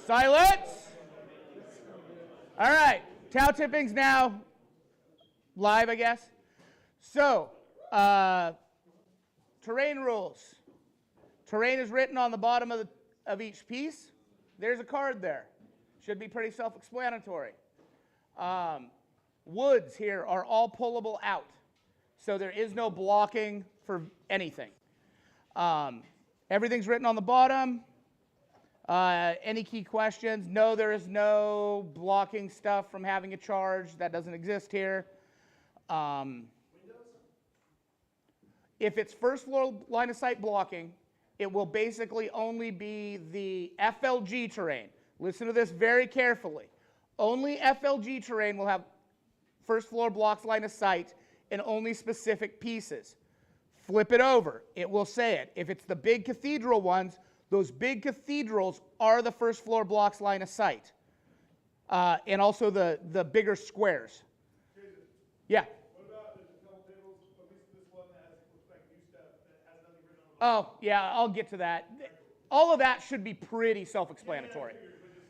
Silence. All right, towel tipping's now live, I guess. So, terrain rules. Terrain is written on the bottom of each piece. There's a card there. Should be pretty self-explanatory. Woods here are all pullable out, so there is no blocking for anything. Everything's written on the bottom. Any key questions? No, there is no blocking stuff from having a charge. That doesn't exist here. If it's first floor line of sight blocking, it will basically only be the FLG terrain. Listen to this very carefully. Only FLG terrain will have first floor blocks line of sight in only specific pieces. Flip it over. It will say it. If it's the big cathedral ones, those big cathedrals are the first floor blocks line of sight. And also the bigger squares. Yeah. What about there's a couple tables, at least this one that looks like new stuff that has nothing written on it? Oh, yeah, I'll get to that. All of that should be pretty self-explanatory.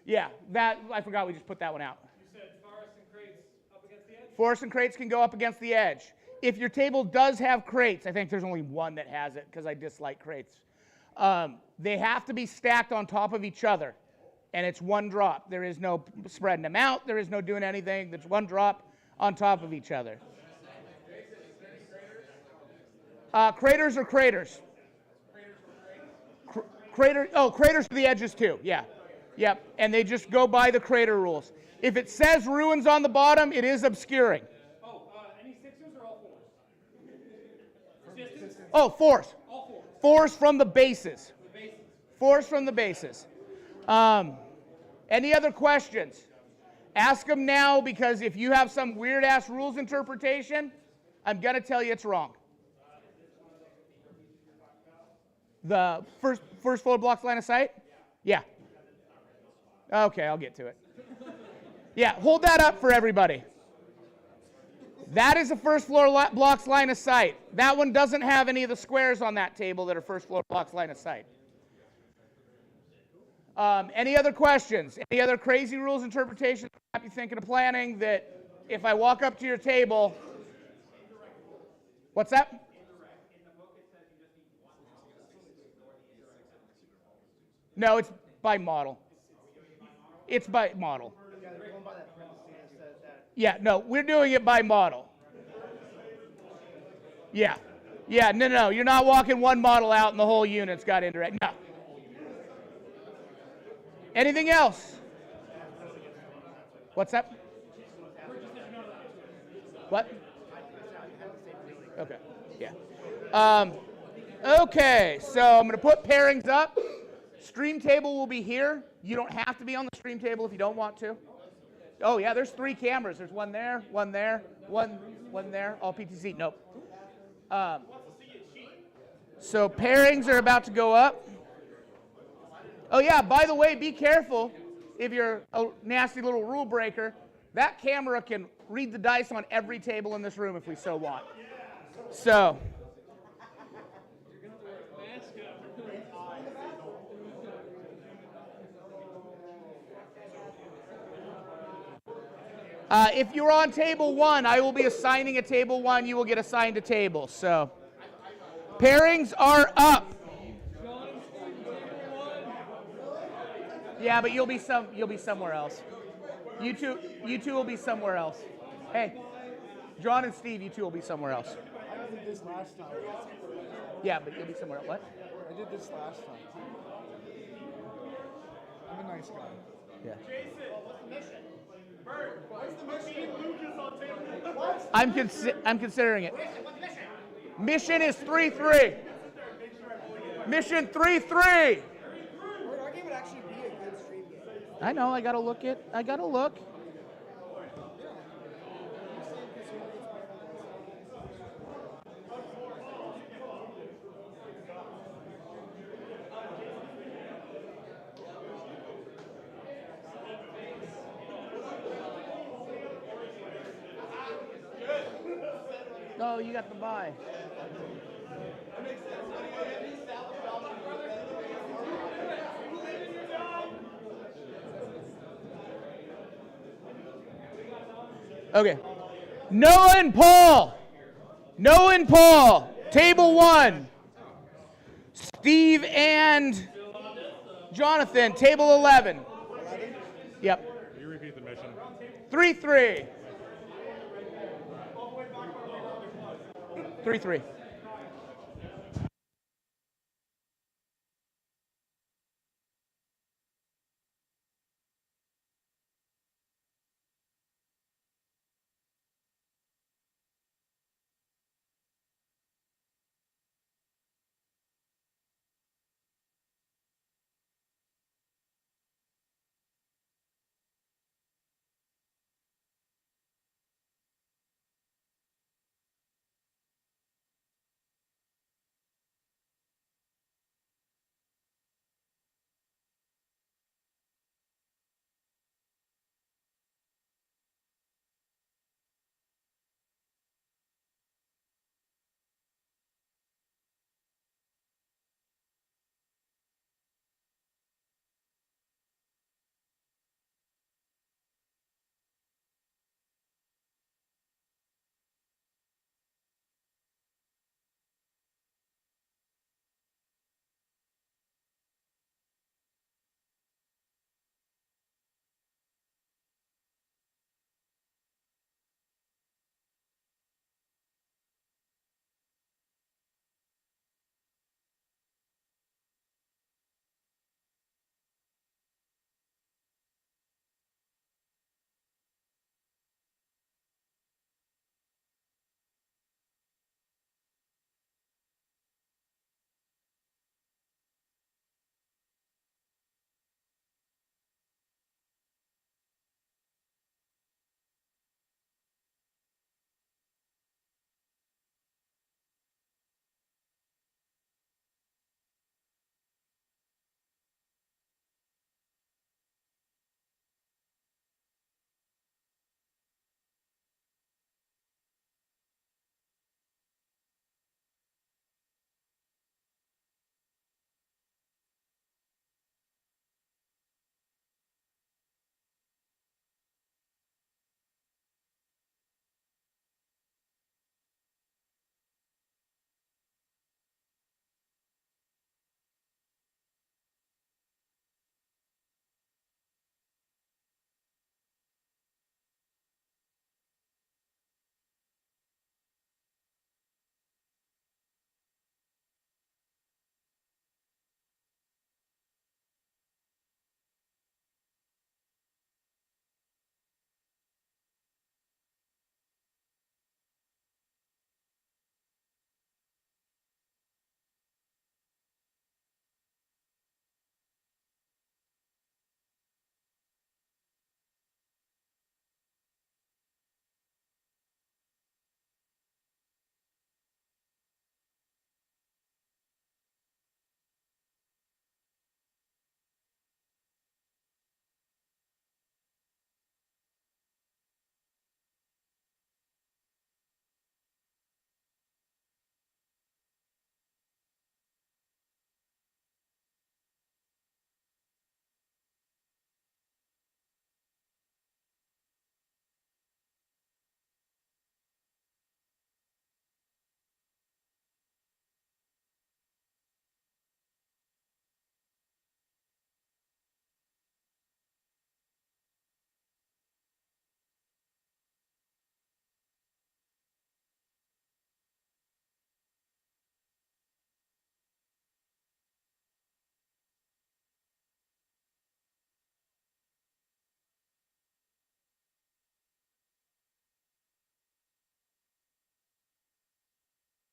Yeah, that I forgot we just put that one out. You said forests and crates up against the edge? Forests and crates can go up against the edge. If your table does have crates, I think there's only one that has it because I dislike crates. They have to be stacked on top of each other, and it's one drop. There is no spreading them out. There is no doing anything. There's one drop on top of each other. Craters or craters? Craters to the edges too, yeah. Yep, and they just go by the crater rules. If it says ruins on the bottom, it is obscuring. Any sixes or all fours? Oh, fours. All fours. Fours from the bases. Fours from the bases. Any other questions? Ask them now, because if you have some weird-ass rules interpretation, I'm going to tell you it's wrong. The first floor blocks line of sight? Yeah. Okay, I'll get to it. Yeah, hold that up for everybody. That is a first floor blocks line of sight. That one doesn't have any of the squares on that table that are first floor blocks line of sight. Any other questions? Any other crazy rules interpretations you be thinking of planning that if I walk up to your table, what's that? No, it's by model. It's by model. Yeah, no, we're doing it by model. Yeah. Yeah, no, you're not walking one model out and the whole unit's got indirect. No. Anything else? What's that? What? Okay, yeah. Okay, so I'm going to put pairings up. Stream table will be here. You don't have to be on the stream table if you don't want to. Oh, yeah, there's 3 cameras. There's one there, one there, one there, all PTZ. Nope. So pairings are about to go up. Oh, yeah, by the way, be careful if you're a nasty little rule breaker. That camera can read the dice on every table in this room if we so want. So. If you're on table 1, I will be assigning a table 1. You will get assigned a table. So, pairings are up. Yeah, but you'll be somewhere else. You two will be somewhere else. Hey, John and Steve, you two will be somewhere else. I did this last time. Yeah, but you'll be somewhere else. What? I did this last time. I'm a nice guy. Yeah. Jason, what's the mission? Bert, what's the mission? Lucas on table. What? I'm considering it. Mission is 3-3. Mission 3-3. Our game would actually be a good stream game. I know. I gotta look. Oh, you got the buy. Okay. Noah and Paul. Noah and Paul. Table 1. Steve and Jonathan. Table 11. Yep. You repeat the mission. 3-3. 3-3.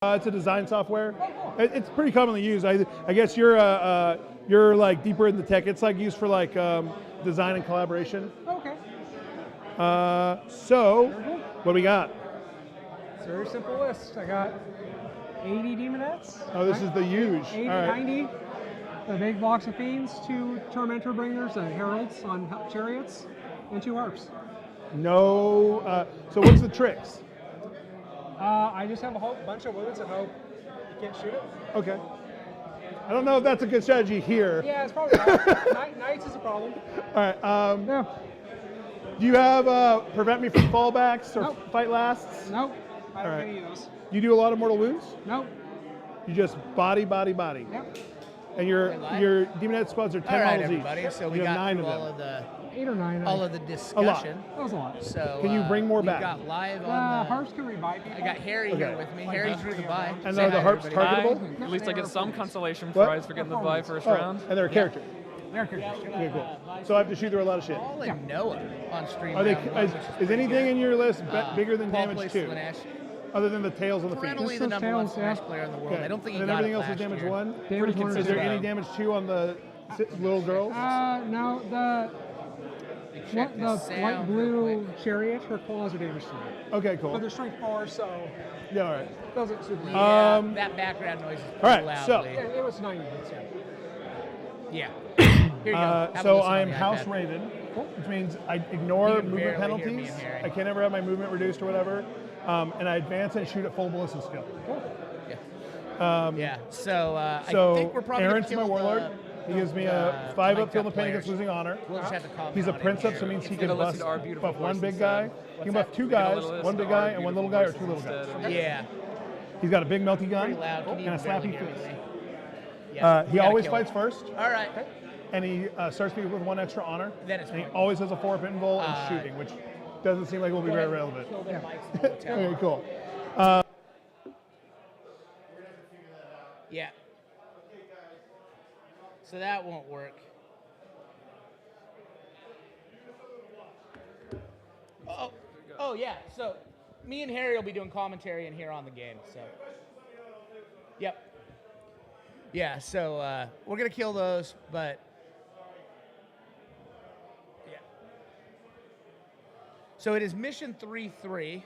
It's a design software. It's pretty commonly used. I guess you're like deeper in the tech. It's like used for like design and collaboration. Okay. So what do we got? It's a very simple list. I got 80 demonettes. Oh, this is the huge. 80, All right. 90. The big box of fiends, 2 tormentor bringers and heralds on chariots, and 2 harps. No. So what's the tricks? I just have a whole bunch of wounds and hope you can't shoot it. Okay. I don't know if that's a good strategy here. Yeah, it's probably not. Knights is a problem. All right. Yeah. Do you have prevent me from fallbacks or Nope. fight lasts? Nope. I don't All have right. any of those. You do a lot of mortal wounds? Nope. You just body, body, body. Yep. And your Demonette squads are 10 All right, models everybody. each. So we You have got 9 through of them. all of the 8 or 9. discussion. That was a lot. So Can you bring more we back? got live The on the. harps can revive people. I got Harry Okay. here with me. Harry drew the buy. And Say are the hi, harps everybody. targetable? At least I get some consolation What? prize for getting the buy first Oh, round. and they're a character. They're characters. Okay, cool. So I have to shoot through a lot of shit. Paul and Noah on stream. Are they? round one, Is, which is pretty anything good. in your list bigger than Paul damage plays 2? Slanesh. Other than the tails on the feet? Perennially This the is number one tails, yeah. Slanesh player in the world. Okay. I don't think and he then got everything it else is last damage year. 1? Damage 1 or Is there 2. any damage 2 on the little girls? No, the Check the this light sound real blue quick. chariot, her claws are damage 3. Okay, But cool. they're strength 4, so Yeah, all right. doesn't super. Yeah, Um, that background noise is all pretty right, loud. so- Yeah, it was 90 bits. Yeah. Here you go. Have a So listen I on am the House iPad. Raven, which means I You ignore can movement barely hear me penalties. and Harry. I can't ever have my movement reduced or whatever. And I advance and shoot at full ballistic skill. Yeah. So I So think we're probably Aaron's gonna my kill warlord. He gives me a 5 up, mic'd field up of pain against players. losing honor. We'll just have to comment He's a on it prince up, here. so means he If can they buff, listen to our beautiful buff one voices big guy. instead. He can buff 2 We got a guys, little one big list guy of and our one little guy, or 2 beautiful little guys. voices instead. Yeah. He's got a big melty gun Pretty loud. Can and you a barely slappy hear me? fist. Yeah, we He gotta always kill fights him. first, All right. and he starts me with 1 extra honor. Then it's and he fine. always has a 4 up invul and shooting, which doesn't seem like it will be very relevant. Kill their mics in the hotel. Okay, cool. Yeah. So that won't work. Oh yeah. So me and Harry will be doing commentary in here on the game. So. Yep. Yeah. So we're gonna kill those, but. Yeah. So it is mission 3-3.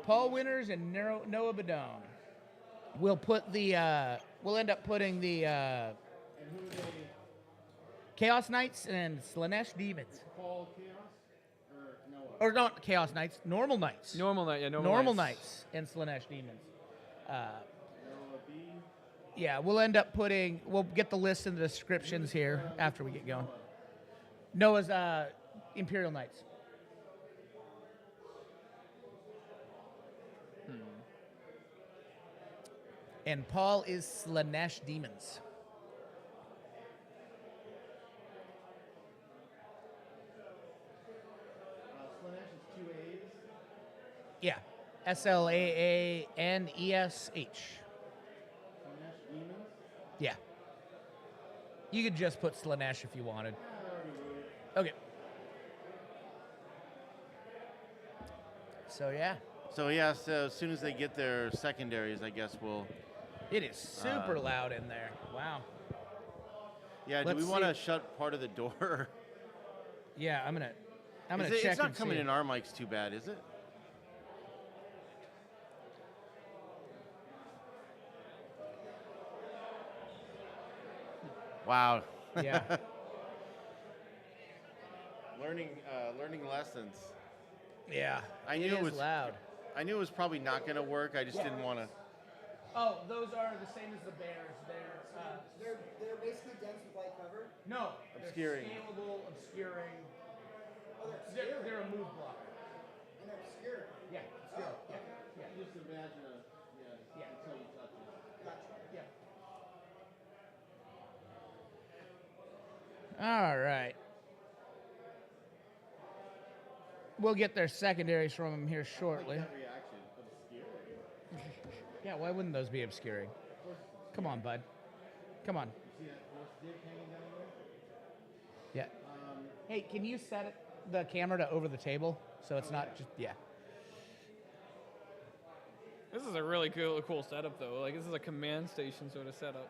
Paul Winters and Noah Badone. We'll put the. We'll end up putting the. Chaos Knights and Slanesh Demons. Paul Chaos or Noah? Or not Chaos Knights, Normal Knights. Normal night, yeah, Normal Knights and Slanesh Demons. Yeah, we'll end up putting. We'll get the list in the descriptions here after we get going. Noah's Imperial Knights. And Paul is Slanesh Demons. Slanesh is 2 A's. Yeah. SLAANESH. Slanesh Demons. Yeah. You could just put Slanesh if you wanted. Okay. So yeah, So yeah, so as soon as they get their secondaries, I guess we'll. it is super loud in there. Wow. Yeah, do Let's we want to see. shut part of the door? Yeah, I'm gonna Is check. it's not and coming see. in our mics too bad, is it? Wow. Yeah. Learning lessons. Yeah. I knew it it is was- loud. I knew it was probably not going to work. I just didn't want to. Oh, those are the same as the bears. They're basically dense with light cover. No, Obscuring. They're scalable, obscuring. Oh, they're obscure. They're a move blocker. And they're obscure. Yeah, obscure. Yeah. Just imagine Yeah. until you touch it. Gotcha. Yeah. All right. We'll get their secondaries from them here shortly. Reaction. Obscuring. Yeah, why wouldn't those be obscuring? Come on, bud. Come on. See that horse dick hanging down there? Yeah. Hey, can you set it, the camera to over the table so it's not just yeah. This is a really cool setup, though. Like, this is a command station sort of setup.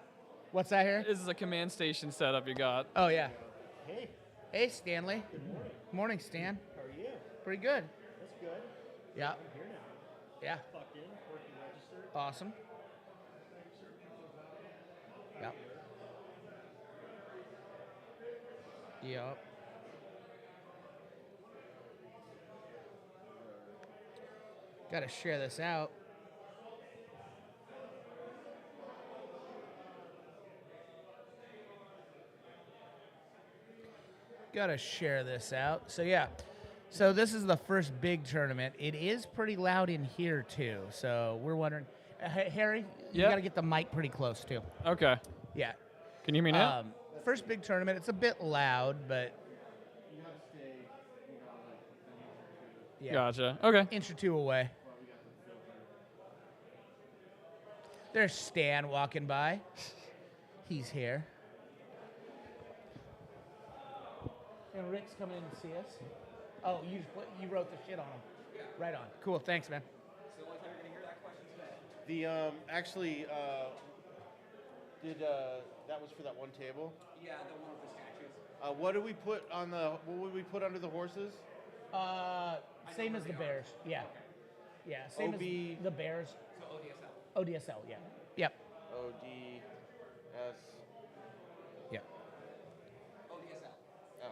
What's that here? This is a command station setup you got. Oh yeah. Hey, Hey, Stanley. Good morning. Morning, Stan. how are you? Pretty good. That's good. Yeah. I'm here now. Yeah. Fucked in, working registered. Awesome. Yep. Yep. Gotta share this out. Gotta share this out. So yeah, so this is the first big tournament. It is pretty loud in here too. So we're wondering, Harry, you Yep. gotta get the mic pretty close too. Okay. Yeah. Can you hear me now? First big tournament. It's a bit loud, but yeah, Gotcha. Okay. inch or two away. There's Stan walking by. He's here. And Rick's coming in to see us. Oh, you wrote the shit on him. Yeah. Right on. Cool. Thanks, man. So the only time you're gonna hear that question today. The actually that was for that one table. Yeah, the one with the statues. What did we put on the? What would we put under the horses? Same as the Bears. Yeah. Yeah. Same OB. as the Bears. So ODSL. ODSL. Yeah. Yep. ODS. Yep. ODSL. Oh,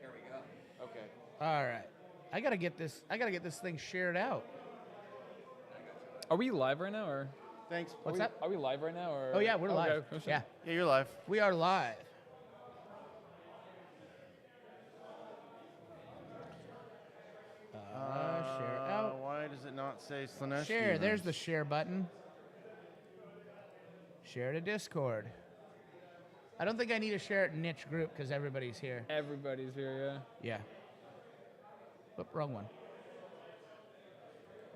There we go. okay. All right. I gotta get this thing shared out. Are we live right now, or Thanks. What's that? are we live right now, or? Oh yeah, we're live. Okay. Yeah, Yeah, you're live. we are live. Share out. Why does it not say Slanesh? Share. There's the share button. Share to Discord. I don't think I need to share it in niche group because everybody's here. Everybody's here, yeah. Yeah. Oop, wrong one.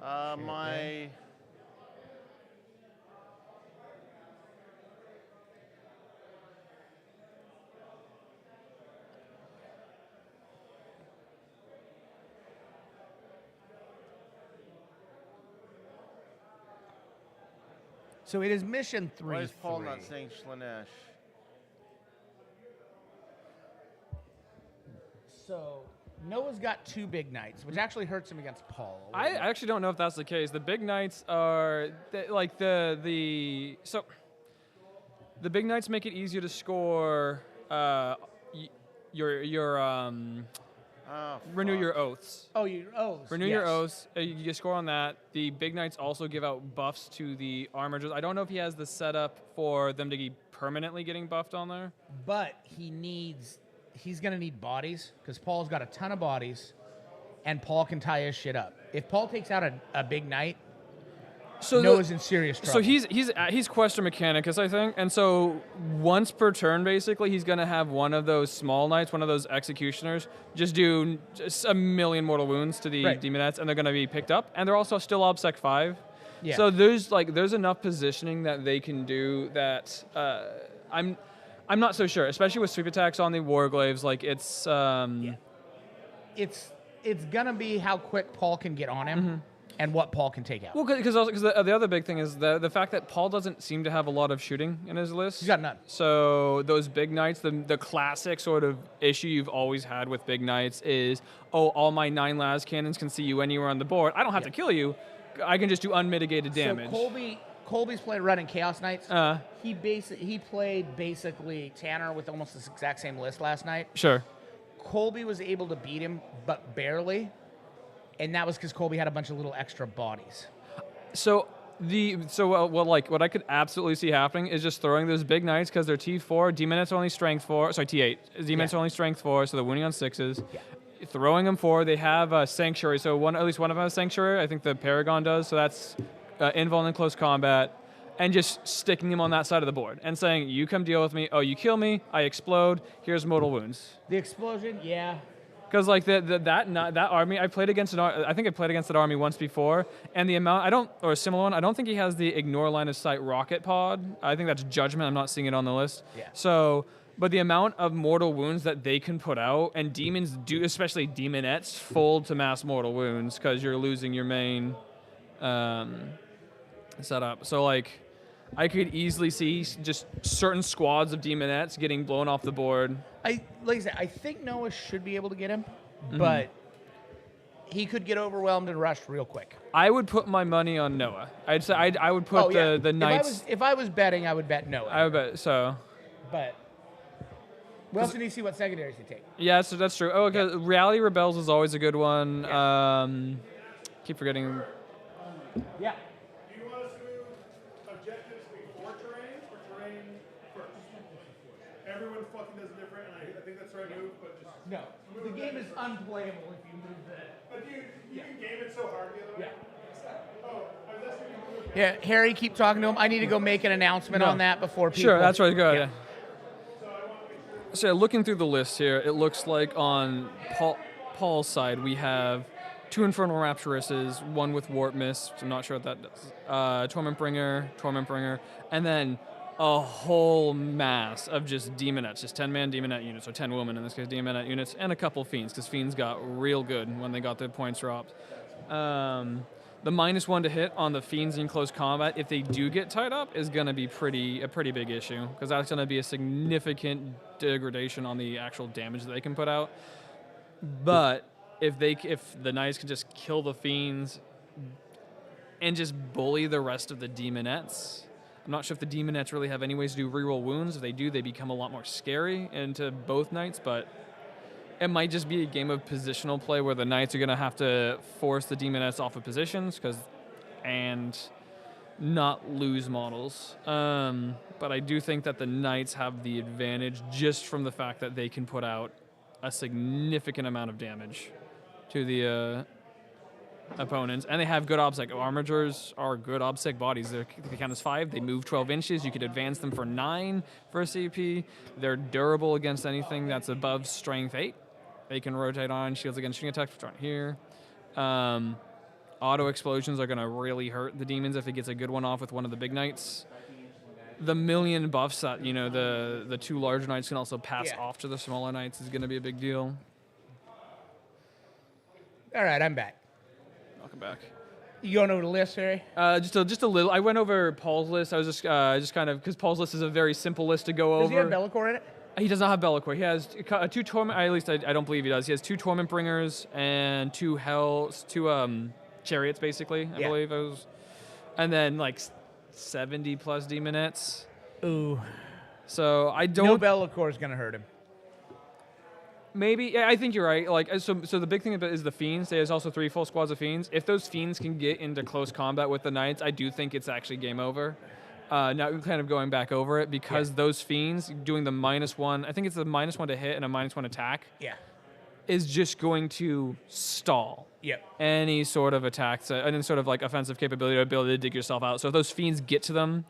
My. So it is mission 3. Why is Paul not saying Slanesh? So Noah's got 2 big knights, which actually hurts him against Paul. a I little bit. actually don't know if that's the case. The big knights are like so. The big knights make it easier to score. Your Oh, renew fuck. your oaths. Oh, you oaths. Renew yes. your oaths. You score on that. The big knights also give out buffs to the armors. I don't know if he has the setup for them to be permanently getting buffed on there. But he's going to need bodies because Paul's got a ton of bodies and Paul can tie his shit up. If Paul takes out a big knight, So Noah's in serious trouble. So he's Question Mechanicus, I think, and so once per turn, basically, he's gonna have one of those small knights, one of those executioners, just do just a million mortal wounds to the Right. demonettes, and they're gonna be picked up, and they're also still OBSEC 5. Yeah. So there's enough positioning that they can do that. I'm not so sure, especially with sweep attacks on the Warglaves. Like it's It's going to be how quick Paul can get on him and what Paul can take out. well, because the other big thing is the fact that Paul doesn't seem to have a lot of shooting in his list. He's got none. So those big knights, the classic sort of issue you've always had with big knights is, oh, all my 9 las cannons can see you anywhere on the board. I don't have to kill you. I can just do unmitigated damage. So Colby's played running Chaos Knights. Uh. He played basically Tanner with almost the exact same list last night. Sure. Colby was able to beat him, but barely. And that was because Colby had a bunch of little extra bodies. So what I could absolutely see happening is just throwing those big knights because they're T4, demonettes are only strength 4. Sorry, T8. Demonettes are only strength 4, so they're winning on 6s. Yeah. Throwing them 4, they have a sanctuary. So at least one of them has sanctuary. I think the Paragon does. So that's invuln in close combat, and just sticking him on that side of the board and saying, "You come deal with me. Oh, you kill me, I explode. Here's mortal wounds." The explosion, yeah. Because like that army, I played against I think I played against that army once before, and the amount or a similar one. I don't think he has the ignore line of sight rocket pod. I think that's Judgment. I'm not seeing it on the list. Yeah. So, but the amount of mortal wounds that they can put out, and demons do, especially demonettes, fold to mass mortal wounds because you're losing your main setup. So like, I could easily see just certain squads of demonettes getting blown off the board. Like I said, I think Noah should be able to get him, but he could get overwhelmed and rushed real quick. I would put my money on Noah. I'd say I would put the knights. If I was betting, I would bet Noah. I would bet so. But we also need to see what secondaries he take. Yeah, so that's true. Oh, okay. Yeah. Reality Rebels is always a good one. Yeah. Keep forgetting. Yeah. Do you want us to move objectives before terrain or terrain first? Everyone fucking does it different, and I think that's the right move, but just No, the game is unplayable if you move that. But you can game it so hard the other way. Yeah, Harry, keep talking to him. I need to go make an announcement on that before people. Sure, that's right. Go ahead. Yeah. So looking through the list here, it looks like on Paul's side we have 2 Infernal Rapturouses, 1 with Warp Mist. I'm not sure what that does. Torment Bringer, and then a whole mass of just Demonettes, just 10-man Demonette units, or 10 women in this case, Demonette units, and a couple Fiends, because Fiends got real good when they got their points dropped. The -1 to hit on the Fiends in close combat, if they do get tied up, is going to be a pretty big issue, because that's going to be a significant degradation on the actual damage that they can put out. But if the Knights can just kill the Fiends and just bully the rest of the Demonettes, I'm not sure if the Demonettes really have any ways to do reroll wounds. If they do, they become a lot more scary into both Knights, but it might just be a game of positional play where the Knights are going to have to force the Demonettes off of positions and not lose models. But I do think that the Knights have the advantage just from the fact that they can put out a significant amount of damage to the opponents, and they have good obsec. Armigers are good obsec bodies. They count as 5. They move 12 inches. You could advance them for 9 for a CP. They're durable against anything that's above strength 8. They can rotate on shields against shooting attacks, which aren't here. Auto explosions are going to really hurt the demons if it gets a good one off with one of the big knights. The million buffs that the 2 larger knights can also pass off to the smaller knights is going to be a big deal. All right, I'm back. Welcome back. You going over the list, Harry? Just a little. I went over Paul's list. I was just kind of, because Paul's list is a very simple list to go over. Does he have Bellicor in it? He does not have Bellicor. He has 2 torment. At least I don't believe he does. He has 2 torment bringers and 2 chariots, basically. I believe it was, and then like 70 plus demonettes. Ooh. So I don't. No Bellicor is gonna hurt him. Maybe, yeah, I think you're right. Like, so the big thing about is the Fiends. There's also 3 full squads of Fiends. If those Fiends can get into close combat with the Knights, I do think it's actually game over. Now kind of going back over it, because those Fiends doing the -1, I think it's the -1 to hit and a -1 attack. Yeah. Is just going to stall. Yep. Any sort of attacks, any sort of like offensive capability or ability to dig yourself out. So if those Fiends get to them,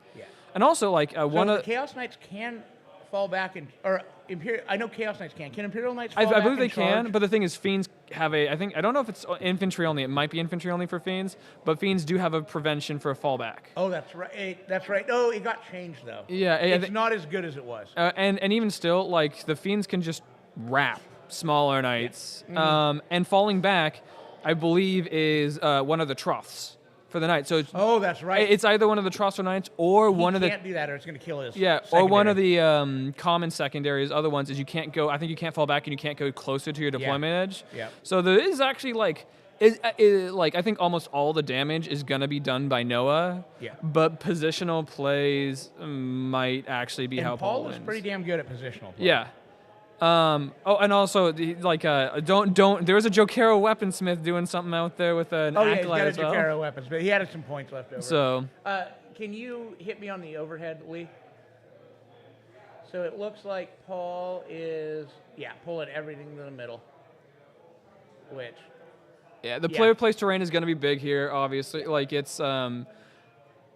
and also like one of the Chaos Knights can fall back or Imperial. I know Chaos Knights can. Can Imperial Knights fall I back believe they and charge? can, but the thing is, Fiends have I don't know if it's infantry only. It might be infantry only for Fiends, but Fiends do have a prevention for a fallback. Oh, that's right. That's right. Oh, it got changed though. Yeah, it's not as good as it was. And even still, like the Fiends can just wrap smaller knights. And falling back, I believe, is one of the troughs for the knight. So that's right. It's either one of the troughs or knights, or one of the. He can't do that, or it's going to kill his. Yeah, secondary. or one of the common secondaries. Other ones is you can't go. I think you can't fall back, and you can't go closer to your deployment edge. Yeah. So there is actually like. Like I think almost all the damage is gonna be done by Noah. Yeah. But positional plays might actually be how Paul wins. Paul is pretty damn good at positional play. Yeah. And also there was a Jokero weaponsmith doing something out there with an acolyte he's got a Jokero weapons, but he had some points left over. So can you hit me on the overhead, Lee? So it looks like Paul is pulling everything in the middle, which. Yeah, the player place terrain is going to be big here, obviously. Like, it's, the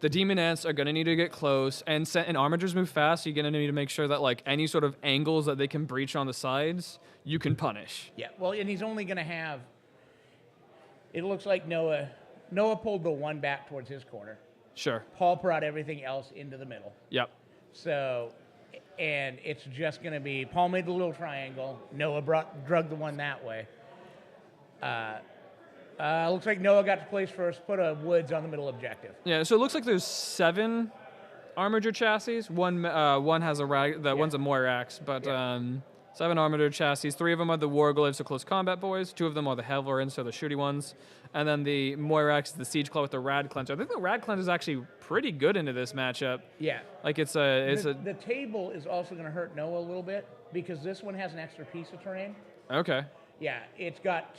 Demonettes are going to need to get close, and Armigers move fast, so you're going to need to make sure that, like, any sort of angles that they can breach on the sides, you can punish. Yeah, well, and he's only going to have, it looks like Noah pulled the 1 back towards his corner. Sure. Paul brought everything else into the middle. Yep. So, and it's just going to be, Paul made the little triangle, Noah drug the 1 that way. Looks like Noah got to place first, put a Woods on the middle objective. Yeah, so it looks like there's 7 Armiger chassis. One has one's a Moirax, but 7 Armiger chassis. 3 of them are the Warglyphs, so close combat boys. 2 of them are the Helverins, so the shooty ones. And then the Moirax, the Siege Claw with the Rad Cleanser. I think the Rad Cleanser is actually pretty good into this matchup. Yeah. Like the table is also going to hurt Noah a little bit because this one has an extra piece of terrain. Okay. Yeah, it's got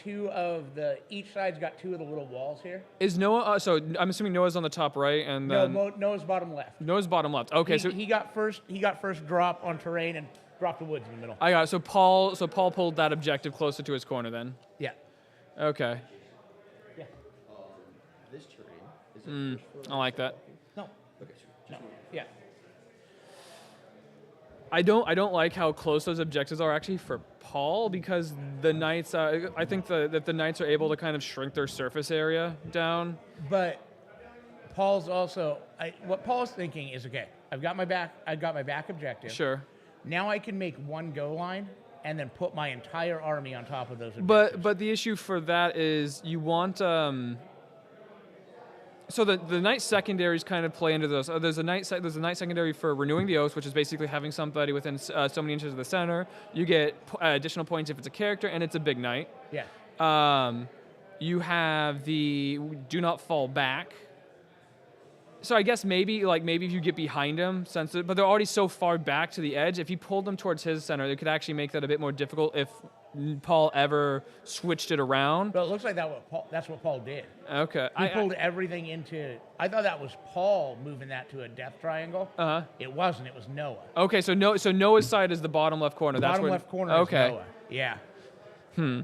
each side's got 2 of the little walls here. Is Noah, so I'm assuming Noah's on the top right, and then... No, Noah's bottom left. Noah's bottom left, okay. He got first drop on terrain and Drop the woods in the middle. I got it. So Paul pulled that objective closer to his corner then. Yeah. Okay. Yeah. This terrain is I like that. No. No. Yeah. I don't like how close those objectives are actually for Paul, because the knights. I think that the knights are able to kind of shrink their surface area down. But Paul's also what Paul's thinking is, okay, I've got my back objective. Sure. Now I can make one go line and then put my entire army on top of those objectives. But the issue for that is you want so the knight secondaries kind of play into those. There's a knight secondary for renewing the oath, which is basically having somebody within so many inches of the center. You get additional points if it's a character and it's a big knight. Yeah. You have the do not fall back. So I guess maybe if you get behind him, but they're already so far back to the edge. If you pulled them towards his center, it could actually make that a bit more difficult if Paul ever switched it around. But it looks like that's what Paul did. Okay. He pulled everything into. I thought that was Paul moving that to a death triangle. It wasn't. It was Noah. Okay, so Noah's side is the bottom left corner. That's Bottom where, left corner okay. is Noah. Yeah.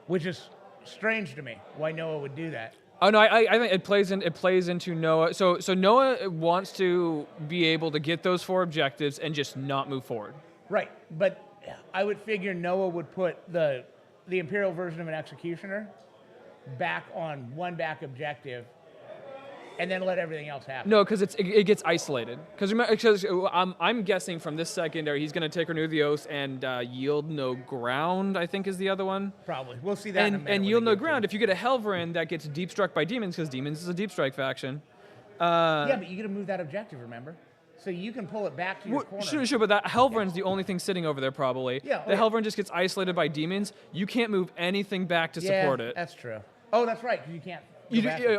Which is strange to me. Why Noah would do that. Oh no, I think it plays into Noah. So Noah wants to be able to get those 4 objectives and just not move forward. Right, but I would figure Noah would put the Imperial version of an executioner back on one back objective, and then let everything else happen. No, because it gets isolated. Because I'm guessing from this secondary he's going to take Renew the Oath and Yield No Ground, I think is the other one. Probably. We'll see that in a minute. And Yield No Ground, if you get a Helverin that gets deep struck by demons, because demons is a deep strike faction. Yeah, but you got to move that objective, remember? So you can pull it back to your corner. Sure, but that Helverin's the only thing sitting over there probably. Yeah. The Helverin just gets isolated by demons. You can't move anything back to support it. That's true. Oh, that's right, because you can't.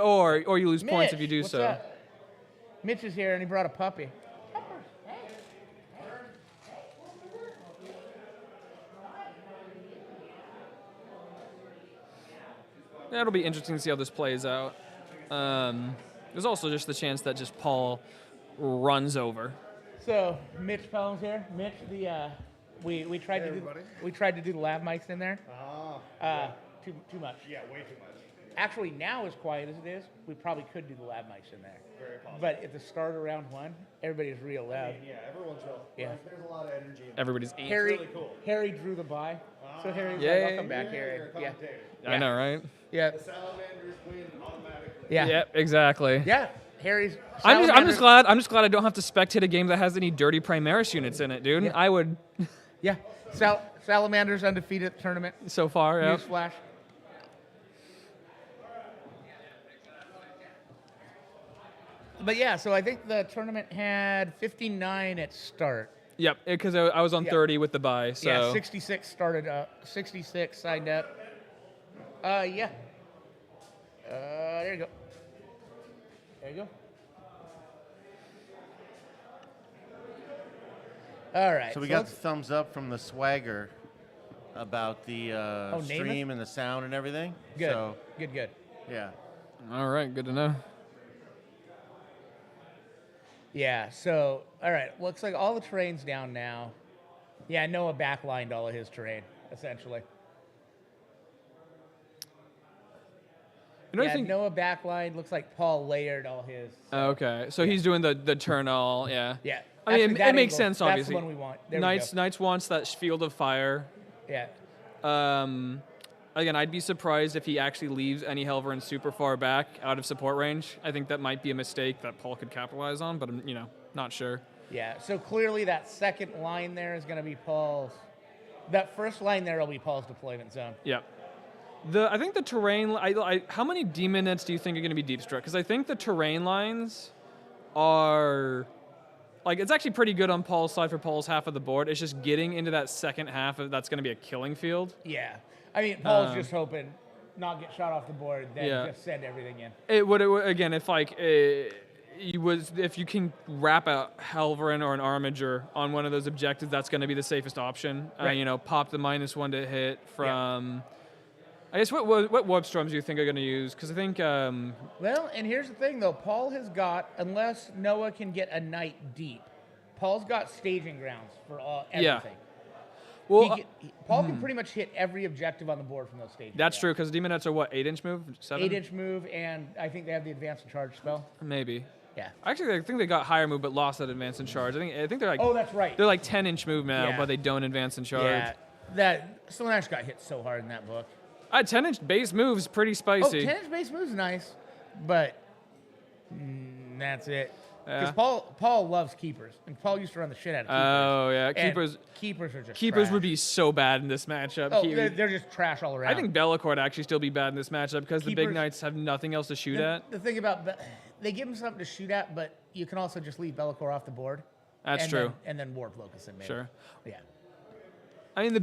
Or you lose points if you do what's so. Up? Mitch is here and he brought a puppy. Yeah, it'll be interesting to see how this plays out. There's also just the chance that just Paul runs over. So Mitch Pelham's here. Mitch, we tried to do the lav mics in there. Too much. Yeah, way too much. Actually, now as quiet as it is, we probably could do the lav mics in there. Very possible. But at the start of round 1, everybody's real loud. Yeah, everyone's real. Yeah. There's a lot of energy. Everybody's eating. Harry, Harry drew the buy. So Harry's Yay. like, welcome back, Harry. Yeah. I know, right? Yeah. The salamanders win automatically. Yeah. Yep, exactly. Yeah. Harry's. I'm just glad I don't have to spectate a game that has any dirty Primaris units in it, dude. Yeah. I would. Yeah. Salamanders undefeated at the tournament. So far, yeah. Newsflash. But yeah, so I think the tournament had 59 at start. Yep, because I was on 30 with the buy. So Yeah, 66 started up. 66 signed up. Yeah. There you go. There you go. All right. So we got the thumbs up from the swagger about the stream and the sound and everything. Good. So, Good. yeah. All right, good to know. Yeah, so, all right. Looks like all the terrain's down now. Yeah, Noah backlined all of his terrain, essentially. Yeah, Noah backlined. Looks like Paul layered all his. So. Okay, so he's doing the turn all, yeah. Yeah. I mean, Actually, it makes angle, sense, obviously. That's the one we want. There Knights wants that field of fire. Yeah. Again, I'd be surprised if he actually leaves any Helverin super far back out of support range. I think that might be a mistake that Paul could capitalize on, but I'm, not sure. Yeah, so clearly that second line there is going to be Paul's. That first line there will be Paul's deployment zone. Yeah. I think the terrain. How many demon nets do you think are going to be deep struck? Because I think the terrain lines are. It's actually pretty good on Paul's side for Paul's half of the board. It's just getting into that second half that's going to be a killing field. Yeah. I mean, Paul's just hoping not get shot off the board, then just send everything in. It would again, if you can wrap a Helverin or an Armiger on one of those objectives, that's going to be the safest option. Right. Pop the -1 to hit from. I guess what warp storms do you think are going to use? Because I think. Well, and here's the thing though, Paul has got, unless Noah can get a knight deep, Paul's got staging grounds for everything. Well, Paul can pretty much hit every objective on the board from those stages. that's true, because Demonettes are what, 8-inch move? 7? 8-inch move, and I think they have the advance and charge spell. Maybe. Yeah. Actually, I think they got higher move, but lost that advance and charge. I think they're like. Oh, that's right. They're like 10-inch move now, Yeah. but they don't advance and charge. Yeah. That Slanesh got hit so hard in that book. 10-inch base move's pretty Oh, spicy. 10-inch base move's nice, but that's it. Yeah. Because Paul loves keepers, and Paul used to run the shit out of keepers. Oh yeah, And keepers are just keepers trash. would be so bad in this matchup. Oh, they're just trash all around. I think Bellacore would actually still be bad in this matchup because the big Keepers- knights have nothing else to shoot at. The thing about they give him something to shoot at, but you can also just leave Bellacore off the board. That's and true. And then Warp Locust in maybe. Sure. Yeah. I mean,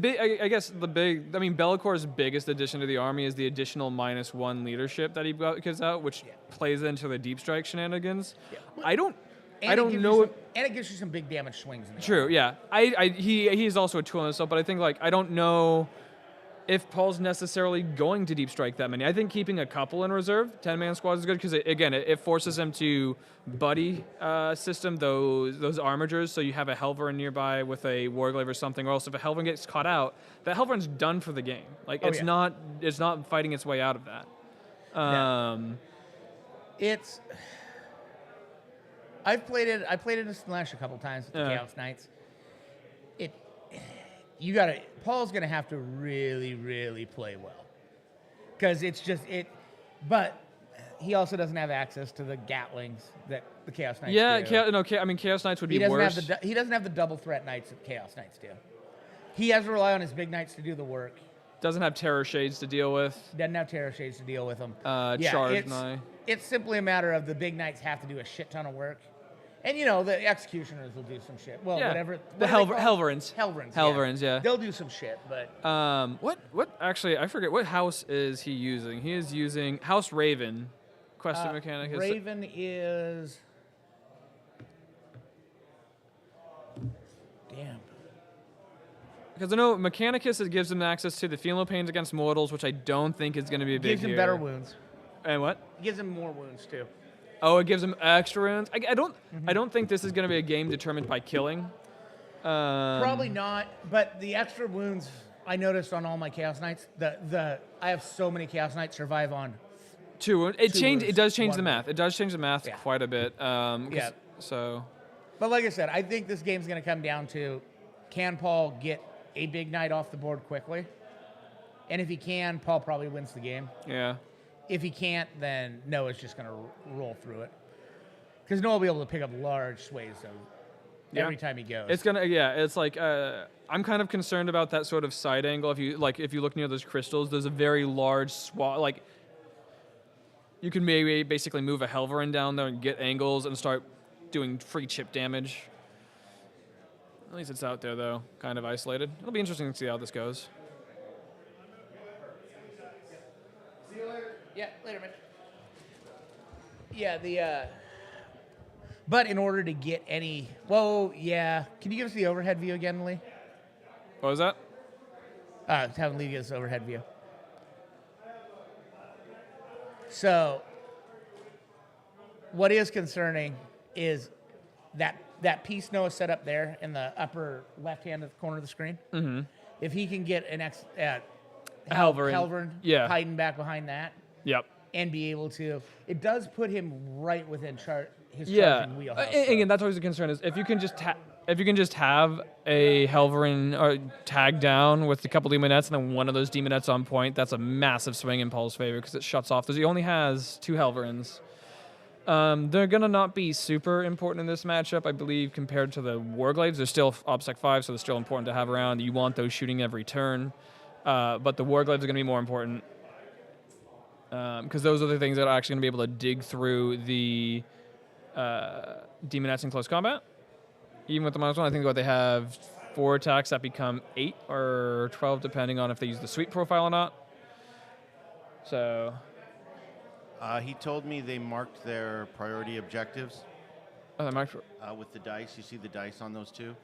Bellacore's biggest addition to the army is the additional -1 leadership that he gives out, which plays into the deep strike shenanigans. Yeah. I don't And it gives know. you and it gives you some big damage swings in the True, yeah. He's also a tool in himself, but I think I don't know if Paul's necessarily going to deep strike that many. I think keeping a couple in reserve, 10-man squads is good because it forces him to buddy system those armigers, so you have a Helverin nearby with a Warglaive or something, or else if a Helverin gets caught out, that Helverin's done for the game. It's not fighting its way out of that. I played it in Slash a couple times with the Chaos Knights. Paul's gonna have to really, really play well, because but he also doesn't have access to the Gatlings that the Chaos Knights do. Chaos Knights would be worse. He doesn't have the double threat Knights that Chaos Knights do. He has to rely on his big Knights to do the work. Doesn't have Terror Shades to deal with. Doesn't have Terror Shades to deal with them. Charge Knight. It's simply a matter of the big Knights have to do a shit ton of work. And, the Executioners will do some shit. Well, whatever. The Helverins. Helverins, yeah. They'll do some shit, but... Actually, I forget, what house is he using? He is using House Raven. Question mechanic is... Raven is... Damn. Because I know Mechanicus, it gives him access to the Phenopanes against mortals, which I don't think is going to be a big Gives him here. better wounds. And what? It gives him more wounds, too. Oh, it gives him extra wounds? I don't think this is going to be a game determined by killing. Probably not, but the extra wounds I noticed on all my Chaos Knights, I have so many Chaos Knights survive on 2 wounds. It does change the math. It does change the math Yeah. quite a bit. Yeah. So... But like I said, I think this game's going to come down to, can Paul get a big knight off the board quickly? And if he can, Paul probably wins the game. Yeah. If he can't, then Noah's just going to roll through it. Because Noah will be able to pick up large sways every time he goes. It's I'm kind of concerned about that sort of side angle. If you look near those crystals, there's a very large swath. You can maybe basically move a Helverin down there and get angles and start doing free chip damage. At least it's out there, though, kind of isolated. It'll be interesting to see how this goes. See you later. Yeah, later, man. Yeah, but in order to get any... Whoa, yeah. Can you give us the overhead view again, Lee? What was that? Have Lee give us overhead view. So, what is concerning is that piece Noah set up there in the upper left-hand corner of the screen. Mm-hmm. If he can get Helverin hiding back behind that, Yep. and be able to, it does put him right within his Yeah. charging wheelhouse. Again, that's always a concern. Is if you can just have a Helverin tag down with a couple demonettes and then one of those demonettes on point, that's a massive swing in Paul's favor because it shuts off. He only has 2 Helverins. They're going to not be super important in this matchup, I believe, compared to the Warglaives. They're still OBSEC 5, so they're still important to have around. You want those shooting every turn. But the Warglaives are going to be more important because those are the things that are actually going to be able to dig through the demonettes in close combat. Even with the -1, I think they have 4 attacks that become 8 or 12, depending on if they use the sweep profile or not. So... he told me they marked their priority objectives. Oh, they marked with the dice. You see the dice on those 2?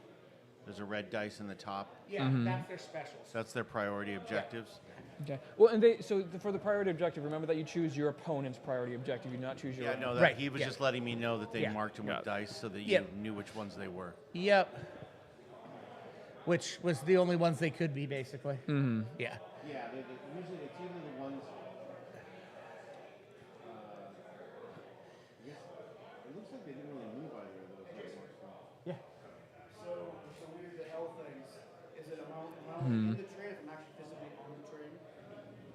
There's a red dice in the top. Yeah, that's their specials. That's their priority objectives. Okay. Well, and for the priority objective, remember that you choose your opponent's priority objective. You do not choose your Yeah, own. no, Right, he was just letting me know that they marked them with dice so that you Yep. knew which ones they were. Yep. which was the only ones they could be, basically. Mm-hmm. Yeah. Yeah, usually it's either the ones. Yes, it looks like they didn't really move either of those very much. Yeah. So weird the hell things. Is it amount in the train if I'm actually physically on the train?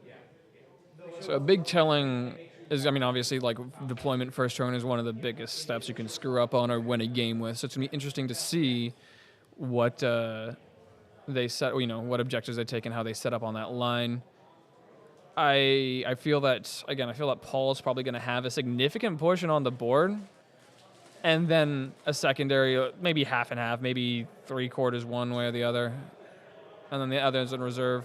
Yeah. So a big telling is, I mean, obviously, like deployment first turn is one of the biggest steps you can screw up on or win a game with. So it's gonna be interesting to see what they set, you know, what objectives they take and how they set up on that line. I feel that, again, I feel that Paul's probably going to have a significant portion on the board, and then a secondary, maybe half and half, maybe 3/4 one way or the other, and then the others in reserve.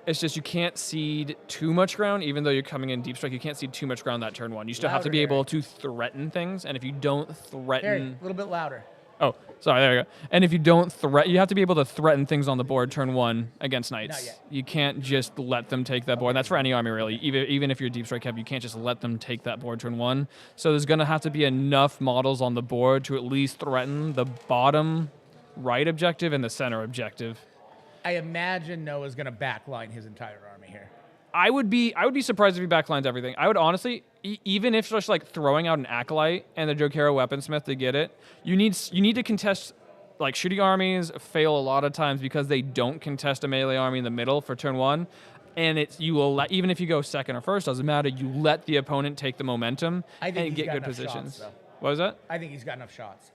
It's just you can't cede too much ground, even though you're coming in deep strike. You can't cede too much ground that turn one. You still have to be able to threaten things, and if you don't threaten... Harry, a little bit louder. Oh, sorry, there you go. And if you don't you have to be able to threaten things on the board turn one against knights. Not yet. You can't just let them take that board. And that's for any army, really. Even if you're deep strike heavy, you can't just let them take that board turn one. So there's going to have to be enough models on the board to at least threaten the bottom right objective and the center objective. I imagine Noah's going to backline his entire army here. I would be surprised if he backlines everything. I would honestly, even if just like throwing out an acolyte and the Jokera weaponsmith to get it, you need to contest, like shooting armies fail a lot of times because they don't contest a melee army in the middle for turn one, and you will let, even if you go second or first, doesn't matter. You let the opponent take the momentum and get good positions. Shots, what was that? I think he's got enough shots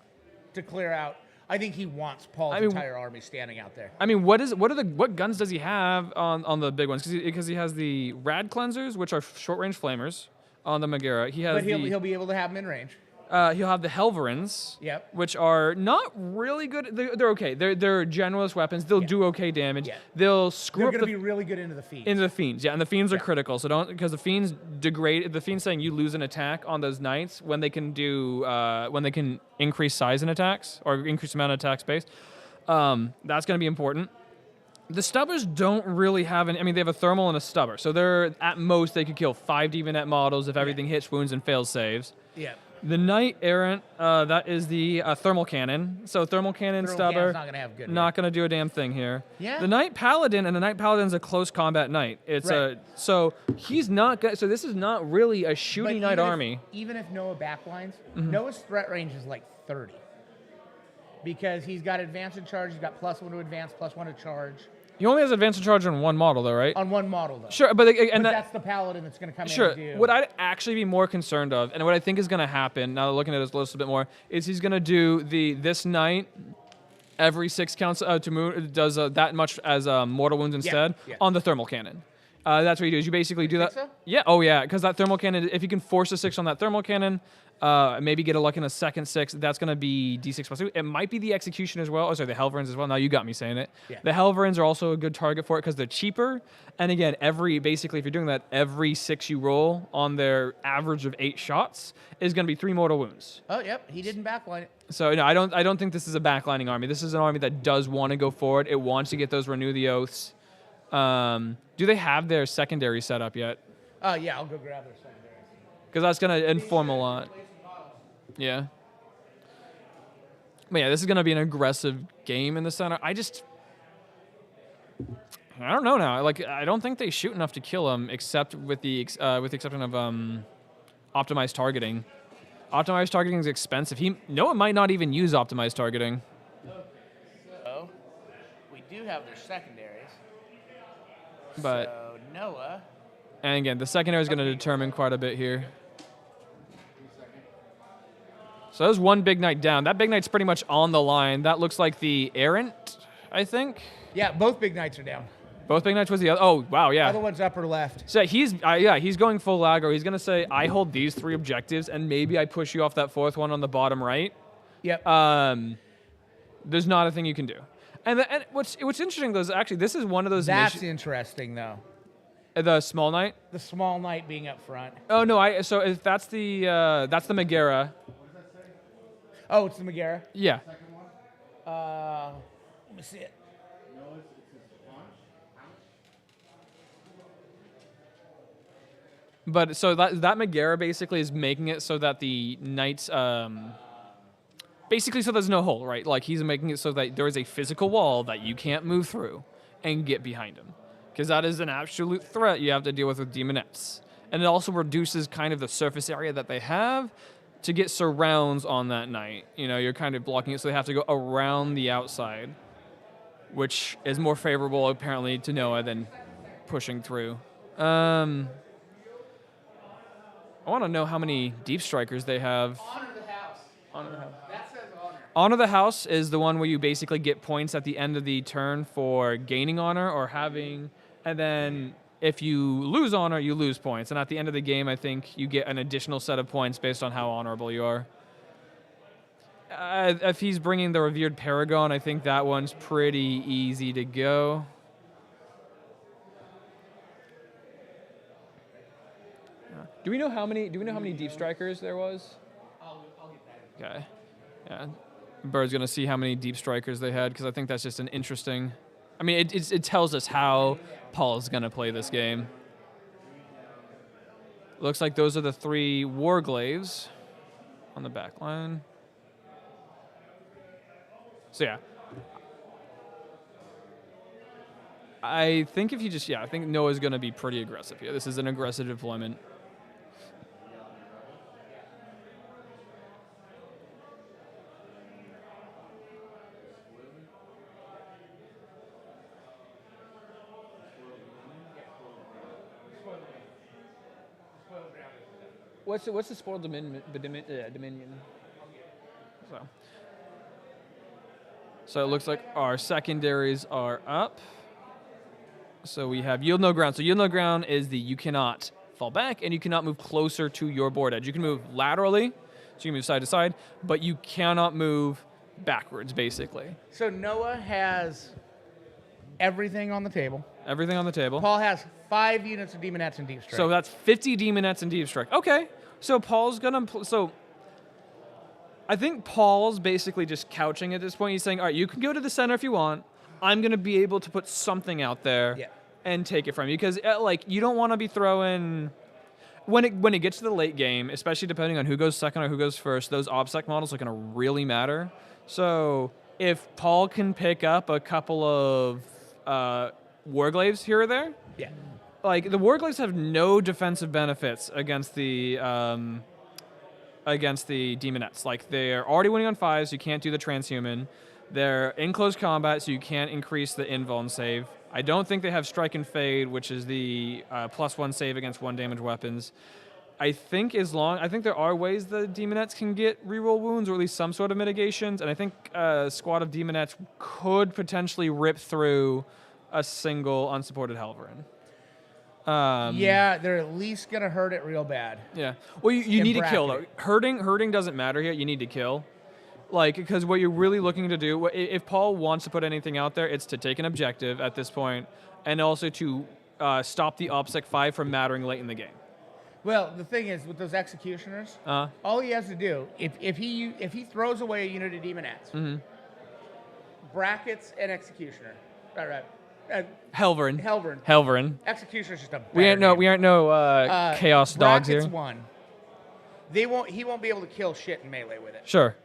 to clear out. I think he wants Paul's entire army standing out there. I mean, what guns does he have on the big ones? Because he has the rad cleansers, which are short range flamers, on the Megara. He has but he'll be able to have them in range. He'll have the Helverins, Yep. which are not really good. They're okay. They're generalist weapons. They'll do okay damage. Yeah. They'll screw They're up going to be really good into the fiends. into the fiends. Yeah, and the fiends are critical. So don't, because the fiends degrade. The fiends saying you lose an attack on those knights when they can do when they can increase size in attacks or increase amount of attack space. That's going to be important. The stubbers don't really have I mean, they have a thermal and a stubber. So they're, at most, they could kill 5 DVNet models if everything hits wounds and fails saves. Yeah. The Knight Errant, that is the thermal cannon. So thermal cannon, stubber, not gonna have good. not going to do a damn thing here. Yeah. The Knight Paladin, and the Knight Paladin's a close combat knight. It's so he's not so this is not really a shooting knight army. Even if Noah backlines, Noah's threat range is like 30. Because he's got advance and charge, he's got +1 to advance, +1 to charge. He only has advance and charge on one model, though, right? On one model, though. Sure, but that's the Paladin that's going to come in and do. What I'd actually be more concerned of, and what I think is going to happen, now looking at his list a bit more, is he's going to do this knight every 6 counts to move, does that much as mortal wounds instead on the thermal cannon. That's what you do, is you basically do that. So? Yeah, oh yeah, because that thermal cannon, if you can force a 6 on that thermal cannon, maybe get a luck in a second 6, that's going to be D6 plus 2. It might be the execution as well. Oh, sorry, the Helverins as well. Now you got me saying it. Yeah. The Helverins are also a good target for it because they're cheaper. And again, basically, if you're doing that, every 6 you roll on their average of 8 shots is going to be 3 mortal wounds. Oh, yep, he didn't backline it. So no, I don't think this is a backlining army. This is an army that does want to go forward. It wants to get those Renew the Oaths. Do they have their secondary set up yet? Yeah, I'll go grab their secondary. Because that's going to inform a lot. Yeah. But yeah, this is going to be an aggressive game in the center. I don't know now. Like, I don't think they shoot enough to kill him, except with the exception of optimized targeting. Optimized targeting is expensive. Noah might not even use optimized targeting. So, we do have their secondaries. But so, Noah. And again, the secondary is going to determine quite a bit here. So there's one big knight down. That big knight's pretty much on the line. That looks like the Errant, I think. Yeah, both big knights are down. Both big knights was the other. Oh, wow, yeah. The other one's upper left. So he's going full aggro. He's going to say, I hold these 3 objectives, and maybe I push you off that 4th one on the bottom right. Yep. There's not a thing you can do. And what's interesting, though, is actually this is one of those That's interesting, though. The small knight? The small knight being up front. Oh, no, so if that's the Megara. Oh, it's the Megara? Yeah. Let me see it. But so that Megara basically is making it so that the knights basically so there's no hole, right? Like he's making it so that there is a physical wall that you can't move through and get behind him. Because that is an absolute threat you have to deal with demonettes. And it also reduces kind of the surface area that they have to get surrounds on that night. You know, you're kind of blocking it, so they have to go around the outside, which is more favorable apparently to Noah than pushing through. I want to know how many Deep Strikers they have. Honor the house. Honor the house. That says honor. Honor the House is the one where you basically get points at the end of the turn for gaining honor or having, and then if you lose honor, you lose points. And at the end of the game, I think you get an additional set of points based on how honorable you are. If he's bringing the Revered Paragon, I think that one's pretty easy to go. Do we know how many Deep Strikers there was? I'll get that. Okay. Yeah. Bird's gonna see how many Deep Strikers they had because I think that's just an interesting. I mean, it tells us how Paul's gonna play this game. Looks like those are the 3 Warglaves on the back line. So yeah. I think if you just I think Noah's gonna be pretty aggressive here. This is an aggressive deployment. What's the spoiled dominion? So it looks like our secondaries are up. So we have Yield No Ground. So Yield No Ground is you cannot fall back and you cannot move closer to your board edge. You can move laterally, so you can move side to side, but you cannot move backwards, basically. So Noah has everything on the table. Everything on the table. Paul has 5 units of Demonettes and Deep Strike. So that's 50 Demonettes and Deep Strike. Okay. So Paul's going to... So I think Paul's basically just couching at this point. He's saying, all right, you can go to the center if you want. I'm going to be able to put something out there and take it from you. Because, you don't want to be throwing... When it gets to the late game, especially depending on who goes second or who goes first, those OBSEC models are going to really matter. So if Paul can pick up a couple of Warglaves here or there... Yeah. Like, the Warglaves have no defensive benefits against the Demonettes. Like, they're already winning on 5s, so you can't do the Transhuman. They're in close combat, so you can't increase the invuln save. I don't think they have Strike and Fade, which is the +1 save against 1 damage weapons. I think there are ways the Demonettes can get reroll wounds, or at least some sort of mitigations, and I think a squad of Demonettes could potentially rip through a single unsupported Helverin. They're at least going to hurt it real bad. Yeah. Well, you need to kill, though. Hurting doesn't matter here. You need to kill. Because what you're really looking to do, if Paul wants to put anything out there, it's to take an objective at this point, and also to stop the OBSEC 5 from mattering late in the game. Well, the thing is, with those Executioners, all he has to do, if he throws away a unit of Demonettes, brackets and Executioner. All right. Helverin. Executioner's just a we aren't no chaos dogs here. Brackets 1. He won't be able to kill shit in melee with it. Sure.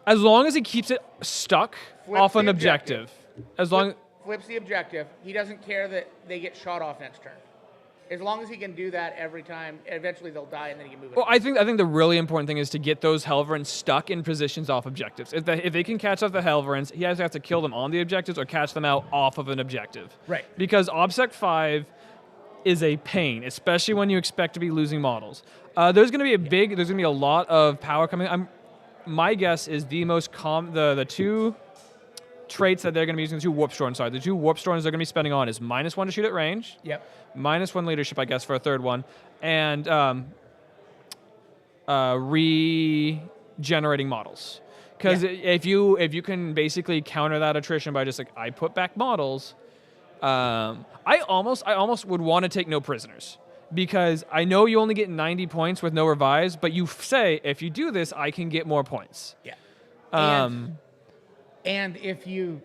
As long as he keeps it stuck off an objective. Flips the objective. He doesn't care that they get shot off next turn. As long as he can do that every time, eventually they'll die and then he can move it. Well, I think the really important thing is to get those Helverins stuck in positions off objectives. If they can catch up the Helverins, he has to kill them on the objectives or catch them out off of an objective. Right. Because OBSEC 5 is a pain, especially when you expect to be losing models. There's going to be a lot of power coming. My guess is the 2 traits that they're going to be using, the 2 Warp Storms. The 2 Warp Storms they're going to be spending on is -1 to shoot at range. Yep. -1 leadership, I guess, for a third one, and regenerating models. Because if you can basically counter that attrition by just I put back models, I almost would want to take no prisoners. Because I know you only get 90 points with no revives, but you say, if you do this, I can get more points. Yeah. And if you...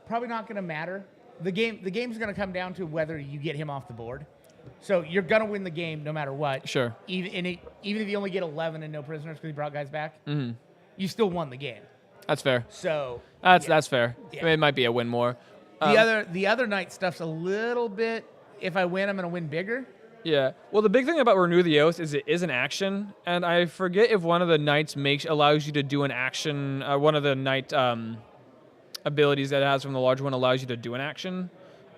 Probably not going to matter. The game's going to come down to whether you get him off the board. So you're going to win the game no matter what. Sure. Even if you only get 11 and no prisoners because he brought guys back. Mm-hmm. you still won the game. That's fair. So That's fair. Yeah. I mean, it might be a win more. the other night stuff's a little bit. If I win, I'm gonna win bigger. Yeah. Well, the big thing about Renew the Oath is it is an action, and I forget if one of the knights allows you to do an action. One of the knight abilities that it has from the large one allows you to do an action,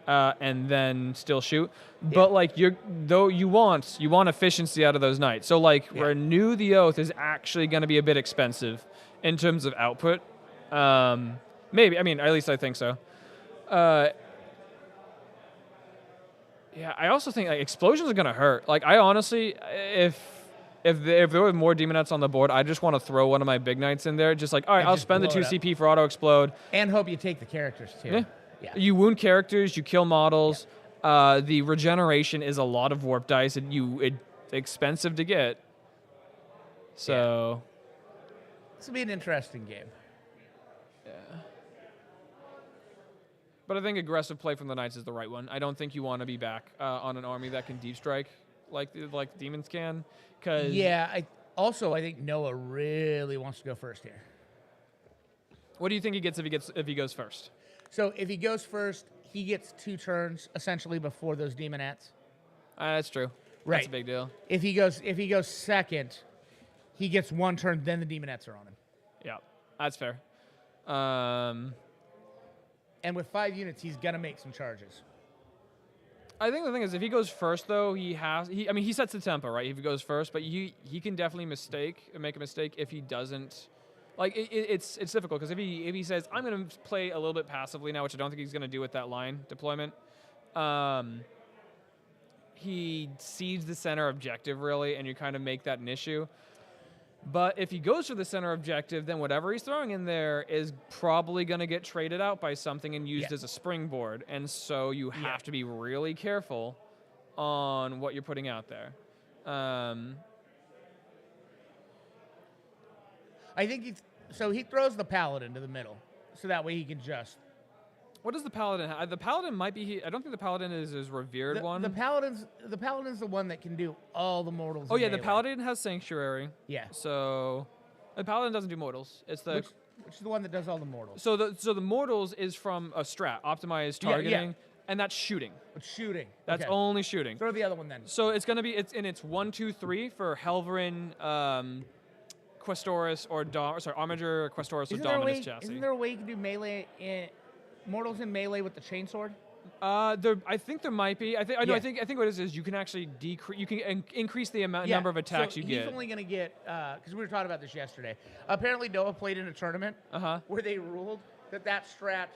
and then still shoot. But like you want efficiency out of those knights. So like Renew the Oath is actually going to be a bit expensive in terms of output. Maybe. I mean, at least I think so. Yeah, I also think like explosions are gonna hurt. Like I honestly, if there were more demonettes on the board, I just want to throw one of my big knights in there. Just like, all right, I'll spend the 2 CP for auto explode. And hope you take the characters too. Yeah. You wound characters, you kill models. The regeneration is a lot of warp dice, and it's expensive to get. So this will be an interesting game. But I think aggressive play from the Knights is the right one. I don't think you want to be back on an army that can deep strike like demons can. Cause I think Noah really wants to go first here. What do you think he gets if he goes first? So if he goes first, he gets 2 turns essentially before those demonettes. That's true. Right. That's a big deal. If he goes second, he gets 1 turn. Then the demonettes are on him. Yeah, that's fair. And with 5 units, he's gonna make some charges. I think the thing is, if he goes first, though, he sets the tempo, right? If he goes first, but he can definitely make a mistake if he doesn't. Like it's difficult because if he says I'm gonna play a little bit passively now, which I don't think he's gonna do with that line deployment. He seeds the center objective really, and you kind of make that an issue. But if he goes for the center objective, then whatever he's throwing in there is probably going to get traded out by something and used as a springboard. And so you have to be really careful on what you're putting out there. I think he throws the paladin to the middle, so that way he can just. What does the paladin have? The paladin might be. I don't think the paladin is his revered one. The paladin's the one that can do all the mortals. Oh yeah, the paladin has sanctuary. Yeah. So the paladin doesn't do mortals. It's the which is the one that does all the mortals. So the mortals is from a strat, optimized targeting, and that's shooting. It's shooting. That's only shooting. Throw the other one then. So it's gonna be it's 1, 2, 3 for Helverin, Questoris or Armiger, Questoris or Dominus chassis. Isn't there a way you can do melee mortals in melee with the chainsword? I think there might be. I think what it is you can actually increase the number of attacks you get. He's only going to get because we were talking about this yesterday. Apparently, Noah played in a tournament where they ruled that strat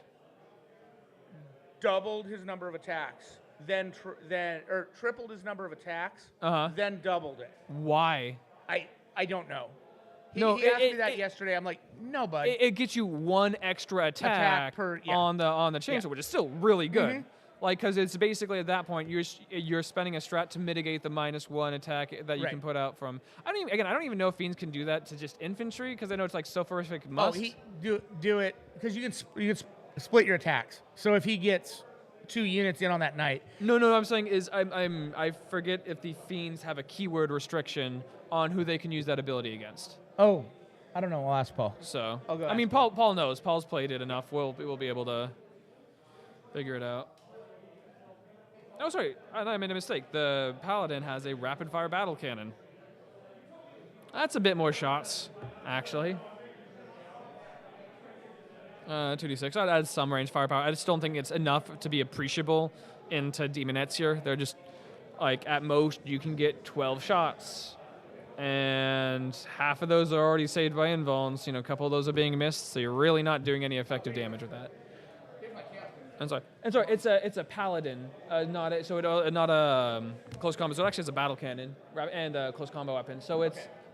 doubled his number of attacks, then tripled his number of attacks, then doubled it. Why? I don't know. He asked me that yesterday. I'm like, no, bud. It gets you 1 extra attack per, on the chainsaw, which is still really good. Like, because it's basically at that point you're spending a strat to mitigate the -1 attack that you can put out from. I don't even know if fiends can do that to just infantry because I know it's like soporific must. Oh, do it because you can split your attacks. So if he gets 2 units in on that night. No. I'm saying is I forget if the fiends have a keyword restriction on who they can use that ability against. Oh, I don't know. I'll ask Paul. So I mean, Paul knows. Paul's played it enough. We'll be able to figure it out. Oh, sorry, I made a mistake. The Paladin has a rapid fire battle cannon. That's a bit more shots, actually. 2d6. That adds some range firepower. I just don't think it's enough to be appreciable into demonettes here. They're just like at most you can get 12 shots. And half of those are already saved by invulns. A couple of those are being missed, so you're really not doing any effective damage with that. I'm sorry. It's a paladin, not a close combo. So it actually has a battle cannon and a close combo weapon.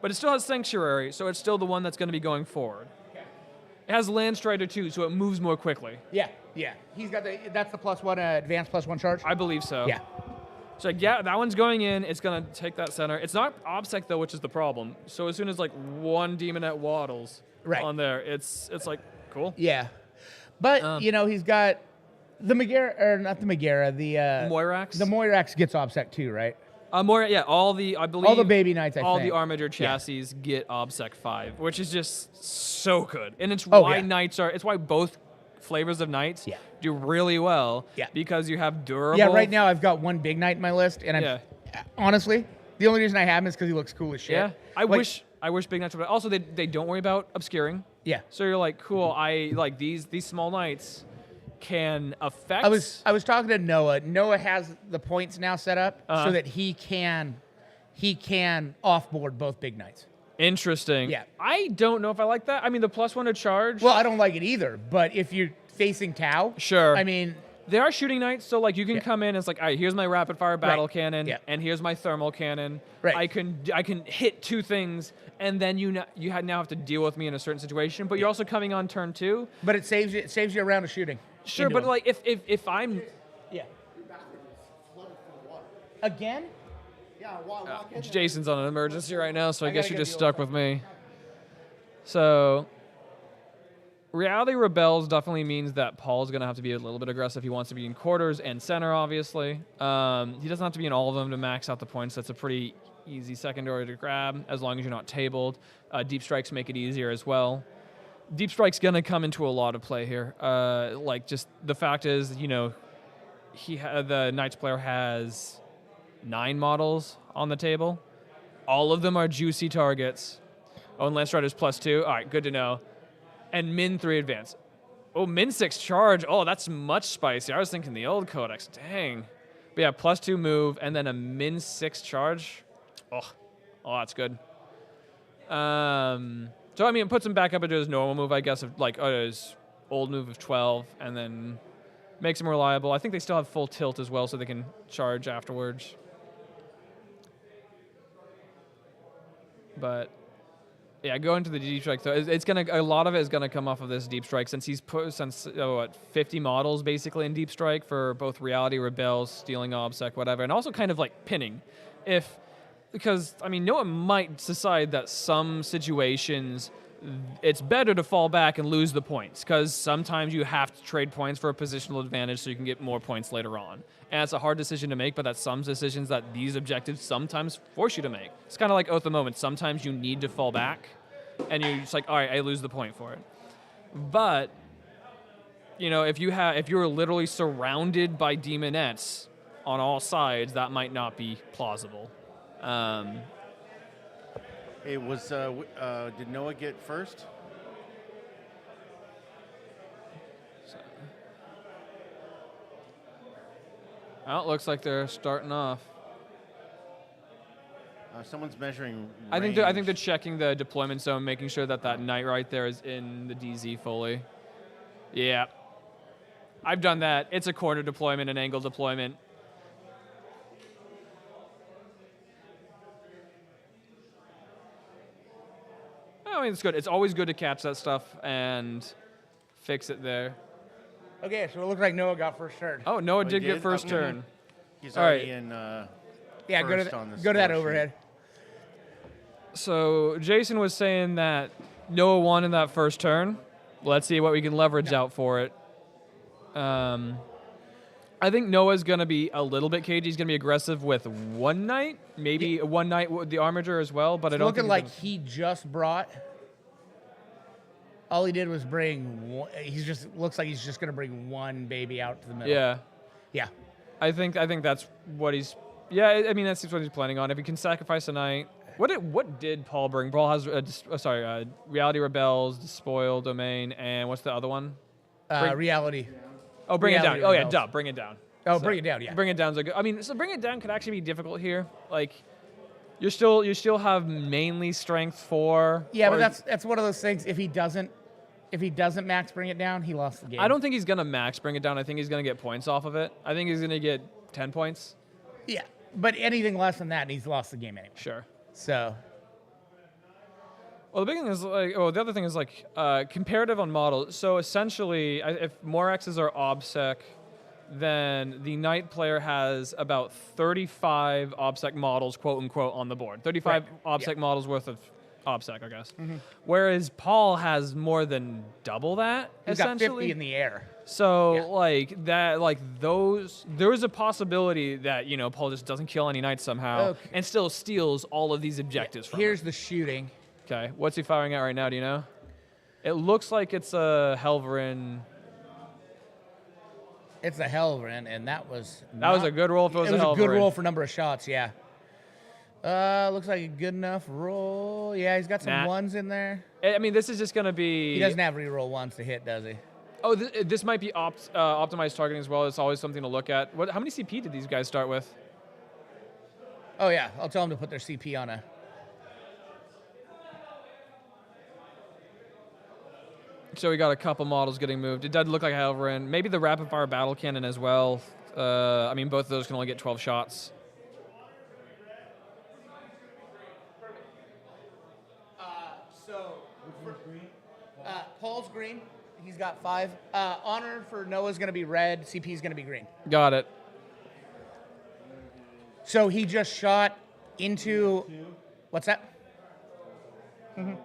But it still has sanctuary, so it's still the one that's going to be going forward. It has land strider too, so it moves more quickly. Yeah. He's got that's the +1 advanced +1 charge. I believe so. Yeah. So that one's going in. It's gonna take that center. It's not obsec though, which is the problem. So as soon as like 1 demonette waddles on there, it's like cool. Yeah, but he's got the Megara, or not the Megara, the Moirax. The Moirax gets obsec too, right? More, yeah. I believe All the baby knights, I all think. the Armiger chassis get OBSEC 5, which is just so good, and it's Oh, why yeah. knights are. It's why both flavors of knights Yeah. do really well. Yeah. Because you have durable. Yeah, right now I've got one big knight in my list, and Yeah. honestly, the only reason I have him is because he looks cool as shit. Yeah. I Like, wish big knights would. Also, they don't worry about obscuring. Yeah. So you're like, cool. I like these small knights can affect. I was talking to Noah. Noah has the points now set up so that he can offboard both big knights. Interesting. Yeah. I don't know if I like that. I mean, the +1 to charge. Well, I don't like it either, but if you're facing Tau, Sure. I mean, They are shooting knights, so like you can come in and it's like, all right, here's my rapid fire battle cannon, Yeah. and here's my thermal cannon. Right. I can hit 2 things, and then you now have to deal with me in a certain situation. But you're also coming on turn 2. but it saves you a round of shooting. Sure, into but him. like if I'm Yeah. Flooded full of water. Again? Yeah, walk in there. Jason's on an emergency right now, so I guess gotta you're get just the stuck with me. So, Reality Rebels definitely means that Paul's going to have to be a little bit aggressive. He wants to be in quarters and center, obviously. He doesn't have to be in all of them to max out the points. That's a pretty easy secondary to grab, as long as you're not tabled. Deep Strikes make it easier as well. Deep Strike's going to come into a lot of play here. Like, just the fact is, you know, the Knights player has 9 models on the table. All of them are juicy targets. Oh, and Lance Rider's +2. All right, good to know. And min-3 advance. Oh, min-6 charge. Oh, that's much spicier. I was thinking the old codex. Dang. But yeah, +2 move and then a min-6 charge. Oh, that's good. So, I mean, it puts him back up into his normal move, I guess, of like his old move of 12, and then makes him reliable. I think they still have full tilt as well, so they can charge afterwards. But yeah, go into the deep strike. So it's gonna, a lot of it is gonna come off of this deep strike, since he's put 50 models basically in deep strike for both Reality Rebels, stealing OBSEC, whatever, and also kind of like pinning. Because I mean, Noah might decide that some situations it's better to fall back and lose the points, because sometimes you have to trade points for a positional advantage so you can get more points later on. And it's a hard decision to make, but that's some decisions that these objectives sometimes force you to make. It's kind of like Oath of Moment. Sometimes you need to fall back, and you're just like, all right, I lose the point for it. But, you know, if you're literally surrounded by demonettes on all sides, that might not be plausible. Hey, did Noah get first? Well, it looks like they're starting off. Someone's measuring I think range. they're checking the deployment zone, making sure that knight right there is in the DZ fully. Yeah. I've done that. It's a corner deployment, an angle deployment. I mean, it's good. It's always good to catch that stuff and fix it there. Okay, so it looked like Noah got first turn. Oh, Noah he did get did? first Okay. turn. He's All already right. in. Yeah, go first on the to that score sheet. overhead. So Jason was saying that Noah won in that first turn. Let's see what we can leverage out for it. I think Noah's going to be a little bit cagey. He's going to be aggressive with one knight, maybe one knight with the Armiger as well, but I It's don't looking think like he just brought. All he did was bring one. Looks like he's just gonna bring one baby out to the middle. Yeah. Yeah. I think that's what he's. Yeah, I mean that's what he's planning on. If he can sacrifice a knight, what did Paul bring? Paul has Reality Rebels, Despoil Domain, and what's the other one? Reality. Oh, bring it down. Reality Oh yeah, Rebels. duh, bring it down. Oh, bring it down. Yeah. Bring it down's a good. I mean, so bring it down could actually be difficult here. Like, you still have mainly strength 4. Yeah, but that's one of those things. If he doesn't max bring it down, he lost the game. I don't think he's gonna max bring it down. I think he's gonna get points off of it. I think he's gonna get 10 points. Yeah, but anything less than that, he's lost the game anyway. Sure. So. Well, the big thing is the other thing is comparative on models. So essentially, if more X's are OBSEC, then the Knight player has about 35 OBSEC models, quote unquote, on the board. 35 Right. OBSEC models worth of OBSEC, I guess. Whereas Paul has more than double that, He's got essentially. 50 in the air. So Yeah. like that, like those, there's a possibility that Paul just doesn't kill any knights somehow Okay. and still steals all of these objectives from Here's him. the shooting. Okay, what's he firing at right now? Do you know? It looks like it's a Helverin. It's a Helverin, and that was That was a good roll if it was a a good Helverin. roll for number of shots. Yeah. Looks like a good enough roll. Yeah, he's got some Nah. ones in there. I mean, this is just gonna be. He doesn't have reroll ones to hit, does he? Oh, this might be optimized targeting as well. It's always something to look at. How many CP did these guys start with? Oh yeah, I'll tell him to put their CP on a. So we got a couple models getting moved. It does look like a Helverin. Maybe the rapid fire battle cannon as well. I mean, both of those can only get 12 shots. Paul's green. He's got 5. Honor for Noah's going to be red. CP's going to be green. Got it. So he just shot into. What's that? 2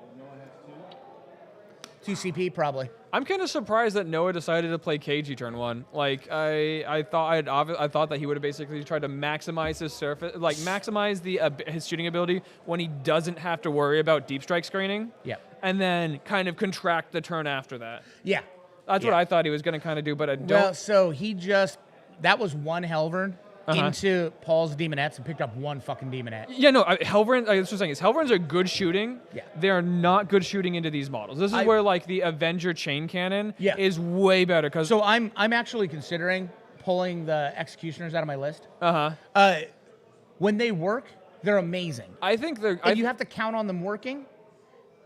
CP probably. I'm kind of surprised that Noah decided to play KG turn 1. Like I thought that he would have basically tried to maximize his surface, like maximize his shooting ability when he doesn't have to worry about deep strike screening. Yeah. And then kind of contract the turn after that. Yeah. That's what Yeah. I thought he was going to kind of do, but I don't. Well, so he just. That was one Helvern into Paul's Demonettes and picked up 1 fucking Demonette. Yeah, no, Helverin, that's what I'm saying, is Helverins are good shooting. Yeah. They're not good shooting into these models. This is where, like, the Avenger chain cannon Yeah. is way better. Cause So I'm actually considering pulling the Executioners out of my list. Uh-huh. When they work, they're amazing. I think they're... And you have to count on them working,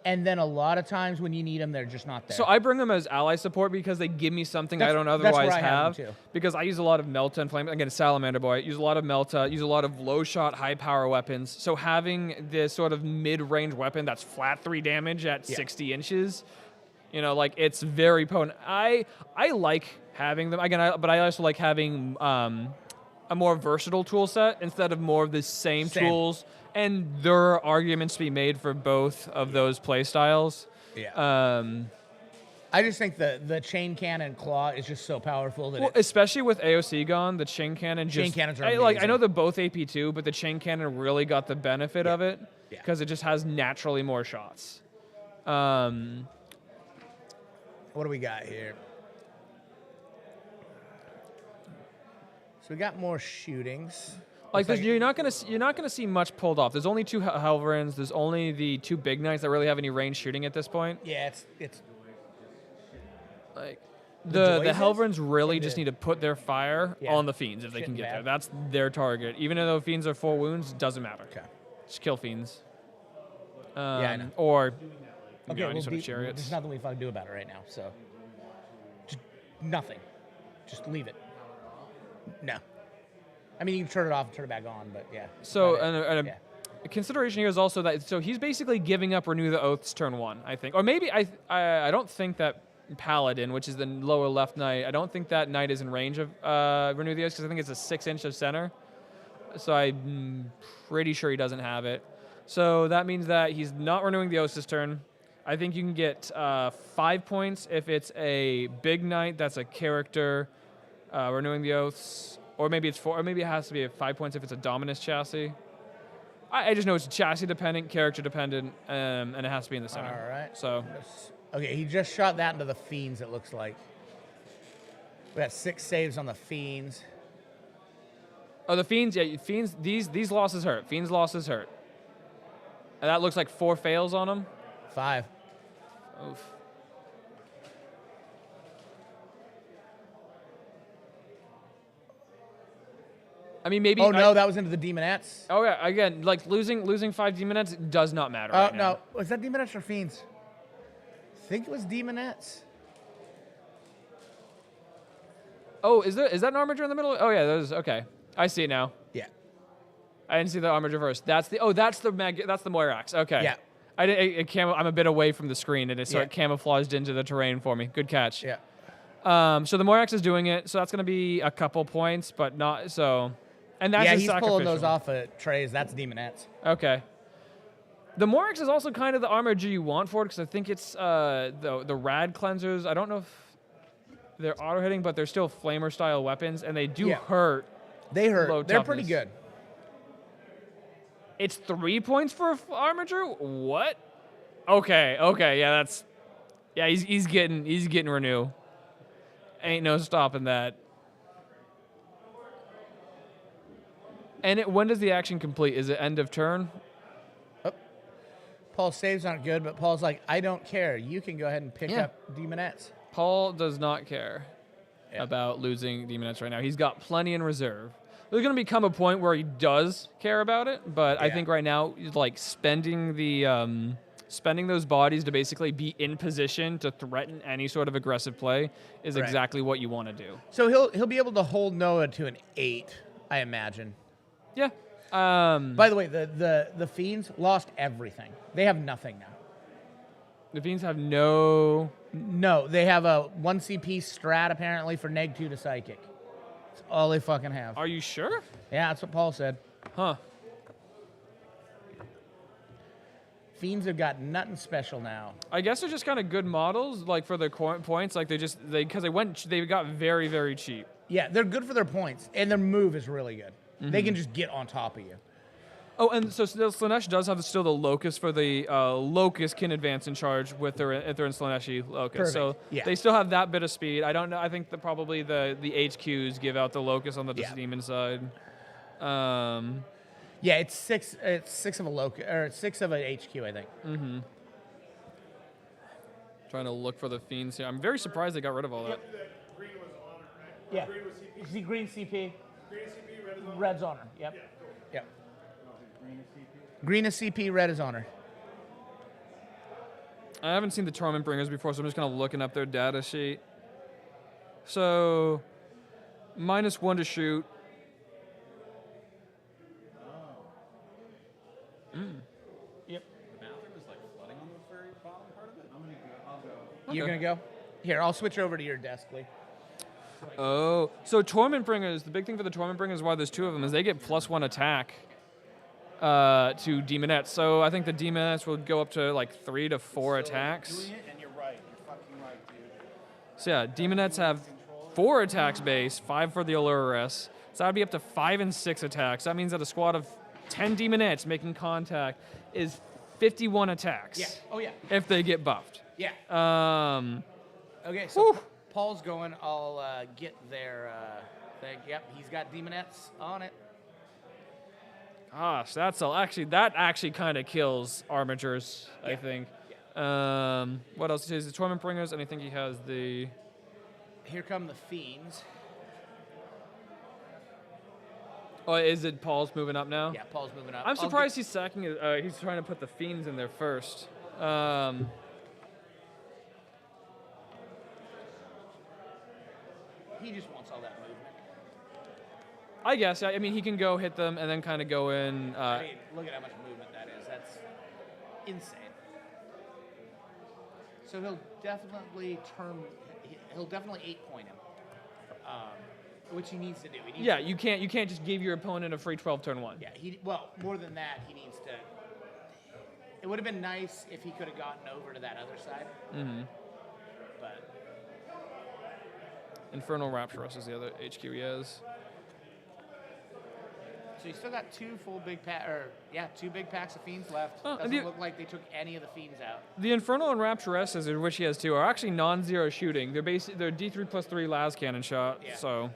and then a lot of times when you need them, they're just not there. So I bring them as ally support because they give me something I don't That's where otherwise I have them, too. Because I use a lot of Melta and Flame. Again, Salamander Boy. Use a lot of Melta. Use a lot of low shot, high power weapons. So having this sort of mid-range weapon that's flat 3 damage at 60 inches, like it's very potent. I like having them again, but I also like having a more versatile tool set instead of more of the same tools. And there are arguments to be made for both of those play styles. Yeah. I just think the chain cannon claw is just so powerful that Especially with AOC gone, the chain cannon just... Chain cannons are I amazing. know they're both AP2, but the chain cannon really got the benefit of it because it just has naturally more shots. What do we got here? So we got more shootings. Like you're not gonna see much pulled off. There's only 2 Helverins. There's only the 2 big knights that really have any range shooting at this point. Yeah, it's Like the Joyces? Helverins really just need to put their fire Yeah. on the Fiends if they can Shitting get bad. there. That's their target. Even though Fiends are 4 wounds, doesn't matter. Okay. Just kill Fiends. I know. Or Okay, any well, sort of chariots. there's nothing we fucking do about it right now, so just nothing. Just leave it. No. I mean, you can turn it off and turn it back on, but yeah. So, But, and a consideration here is also that he's basically giving up Renew the Oaths turn 1, I think. Or maybe I don't think that Paladin, which is the lower left knight, I don't think that knight is in range of Renew the Oaths because I think it's a 6-inch of center. So I'm pretty sure he doesn't have it. So that means that he's not renewing the Oaths this turn. I think you can get 5 points if it's a big knight that's a character renewing the Oaths. Or maybe it's 4, or maybe it has to be 5 points if it's a Dominus chassis. I just know it's chassis dependent, character dependent, and it has to be in the center. All right. So Okay, he just shot that into the Fiends, it looks like. We got 6 saves on the Fiends. the Fiends, Fiends. These losses hurt. Fiends losses hurt. And that looks like 4 fails on them. 5. Oof. I mean, maybe. Oh no, that was into the Demonettes. Oh yeah, again, like losing 5 Demonettes does not matter. Right now. No, was that Demonettes or Fiends? I think it was Demonettes. Oh, is that an armature in the middle? Oh yeah, there's okay. I see it now. Yeah. I didn't see the armature first. That's the Moirax. Okay. Yeah. I'm a bit away from the screen, and it sort of Yeah. camouflaged into the terrain for me. Good catch. Yeah. So the Moirax is doing it, so that's going to be a couple points, but not so. And that's Yeah, his he's pulling sacrificial. those off of trays. That's Demonettes. Okay. The Morix is also kind of the armor you want for it, because I think it's the Rad Cleansers. I don't know if they're auto-hitting, but they're still Flamer-style weapons, and they do hurt. They hurt. Low They're pretty toughness. good. It's 3 points for Armiger? What? Okay, yeah, that's... Yeah, he's getting renew. Ain't no stopping that. And when does the action complete? Is it end of turn? Paul's saves aren't good, but Paul's like, I don't care. You can go ahead and pick up Demonettes. Paul does not care about losing Demonettes right now. He's got plenty in reserve. There's going to become a point where he does care about it, but I think right now, like spending the spending those bodies to basically be in position to threaten any sort of aggressive play is exactly what you want to do. So he'll be able to hold Noah to an 8, I imagine. Yeah. By the way, the Fiends lost everything. They have nothing now. The Fiends have no... No, they have a 1 CP strat apparently for neg 2 to psychic. That's all they fucking have. Are you sure? Yeah, that's what Paul said. Huh. Fiends have got nothing special now. I guess they're just kind of good models, like for their points. Like they got very, very cheap. Yeah, they're good for their points, and their move is really good. They can just get on top of you. Oh, and so Slaanesh does have still the Locust for the Locust can advance in charge with their if they're in Slaaneshi Locust. So they still have that bit of speed. I don't know. I think probably the HQs give out the Locust on the Demon side. Yeah, it's six. It's 6 of a Locust, or it's 6 of an HQ, I think. Mm-hmm. Trying to look for the Fiends here. I'm very surprised they got rid of all that. Green was honor, right? Yeah. Green was CP. See, green CP. Green is CP, red is honor. Red's honor. Yep. Yeah, cool. Yep. Green is CP. Green is CP, red is honor. I haven't seen the Torment Bringers before, so I'm just kind of looking up their data sheet. So, -1 to shoot. Yep. The bathroom is like flooding on the very bottom part of it. I'm gonna go. I'll go. You're gonna go? Here, I'll switch over to your desk, Lee. Oh, so Torment Bringers, the big thing for the Torment Bringers, why there's 2 of them, is they get +1 attack to Demonettes. So I think the Demonettes will go up to like 3 to 4 attacks. Doing it, and you're right. You're fucking right, dude. So yeah, Demonettes have 4 attacks base, 5 for the Allurus. So that'd be up to 5 and 6 attacks. That means that a squad of 10 Demonettes making contact is 51 attacks. Yeah. Oh, yeah. If they get buffed. Yeah. Okay, so Whew. Paul's going. I'll get their thing. Yep, he's got Demonettes on it. Gosh, that actually kind of kills Armigers, I think. Yeah. What else is the Torment Bringers? And I think he has the... Here come the Fiends. Oh, is it Paul's moving up now? Yeah, Paul's moving up. I'm surprised he's sacking it. He's trying to put the Fiends in there first. He just wants all that movement. I guess. I mean, he can go hit them and then kind of go in. I mean, look at how much movement that is. That's insane. So he'll definitely 8-point him, which he needs to do. He needs to, you can't just give your opponent a free 12 turn 1. Yeah, well, more than that, he needs to. It would have been nice if he could have gotten over to that other side. Mm-hmm. But Infernal Rapturous is the other HQ he has. so you still got 2 big packs of Fiends left. Oh, Doesn't look like they took any of the Fiends out. The Infernal and Rapturesses, which he has 2, are actually non-zero shooting. They're D3 +3 las cannon shot. Yeah. So,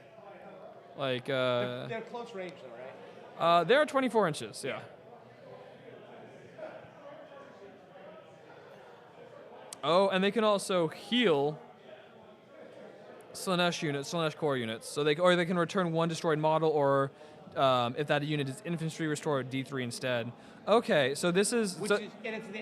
like, They're close range though, right? they're 24 inches. Yeah. Oh, and they can also heal Slaanesh core units. So they can return 1 destroyed model, or if that unit is infantry, restore D3 instead. Okay, so this is... Which is, and is it the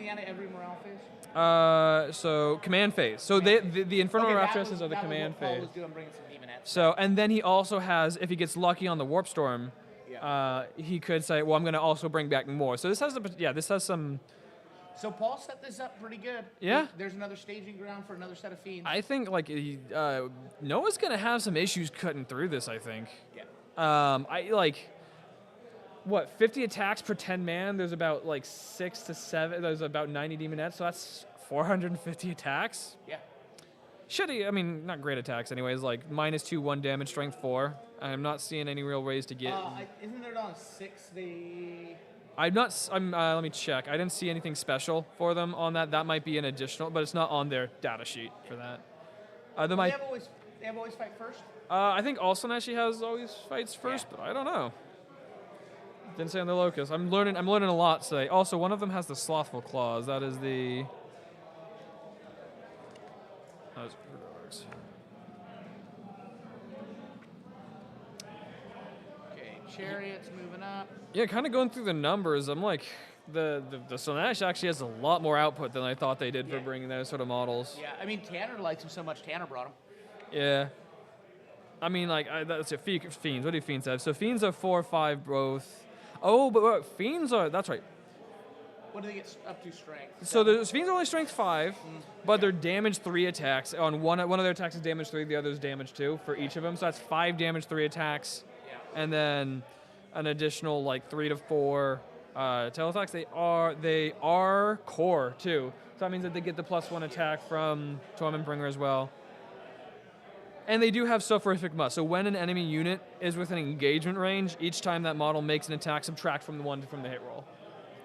end of every morale phase? So command phase. So the Infernal Rapturesses are the command Paul phase. was doing, bringing some Demonettes. So, and then he also has, if he gets lucky on the Warp Storm, he could say, well, I'm going to also bring back more. So this has some... So Paul set this up pretty good. Yeah. There's another staging ground for another set of Fiends. I think, like, Noah's going to have some issues cutting through this, I think. Yeah. what, 50 attacks per 10 man. There's about like 6 to 7. There's about 90 demonettes, so that's 450 attacks. Yeah. Shitty, I mean, not great attacks anyways, like -2, 1 damage, strength 4. I'm not seeing any real ways to get... Isn't there on 6 they... let me check. I didn't see anything special for them on that. That might be an additional, but it's not on their data sheet for that. They have always fight first? I think also Neshi has always fights first, but I don't know. Didn't say on the locus. I'm learning a lot today. Also, one of them has the slothful claws. That is the... How's it? Okay, chariots moving up. Yeah, kind of going through the numbers. I'm like, the Slaanesh actually has a lot more output than I thought they did for bringing those sort of models. Yeah, I mean, Tanner likes him so much, Tanner brought him. Yeah. I mean, like, that's it. Fiends. What do Fiends have? So Fiends are 4 or 5 both. Oh, but Fiends are, that's right. What do they get up to strength? So the Fiends are only strength 5, but they're damage 3 attacks. On one of their attacks is damage 3, the other is damage 2 for each of them. So that's 5 damage 3 attacks. Yeah. And then an additional like 3 to 4 tail attacks. They are core too. So that means that they get the +1 attack from Torment Bringer as well. And they do have Soporific Must. So when an enemy unit is within engagement range, each time that model makes an attack, subtract from the 1 from the hit roll.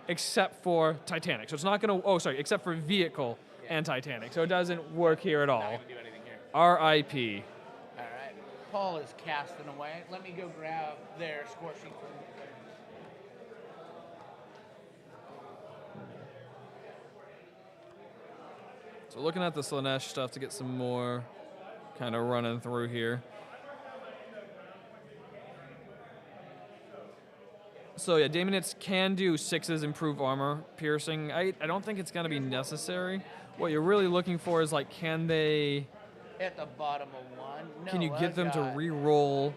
Except for Titanic. So it's not going to, except for Vehicle and Titanic. So it doesn't work here at all. Not gonna do anything here. R.I.P. All right. Paul is casting away. Let me go grab their score sheet for him. So looking at the Slaanesh stuff to get some more kind of running through here. So yeah, Daemonites can do 6s improve armor piercing. I don't think it's going to be necessary. What you're really looking for is like, can they... At the bottom of 1. No, can you get them to re-roll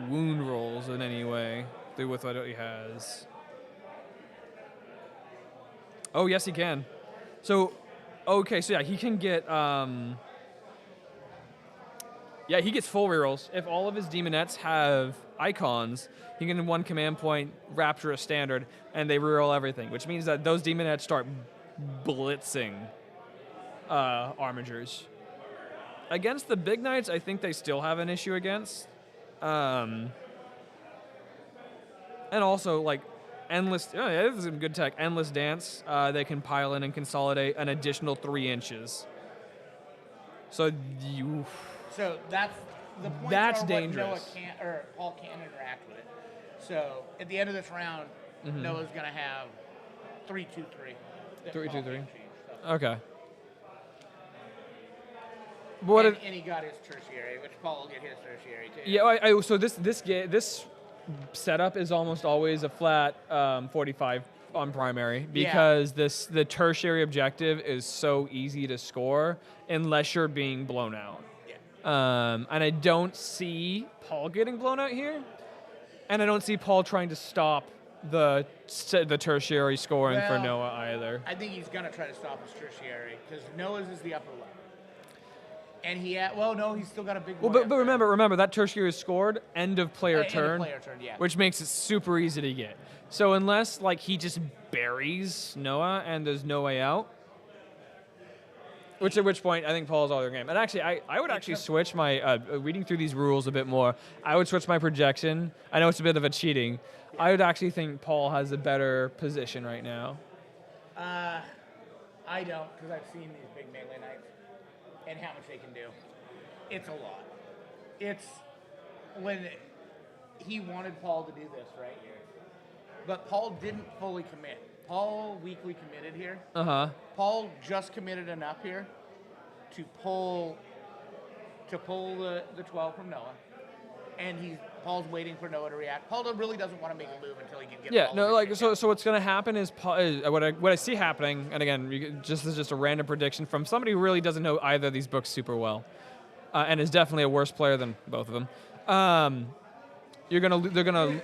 wound rolls in any way with what he has? Oh, yes, he can. So, okay, so yeah, he can get... Yeah, he gets full rerolls. If all of his demonettes have icons, he can in 1 command point rapture a standard, and they reroll everything, which means that those demonettes start blitzing armigers. Against the big knights, I think they still have an issue against. And also, like, endless... Oh, yeah, this is some good tech. Endless Dance, they can pile in and consolidate an additional 3 inches. So you... So that's the point. That's are dangerous. What Noah can't, or Paul can't interact with it. So at the end of this round, Noah's going to have 3-2-3. 3-2-3. Okay. And he got his tertiary, which Paul will get his tertiary too. Yeah. So this setup is almost always a flat 45 on primary because the tertiary objective is so easy to score unless you're being blown out. And I don't see Paul getting blown out here, and I don't see Paul trying to stop the tertiary scoring for Noah either. I think he's going to try to stop his tertiary because Noah's is the upper level. And he's still got a big one. But remember that tertiary is scored end of player turn, yeah. which makes it super easy to get. So unless like he just buries Noah and there's no way out, at which point I think Paul's all their game. And actually, I would actually switch my reading through these rules a bit more. I would switch my projection. I know it's a bit of a cheating. I would actually think Paul has a better position right now. I don't, because I've seen these big melee knights and how much they can do. It's a lot. It's when he wanted Paul to do this right here, but Paul didn't fully commit. Paul weakly committed here. Paul just committed enough here to pull the 12 from Noah, and Paul's waiting for Noah to react. Paul really doesn't want to make a move until he can get. Yeah, no, like so what's going to happen is what I see happening, and again, this is just a random prediction from somebody who really doesn't know either of these books super well, and is definitely a worse player than both of them. They're gonna.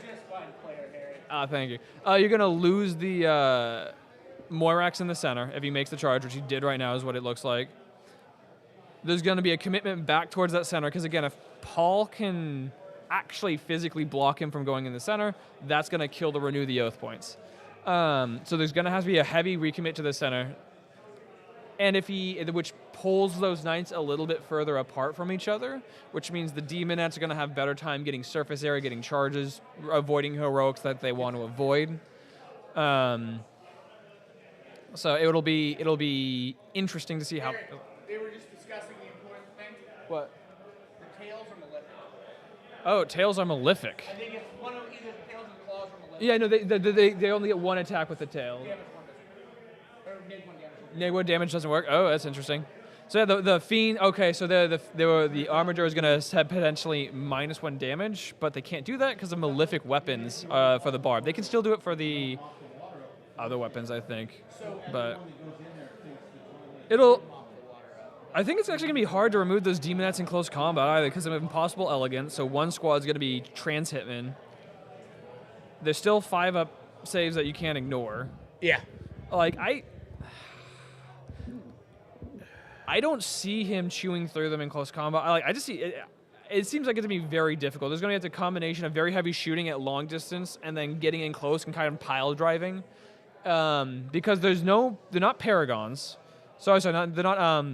Thank you. You're going to lose the Moirax in the center if he makes the charge, which he did right now is what it looks like. There's going to be a commitment back towards that center because, again, if Paul can actually physically block him from going in the center, that's going to kill the Renew the Oath points. So there's going to have to be a heavy recommit to the center. And which pulls those knights a little bit further apart from each other, which means the demonettes are going to have better time getting surface area, getting charges, avoiding heroics that they want to avoid. So it'll be interesting to see how. They were just discussing the important thing. What? The tails are malefic. Oh, tails are malefic. I think it's one of either the tails or the claws are malefic. Yeah, no, they only get one attack with the tail. Damage one doesn't. Or neg one damage. Neg one damage doesn't work. Oh, that's interesting. So yeah, the fiend. Okay, so the armager is gonna have potentially -1 damage, but they can't do that because of malefic weapons for the barb. They can still do it for the other weapons, I think. But I think it's actually gonna be hard to remove those demonettes in close combat either because of impossible elegance. So one squad's gonna be trans hitmen. There's still 5-up saves that you can't ignore. Yeah. Like I don't see him chewing through them in close combat. I just see it. It seems like it's going to be very difficult. There's going to be a combination of very heavy shooting at long distance and then getting in close and kind of pile driving, because they're not paragons. They're not.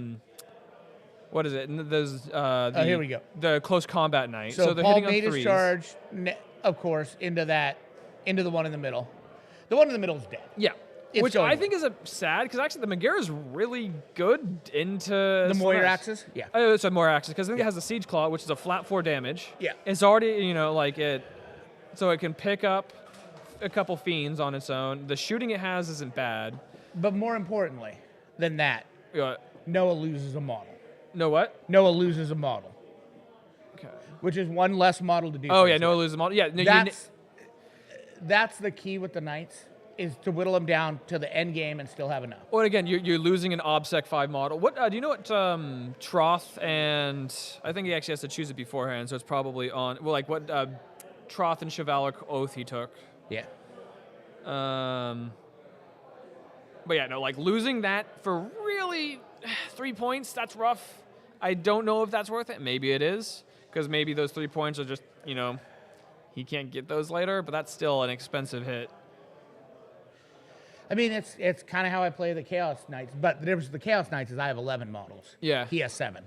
What is it? There's here we go. The close combat knight. So they're Paul hitting on made his threes. charge, of course, into the one in the middle. The one in the middle is dead. Yeah. It's Which going I away. think is sad because actually the Megara is really good into The Moira Slanesh. axis? Yeah. It's a Moira axis because I think it has the Siege Claw, which is a flat 4 damage. Yeah. It's already, so it can pick up a couple fiends on its own. The shooting it has isn't bad. But more importantly than that, Noah loses a model. No what? Noah loses a model, Okay. which is one less model to do. Oh yeah, things Noah with. loses a model. Yeah, no, That's the key with the knights, is to whittle them down to the end game and still have enough. Well, again, you're losing an OBSEC 5 model. What do you know what Troth and I think he actually has to choose it beforehand, so it's probably on. Well, like what Troth and Chivalric Oath he took. Yeah. But yeah, no, like losing that for really 3 points, that's rough. I don't know if that's worth it. Maybe it is, because maybe those 3 points are just, he can't get those later, but that's still an expensive hit. I mean, it's kind of how I play the Chaos Knights, but the difference with the Chaos Knights is I have 11 models. Yeah. He has 7.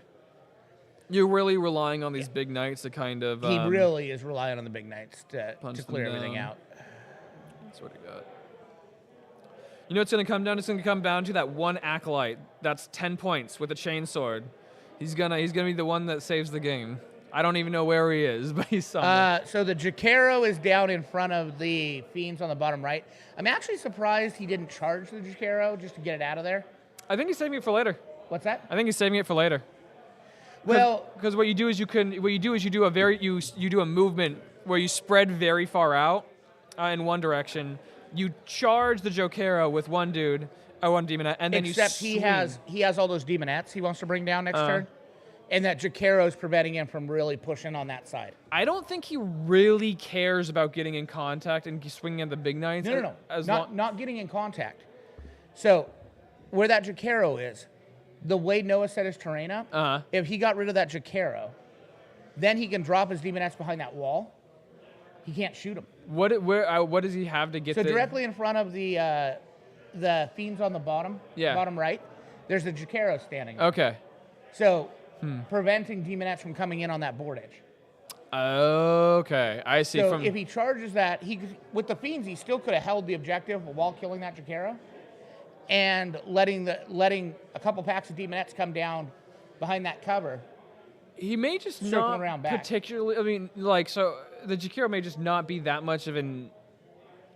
You're really relying on these big knights to kind of... He really is relying on the big knights to punch clear them everything down. out. That's what he got. You know what's going to come down? It's going to come down to that one Acolyte. That's 10 points with a chainsword. He's gonna be the one that saves the game. I don't even know where he is, but he's somewhere. So the Jacaro is down in front of the Fiends on the bottom right. I'm actually surprised he didn't charge the Jacaro just to get it out of there. I think he's saving it for later. What's that? I think he's saving it for later. Well, because what you do is you do a movement where you spread very far out in one direction. You charge the Jokero with one dude, or one demonette, and then except you he has all those demonettes he wants to bring down next turn, and that Jacaro's preventing him from really pushing on that side. I don't think he really cares about getting in contact and swinging at the big knights. No. Not getting in contact. So where that Jacaro is, the way Noah set his terrain up, if he got rid of that Jacaro, then he can drop his demonettes behind that wall. He can't shoot them. What does he have to get? So directly in front of the Fiends on the bottom right, there's the Jacaro standing. Okay. So preventing demonettes from coming in on that board edge. Okay, I see. So if he charges that, with the Fiends, he still could have held the objective while killing that Jacaro, and letting a couple packs of demonettes come down behind that cover. He may just circling not around back. particularly. I mean, so the Jacaro may just not be that much of an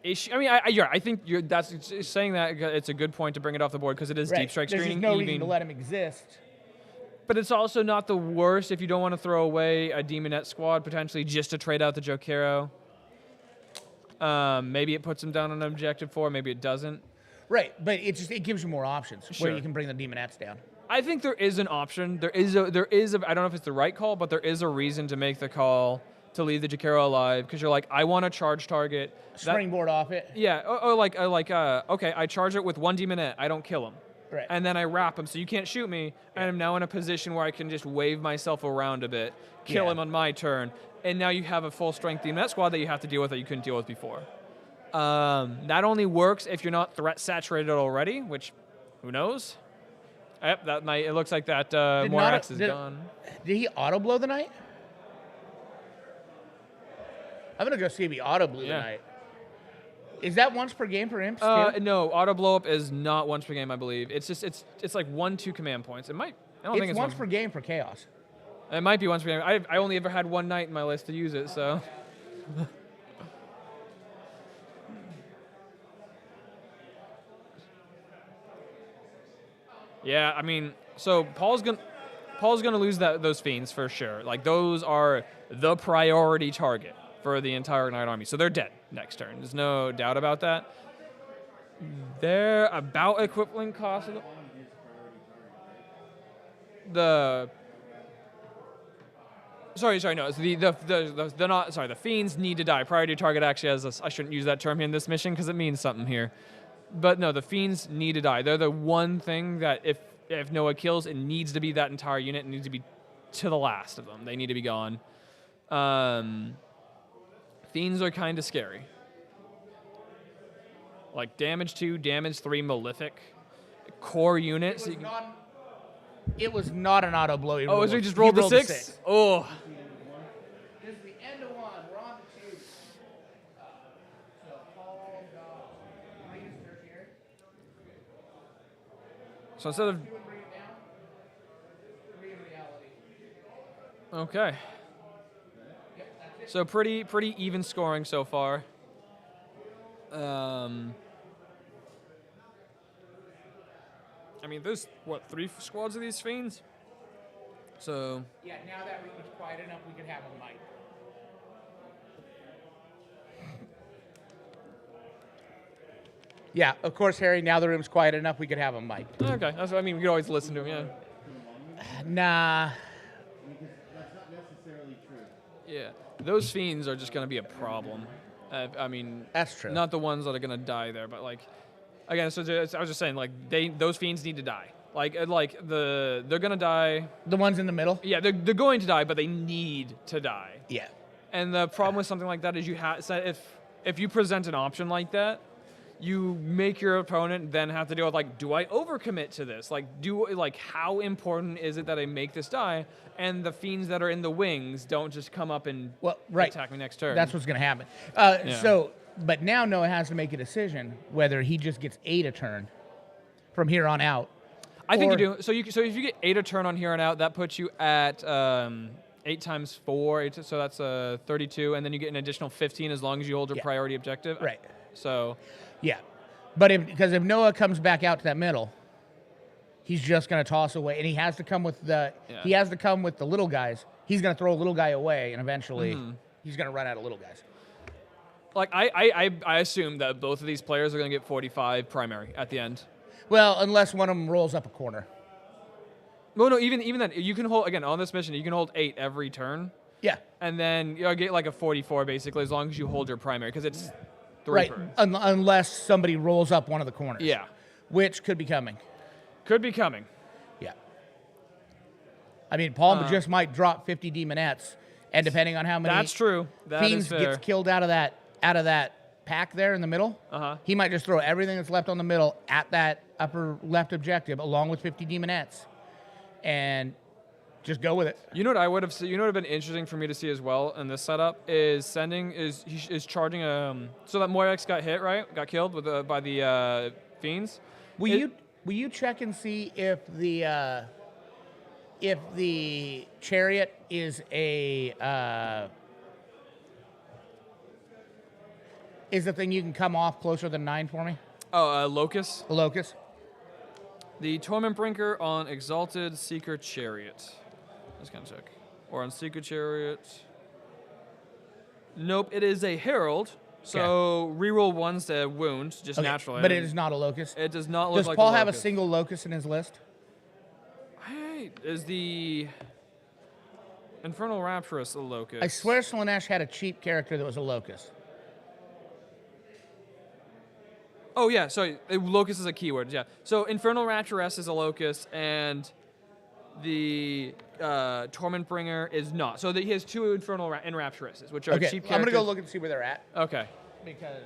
issue. I mean, I think that's saying that it's a good point to bring it off the board because it is deep strike There's screening. just no reason to let him exist. But it's also not the worst if you don't want to throw away a demonette squad potentially just to trade out the Jokero. Maybe it puts him down on objective 4, maybe it doesn't. Right, but it gives you more options Sure. where you can bring the demonettes down. I think there is an option. There is a. I don't know if it's the right call, but there is a reason to make the call to leave the Jacaro alive because you're like, I want a charge target. Springboard off it. Yeah. Okay, I charge it with one demonette. I don't kill him. Right. And then I wrap him, so you can't shoot me. And I'm now in a position where I can just wave myself around a bit, kill Yeah. him on my turn, and now you have a full strength team. That squad that you have to deal with that you couldn't deal with before. That only works if you're not threat saturated already, which, who knows? Yep, that might. It looks like that Morax is gone. Did he auto blow the knight? I'm gonna go see if he auto blew the knight. Is that once per game for imps too? No, auto blow up is not once per game, I believe. It's just it's like 1-2 command points. It might. I don't think it's once per game for chaos. It might be once per game. I only ever had one knight in my list to use it, so. Yeah, I mean, so Paul's gonna lose those fiends for sure. Like those are the priority target for the entire Knight army. So they're dead next turn. There's no doubt about that. They're about equivalent cost of the Sorry, no. It's the fiends need to die. Priority target actually has I shouldn't use that term here in this mission because it means something here. But no, the fiends need to die. They're the one thing that if Noah kills, it needs to be that entire unit. It needs to be to the last of them. They need to be gone. Fiends are kind of scary. Like damage 2, damage 3, malefic, core units. It was not an auto blow. Oh, so he just rolled the 6? Oh. This is the end of 1. We're on to 2. So Paul got -3 here. So instead of 2 and bring it down. 3 in reality. okay. Yep, that's it. So pretty even scoring so far. I mean, there's, 3 squads of these fiends? So... Yeah, now that room is quiet enough, we can have a mic. Yeah, of course, Harry, now the room's quiet enough, we could have a mic. Okay, that's what I mean. We could always listen to him, yeah. Nah. That's not necessarily true. Yeah, those fiends are just going to be a problem. I mean... That's true. Not the ones that are going to die there, but, like... Again, so I was just saying, like, those fiends need to die. They're going to die... The ones in the middle? Yeah, they're going to die, but they need to die. Yeah. And the problem with something like that is if you present an option like that, you make your opponent then have to deal with, like, do I overcommit to this? Like, how important is it that I make this die? And the fiends that are in the wings don't just come up and attack me next turn. That's what's going to happen. But now Noah has to make a decision whether he just gets 8 a turn from here on out. I think you do. So if you get 8 a turn on here and out, that puts you at 8 times 4, so that's 32, and then you get an additional 15 as long as you hold your priority objective. Right. So... Yeah. But if Noah comes back out to that middle, he's just going to toss away, and he has to come with the little guys. He's going to throw a little guy away, and eventually he's going to run out of little guys. Like I assume that both of these players are going to get 45 primary at the end. Well, unless one of them rolls up a corner. Well, no, even then you can hold again on this mission. You can hold 8 every turn. Yeah. And then you'll get like a 44 basically as long as you hold your primary because it's 3 right. turns. Unless somebody rolls up one of the corners. Yeah. Which could be coming. Could be coming. Yeah. I mean, Paul just might drop 50 demonettes, and depending on how many that's true. That fiends is fair. gets killed out of that pack there in the middle, he might just throw everything that's left on the middle at that upper left objective along with 50 demonettes and just go with it. You know what I would have been interesting for me to see as well in this setup is charging so that Moirax got hit, right? Got killed by the fiends. Will you check and see if the chariot is a is the thing you can come off closer than 9 for me? Oh, Locust. A locust. The Torment Brinker on Exalted Seeker Chariot. Let's kind of check. Or on Seeker Chariot. Nope, it is a Herald. So reroll 1s to wound, just naturally. But it is not a locust. It does not look like a locust. Does Paul have a single locust in his list? Hey, is the Infernal Rapturous a locust? I swear Slanesh had a cheap character that was a locust. Oh yeah, sorry. Locust is a keyword. Yeah. So Infernal Rapturess is a locust, and the Torment Bringer is not. So he has 2 Infernal Rapturesses, which are Okay, cheap characters. I'm gonna go look and see where they're at Okay. because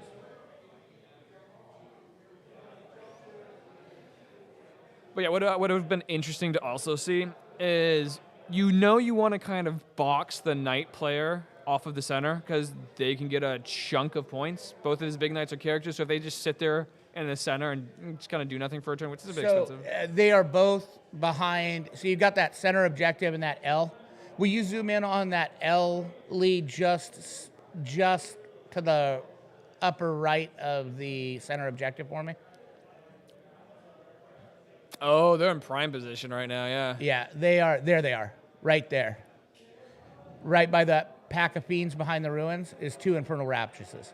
But yeah, what would have been interesting to also see is you want to kind of box the knight player off of the center because they can get a chunk of points. Both of his big knights are characters, so if they just sit there in the center and just kind of do nothing for a turn, which is a bit expensive. they are both behind. So you've got that center objective and that L. Will you zoom in on that L lead just to the upper right of the center objective for me? Oh, they're in prime position right now. Yeah. Yeah, they are. There they are, right there. Right by that pack of fiends behind the ruins is 2 Infernal Rapturesses.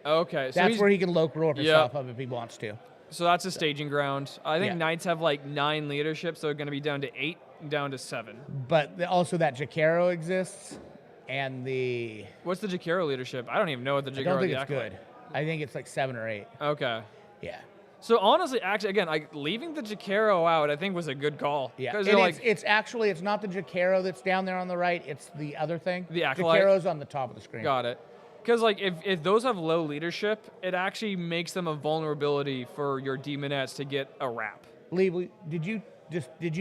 Okay. So That's where he can loke roar himself up if he wants to. So that's a staging ground. I think Yeah. knights have like 9 leadership, so they're going to be down to 8, down to 7. But also that Jacaro exists, and the What's the Jakiro leadership? I don't even know what the I Jakiro don't think it's acolyte- good. I think it's like 7 or 8. Okay. Yeah. So honestly, actually, again, like leaving the Jakiro out, I think was a good call. Yeah, Because and they're it's, like, it's actually, it's not the Jacaro that's down there on the right, it's the other thing. The acolyte? Jacaro's on the top of the screen. got it. Because like if those have low leadership, it actually makes them a vulnerability for your demonettes to get a wrap. Lee, did you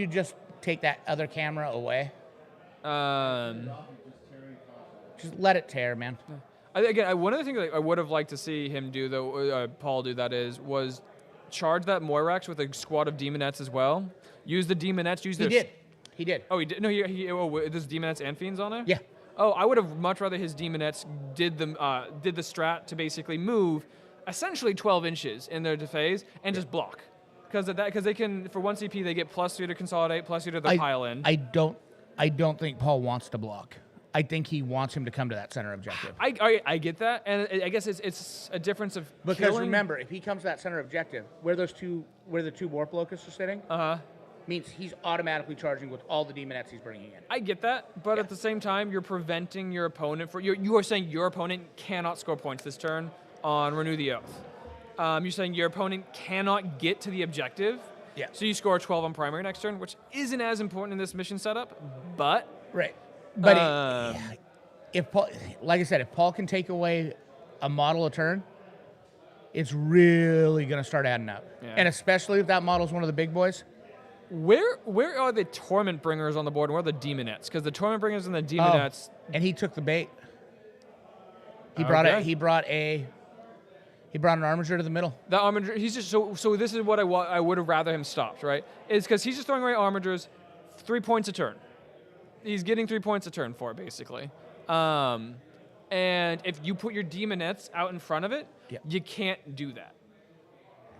just take that other camera away? Just let it tear, man. One of the things that I would have liked to see him do, though, Paul do that was charge that Moirax with a squad of demonettes as well. Use the demonettes. He did. He did. Oh, he did. No, there's demonettes and fiends on there. Yeah. Oh, I would have much rather his demonettes did the strat to basically move essentially 12 inches in their phase and just block. Because they can, for 1 CP, they get +3 to consolidate, +3 to the pile in. I don't think Paul wants to block. I think he wants him to come to that center objective. I get that, and I guess it's a difference of Because killing. remember, if he comes to that center objective, where the 2 warp locusts are sitting, means he's automatically charging with all the demonettes he's bringing in. I get that, but at the same time, you're preventing your opponent you are saying your opponent cannot score points this turn on Renew the Oath. You're saying your opponent cannot get to the objective. Yeah. So you score 12 on primary next turn, which isn't as important in this mission setup, but Right. But if Paul, like I said, if Paul can take away a model a turn, it's really going to start adding up. Yeah. And especially if that model's one of the big boys. where are the Torment Bringers on the board and where are the Demonettes? Because the Torment Bringers and the Demonettes... And he took the bait. He brought Okay. He brought an armiger to the middle. The Armiger, he's just... So this is what I would have rather him stopped, right? Is because he's just throwing away Armigers 3 points a turn. He's getting 3 points a turn for it, basically. And if you put your Demonettes out in front of it, Yep. you can't do that.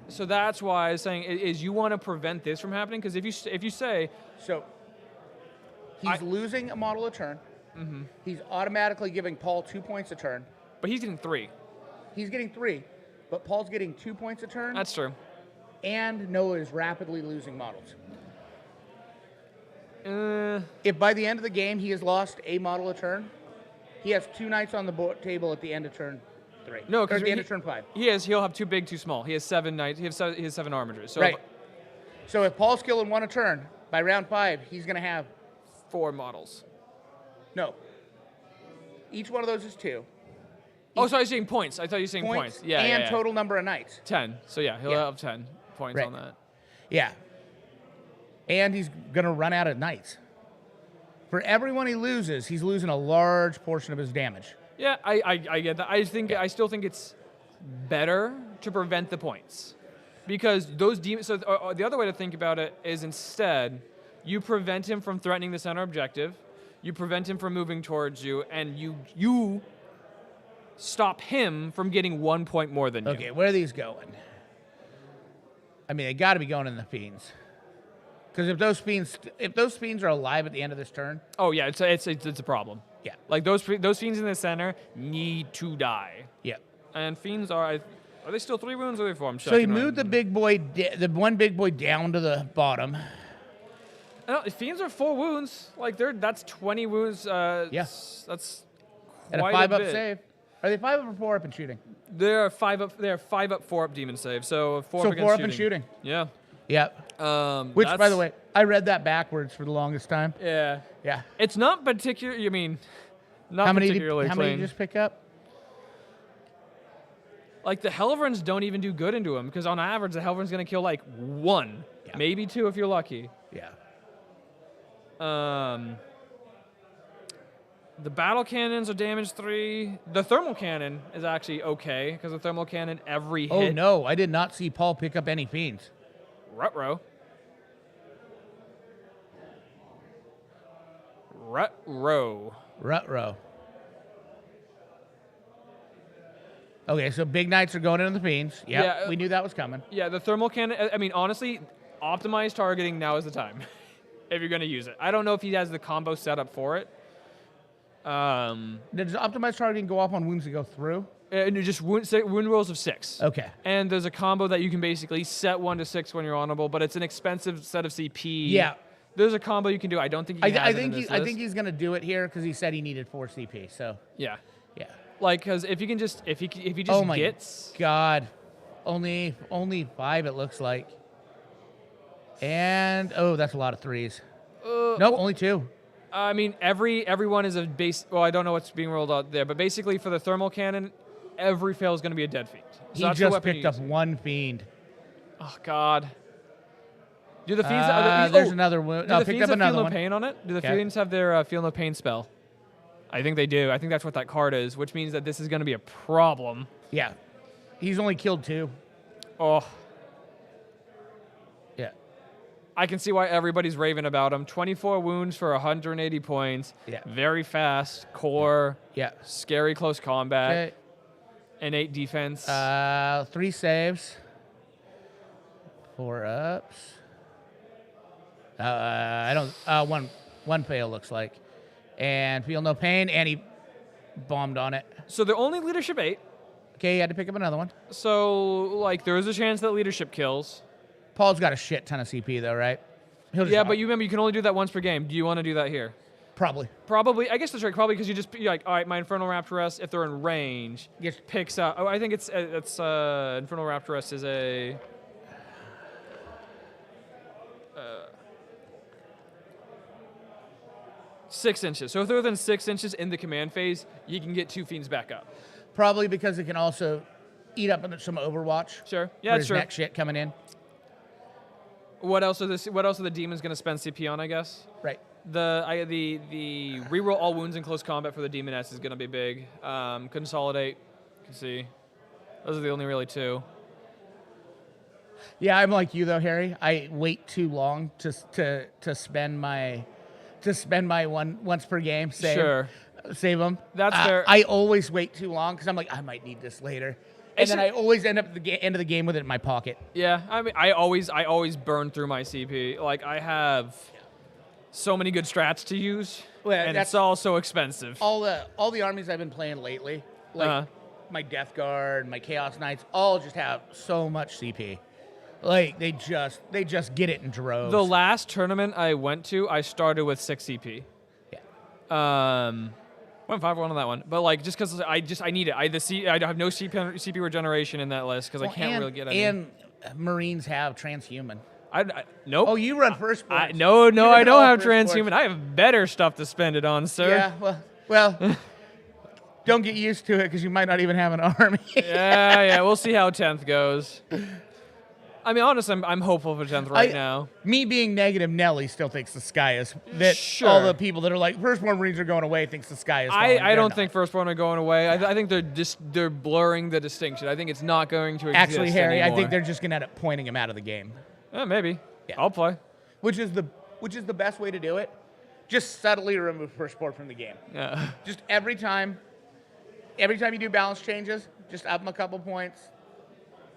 So that's why I was saying is you want to prevent this from happening, because if you say... So he's losing a model a turn. Mm-hmm. He's automatically giving Paul 2 points a turn. But he's getting 3. He's getting 3, but Paul's getting 2 points a turn. That's true. And Noah is rapidly losing models. If by the end of the game he has lost a model a turn, he has 2 knights on the table at the end of turn 3. No, or because at the end of turn 5. He'll have 2 big, 2 small. He has 7 knights. He has 7 Armigers. So Right. So if Paul's killing 1 a turn, by round 5, he's going to have 4 models. no. Each one of those is 2. Oh, so I was saying points. I thought you were saying points. Yeah, and yeah. total number of knights. 10. So yeah, he'll Yeah. have 10 points Right. on that. Yeah. And he's going to run out of knights. For everyone he loses, he's losing a large portion of his damage. Yeah, I get that. I still think it's better to prevent the points, because those demons. So the other way to think about it is instead, you prevent him from threatening the center objective, you prevent him from moving towards you, and you stop him from getting 1 point more than you. Okay, where are these going? I mean, they got to be going in the fiends. Because if those fiends are alive at the end of this turn, Oh yeah, it's a problem. yeah, Like those fiends in the center need to die. yeah. And fiends are they still 3 wounds or are they 4? I'm So he checking right moved the big boy, the one big boy down to the bottom. No, fiends are 4 wounds. Like that's 20 wounds. Yeah. That's And a quite 5-up bit. save. Are they 5 up or 4 up in shooting? They're 5 up. They're 5 up, 4 up demon save. So 4 So up against 4 up shooting. in shooting. Yeah. Yep. Which, by the way, I read that backwards for the longest time. Yeah. Yeah. It's not particular. I mean, not How many particularly how many clean. did you just pick up? Like the Helverins don't even do good into him because on average the Helverin's gonna kill like 1, maybe 2 if you're lucky. Yeah. The battle cannons are damage 3. The thermal cannon is actually okay because the thermal cannon every hit. Oh no, I did not see Paul pick up any fiends. Rutro. Rutro. Okay, so big knights are going into the fiends. Yep, Yeah, we knew that was coming. Yeah, the thermal cannon. I mean, honestly, optimized targeting now is the time if you're gonna use it. I don't know if he has the combo set up for it. Does optimized targeting go off on wounds that go through? And you just wound rolls of 6. Okay. And there's a combo that you can basically set 1 to 6 when you're honorable, but it's an expensive set of CP. Yeah. There's a combo you can do. I don't think he has I it in think this I list. think he's gonna do it here because he said he needed 4 CP. So Yeah. yeah. Like, cause if he just Oh my gets. God, only 5 it looks like. And oh, that's a lot of 3s. Nope, only 2. I mean, everyone is a base. Well, I don't know what's being rolled out there, but basically for the thermal cannon, every fail is going to be a dead fiend. So He that's the just weapon picked you up use. 1 fiend. Oh God. Do the fiends? There's another wound. Do Oh, the picked fiends up have feel another no one. pain on it? Do the Okay. fiends have their feel no pain spell? I think they do. I think that's what that card is, which means that this is going to be a problem. Yeah, he's only killed 2. Oh, Yeah, I can see why everybody's raving about him. 24 wounds for 180 points. Yeah. Very fast. Core. yeah. Scary close combat. Okay. Innate defense. 3 saves. 4 ups. I don't. One fail looks like, and feel no pain, and he bombed on it. So they're only leadership 8. Okay, he had to pick up another one. So like there is a chance that leadership kills. Paul's got a shit ton of CP though, right? He'll just Yeah, but you remember you can only do that once per game. Do you want to do that here? probably. Probably. I guess that's right. Probably because you're like, all right, my Infernal Raptoress, if they're in range, Yes. picks up. Oh, I think it's Infernal Raptoress is a. 6 inches. So if they're within 6 inches in the command phase, you can get 2 fiends back up. Probably because it can also eat up some Overwatch. Sure. Yeah, for that's his true. next shit coming in. What else are the demons going to spend CP on? I guess. Right. The reroll all wounds in close combat for the demoness is going to be big. Consolidate, you can see. Those are the only really 2. Yeah, I'm like you though, Harry. I wait too long to spend my once per game save. Sure. Save them. That's fair. I always wait too long because I'm like I might need this later, and then I always end up at the end of the game with it in my pocket. Yeah, I mean, I always burn through my CP. Like I have so many good strats to use, Well, and that's- it's all so expensive. All the armies I've been playing lately, like my Death Guard, my Chaos Knights, all just have so much CP. Like they just get it in droves. The last tournament I went to, I started with 6 CP. Yeah. Went 5-1 on that one, but like just because I need it. I have no CP regeneration in that list because I can't really get any. And Marines have transhuman. Nope. Oh, you run first. No, You run I don't all have first transhuman. I have better stuff to spend it on, sir. Yeah, well, don't get used to it because you might not even have an army. yeah. We'll see how 10th goes. I mean, honestly, I'm hopeful for 10th right now. Me being negative, Nelly still thinks the sky is that. Sure. All the people that are like firstborn Marines are going away thinks the sky is. falling. I They're don't not. think Firstborn are going away. I think they're blurring the distinction. I think it's not going to exist Actually, Harry, I anymore. think they're just gonna end up pointing him out of the game. Maybe. Yeah. I'll play. Which is the best way to do it. Just subtly remove firstborn from the game. Yeah. Just every time you do balance changes, just up them a couple points.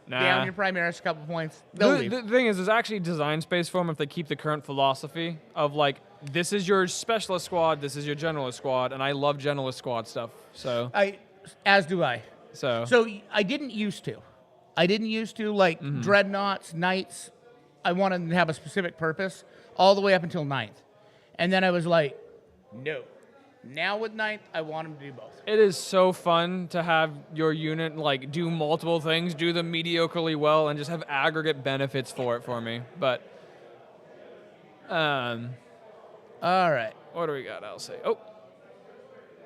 Down your Primaris a couple points. They'll leave. The thing is, there's actually design space for them if they keep the current philosophy of like, this is your specialist squad, this is your generalist squad, and I love generalist squad stuff. So As do I. So I didn't used to. Like dreadnoughts, knights. I wanted them to have a specific purpose all the way up until 9th. And then I was like, no. Now with ninth, I want him to do both. It is so fun to have your unit like do multiple things, do them mediocrely well, and just have aggregate benefits for it for me. But, All right. what do we got? I'll say. Oh,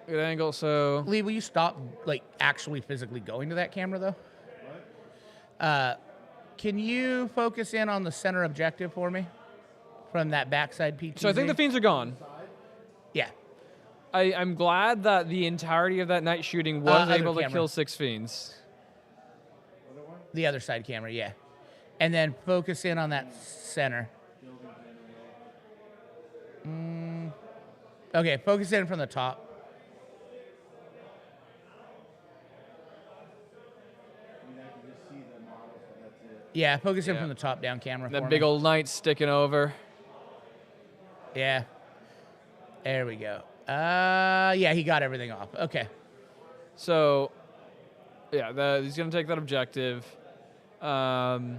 good angle. So Lee, will you stop, like, actually physically going to that camera, though? What? Can you focus in on the center objective for me? From that backside PTZ? I think the fiends are gone. Yeah. I'm glad that the entirety of that night shooting was Other able to camera. kill 6 fiends. The other side camera, yeah. And then focus in on that center. Okay, focus in from the top. Yeah, focus in Yeah. from the top down camera. That for big me. old knight sticking over. Yeah. There we go. Yeah, he got everything off. Okay. So, yeah, he's going to take that objective. So,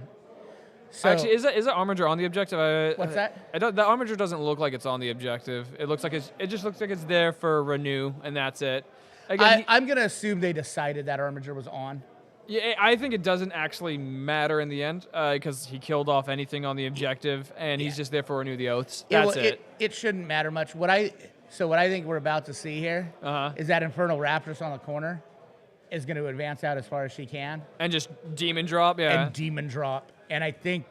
Actually, is that armiger on the objective? What's that? The armiger doesn't look like it's on the objective. It looks like it just looks like it's there for renew, and that's it. Again, I'm going to assume they decided that Armiger was on. yeah, I think it doesn't actually matter in the end because he killed off anything on the objective, and he's just there for renew the oaths. That's it. It shouldn't matter much. What I think we're about to see here is that Infernal Raptress on the corner is going to advance out as far as she can And just demon drop, yeah. and demon drop. And I think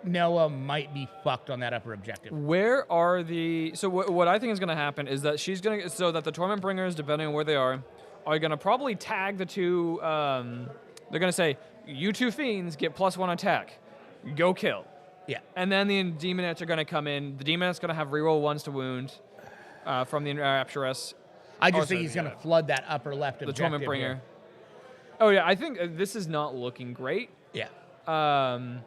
Noah might be fucked on that upper objective. Where are the... So what I think is going to happen is that she's going to... So that the Torment Bringers, depending on where they are going to probably tag the two... they're going to say, you two fiends get +1 attack. Go kill. Yeah. And then the Demonettes are going to come in. The Demonette's going to have reroll 1s to wound from the Rapturess. I just Also, think he's going to flood that upper left The objective. Torment Bringer. here. Oh, yeah, I think this is not looking great Yeah. for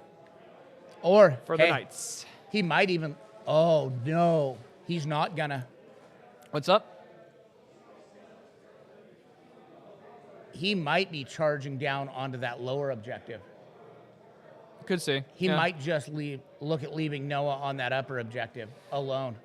Or the hey, Knights. he might even... Oh, no. He's not going to... What's up? He might be charging down onto that lower objective. Could see. He Yeah. might just look at leaving Noah on that upper objective alone.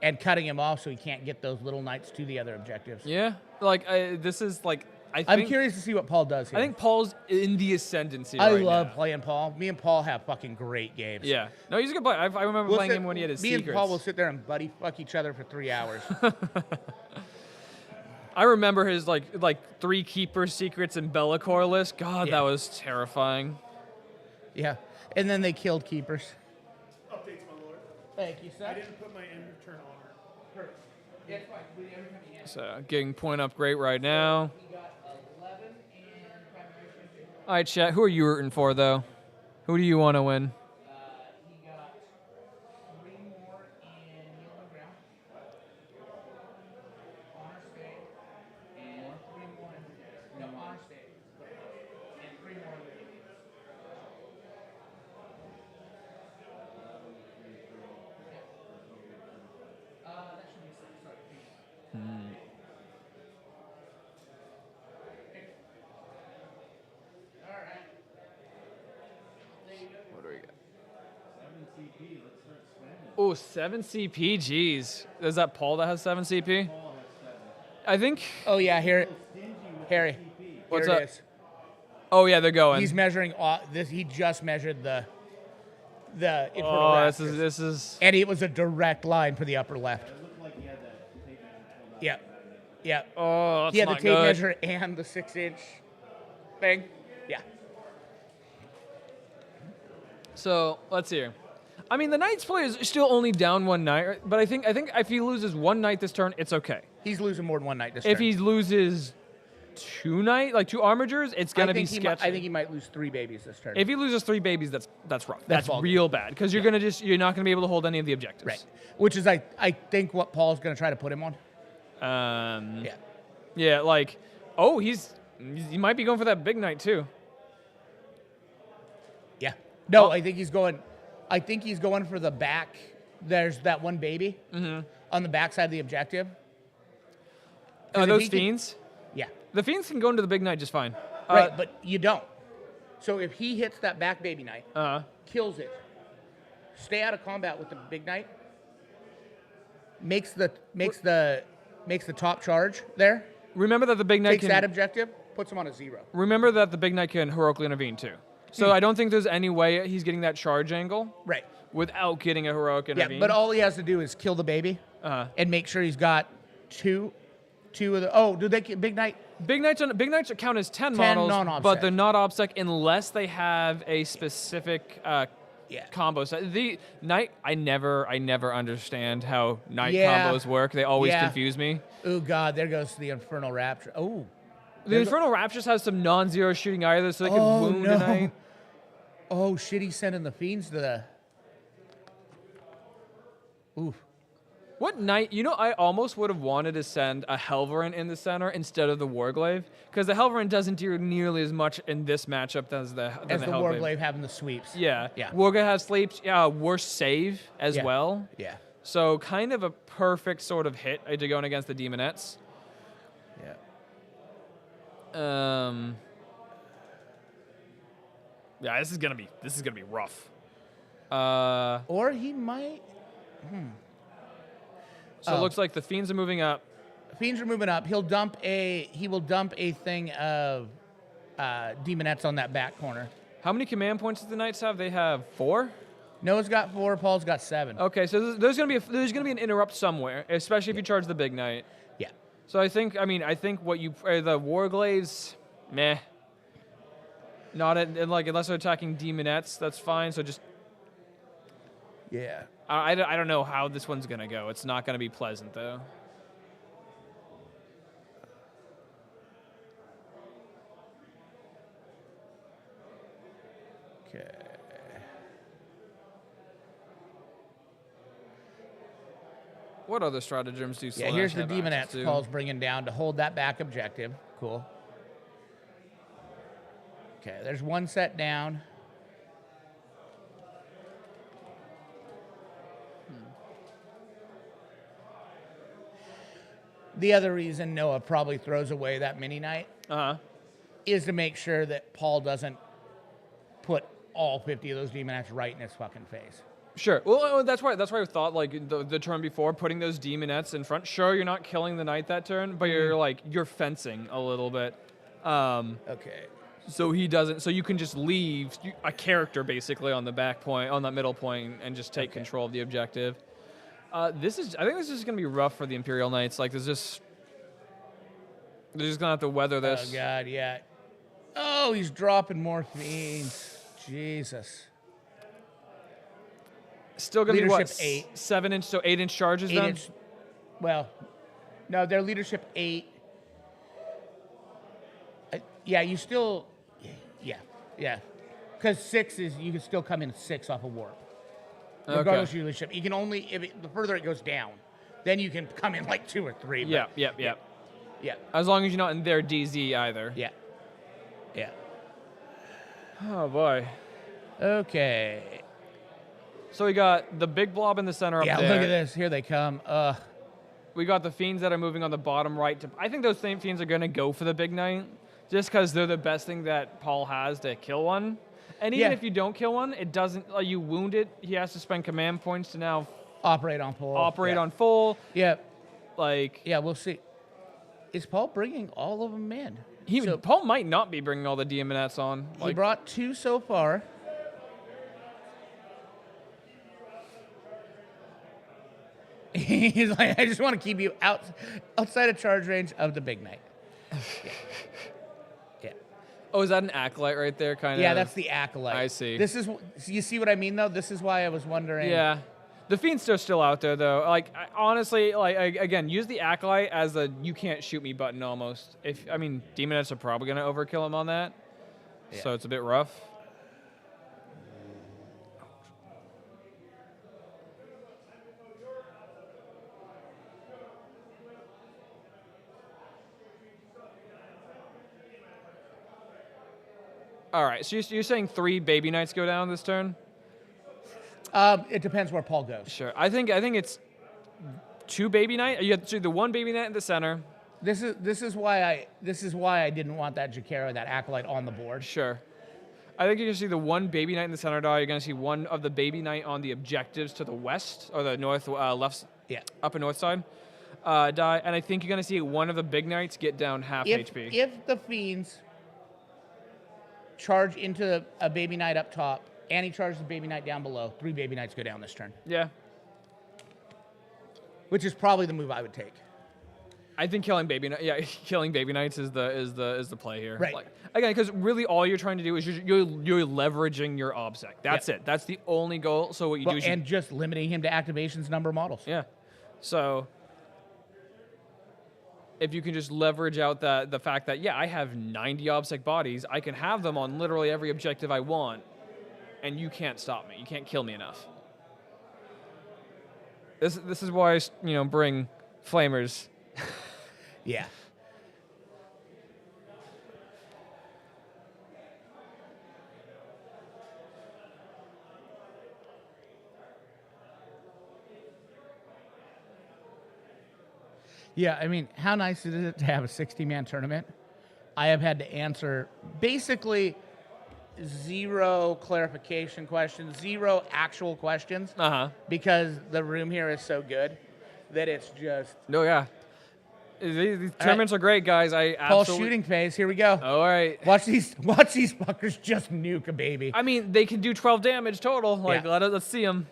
And cutting him off so he can't get those little knights to the other objectives. Yeah, like this is like I I'm think curious to see what Paul does here. I think Paul's in the ascendancy. I right love now. playing Paul. Me and Paul have fucking great games. Yeah, no, he's a good player. I remember We'll playing sit- him when he had his me secrets. and Paul will sit there and buddy fuck each other for 3 hours. I remember his like 3 keeper secrets in Bellacore list. God, Yeah. that was terrifying. Yeah. And then they killed keepers. Updates, my lord. Thank you, sir. I didn't put my end turn on her. It's fine. We every time you answer. So getting point up great right now. We got 11 and primary shooting. All right, chat. Who are you rooting for though? Who do you want to win? He got 3 more in Yielding Ground. Honor Spade. And 3 more in... No, Honor Spade. And 3 more in Yielding. That should be 6. Sorry. All right. There you go. What do we got? Oh, 7 CP. Jeez, is that Paul that has 7 CP? I think. Oh yeah, here, Harry. What's here up? it is. Oh yeah, they're going. He's measuring this. He just measured the Infernal Oh, Raptors. this is. And it was a direct line for the upper left. Yeah, yeah. Oh, that's He had the not tape good. measure and the 6-inch thing. Yeah. So let's see here. I mean, the Knights player is still only down 1 knight, right? But I think if he loses 1 knight this turn, it's okay. He's losing more than 1 night this If turn. he loses 2 armigers, it's gonna be sketchy. I think he might lose 3 babies this turn. If he loses 3 babies, that's rough. That's ballgame. real bad because you're not gonna be able to hold any of the objectives. right. Which is I think what Paul's going to try to put him on. Yeah. Yeah. Yeah. Like, oh, he might be going for that big knight too. Yeah. No, Oh. I think he's going for the back. There's that one baby on the back side of the objective. 'Cause Are if those he can- fiends? Yeah. The fiends can go into the big knight just fine. Right, but you don't. So if he hits that back baby knight, Uh, kills it, stay out of combat with the big knight, makes the top charge there. Remember that the big knight Takes can that objective, puts him on a 0. remember that the big knight can heroically intervene too. So I don't think there's any way he's getting that charge angle Right. without getting a heroic intervene. Yeah, but all he has to do is kill the baby and make sure he's got two of the. Oh, do they big knight? Big knights count as 10 10 models, non-obsec. but they're not obsec unless they have a specific Yeah. combo set. The knight, I never understand how knight Yeah. combos work. They always Yeah. confuse me. Oh God, there goes the Infernal Rapture. Oh. The Infernal Raptures has some non-zero shooting either, so they can Oh, wound no. a knight. Oh shit, he's sending the fiends to the. Oof. What knight? You know, I almost would have wanted to send a Helverin in the center instead of the Warglaive, because the Helverin doesn't do nearly as much in this matchup as the Hellglaive. Warglaive having the sweeps. Yeah. Yeah. Warglaive has sleeps. Worse save as Yeah. well. Yeah. So kind of a perfect sort of hit to going against the Demonettes. Yeah. Yeah, this is gonna be rough. Or he might. So it looks like the Fiends are moving up. Fiends are moving up. He will dump a thing of demonettes on that back corner. How many command points do the Knights have? They have 4? Noah's got 4. Paul's got 7. Okay, so there's gonna be an interrupt somewhere, especially if you charge the big knight. Yeah. So I think what you the Warglaives, meh. Not unless they're attacking demonettes, that's fine. So just Yeah. I don't know how this one's gonna go. It's not gonna be pleasant though. Okay. What other stratagems do Yeah, Slash here's the have access demonettes to? Paul's bringing down to hold that back objective. Cool. Okay, there's one set down. The other reason Noah probably throws away that mini knight is to make sure that Paul doesn't put all 50 of those demonettes right in his fucking face. Sure. Well, that's why I thought like the turn before putting those demonettes in front. Sure, you're not killing the knight that turn, but you're fencing a little bit. Okay. So he doesn't. So you can just leave a character basically on the back point, on that middle point, and just take control of the objective. I think this is gonna be rough for the Imperial Knights. Like they're just gonna have to weather this. Oh God, yeah. Oh, he's dropping more fiends. Jesus. Still gonna be what? Leadership 8. 7-inch, so 8-inch charges 8 then. inch. Well, no, their leadership 8. Yeah, you still. Yeah. Because 6 is you can still come in 6 off a warp. Regardless of your leadership, you can only the further it goes down, then you can come in like 2 or 3. Yeah. Yeah. As long as you're not in their DZ either. Yeah. Oh boy. Okay. So we got the big blob in the center up Yeah, there. look at this. Here they come. We got the fiends that are moving on the bottom right. I think those same fiends are going to go for the big knight, just because they're the best thing that Paul has to kill one. And even if you don't kill one, it doesn't. You wound it. He has to spend command points to now operate on full. on full. Yeah. Yeah, we'll see. Is Paul bringing all of them in? Paul might not be bringing all the demonettes on. He brought 2 so far. He's like, I just want to keep you outside of charge range of the big knight. Yeah. Oh, is that an acolyte right there? Kind of. Yeah, that's the acolyte. I see. You see what I mean, though? This is why I was wondering. Yeah. The fiends are still out there, though. Honestly, again, use the acolyte as a "you can't shoot me" button almost. Demonettes are probably gonna overkill him on that, so it's a bit rough. All right, so you're saying 3 baby knights go down this turn? It depends where Paul goes. Sure. I think it's 2 baby knight. You have to do the 1 baby knight in the center. This is why I didn't want that Jakara, that acolyte on the board. Sure. I think you're gonna see the 1 baby knight in the center die. You're gonna see 1 of the baby knight on the objectives to the west or the north, left, Yeah. upper north side, die, and I think you're going to see one of the big knights get down half HP. If the fiends charge into a baby knight up top, and he charges the baby knight down below, 3 baby knights go down this turn. Yeah. Which is probably the move I would take. I think killing baby knights is the play here. Right. Like, again, because really all you're trying to do is you're leveraging your obsec. That's it. That's the only goal. So what you do is and just limiting him to activations number of models. yeah. So if you can just leverage out the fact that I have 90 obsec bodies, I can have them on literally every objective I want, and you can't stop me. You can't kill me enough. This is why I bring flamers. Yeah. Yeah, I mean, how nice is it to have a 60-man tournament? I have had to answer basically 0 clarification questions, 0 actual questions, because the room here is so good that it's just... No, yeah. These tournaments are great, guys. Paul's shooting phase. Here we go. All right. Watch these fuckers just nuke a baby. I mean, they can do 12 damage total. Like, let's see them.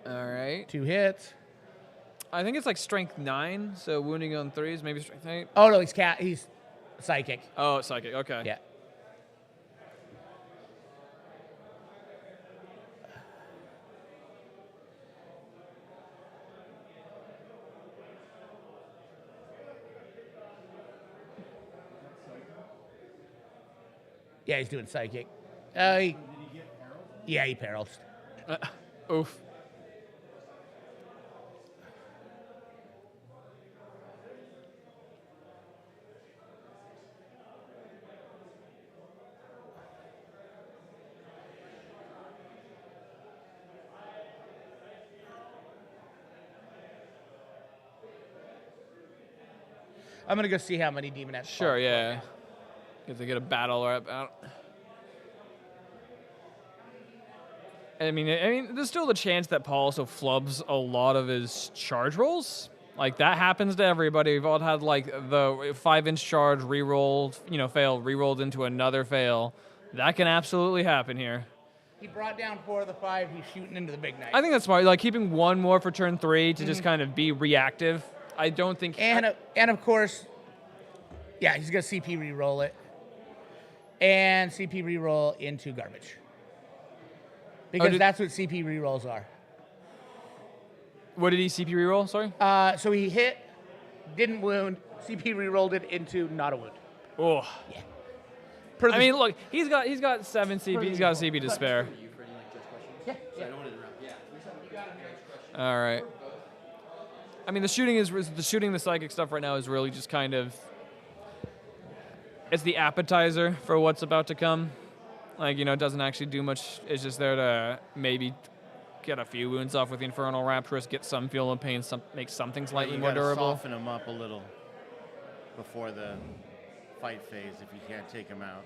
All right. 2 hits. I think it's like strength 9, so wounding on 3s, maybe strength 8. Oh no, he's psychic. Oh, psychic. Okay. Yeah. Yeah, he's doing psychic. Did he get paralyzed? Yeah, he paralyzed. Oof. I'm gonna go see how many demonettes. Sure, yeah. If they get a battle or I mean, there's still the chance that Paul also flubs a lot of his charge rolls. Like, that happens to everybody. We've all had, like, the 5-inch charge rerolled, fail, rerolled into another fail. That can absolutely happen here. He brought down 4 of the 5. He's shooting into the big knight. I think that's smart. Like, keeping 1 more for turn 3 to just kind of be reactive. I don't think... And of course, yeah, he's going to CP reroll it. And CP reroll into garbage. Because that's what CP rerolls are. What did he CP reroll? Sorry? So he hit, didn't wound, CP rerolled it into not a wound. Oh. Yeah. I mean, look, he's got 7 CP. He's got a CP to spare. Yeah. All right. I mean, the shooting the psychic stuff right now is really just kind of, it's the appetizer for what's about to come. Like, it doesn't actually do much. It's just there to maybe get a few wounds off with the Infernal Rapturous, get some feel of pain, make something slightly more durable. Soften them up a little before the fight phase if you can't take them out.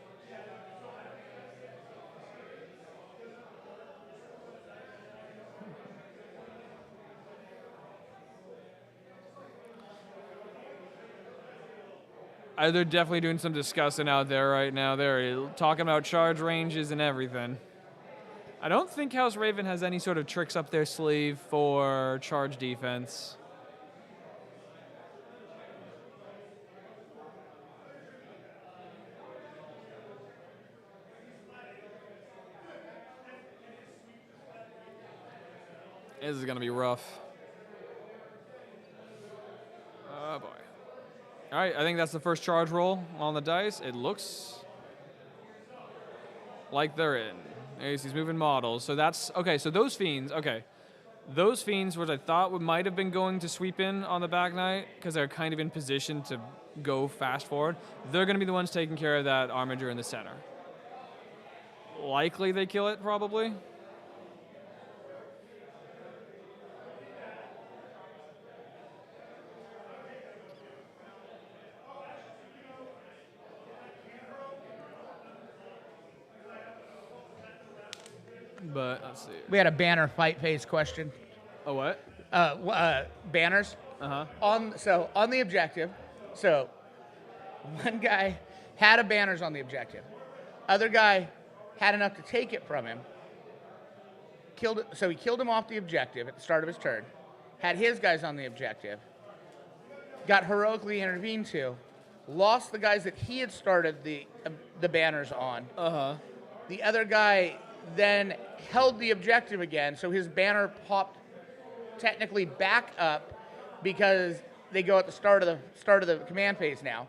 They're definitely doing some discussing out there right now. They're talking about charge ranges and everything. I don't think House Raven has any sort of tricks up their sleeve for charge defense. This is going to be rough. Oh, boy. All right, I think that's the first charge roll on the dice. It looks like they're in. He's moving models. So that's, okay, so those fiends, Those fiends, which I thought might have been going to sweep in on the back knight, because they're kind of in position to go fast forward, they're going to be the ones taking care of that armiger in the center. Likely they kill it, probably. But let's see. We had a banner fight phase question. Oh, what? Banners. Uh-huh. On the objective, so one guy had a banners on the objective. Other guy had enough to take it from him. So he killed him off the objective at the start of his turn. Had his guys on the objective. Got heroically intervened to. Lost the guys that he had started the banners on. Uh-huh. The other guy then held the objective again, so his banner popped technically back up because they go at the start of the command phase now.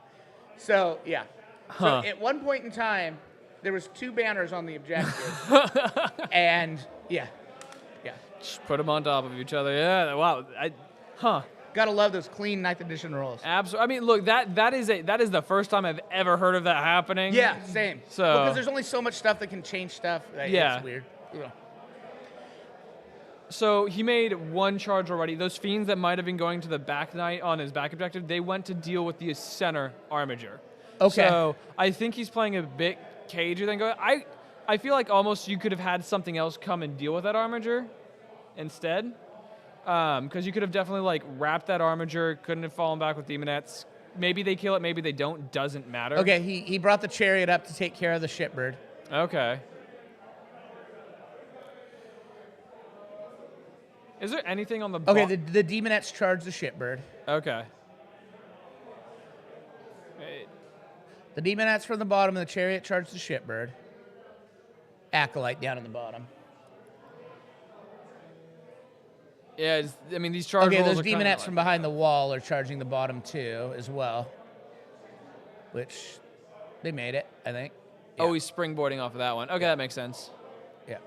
So yeah. Huh. So at one point in time, there was 2 banners on the objective, and yeah. Just put them on top of each other. Yeah. Wow. Gotta love those clean 9th edition rolls. Absolutely. I mean, look, that is the first time I've ever heard of that happening. Yeah, same. So because there's only so much stuff that can change stuff. Yeah. It's weird. Yeah. So he made 1 charge already. Those fiends that might have been going to the back knight on his back objective, they went to deal with the center armiger. Okay. So I think he's playing a bit cagier than go. I feel like almost you could have had something else come and deal with that armiger instead. Because you could have definitely like wrapped that armiger, couldn't have fallen back with demonettes. Maybe they kill it, maybe they don't. Doesn't matter. Okay, he brought the chariot up to take care of the shipbird. Okay. Is there anything on the Okay, the demonettes charge the shipbird. Okay. Wait. The demonettes from the bottom and the chariot charge the shipbird. Acolyte down in the bottom. Yeah, I mean, these charge Okay, rolls those are kinda demonettes like- from behind the wall are charging the bottom too as well. Which, they made it, I think. Oh, he's springboarding off of that one. Okay, that makes sense. Yeah.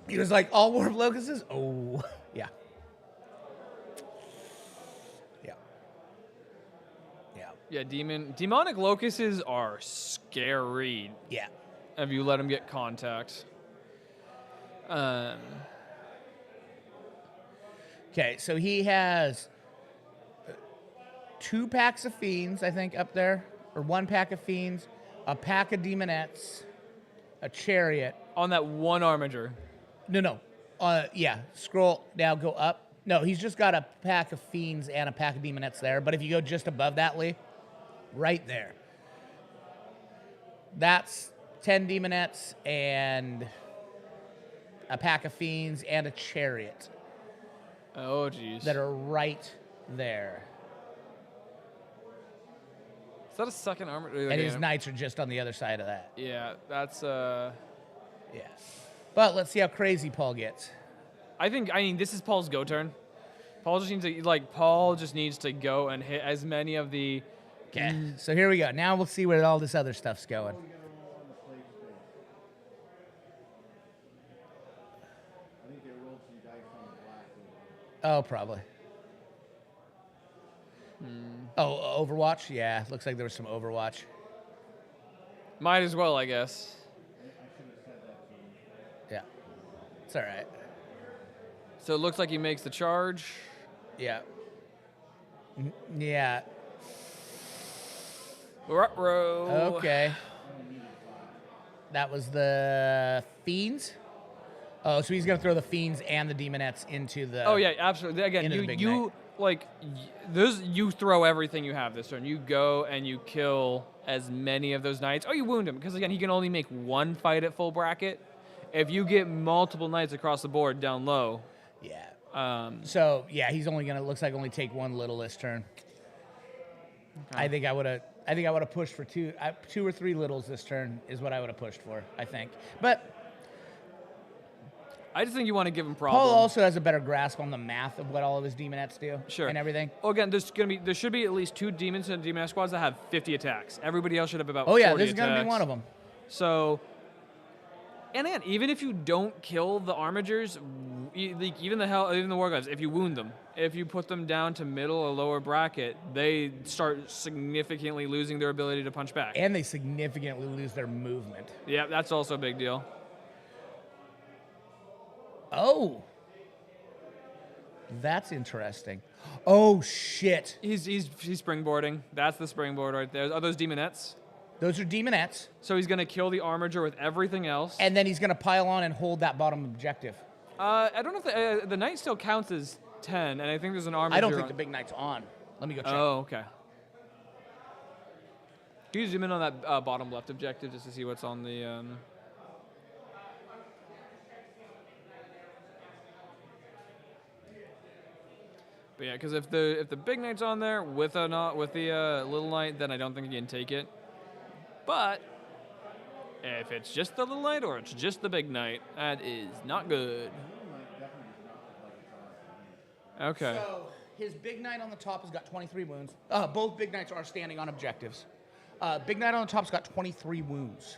He was like, all Warp Locusts? Oh, yeah. Yeah. Yeah. Yeah, demonic locusts are scary Yeah. if you let them get contact. Okay, so he has 2 packs of fiends, I think, up there, or 1 pack of fiends, a pack of demonettes, a chariot. On that one armiger. No. Yeah, scroll down, go up. No, he's just got a pack of fiends and a pack of demonettes there, but if you go just above that, Lee, right there, that's 10 demonettes and a pack of fiends and a chariot. Oh, jeez. That are right there. Is that a second armor? And his knights are just on the other side of that. Yeah, that's Yeah. But let's see how crazy Paul gets. I mean, this is Paul's go turn. Paul just needs to go and hit as many of the. Okay. So here we go. Now we'll see where all this other stuff's going. Oh, probably. Oh, Overwatch? Yeah, looks like there was some Overwatch. Might as well, I guess. Yeah. It's all right. So it looks like he makes the charge. Yeah. Yeah. Ruh-roh. Okay. That was the Fiends? Oh, so he's going to throw the Fiends and the Demonettes into the... Oh, yeah, absolutely. Again, into the big you throw everything you have this turn. You go and you kill as many of those knights. Oh, you wound him, because, again, he can only make 1 fight at full bracket. If you get multiple knights across the board down low... Yeah. So, yeah, he's only going to, looks like, only take 1 little this turn. Okay. I think I would have pushed for 2 or 3 littles this turn is what I would have pushed for, I think. But... I just think you want to give him problems. Paul also has a better grasp on the math of what all of his demonettes do. Sure. And everything. Well, again, there should be at least 2 demons in demonette squads that have 50 attacks. Everybody else should have about 40 attacks. Oh, yeah, this is going to be one of them. So, and again, even if you don't kill the armigers, even the war guys, if you wound them, if you put them down to middle or lower bracket, they start significantly losing their ability to punch back. And they significantly lose their movement. Yeah, that's also a big deal. Oh. That's interesting. Oh shit! He's springboarding. That's the springboard right there. Are those demonettes? Those are demonettes, So he's gonna kill the armager with everything else. and then he's gonna pile on and hold that bottom objective. I don't know if the knight still counts as 10, and I think there's an armager. I don't think the big knight's on. Let me go check. Oh, okay. Can you zoom in on that bottom left objective just to see what's on the? But yeah, because if the big knight's on there with the little knight, then I don't think he can take it. But if it's just the little knight or it's just the big knight, that is not good. Okay. So his big knight on the top has got 23 wounds. Both big knights are standing on objectives. Big knight on the top's got 23 wounds.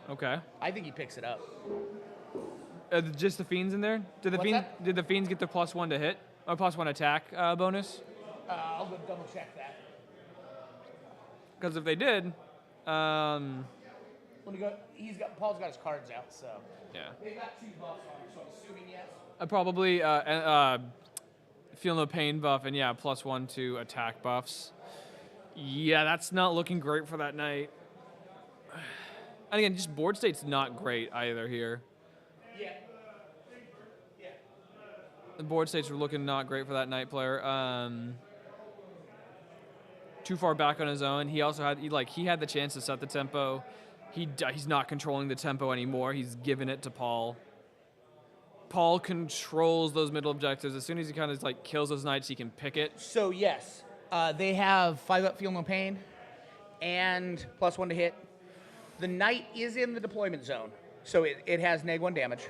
Okay. I think he picks it up. Just the fiends in there? Did the fiends get the +1 to hit or +1 attack bonus? I'll go double check that. Because if they did, Let me go. Paul's got his cards out, so. yeah. They've got 2 buffs on them, so I'm assuming yes. Probably feel no pain buff and yeah, +1 to attack buffs. Yeah, that's not looking great for that knight. And again, just board state's not great either here. Yeah. Yeah. The board states are looking not great for that knight player. Too far back on his own. He also had he had the chance to set the tempo. He's not controlling the tempo anymore. He's given it to Paul. Paul controls those middle objectives. As soon as he kind of kills those knights, he can pick it. So yes, they have 5 up, feel no pain, and +1 to hit. The knight is in the deployment zone, so it has -1 damage.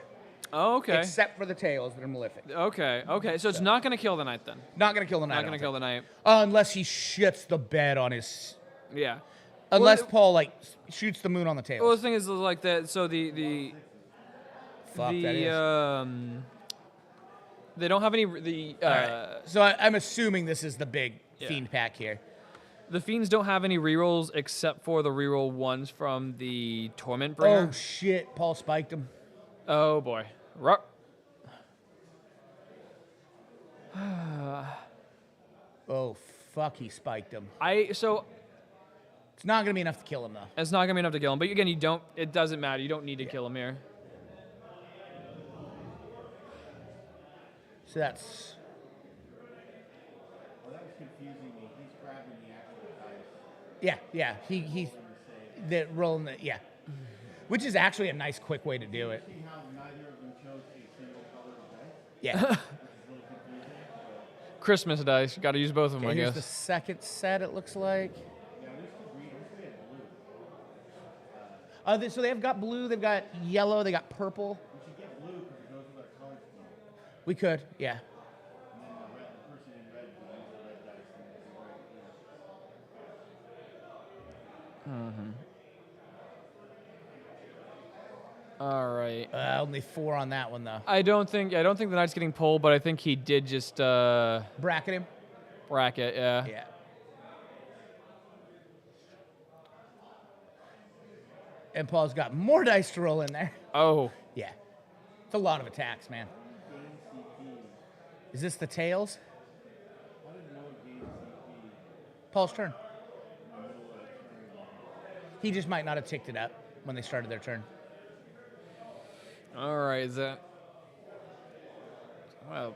Oh, okay. Except for the tails that are malefic. Okay. So it's not going to kill the knight then. Not gonna kill the knight. Not going to kill the knight. Unless he shits the bed on his. Yeah. Unless Well, Paul shoots the moon on the tails. Well, the thing is like that. So the Fuck, that is. They don't have any Alright. So I'm assuming this is the big fiend pack here. The fiends don't have any rerolls except for the reroll ones from the torment bringer. Oh shit! Paul spiked him. Oh boy. Oh fuck! He spiked him. So It's not gonna be enough to kill him though. it's not gonna be enough to kill him. But again, it doesn't matter. You don't need to kill him here. So that's. Well, that was confusing me. He's grabbing the actual dice. Yeah. He's the rolling the which is actually a nice quick way to do it. See how neither of them chose a single color dice? Yeah. Which is a little confusing. Christmas dice. Got to use both of them, I Here's guess. the second set. It looks like. Yeah, there's the green. There's the blue. So they've got blue. They've got yellow. They got purple. We should get blue because it goes with our color scheme. We could. Yeah. And then the person in red will use the red dice and it's right here. All right. Only 4 on that one though. I don't think the knight's getting pulled, but I think he did just Bracket him. bracket. Yeah. Yeah. And Paul's got more dice to roll in there. Oh. Yeah. It's a lot of attacks, man. Is this the tails? Paul's turn. He just might not have ticked it up when they started their turn. All right. Is that? Well.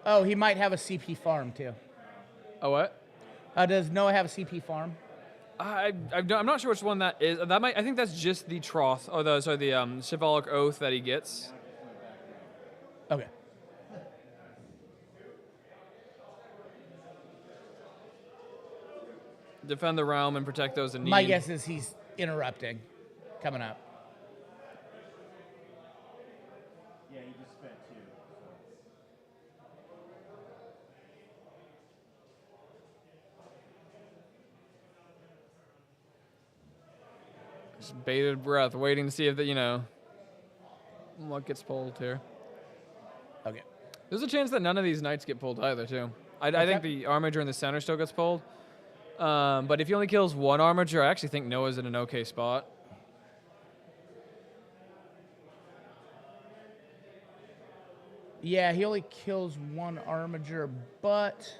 Oh, he might have a CP farm too. Oh what? Does Noah have a CP farm? I'm not sure which one that is. I think that's just the troth or the chivalric oath that he gets. Okay. Defend the realm and protect those in need. My guess is he's interrupting. Coming up. Yeah, he just spent 2. Just bated breath, waiting to see if what gets pulled here. Okay. There's a chance that none of these knights get pulled either, too. I think the armager in the center still gets pulled. But if he only kills one armager, I actually think Noah's in an okay spot. Yeah, he only kills one armiger, but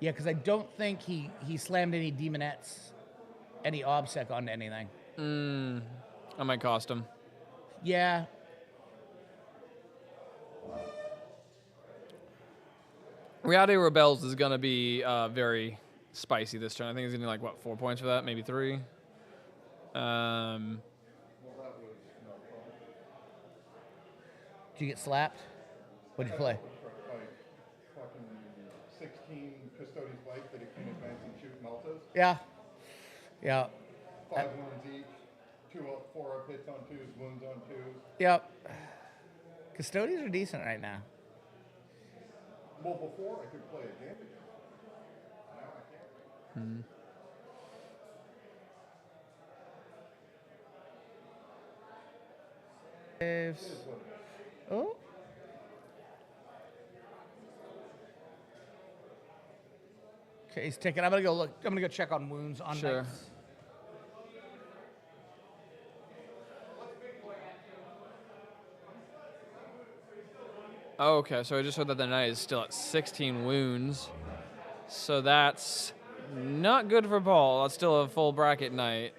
yeah, because I don't think he slammed any demonettes, any obsec onto anything. That might cost him. Yeah. Reality Rebels is going to be very spicy this turn. I think he's going to be like, what, 4 points for that? Maybe 3? Did you get slapped? What'd you play? Fucking 16 Custodian's Life that it can advance and shoot meltas. Yeah. Yeah. 5 wounds each. 4 up hits on 2s, wounds on 2s. Yep. Custodians are decent right now. Well, before I could play a damage. Now I can't. Saves. Oh. Okay, he's ticking. I'm gonna go look. I'm gonna go check on wounds on Sure. knights. Oh, okay, so I just heard that the knight is still at 16 wounds. So that's not good for Paul. That's still a full bracket knight.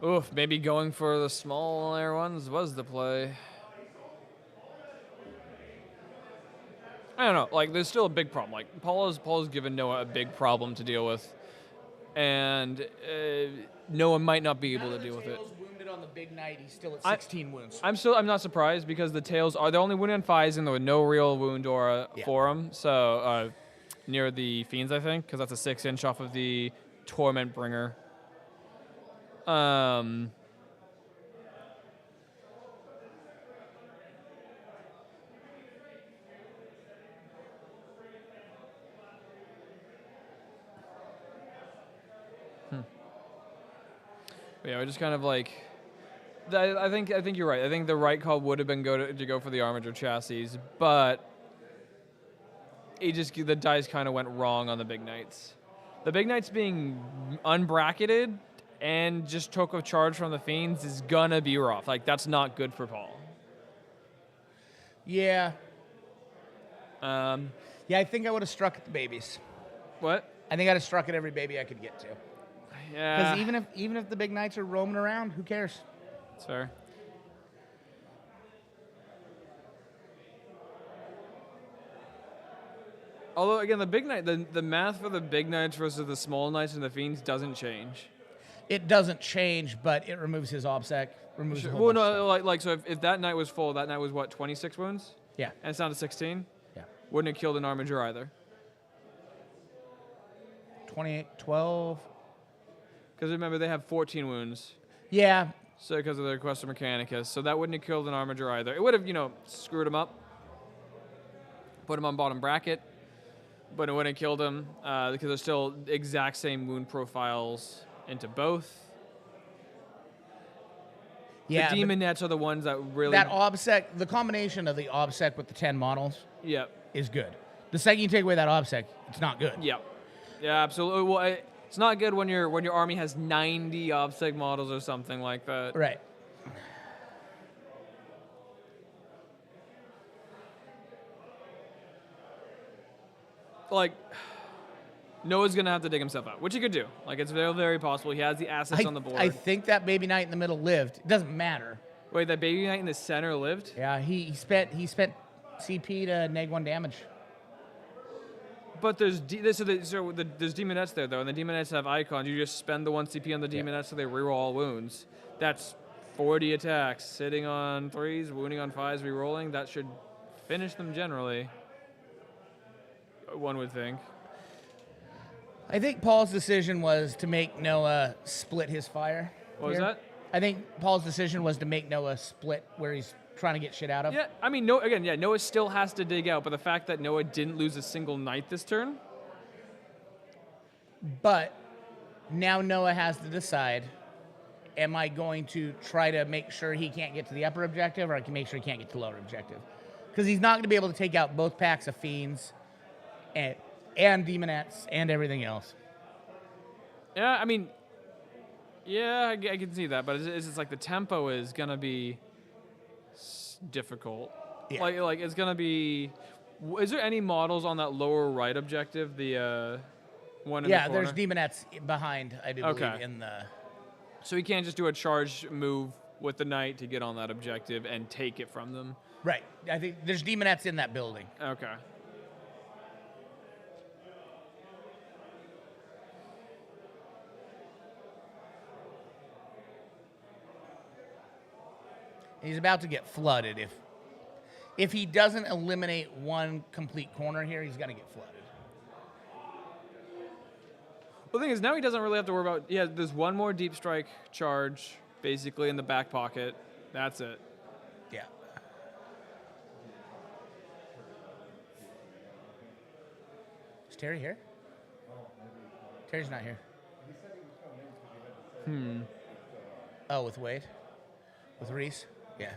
Oof, maybe going for the smaller ones was the play. I don't know. Like, there's still a big problem. Like, Paul's given Noah a big problem to deal with, and Noah might not be able to deal with it. Wounded on the big knight. He's still at 16 wounds. I'm not surprised because the tails are the only wounded on 5s and there were no real wound aura for him. So near the fiends, I think, because that's a 6-inch off of the Torment Bringer. Yeah, we're just kind of like. I think you're right. I think the right call would have been to go for the Armiger chassis, but the dice kind of went wrong on the big knights. The big knights being unbracketed and just took a charge from the fiends is gonna be rough. Like, that's not good for Paul. Yeah. Yeah, I think I would have struck at the babies. What? I think I'd have struck at every baby I could get to. Yeah. Because even if the big knights are roaming around, who cares? That's fair. Although, again, the big knight, the math for the big knights versus the small knights and the fiends doesn't change. It doesn't change, but it removes his obsec. Removes a whole Well, bunch of no, stuff. like so if that knight was full, that knight was what, 26 wounds? Yeah. And it's down to 16? Yeah. Wouldn't have killed an Armiger either. 28, 12. Because remember, they have 14 wounds. Yeah. So because of their Questa Mechanicus. So that wouldn't have killed an Armiger either. It would have, screwed him up. Put him on bottom bracket. But it wouldn't have killed him because they're still exact same wound profiles into both. Yeah. The Demonettes are the ones that really... That obsec, the combination of the obsec with the 10 models Yep. is good. The second you take away that obsec, it's not good. Yep. Yeah, absolutely. Well, it's not good when your army has 90 obsec models or something like that. Right. Like, Noah's going to have to dig himself out, which he could do. Like, it's very, very possible. He has the assets on the board. I think that baby knight in the middle lived. It doesn't matter. Wait, that baby knight in the center lived? Yeah, he spent CP to neg 1 damage. But there's there's Demonettes there, though, and the Demonettes have icons. You just spend the 1 CP on the Demonettes so they reroll all wounds. That's 40 attacks, sitting on 3s, wounding on 5s, rerolling. That should finish them generally, one would think. I think Paul's decision was to make Noah split his fire. What was that? I think Paul's decision was to make Noah split where he's trying to get shit out of. Yeah, I mean, Noah still has to dig out, but the fact that Noah didn't lose a single knight this turn. But now Noah has to decide, am I going to try to make sure he can't get to the upper objective, or I can make sure he can't get to the lower objective? Because he's not going to be able to take out both packs of fiends and demonettes and everything else. Yeah, I mean, yeah, I can see that, but it's just like the tempo is going to be difficult. Yeah. Like it's gonna be. Is there any models on that lower right objective? The one in the corner. there's demonettes behind, I do believe, Okay. in the... So he can't just do a charge move with the knight to get on that objective and take it from them. Right. I think there's demonettes in that building. Okay. He's about to get flooded. If he doesn't eliminate one complete corner here, he's going to get flooded. Well, the thing is, now he doesn't really have to worry about. There's one more deep strike charge, basically in the back pocket. That's it. Yeah. Is Terry here? Terry's not here. Oh, with Wade? With Reese? Yeah.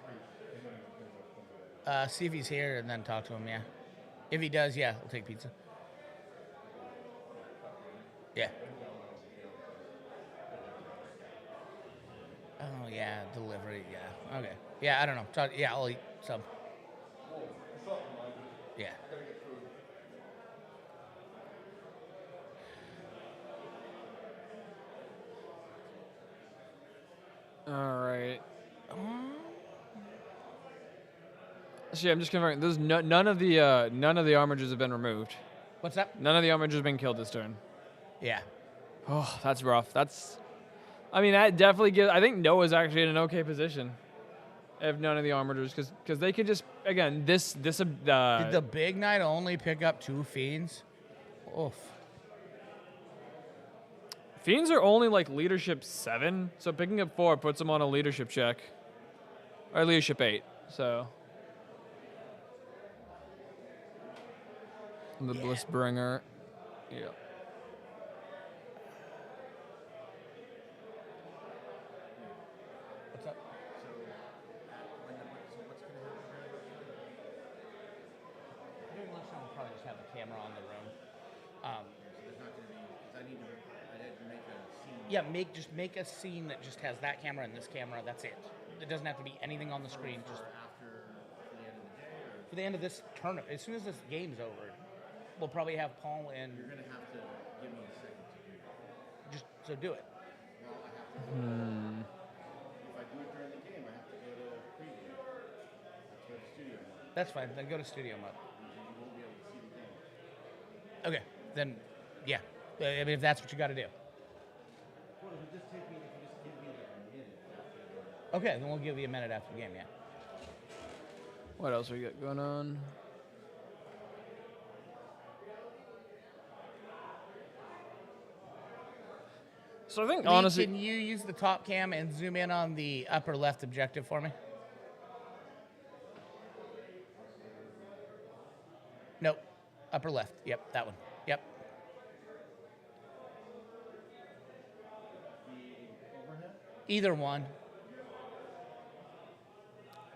See if he's here and then talk to him, yeah. If he does, yeah, we'll take pizza. Yeah. Oh, yeah, delivery, yeah. Okay. Yeah, I don't know. Yeah, I'll eat some. Yeah. All right. So yeah, I'm just confirming. There's none of the armigers have been removed. What's up? None of the armigers have been killed this turn. Yeah. Oh, that's rough. I mean, that definitely gives. I think Noah's actually in an okay position. If none of the armigers, because they can just again Did the big knight only pick up 2 fiends? Oof. Fiends are only like leadership 7, so picking up 4 puts them on a leadership check, or leadership 8. So the Blissbringer, yeah. What's up? During lunchtime, we'll probably just have the camera on the room. Yeah, just make a scene that just has that camera and this camera. That's it. It doesn't have to be anything on the screen. Just for the end of this tournament. As soon as this game's over, we'll probably have Paul and. You're gonna have to give me a second to do that. Just so do it. Well, I have to go to, if I do it during the game, I have to go to preview. That's where the studio mode. That's fine. Then go to studio mode. You won't be able to see the game. Okay. Then, yeah. I mean, if that's what you got to do. Well, if it just take me, if you just give me like a minute after. Okay, then we'll give you a minute after the game. Yeah. What else we got going on? So I think Lee, honestly, can you use the top cam and zoom in on the upper left objective for me? Nope. Upper left. Yep, that one. Yep. Either one.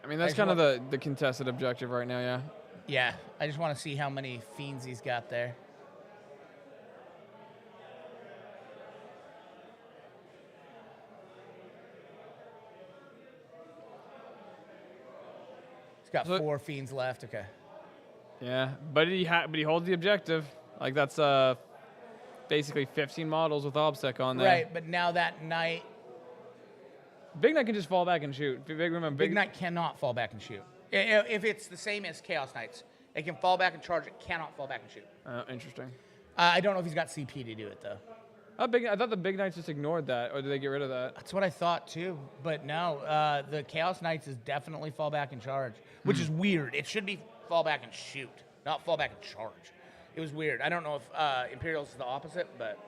I mean that's kind of the contested objective right now, yeah. Yeah, I just want to see how many fiends he's got there. He's got 4 fiends left. Okay. Yeah, but he holds the objective. Like that's basically 15 models with OBSEC on there. Right, but now that knight. Big Knight can just fall back and shoot. Remember, Big Knight cannot fall back and shoot. If it's the same as Chaos Knights, it can fall back and charge. It cannot fall back and shoot. Interesting. I don't know if he's got CP to do it though. I thought the Big Knights just ignored that, or did they get rid of that? That's what I thought too, but no. The Chaos Knights is definitely fall back and charge, which is weird. It should be fall back and shoot, not fall back and charge. It was weird. I don't know if Imperials is the opposite, but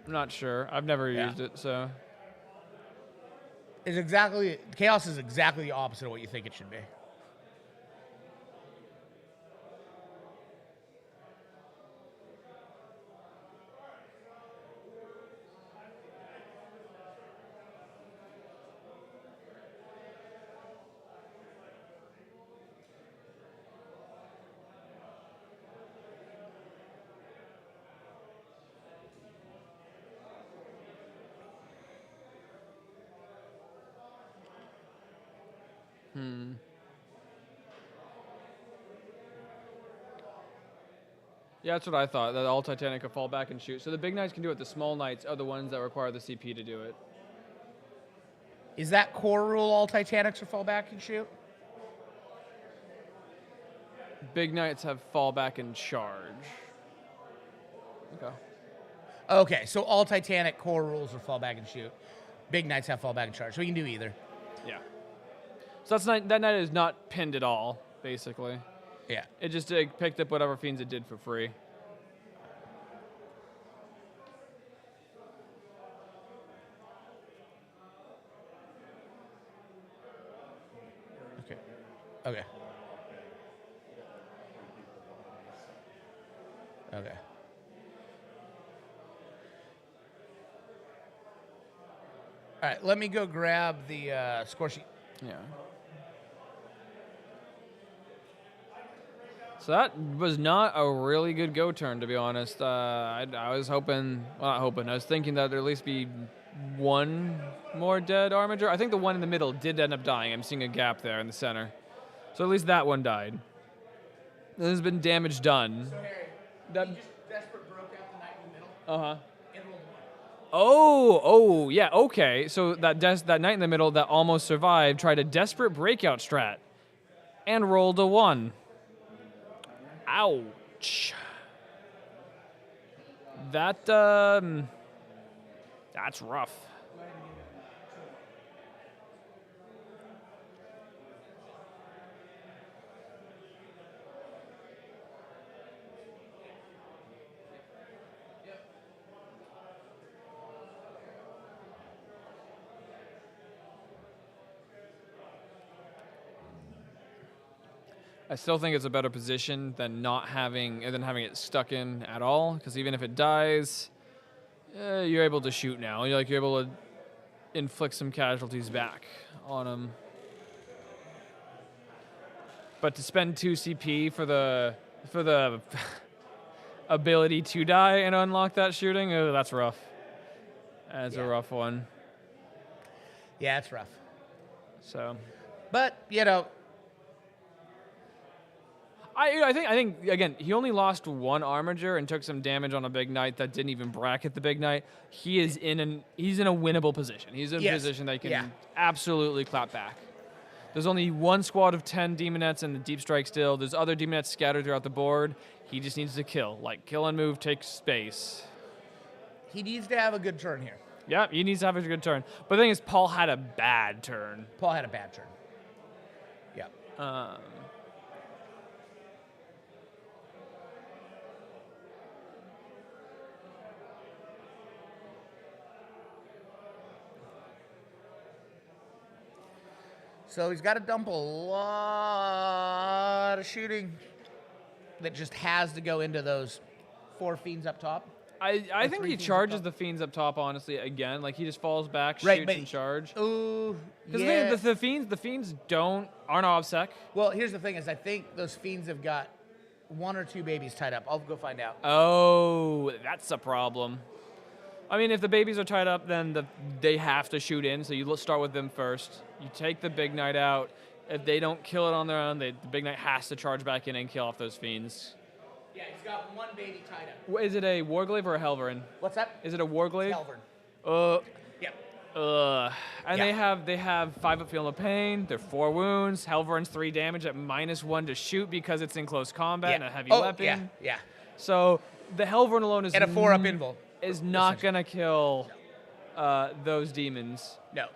I'm not sure. I've never used it, so. Chaos is exactly the opposite of what you think it should be. Yeah, that's what I thought, that all Titanic could fall back and shoot. So the big knights can do it, the small knights are the ones that require the CP to do it. Is that core rule all Titanics are fall back and shoot? Big knights have fall back and charge. Okay. Okay, so all Titanic core rules are fall back and shoot. Big knights have fall back and charge, so we can do either. Yeah. So that's not, that knight is not pinned at all, basically. Yeah. It just picked up whatever fiends it did for free. Okay. Okay. Okay. All right, let me go grab the score sheet. Yeah. So that was not a really good go turn, to be honest. I was hoping, well, not hoping, I was thinking that there'd at least be one more dead Armiger. I think the one in the middle did end up dying. I'm seeing a gap there in the center. So at least that one died. There's been damage done. So, Harry, That, he just desperate broke out the knight in the middle uh-huh. and rolled one. Oh, yeah, okay. So that knight in the middle that almost survived tried a desperate breakout strat and rolled a 1. Ouch. That's rough. I still think it's a better position than not having it stuck in at all. Because even if it dies, you're able to shoot now. You're able to inflict some casualties back on him. But to spend 2 CP for the ability to die and unlock that shooting, that's rough. That's a rough one. Yeah, it's rough. So, but you know. I think again, he only lost 1 Armiger and took some damage on a big knight that didn't even bracket the big knight. He's in a winnable position. He's in a position that he can absolutely clap back. There's only 1 squad of 10 demonettes in the deep strike still. There's other demonettes scattered throughout the board. He just needs to kill. Kill and move, take space. He needs to have a good turn here. Yeah, he needs to have a good turn. But the thing is, Paul had a bad turn. Paul had a bad turn. Yeah. So he's got to dump a lot of shooting that just has to go into those 4 fiends up top. I think he charges the fiends up top, honestly, again. He just falls back, shoots and charge. Ooh, Because the fiends aren't OBSEC. Well, here's the thing is I think those fiends have got 1 or 2 babies tied up. I'll go find out. Oh, that's a problem. I mean, if the babies are tied up, then they have to shoot in, so you start with them first. You take the big knight out. If they don't kill it on their own, the big knight has to charge back in and kill off those fiends. Yeah, he's got 1 baby tied up. Is it a Warglaive or a Helverin? What's that? Is it a Warglaive? Helverin. Yep. And they have 5 up Feel No Pain. They're 4 wounds. Helverin's 3 damage at -1 to shoot because it's in close combat and a heavy weapon. Yeah. So the Helverin alone is and a 4 up invul. Is not gonna kill those demons. No.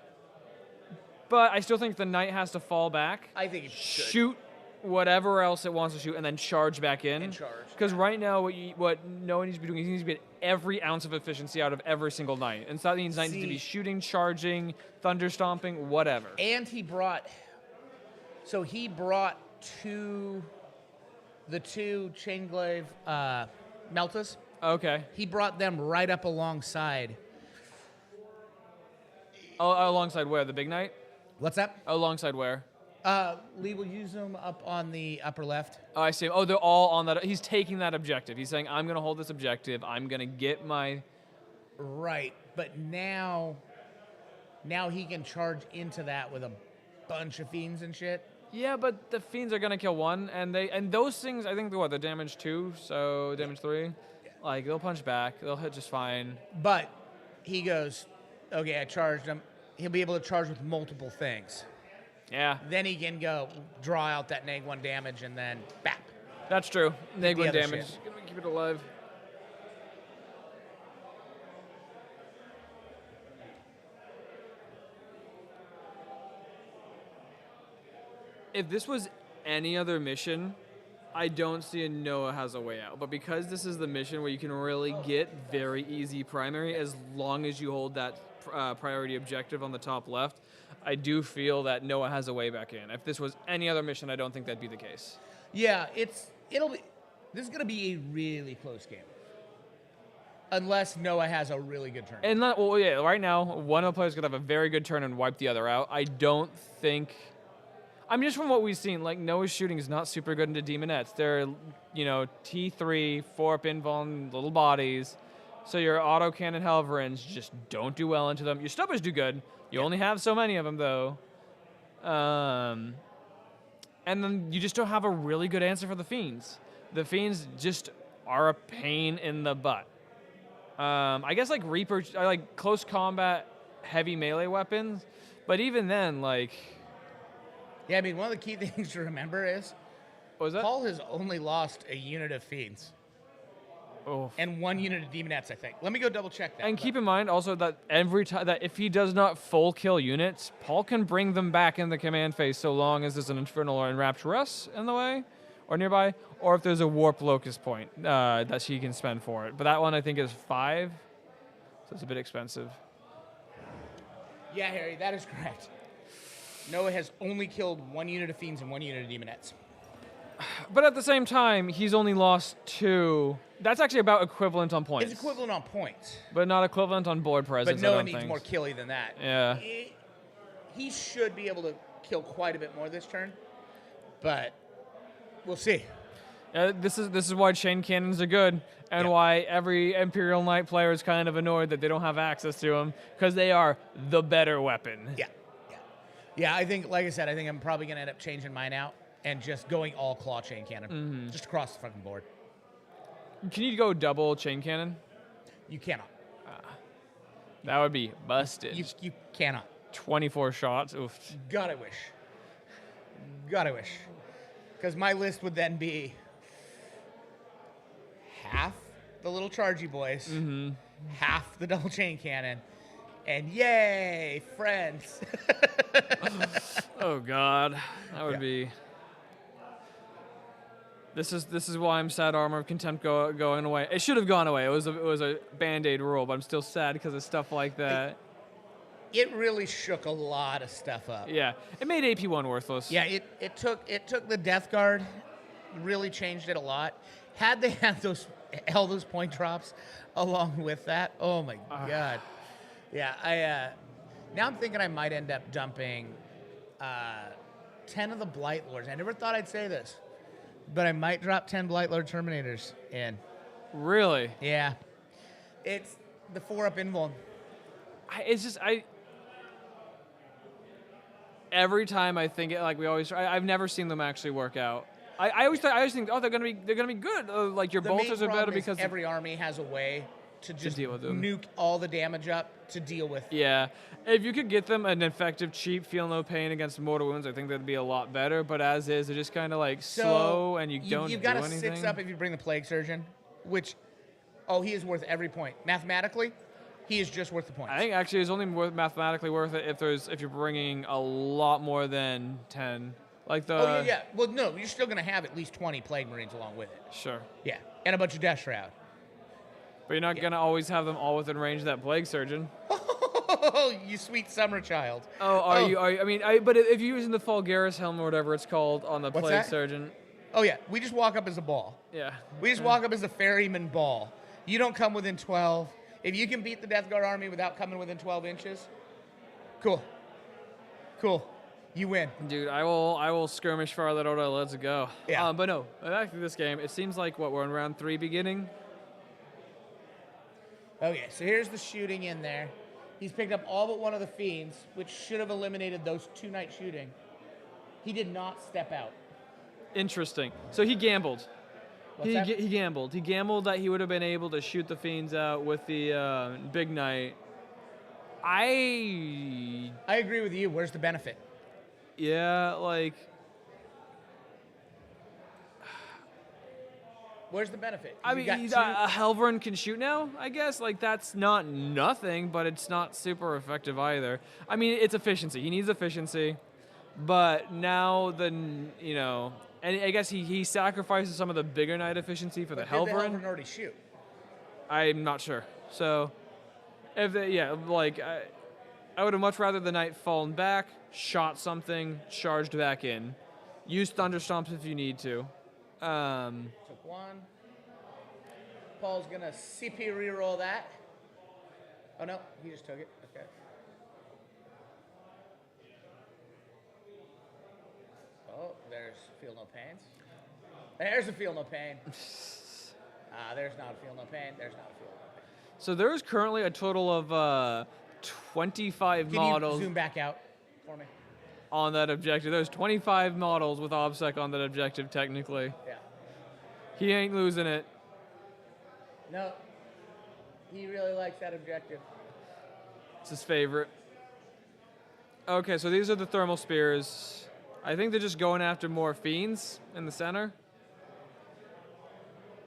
But I still think the knight has to fall back. I think it should. Shoot whatever else it wants to shoot and then charge back in. And charge. Because right now what Noah needs to be doing is he needs to get every ounce of efficiency out of every single knight. And so that means knight needs to be shooting, charging, thunder stomping, whatever. And he brought the 2 chainglaive Meltas. Okay. He brought them right up alongside. Alongside where? The big knight? What's that? Alongside where? Lee will use them up on the upper left. Oh, I see. Oh, they're all on that. He's taking that objective. He's saying, I'm going to hold this objective. I'm going to get my... Right. But now he can charge into that with a bunch of fiends and shit. Yeah, but the fiends are gonna kill one, and those things I think they're damage 2, so damage 3. Like they'll punch back, they'll hit just fine. But he goes, okay, I charged him. He'll be able to charge with multiple things. Yeah, Then he can go draw out that -1 damage and then bap. that's true. the -1 other damage. shit. Gonna keep it alive. If this was any other mission, I don't see a Noah has a way out. But because this is the mission where you can really get very easy primary as long as you hold that priority objective on the top left, I do feel that Noah has a way back in. If this was any other mission, I don't think that'd be the case. Yeah, this is gonna be a really close game. Unless Noah has a really good turn. And right now, one of the players could have a very good turn and wipe the other out. I don't think. I mean, just from what we've seen, like Noah's shooting is not super good into demonettes. They're, T3, 4-up invuln, little bodies. So your autocannon Helverins just don't do well into them. Your stubbers do good. You only have so many of them, though. And then you just don't have a really good answer for the Fiends. The Fiends just are a pain in the butt. I guess like Reaper, I like close combat, heavy melee weapons. But even then, like... Yeah, I mean, one of the key things to remember is What was that? Paul has only lost a unit of Fiends. Oh. And 1 unit of Demonettes, I think. Let me go double check that. And keep in mind also that every time that if he does not full kill units, Paul can bring them back in the command phase so long as there's an Infernal or Enrapturous in the way or nearby, or if there's a Warp Locust point that she can spend for it. But that one I think is 5, so it's a bit expensive. Yeah, Harry, that is correct. Noah has only killed 1 unit of Fiends and 1 unit of Demonettes. But at the same time, he's only lost 2. That's actually about equivalent on points. It's equivalent on points. But not equivalent on board presence. But Noah I don't needs think. more killy than that. Yeah. He should be able to kill quite a bit more this turn. But we'll see. This is why chain cannons are good, and why every Imperial Knight player is kind of annoyed that they don't have access to them, because they are the better weapon. Yeah, I think, like I said, I think I'm probably going to end up changing mine out and just going all claw chain cannon. Just across the fucking board. Can you go double chain cannon? You cannot. That would be busted. You cannot. 24 shots. Oof. God, I wish. God, I wish. Because my list would then be half the little chargy boys, half the double chain cannon, and yay, friends. Oh God, that would be. This is why I'm sad. Armor of Contempt going away. It should have gone away. It was a Band-Aid rule, but I'm still sad because of stuff like that. It really shook a lot of stuff up. Yeah, it made AP1 worthless. Yeah, it took the Death Guard, really changed it a lot. Had they had all those point drops along with that, oh my God. Yeah, now I'm thinking I might end up dumping 10 of the Blight Lords. I never thought I'd say this, but I might drop 10 Blight Lord Terminators in. Really? Yeah. It's the 4-up invuln. Every time I think it, like we always, I've never seen them actually work out. I always think, oh, they're gonna be good. Like your bolters are better because every army has a way to just deal with them. nuke all the damage up to deal with. Yeah, if you could get them an effective, cheap, feel no pain against mortal wounds, I think that'd be a lot better. But as is, they're just kind of like slow, and you've got do a anything. 6-up if you bring the Plague Surgeon, which, he is worth every point. Mathematically, he is just worth the points. I think actually it's only mathematically worth it if you're bringing a lot more than 10. Like the. Yeah. Well, no, you're still gonna have at least 20 Plague Marines along with it. Sure. Yeah, and a bunch of Death Shroud. But you're not gonna always have them all within range of that Plague Surgeon. Oh, you sweet summer child. Are you? I mean, but if you're using the Fulgaris helm or whatever it's called on the What's Plague that? Surgeon. Oh yeah, we just walk up as a ball. Yeah. We just walk up as a ferryman ball. You don't come within 12. If you can beat the Death Guard army without coming within 12 inches, cool. You win. Dude, I will skirmish for our little order. Let's go. Yeah. But no, back to this game. It seems like we're in round 3 beginning. Okay, so here's the shooting in there. He's picked up all but one of the Fiends, which should have eliminated those 2 night shooting. He did not step out. Interesting. So he gambled. What's that? He gambled. He gambled that he would have been able to shoot the fiends out with the Big Knight. I agree with you. Where's the benefit? Yeah, like... Where's the benefit? I mean, a Helverin can shoot now, I guess. Like, that's not nothing, but it's not super effective either. I mean, it's efficiency. He needs efficiency. But now, you know... And I guess he sacrifices some of the bigger knight efficiency for the Helverin. Did the Helverin already shoot? I'm not sure. So, if they, yeah, like, I would have much rather the knight fallen back, shot something, charged back in. Use Thunderstomps if you need to. Took one. Paul's gonna CP reroll that. Oh no, he just took it. Okay. Oh, there's Feel No Pains. There's a Feel No Pain. There's not a Feel No Pain. There's not a Feel No Pain. So there's currently a total of 25 models. Can you zoom back out for me? On that objective. There's 25 models with OBSEC on that objective, technically. Yeah. He ain't losing it. No. He really likes that objective. It's his favorite. Okay, so these are the thermal spears. I think they're just going after more fiends in the center.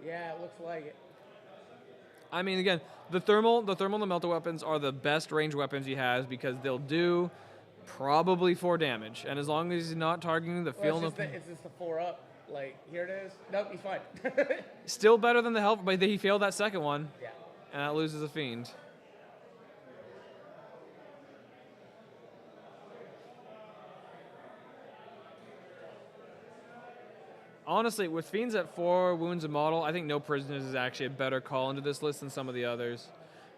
Yeah, it looks like it. I mean, again, the thermal and the melter weapons are the best range weapons he has because they'll do probably 4 damage. And as long as he's not targeting the Feel No Pain. It's just the 4 up. Like, here it is. Nope, he's fine. Still better than the Help, but he failed that second one. Yeah. And that loses a fiend. Honestly, with fiends at 4 wounds a model, I think no prisoners is actually a better call into this list than some of the others,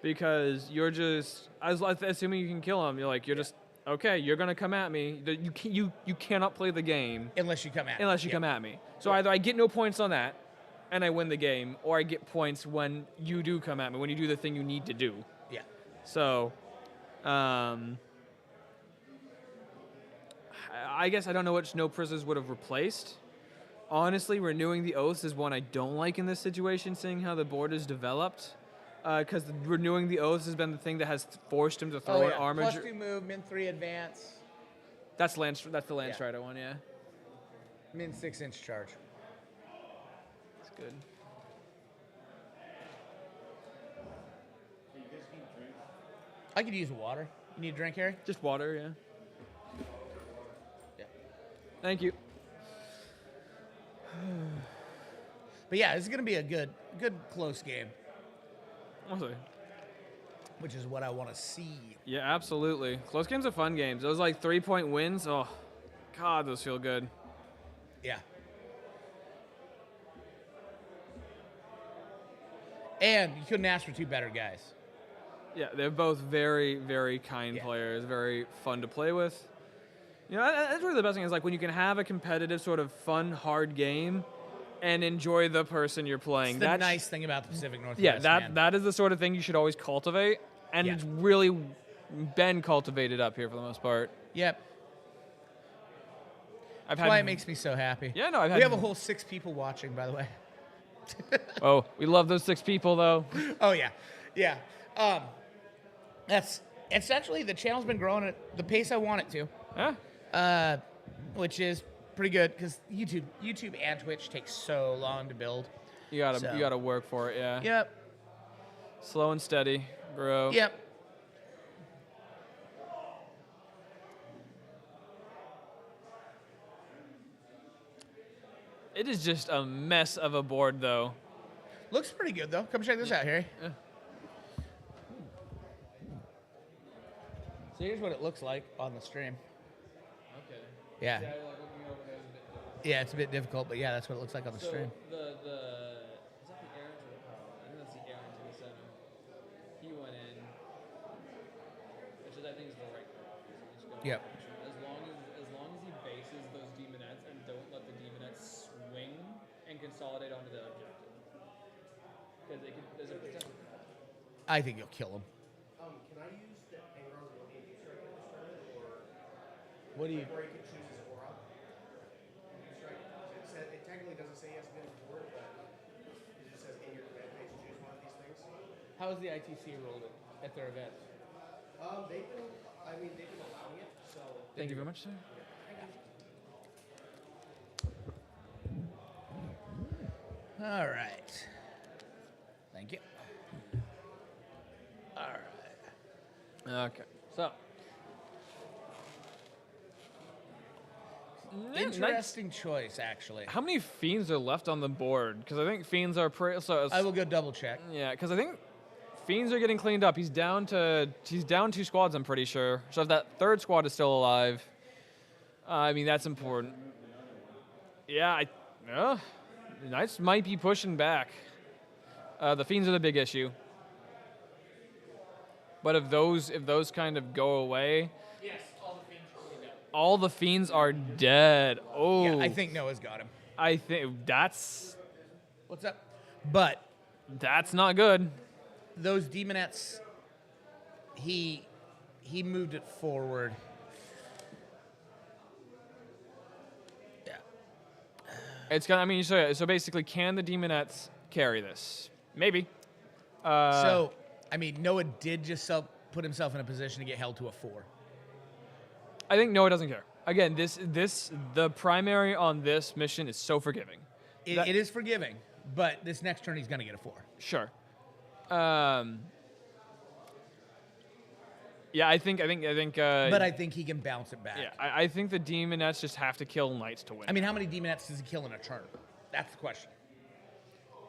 because you're just assuming you can kill him. You're just okay. You're gonna come at me. You cannot play the game unless you come at me. Unless you come at me. So either I get no points on that, and I win the game, or I get points when you do come at me, when you do the thing you need to do. Yeah. So, I guess I don't know which no prisoners would have replaced. Honestly, renewing the oaths is one I don't like in this situation, seeing how the board is developed. Because renewing the oaths has been the thing that has forced him to throw an armor. Plus 2 move, min 3 advance. That's the Land Strider one, yeah. Min 6-inch charge. That's good. I could use water. You need a drink, Harry? Just water, yeah. Yeah. Thank you. But yeah, this is going to be a good close game. Honestly. Which is what I want to see. Yeah, absolutely. Close games are fun games. Those like 3-point wins, oh, God, those feel good. Yeah. And you couldn't ask for 2 better guys. Yeah, they're both very, very kind players, very fun to play with. You know, that's really the best thing is like when you can have a competitive sort of fun, hard game and enjoy the person you're playing. That's the nice thing about the Pacific Northwest. Yeah, that is the sort of thing you should always cultivate, and it's really been cultivated up here for the most part. Yep. That's why it makes me so happy. Yeah, no, we have a whole 6 people watching, by the way. Oh, we love those 6 people, though. Oh, yeah. Yeah. It's actually, the channel's been growing at the pace I want it to. Yeah. Which is pretty good because YouTube and Twitch take so long to build. You gotta work for it, yeah. Yep. Slow and steady, bro. Yep. It is just a mess of a board, though. Looks pretty good, though. Come check this out, Harry. Yeah. So here's what it looks like on the stream. Okay. Yeah. Yeah, it's a bit difficult, but yeah, that's what it looks like on the stream. Is that the Aaron to the power? I think that's the Aaron to the center. He went in, which I think is the right call. Yep. As long as he bases those demonettes and don't let the demonettes swing and consolidate onto the objective. Because there's a potential. I think you'll kill him. Can I use the arrows with the strike at the start, or What do you? or you can choose his aura? How is the ITC rolled at their events? They've been allowing it, so. Thank you very much, sir. All right. Thank you. All right. Okay. So. Interesting choice, actually. How many fiends are left on the board? Because I think fiends are pretty. So I will go double check. yeah, because I think fiends are getting cleaned up. He's down 2 squads. I'm pretty sure. So if that third squad is still alive, I mean that's important. Yeah, the Knights might be pushing back. The fiends are the big issue. But if those kind of go away. Yes, all the fiends are cleaned up. All the fiends are dead. Oh. Yeah, I think Noah's got him. I think that's What's up? But not good. those demonettes, he moved it forward. Yeah. It's gonna. I mean, so basically, can the demonettes carry this? Maybe. So, I mean, Noah did just put himself in a position to get held to a 4. I think Noah doesn't care. Again, the primary on this mission is so forgiving. It is forgiving, but this next turn he's going to get a 4. Sure. Yeah, I think. But I think he can bounce it back. Yeah, I think the demonettes just have to kill knights to win. I mean, how many demonettes does he kill in a turn? That's the question.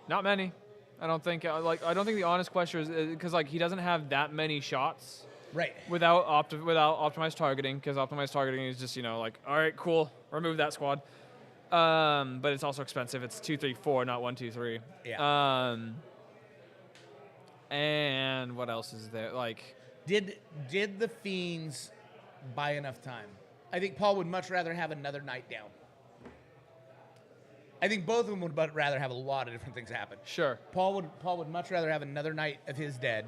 Not many. I don't think. I don't think the honest question is because he doesn't have that many shots. Right. Without optimized targeting, because optimized targeting is just all right, cool, remove that squad. But it's also expensive. It's 2, 3, 4, not 1, 2, 3. Yeah. And what else is there? Did the fiends buy enough time? I think Paul would much rather have another night down. I think both of them would rather have a lot of different things happen. Sure. Paul would much rather have another night of his dead,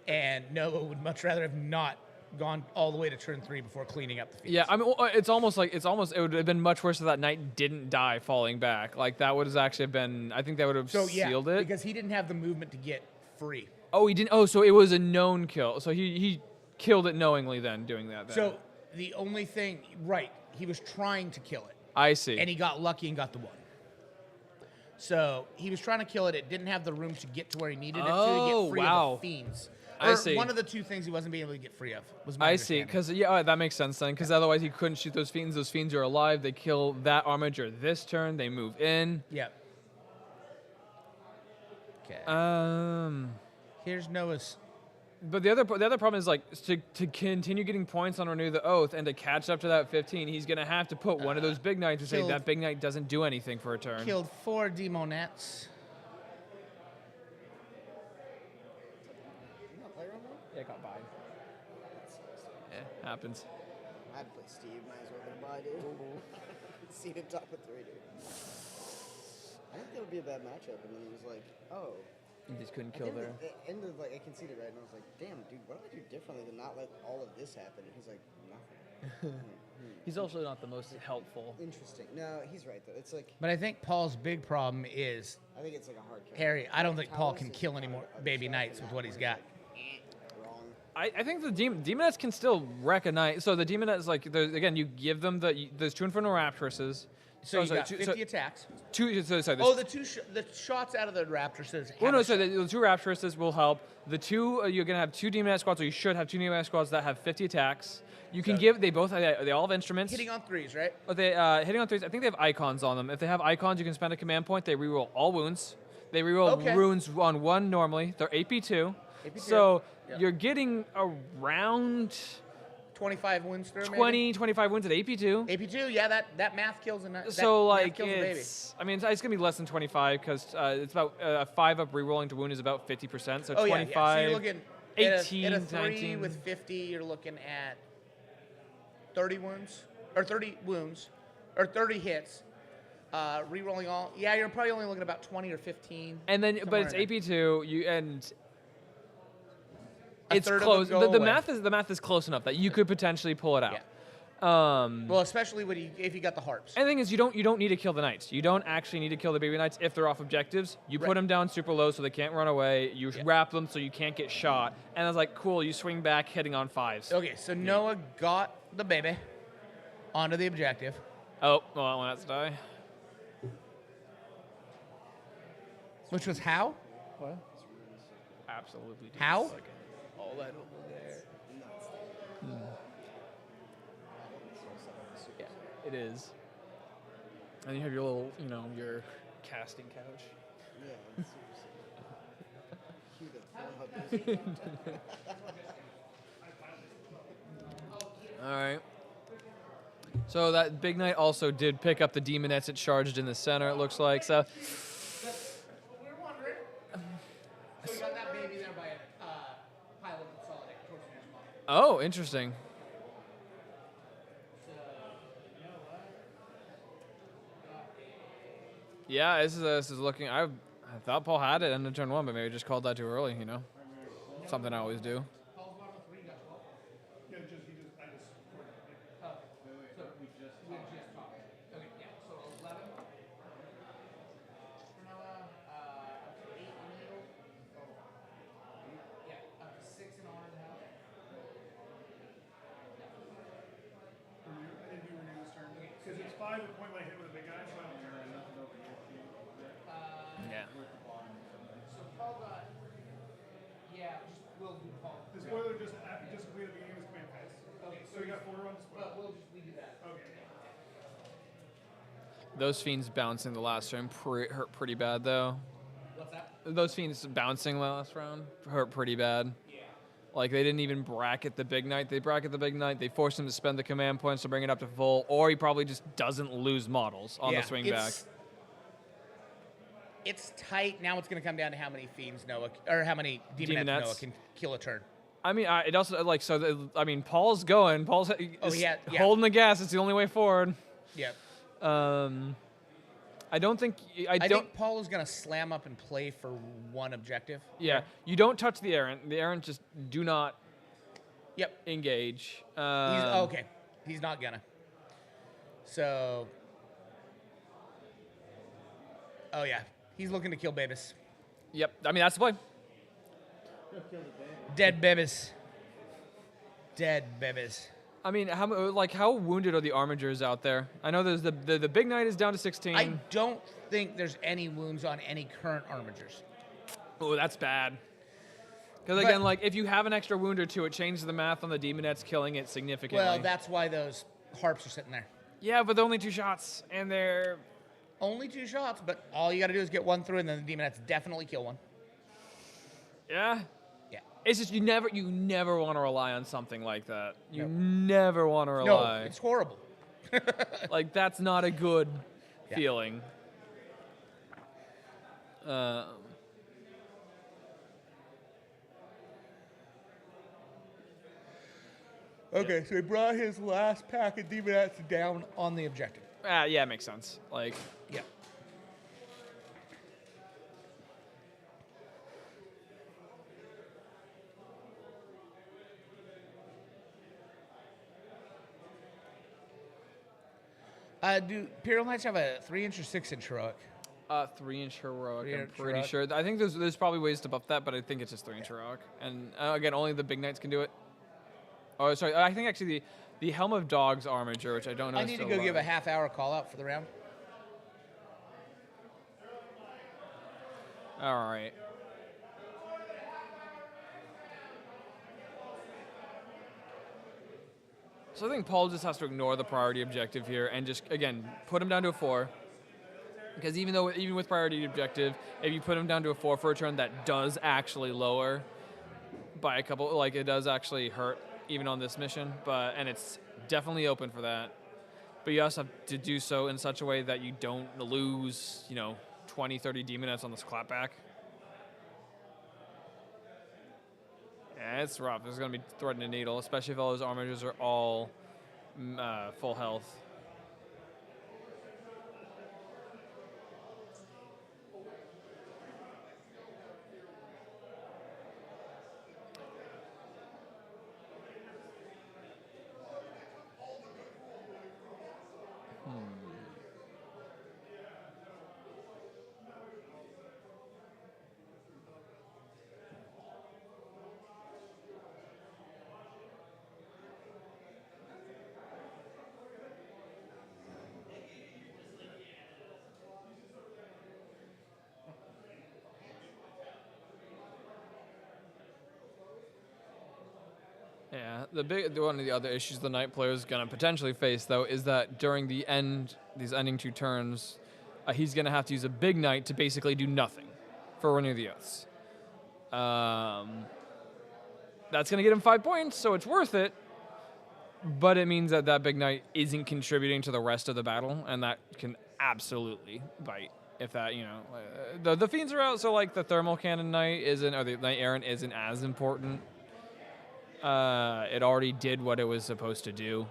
and Noah would much rather have not gone all the way to turn 3 before cleaning up the fiends. Yeah, I mean, it would have been much worse if that knight didn't die falling back. That would have actually been. I think that would have sealed it. Because he didn't have the movement to get free. Oh, he didn't. Oh, so it was a known kill. So he killed it knowingly then, doing that. Then. So the only thing, right? He was trying to kill it. I see. And he got lucky and got the 1. So he was trying to kill it. It didn't have the room to get to where he needed it to get free of the fiends. I see. One of the 2 things he wasn't being able to get free of was my I see, because that makes sense then. Because otherwise he couldn't shoot those fiends. Those fiends are alive. They kill that armager this turn. They move in. Yep. Okay. Here's Noah's. But the other problem is to continue getting points on Renew the Oath and to catch up to that 15, he's gonna have to put one of those big knights and say that big knight doesn't do anything for a turn. Killed 4 demonettes. Yeah, got by. Yeah, happens. I'd play Steve. Might as well get a buy, dude. Seated top of 3, dude. I think that would be a bad matchup. And then he was like, oh. You just couldn't kill there. End of I conceded, right? And I was like, damn, dude, what do I do differently than not let all of this happen? And he's like, nothing. He's also not the most helpful. Interesting. No, he's right, though. It's like. But I think Paul's big problem is. I think it's like a hard kill. Harry, I don't think Paul can kill any more baby knights with what he's got. Wrong. I think the demonettes can still recognize. So the demonettes, again, you give them there's 2 Infernal Rapturesses. So you got 50 attacks. The shots out of the Rapturesses. The 2 Rapturesses will help. The 2, you're gonna have 2 demonette squads, or you should have 2 demonette squads that have 50 attacks. You can they all have instruments. Hitting on 3s, right? But they hitting on 3s. I think they have icons on them. If they have icons, you can spend a command point. They reroll all wounds. They reroll runes on 1 normally. They're AP2. So you're getting around 25 wounds through, 25 wins at AP2. AP2, yeah, that math kills a baby. It's going to be less than 25 because it's about a 5-up rerolling to wound is about 50%. So 25, So you're looking 18, at a 3 19. with 50, you're looking at 30 wounds, or 30 wounds, or 30 hits. Rerolling all, you're probably only looking at about 20 or 15. And then, but it's AP2, and it's third of close. them go The away. math is close enough that you could potentially pull it out. Well, especially if you got the harps. And the thing is, you don't need to kill the knights. You don't actually need to kill the baby knights if they're off objectives. You put them down super low so they can't run away. You wrap them so you can't get shot. And I was like, cool. You swing back, hitting on 5s. Okay, so Noah got the baby onto the objective. Oh, well, that one has to die. Which was how? What? Absolutely. How? All that over there. Yeah, it is. And you have your little, your casting couch. Yeah, All right. So that big knight also did pick up the demonettes it charged in the center, it looks like. So We were wondering. So we got that baby there by a pile of consolidate towards the next spot. oh, interesting. Yeah, this is looking. I thought Paul had it in turn 1, but maybe just called that too early. Something I always do. Because it's 5 at point blank hit with a big guy, so I don't care. Yeah. So Paul got. Yeah, we'll do Paul. The spoiler just completed the beginning of his command phase. Okay, So you got 4 runs. But we'll just leave that. Okay. Those fiends bouncing the last round hurt pretty bad, though. What's that? Those fiends bouncing last round hurt pretty bad. Yeah. Like, they didn't even bracket the big knight. They bracket the big knight. They forced him to spend the command points to bring it up to full, or he probably just doesn't lose models on the swing back. It's tight. Now it's going to come down to how many fiends Noah, or how many demonettes Noah can kill a turn. I mean, it also, like, Paul's going. Paul's holding the gas. It's the only way forward. Yep. I don't think... I think Paul is going to slam up and play for one objective. Yeah. You don't touch the errant. The errant just do not engage. Okay. He's not going to. So... Oh, yeah. He's looking to kill babies. Yep. I mean, that's the play. Dead babies. Dead babies. I mean, how wounded are the armigers out there? I know there's the big knight is down to 16. I don't think there's any wounds on any current armigers. Oh, that's bad. Because again, like, if you have an extra wound or two, it changes the math on the demonettes killing it significantly. Well, that's why those harps are sitting there. Yeah, but they're only 2 shots, and they're... Only 2 shots, but all you got to do is get one through, and then the demonettes definitely kill one. Yeah? Yeah. It's just you never want to rely on something like that. You never want to rely. No, it's horrible. Like, that's not a good feeling. Okay, so he brought his last pack of demonettes down on the objective. Yeah, it makes sense. Like, yeah. Do Imperial Knights have a 3-inch or 6-inch heroic? 3-inch heroic. 3-inch I'm pretty heroic. sure. I think there's probably ways to buff that, but I think it's just 3-inch heroic. And again, only the big knights can do it. Oh, sorry. I think actually the Helm of Dogs armature, which I don't know. I need to go give a half-hour call-out for the round. All right. So I think Paul just has to ignore the priority objective here and just, again, put him down to a 4. Because even with priority objective, if you put him down to a 4 for a turn, that does actually lower by a couple, like it does actually hurt even on this mission, and it's definitely open for that. But you also have to do so in such a way that you don't lose, 20, 30 demonettes on this clapback. Yeah, it's rough. It's going to be threading a needle, especially if all those armatures are all full health. Yeah, one of the other issues the Knight player is going to potentially face, though, is that during these ending 2 turns, he's going to have to use a big Knight to basically do nothing for Renew the Oaths. That's going to get him 5 points, so it's worth it. But it means that big Knight isn't contributing to the rest of the battle, and that can absolutely bite. If that, the Fiends are out, so like the Thermal Cannon Knight isn't, or the Knight Errant isn't as important. It already did what it was supposed to do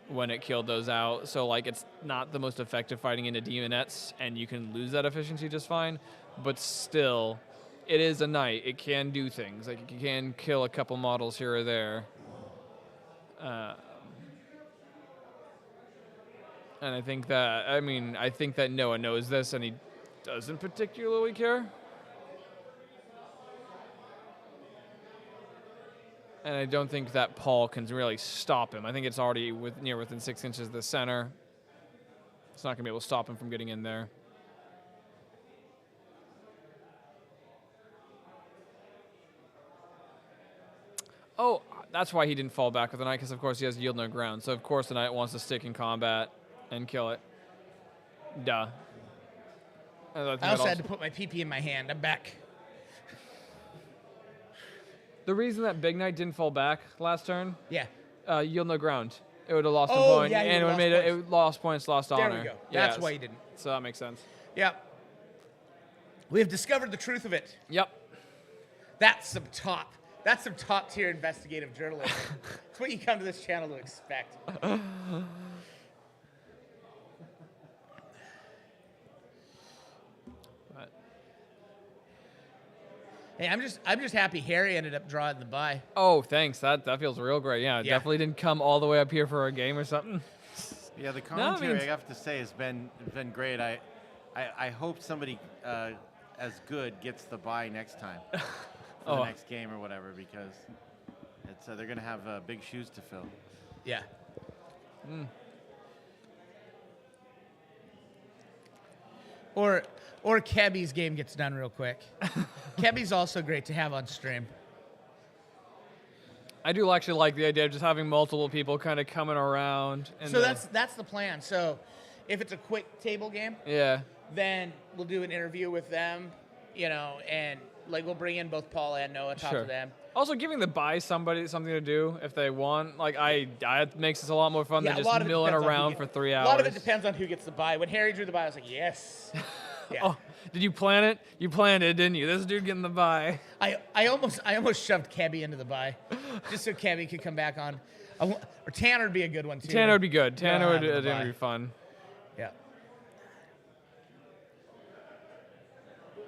when it killed those out. So, like, it's not the most effective fighting into Demonettes, and you can lose that efficiency just fine. But still, it is a Knight. It can do things. Like, you can kill a couple models here or there. And I think that Noah knows this, and he doesn't particularly care. And I don't think that Paul can really stop him. I think it's already within 6 inches of the center. It's not going to be able to stop him from getting in there. Oh, that's why he didn't fall back with the Knight, because of course he has Yield No Ground. So of course the Knight wants to stick in combat and kill it. Duh. I also had to put my PP in my hand. I'm back. The reason that Big Knight didn't fall back last turn, Yield No Ground. It would have lost a point, yeah, and it would have made it lost points, lost honor. There we go. That's why you didn't. So that makes sense. Yep. We have discovered the truth of it. Yep. That's some top tier investigative journalism. That's what you come to this channel to expect. Hey, I'm just happy Harry ended up drawing the bye. Oh, thanks. That feels real great. Yeah, definitely didn't come all the way up here for a game or something. Yeah, the commentary, I have to say, has been great. I hope somebody as good gets the bye next time for the next game or whatever, because it's they're going to have big shoes to fill. Yeah. Or Kebby's game gets done real quick. Kebby's also great to have on stream. I do actually like the idea of just having multiple people kind of coming around. And so that's the plan. So if it's a quick table game, then we'll do an interview with them, and like we'll bring in both Paul and Noah, talk to them. Also, giving the bye somebody something to do if they want, it makes this a lot more fun than just milling around for 3 hours. A lot of it depends on who gets the bye. When Harry drew the bye, I was like, yes. Yeah. Oh, did you plan it? You planned it, didn't you? This dude getting the bye. I almost shoved Kebby into the bye, just so Kebby could come back on. Or Tanner would be a good one too. Tanner would be good. Tanner would be fun. Yeah.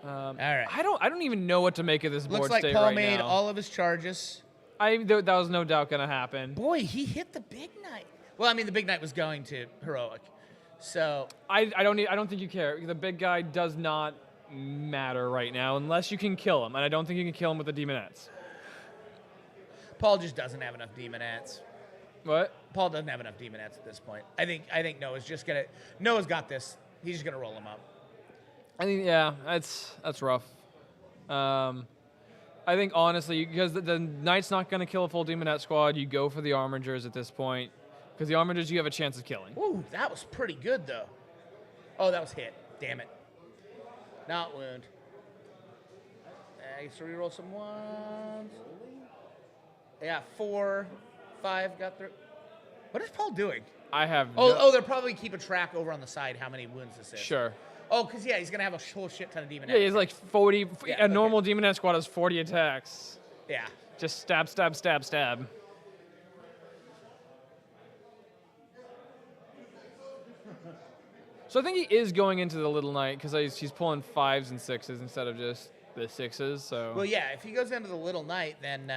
All right. I don't even know what to make of this board state right now. Looks like Paul made all of his charges. That was no doubt going to happen. Boy, he hit the Big Knight. Well, I mean, the Big Knight was going to heroic, so I don't think you care. The big guy does not matter right now unless you can kill him, and I don't think you can kill him with the Demonettes. Paul just doesn't have enough Demonettes. What? Paul doesn't have enough Demonettes at this point. I think Noah's got this. He's just gonna roll him up. I think that's rough. I think honestly, because the Knight's not going to kill a full Demonette squad, you go for the Armigers at this point, because the Armigers you have a chance of killing. Ooh, that was pretty good though. Oh, that was hit. Damn it. Not wound. I guess reroll some ones. Yeah, 4, 5 got through. What is Paul doing? I have. They're probably keeping track over on the side how many wounds this is. Sure. Oh, because he's going to have a whole shit ton of Demonettes. Yeah, he's like 40. A normal Demonette squad has 40 attacks. Yeah. Just stab, stab, stab, stab. So I think he is going into the Little Knight because he's pulling 5s and 6s instead of just the 6s. So. Well, yeah, if he goes into the Little Knight, then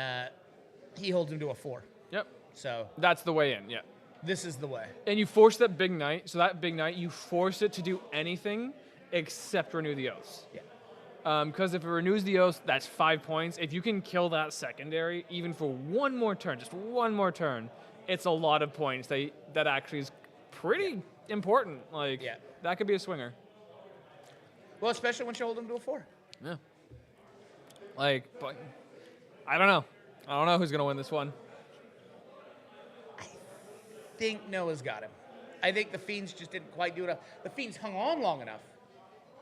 he holds him to a 4. Yep. So. That's the way in, yeah. This is the way. And you force that Big Knight, so that Big Knight, you force it to do anything except renew the Oaths. Yeah. Because if it renews the Oaths, that's 5 points. If you can kill that secondary, even for one more turn, just one more turn, it's a lot of points that actually is pretty important. That could be a swinger. Well, especially once you hold him to a 4. Yeah. But I don't know. I don't know who's going to win this one. think Noah's got him. I think the Fiends just didn't quite do enough. The Fiends hung on long enough.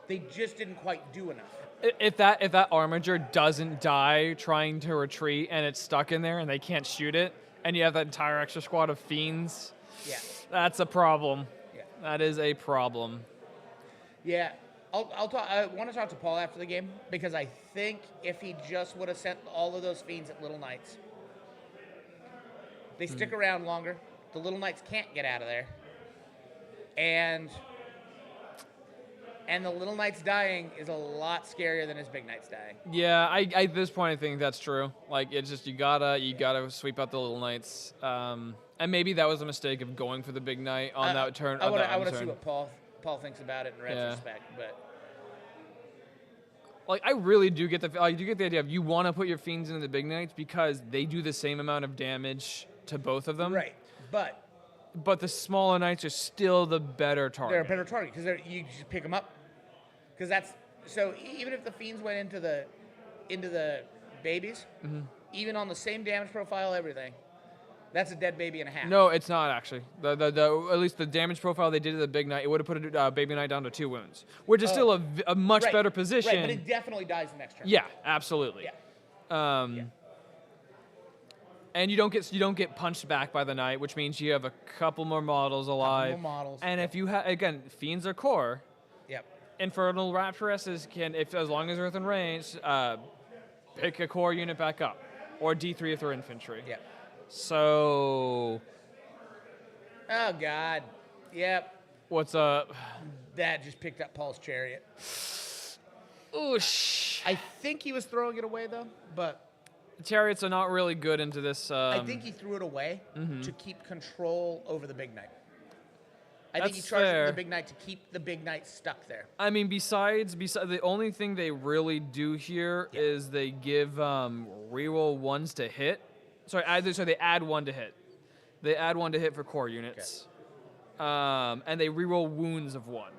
They just didn't quite do enough. If that Armiger doesn't die trying to retreat and it's stuck in there and they can't shoot it, and you have that entire extra squad of Fiends, Yeah. that's a problem. Yeah. That is a problem. Yeah. I'll talk. I want to talk to Paul after the game because I think if he just would have sent all of those Fiends at Little Knights, they stick around longer. The Little Knights can't get out of there, and the Little Knights dying is a lot scarier than his Big Knights dying. Yeah, I at this point I think that's true. Like it's just you gotta sweep out the Little Knights, and maybe that was a mistake of going for the Big Knight on that turn. I want to see what Paul thinks about it in retrospect, but. Like I really do get the idea of you want to put your Fiends into the Big Knights because they do the same amount of damage to both of them. Right, but the smaller Knights are still the better target. They're a better target because you just pick them up. Because that's so even if the Fiends went into the babies, even on the same damage profile, everything, that's a dead baby and a half. No, it's not actually. The at least the damage profile they did to the Big Knight, it would have put a Baby Knight down to 2 wounds, which is still a much better position. Right, but it definitely dies the next turn. Yeah, absolutely. Yeah. And you don't get punched back by the Knight, which means you have a couple more models alive. Couple more models, and if you have again, Fiends are core. Yep. Infernal Raptoresses can, as long as they're within range, pick a core unit back up, or D3 if they're infantry. Yep. So. Oh God. Yep. What's up? That just picked up Paul's chariot. Oosh. I think he was throwing it away though, but. Chariots are not really good into this. I think he threw it away to keep control over the Big Knight. I think he That's charged fair. the Big Knight to keep the Big Knight stuck there. I mean, besides the only thing they really do here is they give reroll ones to hit. Sorry, they add 1 to hit. They add 1 to hit for core units, and they reroll wounds of 1.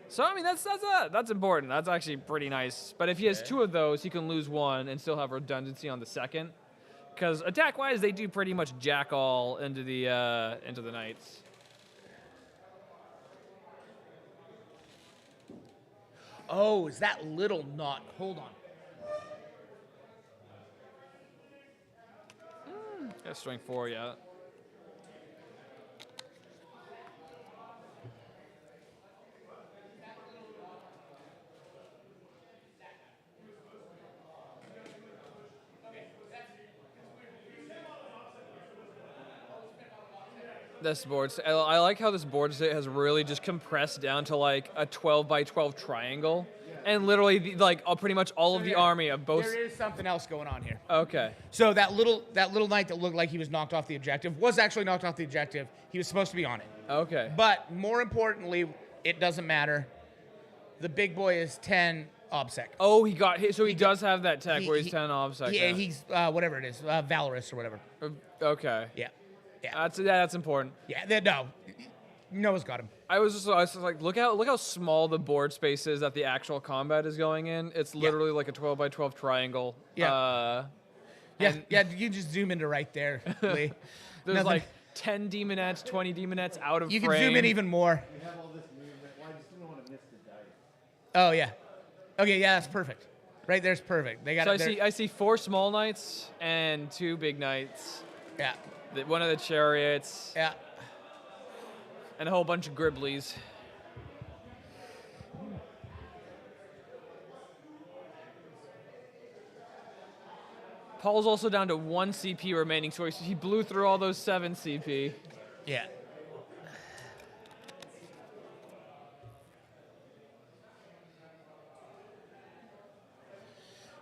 So I mean that's important. That's actually pretty nice. But if he has 2 of those, he can lose 1 and still have redundancy on the second. Because attack-wise, they do pretty much jack all into the Knights. Oh, is that little not? Hold on. Got strength 4, yeah. This board, I like how this board state has really just compressed down to like a 12 by 12 triangle, and literally pretty much all of the army of both. There is something else going on here. Okay. So that little knight that looked like he was knocked off the objective was actually knocked off the objective. He was supposed to be on it. Okay. But more importantly, it doesn't matter. The big boy is 10 obsec. Oh, he got hit. So he does have that tech where he's 10 obsec. Yeah, he's whatever it is, Valorous or whatever. Okay. Yeah. That's important. Yeah. No. Noah's got him. I was just like, look how small the board space is that the actual combat is going in. It's literally like a 12 by 12 triangle. Yeah. You just zoom into right there, Lee. There's Nothing. like 10 demonettes, 20 demonettes out of You frame. can zoom in even more. You have all this movement. Well, I just didn't want to miss the dice. Oh yeah. Okay, yeah, that's perfect. Right there's perfect. They got So it. I see 4 small knights and 2 big knights. Yeah. One of the chariots. Yeah. And a whole bunch of Griblies. Paul's also down to 1 CP remaining, so he blew through all those 7 CP. Yeah.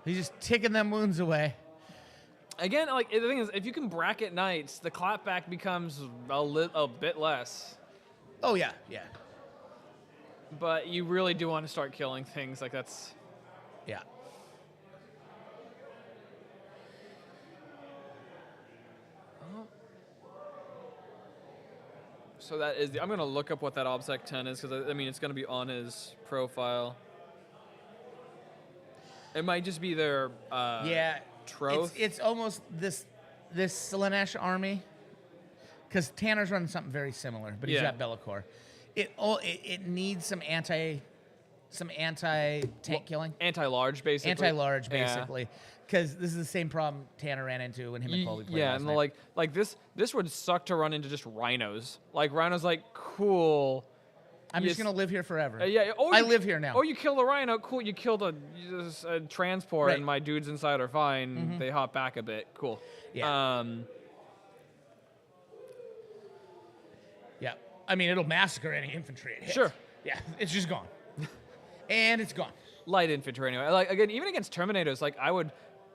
He's just ticking them wounds away. Again, like the thing is, if you can bracket knights, the clapback becomes a bit less. Oh yeah, yeah, But you really do want to start killing things like that's. yeah. So that is I'm gonna look up what that obsec 10 is because I mean it's gonna be on his profile. It might just be their Yeah. troth. It's almost this. this Slanesh army, because Tanner's running something very similar, but he's Yeah. got Be'lakor. It needs some anti tank killing, Anti-large, basically. anti-large Yeah. basically, because this is the same problem Tanner ran into when him and Colby played Yeah, last and night. like this would suck to run into just rhinos. Like rhinos, like cool. I'm just yes. gonna live here forever. Yeah, or I you- live here now. Or you kill the rhino, cool. You killed a transport, Right. and my dudes inside are fine. They hop back a bit, cool. Yeah. Yeah, I mean it'll massacre any infantry it hits. Sure. Yeah, it's just gone, and it's gone. Light infantry anyway. Like again, even against Terminators, like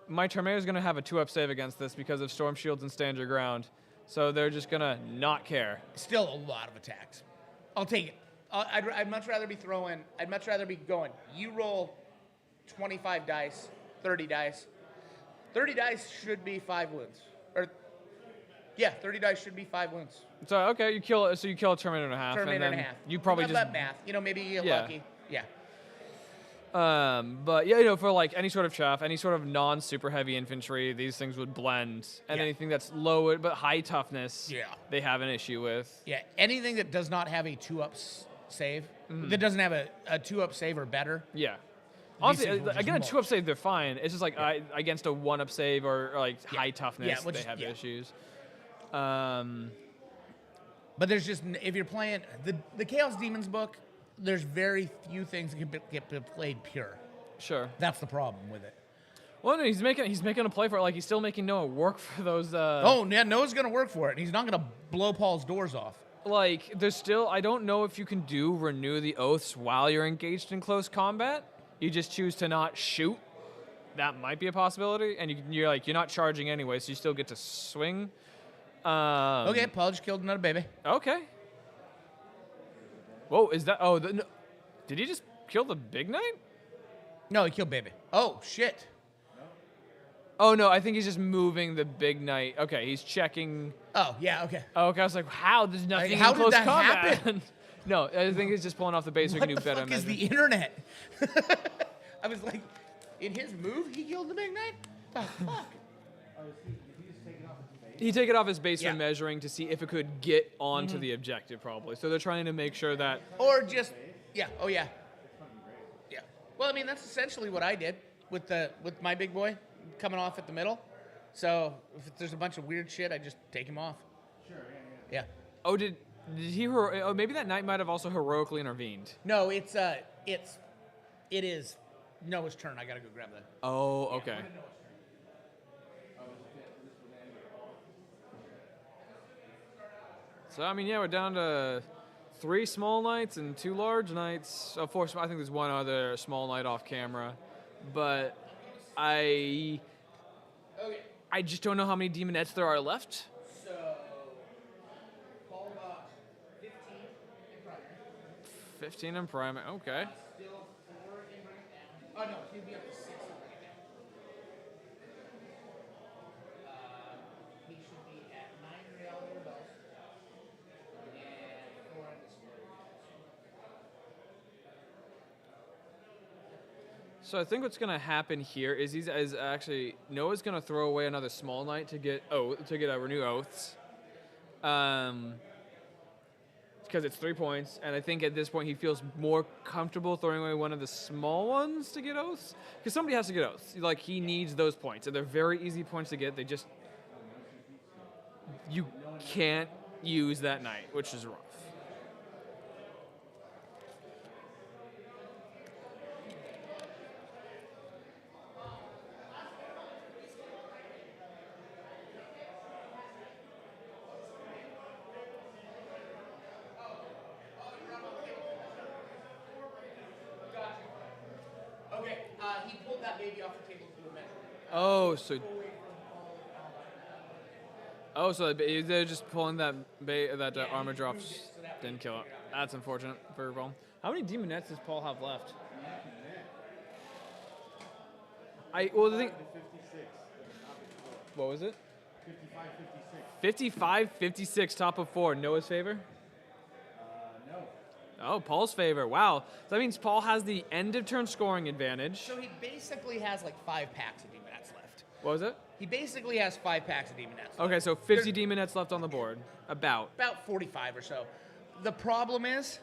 my Terminator's gonna have a 2-up save against this because of storm shields and stand your ground. So they're just gonna not care. Still a lot of attacks. I'll take it. I'd much rather be throwing. I'd much rather be going. You roll 25 dice, 30 dice. 30 dice should be 5 wounds. Or, yeah, 30 dice should be 5 wounds. So okay, you kill a Terminator and a half, Terminator and then and a half. you probably Not just that math. You know, maybe you get Yeah. lucky. Yeah. But yeah, you know, for like any sort of chaff, any sort of non-super heavy infantry, these things would blend. And Yeah. anything that's low but high toughness, Yeah. they have an issue with. Yeah. Anything that does not have a 2-up save, that doesn't have a 2-up save or better. Yeah. Honestly, things will just again, a mulch. 2-up save, they're fine. It's just like against a 1-up save or like high toughness, which they is- have yeah. issues. But there's just, if you're playing the Chaos Demons book, there's very few things that can get played pure. Sure. That's the problem with it. Well, no, he's making a play for it. Like he's still making Noah work for those. Oh, yeah, Noah's going to work for it. And he's not going to blow Paul's doors off. Like there's still, I don't know if you can do renew the oaths while you're engaged in close combat. You just choose to not shoot. That might be a possibility, and you're not charging anyway, so you still get to swing. Okay, Paul just killed another baby. Okay. Whoa, is that? Oh, no, did he just kill the big knight? No, he killed baby. Oh, shit. Oh no, I think he's just moving the big knight. Okay, he's checking. Oh, yeah, okay. Oh, okay, I was like, how? There's nothing how in did close that combat. happen? No, I think he's just pulling off the base so he What can the do better fuck is measure. the internet? I was like, in his move, he killed the big knight? The fuck? He take it off his base Yeah. for measuring to see if it could get onto the objective, probably. So they're trying to make sure that. Or just, yeah, oh, yeah. Yeah. Well, I mean, that's essentially what I did with my big boy coming off at the middle. So if there's a bunch of weird shit, I just take him off. Sure, yeah. Yeah. Oh, did he? Oh, maybe that knight might have also heroically intervened. No, it is Noah's turn. I gotta go grab that. Oh, okay. So I mean, yeah, we're down to 3 small knights and 2 large knights. Of course, I think there's one other small knight off camera, but I just don't know how many demonettes there are left. So, Paul got 15 in primary. 15 in primary. Okay. Still 4 in breakdown. Oh, no, he'd be up to 6 in breakdown. He should be at 9 reality rebels and 4 in display. So I think what's gonna happen here is actually Noah's gonna throw away another small knight to get a renew oaths, because it's 3 points, and I think at this point he feels more comfortable throwing away one of the small ones to get oaths, because somebody has to get oaths. Like he needs those points, and they're very easy points to get. You can't use that knight, which is rough. Okay, he pulled that baby off the table to do a measure. So they're just pulling that armor drops, didn't kill it. That's unfortunate for Paul. How many demonettes does Paul have left? The thing. What was it? 55, 56, top of 4. Noah's favor? No. Oh, Paul's favor. Wow. So that means Paul has the end of turn scoring advantage. So he basically has like 5 packs of demonettes left. What was it? He basically has 5 packs of demonettes. Okay, so 50 demonettes left on the board. About 45 or so. The problem is,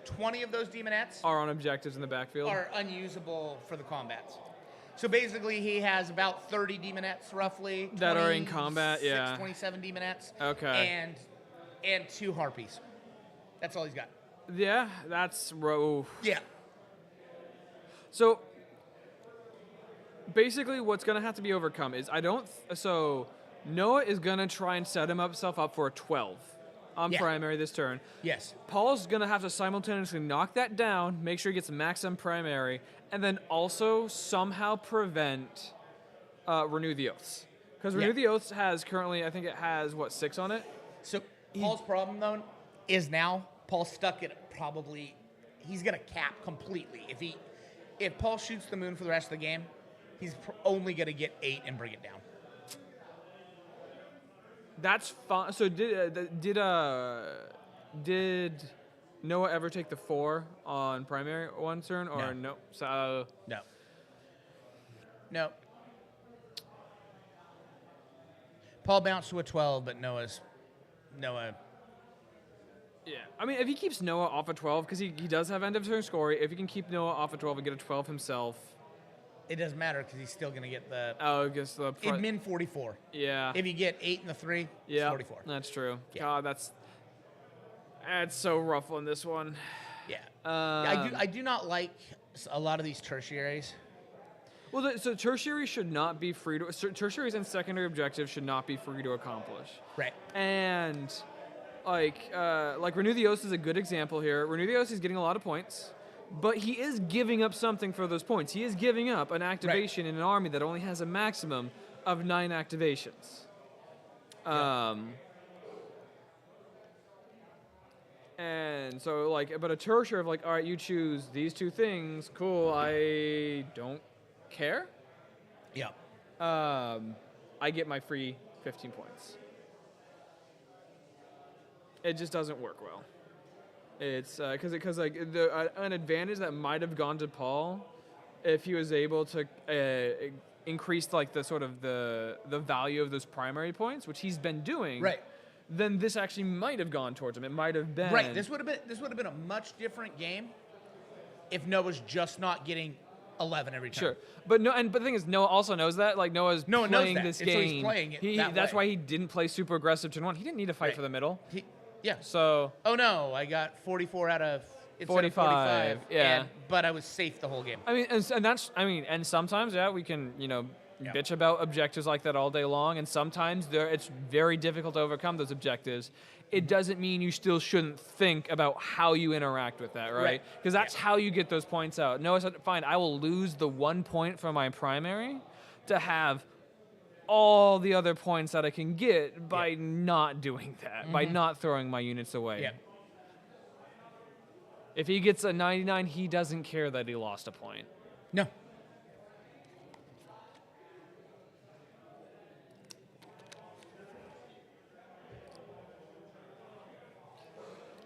20 of those demonettes are on objectives in the backfield. are unusable for the combats. So basically, he has about 30 demonettes, roughly. That are in combat, yeah. 27 demonettes. Okay. And 2 harpies. That's all he's got. Yeah, that's Yeah. So basically, what's going to have to be overcome is so Noah is going to try and set himself up for a 12 on primary this turn. Yes. Paul's going to have to simultaneously knock that down, make sure he gets max on primary, and then also somehow prevent Renew the Oaths. Because Renew the Oaths has currently, I think it has, 6 on it? So Paul's problem, though, is now Paul's stuck at probably, he's going to cap completely. If Paul shoots the moon for the rest of the game, he's only going to get 8 and bring it down. That's fine. So did Noah ever take the 4 on primary one turn or no? So No. Paul bounced to a 12, but Noah. Yeah, I mean, if he keeps Noah off a 12, because he does have end of turn score, if he can keep Noah off a 12 and get a 12 himself. It doesn't matter because he's still going to get the. Oh, I guess the. In min 44. Yeah. If you get 8 and the 3, it's 44. That's true. Yeah. God, that's so rough on this one. Yeah. I do not like a lot of these tertiaries. Well, so tertiary should not be free to. Tertiaries and secondary objectives should not be free to accomplish. Right. And like Renew the Oaths is a good example here. Renew the Oaths is getting a lot of points, but he is giving up something for those points. He is giving up an activation in an army that only has a maximum of 9 activations. And so, but a tertiary of all right, you choose these 2 things. Cool, I don't care. Yeah. I get my free 15 points. It just doesn't work well. It's because an advantage that might have gone to Paul if he was able to increase the sort of the value of those primary points, which he's been doing. Right. Then this actually might have gone towards him. It might have been. Right. This would have been a much different game if Noah's just not getting 11 every time. Sure, but the thing is, Noah also knows that. Noah's playing this game. So he's playing it that's why he didn't play super aggressive turn 1. He didn't need to fight for the middle. Yeah. So. Oh no, I got 44 out of 45. Yeah. But I was safe the whole game. I mean, and sometimes we can bitch about objectives like that all day long, and sometimes it's very difficult to overcome those objectives. It doesn't mean you still shouldn't think about how you interact with that, right? Because that's how you get those points out. Noah said, fine, I will lose the 1 point from my primary to have all the other points that I can get by not doing that, by not throwing my units away. Yeah. If he gets a 99, he doesn't care that he lost a point. No.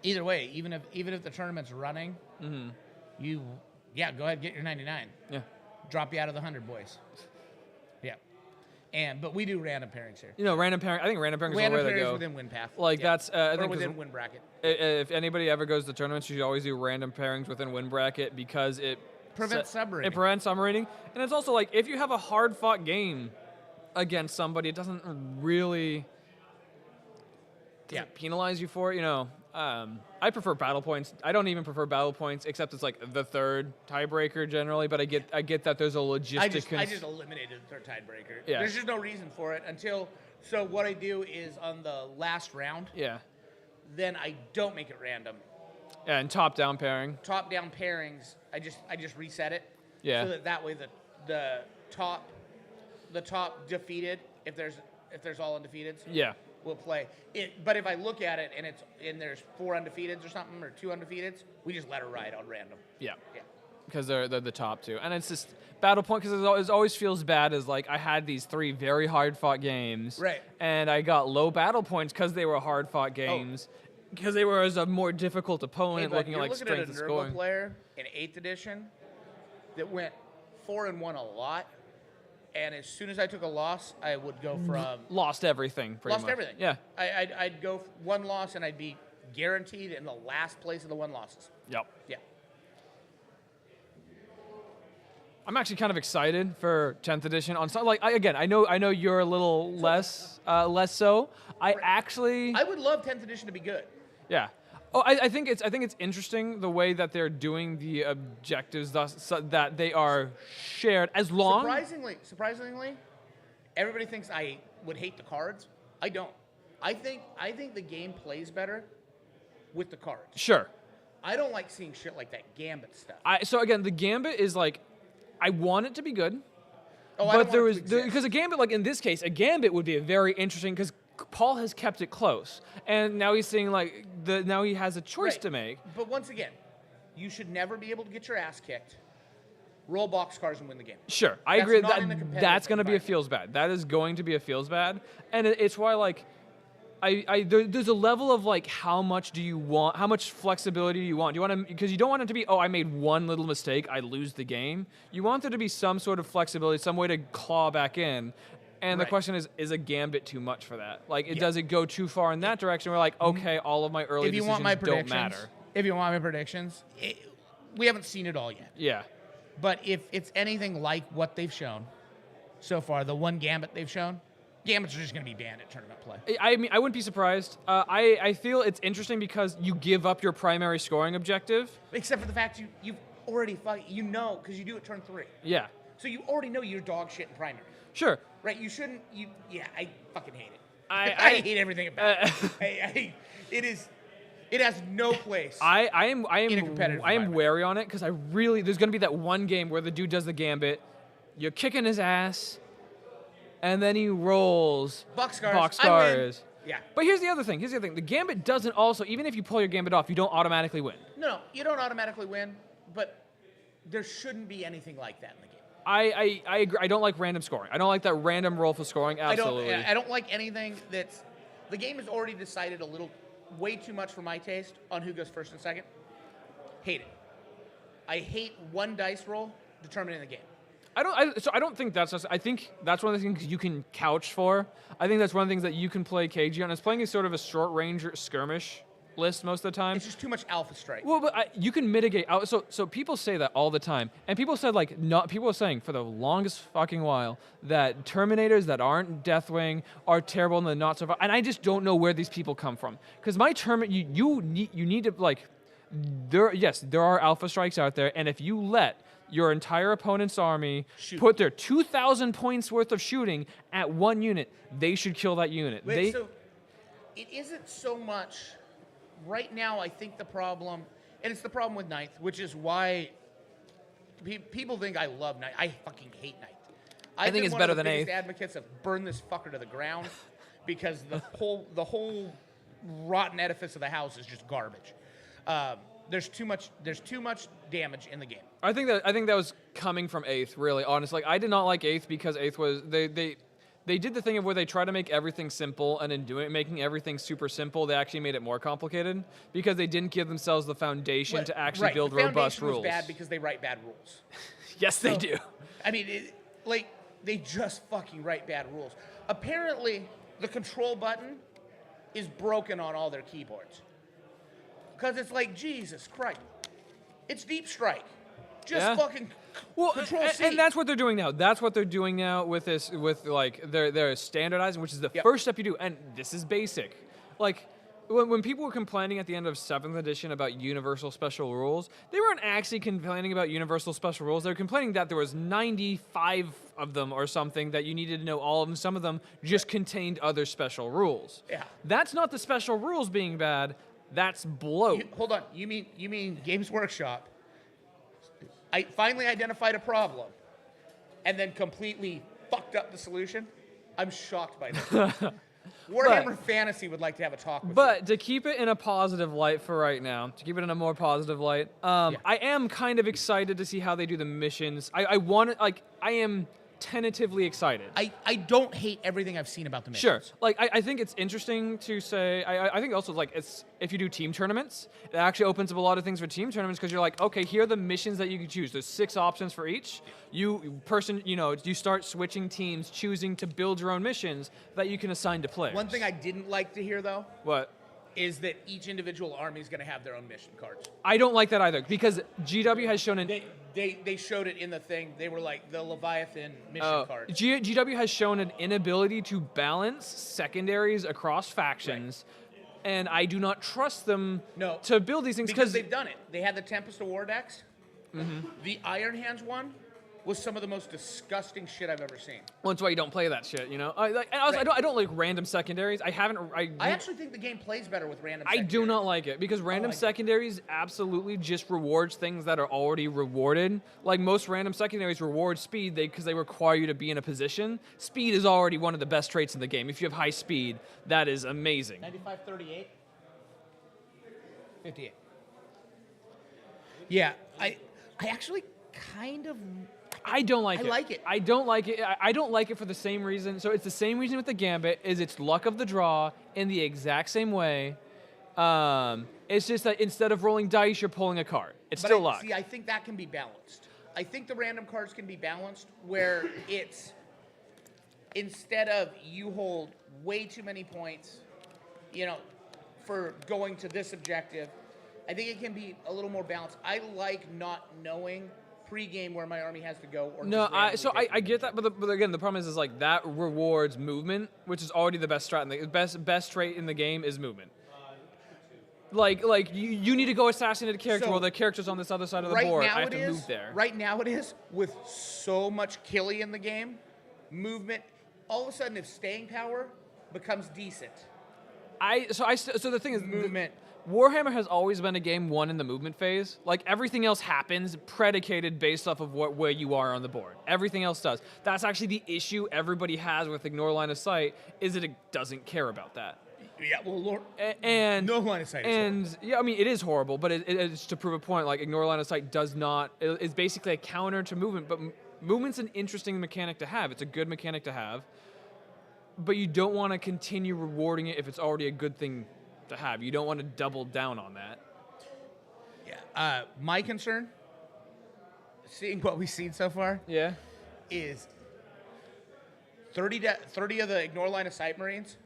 Either way, even if the tournament's running, go ahead, get your 99. Yeah. Drop you out of the 100, boys. Yeah. But we do random pairings here. Random pairing. I think random pairings is the way to go. Within win path. That's I think within win bracket. If anybody ever goes to tournaments, you should always do random pairings within win bracket because it prevents subrating. It prevents subrating, and it's also if you have a hard fought game against somebody, it doesn't really penalize you for it. I prefer battle points. I don't even prefer battle points, except it's the 3rd tiebreaker generally. But I get that there's a logistic. I just eliminated the 3rd tiebreaker. Yeah. There's just no reason for it until. So what I do is on the last round. Yeah. Then I don't make it random. Yeah, and top down pairing. Top down pairings. I just reset it. Yeah. So that way the top defeated if there's all undefeateds. Yeah. Will play it, but if I look at it and there's 4 undefeateds or something or 2 undefeateds, we just let her ride on random. Yeah. Because they're the top 2, and it's just battle point. Because it always feels bad as I had these 3 very hard fought games, right? And I got low battle points because they were hard fought games, because they were as a more difficult opponent, looking at strength and scoring. Player in 8th edition that went 4-1 a lot, and as soon as I took a loss, I would go from Lost everything, pretty lost much. everything. Yeah. I'd go one loss, and I'd be guaranteed in the last place of the one losses. Yep. Yeah. I'm actually kind of excited for 10th edition. On some, like, I know you're a little less so. I would love 10th edition to be good. Yeah. Oh, I think it's interesting the way that they're doing the objectives, thus so that they are shared as long. Surprisingly, everybody thinks I would hate the cards. I don't. I think the game plays better with the cards. Sure. I don't like seeing shit like that Gambit stuff. So again, the Gambit is like, I want it to be good. Oh, but there was because a Gambit, like in this case, a Gambit would be a very interesting because Paul has kept it close, and now he's seeing like now he has a choice to make. But once again, you should never be able to get your ass kicked, roll boxcars, and win the game. Sure, I agree. That's going to be a feels bad. That is going to be a feels bad, and it's why like. There's a level of like how much do you want, how much flexibility do you want? Do you want to, because you don't want it to be, oh, I made one little mistake, I lose the game. You want there to be some sort of flexibility, some way to claw back in. And the question is a Gambit too much for that? Like, does it go too far in that direction? We're like, okay, all of my early decisions don't matter. If you want my predictions, we haven't seen it all yet. Yeah. But if it's anything like what they've shown so far, the one Gambit they've shown, Gambits are just going to be banned at tournament play. I mean, I wouldn't be surprised. I feel it's interesting because you give up your primary scoring objective. Except for the fact you've already because you do it turn 3. Yeah. So you already know you're dog shit in primary. Sure. Right? You shouldn't. I fucking hate it. I hate everything about it. It has no place. I am in a competitive environment. wary on it because there's going to be that one game where the dude does the Gambit, you're kicking his ass. And then he rolls boxcars. Yeah. But here's the other thing. The Gambit doesn't also, even if you pull your Gambit off, you don't automatically win. No, you don't automatically win, but there shouldn't be anything like that in the game. I agree. I don't like random scoring. I don't like that random roll for scoring. Absolutely. I don't like anything that's... The game has already decided way too much for my taste on who goes first and second. Hate it. I hate one dice roll determining the game. I don't think that's just, I think that's one of the things you can couch for. I think that's one of the things that you can play KG on. It's playing a sort of a short range skirmish list most of the time. It's just too much alpha strike. Well, but you can mitigate. So people say that all the time, and people said people are saying for the longest fucking while that Terminators that aren't Deathwing are terrible and the not so. And I just don't know where these people come from because my you need to like there are alpha strikes out there, and if you let your entire opponent's army put their 2,000 points worth of shooting at one unit, they should kill that unit. So it isn't so much right now. I think the problem, and it's the problem with Ninth, which is why people think I love Ninth. I fucking hate Ninth. I think it's better than Eighth. Advocates of burn this fucker to the ground because the whole rotten edifice of the house is just garbage. There's too much damage in the game. I think that was coming from Eighth, really, honestly. Like, I did not like Eighth because Eighth was they did the thing of where they try to make everything simple, and in making everything super simple, they actually made it more complicated because they didn't give themselves the foundation to actually build robust rules. Was bad because they write bad rules. Yes, they do. I mean, they just fucking write bad rules. Apparently, the control button is broken on all their keyboards. Because it's like, Jesus Christ. It's deep strike. Just fucking control C. And that's what they're doing now. That's what they're doing now with this, they're standardizing, which is the first step you do. And this is basic. Like, when people were complaining at the end of 7th edition about universal special rules, they weren't actually complaining about universal special rules. They were complaining that there was 95 of them or something, that you needed to know all of them. Some of them just contained other special rules. Yeah. That's not the special rules being bad. That's bloat. Hold on. You mean Games Workshop? I finally identified a problem, and then completely fucked up the solution. I'm shocked by this. Warhammer Fantasy would like to have a talk with you. But to keep it in a positive light for right now, to keep it in a more positive light, I am kind of excited to see how they do the missions. I am tentatively excited. I don't hate everything I've seen about the Sure. missions. Like, I think it's interesting to say, I think also, like, it's if you do team tournaments, it actually opens up a lot of things for team tournaments because you're like, okay, here are the missions that you can choose. There's 6 options for each. You start switching teams, choosing to build your own missions that you can assign to players. One thing I didn't like to hear, though, What? is that each individual army is going to have their own mission cards. I don't like that either because GW has shown They showed it in the thing. They were like the Leviathan mission cards. GW has shown an inability to balance secondaries across factions, and I do not trust them to build these things because they've done it. They had the Tempest of War decks. The Iron Hands one was some of the most disgusting shit I've ever seen. Well, that's why you don't play that shit, you know? I don't like random secondaries. I actually think the game plays better with random secondaries. I do not like it, because random secondaries absolutely just rewards things that are already rewarded. Like, most random secondaries reward speed because they require you to be in a position. Speed is already one of the best traits in the game. If you have high speed, that is amazing. 95, 38? 58. Yeah, I actually kind of... I don't like it. I like it. I don't like it. I don't like it for the same reason. So it's the same reason with the Gambit, is it's luck of the draw in the exact same way. It's just that instead of rolling dice, you're pulling a card. It's still luck. See, I think that can be balanced. I think the random cards can be balanced where it's, instead of you hold way too many points, for going to this objective, I think it can be a little more balanced. I like not knowing pre-game where my army has to go. Or I get that, but again, the problem is like that rewards movement, which is already the best strat. The best trait in the game is movement. Like you need to go assassinate a character while the character's on this other side of the board. I have to move there. Right now it is, with so much killy in the game, movement, all of a sudden if staying power becomes decent. So the thing is, movement. Warhammer has always been a game won in the movement phase. Like, everything else happens predicated based off of where you are on the board. Everything else does. That's actually the issue everybody has with Ignore Line of Sight, is that it doesn't care about that. Yeah, well, no line of sight. Yeah, I mean, it is horrible, but it's to prove a point. Like, Ignore Line of Sight does not. It's basically a counter to movement, but movement's an interesting mechanic to have. It's a good mechanic to have, but you don't want to continue rewarding it if it's already a good thing to have. You don't want to double down on that. Yeah. My concern, seeing what we've seen so far, is 30 of the Ignore Line of Sight Marines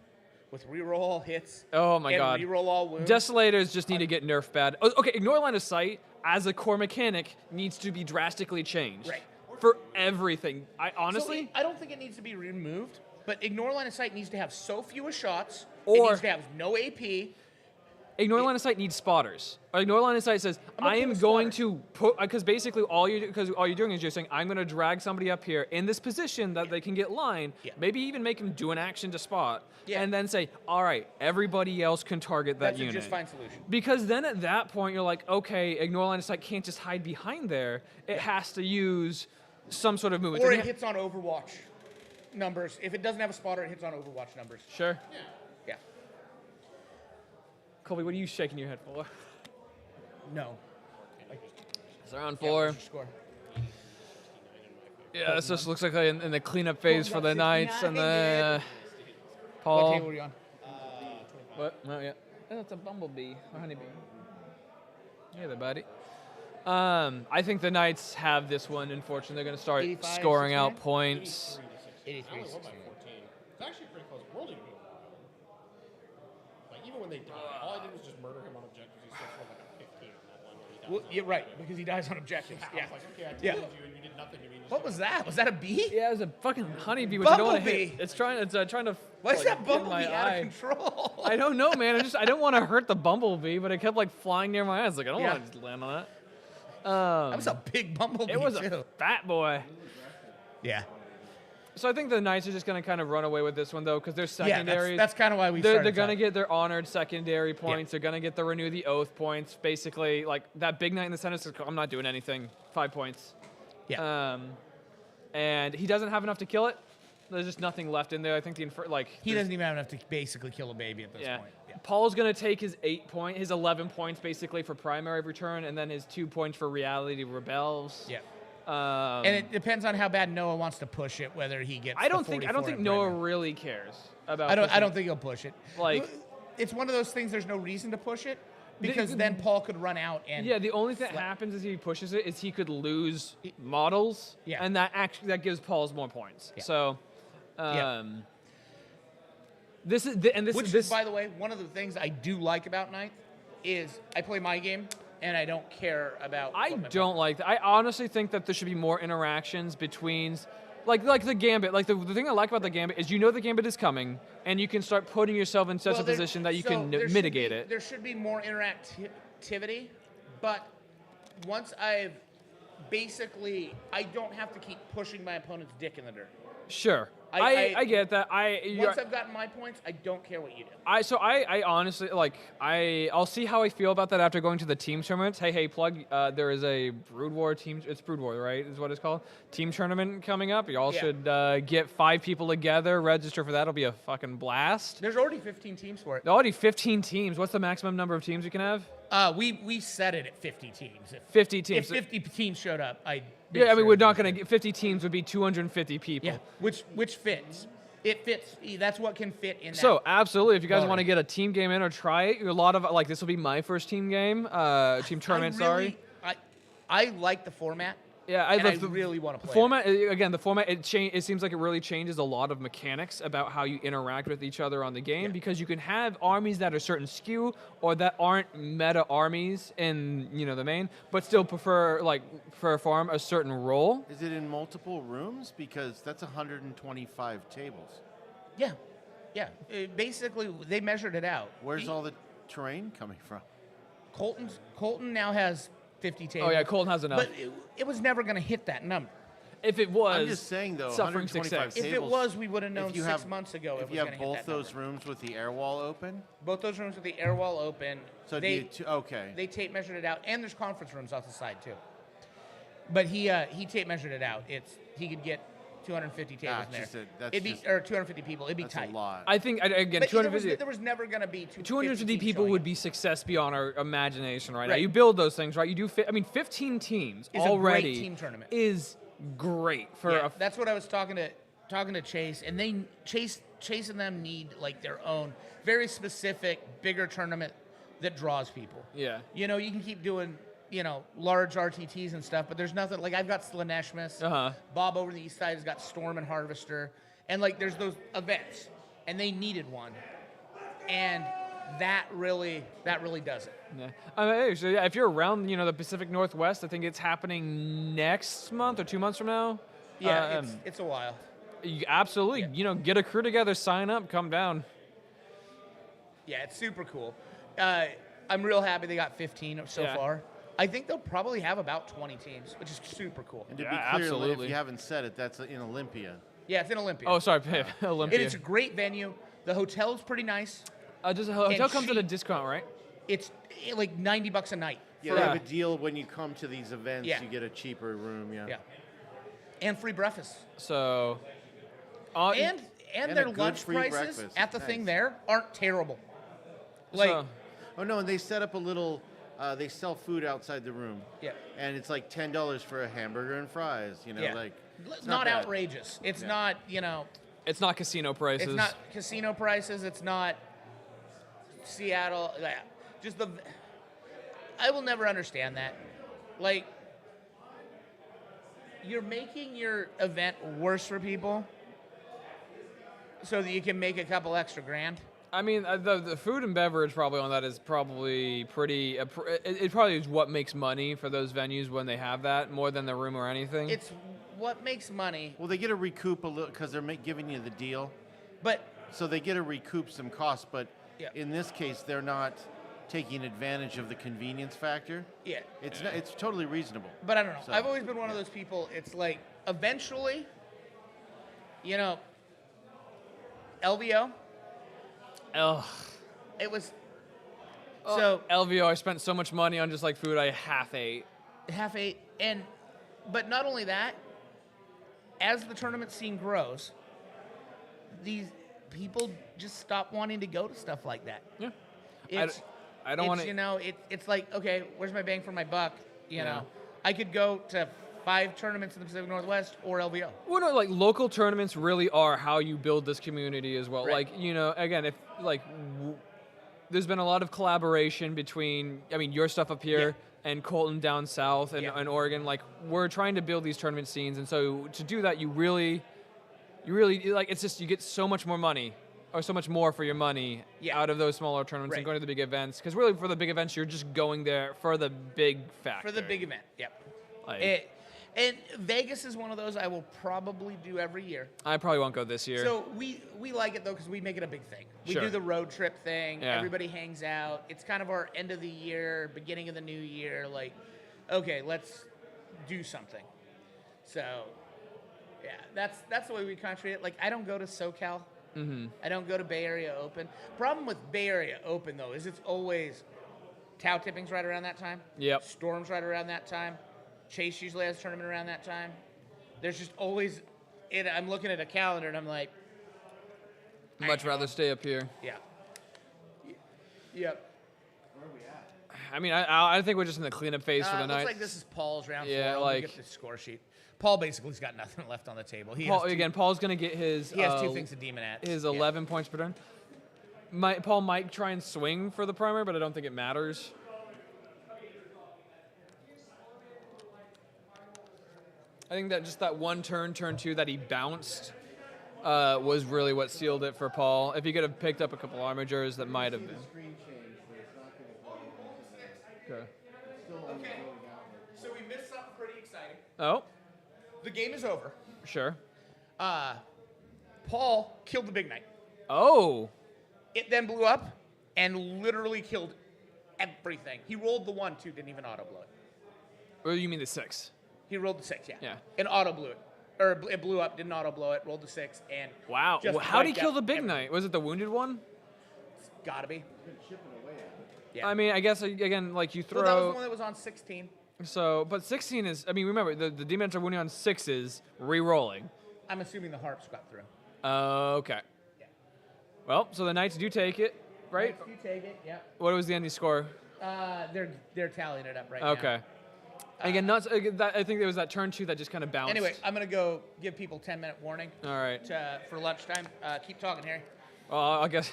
with reroll all hits. Oh my god. Reroll all wounds. Desolators just need to get nerfed bad. Okay, Ignore Line of Sight as a core mechanic needs to be drastically changed. Right. For everything. Honestly, I don't think it needs to be removed, but Ignore Line of Sight needs to have so few shots. It Or needs to have no AP. Ignore Line of Sight needs spotters. Ignore Line of Sight says, I am going to put, because basically all you're doing is you're saying, I'm going to drag somebody up here in this position that they can get line, maybe even make them do an action to spot, and then say, all right, everybody else can target that unit. That's a just fine solution. Because then at that point, you're like, okay, Ignore Line of Sight can't just hide behind there. It has to use some sort of movement. Or it hits on Overwatch numbers. If it doesn't have a spotter, it hits on Overwatch numbers. Sure. Yeah. Colby, what are you shaking your head for? No. It's around 4. Yeah, this just looks like in the cleanup phase for the Knights and the Paul. What table are you on? What? No, yeah. Oh, it's a bumblebee, a honeybee. Hey there, buddy. I think the Knights have this one. Unfortunately, they're going to start scoring out points. 83. It's actually pretty close. World didn't do like, even when they died, all I did was just murder him on objectives. He still scored like a 15 on that one when he died. Well, you're right, because he dies on objectives. Yeah. I was like, okay, I told you, and you did nothing to me. What was that? Was that a bee? Yeah, it was a fucking honeybee, which I don't want to hit. Bumblebee! It's trying to. Why is that get in bumblebee my out eye. of control? I don't know, man. I don't want to hurt the bumblebee, but it kept like flying near my eyes. Like, I don't want to just land on that. That was a big bumblebee. It was too. a fat boy. Yeah. So I think the Knights are just going to kind of run away with this one, though, because they're secondaries. Yeah, that's kind of why we They're started. going to get their honored secondary points. They're going to get the Renew the Oath points. Basically, like, that big knight in the center says, I'm not doing anything. 5 points. Yeah. And he doesn't have enough to kill it. There's just nothing left in there. I think he doesn't even have enough to basically kill a baby at this point. Yeah. Paul's going to take his his 11 points basically for primary return, and then his 2 points for Reality Rebels. Yeah. And it depends on how bad Noah wants to push it, whether he gets. I don't think Noah really cares about. I don't think he'll push it. Like, it's one of those things. There's no reason to push it because then Paul could run out and. Yeah, the only thing that happens as he pushes it is he could lose models, and that gives Paul's more points. Yeah. So, this is Which, by the way, one of the things I do like about Ninth is I play my game and I don't care about. I don't like that. I honestly think that there should be more interactions between, like the Gambit. Like the thing I like about the Gambit is the Gambit is coming, and you can start putting yourself in such a position that you can mitigate it. There should be more interactivity, but once I don't have to keep pushing my opponent's dick in the dirt. Sure. I get that. Once I've gotten my points, I don't care what you do. I honestly I'll see how I feel about that after going to the team tournaments. Hey, plug. There is a Brood War team. It's Brood War, right? Is what it's called. Team tournament coming up. Y'all should get 5 people together. Register for that. It'll be a fucking blast. There's already 15 teams for it. Already 15 teams. What's the maximum number of teams you can have? We set it at 50 teams. 50 teams. If 50 teams showed up, we're not going to get 50 teams. Would be 250 people. Yeah, which fits. It fits. That's what can fit in. So absolutely, if you guys want to get a team game in or try it, a lot of this will be my first team game, team tournament. I like the format. Yeah, I really want to play. The format. It seems like it really changes a lot of mechanics about how you interact with each other on the game because you can have armies that are certain skew or that aren't meta armies in the main, but still prefer farm a certain role. Is it in multiple rooms? Because that's 125 tables. Yeah. Basically, they measured it out. Where's all the terrain coming from? Colton now has 50 tables. Oh yeah, Colton has enough. But it was never going to hit that number. If it was, I'm just saying though, suffering 125 success. If it was, we would have known 6 months ago. If you have both those rooms with the air wall open. Both those rooms with the air wall open. So they tape measured it out, and there's conference rooms off the side too. But he tape measured it out. He could get 250 tables in there. Or 250 people. It'd be that's tight. A lot. I think again, 250. There was never going to be 250 people would be success beyond our imagination right now. You build those things, right? You do. 15 teams is already a great team tournament. Is great for. That's what I was talking to Chase, and Chase and them need their own very specific bigger tournament that draws people. Yeah. You can keep doing large RTTs and stuff, but there's nothing I've got Slaneshmus. Bob over the east side has got Storm and Harvester, and there's those events, and they needed one, and that really does it. Yeah. So if you're around the Pacific Northwest, I think it's happening next month or 2 months from now. Yeah, it's a while. You absolutely, get a crew together, sign up, come down. Yeah, it's super cool. I'm real happy they got 15 so far. I think they'll probably have about 20 teams, which is super cool. And to be clear, if you haven't said it, that's in Olympia. Yeah, it's in Olympia. Oh, sorry, Olympia. It's a great venue. The hotel's pretty nice. Does the hotel comes at a discount, right? It's like $90 a night. Yeah, they have a deal when you come to these events. You get a cheaper room. Yeah. And free breakfast. So. And their lunch prices at the thing there aren't terrible. Oh no, and they set up a little. They sell food outside the room. Yeah. And it's like $10 for a hamburger and fries. It's not outrageous. It's not, It's not casino prices. It's not casino prices. It's not Seattle. I will never understand that. You're making your event worse for people so that you can make a couple extra grand. I mean, the food and beverage probably on that is probably pretty. It probably is what makes money for those venues when they have that more than the room or anything. It's what makes money. Well, they get to recoup a little because they're giving you the deal. So they get to recoup some costs, but in this case, they're not taking advantage of the convenience factor. Yeah. It's totally reasonable. But I don't know. So, I've always been one of those people. It's eventually, LVO. Ugh. It was. So LVO, I spent so much money on just food I half ate. But not only that, as the tournament scene grows, these people just stop wanting to go to stuff like that. Yeah. I don't want to. It's okay, where's my bang for my buck? I could go to 5 tournaments in the Pacific Northwest or LVO. Well, no, like local tournaments really are how you build this community as well. Right. Like, you know, again, if like there's been a lot of collaboration between, I mean, your stuff up here and Colton down south and Oregon. Like, we're trying to build these tournament scenes, and so to do that, you really like, it's just, you get so much more money or so much more for your money out of those smaller tournaments and going to the big events. Because really, for the big events, you're just going there for the big factor. For the big event, yep. Like, And Vegas is one of those I will probably do every year. I probably won't go this year. So we like it, though, because we make it a big thing. We Sure. do the road trip thing. Yeah. Everybody hangs out. It's kind of our end of the year, beginning of the new year. Like, okay, let's do something. So, yeah, that's the way we kind of treat it. Like, I don't go to SoCal. I don't go to Bay Area Open. Problem with Bay Area Open, though, is it's always Tau Tipping's right around that time. Yep. Storm's right around that time. Chase usually has a tournament around that time. There's just always, I'm looking at a calendar and I'm like, Much rather stay up here. yeah. Yep. I mean, I think we're just in the cleanup phase for the Looks night. like this is Paul's round 4. Yeah, Let me like- get the score sheet. Paul basically's got nothing left on the table. Paul's going to get his... He has 2 things to demon at. His Yeah. 11 points per turn. Paul might try and swing for the primary, but I don't think it matters. I think that just that one turn 2, that he bounced was really what sealed it for Paul. If he could have picked up a couple armigers, that might have been. Screen change, but it's not going to go into the. Okay. Okay. So we missed something pretty exciting. Oh, The game is over. sure. Paul killed the big knight. Oh, It then blew up and literally killed everything. He rolled the 1, too, didn't even auto blow it. or you mean the 6? He rolled the 6, yeah. Yeah. And auto blew it. Or it blew up, didn't auto blow it, rolled the 6, and Wow. just How did he wiped kill out the big everything. knight? Was it the wounded one? Gotta be. Yeah. I mean, I guess, again, like you Well, that was the throw... one that was on 16. So, but 16 is... I mean, remember, the demons are wounding on 6s, re-rolling. I'm assuming the harps got through. Okay. Yeah. Well, so the knights do take it, right? You take it, yeah. What was the ending score? They're tallying it up right now. Okay. Again, I think there was that turn 2 that just kind of bounced. Anyway, I'm gonna go give people 10-minute warning All right. for lunchtime. Keep talking, Harry. Well, I guess.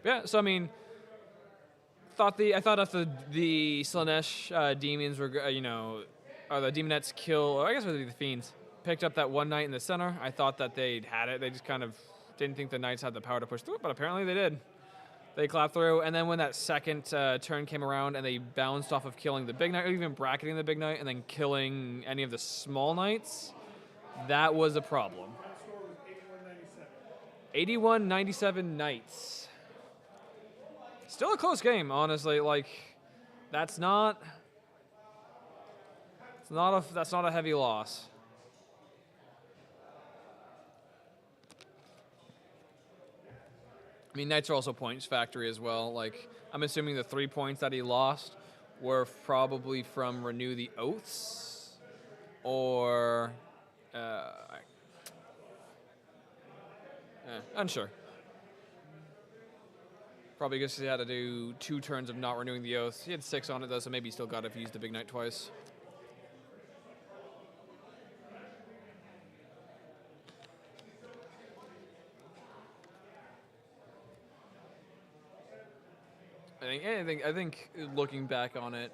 Yeah. So I mean, I thought if the Slanesh demons were, or the demonettes kill, or I guess it would be the fiends, picked up that one knight in the center. I thought that they'd had it. They just kind of didn't think the knights had the power to push through it, but apparently they did. They clapped through, and then when that second turn came around and they bounced off of killing the big knight, or even bracketing the big knight, and then killing any of the small knights, that was a problem. 81-97 knights. Still a close game, honestly. Like, that's not a heavy loss. I mean, Knights are also points factory as well. Like, I'm assuming the 3 points that he lost were probably from Renew the Oaths, or unsure. Probably because he had to do 2 turns of not renewing the Oaths. He had 6 on it though, so maybe he still got it if he used the Big Knight twice. I think looking back on it,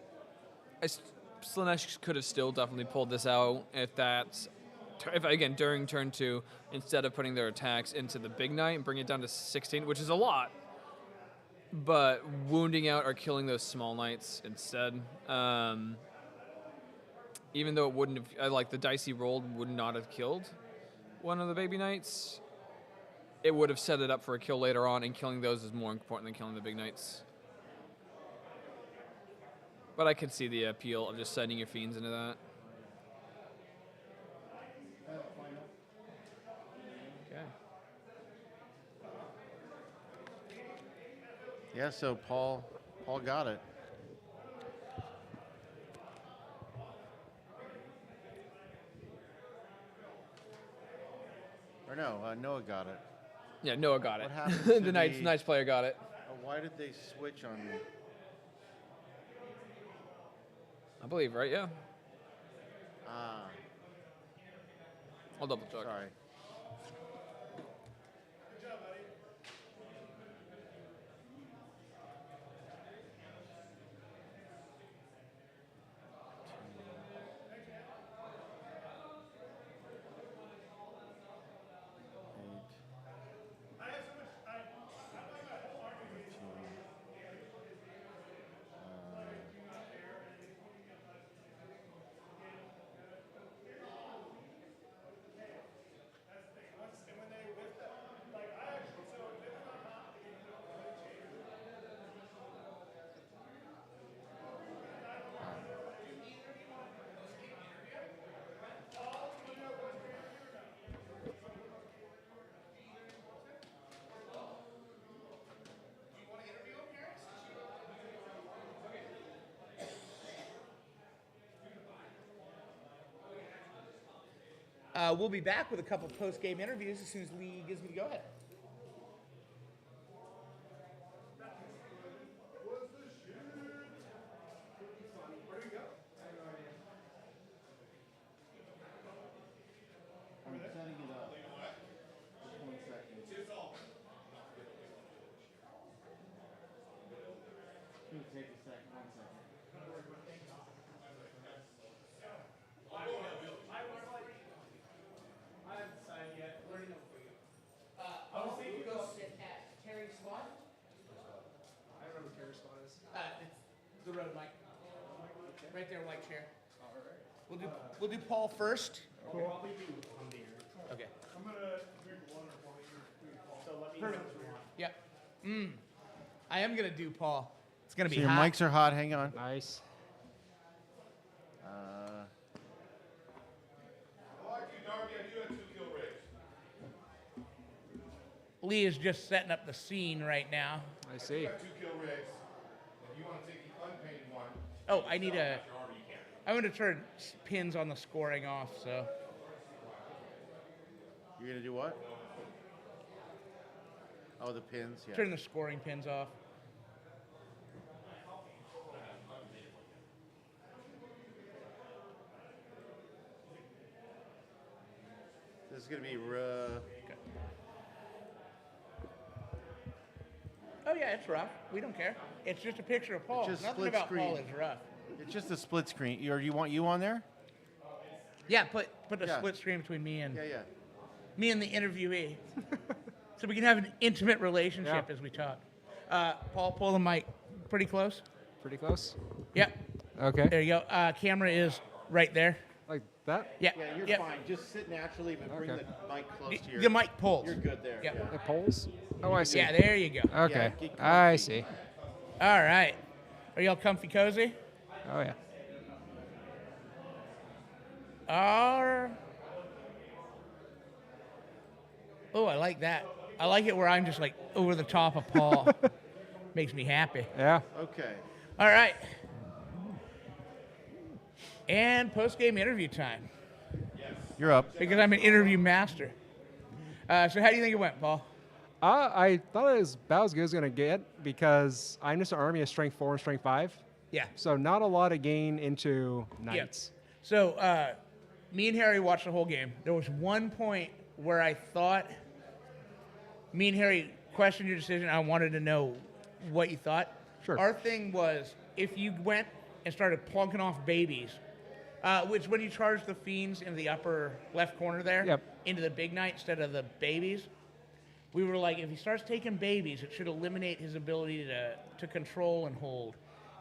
Slanesh could have still definitely pulled this out if again during turn 2, instead of putting their attacks into the Big Knight and bring it down to 16, which is a lot, but wounding out or killing those small knights instead. Even though it wouldn't have, like the dice he rolled would not have killed one of the baby knights, it would have set it up for a kill later on, and killing those is more important than killing the big knights. But I could see the appeal of just sending your fiends into that. Okay. Yeah, so Paul got it. Or no, Noah got it. Yeah, Noah got it. What happened The to Knights player got it. Why did they switch on me? I believe, right? Yeah. I'll double check. Sorry. We'll be back with a couple post-game interviews as soon as Lee gives me the go-ahead. I'm setting it up. Just 1 second. It's gonna take a second. 1 second. I was thinking go sit at Terry's spot. I don't know what Terry's spot is. It's the road mic. Right there, white chair. We'll do Paul first. Cool. Okay. I'm gonna drink water while you're. So let me know Perfect. if you want. Yep. I am gonna do Paul. It's gonna be So your hot. mics are hot. Hang on. Nice. Lee is just setting up the scene right now. I see. 2 kill rigs. If you want to take the unpainted one, Oh, I need a. I'm gonna turn pins on the scoring off. So You're gonna do what? Oh, the pins. Yeah. turn the scoring pins off. This is gonna be. Oh yeah, it's rough. We don't care. It's just a picture of Paul. It's just Nothing split about Paul screen. is rough. It's just a split screen. Or you want you on there? Yeah, put a Yeah. split screen between me and Yeah. me and the interviewee, so we can have an intimate relationship Yeah. as we talk. Paul, pull the mic pretty close. Pretty close. Yep. Okay. There you go. Camera is right there. Like that? Yeah. Yeah, you're yep. fine. Just sit naturally, but bring Okay. the mic close to your. The mic pulls. You're good there. Yep. It pulls? Oh, I see. Yeah, there you go. Okay. get I comfy. see. All right. Are y'all comfy cozy? Oh, yeah. Oh, I like that. I like it where I'm just like over the top of Paul. Makes me happy. Yeah. Okay. All right. And post-game interview time, You're up. because I'm an interview master. So how do you think it went, Paul? I thought it was about as good as going to get because I'm just an army of strength 4 and strength 5. Yeah. So not a lot of gain into knights. So me and Harry watched the whole game. There was one point where I thought me and Harry questioned your decision. I wanted to know what you thought. Sure. Our thing was if you went and started plunking off babies, which when you charge the fiends in the upper left corner there Yep. into the big knight instead of the babies, we were like, if he starts taking babies, it should eliminate his ability to control and hold.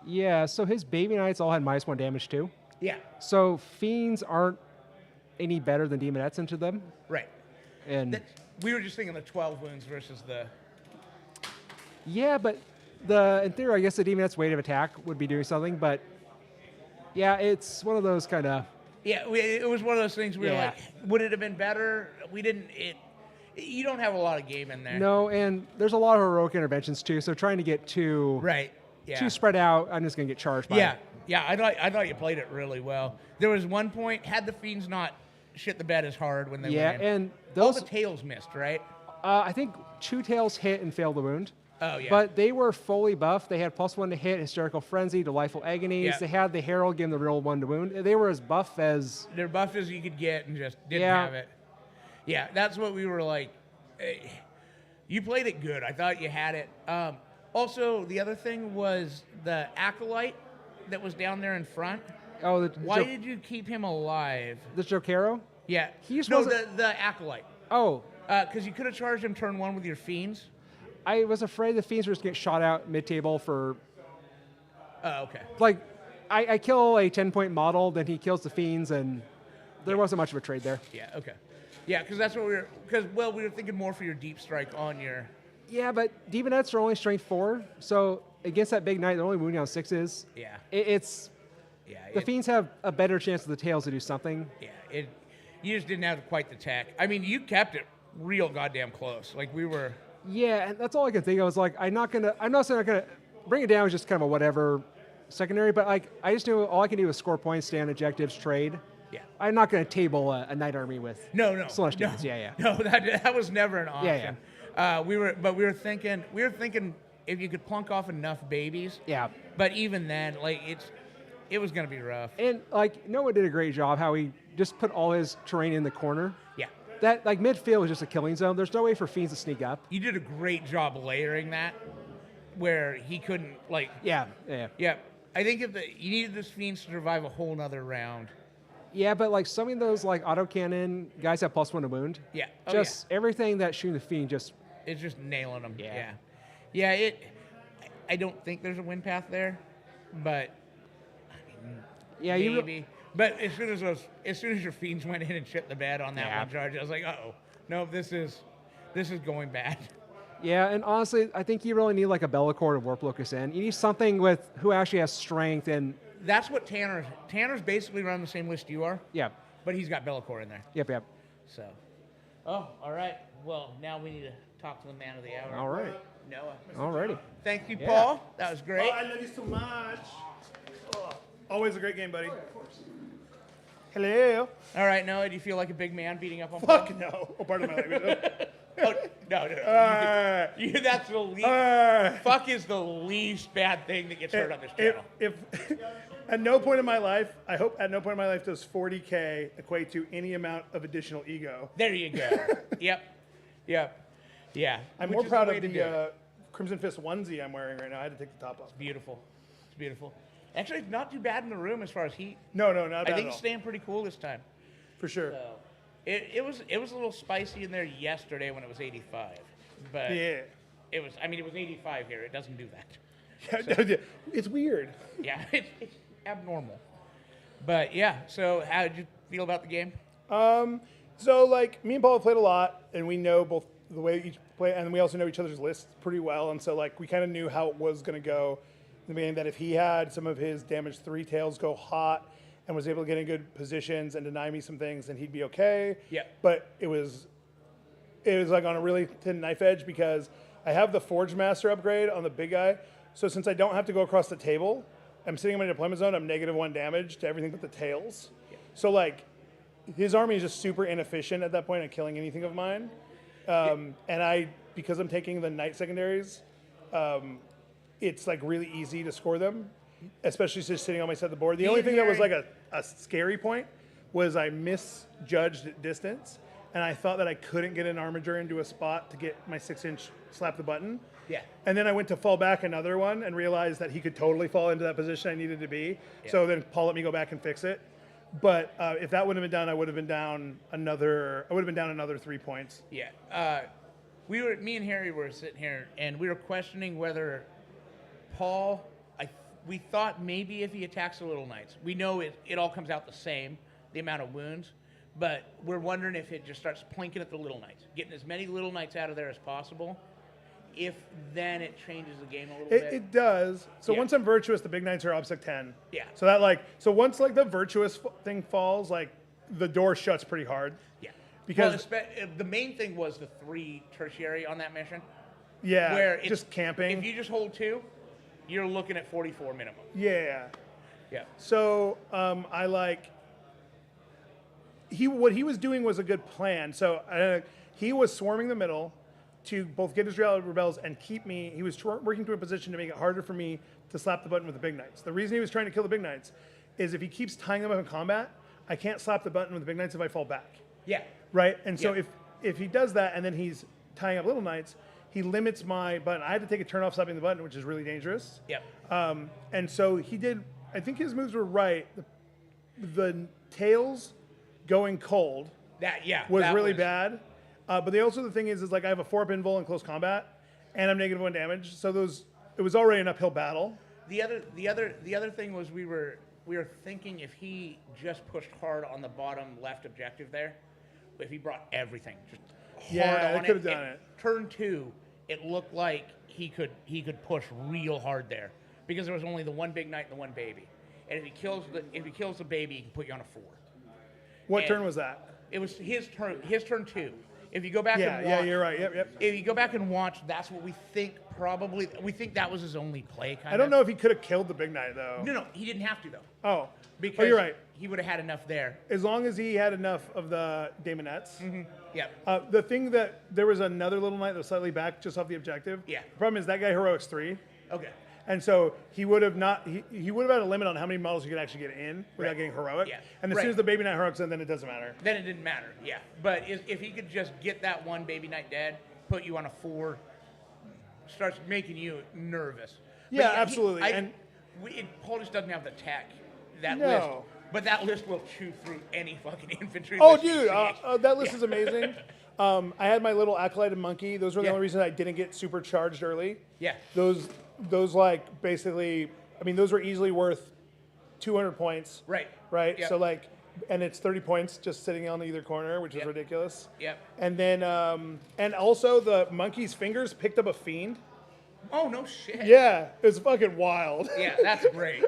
Yeah, so his baby knights all had -1 damage too. Yeah, So fiends aren't any better than demonettes into them. right. And We were just thinking the 12 wounds versus the... yeah, but in theory, I guess the demonette's weight of attack would be doing something, but yeah, it's one of those kind of. Yeah, it was one of those things we were Yeah. like, would it have been better? We didn't. You don't have a lot of game in there. No, and there's a lot of heroic interventions too, so trying to get too Right. Yeah. too spread out, I'm just gonna get charged by Yeah. it. Yeah. I thought you played it really well. There was one point, had the fiends not shit the bed as hard when they Yeah, went in. and all those the tails missed, right? I think 2 tails hit and failed the wound. Oh, yeah. But they were fully buffed. They had +1 to hit, hysterical frenzy, delightful agonies. Yeah. They had the herald give them the real 1 to wound. They were as buff as. They're buffed as you could get and just didn't Yeah. have it. Yeah, that's what we were like. You played it good. I thought you had it. Also, the other thing was the acolyte that was down there in front. Oh, Why did you keep him alive? the Jokero? Yeah. He just no, wasn't- the acolyte. Oh, Because you could have charged him turn 1 with your fiends. I was afraid the fiends were just get shot out mid-table for Oh, okay. like. I kill a 10-point model, then he kills the fiends, and there wasn't much of a trade there. Yeah, okay. Yeah, because that's what we were. We were thinking more for your deep strike on your. Yeah, but Demonettes are only strength 4, so against that big knight, they're only wounding on 6s. Yeah. It's Yeah. the fiends have a better chance of the tails to do something. Yeah. You just didn't have quite the tech. I mean, you kept it real goddamn close. Like we were. Yeah, and that's all I could think of. Was like, I'm not saying I'm gonna bring it down. Was just kind of a whatever secondary, but like I just knew all I can do is score points, stay on objectives, trade. Yeah. I'm not gonna table a knight army with No. Slush no. demons. Yeah. No, that was never an option. Yeah, We were thinking if you could plunk off enough babies. Yeah. But even then, like it was gonna be rough. And like Noah did a great job how he just put all his terrain in the corner. Yeah. That like midfield was just a killing zone. There's no way for fiends to sneak up. You did a great job layering that, where he couldn't like. Yeah. Yeah. I think you needed this fiends to survive a whole nother round. Yeah, but like some of those like autocannon guys have +1 to wound. Yeah. Oh, Just everything that shooting the fiend just. It's just nailing them. Yeah. Yeah. I don't think there's a win path there, but Yeah, maybe. But as soon as your fiends went in and shit the bed on that one charge, I was like, uh-oh, no, this is going bad. Yeah, and honestly, I think you really need like a Bellacore to warp Locus in. You need something with who actually has strength and. That's what Tanner's basically running the same list you are. Yeah. But he's got Bellacore in there. Yep. So. Oh, all right. Well, now we need to talk to the man of the hour. All right. Noah. Alrighty. Thank you, Paul. That was great. Oh, I love you so much. Oh, always a great game, buddy. Hello. All right, Noah, do you feel like a big man beating up on Paul? Fuck no. Oh, pardon my language. Oh, no. That's the least. Fuck is the least bad thing that gets heard on this channel. If at no point in my life, I hope at no point in my life does 40K equate to any amount of additional ego. There you go. Yep. Yeah. I'm Which more is proud way of to do the it. Crimson Fist onesie I'm wearing right now. I had to take the top off. Beautiful. It's beautiful. Actually, it's not too bad in the room as far as heat. No, not bad I think at it's all. staying pretty cool this time. For sure. So, it was a little spicy in there yesterday when it was 85, but Yeah. it was 85 here. It doesn't do that. Yeah, it's weird. Yeah, it's abnormal. But yeah, so how did you feel about the game? So like me and Paul have played a lot, and we know both the way each play, and we also know each other's lists pretty well. And so like we kind of knew how it was going to go. In the beginning, that if he had some of his damage 3 tails go hot and was able to get in good positions and deny me some things, then he'd be okay. Yeah. But it was like on a really thin knife edge because I have the Forge Master upgrade on the big guy. So since I don't have to go across the table, I'm sitting in my deployment zone. I'm -1 damage to everything but the tails. Yeah. So like his army is just super inefficient at that point at killing anything of mine. And because I'm taking the knight secondaries, it's like really easy to score them, especially just sitting on my side of the board. The only thing that was like a scary point was I misjudged distance, and I thought that I couldn't get an armiger into a spot to get my 6-inch slap the button. Yeah. And then I went to fall back another one and realized that he could totally fall into that position I needed to be. Yeah. So then Paul let me go back and fix it. But if that wouldn't have been done, I would have been down another 3 points. Yeah. Me and Harry were sitting here, and we were questioning whether Paul, we thought maybe if he attacks the Little Knights, we know it all comes out the same, the amount of wounds, but we're wondering if it just starts plinking at the Little Knights, getting as many Little Knights out of there as possible, if then it changes the game a little bit. It does. So once I'm virtuous, the big knights are obsec 10. Yeah. So that once the virtuous thing falls, the door shuts pretty hard. Yeah. Because the main thing was the 3 tertiary on that mission. Yeah. Where just camping. If you just hold 2, you're looking at 44 minimum. Yeah. Yeah. So what he was doing was a good plan. So he was swarming the middle, to both get his reality rebels and keep me. He was working to a position to make it harder for me to slap the button with the big knights. The reason he was trying to kill the big knights is if he keeps tying them up in combat, I can't slap the button with the big knights if I fall back. Yeah. Right? And so if he does that and then he's tying up little knights, he limits my button. I had to take a turn off slapping the button, which is really dangerous. Yep. And so he did, I think his moves were right. The tails going cold was really bad. But the thing is like I have a 4-up invul in close combat, and I'm -1 damage. So it was already an uphill battle. The other thing was we were thinking if he just pushed hard on the bottom left objective there, if he brought everything just hard on could have done it. Turn 2, it looked like he could push real hard there because there was only the one big knight and the one baby, and if he kills the baby, he can put you on a 4. What turn was that? It was his turn 2. If you go back and watch, yeah, you're right. Yep. If you go back and watch, that's what we think probably. We think that was his only play. I don't know if he could have killed the big knight though. No, he didn't have to though. Oh, because you're right. He would have had enough there. As long as he had enough of the daemonettes. Mm-hmm. Yeah. The thing that there was another little knight that was slightly back just off the objective. Yeah. The problem is that guy heroics 3. Okay. And so he would have not. He would have had a limit on how many models you could actually get in without getting heroic. Yeah. And as soon as the baby knight heroics in, then it doesn't matter. Then it didn't matter. Yeah. But if he could just get that one baby knight dead, put you on a 4, starts making you nervous. Yeah, absolutely. Paul just doesn't have the tech. That No. list. But that list will chew through any fucking infantry. Oh, list you dude, see. that list is amazing. I had my little acolyte and monkey. Those were the Yeah. only reason I didn't get supercharged early. Yeah. Those like basically, I mean, those were easily worth 200 points. Right. Right. Yep. So like, and it's 30 points just sitting on either corner, which is Yep. ridiculous. Yep. And then, and also the monkey's fingers picked up a fiend. Oh, no shit. Yeah, it was fucking wild. Yeah, that's great.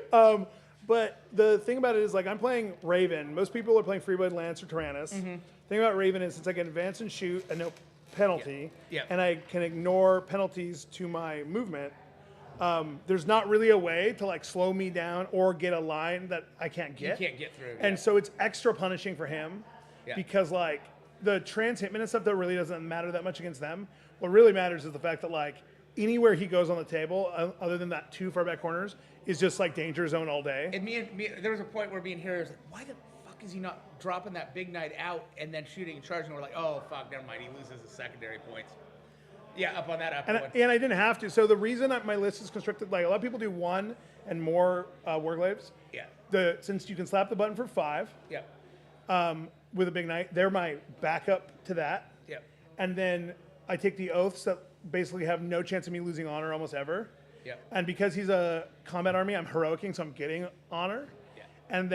But the thing about it is, like, I'm playing Raven. Most people are playing Freeblade Lance or Tyrannus. The thing about Raven is it's like an advance and shoot and no penalty. Yeah. And I can ignore penalties to my movement. There's not really a way to, like, slow me down or get a line that I can't get. You can't get through. And so it's extra punishing for him because, like, the trans hitman and stuff that really doesn't matter that much against them. What really matters is the fact that, like, anywhere he goes on the table, other than that 2 far back corners, is just like danger zone all day. And me, there was a point where me and Harry was like, why the fuck is he not dropping that big knight out and then shooting and charging? And we're like, oh, fuck, never mind. He loses his secondary points. Yeah, up on that up And I didn't have to. So the reason that my list is constructed, like a lot of people do 1 and more warglaives. Yeah. Since you can slap the button for 5 Yeah. with a big knight, they're my backup to that. Yeah. And then I take the oaths that basically have no chance of me losing honor almost ever. Yeah. And because he's a combat army, I'm heroicing, so I'm getting honor. Yeah. And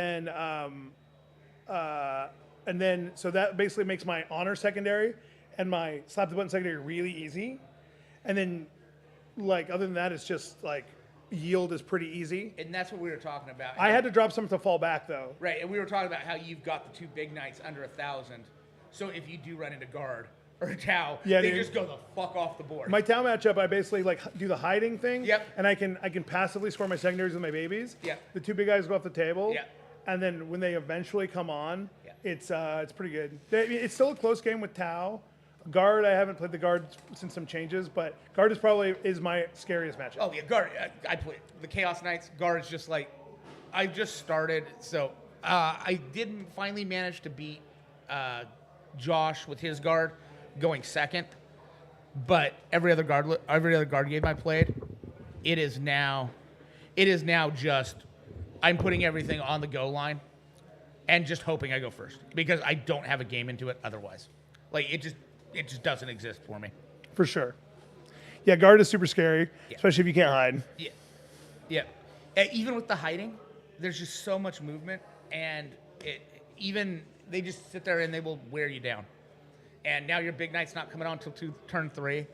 then so that basically makes my honor secondary and my slap the button secondary really easy. And then, like, other than that, it's just like yield is pretty easy. And that's what we were talking about. I had to drop some to fall back though. Right, and we were talking about how you've got the 2 big knights under 1,000. So if you do run into guard or a Tau, they just go the fuck off the board. My Tau matchup, I basically like do the hiding thing. Yep. And I can passively score my secondaries with my babies. Yep. The 2 big guys go off the table. Yep. And then when they eventually come on, Yep. it's pretty good. It's still a close game with Tau. Guard, I haven't played the guard since some changes, but guard is my scariest matchup. Oh yeah, guard. I play the Chaos Knights. Guard's just like, I just started, so I didn't finally manage to beat Josh with his guard, going second. But every other guard game I played, it is now just I'm putting everything on the go line, and just hoping I go first because I don't have a game into it otherwise. Like it just doesn't exist for me. For sure. Yeah, guard is super scary, especially if you can't hide. Yeah. Yeah. Even with the hiding, there's just so much movement, and they just sit there and they will wear you down. And now your big knight's not coming on until turn 3,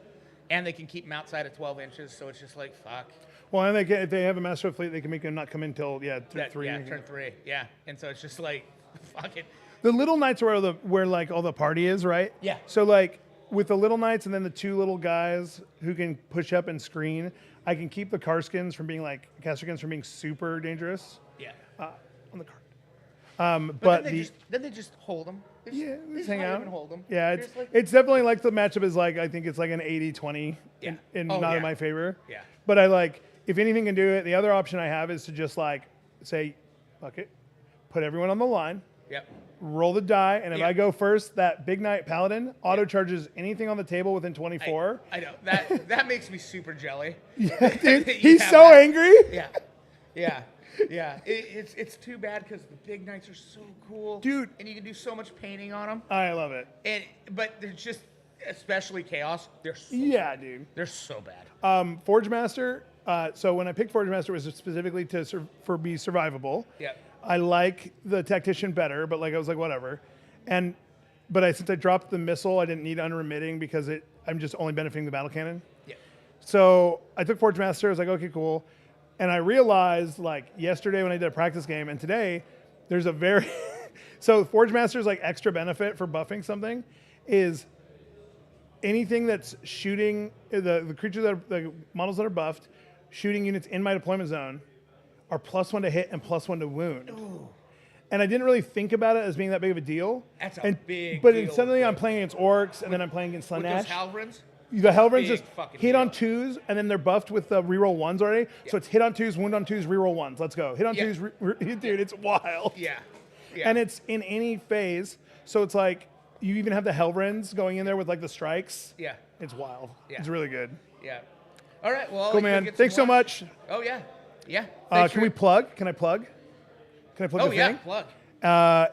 and they can keep them outside at 12 inches, so it's just like, fuck. Well, and if they have a master fleet, they can make them not come in until, turn 3. Yeah, turn 3, yeah. And so it's just like, fuck it. The little knights are where like all the party is, right? Yeah. So like with the little knights and then the 2 little guys who can push up and screen, I can keep the Karskins from being like Casterkins from being super dangerous. Yeah. On the card. But then they just hold them. Yeah, They let's just hang not out. even hold 'em. Yeah, it's Seriously? it's definitely like the matchup is like I think it's like an 80-20 Yeah. in Oh, not yeah. in my favor. Yeah. But I like if anything can do it. The other option I have is to just like say, fuck it, put everyone on the line, Yep. roll the die, and if Yeah. I go first, that Big Knight Paladin auto charges anything on the table within 24. I know that makes me super jelly. Dude, You he's have so that. angry. Yeah, yeah. It's too bad because the big knights are so cool, Dude. and you can do so much painting on them. I love it. But they're just, especially chaos. Yeah, dude. They're so bad. Forge Master. So when I picked Forge Master, it was specifically to for be survivable. Yeah. I like the Tactician better, but like I was like whatever, but since I dropped the missile, I didn't need unremitting because I'm just only benefiting the battle cannon. Yeah. So I took Forge Master. I was like, okay, cool. And I realized like yesterday when I did a practice game and today, there's a very so Forge Master's like extra benefit for buffing something is anything that's shooting the creatures the models that are buffed, shooting units in my deployment zone are +1 to hit and +1 to wound. Ooh. And I didn't really think about it as being that big of a deal. That's a big But deal. suddenly I'm playing against orcs and then I'm playing against With those Slanesh. Halverins. The Helverins Big just fucking hit on deal. 2s, and then they're buffed with reroll 1s already. So it's hit on 2s, wound on 2s, reroll 1s. Let's go. Hit on Yeah. 2s, dude, it's wild. Yeah. Yeah. And it's in any phase. So it's like, you even have the Helverins going in there with like the strikes. Yeah. It's wild. Yeah. It's really good. Yeah. All right. Well, Cool, you go man. get some Thanks so lunch. much. Oh yeah. Yeah. Thanks Can for- we plug? Can I plug? Can I plug Oh the yeah. thing? Plug.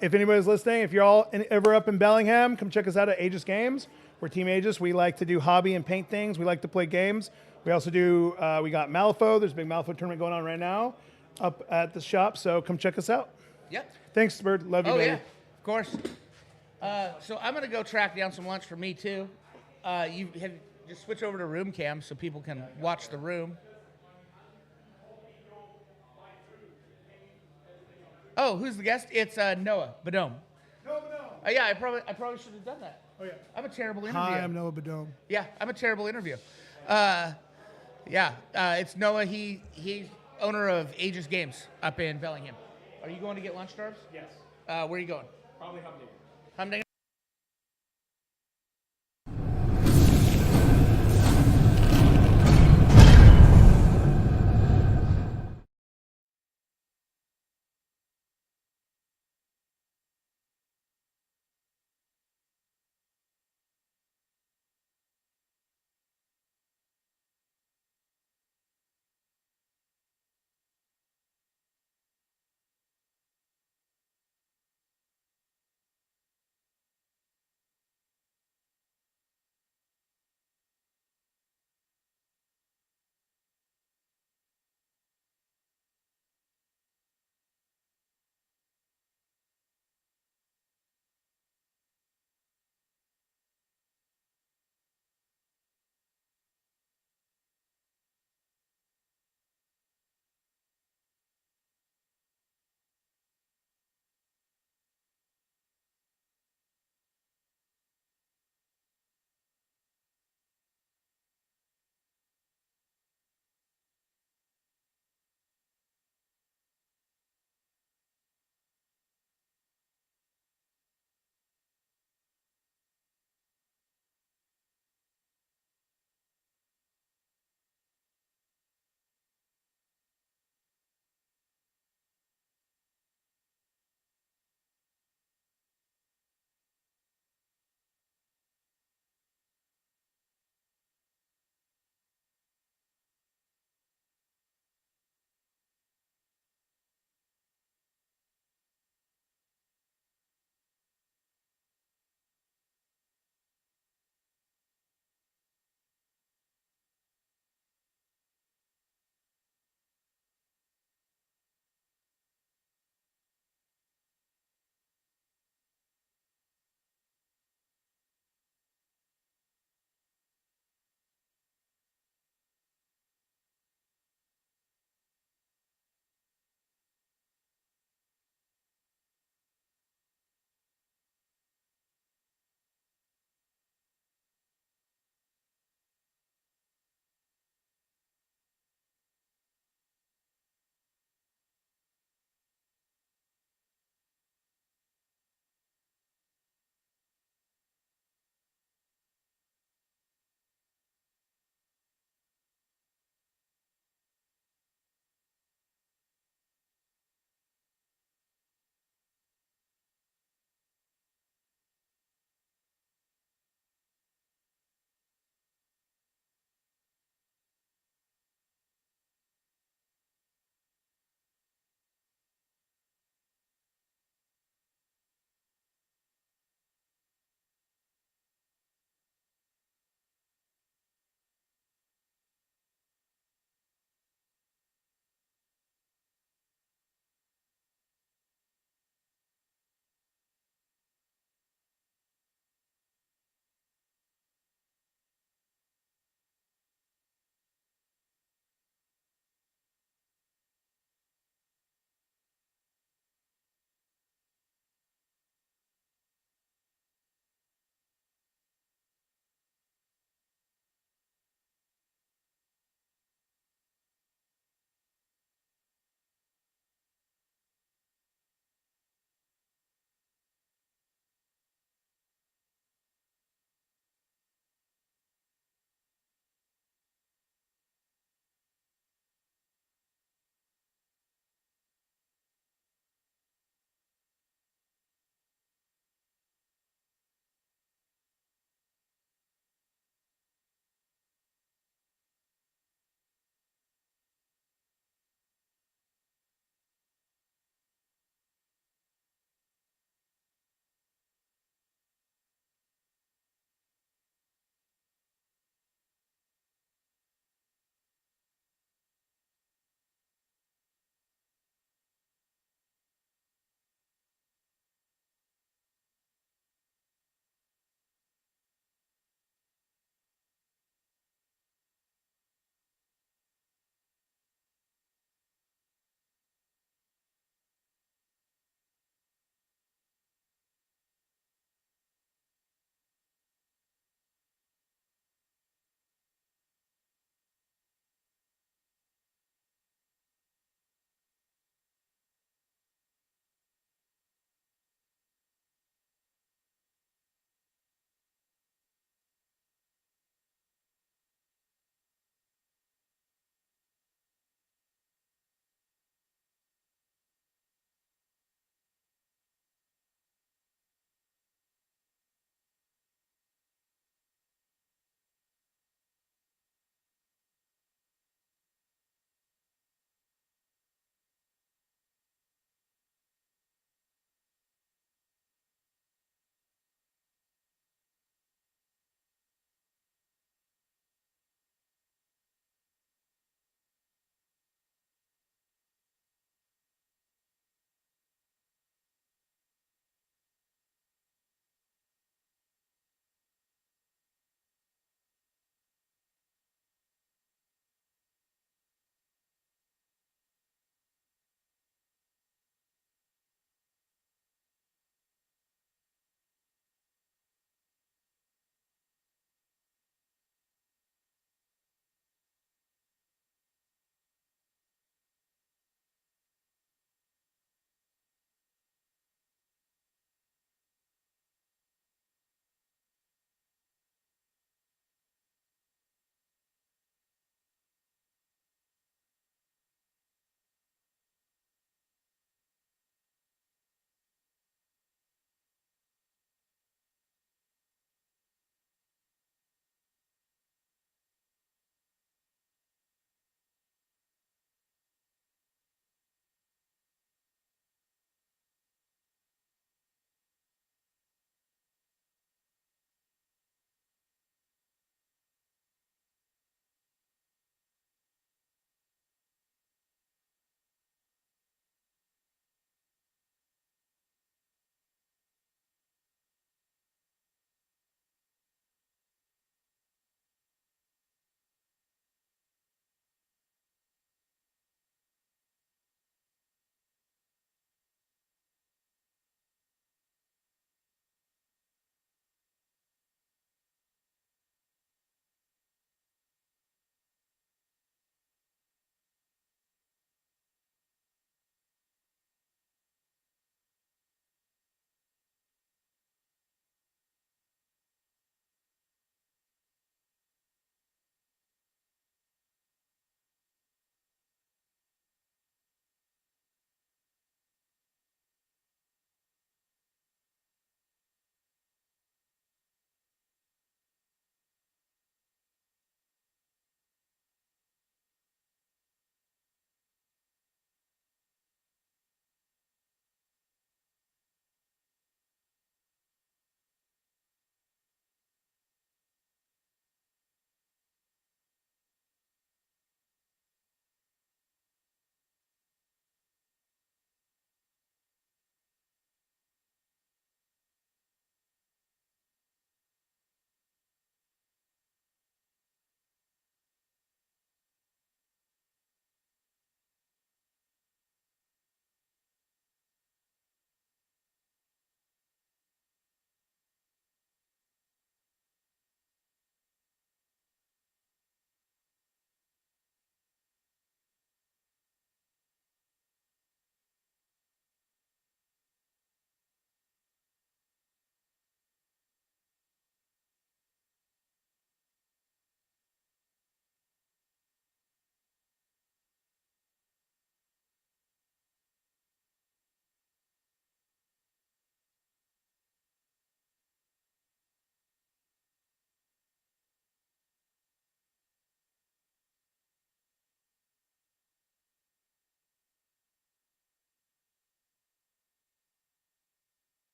If anybody's listening, if you're all ever up in Bellingham, come check us out at Aegis Games. We're Team Aegis. We like to do hobby and paint things. We like to play games. We also do, we got Malifaux. There's a big Malifaux tournament going on right now up at the shop, so come check us out. Yep. Thanks, Bird. Love you, Oh baby. yeah. Of course. So I'm gonna go track down some lunch for me too. You have just switch over to room cam so people can watch the room. Oh, who's the guest? It's Noah Badome. Yeah, I probably should have done that. Oh, yeah. I'm a terrible interview. Hi, I'm Noah Badome. Yeah, I'm a terrible interview. It's Noah. He's owner of Aegis Games up in Bellingham. Are you going to get lunch, Darbs? Yes. Where are you going? Probably Humdinger. Humdinger.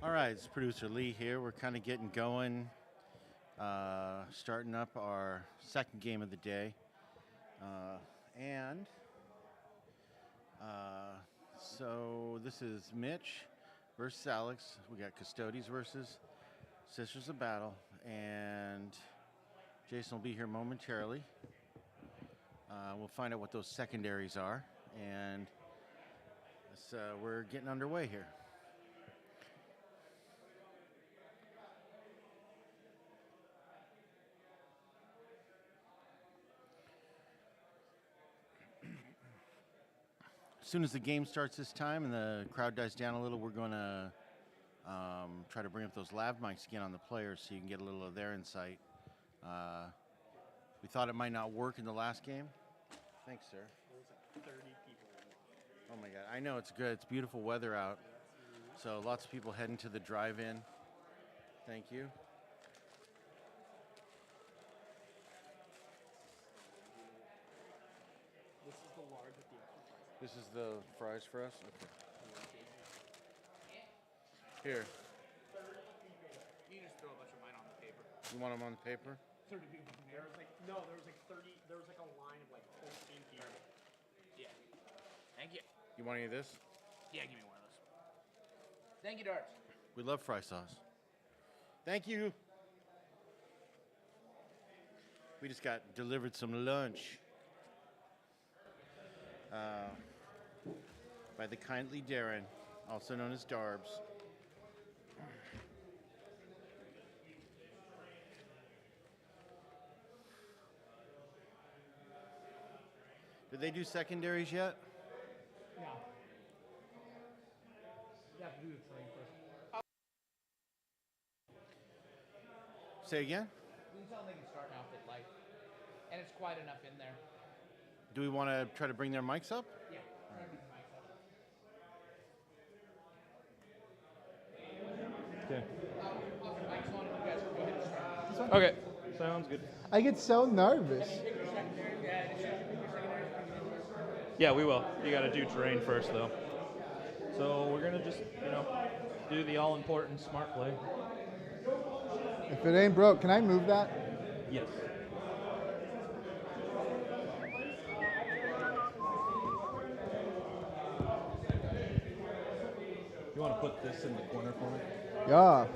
All right, it's producer Lee here. We're kind of getting going, starting up our second game of the day. So this is Mitch versus Alex. We got Custodes versus Sisters of Battle, and Jason will be here momentarily. We'll find out what those secondaries are, and we're getting underway here. As soon as the game starts this time and the crowd dies down a little, we're going to try to bring up those lav mics again on the players so you can get a little of their insight. We thought it might not work in the last game. Thanks, sir. There was like 30 people. Oh my God, I know it's good. It's beautiful weather out. So lots of people heading to the drive-in. Thank you. This is the large with the extra fries. This is the fries for us? Okay. Here. You just throw a bunch of mine on the paper. You want them on the paper? 30 people. There was like, no, there was like 30, there was like a line of like 14 people. Yeah. Thank you. You want any of this? Yeah, give me one of those. Thank you, Darts. We love fry sauce. Thank you. We just got delivered some lunch by the kindly Darren, also known as Darbs. Did they do secondaries yet? No. You have to do the train first. Say again? You can tell them they can start now if they'd like. And it's quiet enough in there. Do we want to try to bring their mics up? Yeah. Try to bring the mics up. Okay. I'll put mics on and you guys can go ahead and start. Okay. Sounds good. I get so nervous. Yeah, we will. You got to do terrain first, though. So we're gonna just, do the all-important smart play. If it ain't broke, can I move that? Yes. You want to put this in the corner for me? Yeah.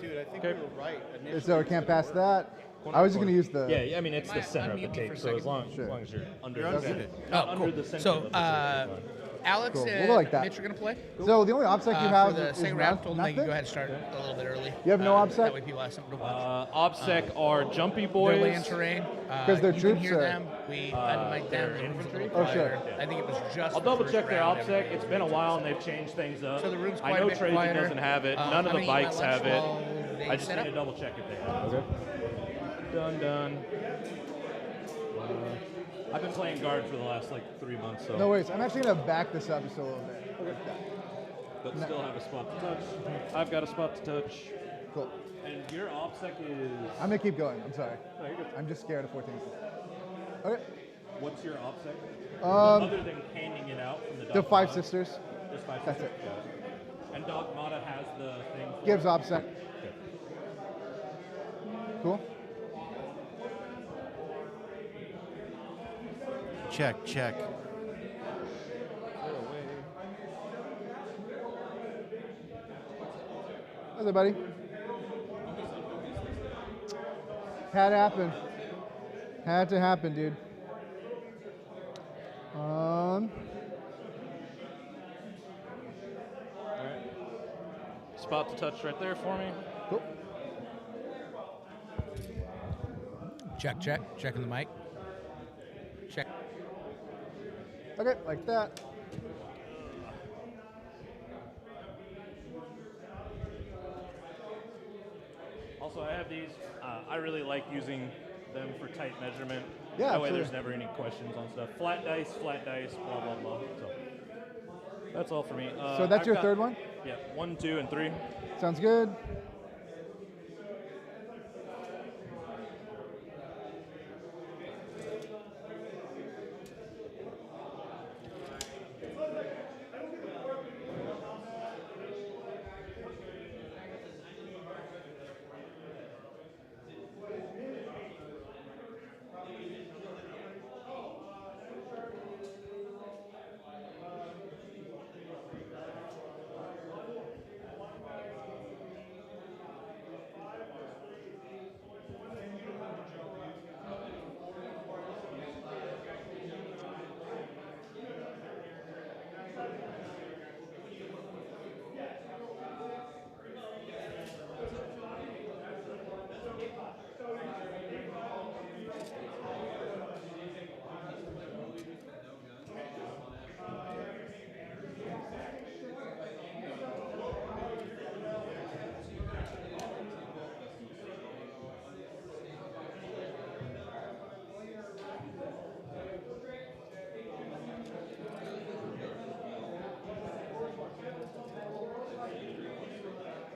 Dude, I think Okay. we were right initially. So we can't pass that. I was just gonna use the. Yeah, I mean it's the center of the unmute me for tape, a so second? as long Sure. as you're under You're the unmuted. center, not under the center So, of the tape, it's fine. Alex Cool. and We'll go like that. Mitch are going to play. So the only obstacle you have For the is second round, told them they nothing. can go ahead and start a little bit early. You have no That obstacle? way people have something to watch. OBSEC are jumpy They're boys. laying terrain. 'Cause they're you troops, can hear or- them. We unmiked they're them. It was a infantry? little Oh, sure. quieter. I think it was just I'll the double first check their round, OBSEC. everybody It's been a was while and they've changed things up. So the room's I quite a know bit Trajan quieter. doesn't have it. None I'm of the gonna eat my bikes lunch have it. while they I just set need to up. double check if they have it. Okay. Done. I've been playing guard for the last 3 months, so No worries. I'm actually gonna back this up just a little bit. Like that. but still have a spot to touch. I've got a spot to touch. Cool. And your OBSEC is I'm gonna keep going. I'm sorry. no, you're good. I'm just scared of 14. Okay. What's your OBSEC? Um, Other than handing it out from the The Dogmata? Five Sisters Just five That's sisters? it. Got it. And Dogmata has the thing for gives it? OBSEC. Okay. Cool. Check, check. How's it, buddy? Had to happen. Had to happen, dude. All right. Spot to touch right there for me. Cool. Check. Checking the mic. Check. Okay, like that. Also, I have these. I really like using them for tight measurement. Yeah, That way absolutely. there's never any questions on stuff. Flat dice, blah, blah, blah. So that's all for me. So that's I've your got- third one? Yeah, 1, 2, and 3. Sounds good.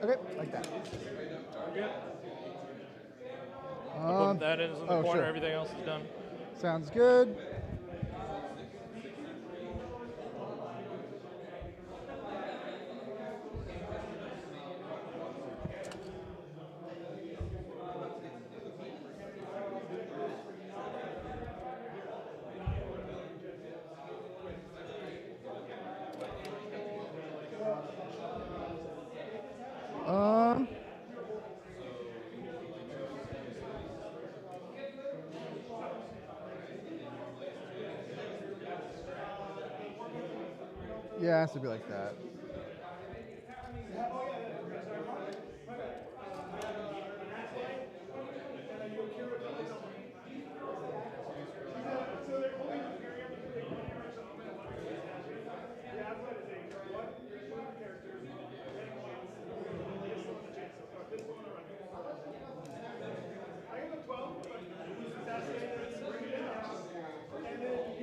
Okay, like that. Good. I'll put that in the corner. Sure. Everything else is done. Sounds good. Yeah, it has to be like that.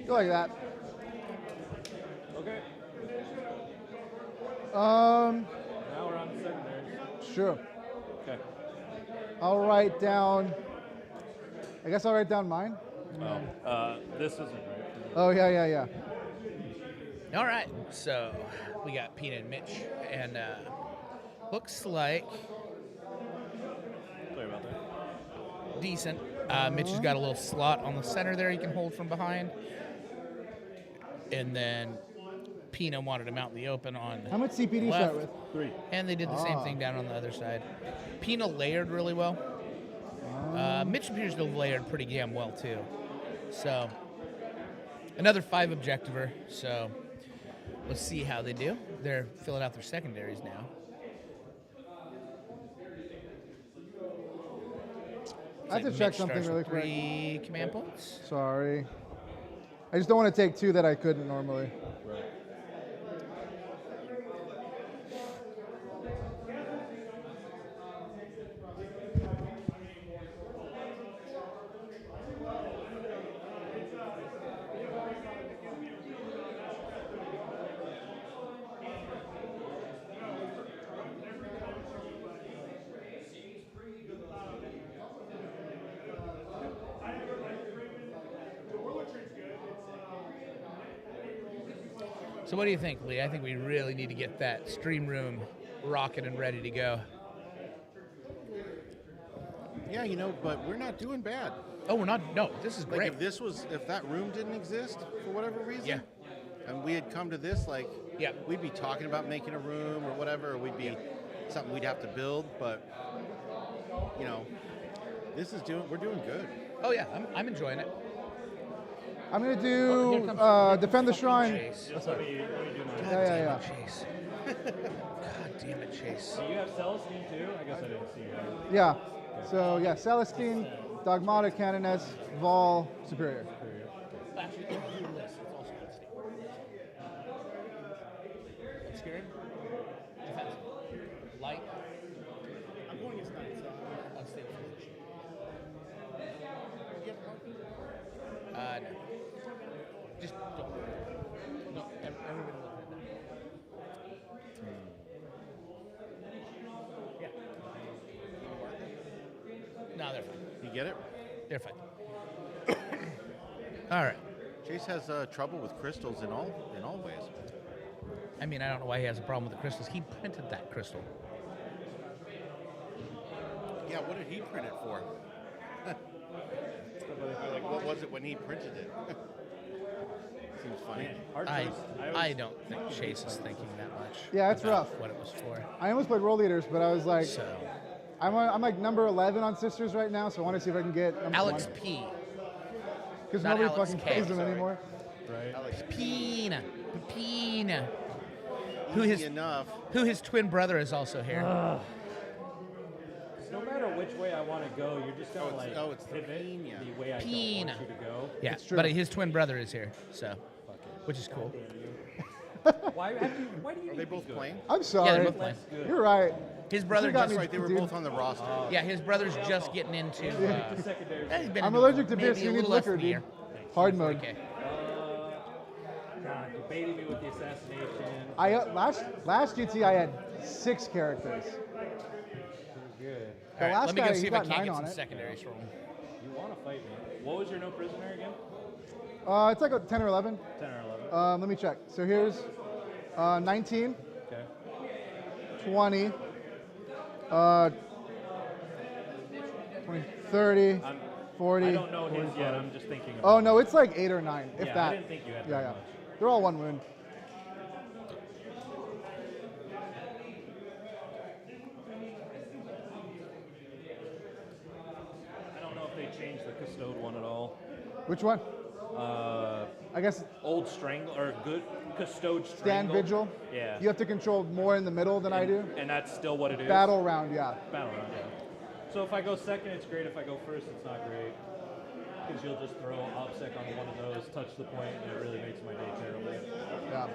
Go like that. Okay. Um, Now we're on to secondaries. sure. Okay. I'll write down. I guess I'll write down mine. This isn't right. Oh yeah. All right, so we got Peanut and Mitch, and looks like Sorry about that. decent. Mitch has got a little slot on the center there he can hold from behind. And then Pina wanted to mount the open on How much CP do you left, start with? 3. and they did the same thing down on the other side. Pina layered really well. Mitch appears to have layered pretty damn well too. So another 5 objectiver. So let's see how they do. They're filling out their secondaries now. I have to Mitch check something starts really with quick. 3 command points. Sorry. I just don't want to take 2 that I couldn't normally. Right. So what do you think, Lee? I think we really need to get that stream room rocking and ready to go. Yeah, but we're not doing bad. Oh, we're not. No, this is great. Like if that room didn't exist for whatever reason, Yeah. and we had come to this, like, Yeah. we'd be talking about making a room or whatever, or we'd be something we'd have to build. But we're doing good. Oh yeah, I'm enjoying it. I'm gonna Oh, here do comes defend the fucking shrine. Chase. Oh, sorry. God Yeah. damn it, Chase. God damn it, Chase. So you have Celestine too? I guess I didn't see her. Yeah. So yeah, Celestine, Dogmata, Canoness, Vol, Superior. Actually, if you do this, it's also good state. Obscuring? Defensive. Light. I'm going against knights, so Unstable position. you have marking? No. Just don't. No, everybody looking at that. Yeah. No, they're fine. You get it? They're fine. All right. Chase has trouble with crystals in all ways. I mean, I don't know why he has a problem with the crystals. He printed that crystal. Yeah, what did he print it for? Like, what was it when he printed it? Seems funny. Hard I choice. I don't think Chase is thinking that much. Yeah, it's about rough. What it was for. I almost played World Leaders, but I was like, So, I'm like number 11 on Sisters right now, so I want to see if I can get number Alex P. because not nobody Alex fucking K, plays them sorry. anymore. Right. Pina. Who Easy his enough. who his twin brother is also here. No matter which way I want to go, you're just gonna it's the pivot Pina. the way I don't Pina. want you to go. Yeah, It's true. but his twin brother is here, so which is cool. Why do you Are they both playing? I'm Yeah, sorry. they're both playing. You're right. His brother You got just me. Right, they were Dude. both on the roster. yeah, his brother's just getting into. He's been I'm into allergic to maybe beer, so a you need little less liquor, than a dude. year. Hard mode. Okay. God, debating me with the assassination. I last GT I had 6 characters. The All right, last let me guy, go see he if I got can't 9 get on some it. secondaries from him. You want to fight me? What was your no prisoner again? It's like a 10 or 11. 10 or 11. Let me check. So here's 19, Okay. 20, 20, 30, 40. I don't know his 45. yet. I'm just thinking. Oh no, it's like 8 or 9, if Yeah, that. I didn't think you had Yeah, that yeah. much. They're all 1 wound. I don't know if they changed the custode one at all. Which one? I guess Old strangle or good custode stand strangle. vigil. Yeah. You have to control more in the middle than I do. And that's still what it is. Battle round, yeah. Battle round, yeah. So if I go second, it's great. If I go first, it's not great. Because you'll just throw OPSEC on one of those, touch the point, and it really makes my day terrible. Yeah.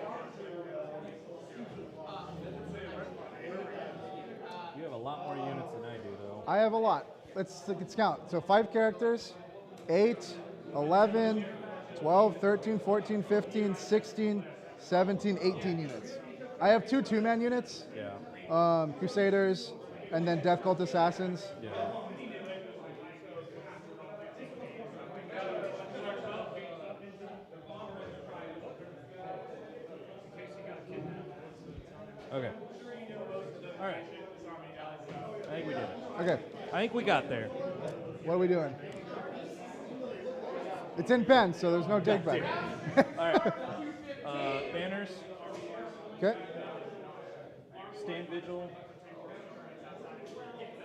You have a lot more units than I do, though. I have a lot. Let's count. So 5 characters, 8, 11, 12, 13, 14, 15, 16, 17, 18 units. I have 2 2-man units. Yeah. Crusaders, and then Death Cult Assassins. Yeah. Okay. All right. I think we did it. Okay. I think we got there. What are we doing? It's in pen, so there's no take back. All right. Banners. Okay. Stand vigil.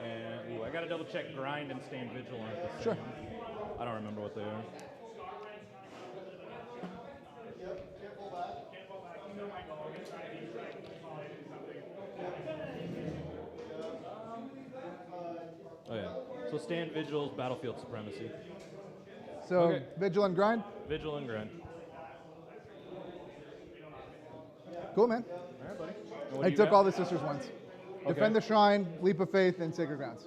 And ooh, I gotta double check grind and stand vigil aren't the same. Sure. I don't remember what they are. Oh yeah. So stand vigil's battlefield supremacy. So Okay. Vigil and Grind. Vigil and grind. Cool, man. All right, buddy. And what I do you took got? all the sisters ones. Okay. Defend the Shrine, Leap of Faith, and Sacred Grounds.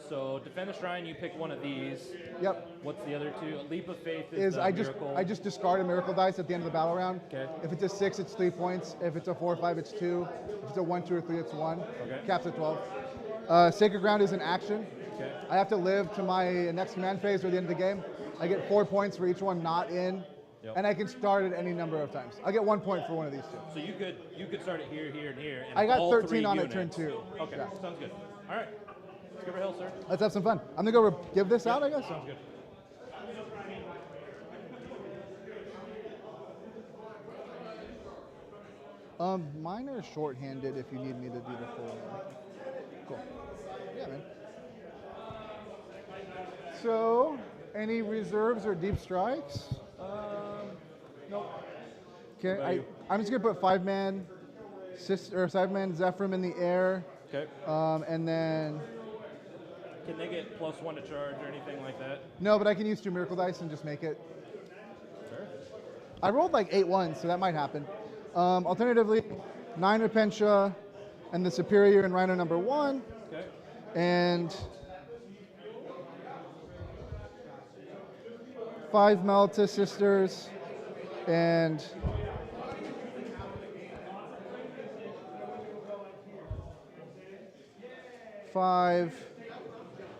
So defend the shrine, you pick one of these. Yep. What's the other two? Leap of faith is I miracle. just discard a miracle dice at the end of the battle round. Okay. If it's a 6, it's 3 points. If it's a 4 or 5, it's 2. If it's a 1, 2, or 3, it's 1. Okay. Caps at 12. Sacred Ground is an action. Okay. I have to live to my next command phase or the end of the game. I get 4 points for each one not in, Yep. and I can start it any number of times. I get 1 point for one of these 2. So you could start it here, here, and here. And I got all 13 three on it units. turn 2. Okay, Yeah. sounds good. All right, let's give her hell, sir. Let's have some fun. I'm gonna go give this out, I guess. Sounds good. Mine are short-handed if you need me to do the full one. Cool. Yeah, man. So, any reserves or deep strikes? Nope. Okay, about you? I'm just gonna put 5-man, 5-man Zephyr in the air, Okay. and then Can they get +1 to charge or anything like that? no, but I can use 2 miracle dice and just make it. Sure. I rolled like 8 ones, so that might happen. Alternatively, 9 Repentia, and the Superior and Rhino number 1, Okay. and 5 Malta Sisters, and 5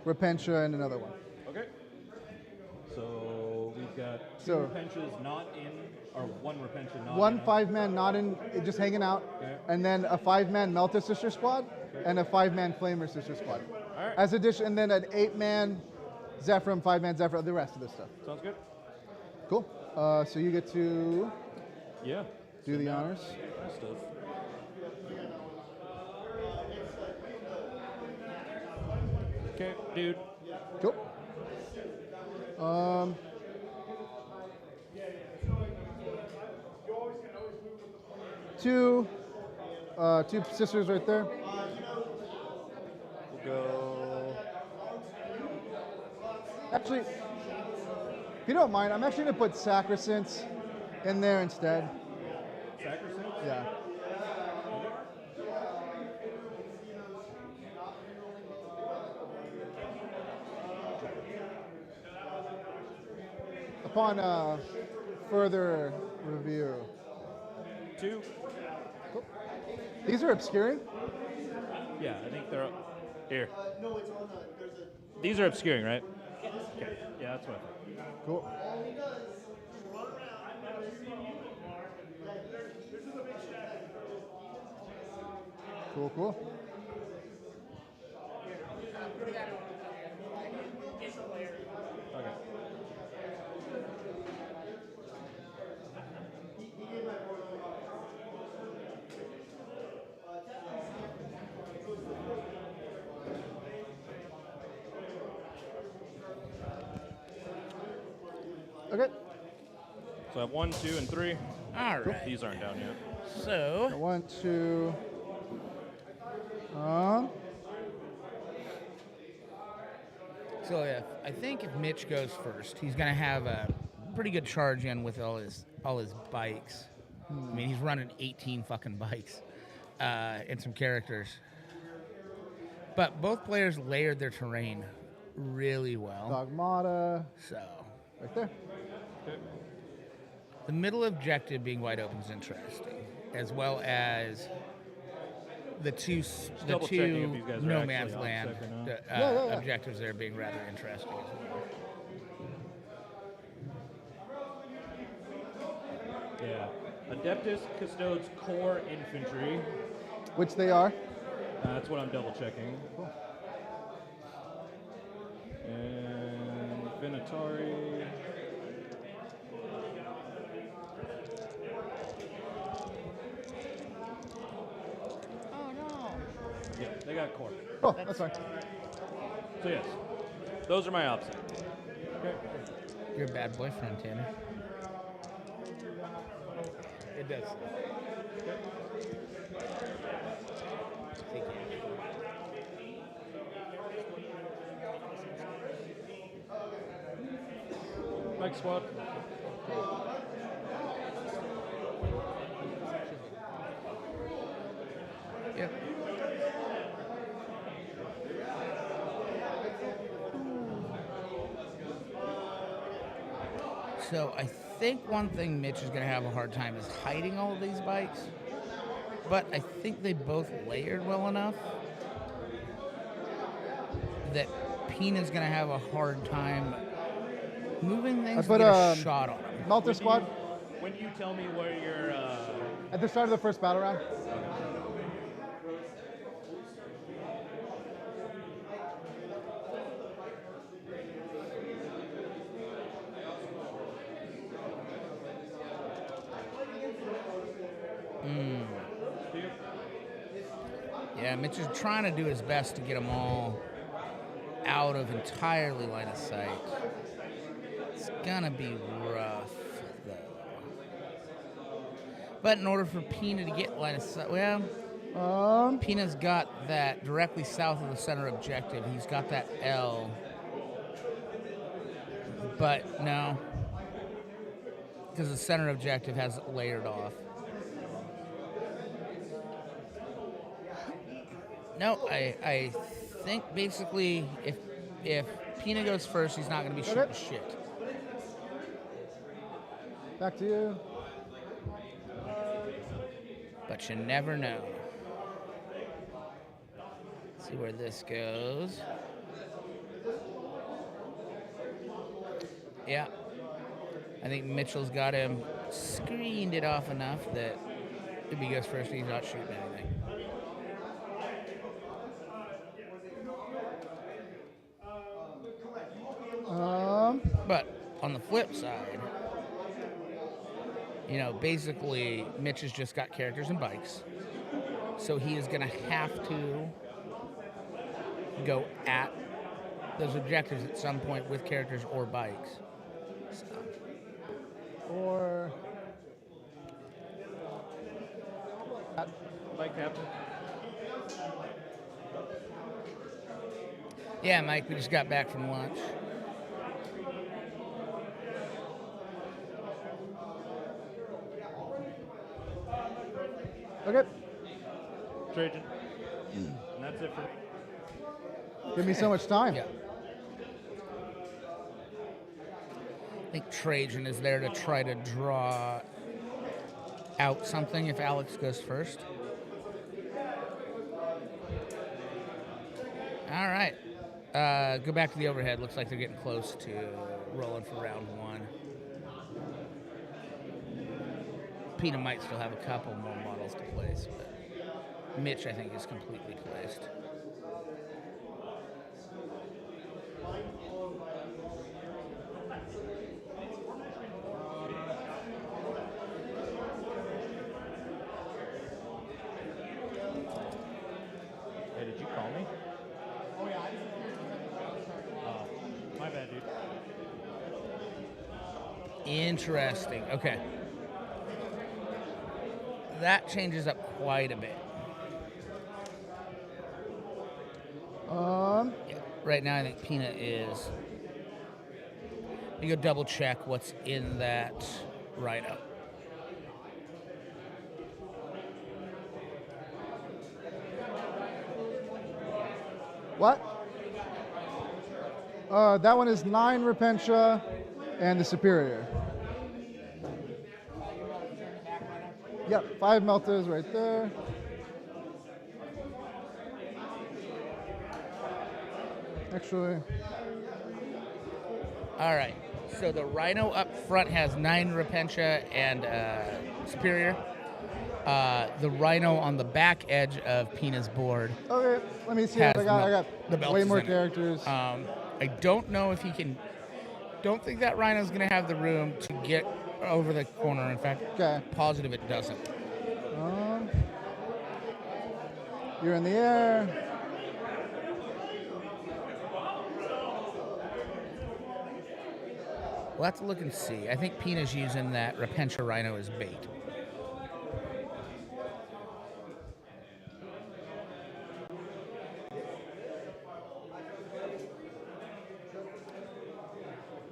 Repentia and another one. Okay. So we've got 2 So- Repentias not in, or 1 Repentia not One in. 5-man not in, just hanging out, Okay. and then a 5-man Melta Sister Squad, and a 5-man Flamer Sister Squad. All right. As addition, and then an 8-man Zephyr, 5-man Zephyr, the rest of this stuff. Sounds good. Cool. So you get to Yeah. do the honors. Rest of. Okay, dude. Cool. Two sisters right there. We'll go. Actually, if you don't mind, I'm actually gonna put Sacrosanct in there instead. Sacrosanct? Yeah. Upon further review. 2. These are obscuring. Yeah, I think they're. Here. No, it's on the. There's a. These are obscuring, right? Okay. Yeah, that's what I thought. Cool. All he does is run around. Cool, cool. Okay. Okay. So I have 1, 2, and 3. All right. These aren't down yet. So 1, 2. So I think if Mitch goes first, he's going to have a pretty good charge in with all his bikes. I mean, he's running 18 fucking bikes and some characters. But both players layered their terrain really well. Dogmata. So Right there. the middle objective being wide open is interesting, as well as the two double checking if these guys are no actually man's on land second, huh? Yeah. objectives there being rather interesting as well. Yeah. Adeptus Custodes Core Infantry. Which they are. That's what I'm double checking. Cool. And Venatari. Oh no! Yeah, they got core. Oh, that's fine. So yes, those are my options. Okay. You're a bad boyfriend, Tanner. It does. Mike squad. Yep. So I think one thing Mitch is going to have a hard time is hiding all of these bikes. But I think they both layered well enough that Pina's going to have a hard time moving things put, to get a shot on him. Melter squad When you tell me where you're, at the start of the first battle round. Yeah, Mitch is trying to do his best to get them all out of entirely line of sight. It's gonna be rough, though. But in order for Pina to get line of sight, well, Pina's got that directly south of the center objective. He's got that L. But no, because the center objective has it layered off. No, I think basically if Pina goes first, he's not going to be shooting shit. Back to you. But you never know. Let's see where this goes. Yeah. I think Mitchell's got him screened it off enough that if he goes first, he's not shooting anything. But on the flip side, you know, basically Mitch has just got characters and bikes. So he is going to have to go at those objectives at some point with characters or bikes. So. Or Mike Captain. Yeah, Mike, we just got back from lunch. okay. Trajan. And that's it for me. Give me so much time. Yeah. I think Trajan is there to try to draw out something if Alex goes first. All right. Go back to the overhead. Looks like they're getting close to rolling for round one. Peanut might still have a couple more models to place, but Mitch, I think, is completely placed. Hey, did you call me? Oh yeah, My bad, dude. Interesting. Okay. That changes up quite a bit. Yeah, right now, I think Peanut is. You go double check what's in that Rhino. What? That one is 9 Repentia and the Superior. Yep, 5 Meltas right there. Actually, All right. So the Rhino up front has 9 Repentia and Superior. The Rhino on the back edge of Pena's board. okay, let me see. Has I got the belts way more in it. characters. I don't know if he can. Don't think that Rhino's going to have the room to get over the corner. In fact, Okay. positive it doesn't. You're in the air. We'll have to look and see. I think Pena's using that Repentia Rhino as bait.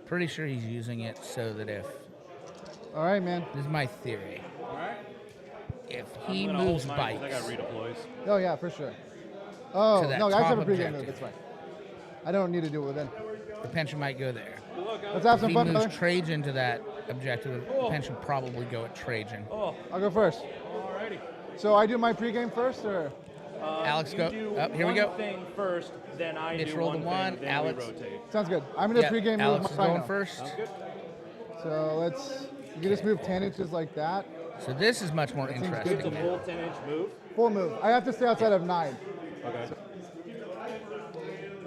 Pretty sure he's using it so that if... All right, man. This is my theory. Alright. If he I'm gonna moves hold mine 'cause bikes... I got redeploys. Oh yeah, for sure. Oh To that no, guys top have a pregame objective. move. It's fine. I don't need to do it within. Repentia might go there. Let's have If some he fun, moves brother. Trajan to that objective, Repentia should probably go at Trajan. Oh, I'll go first. alrighty. So I do my pregame first, or Alex, you go. do Here we one go. thing first, then I Mitch do rolled one a one, thing, then Alex- we rotate. sounds good. I'm gonna Yeah, pregame Alex move is my going Rhino. first. Sounds good. So let's. You can just move 10 inches like that. So this is much more seems good interesting. It's a to me. full 10-inch move. Full move. I have to stay outside of 9. Okay.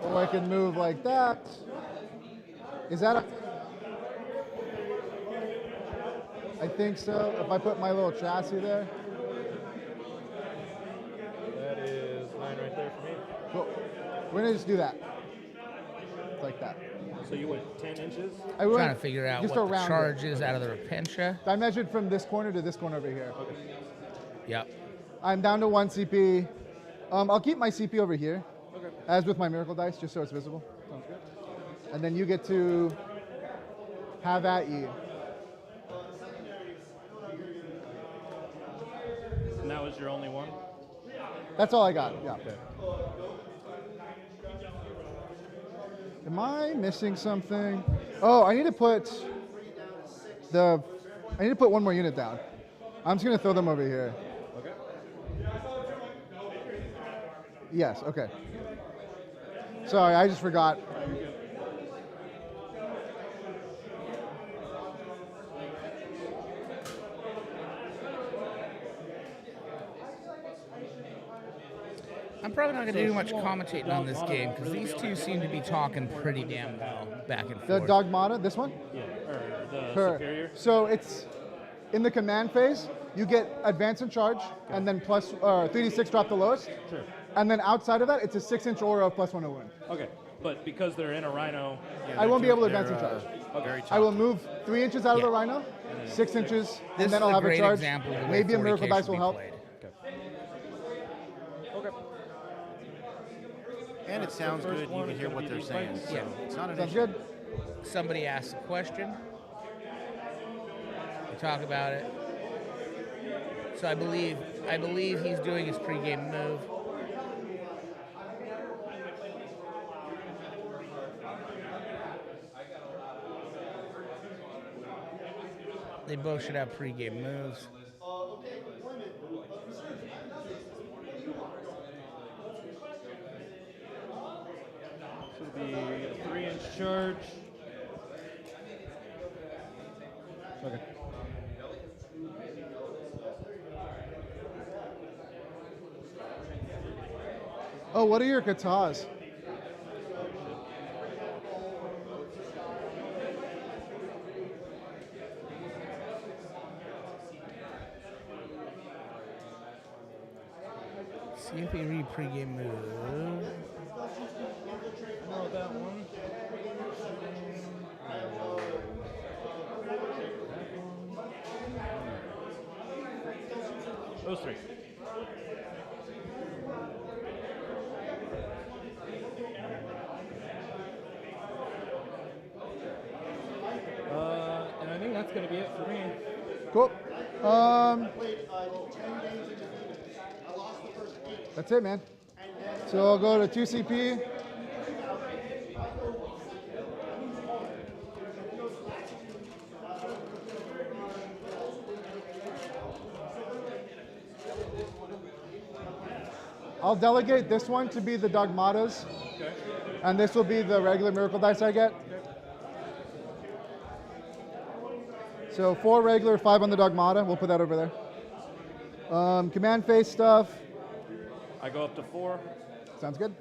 Or I can move like that. Is that a... I think so. If I put my little chassis there. That is 9 right there for me. Cool. We're gonna just do that. Like that. So you went 10 inches? I went Trying to figure out just what the around charge it. is out of the Repentia. I measured from this corner to this corner over here. Okay. Yep. I'm down to 1 CP. I'll keep my CP over here, Okay. as with my miracle dice, just so it's visible. Sounds good. And then you get to have at you. And that was your only one? That's all I got. Yeah. Okay. Am I missing something? Oh, I need to put one more unit down. I'm just gonna throw them over here. Okay. Yes. Okay. Sorry, I just forgot. I'm probably not going to do much commentating on this game because these two seem to be talking pretty damn well back and The forth. Dogmata, this one? Yeah, or the Her. superior? So it's in the command phase, you get advance and charge, and then plus 3d6 drop the lowest. Sure. And then outside of that, it's a 6-inch aura of +1 to wound. Okay, but because they're in a Rhino, I won't be able to advance and charge. Very I will choppy. move 3 inches out of Yeah. the Rhino, 6 inches, This and then is I'll a have a great charge. example of the way Maybe a 40K miracle dice should will be help. played. okay. And it sounds first good. You one can is hear gonna what be they're these saying. bikes. So Yeah. it's not an Sounds issue. good? Somebody asks a question. We talk about it. So I believe he's doing his pregame move. They both should have pregame moves. be a 3-inch charge. Okay. Oh, what are your katas? CFA pregame move. No, that one. Those three. And I think that's going to be it for me. Cool. That's it, man. So I'll go to 2CP. I'll delegate this one to be the Dogmatas. Okay. And this will be the regular Miracle Dice I get. So 4 regular, 5 on the Dogmata. We'll put that over there. Command phase stuff. I go up to 4. Sounds good.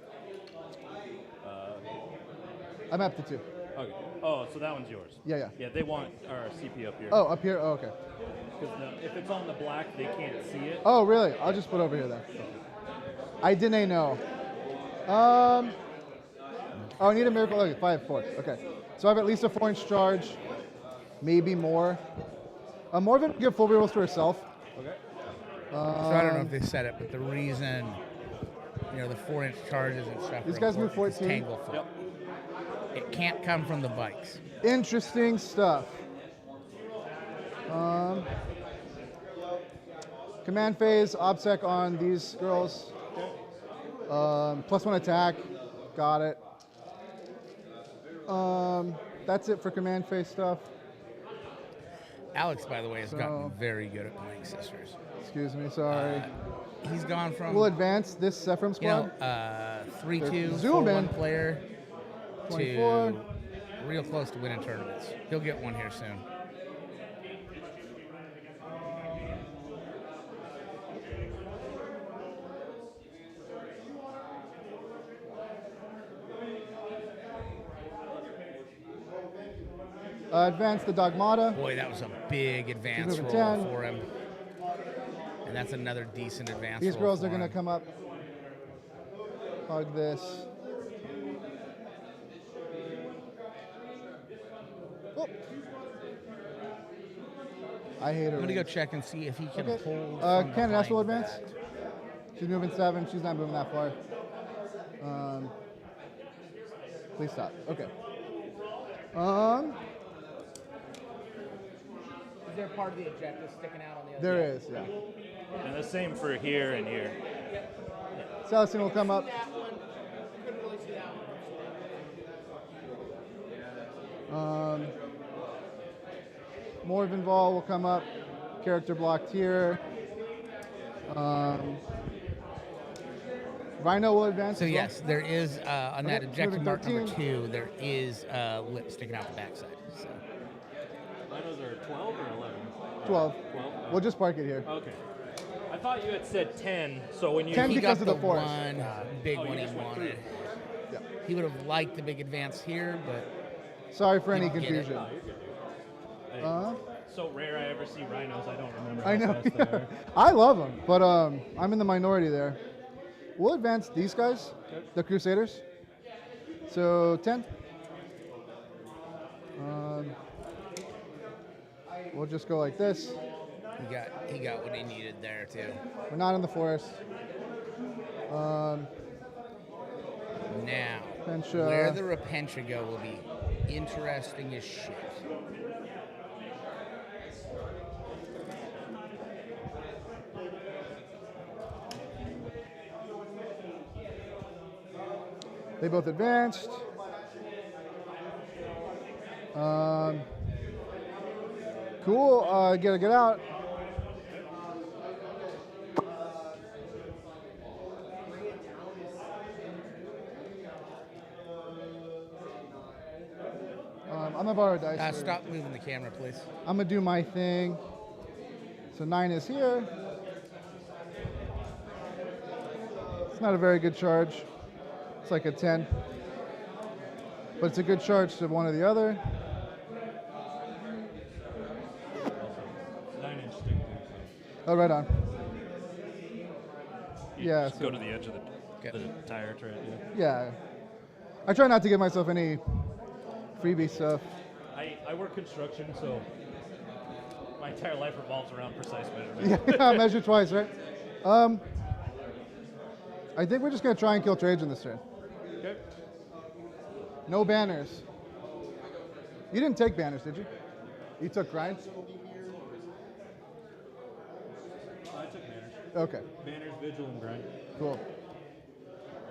I'm up to 2. Okay. Oh, so that one's yours. Yeah, yeah. Yeah, they want our CP up here. Oh, up here? Oh, okay. Because if it's on the black, they can't see it. Oh, really? I'll just put it over here then. I didn't know. Oh, I need a miracle. Okay, 5, 4. Okay. So I have at least a 4-inch charge, maybe more. More of it give full rerolls to herself. Okay. So I don't know if they said it, but the reason, the 4-inch charges and stuff. These guys move 14. Tanglefoot. Yep. It can't come from the bikes. Interesting stuff. Command phase, OBSEC on these girls. +1 attack. Got it. That's it for command phase stuff. Alex, by the way, has gotten very good at playing sisters. Excuse me, sorry. He's gone from. We'll advance this Sephram squad. 3-2, zooming. 4-1 player 24. to real close to winning tournaments. He'll get one here soon. Advance the Dogmata. Boy, that was a big advance roll 10. for him. And that's another decent advance These roll girls for are going to him. come up. Hug this. Oh. I hate her. I'm going to go range. check and see if he can Okay. hold. from Cannon S will behind advance. that. She's moving 7. She's not moving that far. Please stop. Okay. Is there part of the ejector sticking out on the other There is, yeah. And the same for here and here. Celestine will come up. Morvenval will come up. Character blocked here. Rhino will advance. So as well. yes, there is on that Okay, ejector moving mark number 13. 2, there is lip sticking out the backside. So. Rhinos are 12 or 11? 12. 12? We'll just park it here. Okay. I thought you had said 10, so when you... 10 He because got of the forest. one big Oh, you one he just went wanted. Yeah. He would have liked the big advance here, but Sorry for any You get it. confusion. Oh, you're good, dude. Uh, So rare I ever see rhinos, I don't remember I how know. fast they are. I love them, but I'm in the minority there. We'll advance these guys, the Crusaders. So 10. We'll just go like this. he got what he needed there too. We're not in the forest. Now, Repentia. where the Repentia go will be interesting as shit. They both advanced. Cool. Get out. I'm gonna borrow a dice. Stop moving the camera, please. I'm gonna do my thing. So 9 is here. It's not a very good charge. It's like a 10. But it's a good charge to one or the other. 9-inch stick. Oh, right on. You Yeah. just go to the edge of the tire tread. Yeah. I try not to give myself any freebie stuff. I work construction, so my entire life revolves around precise measurement. Yeah, measure twice, right? I think we're just gonna try and kill Trajan this turn. Okay. No banners. You didn't take banners, did you? You took grinds? I took banners. Okay. Banners, vigil, and grind. Cool.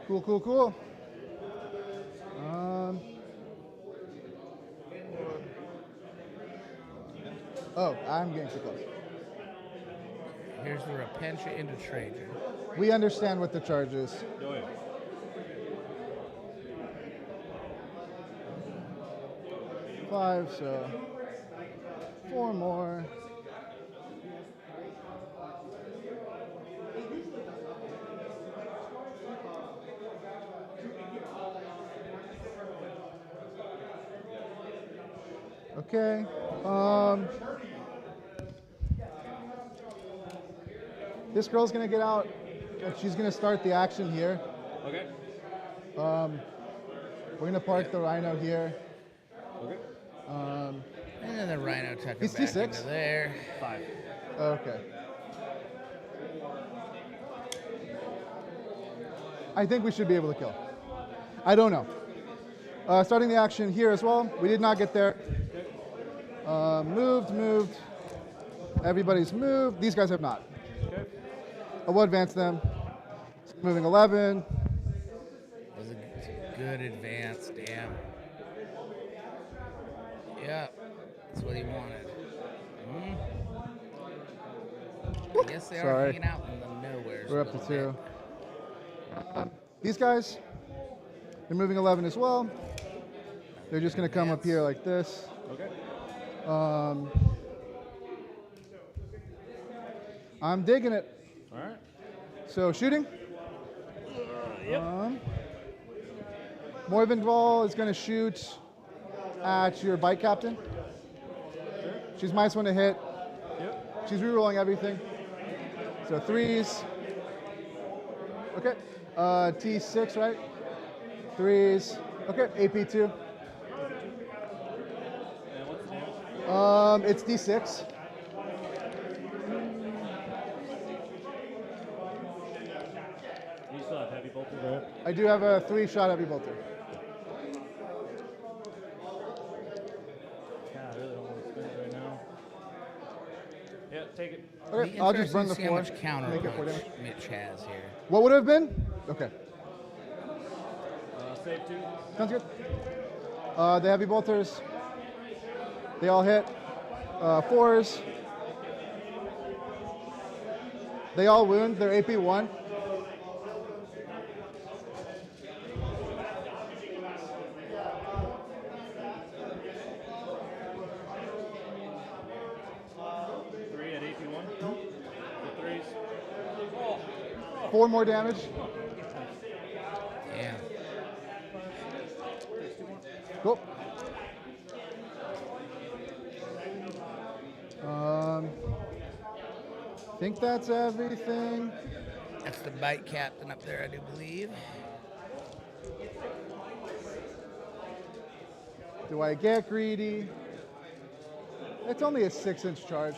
Cool. Oh, I'm getting too close. Here's the Repentia into Trajan. We understand what the charge is. Oh, yeah. Five, so 4 more. Okay. This girl's gonna get out, and she's gonna start the action here. Okay. We're gonna park the rhino here. Okay. And then the Rhino tuck it He's back T6? into there. 5. Okay. I think we should be able to kill. I don't know. Starting the action here as well. We did not get there. Moved. Everybody's moved. These guys have not. Okay. I will advance them. Moving 11. That was a good advance, damn. Yeah, that's what he wanted. I guess they are Sorry. hanging out in the nowheres. We're a up to little 2. These guys, they're moving 11 as well. They're just going to come up here like this. Okay. I'm digging it. All right. So shooting. Yep. Morvenval is going to shoot at your bike captain. She's -1 to hit. Yep. She's rerolling everything. So 3s. Okay. T6, right? 3s. Okay. AP2. And what's the damage? It's D6. You still have heavy bolter, right? I do have a 3-shot heavy bolter. God, I really don't want to spend it right now. Yeah, take it. Okay, Be I'll just interesting burn to the see how 4. much counter Make it 4 punch damage. Mitch has here. What would it have been? Okay. Save 2. Sounds good. The heavy bolters, they all hit. 4s. They all wound. They're AP1. Three at AP1. The 3s. 4 more damage. Yeah. Cool. Think that's everything. That's the bike captain up there, I do believe. Do I get greedy? It's only a 6-inch charge.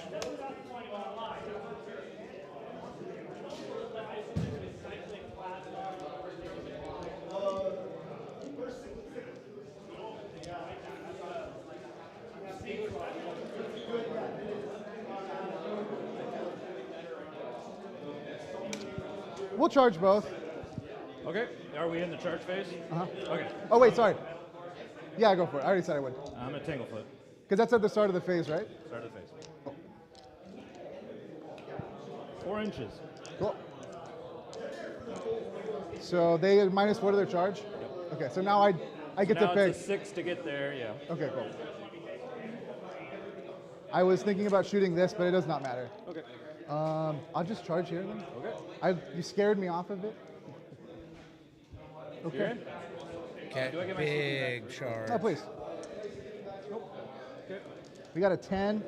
We'll charge both. Okay. Are we in the charge phase? Uh-huh. Okay. Oh, wait, sorry. Yeah, go for it. I already said I would. I'm at Tanglefoot. Because that's at the start of the phase, right? Start of the phase. 4 inches. Cool. So they -4 to their charge? Yep. Okay, so now I I get to now pick. it's a 6 to get there, yeah. Okay, cool. I was thinking about shooting this, but it does not matter. Okay. I'll just charge here then. Okay. You scared me off of it. You're Okay. in? Okay, Do I get my big charge. Oh, please. Okay. We got a 10.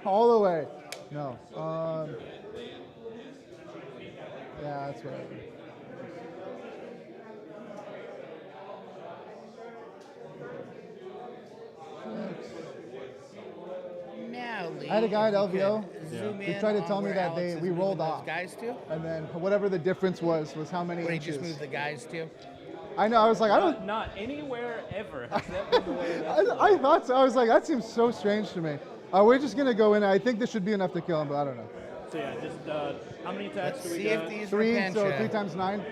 All the way. No. Yeah, that's right. Now, Lee, I had a guy at if you LVO could zoom who in tried to on tell me where that Alex is we moving rolled those off. guys to. And then whatever the difference was how many Where he inches. just moved the guys to. I know. I was like, I don't. Not anywhere ever has that been the way I thought so. I was like, that seems so strange to me. We're just gonna go in. I think this should be enough to kill him, but I don't know. So yeah, just how many attacks Let's do we see got? if these 3, so Repentia 3 times 9.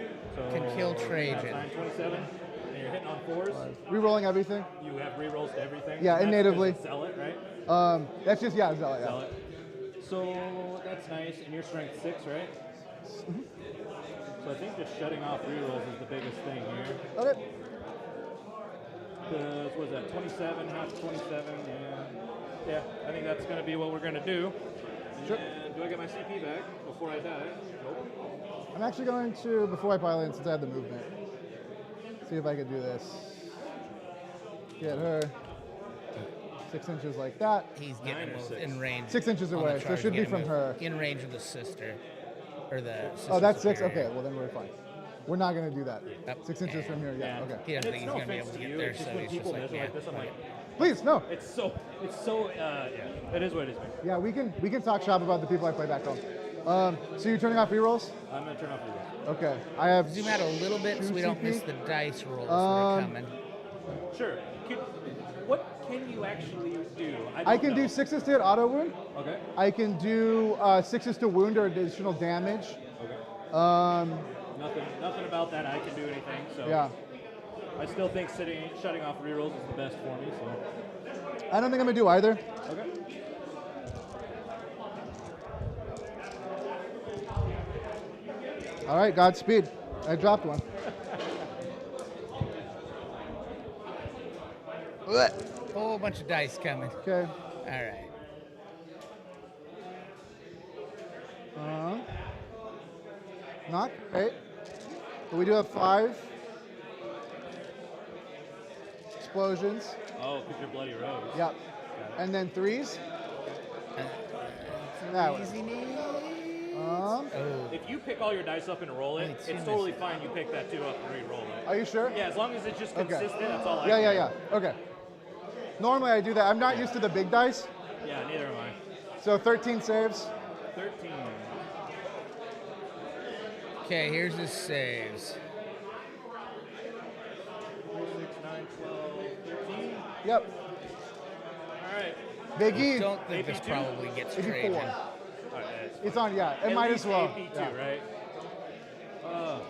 can kill Trajan. 927. And you're hitting on 4s. Rerolling everything. You have rerolls to everything. Yeah, and and natively. Sell it, right? That's just Zealot. Yeah. Sell it. So that's nice. And your strength 6, right? So I think just shutting off rerolls is the biggest thing here. Okay. What was that? 27, half 27. Yeah, I think that's going to be what we're going to do. Sure. And do I get my CP back before I die? Nope. I'm actually going to, before I pile in, since I have the movement, see if I could do this. Get her 6 inches like that. He's getting them in range. 6 inches on the away, so it charge, should be getting from them her. In range of the sister. Or the sister Oh, that's 6? superior. Okay, well then we're fine. We're not going to do that. Yep. 6 inches from here, yeah, okay. He doesn't And think it's he's no going to be offense able to to get you, there, it's just so when he's just people like, measure yeah. like this, I'm like, Please, no. it's so, yeah, it is what it is, man. Yeah, we can talk shop about the people I play back home. So you're turning off rerolls? I'm going to turn off the roll. Okay, I have. Zoom out a little bit so 2 we don't CP. miss the dice rolls that are coming. Sure. What can you actually do? I can do 6s to hit auto wound. Okay. I can do 6s to wound or additional damage. Okay. Nothing about that I can do anything. So Yeah. I still think shutting off rerolls is the best for me. So. I don't think I'm gonna do either. Okay. All right, Godspeed. I dropped one. Whole bunch of dice coming. Okay. All right. Not great. But we do have 5 explosions. Oh, because you're Bloody Rose. Yep. And then 3s. That one. If you pick all your dice up and roll it, it's totally fine. You pick that 2 up and re-roll it. Are you sure? Yeah, as long as it's just Okay. consistent, that's all I Yeah. care. Okay. Normally I do that. I'm not used to the big dice. Yeah, neither am I. So 13 saves. 13. Okay, here's his saves. 4, 6, 9, 12, 13. Yep. All right. Big E. I don't think this AP2? probably gets AP4. Trajan. All right, It's on, yeah. It at might least as well. AP2, Yeah. right? No.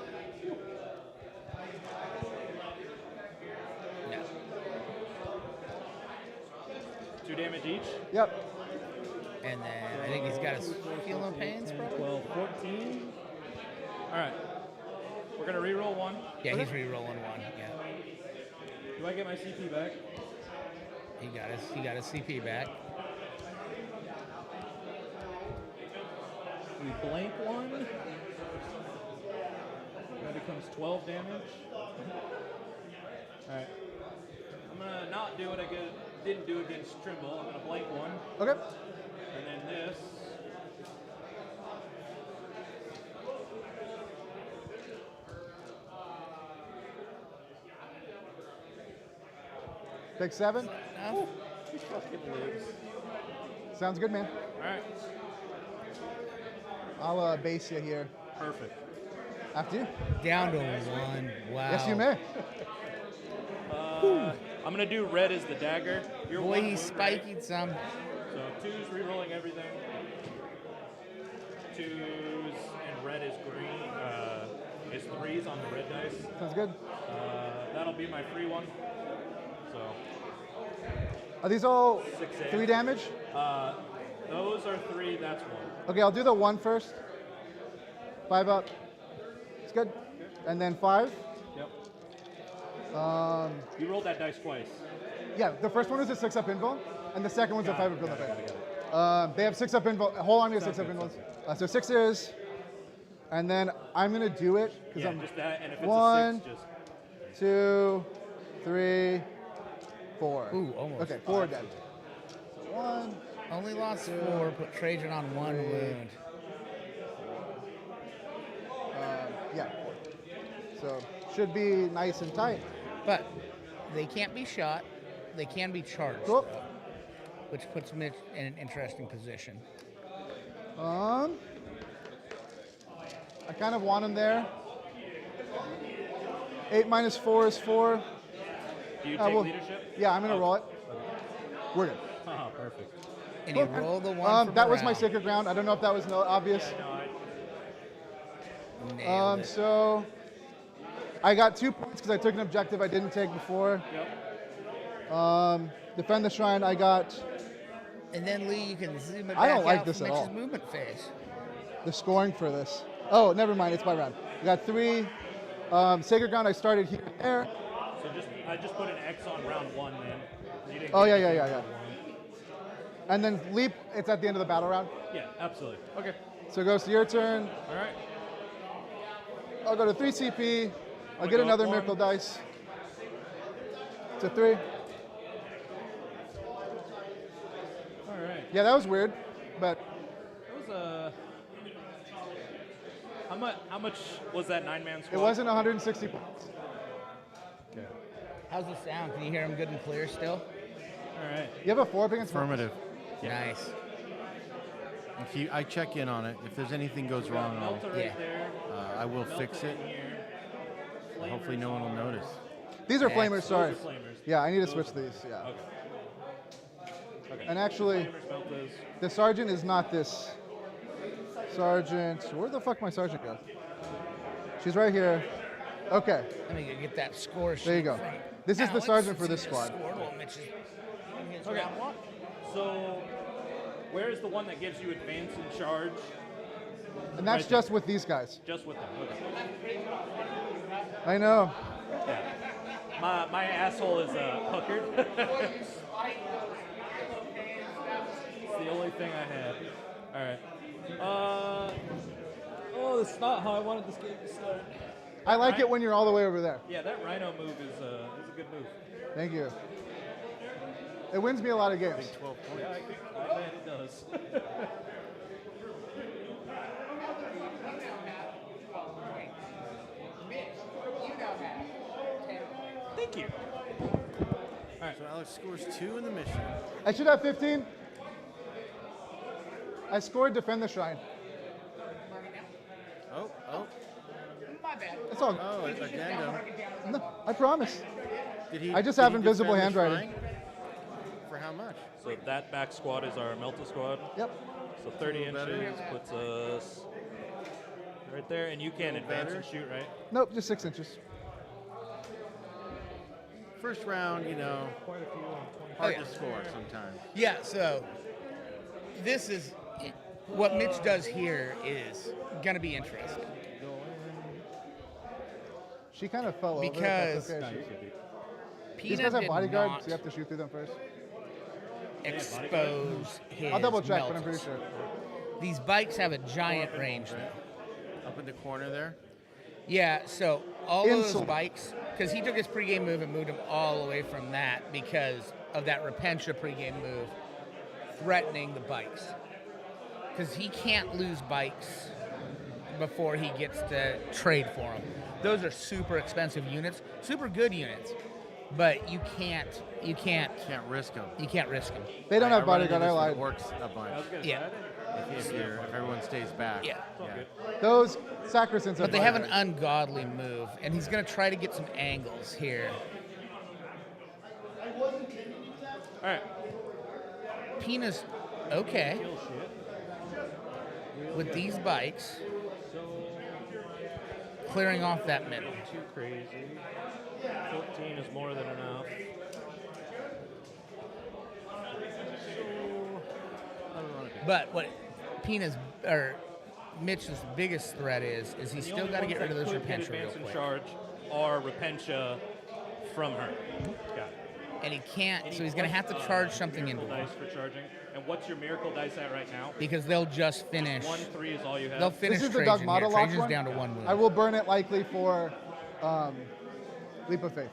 2 damage each. Yep. And then I think he's got his feel no pains, 10, probably. 12, 14. All right. We're going to re-roll 1. Yeah, he's re-rolling 1. Yeah. Do I get my CP back? He got his CP back. We blank 1. That becomes 12 damage. All right. I'm going to not do what I didn't do against Trimble. I'm going to blank 1. Okay. And then this. Take 7. No. He fucking lives. Sounds good, man. All right. I'll base you here. Perfect. After you. Down to 1. Wow. Yes, you may. I'm going to do red as the dagger. You're Boy, one he's wound, right? spiking some. So 2's re-rolling everything. 2's and red is green. Is 3's on the red dice. Sounds good. That'll be my free one. So Are these all 6 3 damage? those are 3. That's 1. Okay, I'll do the 1 first. 5 up. It's good. And then 5. You rolled that dice twice. Yeah, the first one was a 6-up invul, and the second one's a 5-up Got it. invul. They have 6-up invul. Whole army has 6-up invulns. So 6s, and then I'm gonna do it because Yeah, I'm just that, and if it's one, a 6, just 2, 3, 4. Ooh, almost. Okay, 4 dead. 1. Only lost 4, put Trajan on 1 wound. Yeah. 4. So should be nice and tight. But they can't be shot. They can be charged, Cool. though, which puts Mitch in an interesting position. I kind of want him there. 8 minus 4 is 4. do you take leadership? Yeah, I'm gonna roll it. We're good. Oh, perfect. And you roll the 1 for That was my morale. sacred ground. I don't know if that was obvious. Nailed it. So I got 2 points because I took an objective I didn't take before. Yep. Defend the shrine. I got And then Lee, you can zoom it I don't back like out this from at Mitch's all. movement phase. the scoring for this. Oh, never mind. It's by round. I got 3. Sacred ground. I started here and there. So I just put an X on round 1 then. You didn't Oh, get yeah. anything round And then leap. It's at the end of the battle round. 1. Yeah, absolutely. Okay. So it goes to your turn. All right. I'll go to 3 CP. I'll I'll get go another up 1. miracle dice. It's a 3. All right. Yeah, that was weird, but That was how much was that 9-man squad? it wasn't 160 points. Okay. How's the sound? Can you hear him good and clear still? All right. You have a 4 against Affirmative. Nice. I check in on it. If there's anything goes wrong, Melter right there. I will fix it. in here. Hopefully no one will notice. These are Yeah, flamers, those sorry. Those are flamers. Yeah, I need to Those switch are- these, yeah. Okay. And actually, Flamers, melters. the sergeant is not this. Sergeant, where the fuck my sergeant go? She's right here. Okay, Let me get that score sheet. there you go. from This is the Alex, sergeant for since this he just squad. scored while Mitch is in his Okay. round 1. So, where is the one that gives you advance and charge? And that's Right just with these guys. Just with them. Okay. I know. Yeah. My asshole is puckered. It's the only thing I had. All right. Oh, that's not how I wanted this game to start. I like it when you're all the way over there. Yeah, that Rhino move is a good move. Thank you. It wins me a lot of games. 12 points. Yeah, I bet it does. Thank you. All right, so Alex scores 2 in the mission. I should have 15. I scored Defend the Shrine. Oh, That's all. oh, it's addendum. No, I promise. Did he? I just did have he invisible defend the handwriting. shrine? For how much? So that back squad is our Melta squad. Yep. So 30 A little inches better. puts us right there, and you can advance and shoot, right? Nope, just 6 inches. First round, you know, Quite a few on 20. hard yeah. to score sometimes. Yeah, so this is what Mitch does here is going to be interesting. She kind of fell over. if Because- that's okay. These Pina guys have did bodyguards, not so you have to shoot through them first. expose his I'll double check, but I'm meltas. pretty sure. These bikes have a giant range, though. Up in the corner there. Yeah, so all those Insult. bikes, because he took his pregame move and moved him all away from that because of that Repentia pregame move threatening the bikes. Because he can't lose bikes before he gets to trade for them. Those are super expensive units, super good units, but you can't Can't risk them. risk them. They don't have run into bodyguard, I this lied. with Orcs a bunch. I was gonna Yeah. say, If everyone stays back. Yeah. Those Sacrosants But have they have an bodyguard. ungodly move, and he's going to try to get some angles here. all right. Pina's okay Kill shit. with these bikes, So clearing off that middle. too crazy. 14 is more than enough. But what Pina's or Mitch's biggest threat is he's The still only got to ones get rid of that those could get Repentia real advance and quick. charge are Repentia, From her. Got it. And he can't, so he's going to have to charge something into Miracle it. dice for charging. And what's your miracle dice at right now? Because they'll just finish. 1-3 is all you have. They'll finish This is the Trajan Doug Model here. Lock Trajan's one. down to 1 wound. I will burn it likely for Leap of Faith.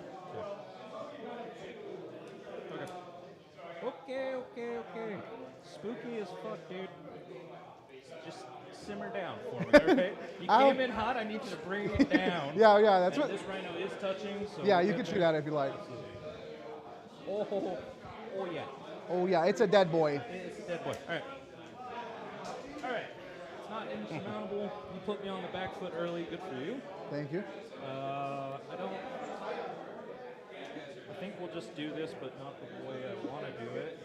Okay. Spooky as fuck, dude. Just simmer down for me, okay? You came in hot, I need you to bring it down. Yeah, that's and what. This rhino is touching, so... Yeah, you can shoot at it if you like. Oh, yeah. Oh yeah, it's a dead boy. It's a dead boy. All right. It's not insurmountable. You put me on the back foot early. Good for you. Thank you. I think we'll just do this, but not the way I want to do it.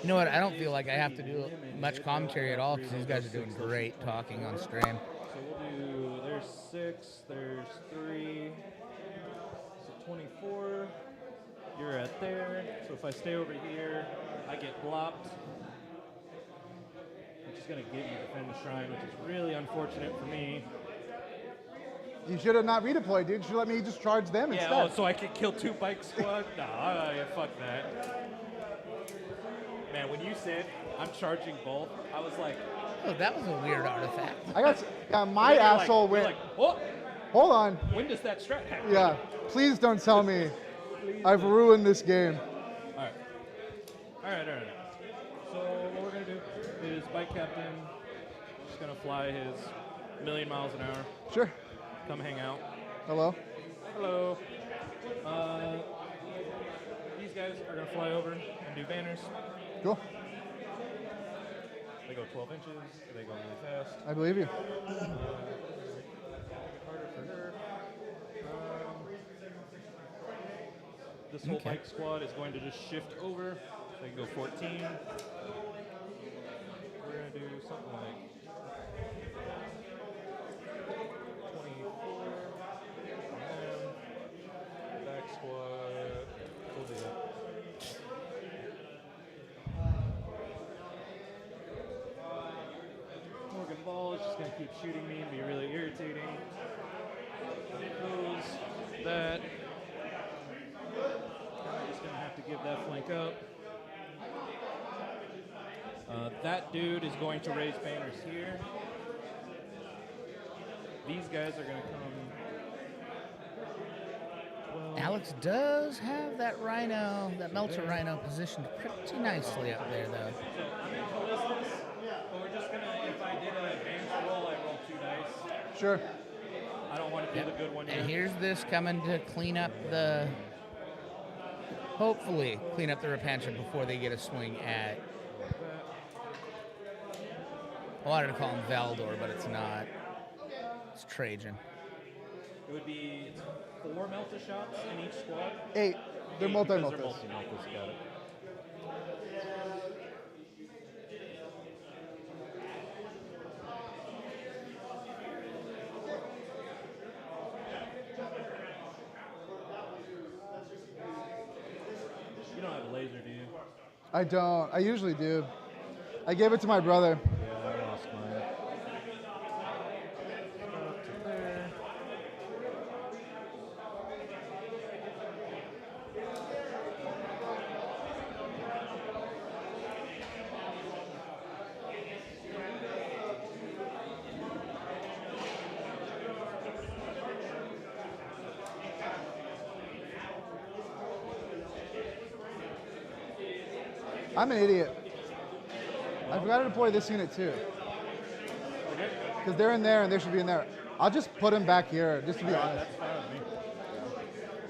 You know what? I don't feel like I have to do much commentary at all because these guys are doing great talking on stream. So we'll do, there's 6, there's 3, so 24. You're at there. So if I stay over here, I get blocked. Which is going to give me Defend the Shrine, which is really unfortunate for me. You should have not redeployed, dude. You should let me just charge them instead. Yeah, so I could kill 2 bike squad? Nah, yeah, fuck that. Man, when you said I'm charging both, I was like... Oh, that was a weird artifact. I got my asshole went. Like, oh, hold on. when does that strat happen? Yeah, please don't tell me I've ruined this game. All right. So what we're gonna do is bike captain just gonna fly his 1,000,000 miles an hour. Sure. Come hang out. Hello. Hello. These guys are gonna fly over and do banners. Cool. They go 12 inches. They go really fast. I believe you. Harder for her. This whole bike squad is going to just shift over. They can go 14. We're going to do something like 24. And then back squad. We'll do that. Morgan Ball is just going to keep shooting me and be really irritating. Goes that. I'm just going to have to give that flank up. That dude is going to raise banners here. These guys are going to come. Alex does have that rhino, that melter rhino positioned pretty nicely up there, though. So I'm in ballistas, but we're just going to, if I did an advanced roll, I roll 2 dice. Sure. I don't want to do the good one yet. And here's this coming to clean up the, hopefully, clean up the repention before they get a swing at, I wanted to call him Valdor, but it's not. It's Trajan. It would be 4 melta shots in each squad. 8. They're multi-meltas. They're multi-meltas, got it. You don't have a laser, do you? I don't. I usually do. I gave it to my brother. Yeah, I lost mine. Up to there. I'm an idiot. I forgot to deploy this unit too. Because they're in there and they should be in there. I'll just put them back here, just to be honest. That's fine with me.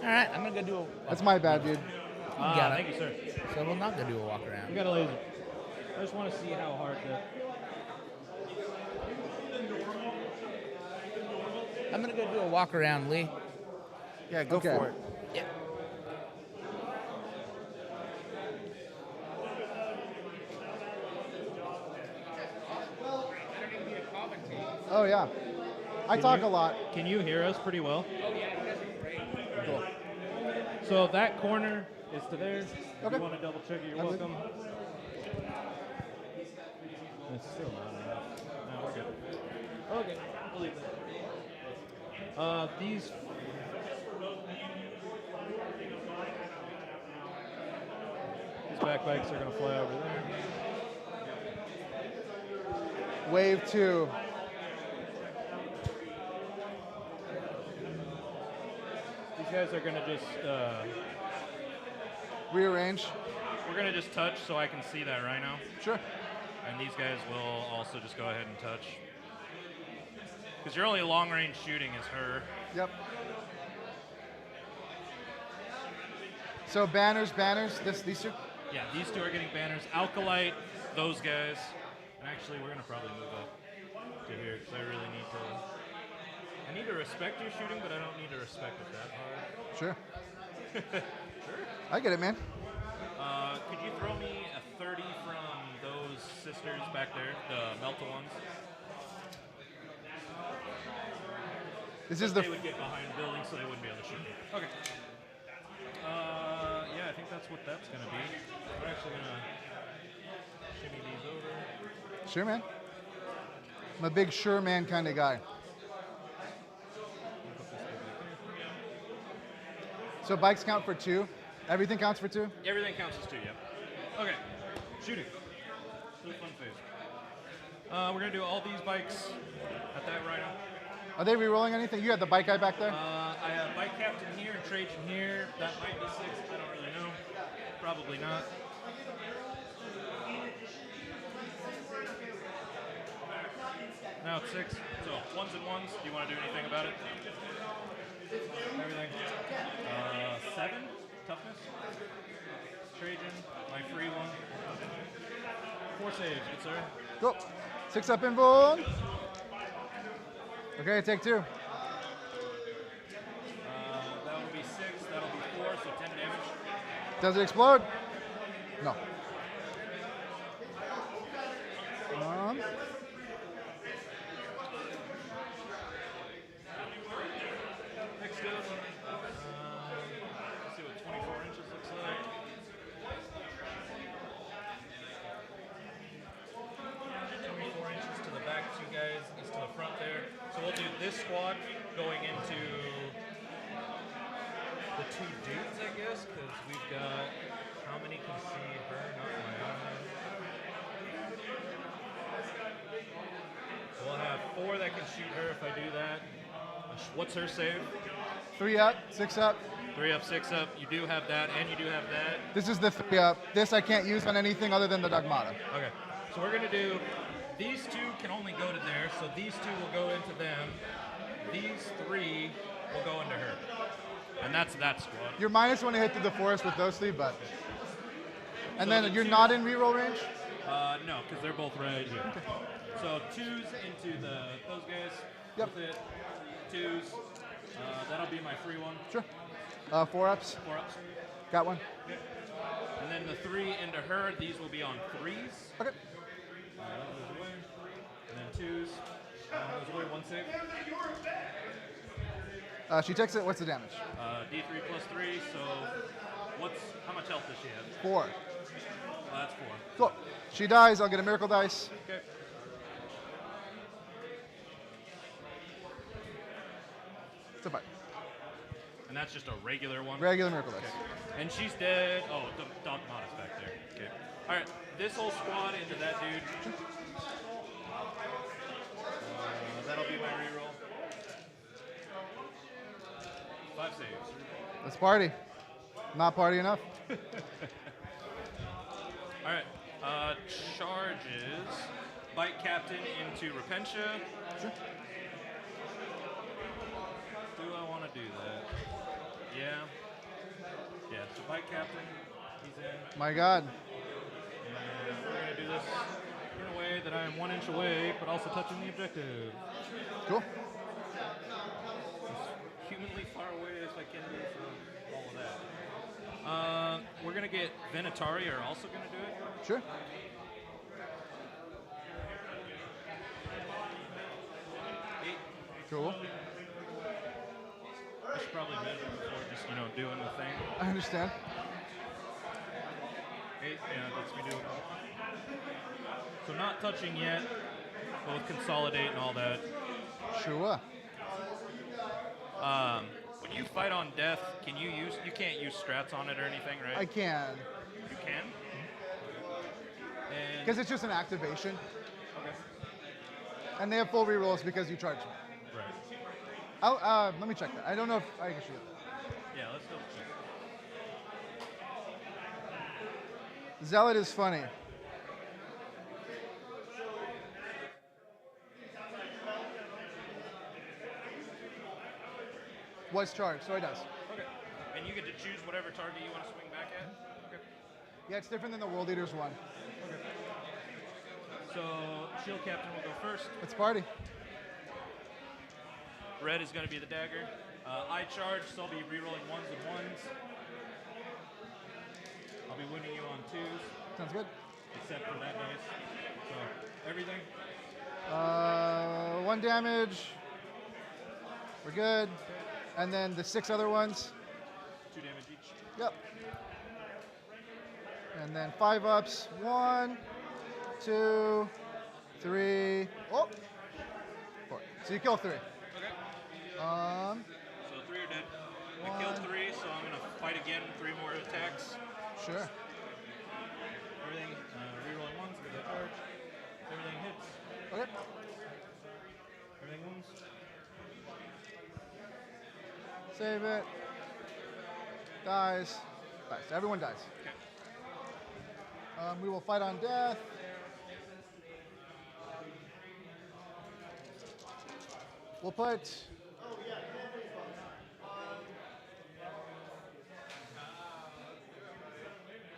All right, I'm going to go do a... That's my bad, dude. got it. Thank you, sir. So we'll not go do a walk around. We got a laser. I just want to see how hard that... I'm going to go do a walk around, Lee. Yeah, go Okay. for it. Yeah. Oh, yeah. I talk a lot. Can you hear us pretty well? Cool. So that corner is to there. If Okay. you want to double check it, you're I'm good. welcome. It's still not enough. No, we're good. Okay, we'll leave that. These black bikes are going to fly over there. Wave 2. These guys are going to just... Rearrange. we're going to just touch so I can see that rhino. Sure. And these guys will also just go ahead and touch. Because your only long-range shooting is her. Yep. So banners, these two? Yeah, these two are getting banners. Alkalite, those guys. And actually, we're going to probably move up to here because I really need to... I need to respect your shooting, but I don't need to respect it that hard. Sure. Sure. I get it, man. Could you throw me a 30 from those sisters back there, the Melta ones? This is the... They would get behind the building, so they wouldn't be able to shoot me. Okay. Yeah, I think that's what that's going to be. We're actually going to shimmy these over. Sure, man. I'm a big sure man kind of guy. So bikes count for 2? Everything counts for 2? Everything counts as 2, yeah. Okay, shooting. Really fun phase. We're going to do all these bikes at that rhino. Are they re-rolling anything? You had the bike guy back there? I have bike captain here and Trajan here. That might be 6. I don't really know. Probably not. Now it's 6. So ones and ones. Do you want to do anything about it? Everything. 7 toughness. Trajan, my free one. 4 saves, good sir. Go. 6 up invuln. Okay, take 2. That will be 6, that'll be 4, so 10 damage. Does it explode? No. Next up, let's see what 24 inches looks like. 24 inches to the back, 2 guys is to the front there. So we'll do this squad going into the 2 dudes, I guess, because we've got, how many can see her? Not my eye. We'll have 4 that can shoot her if I do that. What's her save? 3 up, 6 up. 3 up, 6 up. You do have that, and you do have that. This is the 3 up. This I can't use on anything other than the Dogmata. Okay. So we're going to do, these 2 can only go to there, so these 2 will go into them. These 3 will go into her. And that's that squad. You're -1 to hit through the forest with those 3, but... And So then the you're 2 not in reroll range? No, because they're both right here. Okay. So 2s into those guys. Yep. With it. 2s. That'll be my free one. Sure. 4 ups? 4 ups. Got one. Okay. And then the 3 into her, these will be on 3s. Okay. That goes away. And then 2s. Goes away, 1 save. She takes it. What's the damage? D3 plus 3, so how much health does she have? 4. That's 4. Cool. She dies. I'll get a miracle dice. Okay. It's a 5. And that's just a regular one? Regular miracle dice. Okay. And she's dead. Oh, Dogmata's back there. Okay. All right. This whole squad into that dude. That'll be my reroll. 5 saves. Let's party. Not party enough. All right. Charges. Bike captain into Repentia. Sure. Do I want to do that? Yeah. Yeah, so bike captain, he's in. My God. And we're going to do this in a way that I am 1 inch away, but also touching the objective. Cool. As humanly far away as I can be from all of that. We're going to get Venatari are also going to do it. Sure. Cool. I should probably measure before just, doing the thing. I understand. 8, lets me do it. So not touching yet, but with consolidate and all that. Sure. When you fight on death, you can't use strats on it or anything, right? I can. You can? Because it's just an activation. Okay. And they have full rerolls because you charge them. Right. Let me check that. I don't know if I can shoot that. Yeah, let's double check. Zealot is funny. Was charged, so it does. Okay. And you get to choose whatever target you want to swing back at? Okay. Yeah, it's different than the World Eaters one. Okay. So, Shield Captain will go first. Let's party. Red is going to be the dagger. I charge, so I'll be rerolling ones and ones. I'll be winning you on twos. Sounds good. Except for that dice. So, everything. 1 damage. We're good. And then the 6 other ones. 2 damage each. Yep. And then 5 ups. 1, 2, 3. Oh! 4. So you kill 3. Okay. So 3 are dead. I killed 3, so I'm going to fight again. 3 more attacks. Sure. Everything, rerolling ones with that charge. Everything hits. Okay. Everything wounds. Save it. Dies. Dies. Everyone dies. Okay. We will fight on death. We'll put...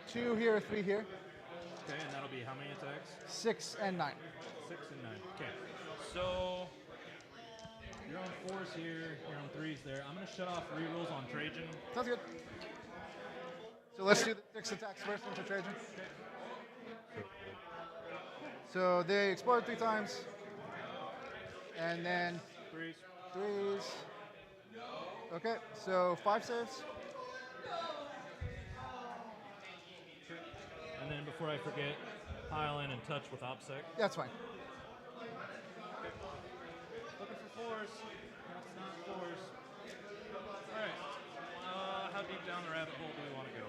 Two here, 3 here. Okay, and that'll be how many attacks? 6 and 9. 6 and 9. Okay. So you're on 4s here, you're on 3s there. I'm going to shut off rerolls on Trajan. Sounds good. So let's do the 6 attacks first into Trajan. So they explode 3 times. And then 3s. 3s. Okay, so 5 saves. And then before I forget, pile in and touch with OPSEC. Yeah, that's fine. Looking for 4s. That's not 4s. Alright. How deep down the rabbit hole do we want to go?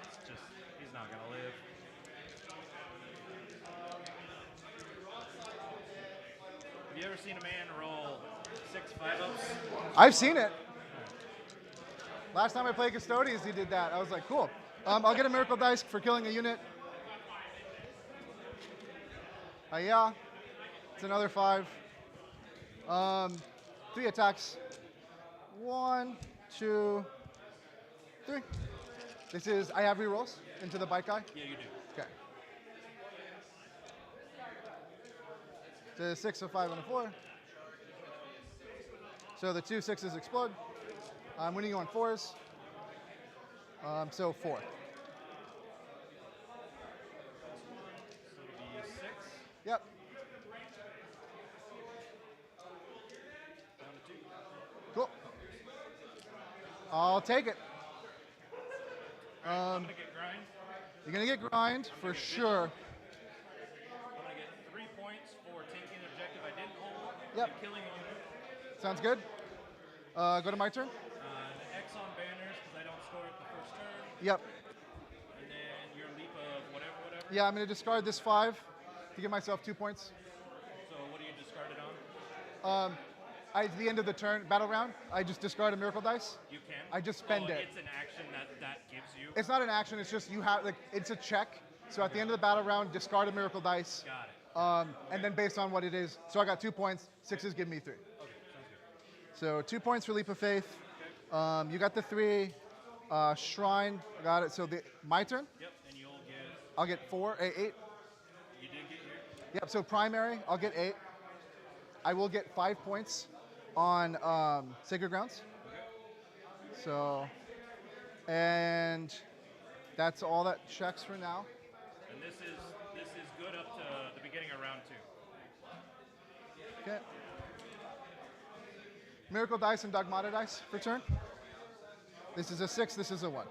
It's just, he's not going to live. Have you ever seen a man roll 6 5-ups? I've seen it. Last time I played Custodians, he did that. I was like, cool. I'll get a Miracle Dice for killing a unit. Yeah. It's another 5. 3 attacks. 1, 2, 3. This is, I have rerolls into the bite guy? Yeah, you do. Okay. The 6, a 5, and a 4. So the 2 6s explode. I'm winning you on 4s. So 4. So it'll be 6. Yep. Down to 2. Cool. I'll take it. I'm going to get grind. You're going to get grind for sure. I'm going to get 3 points for taking an objective I didn't hold. Yep. And killing a unit. Sounds good. Go to my turn. The X on banners because I don't score it the first turn. Yep. And then your leap of whatever. Yeah, I'm going to discard this 5 to give myself 2 points. So what do you discard it on? At the end of the turn, battle round, I just discard a Miracle Dice. You can? I just spend it. It's an action that gives you? It's not an action, it's just you have, like, it's a check. So at the end of the battle round, discard a Miracle Dice. Got it. And then based on what it is, so I got 2 points, 6s give me 3. Okay, sounds good. So 2 points for Leap of Faith. You got the 3. Shrine, I got it. So my turn? Yep, and you'll get... I'll get 4, 8. You did get here? Yep, so primary, I'll get 8. I will get 5 points on Sacred Grounds. Okay. So, and that's all that checks for now. And this is good up to the beginning of round 2. Okay. Miracle Dice and Dogmata Dice for turn. This is a 6, this is a 1.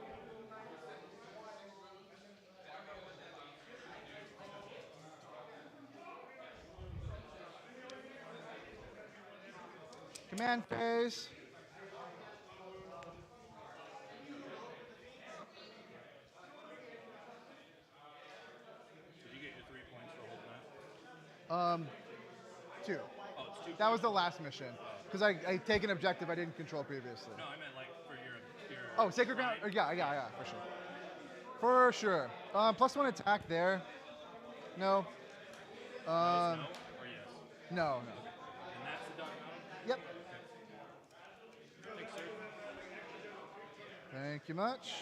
Command phase. That was the last mission. Because I take an objective I didn't control previously. No, I meant like for your Oh, Sacred Ground? Yeah, for sure. For sure. +1 attack there. No. no or yes? No. And that's the Dark Mountain? Yep. Thanks, sir. Thank you much.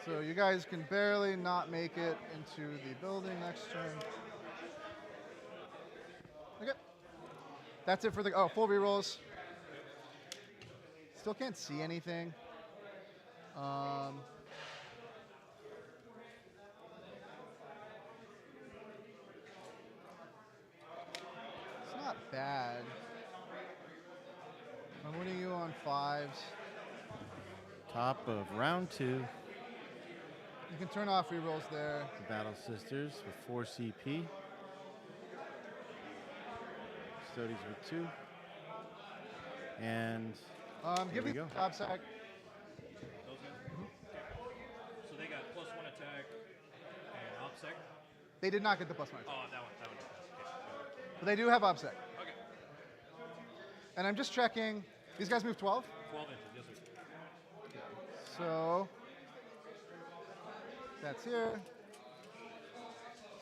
So you guys can barely not make it into the building next turn. Okay. That's it for the full rerolls. Still can't see anything. It's not bad. I'm winning you on 5s. Top of round 2. You can turn off rerolls there. The Battle Sisters with 4 CP. Custodies with 2. And give me go. top sack. Those guys? So they got +1 attack and OPSEC? They did not get the +1 attack. Oh, that one. Okay. But they do have OPSEC. Okay. And I'm just checking. These guys move 12? 12 inches, yes, sir. So that's here.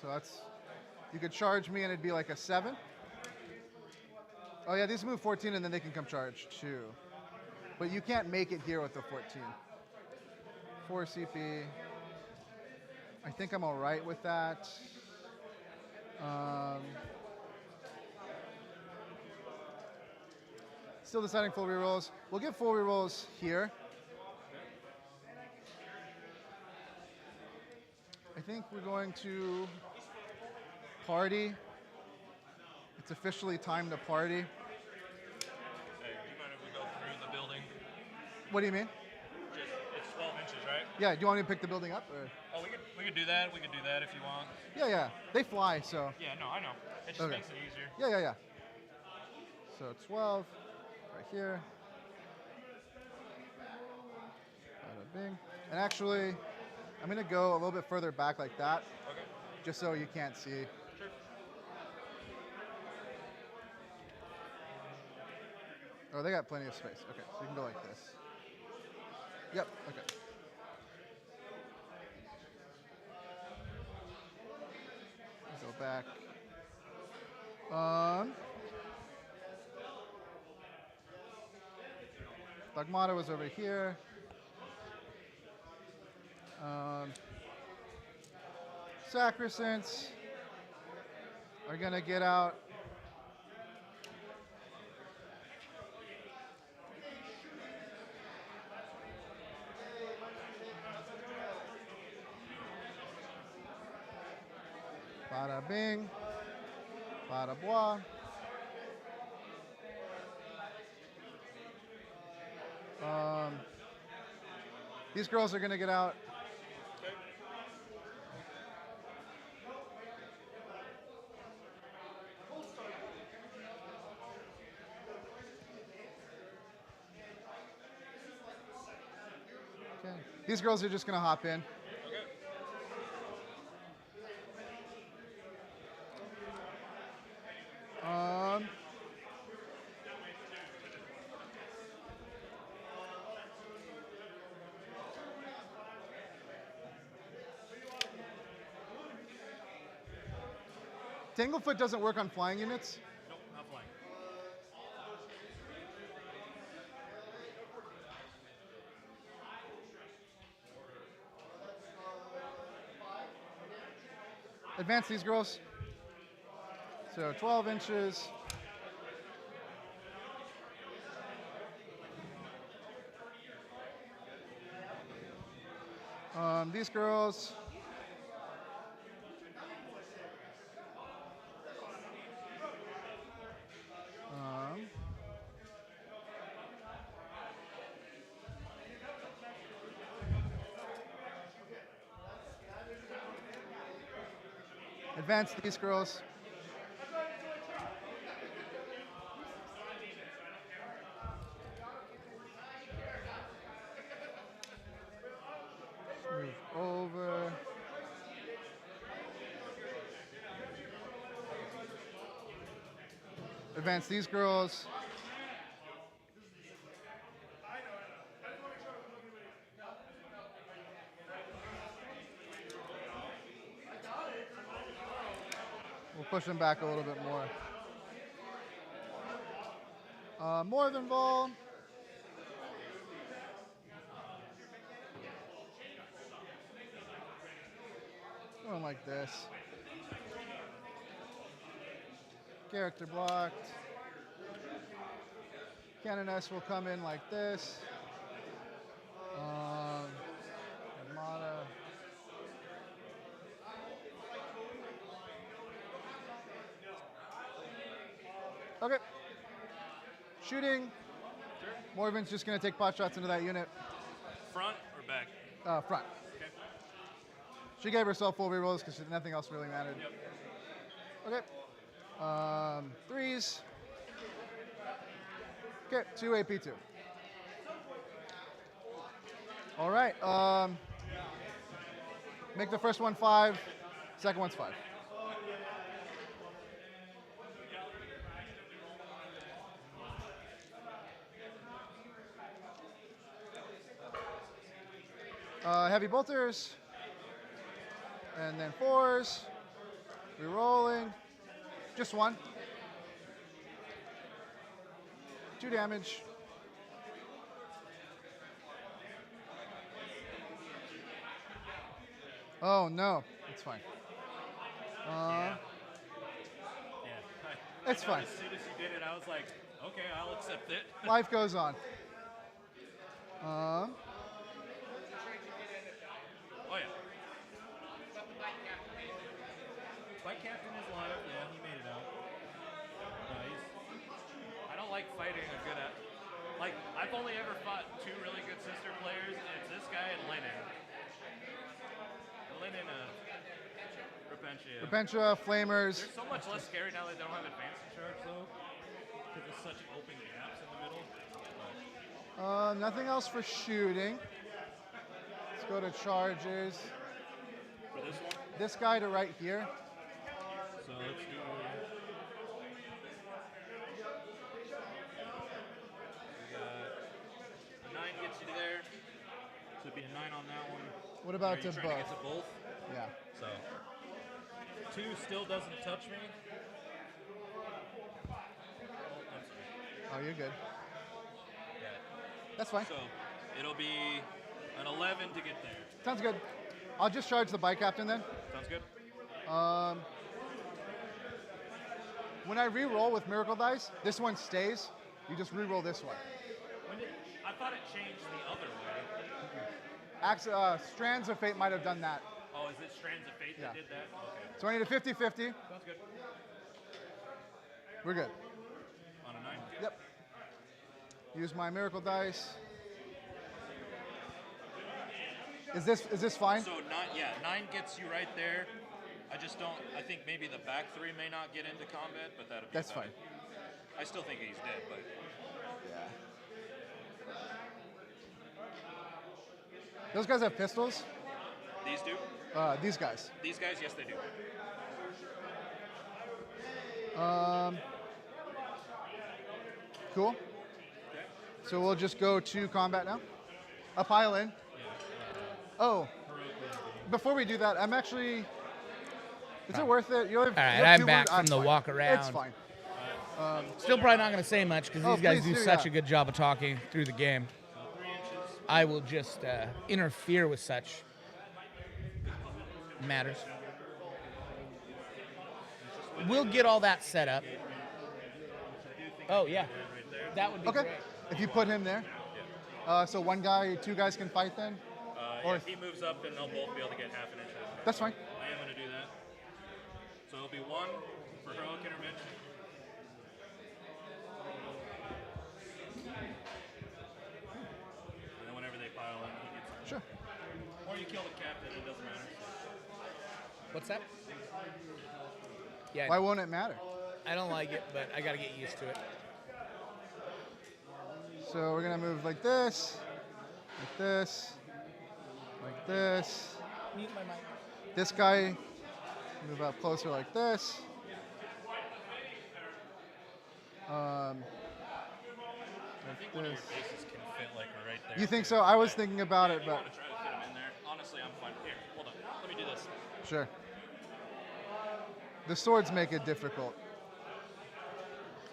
So that's, you could charge me and it'd be like a 7. Oh yeah, these move 14 and then they can come charge too. But you can't make it here with the 14. 4 CP. I think I'm all right with that. Still deciding full rerolls. We'll get full rerolls here. I think we're going to party. It's officially time to party. Hey, do you mind if we go through the building? What do you mean? It's 12 inches, right? Yeah, do you want me to pick the building up? Or? Oh, we could do that. We could do that if you want. Yeah. They fly, so. Yeah, no, I know. It just makes it easier. Yeah. So 12, right here. Bada bing. And actually, I'm going to go a little bit further back like that. Okay. Just so you can't see. Sure. Oh, they got plenty of space. Okay, so you can go like this. Yep, okay. Go back. Dogmata was over here. Sacrosancts are gonna get out. Bada bing, bada bois. These girls are gonna get out. Okay. These girls are just gonna hop in. Tanglefoot doesn't work on flying units. Nope, not flying. Advance these girls. So 12 inches. These girls. Advance these girls. Move over. Advance these girls. We'll push them back a little bit more. More than ball. Going like this. Character blocked. Canoness will come in like this. Armada. Okay. Shooting. Morven's just going to take pot shots into that unit. Front or back? Front. Okay. She gave herself full rerolls because nothing else really mattered. Yep. Okay. Threes. Okay, 2 AP2. All right. Make the first one 5, second one's 5. Heavy bolters, and then 4s, rerolling, just 1, 2 damage. Oh no, it's fine. Yeah. It's fine. As soon as you did it, I was like, okay, I'll accept it. Life goes on. Oh yeah. Bike captain is live. Yeah, he made it out. I don't like fighting a good at. Like, I've only ever fought 2 really good sister players, and it's this guy and Lennon. Lennon, Repentia. Repentia, Flamers. They're so much less scary now that they don't have advanced charge though, because there's such open gaps in the middle. Nothing else for shooting. Let's go to charges. For this one? This guy to right here. So let's do. We got a 9 gets you there. So it'd be a 9 on that one. What about Are you to trying both? to get to both? Yeah. So 2 still doesn't touch me. Oh, I'm sorry. Oh, you're good. Yeah. That's fine. So it'll be an 11 to get there. Sounds good. I'll just charge the bike captain then. Sounds good. When I re-roll with miracle dice, this one stays. You just re-roll this one. I thought it changed the other way. Strands of Fate might have done that. Oh, is it Strands of Fate that did that? Okay. So I need a 50-50. Sounds good. We're good. On a 9? Yep. Use my miracle dice. Is this fine? So 9 gets you right there. I just don't. I think maybe the back 3 may not get into combat, but that's fine. I still think he's dead, but yeah. Those guys have pistols. these do. These guys. These guys, yes, they do. Cool. Okay. So we'll just go to combat now. A pile in. Oh. Before we do that, I'm actually. Is it worth it? You have, All right, you have I'm back from the fine. walk around. It's fine. Still probably not going to say much because these guys please do do, such yeah. a good job of talking through the game. So 3 inches. I will just interfere with such matters. We'll get all that set up. Oh, yeah. That would be Okay. great. If you put him there. So 1 guy, 2 guys can fight then? Yeah, if he moves up, then they'll both be able to get half an inch. That's fine. I am going to do that. So it'll be 1 for heroic intervention. And then whenever they pile in, he gets. Sure. Or you kill the captain, it doesn't matter. What's that? Yeah, Why won't it matter? I don't like it, but I got to get used to it. So we're gonna move like this, like this, like this. Mute my mic. This guy, move up closer like this. I think one of your bases can fit like right there. You think so? I was thinking about it, You but want to try to fit them in there? Honestly, I'm fine. Here, hold on. Let me do this. sure. The swords make it difficult.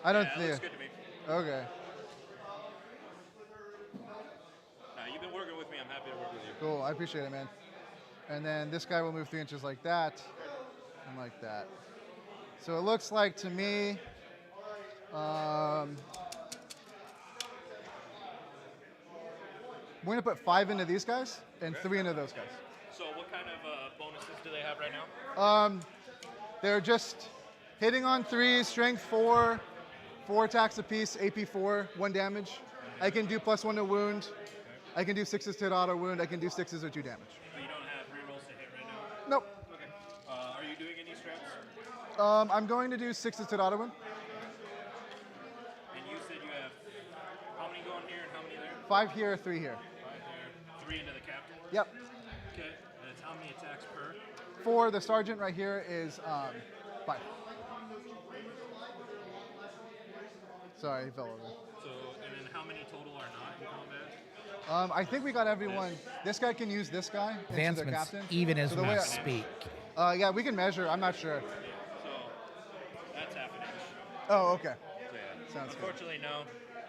I don't Yeah, that think. looks good to me. Okay. Nah, you've been working with me. I'm happy to work with you. Cool. I appreciate it, man. And then this guy will move 3 inches like that, and like that. So it looks like to me. We're gonna put 5 into these guys and 3 into those guys. So what kind of bonuses do they have right now? They're just hitting on 3s, strength 4, 4 attacks apiece, AP 4, 1 damage. I can do +1 to wound. I can do 6s to hit auto wound. I can do 6s or 2 damage. But you don't have rerolls to hit right now? Nope. Okay. Are you doing any strats? I'm going to do 6s to hit auto wound. And you said you have how many going here and how many there? 5 here, 3 here. 5 there, 3 into the captain? Yep. Okay. And it's how many attacks per? 4, the sergeant right here is 5. Sorry, he fell over. So, and then how many total are not in combat? I think we got everyone. This guy can use this guy into the Advancements, captain. even as So the we way speak. yeah, we can measure. I'm not sure. So, that's half an inch. Oh, okay. So, yeah. Sounds good. Unfortunately, no.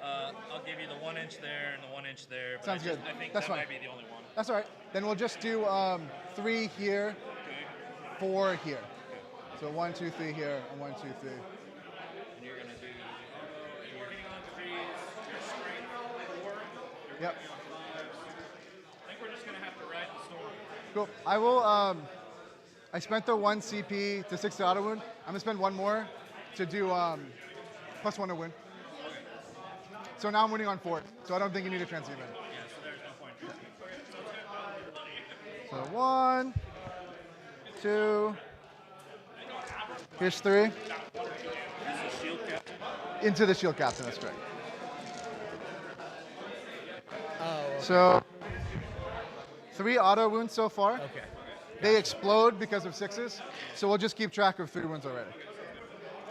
I'll give you the 1 inch there and the 1 inch there. But Sounds good. I think That's that fine. might be the only one. That's all right. Then we'll just do 3 here, Okay. 4 here. So 1, 2, 3 here, and 1, 2, 3. And you're going to do, and you're hitting on 3s, your strength 4, you're Yep. working on 5s. I think we're just going to have to ride the storm. Cool. I will. I spent the 1 CP to 6 to auto wound. I'm gonna spend 1 more to do +1 to win. So now I'm winning on 4. So I don't think you need a transceiver. Yeah, so there's no point. Okay, sounds good. So 1, 2. Here's 3. This is shield captain. Into the shield captain. That's correct. Oh, So 3 auto wounds so far. okay. They explode because of 6s, so we'll just keep track of 3 wounds already.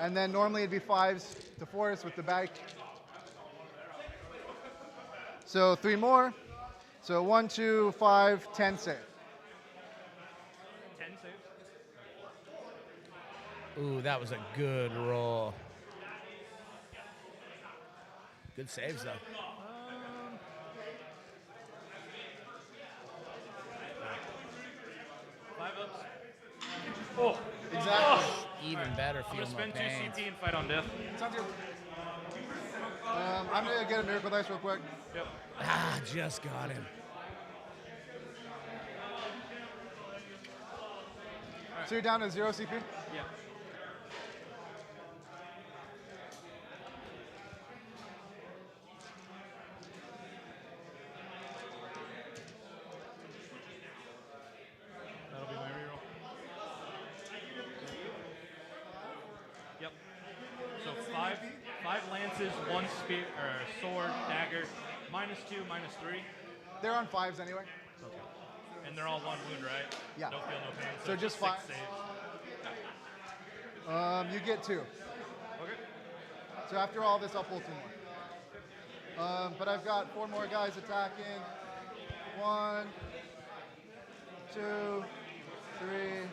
And then normally it'd be 5s to 4s with the bike. So 3 more. So 1, 2, 5, 10 save. 10 saves. Ooh, that was a good roll. Good saves, though. 5 ups. Oh, Exactly. Even better, I'm feel going to my spend 2 pain. CP and fight on death. Sounds good. I'm gonna get a miracle dice real quick. Yep. Ah, just got him. So you're down to 0 CP? Yeah. That'll be my reroll. Yep. So five lances, 1 spear or sword, dagger, -2, -3. They're on 5s anyway. Okay. And they're all 1 wound, right? Yeah. No feel, no pain. So it's just 6 five. saves. You get 2. Okay. So after all this, I'll pull 2 more. But I've got 4 more guys attacking. 1, 2, 3,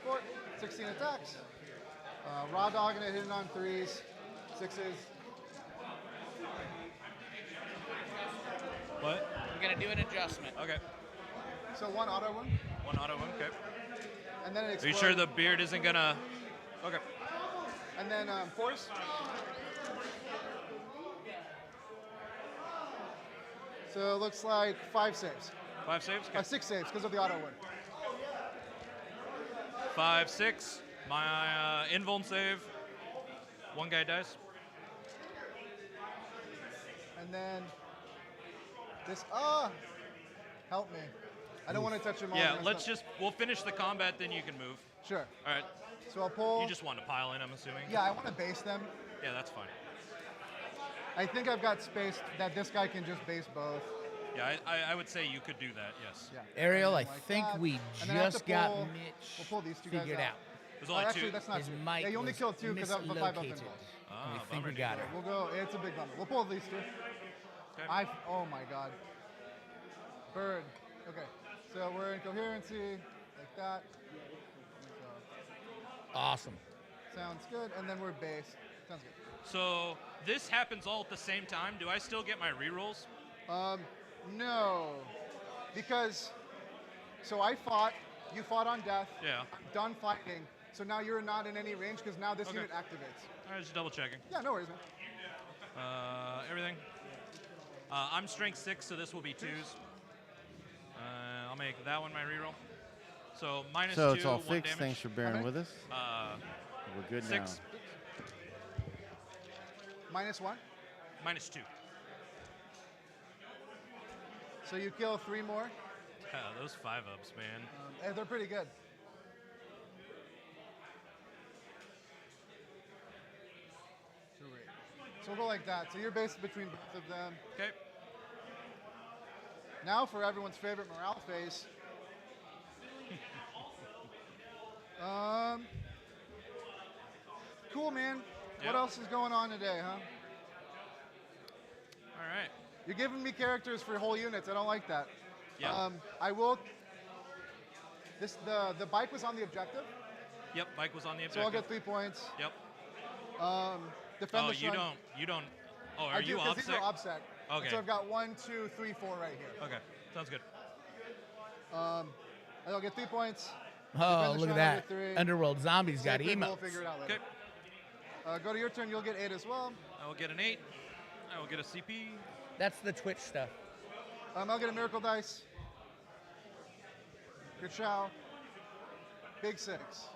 4. 16 attacks. Raw dogging it, hitting on 3s, 6s. What? I'm going to do an adjustment. Okay. So 1 auto wound, 1 auto wound, okay. and then it Are explodes. you sure the beard isn't gonna... Okay. And then 4s. So it looks like 5 saves. 5 saves? Okay. 6 saves because of the auto wound. 5, 6. My invuln save. 1 guy dies. And then this, help me. I don't want to touch him all. Yeah, we'll finish the combat, then you can move. Sure. All right. So I'll pull. You just want to pile in, I'm assuming? Yeah, I want to base them. Yeah, that's fine. I think I've got space that this guy can just base both. Yeah, I would say you could do that, yes. Yeah. Ariel, I Like think that. we And then I have just to got pull- Mitch We'll pull these 2 guys figured out. There's only actually, 2. that's not His 2. mic Yeah, you only was killed 2 because of the 5 up mislocated. involved. Ah, We bummer. we got it. We'll go. It's a big bummer. We'll pull these two. Okay. Oh my God. Bird. Okay. So we're in coherency, like that. So, Awesome. sounds good. And then we're base. Sounds good. So this happens all at the same time. Do I still get my rerolls? No. Because, so I fought, you fought on death. Yeah. I'm done fighting. So now you're not in any range because now this unit activates. All right, just double checking. Yeah, no worries, man. Everything. I'm strength 6, so this will be 2s. I'll make that one my reroll. So -2. So it's all 1 fixed. damage. Thanks for bearing with us. We're good 6. -1? -2. So you kill 3 more. Yeah, those 5-ups, man. And they're pretty good. So we'll go like that. So you're based between both of them. Okay. Now for everyone's favorite morale phase. Cool, man. What else is going on today, huh? All right. You're giving me characters for whole units. I don't like that. Yeah. I will. The bike was on the objective. Yep, Mike was on the So objective. I'll get 3 points. Yep. Defend Oh, the you shrine. don't. Oh, I are do, you 'cause these are OBSEC? OBSEC. Okay. So I've got 1, 2, 3, 4 right here. Okay, sounds good. I'll get 3 points. Oh, Defend the look at shrine, I'll that. get 3. Underworld Zombies got Same thing, We'll emotes. figure it out later. Okay. Go to your turn. You'll get 8 as well. I will get an 8. I will get a CP. That's the Twitch stuff. I'll get a miracle dice. Good chow. Big 6.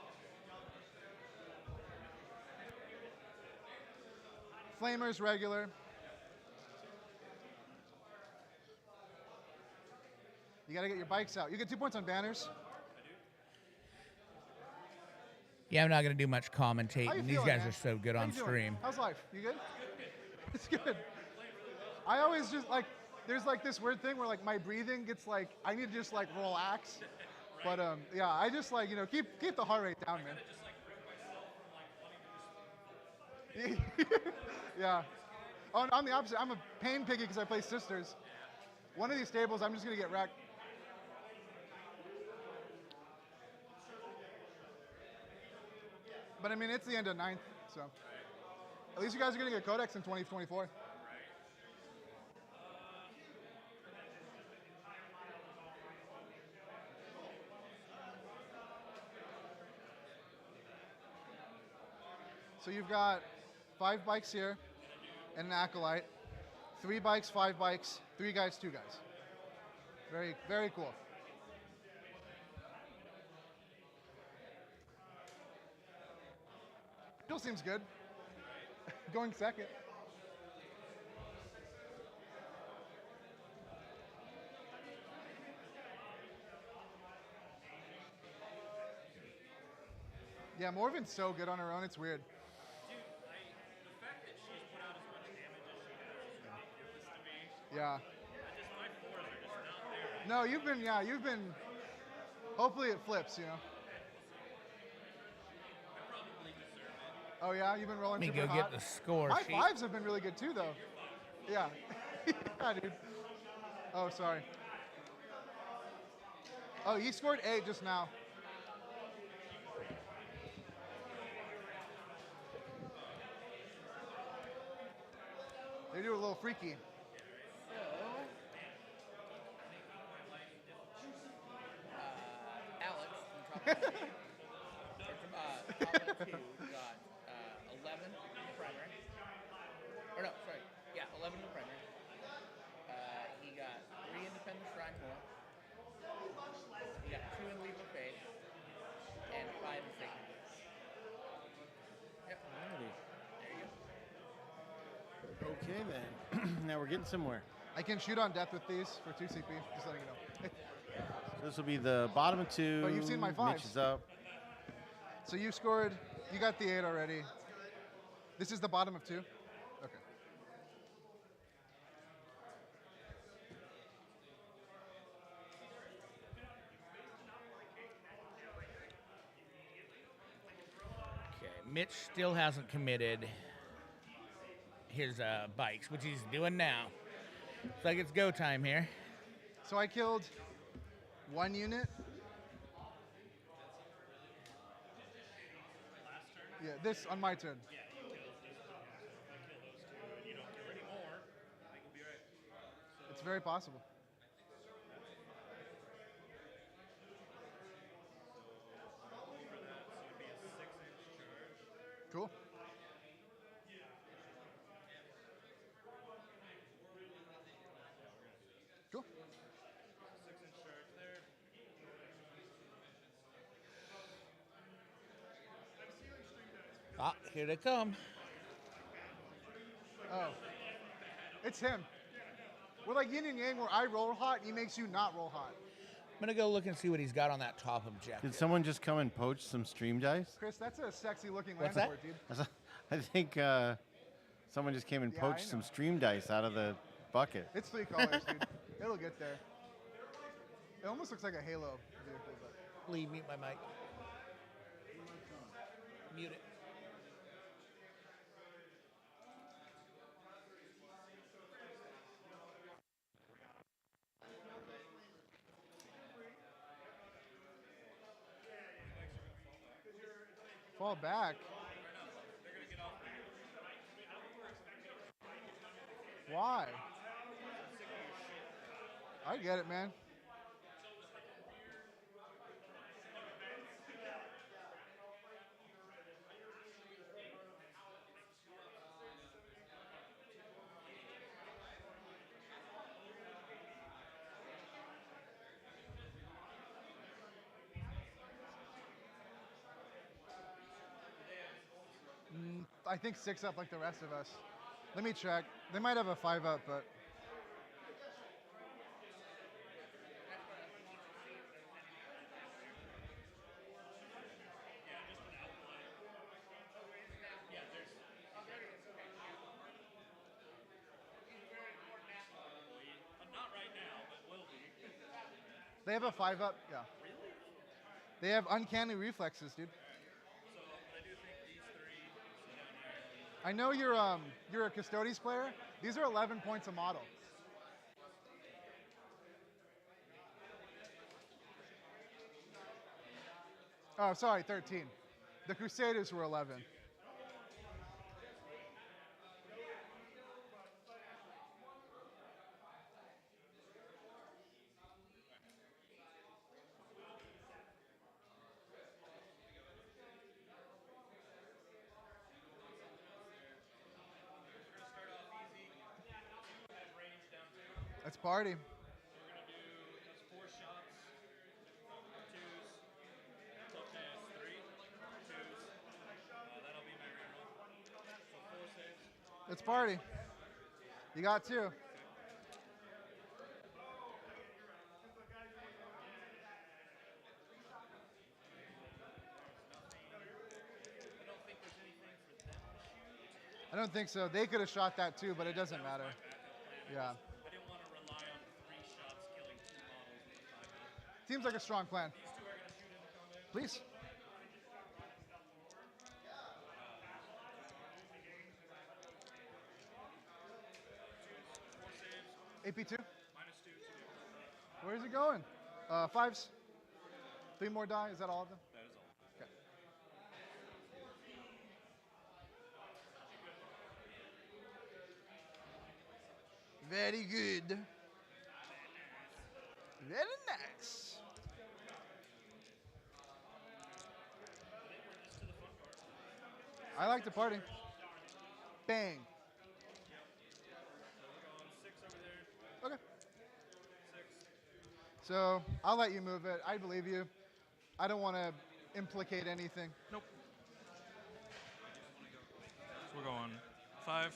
Flamers regular. You got to get your bikes out. You get 2 points on banners. Yeah, I'm not going to do much How you commentating. These feeling, guys man? are so good How on you doing? stream. How's life? You good? It's good. I always just like, there's like this weird thing where like my breathing gets like, I need to just like relax. But yeah, I just like, keep the heart rate down, man. Yeah. I'm the opposite. I'm a pain piggy because I play Sisters. One of these tables, I'm just going to get wrecked. But I mean, it's the end of 9th, so. At least you guys are going to get Codex in 2024. So you've got 5 bikes here and an acolyte. 3 bikes, 5 bikes, 3 guys, 2 guys. Very, very cool. Still seems good. Going second. Yeah, Morven's so good on her own, it's weird. The fact that she's put out as much damage as she has is ridiculous to me. Yeah. My 4s are just not there. No, you've been, hopefully it flips, I probably deserve it. Oh yeah, you've been rolling Let me super go hot. get the score My sheet. 5s have been really good too, though. Yeah. Yeah, dude. Oh, sorry. Oh, he scored 8 just now. They do a little freaky. Alex from Tropical 2 got 11 in the primary. Or no, sorry. Yeah, 11 in the primary. He got 3 in Defend the Shrine more. He got 2 in Leap of Faith. And 5 in Signature. Yep. There you go. Okay, then. Now we're getting somewhere. I can shoot on death with these for 2 CP, just letting you know. So this will be the bottom of 2. Oh, you've seen my Mitch 5s. is up. So you scored, you got the 8 already. This is the bottom of 2? Okay. Okay, Mitch still hasn't committed. his bikes, which he's doing now. It's like it's go time here. So I killed 1 unit. Yeah, this on my turn. Yeah, you kill those two, and you don't kill any more. I think we'll be right. So It's very possible. for that, so it'd be a 6-inch charge. Cool. Cool. 6-inch charge there. Ah, here they come. Oh. It's him. We're like yin and yang where I roll hot and he makes you not roll hot. I'm gonna go look and see what he's got on that top objective. Did someone just come and poach some stream dice? Chris, that's a sexy looking What's land that? board, dude. I think someone just came and Yeah, I poached know. some stream dice out of the bucket. It's 3 colors, dude. It'll get there. It almost looks like a Halo vehicle, but Lee, mute my mic. Mute it. fall back. Why? I get it, man. I think 6 up like the rest of us. Let me check. They might have a 5 up, but. Not right now, but will be. They have a 5 up, yeah. Really? They have uncanny reflexes, dude. So, but I do think these three sit down here. I know you're a Custodes player. These are 11 points a model. Oh, sorry, 13. The Crusaders were 11. Let's party. We're going to do those 4 shots, 2s, toughness 3, 2s. That'll be my reroll. So 4 saves. Let's party. You got 2. I don't think there's anything for them to shoot. I don't think so. They could have shot that too, but it doesn't matter. Yeah. I didn't want to rely on 3 shots killing 2 models with a 5 up. Seems like a strong plan. These 2 are going to shoot into combat. Please. AP2? -2. Where's it going? 5s. 3 more die. Is that all of them? That is all. Okay. Very good. Very nice. I like to party. Bang. So we're going 6 over there. Okay. 6. So I'll let you move it. I believe you. I don't want to implicate anything. Nope. So we're going 5.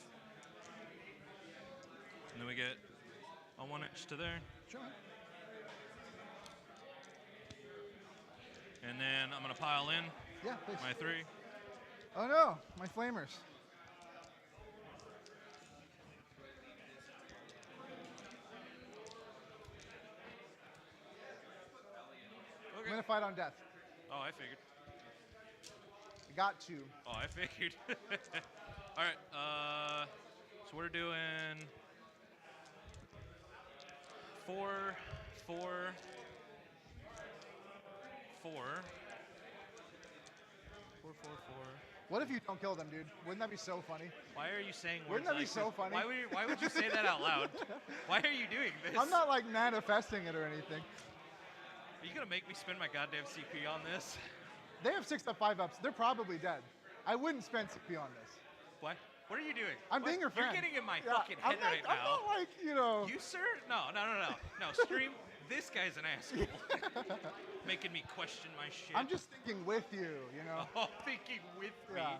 And then we get a 1 inch to there. Sure. And then I'm going to pile in Yeah, please. my 3. Oh no, my flamers. I'm Okay. gonna fight on death. Oh, I figured. I got 2. Oh, I figured. All right. So we're doing 4, 4, 4, 4, 4, 4. What if you don't kill them, dude? Wouldn't that be so funny? Why are you saying words Wouldn't that be like so this? funny? Why would you say that out loud? Why are you doing this? I'm not like manifesting it or anything. Are you gonna make me spend my goddamn CP on this? They have 6 to 5 ups. They're probably dead. I wouldn't spend CP on this. What? What are you doing? I'm being your friend. You're getting in my Yeah, fucking head right now. I'm not like, you know. You, sir? No. No, stream. This guy's an asshole. Making me question my shit. I'm just thinking with you, you know. Oh, thinking with me. Yeah.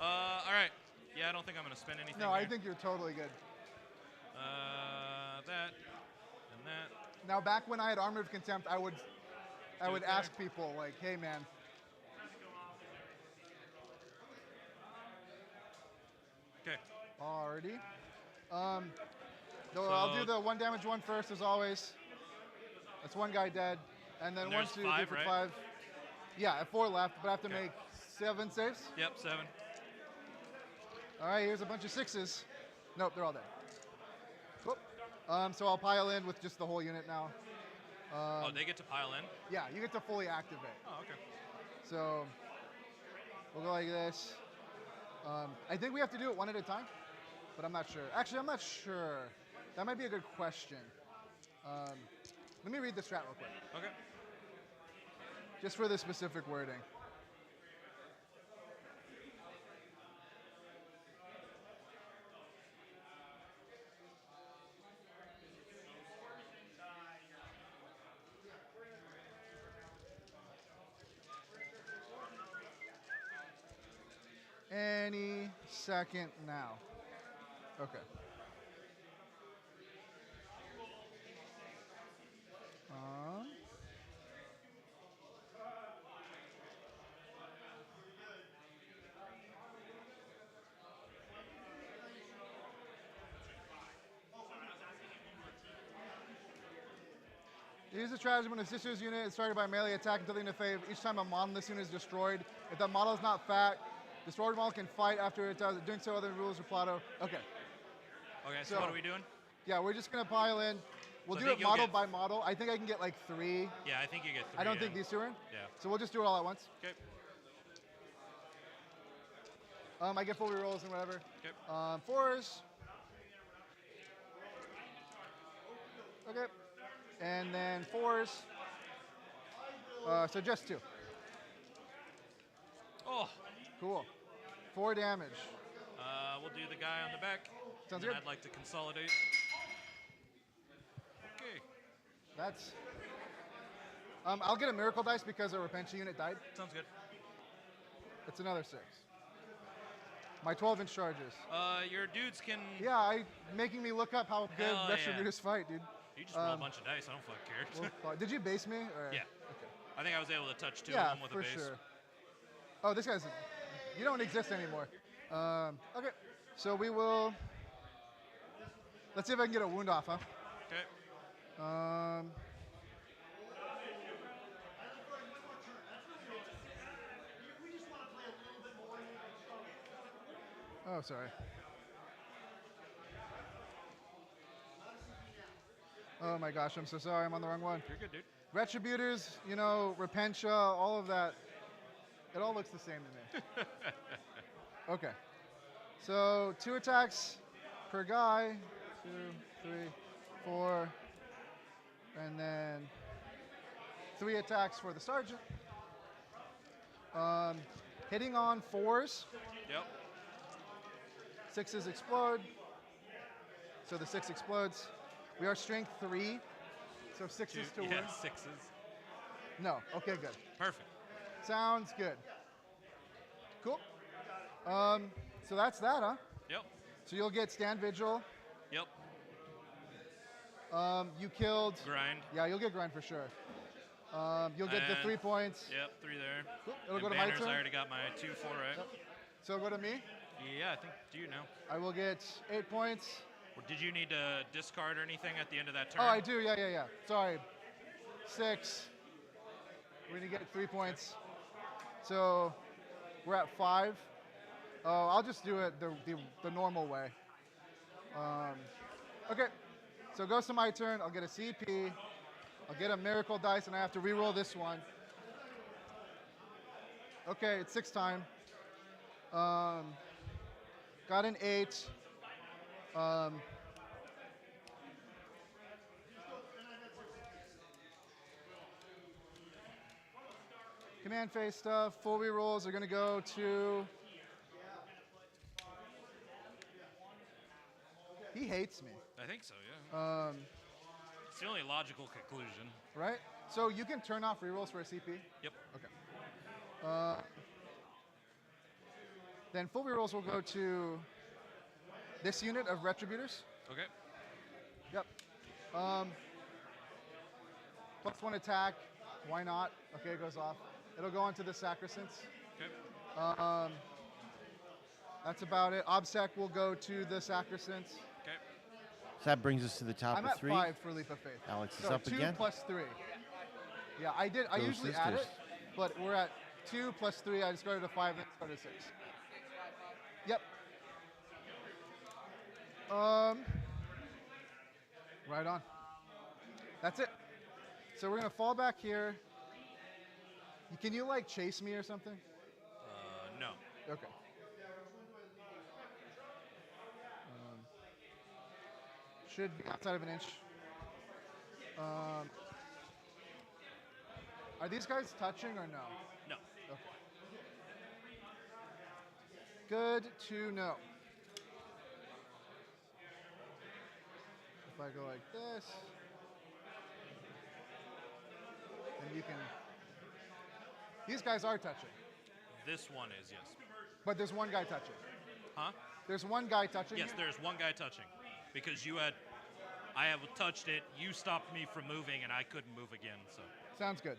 All right. Yeah, I don't think I'm gonna spend anything. No, I here. think you're totally good. That and that. Now, back when I had Armor of Contempt, I would ask people like, "Hey, man." Okay. Alrighty. I'll do the 1 damage one first, as always. That's 1 guy dead, and then And 1, there's 2, 3 5, for right? 5. Yeah, I have 4 left, but I have to Okay. make 7 saves. Yep, 7. All right, here's a bunch of 6s. Nope, they're all dead. Whoop. So I'll pile in with just the whole unit now. Oh, they get to pile in? Yeah, you get to fully activate. Oh, okay. So we'll go like this. I think we have to do it 1 at a time, but I'm not sure. Actually, I'm not sure. That might be a good question. Let me read the strat real quick, Okay. just for the specific wording. Any second now. Okay. Use the strategy when a sister's unit is started by a melee attack until the end of phase. Each time a model in this unit is destroyed, if that model is not fat, destroyed model can fight after it does. Doing so, other rules of Plato. Okay. Okay, so what are we doing? Yeah, we're just gonna pile in. We'll So I do think it you'll model get- by model. I think I can get like 3. Yeah, I think you get 3. I don't think in. these 2 are in. Yeah. So we'll just do it all at once. Okay. I get full rerolls and whatever. Okay. 4s. Okay. And then 4s. So just 2. Oh. Cool. 4 damage. We'll do the guy on the back. Sounds and then good. I'd like to consolidate. Okay. That's. I'll get a miracle dice because a Repentia unit died. Sounds good. It's another 6. My 12-inch charges. Your dudes can. Yeah, making me look up how good Hell Retributors fight, dude. You just roll a bunch of dice. I don't fucking care. Well, did you base me? Or? Yeah. Okay. I think I was able to touch 2 Yeah, of them with for a base. sure. Oh, this guy's. You don't exist anymore. Okay, so we will. Let's see if I can get a wound off, huh? Okay. Oh, sorry. Oh my gosh, I'm so sorry. I'm on the wrong one. You're good, dude. Retributors, you know, Repentia, all of that. It all looks the same to me. Okay. So 2 attacks per guy. 2, 3, 4. And then 3 attacks for the sergeant. Hitting on 4s. Yep. 6s explode. So the 6 explodes. We are strength 3. So 6s to Yeah, win. 6s. No. Okay, good. Perfect. Sounds good. Cool. So that's that, huh? Yep. So you'll get stand vigil. Yep. You killed. Grind. Yeah, you'll get grind for sure. You'll get the 3 points. Yep, 3 there. Cool. It'll And go to my banners, turn. I already got my 2, 4, right? Yep. So it'll go to me. Yeah, I think. Do you know? I will get 8 points. Or did you need to discard or anything at the end of that turn? Oh, I do. Yeah. Sorry. 6. We're gonna get 3 points. So we're at 5. Oh, I'll just do it the normal way. Okay, so it goes to my turn. I'll get a CP. I'll get a miracle dice, and I have to re-roll this one. Okay, it's 6 time. Got an 8. Command phase stuff. Full re-rolls are going to go to... He hates me. I think so, yeah. Um, It's the only logical conclusion. right? So you can turn off re-rolls for a CP? Yep. Okay. Then full re-rolls will go to this unit of Retributors. Okay. Yep. +1 attack. Why not? Okay, it goes off. It'll go onto the Sacrosanct. Okay. That's about it. Obsec will go to the Sacrosanct. Okay. So that brings us to the top I'm of at 3. 5 for Leap of Faith. Alex is so up 2 again. plus 3. Yeah, I Go usually add it, sisters. but we're at 2 plus 3. I just started at 5, then started at 6. Yep. Right on. That's it. So we're gonna fall back here. Can you like chase me or something? No. Okay. Should be outside of an inch. Are these guys touching or no? No. Okay. Good to know. If I go like this, then you can... These guys are touching. This one is, yes. But there's one guy touching. Huh? There's one guy touching. Yes, here? there's one guy touching. Because I have touched it, you stopped me from moving, and I couldn't move again, so. Sounds good.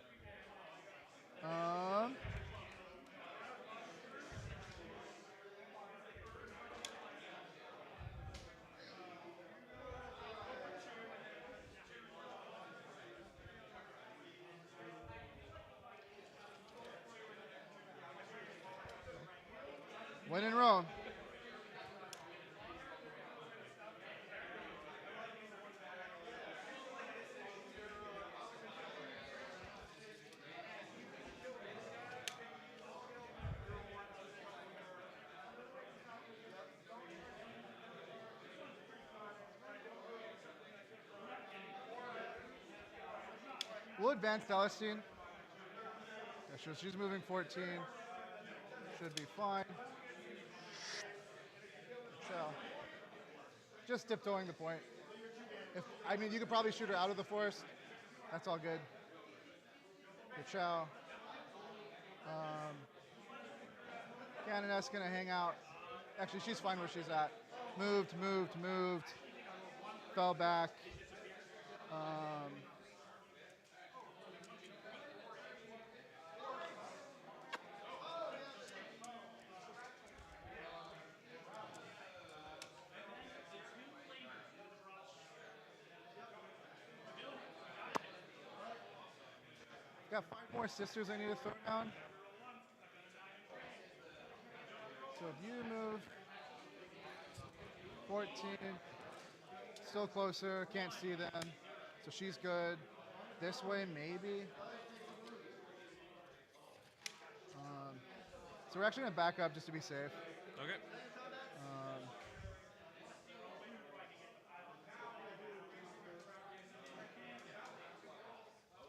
When in Rome. We'll advance Celestine. Yeah, sure, she's moving 14. Should be fine. So, just tiptoeing the point. I mean, you could probably shoot her out of the forest. That's all good. Good chow. Canoness gonna hang out. Actually, she's fine where she's at. Moved. Fell back. Got 5 more sisters I need to throw down. So if you move 14, still closer, can't see them. So she's good. This way, maybe. So we're actually gonna back up just to be safe. Okay.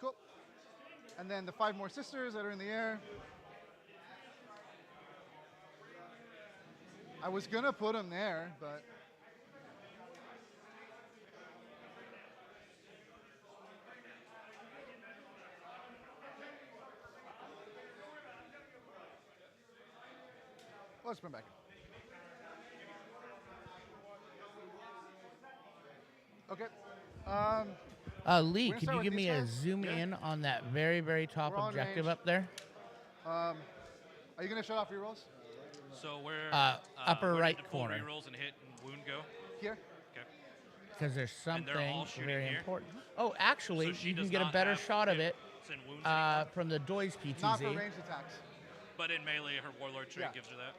Cool. And then the 5 more sisters that are in the air. I was gonna put them there, but let's put them back in. Okay. Lee, gonna could start you with give these me a guys? zoom in on that very, very top We're on objective range. up there? Are you gonna shut off your rolls? So where upper where right did the full corner. rerolls and hit and wound go? Here. Okay. Because there's And they're all something shooting very here? important. Oh, actually, So she you can does get a not better have shot of it hits and wounds anymore? from the Doy's PTZ. Not for ranged attacks. But in melee, her warlord trait Yeah. gives her that.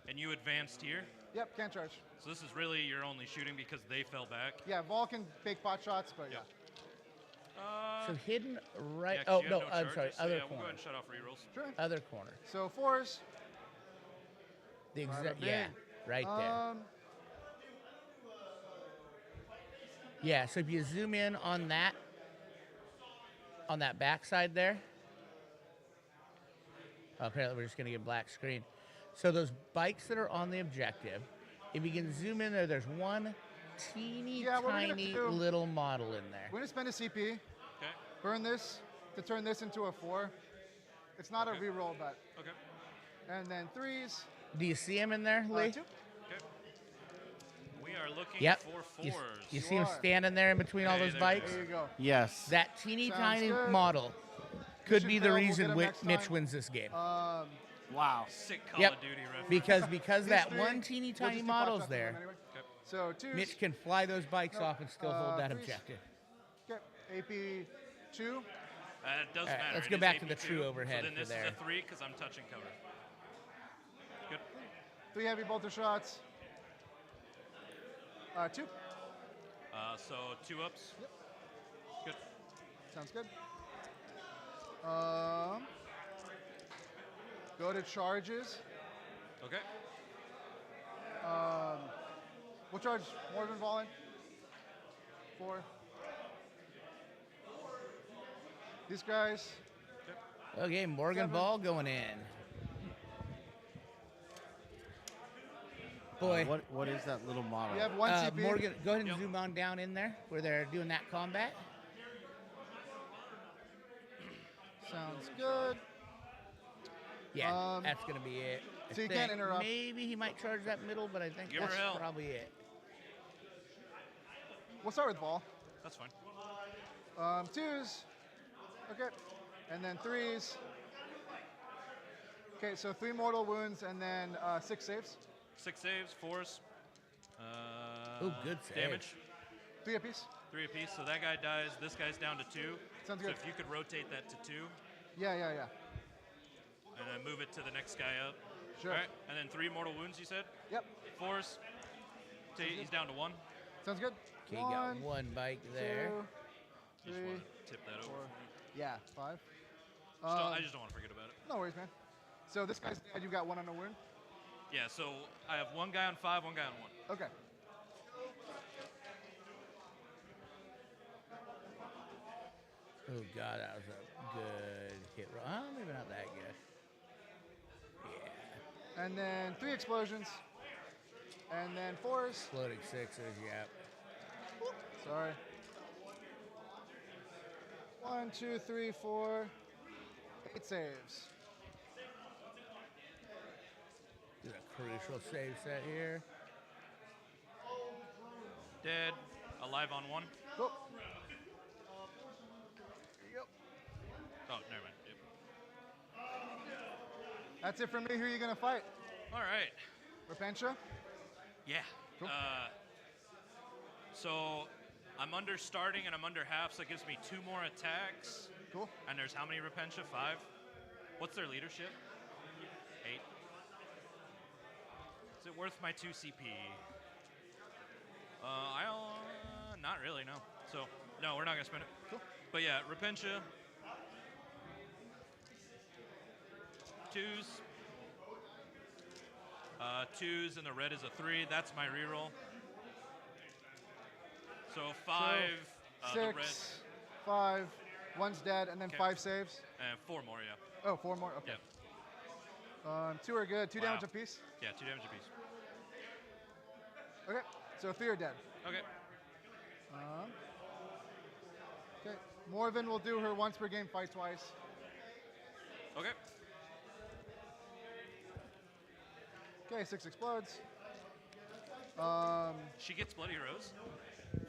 And you advanced here? Yep, can't charge. So this is really your only shooting because they fell back. Yeah, Vol can bake pot shots, but yeah. So hidden right. Yeah, 'cause Oh you no, have I'm sorry. charges, so Other yeah, we'll go corner. ahead and shut off rerolls. Sure. Other corner. So 4s. The exact. Bada Yeah, bing. right there. Yeah. So if you zoom in on that backside there. Oh, apparently we're just gonna get black screen. So those bikes that are on the objective, if you can zoom in there, there's one teeny Yeah, what we're gonna tiny do- little model in there. We're gonna spend a CP, Okay. burn this to turn this into a 4. It's not a reroll, but. Okay. And then 3s. Do you see him in there, Lee? 2. Okay. We are looking Yep. for You, 4s. you see him standing there in between all Hey, those there bikes? There you go. Yes. That teeny Sounds tiny good. model could should be fail, the we'll get reason him next Mitch time. wins this game. Wow. Sick Call Yep. of Duty reference. Because that These one 3, teeny we'll tiny just do pot model's shots on them there. anyway. Okay. So 2s. Mitch can fly those bikes off and still hold that 3s. objective. Okay. AP 2. It doesn't All right, matter. let's It go is back to the AP2, true overhead So then for this there. is a 3 because I'm touching cover. Good. 3 heavy bolter shots. 2. So 2 ups. Yep. Good. Sounds good. Go to charges. Okay. We'll charge Morven Volin. 4. These guys. Okay, Morgan 7. Ball going in. Boy, What is that little model? You have 1 CP. Morgan, go ahead and Yep. zoom on down in there where they're doing that combat. Sounds good. Yeah, that's gonna be it. I so you can't think interrupt. Maybe he might charge that middle, but I think Give her that's hell. probably it. We'll start with Vol. That's fine. 2s. Okay. And then 3s. Okay, so 3 mortal wounds and then 6 saves. 6 saves, 4s. Ooh, good save. Damage. 3 apiece. 3 apiece. So that guy dies. This guy's down to 2. Sounds So good. if you could rotate that to 2 Yeah. and then move it to the next guy up. Sure. All right. And then 3 mortal wounds, you said? Yep. 4s. So he's down to 1. Sounds good. Okay, you got one bike there. 2, Just 3, want to tip that over. 4. Yeah, 5. I just don't want to forget about it. No worries, man. So this guy's dead. You got 1 on a wound. Yeah, so I have 1 guy on 5, 1 guy on 1. Okay. Oh god, that was a good hit roll. Oh, maybe not that good. Yeah. And then 3 explosions. And then 4s. Exploding 6s, yep. Sorry. 1, 2, 3, 4. 8 saves. Do a crucial save set here. Dead. Alive on 1. Cool. There you go. Oh, never mind. Yep. That's it for me. Who are you going to fight? All right. Repentia? Yeah. Cool. So I'm under starting and I'm under half, so it gives me 2 more attacks. Cool. And there's how many Repentia? 5. What's their leadership? 8. Is it worth my 2 CP? Not really, no. So, no, we're not going to spend it. Cool. But yeah, Repentia. 2s. 2s and the red is a 3. That's my reroll. So 5, the red, 6, 5. 1's dead, and then Okay. 5 saves. and 4 more, yeah. Oh, 4 more? Okay. Yep. 2 are good. 2 Wow. damage apiece. Yeah, 2 damage apiece. Okay. So 3 are dead. Okay. Okay. Morven will do her once per game, fight twice. Okay. Okay, 6 explodes. She gets Bloody Rose.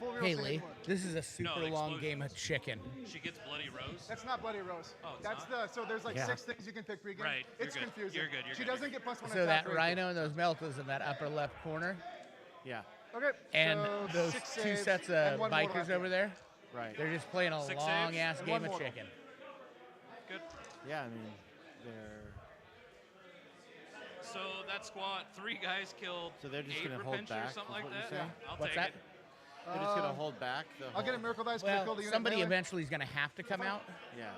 Full reroll Hey save Lee, one. this is a super No, long game of chicken. She gets Bloody Rose. That's not Bloody Rose. Oh, it's That's not? so there's like Yeah. 6 things you can pick pre-game. Right, you're It's good. confusing. You're good, you're She good, doesn't you're get +1 So attack that rate. rhino and those meltas in that upper left corner, Yeah. Okay. and so those 6 2 saves sets and of 1 mortal bikers after. over there, Right. they're just playing a 6 long saves ass and game 1 of mortal. chicken. Good. Yeah, I mean, they're. So that squad, 3 guys killed So they're just 8 gonna hold Repentia back, or is something like what you're that. saying? I'll What's take that? it. They're just gonna hold back the I'll get a whole- Miracle Dice. 'cause I Well, killed the unit somebody melee. eventually is going to have to come out. Yeah.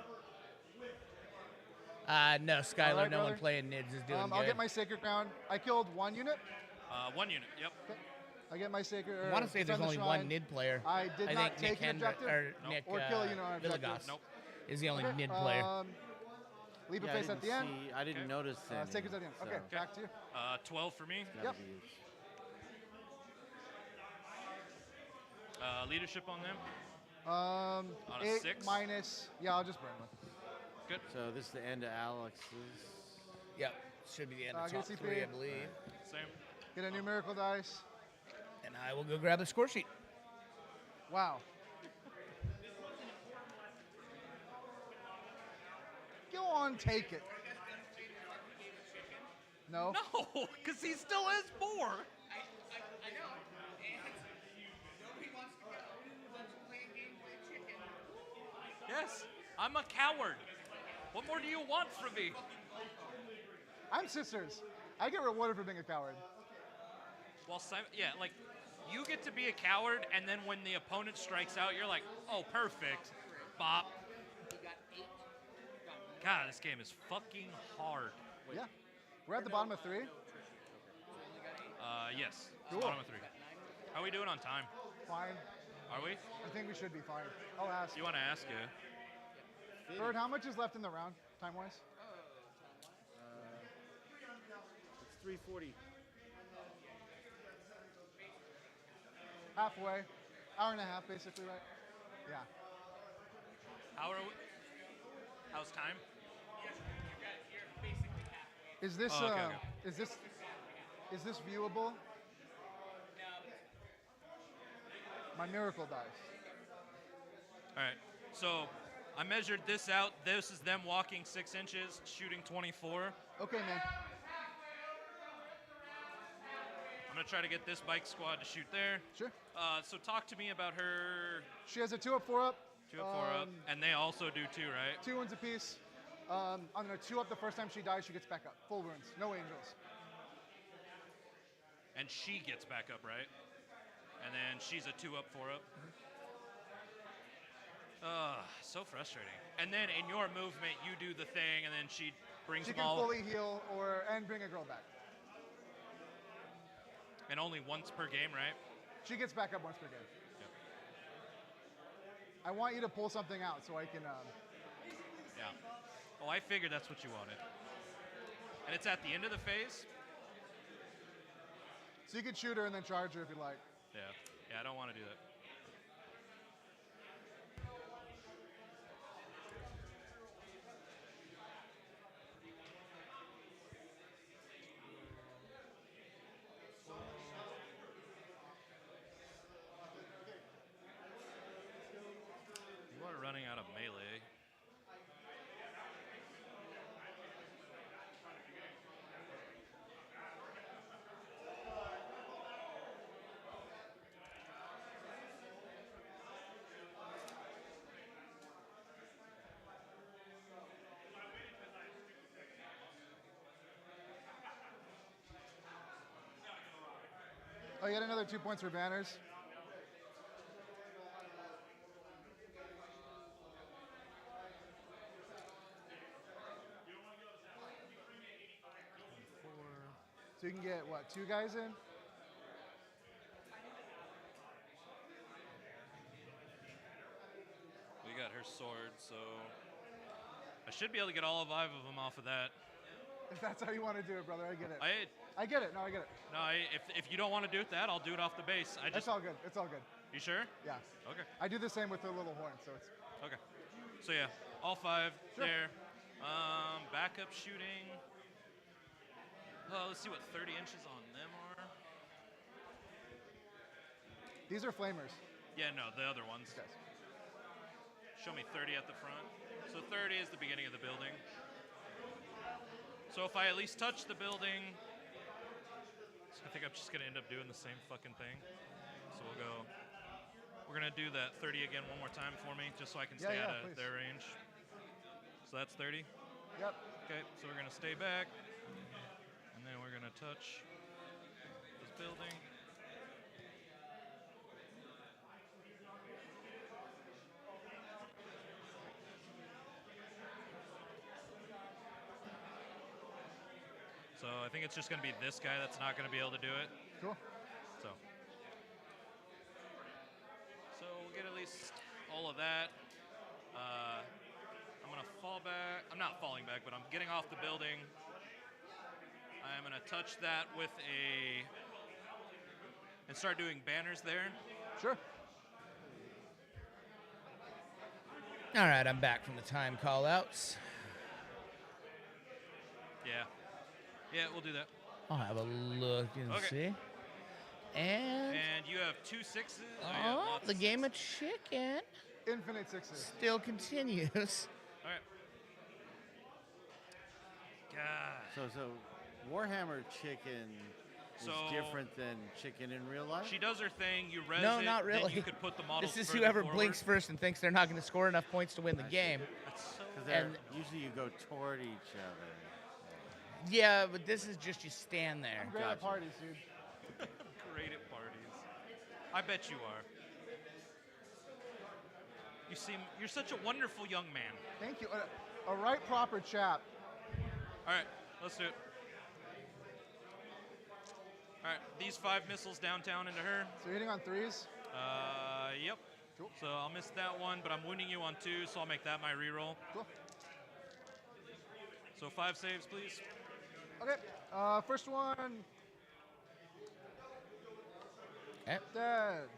No, Skylar, Alright, no brother. one playing Nids is doing good. I'll get my Sacred Crown. I killed 1 unit. 1 unit. Yep. I get my Sacred. I want to say there's only one Nid player. I did not think take Nick an objective or Nick or kill a unit on objective. Villagos Nope. is the only Okay, Nid player. Leap of Yeah, Face at the end. I didn't notice any. Sacred's at the end. so Okay, back to you. 12 for me. gotta Yep. be huge. Leadership on them. On a 8 6? minus. Yeah, I'll just burn one. Good. So this is the end of Alex's. Yep, should be the end of Good top CP. 3, I believe. Same. Get a new Miracle Dice. And I will go grab the score sheet. Wow. Go on, take it. No. No, because he still has 4. I know. And nobody wants to go. Let's play a game, play chicken. Yes, I'm a coward. What more do you want from me? I'm sisters. I get rewarded for being a coward. Well, yeah, like you get to be a coward, and then when the opponent strikes out, you're like, oh, perfect, bop. God, this game is fucking hard. Yeah. We're at the bottom of 3. Yes, it's Cool. bottom of 3. How are we doing on time? Fine. Are we? I think we should be fine. I'll ask. You want to ask you? Bird, how much is left in the round, time-wise? It's 340. Halfway. Hour and a half, basically, right? Yeah. How are we? How's time? Is this Oh, okay, okay. is this viewable? My Miracle Dice. All right. So I measured this out. This is them walking 6 inches, shooting 24. Okay, man. I'm gonna try to get this bike squad to shoot there. Sure. So talk to me about her. She has a 2-up, 4-up. 2 up, 4 up, and they also do 2, right? 2 wounds apiece. I'm gonna 2-up the first time she dies. She gets back up. Full wounds. No angels. And she gets back up, right? And then she's a 2 up, 4 up. So frustrating. And then in your movement, you do the thing, and then she brings She them can all. fully heal and bring a girl back. And only once per game, right? She gets back up once per game. Yep. I want you to pull something out so I can. Yeah. Oh, I figured that's what you wanted. And it's at the end of the phase? So you could shoot her and then charge her if you like. Yeah. Yeah, I don't want to do that. You are running out of melee. Oh, you got another 2 points for banners. So you can get, what, 2 guys in? We got her sword, so I should be able to get all 5 of them off of that. If that's how you want to do it, brother, I get it. I get it. No, I get it. No, if you don't want to do it that, I'll do it off the base. It's all good. It's all good. You sure? Yeah. Okay. I do the same with the little horn, so it's. Okay. So yeah, all 5 Sure. there. Backup shooting. Let's see what 30 inches on them are. These are flamers. Yeah, no, the other ones. Okay. Show me 30 at the front. So 30 is the beginning of the building. So if I at least touch the building, I think I'm just gonna end up doing the same fucking thing. So we're gonna do that 30 again one more time for me, just so I can stay out of please. their range. So that's 30. Yep. Okay, so we're gonna stay back, and then we're gonna touch this building. So I think it's just gonna be this guy that's not gonna be able to do it. Cool. So we'll get at least all of that. I'm gonna fall back. I'm not falling back, but I'm getting off the building. I'm gonna touch that with and start doing banners there. Sure. All right, I'm back from the time call outs. Yeah, we'll do that. I'll have a look and Okay. see. And you have 2 6s. the game of chicken Infinite sixes. still continues. All right. God. So Warhammer chicken is different than chicken in real life? She does her thing. You res No, it, not really. Then you could put the models This is further whoever forward. blinks first and thinks they're not going to score enough points to win the game. That's so Because usually you go toward each other. Yeah, but this is just you stand there. I'm great at parties, dude. Great at parties. I bet you are. You're such a wonderful young man. Thank you. A right proper chap. All right, let's do it. All right, these 5 missiles downtown into her. So you're hitting on 3s? Yep. Cool. So I'll miss that one, but I'm wounding you on 2, so I'll make that my reroll. Cool. So 5 saves, please. Okay. First one. Okay. Dead.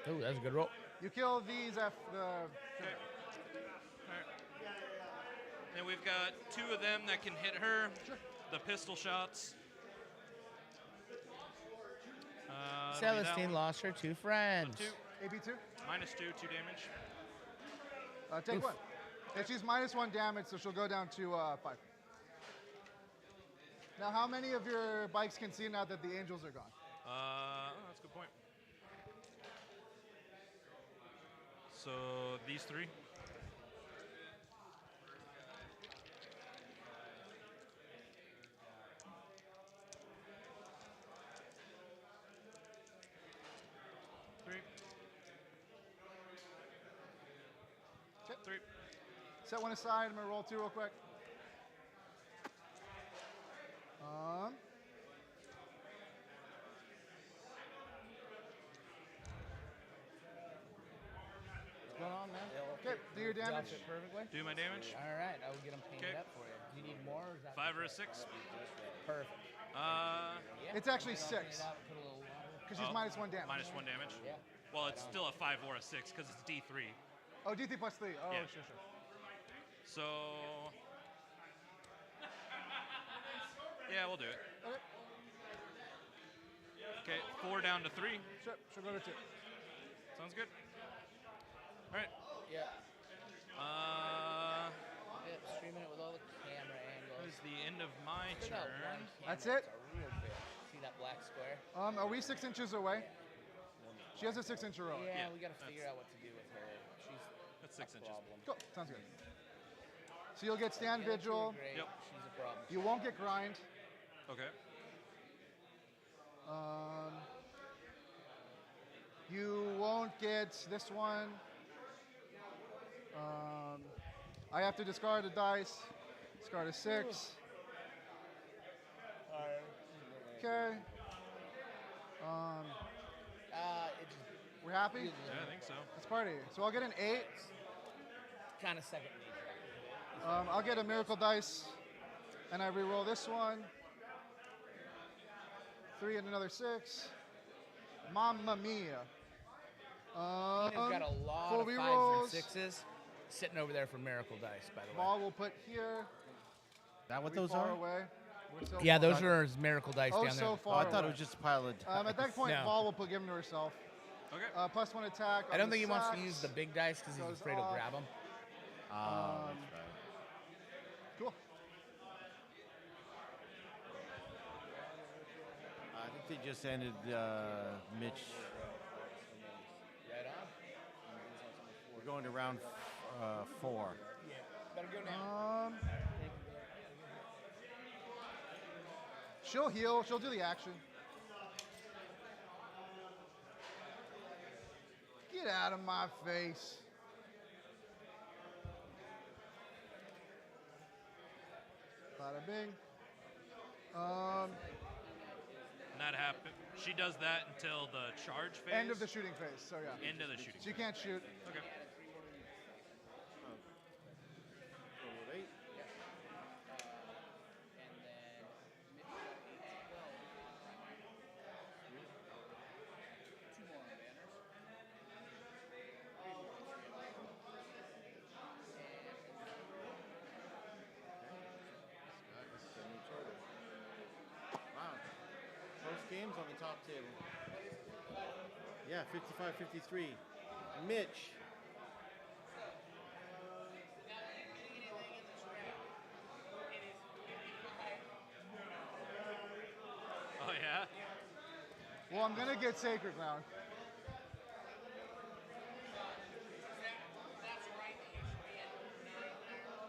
Oh, that's a good roll. You kill these after the. Okay. All right. Then we've got 2 of them that can hit her. Sure. The pistol shots. Celestine lost her 2 friends. 2. AB2? -2, 2 damage. Take Oof. 1. And she's -1 damage, so she'll go down to 5. Now, how many of your bikes can see now that the angels are gone? That's a good point. So these 3. Okay. 3. Set one aside. I'm going to roll 2 real quick. What's going on, man? Okay, do your damage. Dropped it perfectly. Do my damage. All right, I will get them painted Okay. up for you. Do you need more? Or is that 5 or a 6. perfect? It's actually I'll paint 6. it up, put a little water. Because she's -1 damage. -1 damage. Yeah. Well, it's still a 5 or a 6 because it's D3. Oh, D3 plus 3. Oh, Yeah. sure. So yeah, we'll do it. Okay. Okay, 4 down to 3. Sure, she'll go to 2. Sounds good. All right. Yeah. Yep, streaming it with all the camera That angles. is the end of my Check out turn. one camera, That's it? It's a real bit. See that black square? Are we 6 inches away? She has a 6-inch row. Yeah, Yeah, we got to figure out what to do with her. She's That's 6 a inches. problem. Cool, sounds good. So you'll get stand The other two are vigil. great. Yep. She's a problem. You won't get grind. Okay. You won't get this one. I have to discard a dice. Discard a 6. Okay. It just We're happy? Yeah, I think so. Let's party. So I'll get an 8. kind of second nature. I'll get a miracle dice, and I re-roll this one. 3 and another 6. Mamma mia. Tina's got a lot full of 5s rerolls. and 6s sitting over there for miracle dice, by the way. Ball will put here. Is that what We those far are? away. We're so Yeah, far. those are his miracle dice Oh, down so there. far I thought it away. was just a pile of dice. At that point, No. Ball will put give them to herself. Okay. +1 attack. I on don't the think he wants to sacks. use the big dice because he's Goes afraid off. to grab them. Oh, that's right. Cool. I think they just ended Mitch. Right on. We're going to round 4. Better go now. She'll heal. She'll do the action. Get out of my face. Bada bing. That happen. She does that until the charge phase. End of the shooting phase. So yeah. End of the shooting. She can't shoot. Okay. Wow. Most games on the top table. Yeah, 55-53. Mitch. Oh yeah. Well, I'm gonna get Sacred Ground.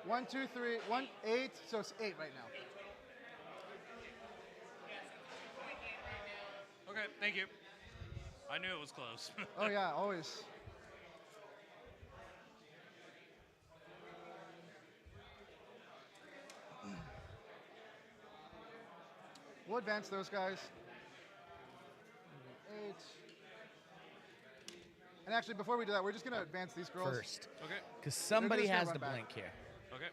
One, two, three, 1, 8. So it's 8 right now. Okay, thank you. I knew it was close. Oh yeah, always. We'll advance those guys. 8. And actually, before we do that, we're just gonna advance these girls First. Okay. Because somebody just gonna has run to back. blink here. Okay.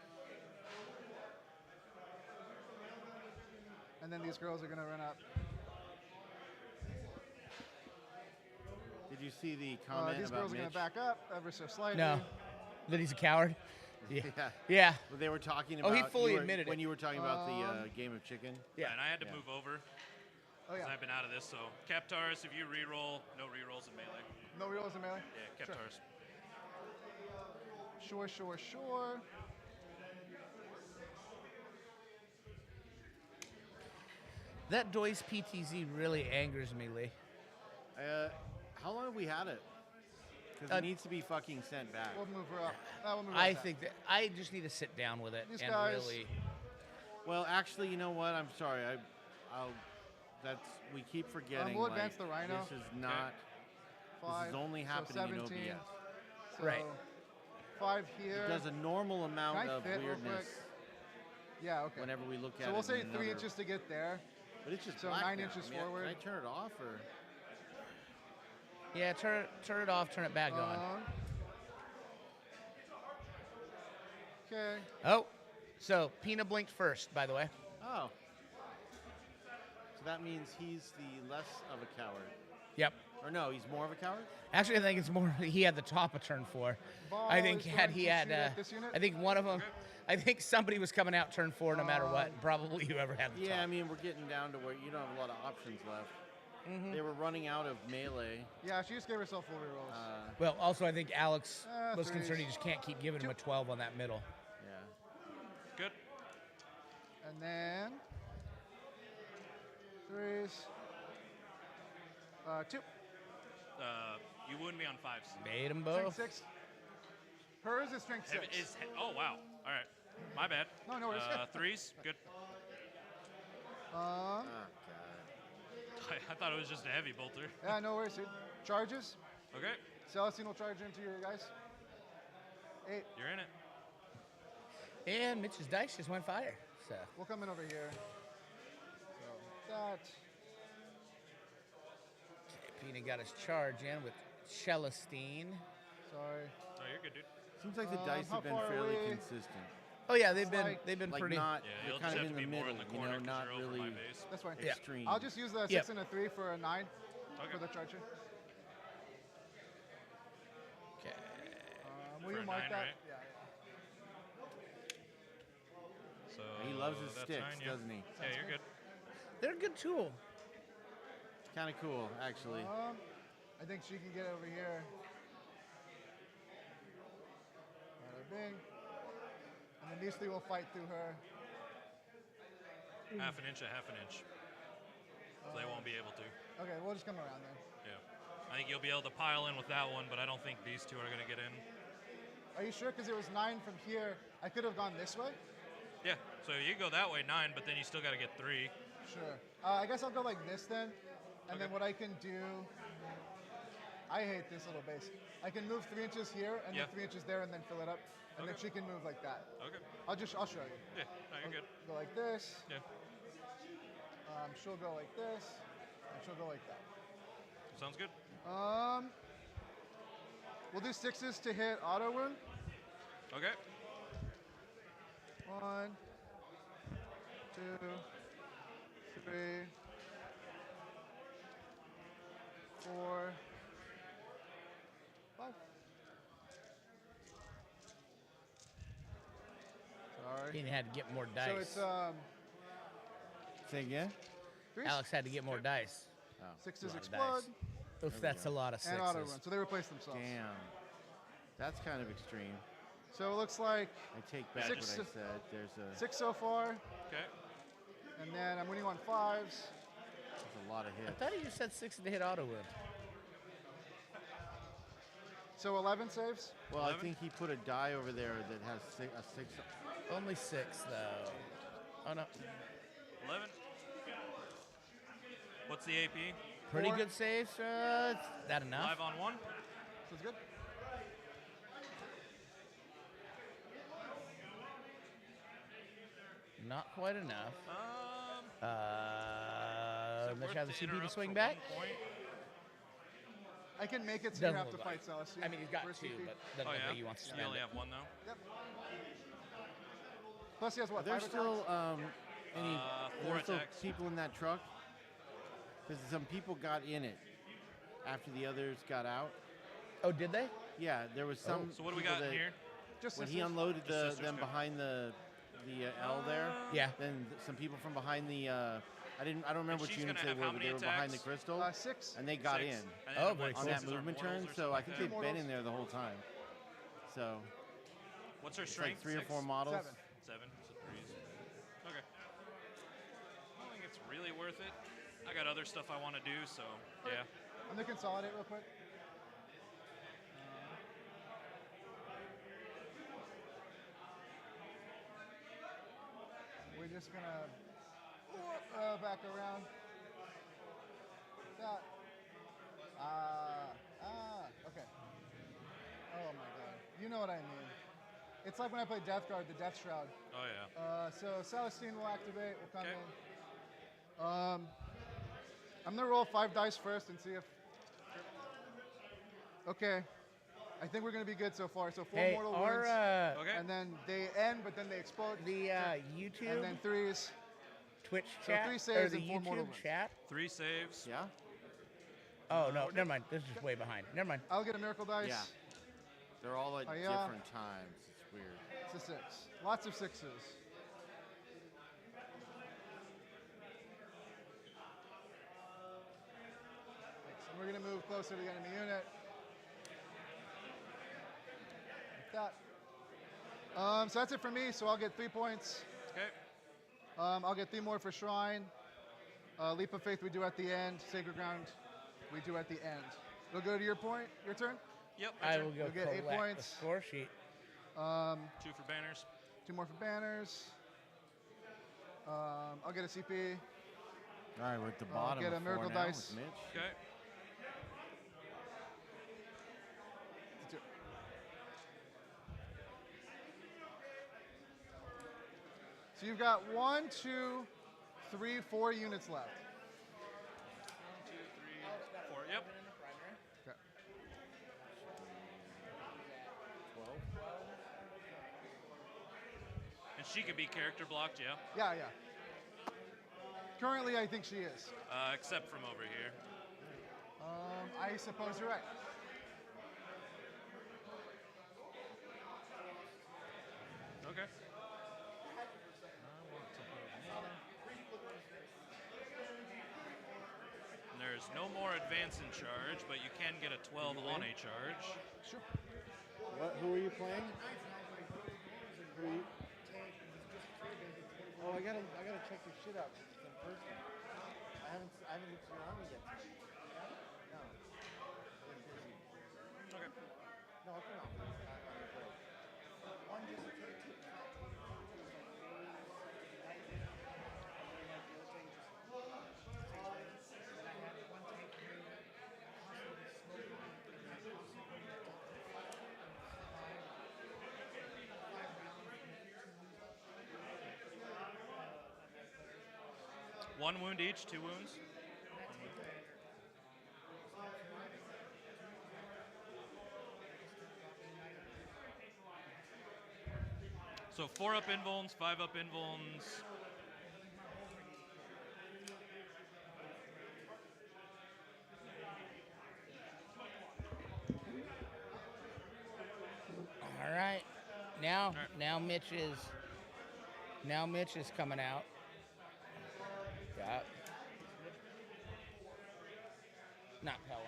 And then these girls are gonna run up. Did you see the comment These about girls are Mitch? gonna back up ever so slightly. No. That he's a coward? Yeah. Yeah. Yeah. Well, they were talking Oh, about. he fully you were- admitted it. when you were talking about the game of chicken. Yeah. And I had to Yeah. move over Oh because yeah. I've been out of this. So Captars, if you re-roll, no re-rolls in melee. No rerolls in melee. Yeah, Captars. Sure, sure, sure. That Doyce PTZ really angers me, Lee. How long have we had it? Because it needs to be fucking sent back. We'll move her up. We'll move her I back. think that I just need to sit down with it These and guys- really. Well, actually, you know what? I'm sorry. We keep forgetting. we'll like, advance the Rhino. This is not. 5. This is only so happening in 17. OBS. So Right. 5 here. It does a normal amount Can I of fit real weirdness quick? Yeah, okay. whenever we look at it. So we'll say in 3 another- inches to get there. But it's just so black 9 now. inches I mean, forward. Can I turn it off or? Yeah, turn it off, turn it back on. Okay. Oh, so Pina blinked first, by the way. Oh. So that means he's the less of a coward. Yep. Or no, he's more of a coward? Actually, I think it's more he had the top of turn 4. Ball I think is he going had to shoot at this unit. I think one of them. I think somebody was coming out turn 4 no matter what. Probably whoever had the Yeah, I top. mean, we're getting down to where you don't have a lot of options left. Mm-hmm. They were running out of melee. Yeah, she just gave herself full rerolls. Well, also I think Alex was threes. concerned he just can't keep giving him a 12 on that middle. Yeah. Good. And then 3s. 2. You wound me on 5s. Made them Strength both. 6. Hers is strength 6. Oh wow. All right. My bad. No, no worries. 3s. Good. Oh, God. I thought it was just a heavy bolter. Yeah, no worries, dude. Charges. Okay. Celestine will charge into your guys. 8. You're in it. And Mitch's dice just went fire. So We'll come in over here. So that. Pina got his charge in with Celestine. Sorry. Oh, you're good, dude. Seems like the dice how have been far fairly away? consistent. Oh yeah, they've been like- they've been Like pretty. not, Yeah, they're you'll kind just of have in to the be more middle, in the you corner know, 'cause not you're over my really base. That's fine. extreme. I'll just use the 6 and a 3 for a 9 Okay. for the charger. Okay. Will For you a mark 9, that? right? Yeah. So He loves his that's sticks, 9, yeah. doesn't he? Yeah, you're good. They're a good tool. It's kind of cool, actually. I think she can get over here. Bada bing. And then these 3 will fight through her. Half an inch, a half an inch. So they won't be able to. Okay, we'll just come around then. Yeah. I think you'll be able to pile in with that one, but I don't think these two are going to get in. Are you sure? Because it was 9 from here. I could have gone this way. Yeah. So you go that way 9, but then you still got to get 3. Sure. I guess I'll go like this then. And then what I can do, I hate this little base. I can move 3 inches here and then 3 inches there and then fill it up. And then she can move like that. Okay. I'll show you. Yeah, no, you're good. Go like this. Yeah. She'll go like this. And she'll go like that. Sounds good. We'll do 6s to hit auto wound. Okay. 1, 2, 3, 4, 5. Sorry. He had to get more dice. So it's Say again? 3s. Alex had to get more dice. 6s Lot of explode. dice. Oof, that's a lot of And auto run. sixes. So they replace themselves. Damn. That's kind of extreme. So it looks like I take back what I 6 said. There's a 6 so far. Okay. And then I'm winning on 5s. there's a lot of I hits. thought he just said 6 to hit auto wound. So 11 saves. Well, 11? I think he put a die over there that has a 6. Only 6 though. Oh no. 11. What's the AP? Pretty 4. good saves. Is that enough? 5 on 1. Sounds good. Not quite enough. Mitch worth has the to CP to interrupt swing for back. 1 point? I can make it so Doesn't you have to look fight like. Celestine. I mean, he's got First 2, CP. but doesn't Oh look yeah. like he wants to You spend only it. have 1 though. Yep. Plus he has what? Are there 5 still attacks? any Four there still attacks. people in that truck? Because some people got in it after the others got out. Oh, did they? Yeah, there was some. So what do we people got in that- here? Just When he sisters? unloaded Just sisters, them okay. behind the L there, Yeah. then some people from behind the I don't remember which she's units gonna they have how were, but many they were behind the attacks? crystal, 6. and they got 6. in And Oh, then very what, on that sixes are movement mortals turn. or So I something think like they've that? been in there the whole time. So What's her it's like strength? 3 or 4 6? models. 7. 7. So 3s. Okay. I don't think it's really worth it. I got other stuff I want to do, so yeah. I'm gonna consolidate real quick. We're just gonna back around. That. Okay. Oh my god. You know what I mean. It's like when I play Death Guard, the Death Shroud. Oh yeah. So Celestine will activate, will come Okay. in. I'm gonna roll 5 dice first and see if. Okay. I think we're gonna be good so far. So 4 Hey, mortal our wounds, Okay. and then they end, but then they explode. the and YouTube, then 3s. Twitch So chat, 3 or saves the and 4 mortal YouTube wounds. chat. 3 saves. Yeah. Oh no, never mind. This is just way behind. Never mind. I'll get a miracle dice. Yeah. They're all at Hi-ya. different times. It's weird. It's a 6. Lots of 6s. Thanks. And we're gonna move closer to the enemy unit. Like that. So that's it for me. So I'll get 3 points. Okay. I'll get 3 more for Shrine. Leap of Faith we do at the end. Sacred Ground we do at the end. It'll go to your turn. Yep. I my will turn. go You'll get 8 collect points. the score sheet. 2 for banners. 2 more for banners. I'll get a CP. All right, we're at the bottom. get a of 4 miracle now dice. with Mitch. Okay. So you've got 1, 2, 3, 4 units left. 1, 2, 3, 4. Yep. Okay. 12. And she could be character blocked, yeah. Yeah. Currently, I think she is. Except from over here. I suppose you're right. Okay. And there's no more advance in charge, but you can get a 12 on a charge. Sure. Who are you playing? Who are you? Oh, I gotta check your shit out in person. I haven't looked at your army yet. No. Been busy. Okay. No, I'll come out. One just 1 wound each, 2 wounds. So 4 up invulns, 5 up invulns. All right. Now Mitch is coming out. Yeah. Not Pelham,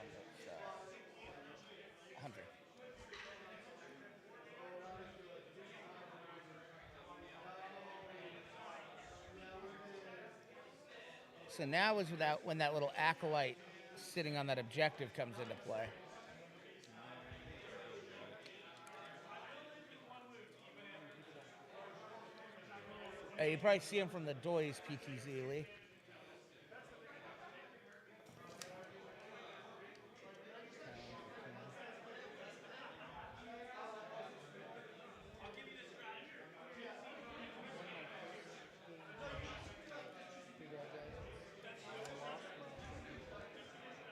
but Hunter. So now is when that little acolyte sitting on that objective comes into play. You probably see him from the Doy's PTZ, Lee.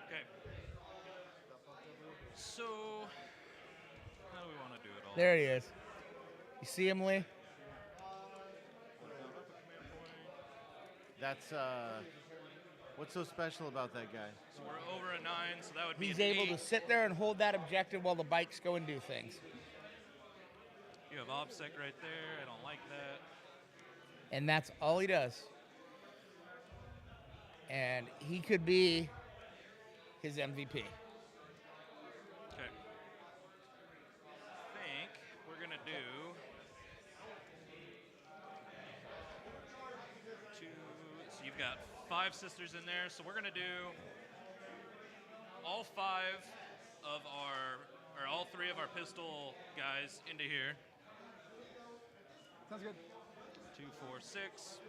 Okay. So, how do we want to do it all? There he is. You see him, Lee? That's what's so special about that guy? So we're over a 9, so that would be He's an able 8. to sit there and hold that objective while the bikes go and do things. You have OBSEC right there. I don't like that. And that's all he does. And he could be his MVP. Okay. I think we're going to do 2. So you've got 5 sisters in there. So we're going to do all 5 of or all 3 of our pistol guys into here. Sounds good. 2, 4, 6.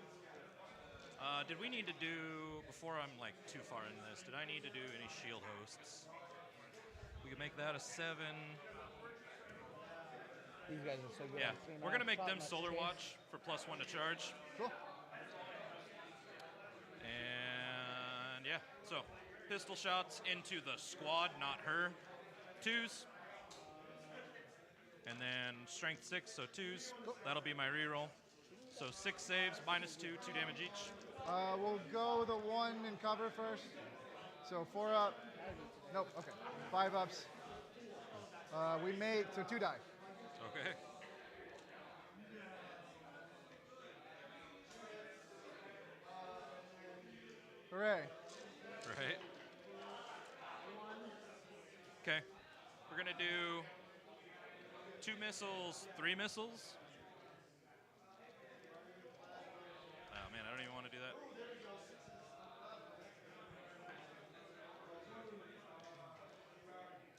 Did we need to do, before I'm like too far into this, did I need to do any shield hosts? We could make that a 7. These guys are so good. Yeah, we're going to make them Solar Watch for +1 to charge. Cool. And yeah, so pistol shots into the squad, not her. 2s. And then strength 6, so 2s. That'll be my reroll. So 6 saves, -2, 2 damage each. We'll go the 1 in cover first. So 4 up. Nope, okay. 5 ups. We make, so 2 die. Okay. Hooray. Right. Okay. We're going to do 2 missiles, 3 missiles. Oh man, I don't even want to do that.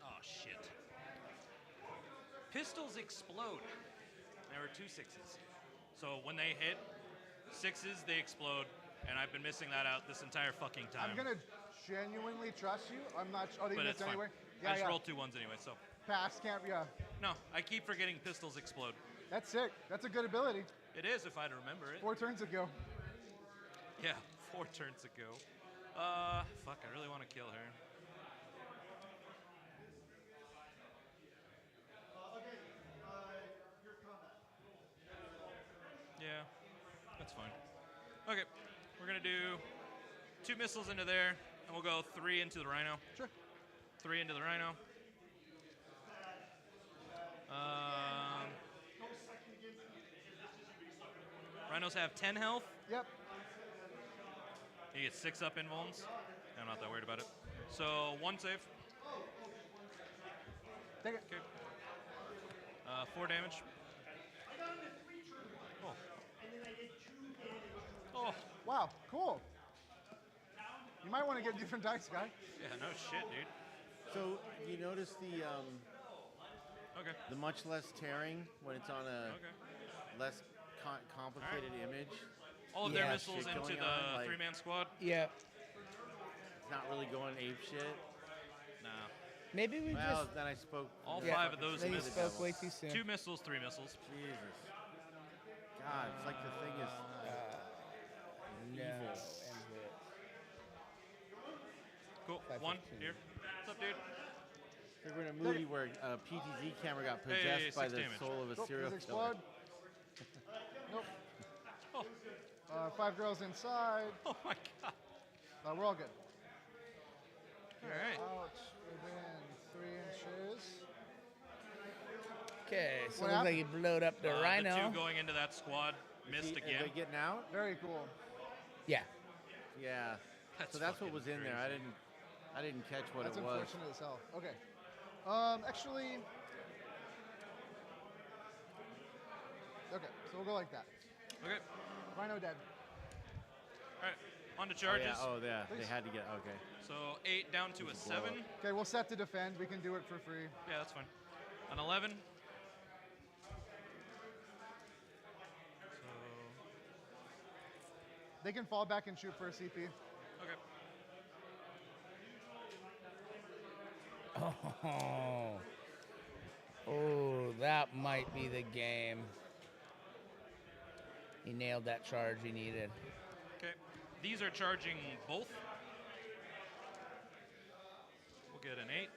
Oh shit. Pistols explode. There were 2 6s. So when they hit 6s, they explode, and I've been missing that out this entire fucking time. I'm gonna genuinely trust you. I'm not. Oh, they But missed it's fine. anyway. I just rolled 2 1s anyway, so. Pass can't. Yeah. No, I keep forgetting pistols explode. That's sick. That's a good ability. It is if I'd remember it. 4 turns ago. Yeah, 4 turns ago. Fuck, I really want to kill her. Yeah, that's fine. Okay, we're gonna do 2 missiles into there, and we'll go 3 into the Rhino. Sure. 3 into the Rhino. Rhinos have 10 health. Yep. You get 6 up invulns. I'm not that worried about it. So 1 save. Take it. Okay. 4 damage. Oh. Oh. Wow. Cool. You might want to get different dice, guy. Yeah, no shit, dude. So you notice the Okay. the much less tearing when it's on a Okay. less complicated image. All of Yeah, their missiles shit into going the on, like- 3-man squad. Yeah. It's not really going ape shit. Nah. Maybe we Well, just then I spoke. All Yeah. 5 of those maybe missiles. spoke way too soon. 2 missiles, 3 missiles. Jesus. God, it's like the thing is No. evil. And Cool. 1 here. What's up, dude? We're in a movie where a PTZ camera got possessed by the damage. soul of a serial Does killer. explode? Nope. Oh. 5 girls inside. Oh my god. We're all good. All right. Out within 3 inches. Okay, so What looks like happened? he blowed up the The rhino. 2 going into that squad missed Are again. they getting out? Very cool. Yeah. Yeah. That's so that's what fucking was in there. crazy. I didn't catch what That's it was. unfortunate as hell. Okay. Actually. Okay, so we'll go like that. Okay. Rhino dead. All right. On to Oh, charges. yeah. Oh, yeah. They Please. had to get. Okay. So 8 down to a 7. Okay, we'll set to defend. We can do it for free. Yeah, that's fine. An 11. So, They can fall back and shoot for a CP. okay. Oh, that might be the game. He nailed that charge he needed. Okay. These are charging both. We'll get an 8.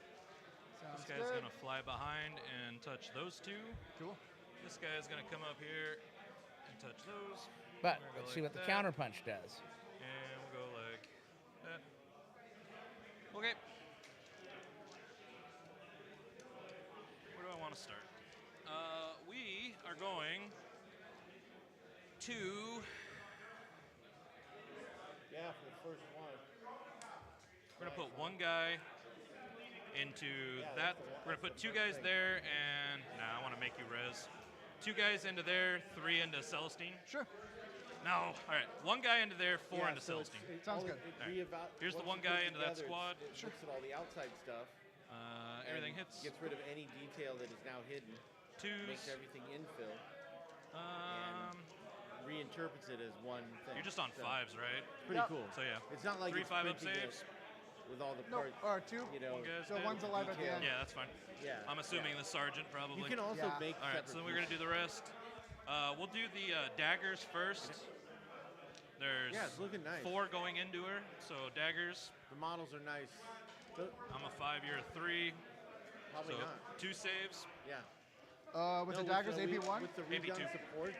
Sounds This guy's good. going to fly behind and touch those 2. Cool. This guy's going to come up here and touch those. But We're gonna let's go see like what the that. counterpunch does. And we'll go like that. Okay. Where do I want to start? We are going to. Yeah, for the first one. We're gonna put one guy into that. We're gonna put 2 guys there, and I want to make you res. 2 guys into there, 3 into Celestine. Sure. No. All right. 1 guy into there, 4 into so Celestine. Sounds good. Here's the once one you guy put into that together, squad. It looks at all the outside stuff. Everything and hits. Gets rid of any detail that is now hidden. 2s. Makes everything infill. Um, Reinterprets it as one thing. You're just on So, 5s, right? Pretty cool. So yeah. It's not like 3 it's 5-up printing it saves. with all the No, parts. or 2. You know, One guy's So dead. one's alive at the Detail. end. Yeah, that's fine. Yeah. I'm assuming the sergeant probably. You can also Yeah. make. All right, so then we're gonna do the rest. We'll do the daggers first. There's Yeah, it's looking nice. 4 going into her, so daggers. The models are nice. I'm a 5, you're a 3. Probably so not. 2 saves. Yeah. With No, the daggers, with AP1. With the AP2. redone support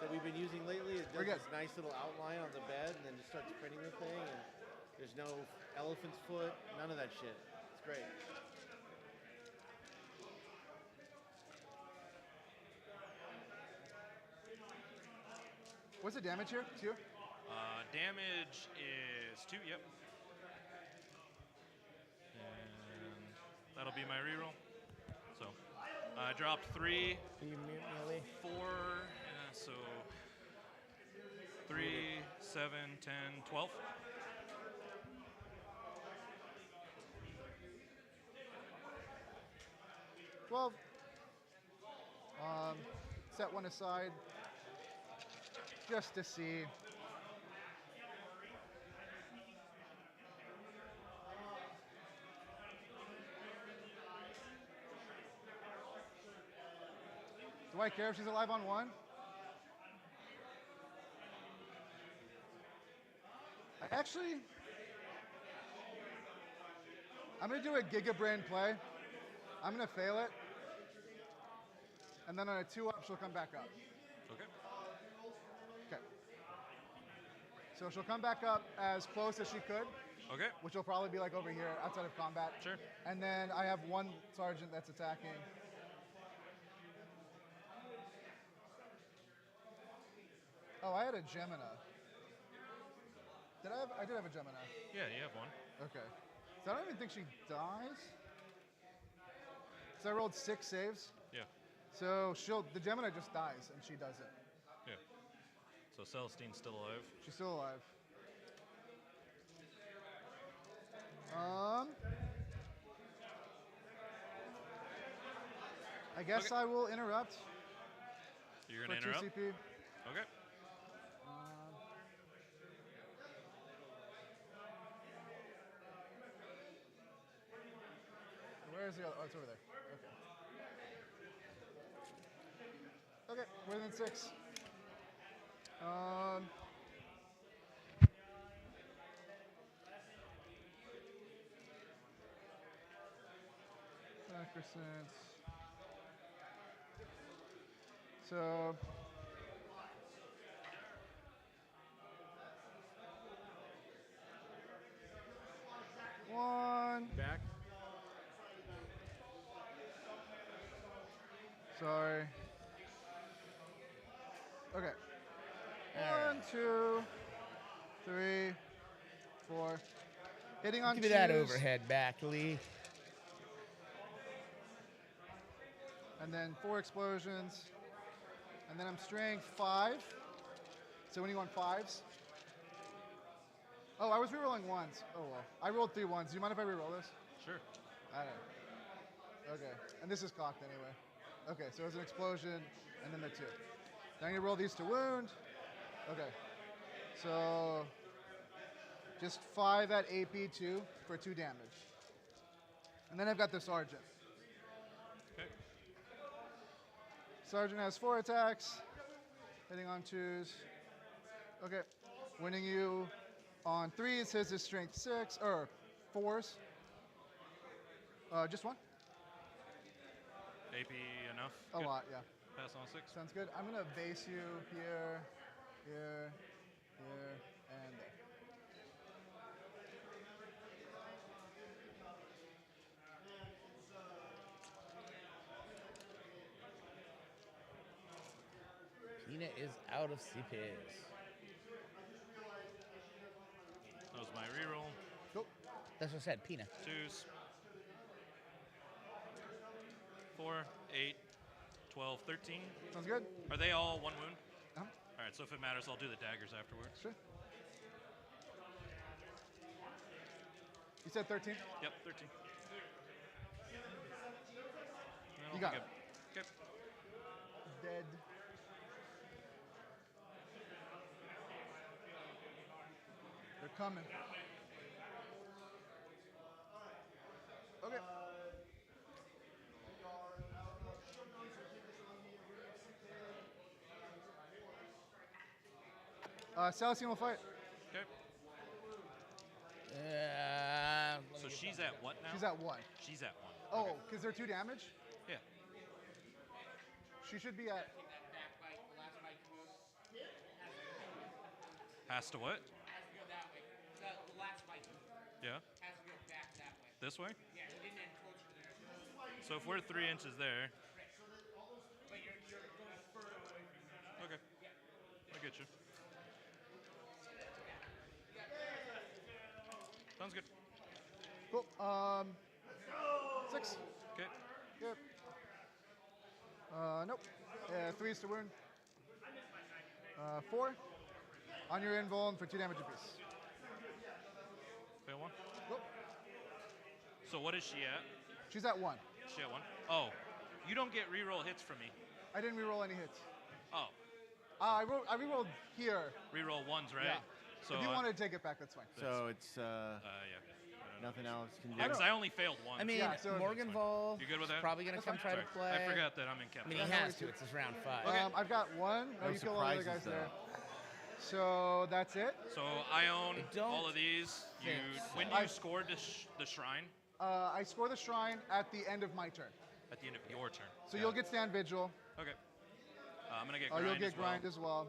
that we've been using lately, it We're does good. this nice little outline on the bed and then just starts printing the thing. And there's no elephant's foot, none of that shit. It's great. What's the damage here? 2? Damage is 2, yep. And that'll be my reroll. So I dropped 3, 4, so 3, 7, 10, 12. Set one aside just to see. Do I care if she's alive on 1? Actually, I'm going to do a Gigabrain play. I'm going to fail it. And then on a 2-up, she'll come back up. Okay. Okay. So she'll come back up as close as she could, Okay. which will probably be like over here outside of combat. Sure. And then I have 1 sergeant that's attacking. Oh, I had a Gemini. I did have a Gemini. Yeah, you have 1. Okay. So I don't even think she dies. So I rolled 6 saves. Yeah. So the Gemini just dies and she doesn't. Yeah. So Celestine's still alive. She's still alive. I guess Okay. I will interrupt You're for gonna 2 interrupt. CP. Okay. Where is the other? Oh, it's over there. Okay. Okay, we're within 6. Acrescent. So. One. Back. Sorry. Okay. 1, 2, 3, 4. Hitting on Give me that twos, overhead back, Lee. and then 4 explosions, and then I'm strength 5. So when you want 5s? Oh, I was rerolling 1s. Oh well. I rolled 3 1s. Do you mind if I reroll this? Sure. I don't know. Okay. And this is cocked anyway. Okay, so it was an explosion, and then the 2. Now I'm gonna roll these to wound. Okay. So just 5 at AP2 for 2 damage. And then I've got the Sergeant. Okay. Sergeant has 4 attacks, hitting on 2s. Okay. Winning you on 3s, his is strength 6, or 4s. Just 1? AP enough? A Good. lot, yeah. Pass on 6. Sounds good. I'm gonna base you here, here, here, and there. Pina is out of CPs. That was my reroll. Cool. That's what I said, Pina. 2s. 4, 8, 12, 13. Sounds good. Are they all 1 wound? Uh-huh. All right, so if it matters, I'll do the daggers afterwards. Sure. You said 13? Yep, 13. You got it. Okay. Dead. They're coming. Okay. Celestine will fight. Okay. So she's at what now? She's at 1. She's at 1. Oh, because they're 2 damage? Yeah. She should be at. Has to what? Has to go that way. The last fight. Yeah. Has to go back that way. This way? Yeah, we didn't end closer there. So if we're 3 inches there. But you're going further away from there. Okay. I get you. Sounds good. Cool. 6. Okay. Yep. Nope. 3s to wound. 4. On your invuln for 2 damage apiece. Fail 1. Cool. So what is she at? She's at 1. She at 1? Oh. You don't get reroll hits from me. I didn't reroll any hits. Oh. I rerolled here. Reroll 1s, right? Yeah. So if you want to take it back, that's fine. So it's yeah. nothing else can do. Yeah, because I only failed 1. I mean, Yeah, so- Morganval You good with that? probably going to come try to Sorry. play. I forgot that I'm in I captain. mean, he has to. It's his round 5. I've got 1. No you kill all the other guys surprises, there. though. So that's it. So I own don't all of these. think so. When do you score the shrine? I score the shrine at the end of my turn. At the end of your turn. So you'll get stand vigil. Okay. I'm gonna get grind. You'll get as well. grind as well.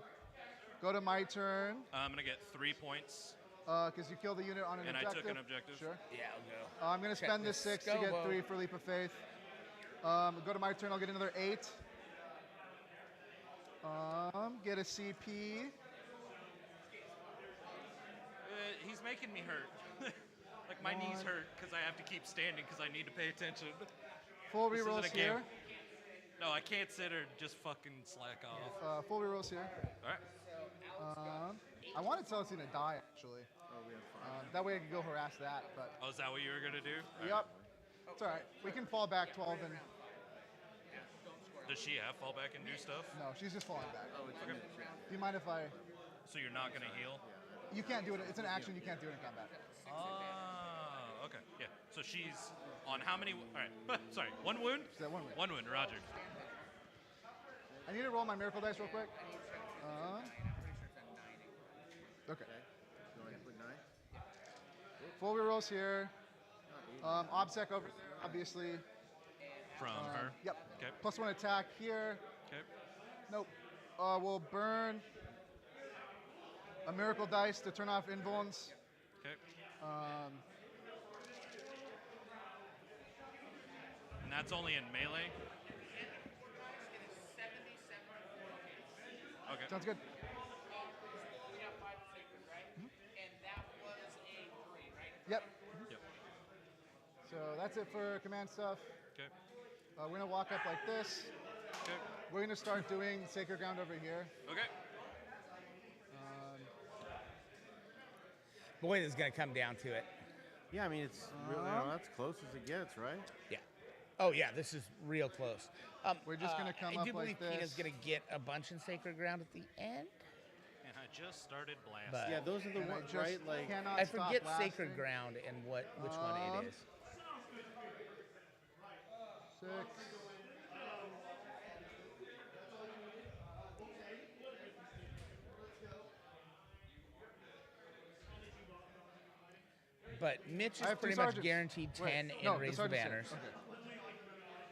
Go to my turn, I'm gonna get 3 points, because you killed the unit on an and I objective. took an objective. Sure. Yeah, I'll go. I'm going to Check spend this this 6 to get Scobo. 3 for Leap of Faith. Go to my turn, I'll get another 8. Get a CP. He's making me hurt. Like my knees hurt because I have to keep standing because I need to pay attention. Full This isn't rerolls a game. here. No, I can't sit or just fucking slack off. Full rerolls here. All right. I wanted Celestine to die, actually. That way I could go harass that, but... Oh, is that what you were gonna do? All Yep. It's all right. We can fall back 12 and... right. Does she have fallback and do stuff? No, she's just falling back. Oh, it's Okay. Do you mind if I... So you're not gonna heal? You can't do it. It's an action. You can't do it in combat. Oh, okay. Yeah. So she's on how many? All right. Sorry. 1 wound? She's at 1 wound. 1 wound. Roger. I need to roll my miracle dice real quick. Okay. You want to put 9? Full rerolls here. OBSEC over there, obviously. From her? Yep. Okay. +1 attack here. Okay. Nope. We'll burn a miracle dice to turn off invulns. Okay. And that's only in melee? Okay. Sounds good. And that was a 3, right? Yep. Yep. So that's it for command stuff. Okay. We're going to walk up like this. Okay. We're going to start doing Sacred Ground over here. Okay. Boy, this is going to come down to it. Yeah, I mean, it's really, that's close as it gets, right? Yeah. Oh, yeah, this is real close. We're just going to come I up do like believe Pina's this. going to get a bunch in Sacred Ground at the end. And I just started blasting. But Yeah, those are the And I ones, just right? Like, cannot I stop forget blasting. Sacred Ground and which one it is. 6. But Mitch I is have 2 pretty much sergeants. guaranteed Wait, 10 no, in Raise the sergeant's Banners. here. Okay.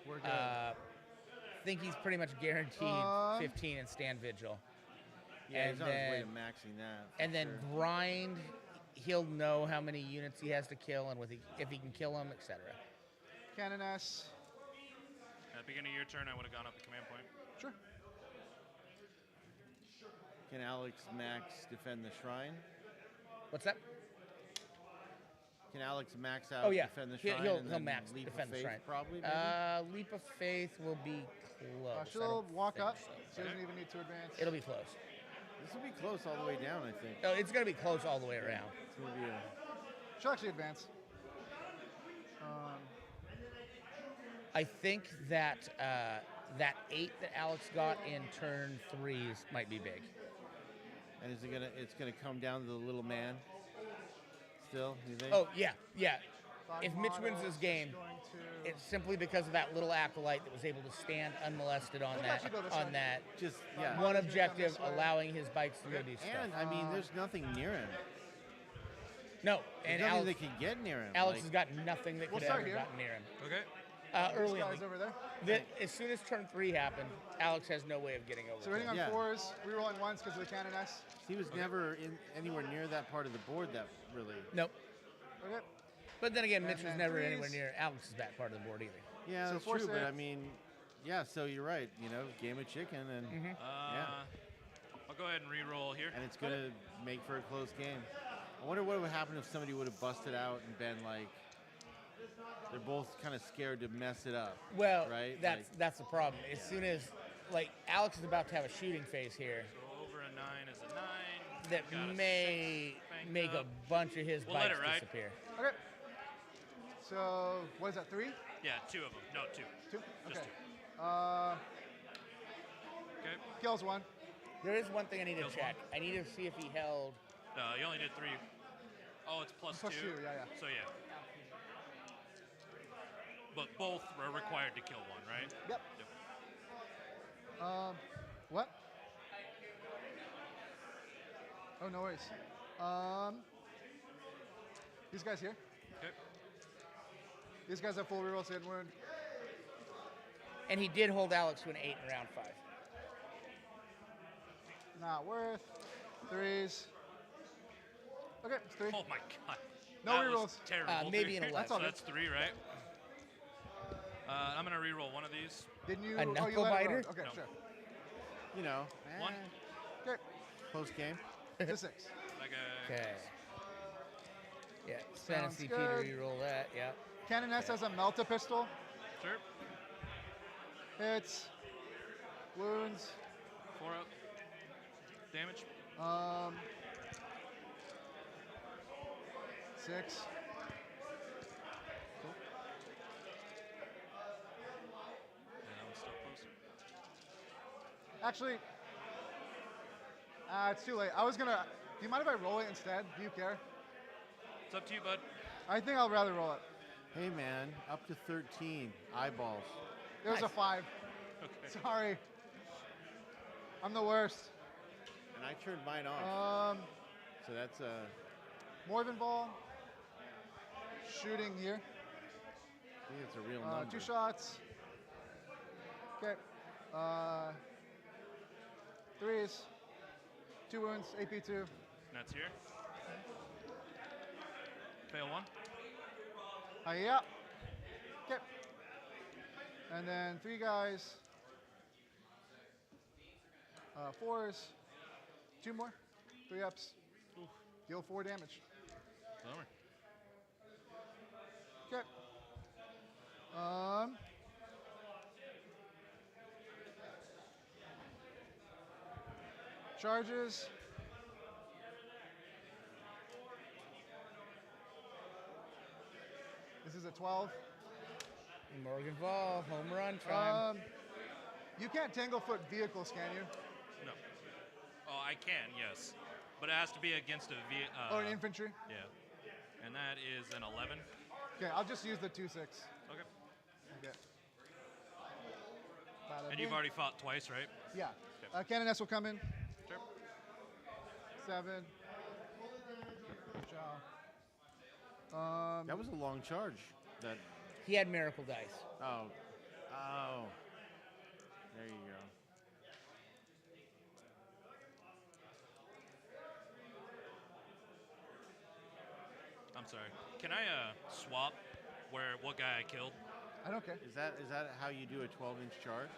We're good. Think he's pretty much guaranteed 15 in Stand Vigil. yeah, and he's on his way to then- maxing that. for And then sure. grind, he'll know how many units he has to kill and if he can kill them, etc. Cannon S. At the beginning of your turn, I would have gone up the command point. Sure. Can Alex max defend the shrine? What's that? Can Alex max out Oh yeah, defend the he'll, shrine? he'll, and he'll then max leap of defend the faith, shrine. Probably, maybe? Leap of Faith will be close. I She'll don't walk think up. so. She doesn't even need to advance. It'll be close. This will be close all the way down, I think. No, it's gonna be close all the way around. It's going to be a... She'll actually advance. I think that that 8 that Alex got in turn 3 might be big. And is it gonna? It's gonna come down to the little man. Still, you think? Oh yeah, yeah. If Mitch Dogmata wins this is game, going to- it's simply because of that little acolyte that was able to stand unmolested on We'll that actually go this way. on that Just yeah. one Dogmata's gonna come objective, this way. allowing his bikes to go do stuff. And I mean, there's nothing near him. No, There's and nothing Alex, that can get near him. Alex like, has got nothing that We'll could start ever here. gotten near him. Okay. This Early guy's in over there. as soon as turn 3 happened, Alex has no way of getting over. So we're hitting it. on Yeah. 4s, rerolling 1s because of the Cannon S. he was never anywhere near that part of the board. That really. Nope. Okay. But then again, And Mitch was then never threes. anywhere near Alex's back part of the board either. Yeah, So that's 4, true. But I 6. mean, yeah. So you're right. You know, game of chicken, and yeah, I'll go ahead and re-roll here. and it's gonna make for a close game. I wonder what would happen if somebody would have busted out and been like, they're both kind of scared to mess it up. Well, right? that's the problem. As soon as Alex is about to have a shooting phase here, So over a 9 is a 9. that Got a may 6 banked make a up. bunch of his We'll let bikes it ride. disappear. Okay. So what is that? 3? Yeah, 2 of them. No, 2. 2? Just Okay. 2. Okay. Kills 1. There is one thing I need to Kills check. I need to see if he held. No, you only did 3. Oh, it's plus Plus 2. 2, yeah. So yeah. But both are required to kill 1, right? Yep. What? Oh, no worries. These guys here. Okay. These guys have full reroll, so hidden wound. And he did hold Alex to an 8 in round 5. Not worth. 3s. Okay, it's 3. Oh my god. No That was rerolls. terrible. Maybe an 11. That's all So good. that's 3, right? I'm gonna re-roll one of these. Didn't you? A oh, knuckle you let it biter? roll. Okay, No. sure. You know, 1. Okay, close game. to 6. Like a. Okay. Yeah, spend a Sounds CP good. to reroll that. Yeah. Cannon S has a Melta pistol. Sure. Hits. Wounds. 4 up. Damage. 6. Yeah, that one's still close. Actually, it's too late. I was gonna. Do you mind if I roll it instead? Do you care? It's up to you, bud. I think I'll rather roll it. Hey man, up to 13 eyeballs. It was a 5. Okay. Sorry. I'm the worst. And I turned mine off. So that's More than ball. Shooting here. I think it's a real number. 2 shots. Okay. 3s. 2 wounds, AP2. That's here. Fail 1. Yeah. Okay. And then 3 guys. 4s. 2 more. 3 ups. Oof. Deal 4 damage. Bummer. Okay. Charges. This is a 12. Morganfall, home run time. You can't Tanglefoot vehicles, can you? No. Oh, I can, yes. But it has to be against a Or an infantry? Yeah. And that is an 11. Okay, I'll just use the 2/6. Okay. Okay. And you've already fought twice, right? Yeah. Okay. Canoness will come in. Sure. 7. That was a long charge. That. He had miracle dice. Oh. Oh. There you go. I'm sorry. Can I swap what guy I killed? I don't care. Is that how you do a 12-inch charge?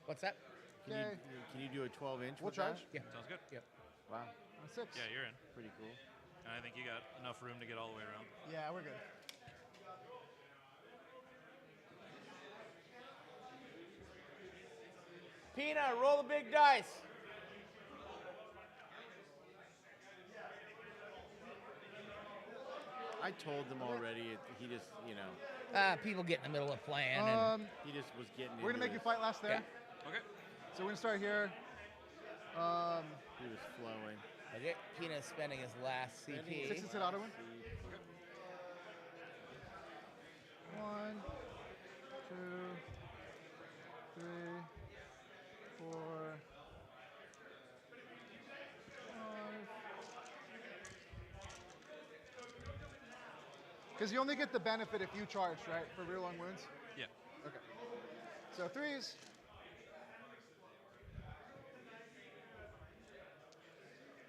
What's that? Can you do a 12-inch? We'll charge. Yeah. Sounds good. Yep. Wow. 6. Yeah, you're in. Pretty cool. And I think you got enough room to get all the way around. Yeah, we're good. Peanut, roll the big dice. I told them already. He just, People get in the middle of playing. And he just was getting. We're gonna make you fight last there. Yeah. Okay. So we're gonna start here. He was flowing. okay, Peanut's spending his last CP. 6 hit auto win. 1, 2, 3, 4, 5. Because you only get the benefit if you charge, right? For real long wounds? Yeah. Okay. So 3s.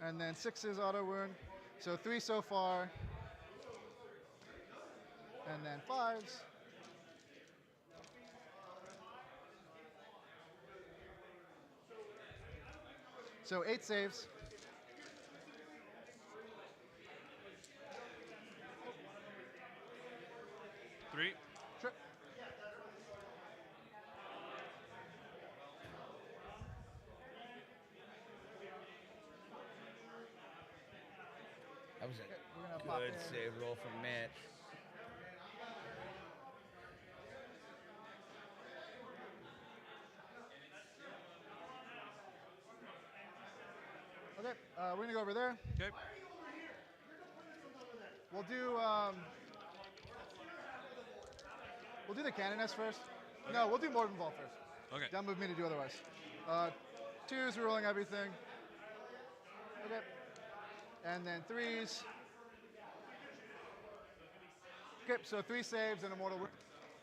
And then 6s auto wound. So 3 so far. And then 5s. So 8 saves. Three. Sure. That was We're gonna a pop good in. save roll from Mitch. Okay, we're gonna go over there. Okay. We'll do the Canoness first. No, we'll do Morganfall first. Okay. Don't move me to do otherwise. 2s, we're rolling everything. Okay. And then 3s. Okay, so 3 saves and a mortal wound.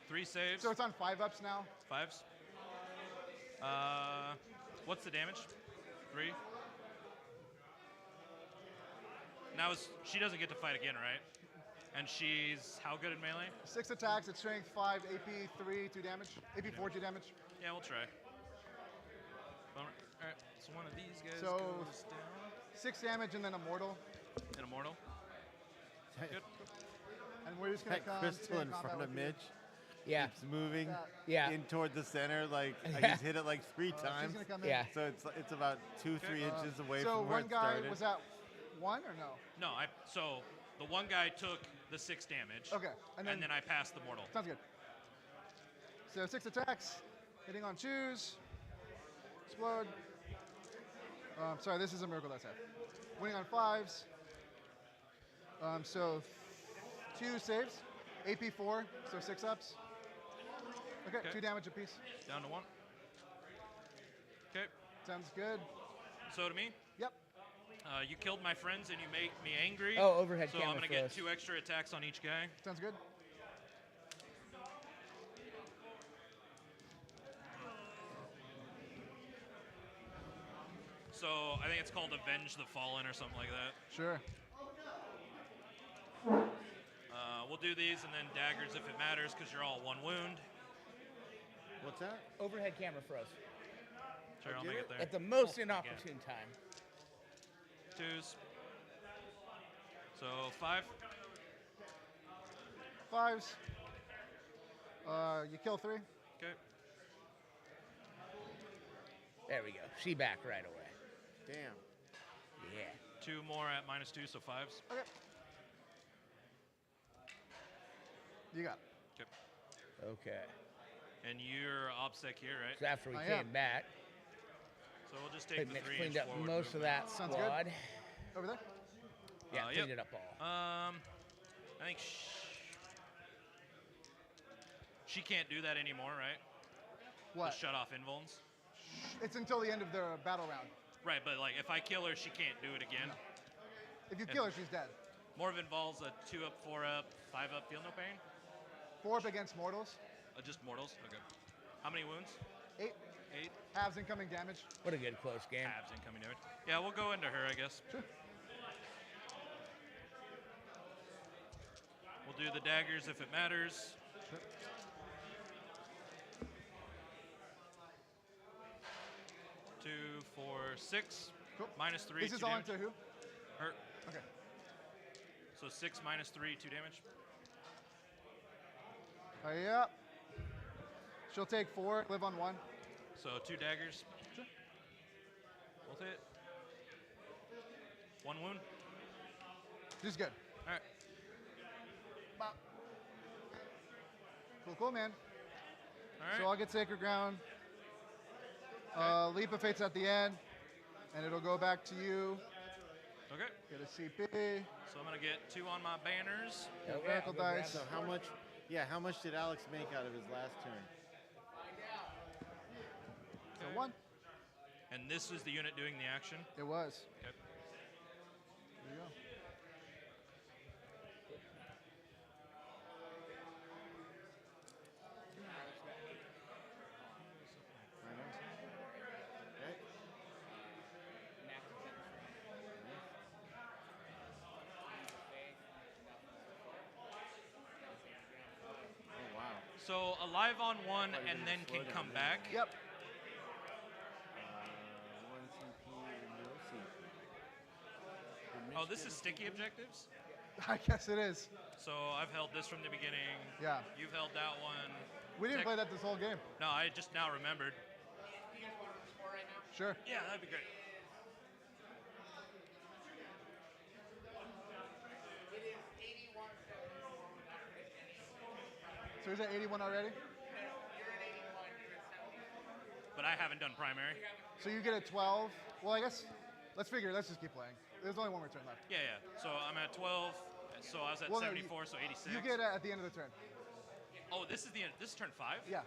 3 saves. So it's on 5 ups now. 5s. What's the damage? 3. Now she doesn't get to fight again, right? And she's how good in melee? 6 attacks at strength, 5 AP, 3, 2 damage. AP 4, 2 damage. Yeah, we'll try. Bummer. All right, so one of these guys So goes down. 6 damage and then a mortal. And immortal. Good. And we're just gonna That come crystal in combat front of with you. Mitch. Yeah. Keeps moving Yeah. in toward the center. Like Yeah. he's hit it like 3 She's times. gonna come in. Yeah. So it's about 2-3 inches away So from where one it guy started. was at 1 or no? No, so the one guy took the 6 damage. Okay, And and then, then- I passed the mortal. Sounds good. So 6 attacks, hitting on choose, explode. Sorry, this is a miracle dice. Winning on 5s. So 2 saves, AP 4, so 6 ups. Okay, 2 damage apiece. Down to 1. Okay. Sounds good. So to me, Yep. you killed my friends and you make me angry. Oh, overhead So I'm camera gonna get froze. 2 extra attacks on each guy. Sounds good. So I think it's called Avenge the Fallen or something like that. Sure. We'll do these and then daggers if it matters because you're all 1 wound. What's that? Overhead camera froze. Sure, I'll make it there. At the most inopportune time. 2s. So 5. 5s. You kill 3. Okay. There we go. She back right away. Damn. Yeah. 2 more at -2, so 5s. Okay. You got it. Okay. Okay. And you're OBSEC here, right? So after we I came am. back, So we'll just take the Mitch 3 cleaned inch up forward most of movement. that Sounds squad. good. Over there? Yeah, Yep. cleaned it up all. I think she can't do that anymore, right? What? The shut off invulns. It's until the end of the battle round. Right, but like if I kill her, she can't do it again. If you kill her, she's dead. More involves a 2 up, 4 up, 5 up, feel no pain? 4 up against mortals. Just mortals? Okay. How many wounds? 8. 8. Halves incoming damage. What a good close game. Halves incoming damage. Yeah, we'll go into her, I guess. Sure. We'll do the daggers if it matters. Sure. 2, 4, 6. Cool. -3. This is 2 all damage. into who? Her. Okay. So 6 -3, 2 damage. Yeah. She'll take 4, live on 1. So 2 daggers. Sure. Both hit. 1 wound. She's good. All right. Bop. Cool, man. All right. So I'll get Sacred Ground. Leap of Fate's at the end, and it'll go back to you. Okay. Get a CP. So I'm gonna get 2 on my banners. Get Miracle Dice. So how much? Yeah, how much did Alex make out of his last turn? So 1. And this is the unit doing the action. It was. Okay. There you go. Right? Oh wow. So alive on 1 and then slow can down come there. back. Yep. 1 CP and no CP. Oh, this is sticky objectives? I guess it is. So I've held this from the beginning. Yeah. You've held that one. We didn't play that this whole game. No, I just now remembered. Sure. Yeah, that'd be great. So he's at 81 already? But I haven't done primary. So you get a 12. Well, I guess, let's just keep playing. There's only 1 more turn left. Yeah, yeah. So I'm at 12. So I was at Well, no, 74, so 86. You get it at the end of the turn. Oh, this is the end. This is turn 5? Yeah.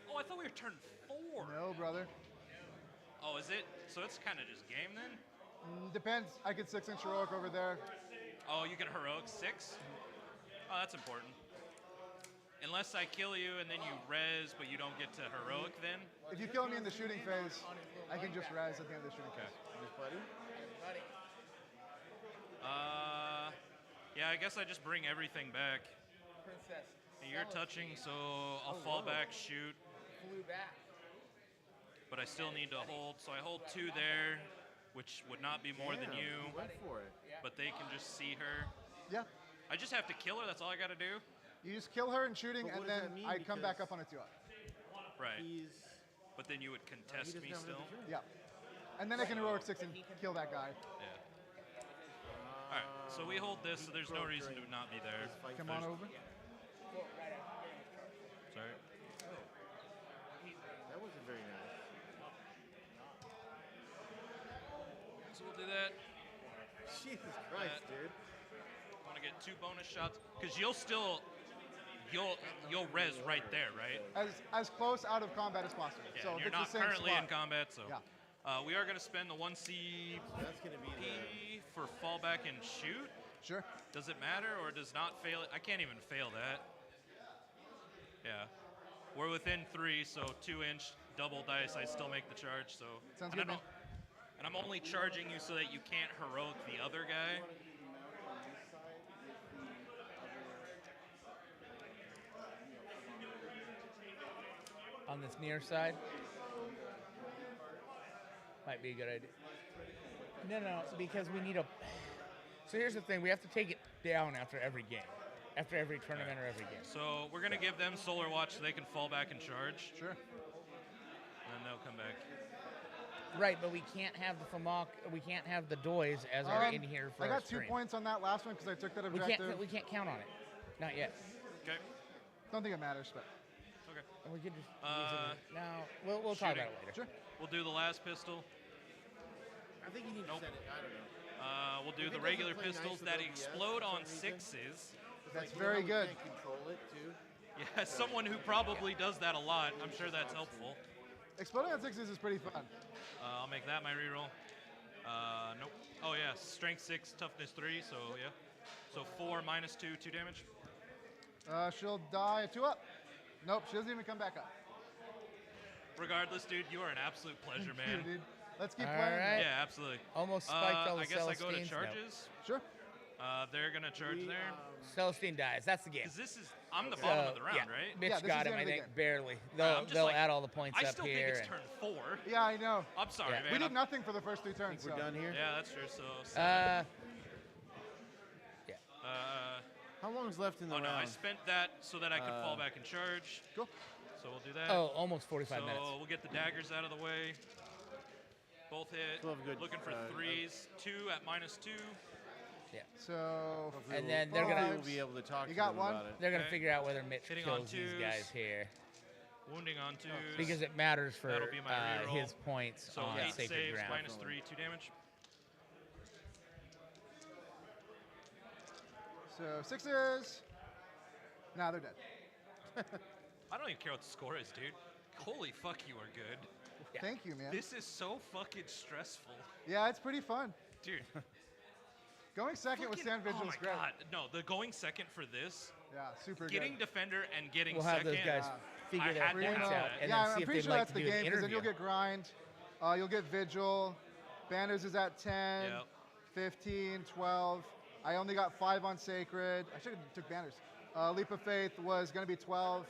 Oh, I thought we were turn 4. No, brother. Oh, is it? So it's kind of just game then? Depends. I could 6-inch heroic over there. Oh, you get a heroic 6? Oh, that's important. Unless I kill you and then you res, but you don't get to heroic then? If you kill me in the shooting phase, I can just res at the end of the shooting phase. Miss Buddy? Yeah, I guess I just bring everything back. Princess. You're touching, so I'll fall back, shoot. Flew back. But I still need to hold, so I hold 2 there, which would not be more than you. Went for it. But they can just see her. Yeah. I just have to kill her, that's all I gotta do? You just kill her in shooting, But what and does that then mean? I come back Because up on a 2-up. Right. He's. But then you would he contest doesn't me have still? another turn. Yeah. And then I can heroic 6 and kill that guy. Yeah. Alright, so we hold this, so there's no reason to not be there. Come on over. Sorry. That wasn't very nice. So we'll do that. Jesus Christ, dude. I want to get 2 bonus shots, because you'll still, you'll res right there, right? As close out of combat as possible. Yeah, so and if you're it's not the same currently spot, in combat, so. Yeah. We are going to spend the 1 CP So that's going to be the. for fallback and shoot. Sure. Does it matter or does not fail it? I can't even fail that. Yeah. We're within 3, so 2-inch double dice. I still make the charge. So Sounds and good, And I'm only charging you so that you can't heroic the other guy. On this near side? Might be a good idea. No, because we need a... So here's the thing. We have to take it down after every game. After every tournament or every game. So we're going to give them Solar Watch so they can fall back and charge. Sure. And then they'll come back. Right, but we can't have the FAMOC, we can't have the Doys as are in here for I our got 2 stream. points on that last one because I took that objective. We can't count on it. Not yet. Okay. Don't think it matters, but. Okay. And we could just use it now. We'll talk about it later. Sure. We'll do the last pistol. I think you need to set it. I don't know. We'll do If the it regular doesn't play nice pistols with that OBS explode for on some reason. sixes. That's Like, very you know how we good. can't control it too. Yeah, as someone who probably does that a lot, I'm sure that's helpful. Exploding on 6s is pretty fun. I'll make that my reroll. Nope. Oh yeah, strength 6, toughness 3, so yeah. So 4 minus 2, 2 damage. She'll die 2 up. Nope, she doesn't even come back up. Regardless, dude, you are an absolute pleasure, Thank you, man. dude. Let's keep All playing. right. Yeah, absolutely. Almost spiked all the I guess I go to Celestines. No. charges. Sure. They're gonna charge there. Celestine dies. That's the game. Cause this is I'm the bottom of the round, yeah, right? Mitch Yeah, this got is him, the I end of the think, game. barely. I'm just They'll like, add all the points I up still here. think it's and- turn 4. Yeah, I know. I'm sorry, Yeah. man. We did nothing for the first 3 turns. We're done here. Yeah, that's true. So. Yeah. How long's left in the Oh no, I round? spent that so that I could fall back and charge. Cool. So we'll do that. Oh, almost 45 so minutes. we'll get the daggers out of the way. Both hit. Still have a good, Looking for 3s. 2 at minus 2. Yeah. So. And then they're Hopefully gonna we'll be able to talk You to got them one? about it. they're gonna Okay. figure out whether Mitch Hitting on kills these twos. guys here Wounding on 2s. because it matters for That'll be my reroll. his points So on 8 Sacred saves, Ground. minus 3, 2 damage. So 6s. Nah, they're dead. I don't even care what the score is, dude. Holy fuck, you are good. Yeah. Thank you, man. This is so fucking stressful. Yeah, it's pretty fun. Dude. Going second with Sand Vigil Oh is my great. god. No, the going second for this, Yeah, super getting good. defender and getting We'll have second. those guys figure I their had to points have out that. and Yeah, then see I'm if pretty they'd sure like that's to the do an game because then you'll interview. get grind. You'll get Vigil. Banners is at 10, Yep. 15, 12. I only got 5 on Sacred. I should have took Banners. Leap of Faith was going to be 12.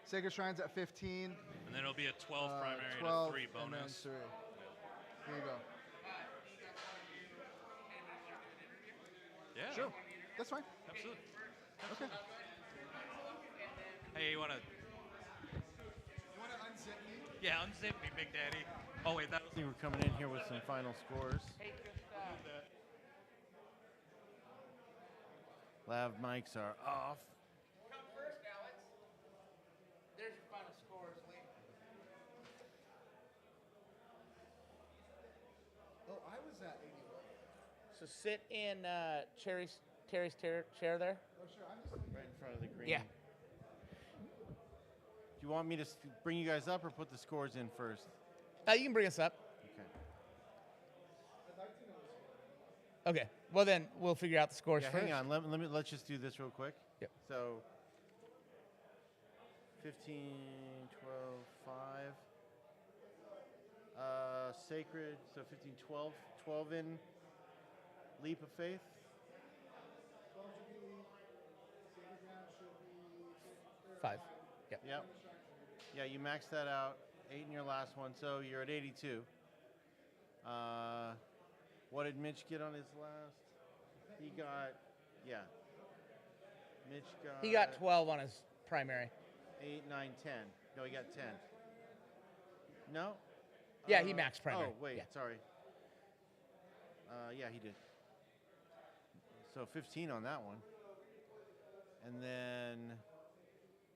Sacred Shrine's at 15. And then it'll be a 12 primary 12 and a 3 and then bonus. 3. Here you go. Yeah. Sure. That's fine. Absolutely. Okay. Hey, you wanna? You want to unzip me? Yeah, unzip me, Big Daddy. Oh wait, that I think we're coming in here with some final scores. Lav mics are off. Come first, Alex. There's your final scores, Lee. Oh, I was at 81. So sit in Terry's chair there. Oh, sure. I'm just Right in front of the green. Yeah. Do you want me to bring you guys up or put the scores in first? You can bring us up. Okay. Okay. Well, then we'll figure out the scores Yeah, first. hang on. Let's just do this real quick. Yep. So 15, 12, 5. Sacred, so 15, 12. 12 in Leap of Faith. 5. Yep. Yep. Yeah, you maxed that out. 8 in your last one, so you're at 82. What did Mitch get on his last? He got, yeah. Mitch got. He got 12 on his primary. 8, 9, 10. No, he got 10. No? Yeah, he maxed primary. Oh, wait, Yeah. sorry. Yeah, he did. So 15 on that one. And then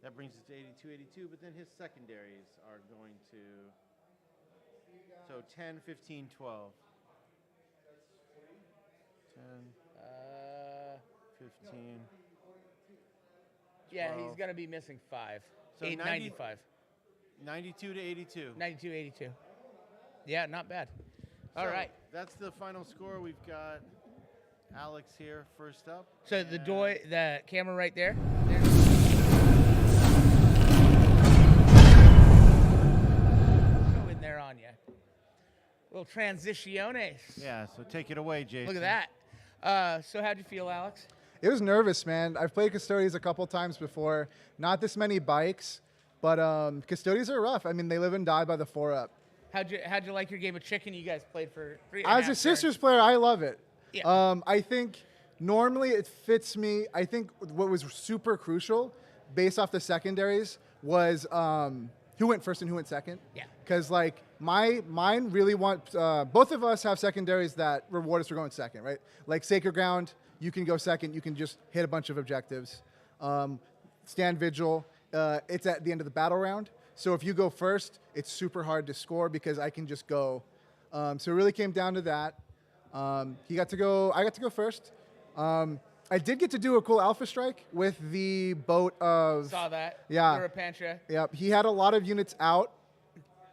that brings us to 82, 82, but then his secondaries are going to. So 10, 15, 12. 10, 15. Yeah, he's 12. going to be missing 5. So 895. 92 to 82. 92, 82. Yeah, not bad. All So right. That's the final score. We've got Alex here first up. So the camera right there. Go in there on you. Little transiciones. Yeah, so take it away, Jason. Look at that. So how'd you feel, Alex? It was nervous, man. I've played Custodies a couple times before. Not this many bikes, but Custodies are rough. I mean, they live and die by the 4-up. How'd you like your game of chicken you guys played for 3.5 As a turns? Sisters player, I love it. Yeah. I think normally it fits me. I think what was super crucial, based off the secondaries, was who went first and who went second. Yeah. Because like mine really want both of us have secondaries that reward us for going second, right? Like Sacred Ground, you can go second. You can just hit a bunch of objectives. Stand Vigil, it's at the end of the battle round. So if you go first, it's super hard to score because I can just go. So it really came down to that. I got to go first. I did get to do a cool alpha strike with the boat of... Saw that. Yeah. The Repentia. Yep. He had a lot of units out.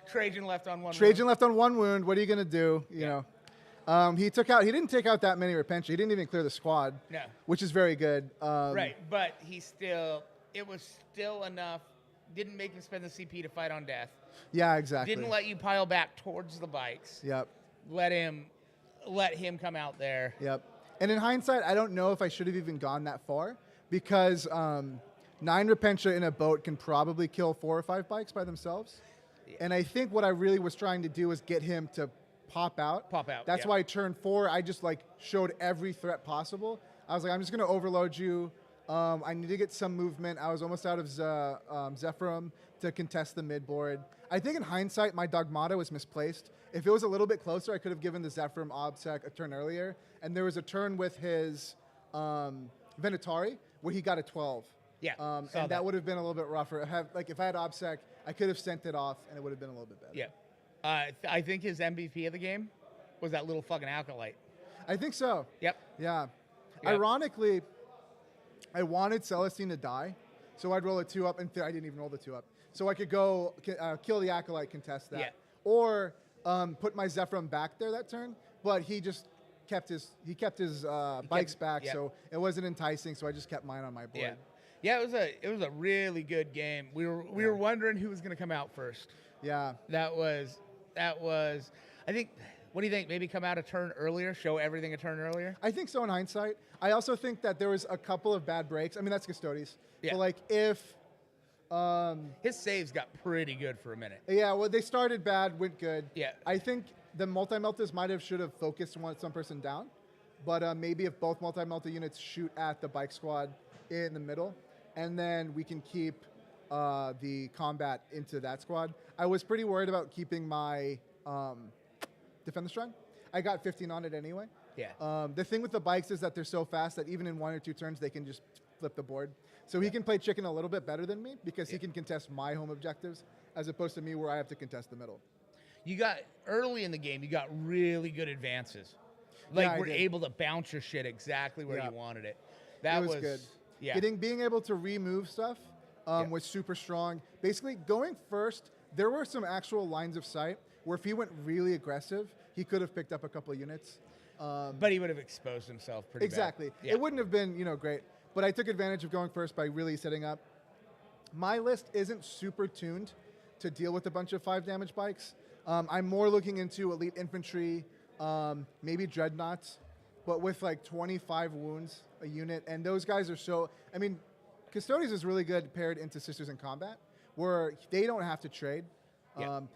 Trajan left on one Trajan wound. left on one wound. What are you going to do? You know. He didn't take out that many Repentia. He didn't even clear the squad. No. Which is very good. Right, but it was still enough. Didn't make him spend the CP to fight on death. Yeah, exactly. Didn't let you pile back towards the bikes. Yep. Let him come out there. Yep. And in hindsight, I don't know if I should have even gone that far because 9 Repentia in a boat can probably kill 4 or 5 bikes by themselves. Yeah. And I think what I really was trying to do was get him to pop out. That's why turn 4, I just like showed every threat possible. I was like, I'm just going to overload you. I need to get some movement. I was almost out of Zephyrum to contest the midboard. I think in hindsight, my Dogmata was misplaced. If it was a little bit closer, I could have given the Zephyrum Obsec a turn earlier. And there was a turn with his Venatari where he got a 12. Yeah, and that would have been a little bit rougher. If I had Obsec, I could have sent it off, and it would have been a little bit better. Yeah. I think his MVP of the game was that little fucking Acolyte. I think so. Yep. Yeah. Yep. Ironically, I wanted Celestine to die, so I'd roll a 2-up, and I didn't even roll the 2-up. So I could go kill the Acolyte, contest that. Yeah. Or put my Zephyrum back there that turn, but he just kept his bikes back, so it wasn't enticing, so I just kept mine on my board. Yeah. Yeah, it was a really good game. We were wondering who was going to come out first. Yeah. That was I think, what do you think? Maybe come out a turn earlier, show everything a turn earlier? I think so in hindsight. I also think that there was a couple of bad breaks. I mean, that's Custodies. Yeah. But like if his saves got pretty good for a minute. Yeah, well, they started bad, went good. Yeah. I think the multi-meltas should have focused some person down, but maybe if both multi-melta units shoot at the bike squad in the middle, and then we can keep the combat into that squad. I was pretty worried about keeping my Defend the Strong. I got 15 on it anyway. Yeah. The thing with the bikes is that they're so fast that even in 1 or 2 turns, they can just flip the board. So he can play chicken a little bit better than me because he can contest my home objectives as opposed to me where I have to contest the middle. You got, early in the game, you got really good advances. Like, Yeah, we're able to bounce your shit exactly where you wanted it. That was good. Yeah. Being able to remove stuff was super strong. Basically, going first, there were some actual lines of sight where if he went really aggressive, he could have picked up a couple of units. But he would have exposed himself pretty exactly. bad. Yeah. It wouldn't have been, great. But I took advantage of going first by really setting up. My list isn't super tuned to deal with a bunch of 5 damage bikes. I'm more looking into elite infantry, maybe dreadnoughts, but with like 25 wounds a unit. And those guys are so, I mean, Custodies is really good paired into Sisters in Combat, where they don't have to trade.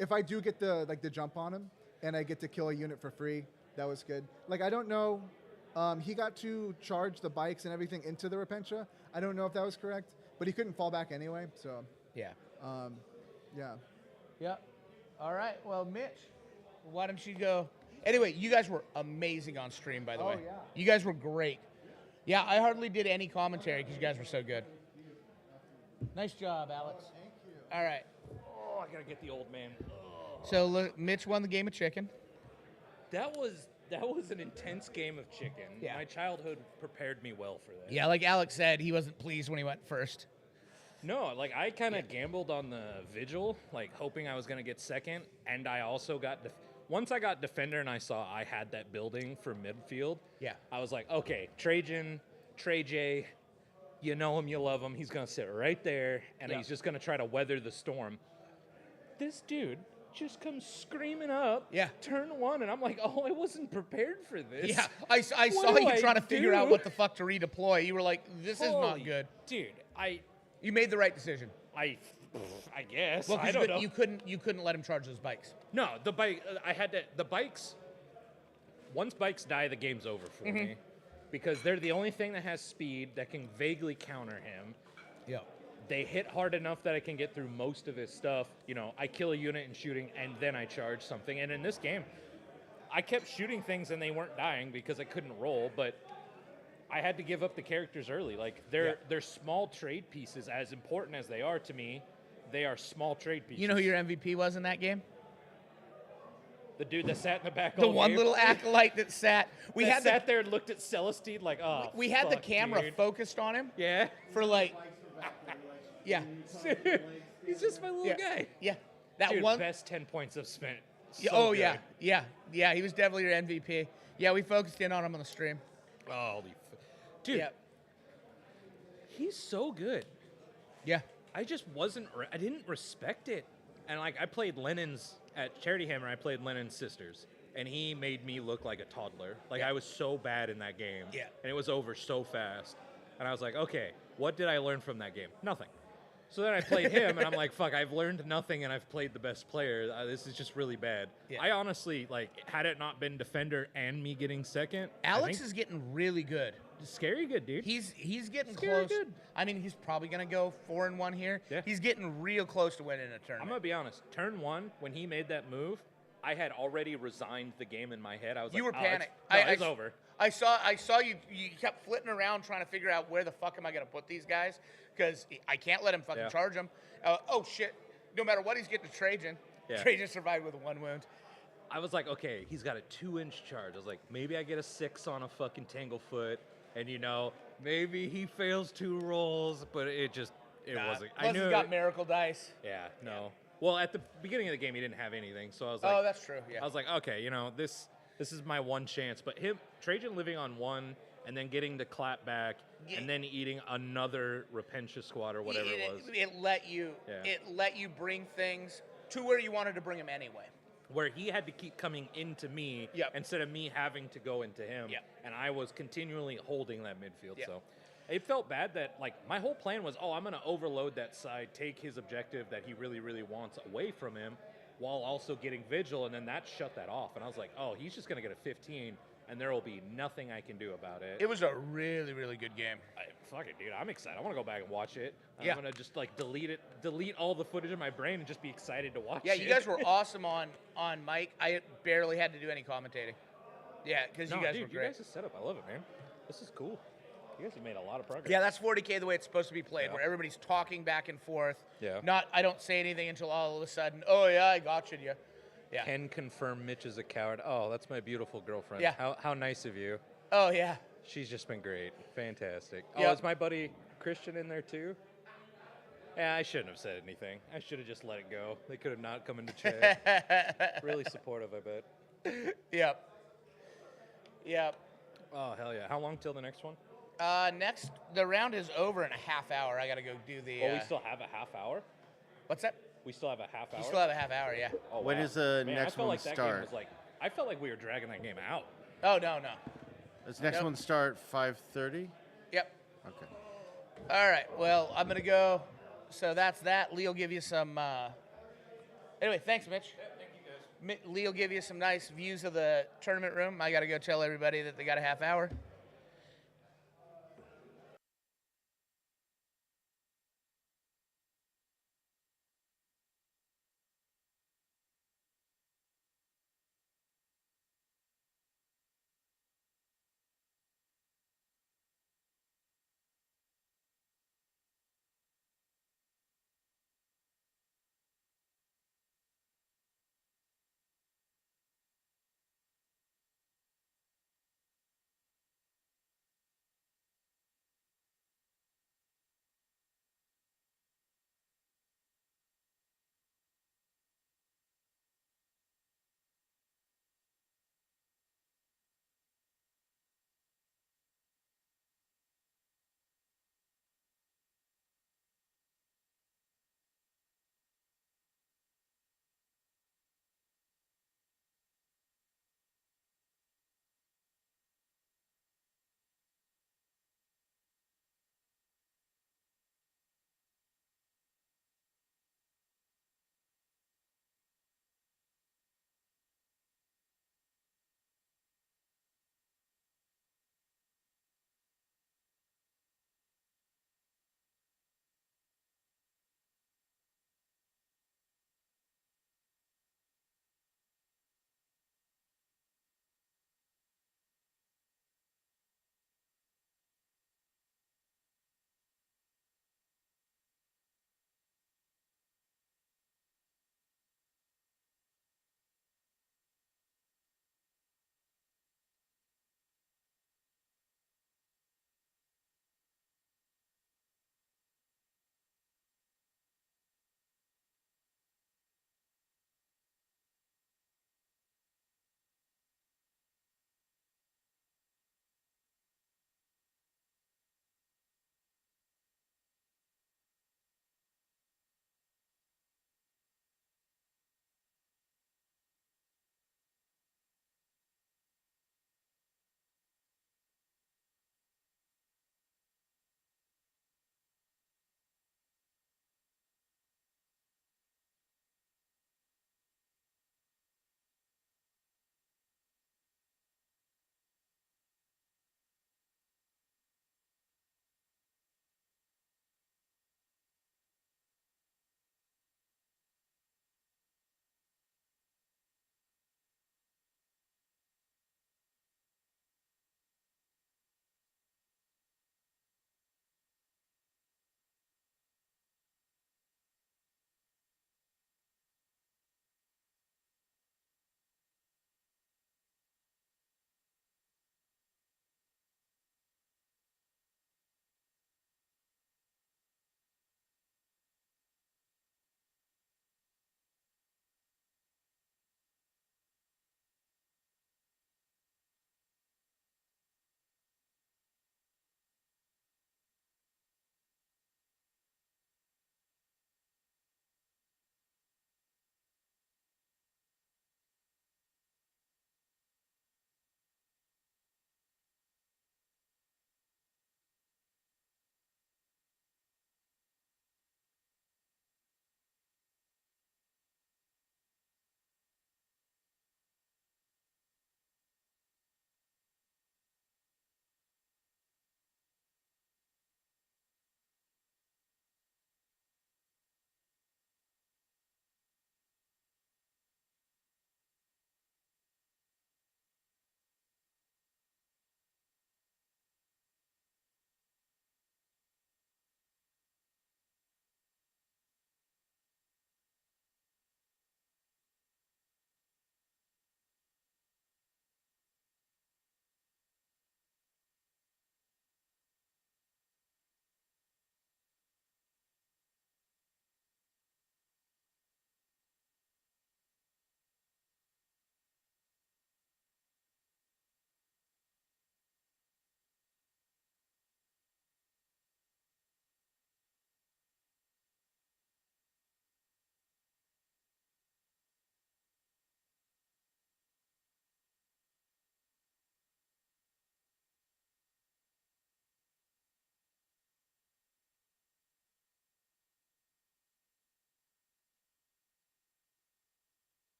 If I do get the jump on him and I get to kill a unit for free, that was good. Like, I don't know, he got to charge the bikes and everything into the Repentia. I don't know if that was correct, but he couldn't fall back anyway, so. Yeah. Yeah. Yeah. All right. Well, Mitch, why don't you go? Anyway, you guys were amazing on stream, by the way. Yeah. You guys were great. Yeah, I hardly did any commentary because you guys were so good. Nice job, Alex. Thank you. All right. Oh, I gotta get the old man. So look, Mitch won the game of chicken. That was an intense game of chicken. Yeah. My childhood prepared me well for that. Yeah, like Alex said, he wasn't pleased when he went first. No, like I kind of gambled on the Vigil, like hoping I was going to get second, and I also got once I got Defender and I saw I had that building for midfield. Yeah. I was like, okay, Trajan, Trey J, you know him, you love him. He's going to sit right there, and he's just going to try to weather the storm. This dude just comes screaming up. Yeah. Turn 1, and I'm like, oh, I wasn't prepared for this. Yeah, I saw do you I trying to figure out do? what the fuck to redeploy. You were like, this is not Holy good. Dude, You made the right decision. I guess. Well, 'cause I don't know. you couldn't let him charge those bikes. No, the bike. I had to. The bikes. Once bikes die, the game's over for me, because they're the only thing that has speed that can vaguely counter him. Yeah. They hit hard enough that I can get through most of his stuff. You know, I kill a unit in shooting, and then I charge something. And in this game, I kept shooting things, and they weren't dying because I couldn't roll. But I had to give up the characters early. Like they're small trade pieces, as important as they are to me. They are small trade pieces. You know who your MVP was in that game? The dude that sat in the back. The all one game. little acolyte that sat. We that had sat there and looked at Celestine like, oh. We had the fuck, camera dude. focused on him. Yeah. For like. Yeah. He's just my little guy. Yeah. That Dude, one. best 10 points I've spent. Yeah, So oh good. yeah. He was definitely your MVP. Yeah, we focused in on him on the stream. Holy dude. Yeah. He's so good. Yeah. I just wasn't. I didn't respect it, and like I played Lennon's at Charity Hammer. I played Lennon's sisters, and he made me look like a toddler. Like I was so bad in that game. Yeah. And it was over so fast, and I was like, okay, what did I learn from that game? Nothing. So then I played him, and I'm like, fuck, I've learned nothing, and I've played the best player. This is just really bad. Yeah. I honestly, like, had it not been Defender and me getting second, Alex is getting really good. Scary good, dude. He's getting Scary close. good. I mean, he's probably gonna go 4-1 here. Yeah. He's getting real close to winning a I'm tournament. gonna be honest. Turn 1, when he made that move, I had already resigned the game in my head. I was You like, were oh, panicked. It's over. I saw you. You kept flitting around trying to figure out where the fuck am I gonna put these guys, because I can't let him fucking charge them. Oh shit! No matter what, he's getting to Trajan. Yeah. Trajan survived with 1 wound. I was like, okay, he's got a 2-inch charge. I was like, maybe I get a 6 on a fucking Tanglefoot, and maybe he fails 2 rolls, but it wasn't. Plus he's got miracle dice. Yeah, no. Well, at the beginning of the game, he didn't have anything, so I was like, Oh, that's true. Yeah. I was like, okay, this is my one chance. But Trajan living on 1 and then getting the clap back and then eating another Repentia squad or whatever it was. It let you bring things to where you wanted to bring them anyway. Where he had to keep coming into me instead of me having to go into him. Yep. And I was continually holding that midfield. Yep. So it felt bad that, like, my whole plan was, I'm going to overload that side, take his objective that he really, really wants away from him, while also getting Vigil, and then that shut that off. And I was like, he's just going to get a 15, and there will be nothing I can do about it. It was a really, really good game. Fuck it, dude. I'm excited. I want to go back and watch it. Yeah. I'm going to just, like, delete all the footage in my brain and just be excited to watch it. Yeah, you guys were awesome on mic. I barely had to do any commentating. Yeah, because you guys were great. You guys' setup, I love it, man. This is cool. You guys have made a lot of progress. Yeah, that's 40K the way it's supposed to be played, where everybody's talking back and forth. Yeah. I don't say anything until all of a sudden, oh yeah, I got you. Yeah. Can confirm Mitch is a coward. Oh, that's my beautiful girlfriend. Yeah. How nice of you. Oh yeah. She's just been great. Fantastic. Yep. Oh, is my buddy Christian in there too? Yeah, I shouldn't have said anything. I should have just let it go. They could have not come into chat. Really supportive, I bet. Yep. Oh, hell yeah. How long till the next one? The round is over in a half hour. I got to go do the. We still have a half hour? What's that? We still have a half hour? You still have a half hour, yeah. Oh, When wow. does the Man, next I felt one like that start? Game was like, I felt like we were dragging that game out. Oh, no. Does the next Nope. one start 5:30? Yep. Okay. All right. Well, I'm going to go. So that's that. Lee will give you some. Anyway, thanks, Mitch. Yeah, thank you guys. Lee will give you some nice views of the tournament room. I got to go tell everybody that they got a half hour.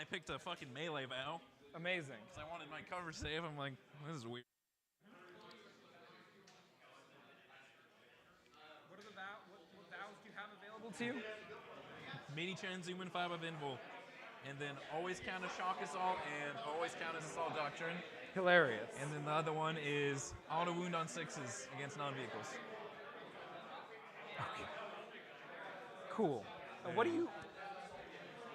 I picked a fucking melee vow. Amazing. Because I wanted my cover save. I'm like, this is weird. What vows do you have available to you? Mini Transhuman 5 of Invul. And then always count as Shock Assault and always count as Assault Doctrine. Hilarious. And then the other one is Auto Wound on 6s against non-vehicles. Okay. Cool. What do you...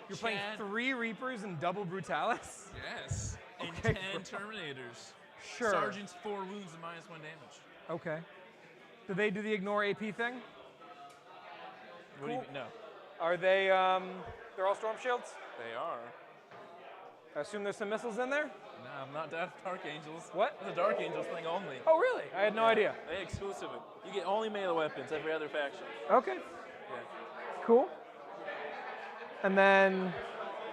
You're playing 3 Reapers and double Brutalis? Yes. And Okay, 10 Terminators. Sure. Sergeant's 4 wounds and -1 damage. Okay. Do they do the ignore AP thing? What do you mean? No. Are they, they're all Storm Shields? They are. I assume there's some missiles in there? No, I'm not Dark Angels. What? It's a Dark Angels thing only. Oh, really? I had no idea. They exclusive it. You get only melee weapons, every other faction. Okay. Yeah. Cool. And then,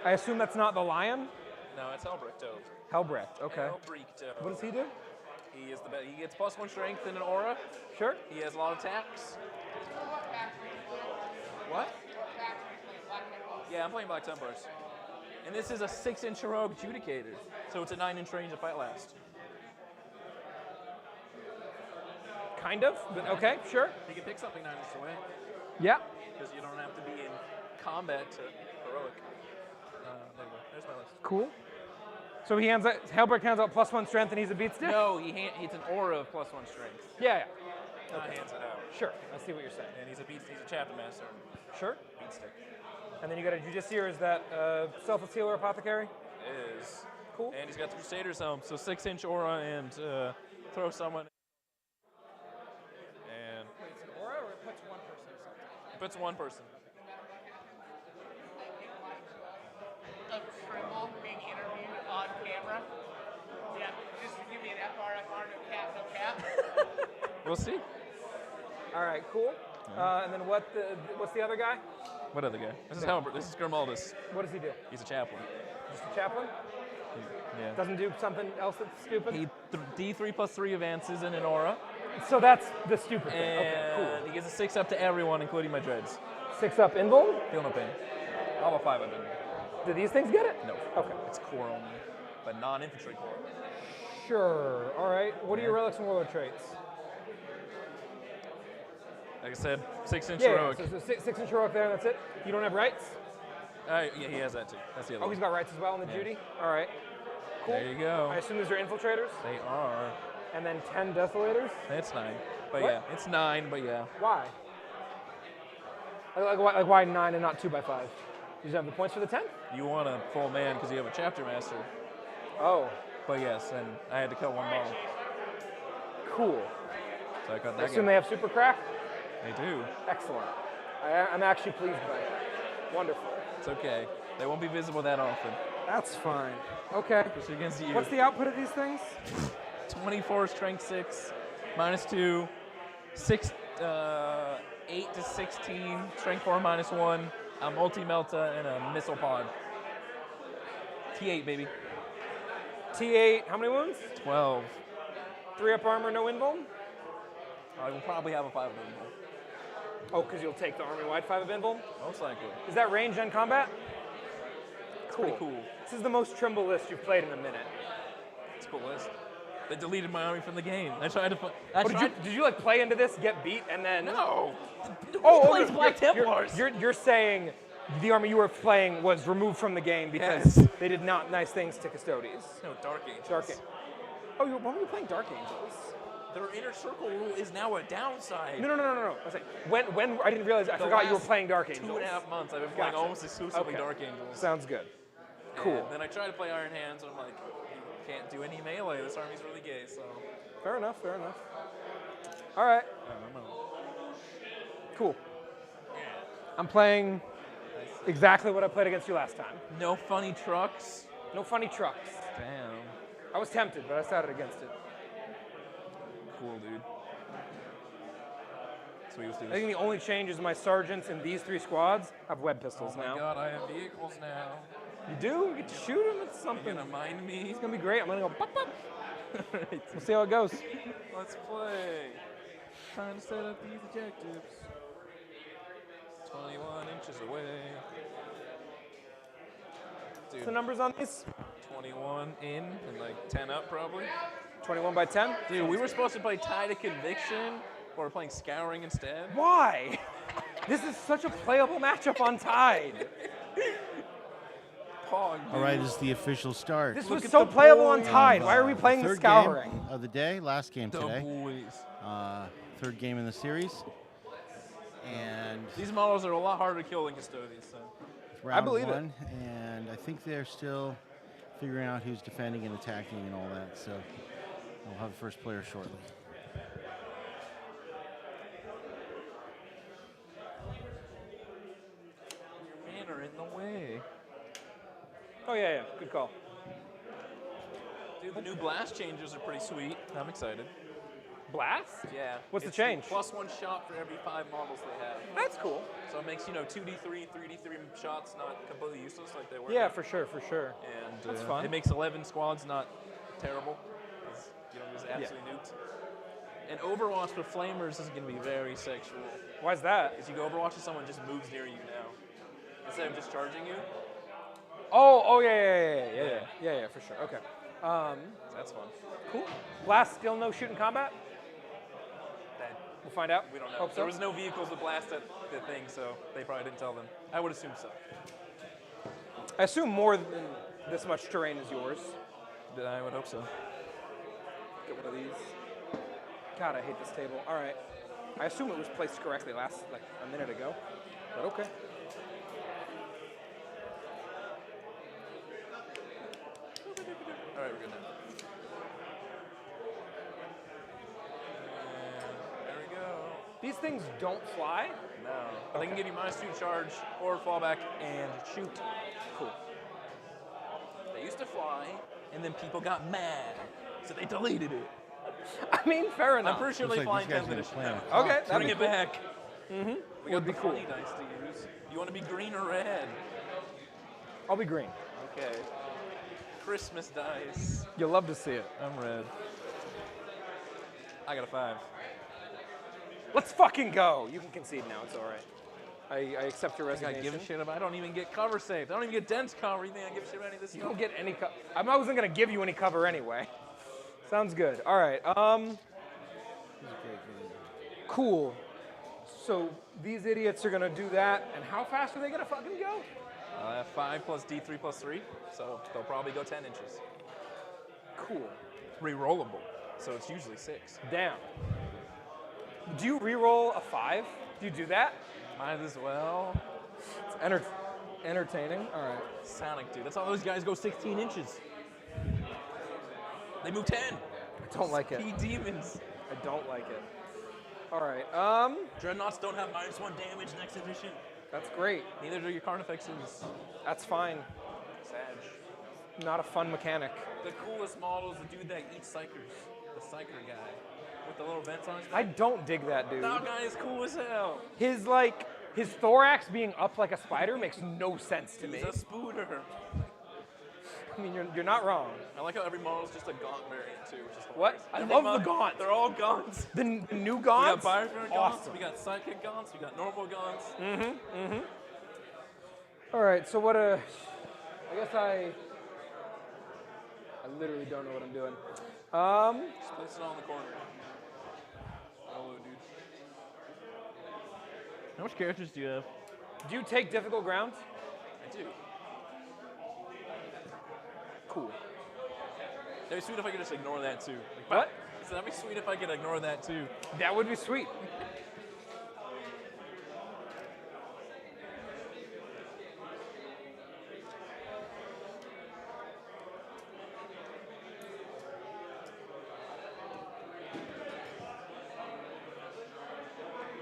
I assume that's not the Lion? No, it's Helbrecht. Helbrecht, okay. Helbrecht. What does he do? He is the best. He gets +1 strength and an aura. Sure. He has a lot of attacks. What? Yeah, I'm playing Black Templars. And this is a 6-inch heroic adjudicator. So it's a 9-inch range of fight last. Kind of, but okay, sure. You can pick something 9 inches away. Yeah. Because you don't have to be in combat to heroic. There we go. There's my list. Cool. So he hands out, Helbrecht hands out +1 strength and he's a beat stick? No, it's an aura of +1 strength. Yeah, yeah. Not hands it out. Sure, I see what you're saying. And he's a chapter master. Sure. Beat stick. And then you got a Justiciar, is that Selfless Healer Apothecary? Is. Cool. And he's got the Crusader's Helm, so 6-inch aura and throw someone. And Wait, it's an aura or it puts one person or something? it puts 1 person. Of Trimble being interviewed on camera. Yeah, just give me an FR, no cap. We'll see. All right, cool. And then what's the other guy? What other guy? This is Helbert. This is Grimaldus. What does he do? He's a chaplain. Just a chaplain? Yeah. Doesn't do something else that's stupid? He D3+3 advances in an aura. So that's the stupid thing. And Okay, cool. he gives a 6 up to everyone, including my dreads. 6 up invul? Feel no pain. I'll have a 5 of them. Do these things get it? No. Okay. It's core only, but non-infantry core. Sure. All right. What are your relics and warlord traits? Like I said, 6-inch Yeah, heroic. so 6-inch heroic there, and that's it? You don't have rights? Yeah, he has that too. That's the other Oh, one. he's got rights as well in the Yeah. Judy? All right. Cool. There you go. I assume those are infiltrators? They are. And then 10 desolators? That's 9. But What? yeah, it's 9, but yeah. Why? Like why 9 and not 2x5? You just have the points for the 10? You want a full man because you have a chapter master. Oh. But yes, and I had to cut 1 ball. Cool. So I cut I that assume guy. they have super crack? They do. Excellent. I'm actually pleased by it. Wonderful. It's okay. They won't be visible that often. That's fine. Okay. Especially against you. What's the output of these things? 24 strength 6, -2, 8 to 16, strength 4 -1, a multi-melta, and a missile pod. T8, baby. T8, how many wounds? 12. 3 up armor, no invuln? I will probably have a 5 of them. Oh, because you'll take the army-wide 5 of invuln? Most likely. Is that range and combat? Pretty cool. This is the most Trimble list you've played in a minute. It's a cool list. They deleted my army from the game. I tried to. Did you like play into this, get beat, and then? No. Who Oh, plays Black Templars? You're saying the army you were playing was removed from the game because Yes. they did not nice things to Custodes. No, Dark Angels. Oh, when were you playing Dark Angels? Their inner circle rule is now a downside. No. I was like, when I didn't realize. I The forgot you were last playing Dark Angels. 2.5 months I've been playing Gotcha. almost exclusively Okay. Dark Angels. Sounds good. Cool. And then I tried to play Iron Hands, and I'm like, you can't do any melee. This army's really gay, so. Fair enough. All right. Cool. I'm playing exactly what I played against you last time. No funny trucks. No funny trucks. Damn. I was tempted, but I decided against it. Cool, dude. Sweet, I think the only change is my sergeants in these 3 squads have web pistols Oh my now. god, I have vehicles now. You do? You get to shoot them? It's something. You're gonna mind me? It's gonna be great. I'm gonna go pop pop. We'll see how it goes. Let's play. Trying to set up these objectives. 21 inches away. What's the numbers on these? 21 in and like 10 up probably. 21 by 10? Dude, we were supposed to play Tide of Conviction, but we're playing Scouring instead. Why? This is such a playable matchup on Tide. Pog, All right, this is the official start. This was so playable on Tide. Why are we playing the Third Scouring? game of the day, last game The today. boys. Third game in the series. And These models are a lot harder to kill than Custodians, so. round I believe it. one, and I think they're still figuring out who's defending and attacking and all that. So we'll have the first player shortly. Men are in the way. Oh, yeah. Good call. Dude, the new blast changes are pretty sweet. I'm excited. Blast? Yeah. What's the It's change? +1 shot for every 5 models they have. That's cool. So it makes, 2D3, 3D3 shots not completely useless like they were. Yeah, for sure. And That's fun. It makes 11 squads not terrible. Because, just absolutely nuked. And Overwatch with Flamers is going to be very sexual. Why's that? Because you go Overwatch and someone just moves near you now. Instead of just charging you. Oh, yeah, for sure. Okay. That's fun. Cool. Blast still no shooting combat? We'll find out. We don't know. Hope so. There was no vehicles to blast at the thing, so they probably didn't tell them. I would assume so. I assume more than this much terrain is yours. I would hope so. Get one of these. God, I hate this table. All right. I assume it was placed correctly like a minute ago, but okay. All right, we're good now. And there we go. These things don't fly? No. But they can give you -2 charge or fallback and shoot. Cool. They used to fly, and then people got mad, so they deleted it. I mean, fair enough. I'm pretty sure Looks they like fly in these guys 10th are gonna edition play now. on a clock, Bring it cool. back. Mm-hmm. We got Would be the cool. funny dice to use. You want to be green or red? I'll be green. Okay. Christmas dice. You'll love to see it. I'm red. I got a 5. Let's fucking go. You can concede now. It's all right. I accept your I resignation. give a shit about. I don't even get cover saved. I don't even get dense cover. You think I give a shit about any of this You stuff? don't get any cover. I wasn't gonna give you any cover anyway. Sounds good. All right. Cool. So these idiots are gonna do that, and how fast are they gonna fucking go? 5 plus D3 plus 3, so they'll probably go 10 inches. Cool. Rerollable, so it's usually 6. Damn. Do you re-roll a 5? Do you do that? Might as well. It's entertaining. All right. Sonic, dude. That's how those guys go 16 inches. They move 10. I don't like it. Speed demons. I don't like it. All right. Dreadnoughts don't have -1 damage next edition. That's great. Neither do your Carnifexes. That's fine. Sag. Not a fun mechanic. The coolest model is the dude that eats psychers. The psycher guy. With the little vents on his I back. don't dig that dude. That guy is cool as hell. His thorax being up like a spider makes no sense to me. He's a spooner. I mean, you're not wrong. I like how every model is just a gaunt variant too, which is What? hilarious. I Every love the gaunt. They're all gaunts. The new We gaunts? got Biofury gaunts, Awesome. we got sidekick gaunts, we got normal gaunts. All right, so what I guess I literally don't know what I'm doing. Just place it all in the corner. Hello, dude. How much characters do you have? Do you take difficult ground? I do. Cool. That'd be sweet if I could just ignore that too. Like, What? So that'd be sweet if I could ignore that too. That would be sweet.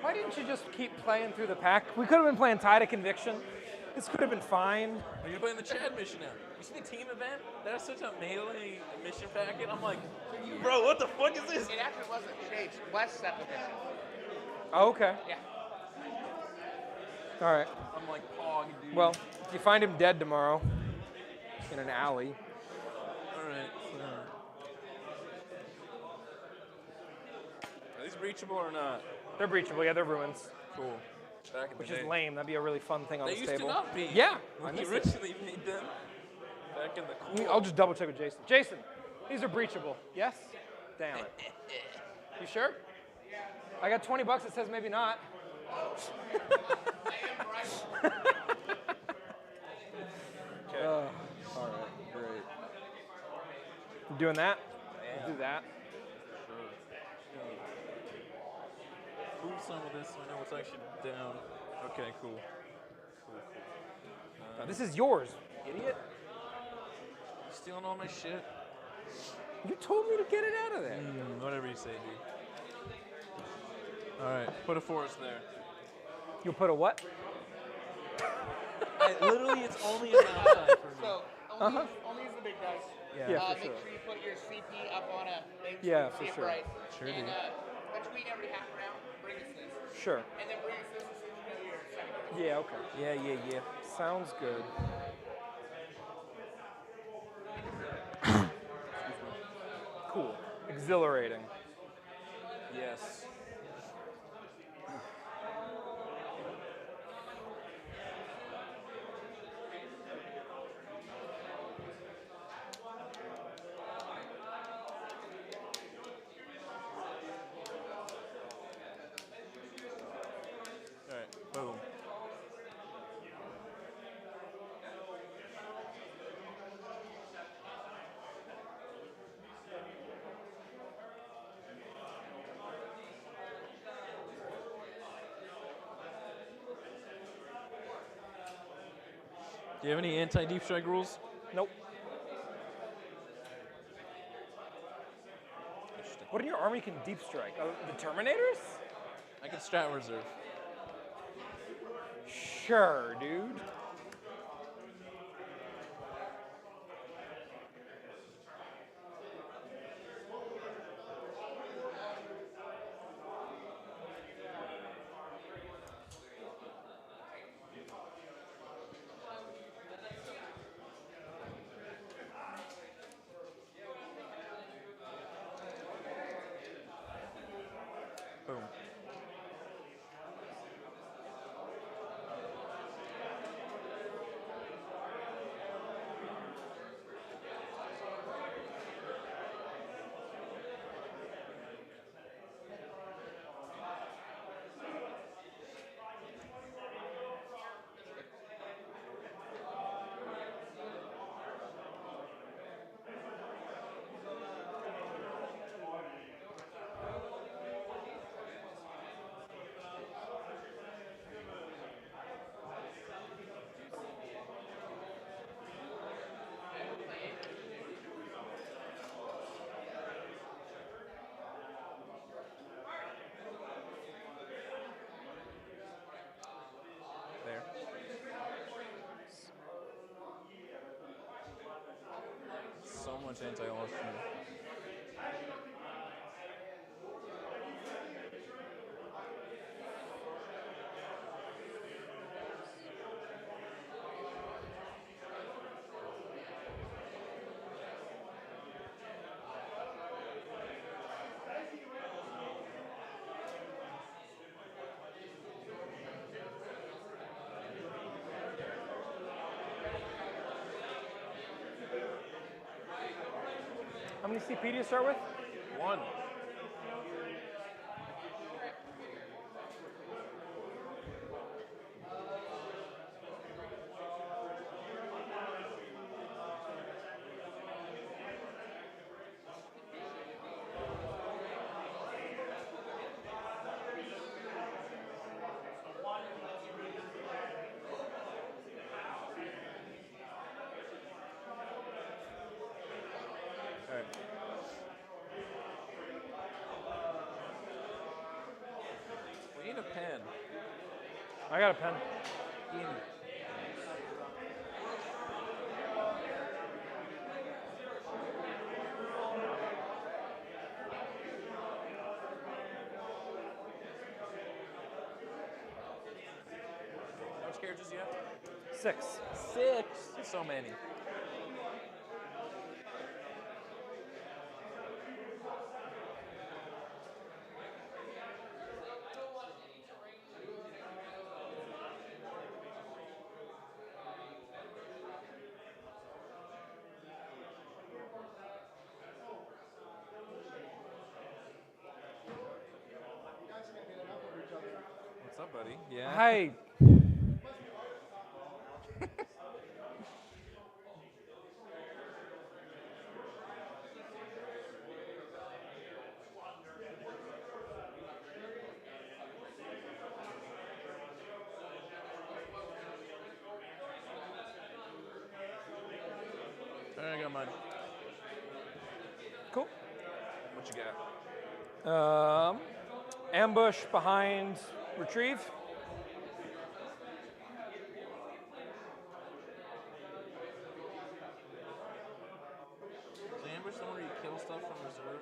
Why didn't you just keep playing through the pack? We could have been playing Tide of Conviction. This could have been fine. Are you playing the Chad mission now? You see the team event? That's such a melee mission packet. I'm like, bro, what the fuck is this? It actually wasn't changed. West set the mission. Oh, okay. Yeah. All right. I'm like, pog, dude. Well, if you find him dead tomorrow in an alley. All right. Are these breachable or not? They're breachable, yeah, they're ruins. Cool. Back in Which the is day. lame. That'd be a really fun thing on They this used table. to not be. Yeah, I When miss you it. originally made them. Back in the cool. I'll just double check with Jason. Jason, these are breachable. Yes? Damn it. You sure? I got 20 bucks that says maybe not. Okay. All right, great. You doing that? Let's do that. Prove some of this. I know it's actually down. Okay, cool. Now, this is yours, idiot. You stealing all my shit? You told me to get it out of there. Whatever you say, dude. All right, put a forest there. You'll put a what? Literally, it's only a downside for me. So only use the big dice. Yeah, for Make sure. sure you put your CP up on a thing so Yeah, you for see it sure. bright. Sure and, do. between every half round, bring us this. Sure. And then bring us this as soon as you know your second. Yeah, okay. Yeah. Sounds good. Cool. Exhilarating. Yes. All right, boom. Do you have any anti-deep strike rules? Nope. What in your army can deep strike? The Terminators? I can strat reserve. Sure, dude. Boom. There. So much anti-Austrian. How many CP do you start with? 1. All right. We need a pen. I got a pen. Give me. How much characters do you have? 6. 6. So many. buddy. Yeah. Hi. I got mine. Cool. What you got? Ambush behind retrieve. Is the ambush the one where you kill stuff from reserve?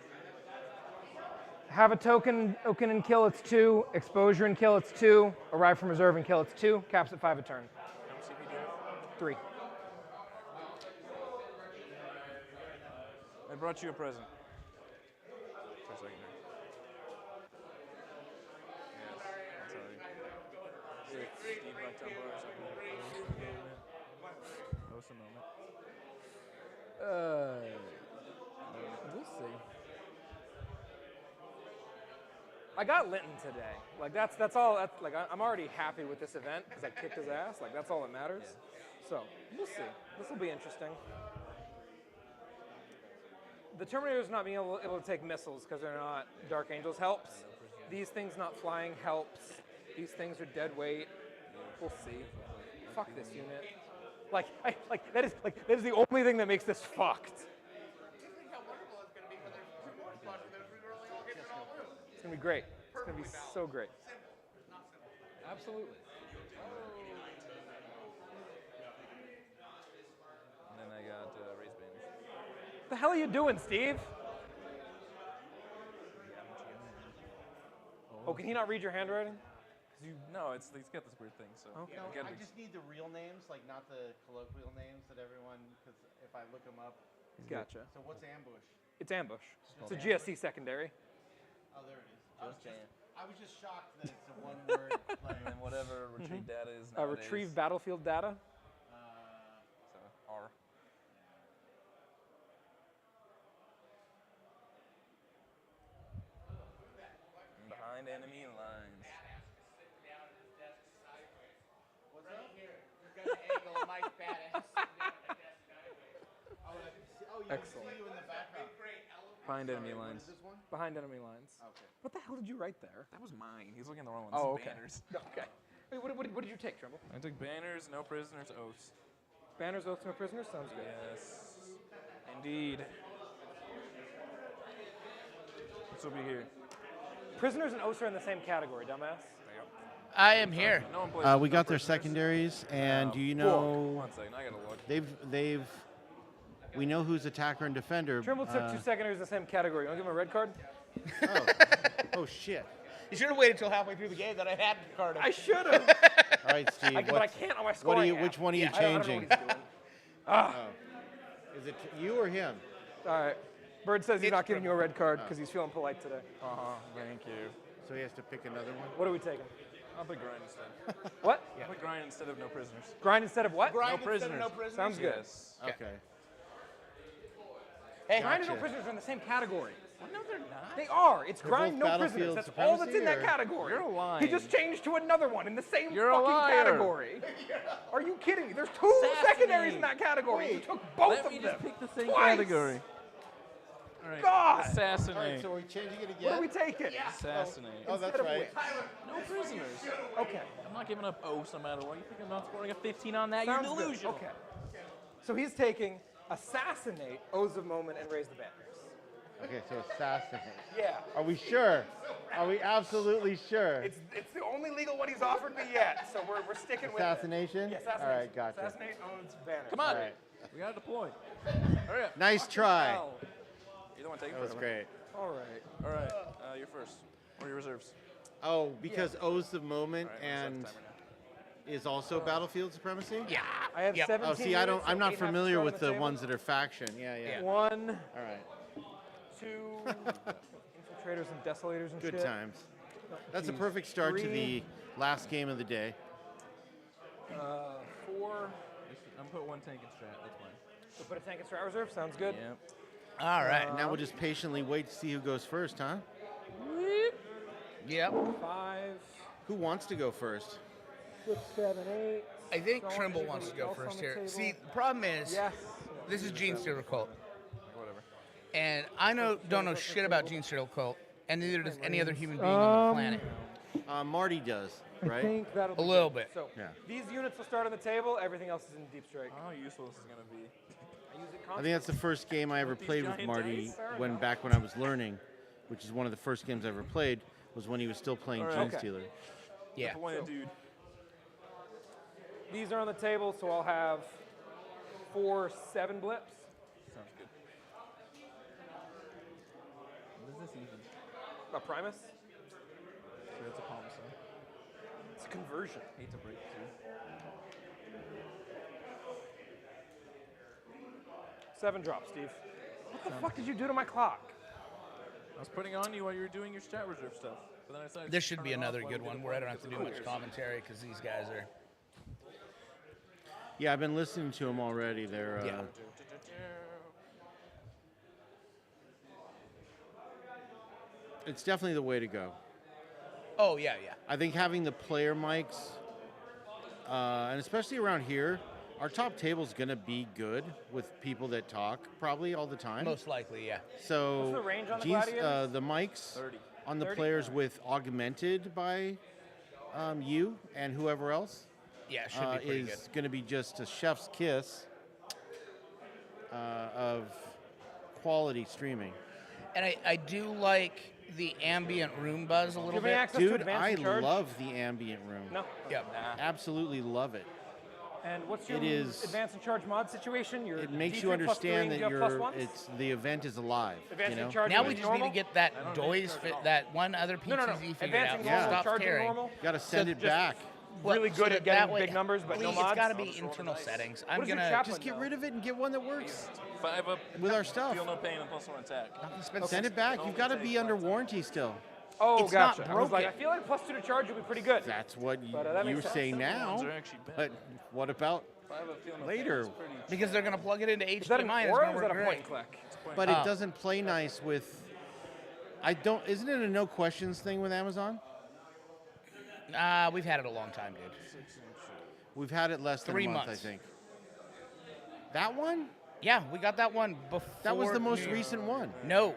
Have a token and kill, it's 2. Exposure and kill, it's 2. Arrive from reserve and kill, it's 2. Caps at 5 a turn. How much CP do you have? 3. I brought you a present. For a second here. Yes, I'll tell you. It's Steve by 10 bars. Host a moment. We'll see. I got Linton today. Like that's all. Like I'm already happy with this event because I kicked his ass. Like that's all that matters. Yeah. So we'll see. This will be interesting. The Terminator's not being able to take missiles because they're not Dark Angels helps. These things not flying helps. These things are dead weight. We'll see. Fuck this unit. That is the only thing that makes this fucked. It's gonna be great. It's gonna be so great. Absolutely. And then I got raised banners. What the hell are you doing, Steve? Oh, can he not read your handwriting? No, it's got this weird thing. So Okay. No, I just need the real names, like not the colloquial names that everyone. Because if I look them up. Gotcha. So what's ambush? It's ambush. It's a GSC secondary. Oh, there it is. I was just shocked that it's a one-word. And whatever retrieve data is nowadays. Retrieve battlefield data. So R. Behind enemy lines. What's up? Here. You've got an angle of Mike badass. Excellent. See you in the background. Behind enemy lines. Behind enemy lines. Okay. What the hell did you write there? That was mine. He's looking at the wrong one. Oh, This is okay. Banners. Okay. Wait, what did you take, Trimble? I took banners, no prisoners, oaths. Banners, oaths, no prisoners? Sounds good. Yes. Indeed. This will be here. Prisoners and oaths are in the same category, dumbass. I am here. No one plays We no got their prisoners. secondaries, and Oh, do you cool. know? One second, I gotta look. We know who's attacker and defender. Trimble took 2 secondaries in the same category. You want to give him a red card? Oh shit! You should have waited until halfway through the game that I had the card. I should have. All right, Steve. But I can't on my scoring What are you? app. Which one are you I don't know changing? what he's doing. Oh. Is it you or him? All right. Bird says he's not giving you a red card because he's feeling polite today. Thank you. So he has to pick another one. What are we taking? I'll pick grind instead. What? I'll pick grind instead of no prisoners. Grind instead of what? Grind No instead of prisoners. no prisoners. Sounds good. Yes. Okay. Hey, Grind and no Gotcha. prisoners are in the same category. No, they're not. They are. It's They're grind, both no prisoners. battlefield That's all that's in supremacy, that or- category. You're lying. He just changed to another one in the same You're a fucking liar. category. Are you kidding me? There's 2 secondaries in that category. You took both Let of me them. just pick the same Twice. category. All right. God! All right, Assassinate. so we're changing it again. What are we taking? Assassinate. Oh, that's Instead of right. which? No prisoners. Okay. I'm not giving up oaths no matter what. You think I'm not scoring a 15 on that? Sounds You're good. delusional. Okay. So he's taking assassinate, oaths of moment, and raise the banners. Okay, so assassinate. Yeah. Are we sure? Are we absolutely sure? It's the only legal one he's offered me yet, so we're sticking with it. Assassination? Yeah, assassination. All right, gotcha. Assassinate, oaths, banners. Come on. All right. We gotta deploy. Hurry up. Nice try. Hell. Either one, take it That was forever. great. All right. All right. You're first. Or your reserves. Oh, because O's of moment All right, we'll and start the timer now. is also battlefield supremacy? Yeah. I have 17 Oh, see, I'm units, so not 8 have to familiar start with on the table. ones that are faction. Yeah. 1, All right. 2, infiltrators and desolators and Good shit. times. That's a Jeez. perfect start to 3, the last game of the day. 4. I'm put 1 tank in strat. That's mine. So put a tank in strat reserve. Sounds good. Yep. All right. Now we'll just patiently wait to see who goes first, huh? Yep. 5. Who wants to go first? 6, 7, 8. I think Don't Trimble anybody wants to go else on first the here. table? See, the problem is, Yes. this is Gene Steeler Cult. Whatever. And I don't know shit about Gene Steeler Cult, and neither does any other human being on the planet. Marty does, I right? think that'll be A little good. bit. So Yeah. these units will start on the table. Everything else is in deep strike. How useful this is gonna be. I use it I think constantly. that's the first game I ever these played with giant Marty dice? back when I was learning, which is one of the first games I ever played, was when he was still playing All right. Gene Okay. Stealer. Yeah. Disappointed, dude. These are on the table, so I'll have 4 7 blips. Sounds good. What is this even? A Primus. So it's a palm, so. It's a conversion. Hate to break it to you. 7 drops, Steve. What the fuck did you do to my clock? I was putting on you while you were doing your stat reserve stuff. But then I decided This to should turn be it off another while good we did one the where I one don't have to do because much it's commentary because these guys are. Yeah, I've been listening to them already. They're Yeah. it's definitely the way to go. Oh yeah, yeah. I think having the player mics, and especially around here, our top table's gonna be good with people that talk probably all the time. Most likely, yeah. So What's the range on the Gene's- Gladiators? the mics 30. on the 30? players with augmented by you and whoever else Yeah, should be pretty is going to be just a chef's kiss of quality streaming. And I do like the ambient room buzz a little Give me bit. access to Dude, advance I and charge? love the ambient room. No. Yeah. Absolutely love it. And what's your It is- advance and charge mod situation? Your It makes D3 you plus 3 understand and that you have plus ones? the event is alive. Advancing you know? charge Now is we just normal? need to get that DOIS fit, that one other PTZ No. figured Advancing out. normal, Stop charging caring. normal. Got to send it just back. Really so good that at getting that way- big numbers, but no please, mods. It's got to be internal settings. I'm What is your gonna chaplain Just get though? rid of it and get one that works 5 up. with our stuff. Feel no pain and +1 attack. Send it back. You've got to be under warranty still. Oh, It's not gotcha. I was like, I broken. feel like +2 to charge would be pretty good. That's what But, that you makes sense. say Some now. ones are actually bad. But what about 5 up. Feel no later? Pain is pretty. because they're gonna plug it into Is that an HDMI. and it's aura gonna or is that a work point great. and click? But it doesn't play nice with. I don't. Isn't it a no questions thing with Amazon? We've had it a long time, dude. We've had it less than 3 a month, months. I think. That one? Yeah, we got that one before. That was the most recent one. No.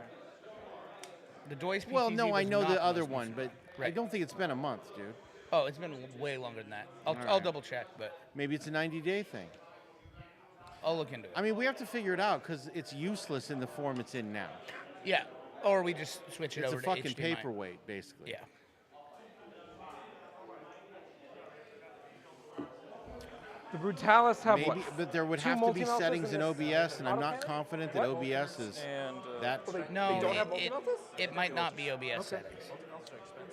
The DOIS PTZ Well, no, I was know not the other most one, recent. but I Right. don't think it's been a month, dude. Oh, it's been way longer than that. I'll right. double check, but Maybe it's a 90-day thing. I'll look into it. I mean, we have to figure it out because it's useless in the form it's in now. Yeah, or we just switch it It's over a to fucking HDMI. paperweight, basically. Yeah. The Brutalis have Maybe, what? but there would 2 have to be multi-meltas settings in this OBS, and I'm not autocannon? confident that What? OBS is And that. No, don't have it, multi-meltas? it might not be OBS settings.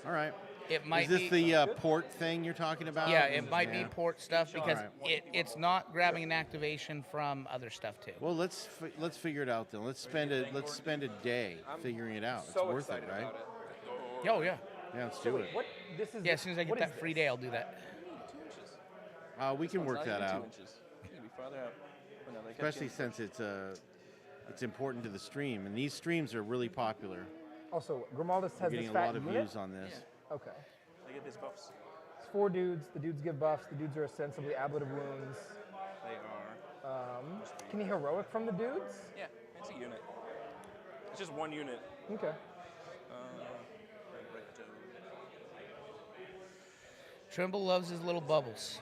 All right. It might Is this be. the port thing you're talking about? Yeah, it might be port stuff because Alright. it's not grabbing an activation from other stuff too. Well, let's figure it out then. Let's spend a day figuring it out. It's So worth it, excited right? about it. Oh yeah. Yeah, let's do it. What? This is. Yeah, as soon as I get what is that free this? day, I'll do that. 2 inches. We can work Not that even 2 out, inches. You can be farther out. Oh, no, they kept especially getting- since it's important to the stream, and these streams are really popular. Also, Grimaldus We're has getting this a fat lot of unit. views on this. Okay. They get these buffs. It's 4 dudes. The dudes give buffs. The dudes are ostensibly ablative wounds. They are. Can you heroic from the dudes? Yeah, it's a unit. It's just 1 unit. Okay. Right to- Trimble loves his little bubbles.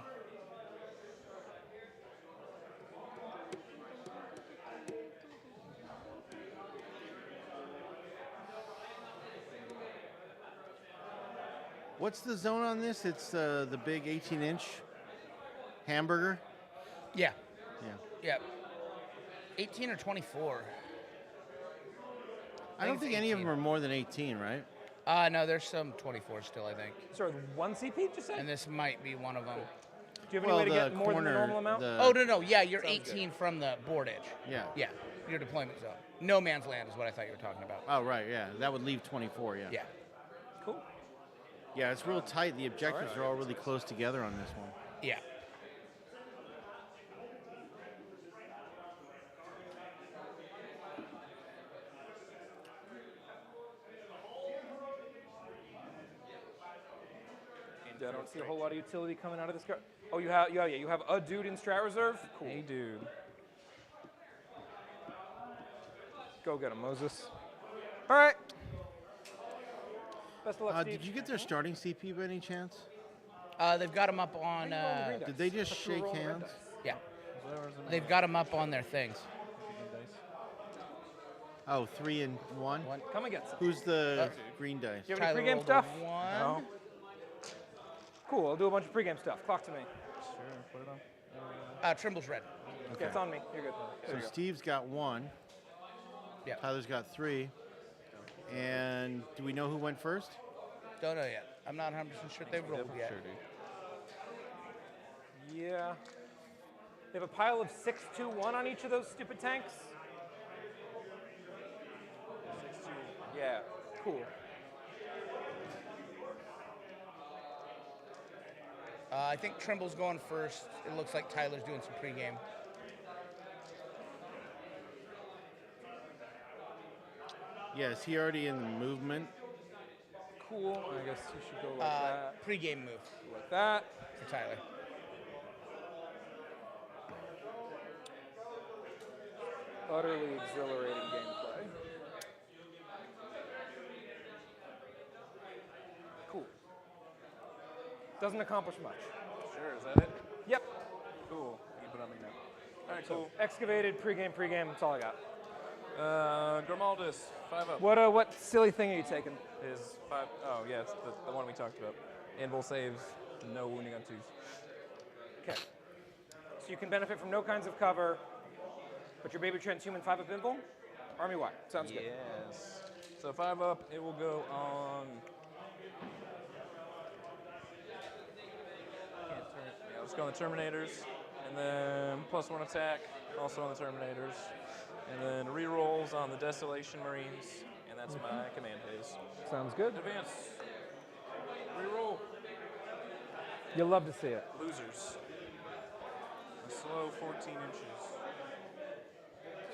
What's the zone on this? It's the big 18-inch hamburger. Yeah. Yeah. Yeah. 18 or 24. I don't think any of them are more than 18, right? No, there's some 24 still, I think. Sorry, 1 CP, did you say? And this might be one of them. Do you have any way to get more than the normal amount? Oh, no. Yeah, you're Sounds 18 good. from the board edge. Yeah. Yeah, your deployment zone. No man's land is what I thought you were talking about. Oh, right, yeah. That would leave 24, yeah. Yeah. Cool. Yeah, it's real tight. The objectives are all really close together on this one. Yeah. Yeah, I don't see a whole lot of utility coming out of this card. Oh, you have you have a dude in strat reserve. Cool. Hey, dude. Go get him, Moses. All right. Best of luck, Steve. Did you get their starting CP by any chance? They've got them up on. Did they just shake hands? Yeah. They've got them up on their things. Oh, 3 and 1? Come and get some. Who's the green dice? Do you have any pregame stuff? No. Cool, I'll do a bunch of pregame stuff. Clock to me. Sure, put it on. Trimble's red. Okay, it's on me. You're good. So Steve's got 1. Yeah. Tyler's got 3. And do we know who went first? Don't know yet. I'm not 100% sure they've rolled yet. Yeah. They have a pile of 6, 2, 1 on each of those stupid tanks. 6-2. Yeah. Cool. I think Trimble's going first. It looks like Tyler's doing some pregame. Yeah, is he already in the movement? Cool. I guess you should go like that. Pregame move. Like that. For Tyler. Utterly exhilarating gameplay. Cool. Doesn't accomplish much. Sure, is that it? Yep. Cool. You can put on me now. All right, So, cool. excavated, pregame, that's all I got. Grimaldus, 5 up. What silly thing are you taking? Is 5. Oh, yeah, it's the one we talked about. Invul saves, no wounding on 2s. Okay. So you can benefit from no kinds of cover, but your baby transhuman 5 up invul? Army wide. Sounds good. Yes. So 5 up, it will go on. Yeah, let's go on the Terminators. And then +1 attack, also on the Terminators. And then rerolls on the Desolation Marines. And that's my command phase. Sounds good. Advance. Reroll. You'll love to see it. Losers. A slow 14 inches.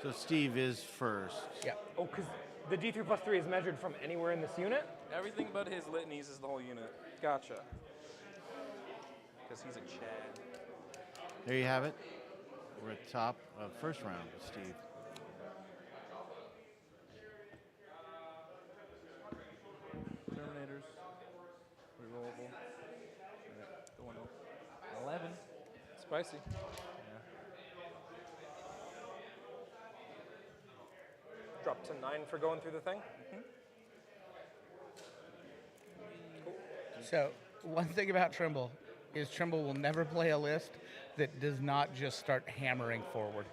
So Steve is first. Yeah. Oh, because the D3+3 is measured from anywhere in this unit? Everything but his litanies is the whole unit. Gotcha. Because he's a Chad. There you have it. We're at top of first round with Steve. Terminators. Rerollable. Going up. 11. Spicy. Yeah. Drop to 9 for going through the thing? So, one thing about Trimble is Trimble will never play a list that does not just start hammering forward.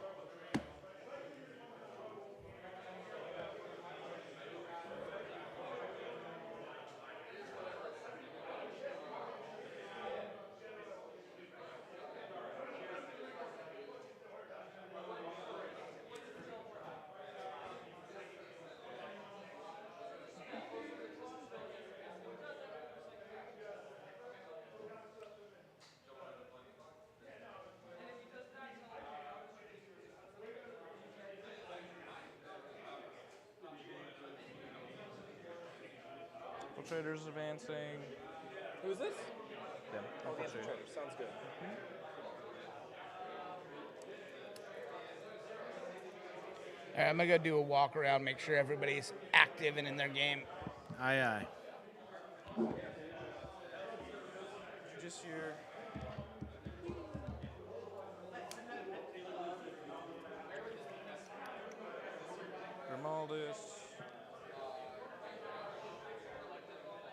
Infiltrators advancing. Who's this? Them. Oh, the Infiltrator. infiltrator. Sounds good. All right, I'm going to go do a walk around, make sure everybody's active and in their game. Aye, aye. Just your. Grimaldus.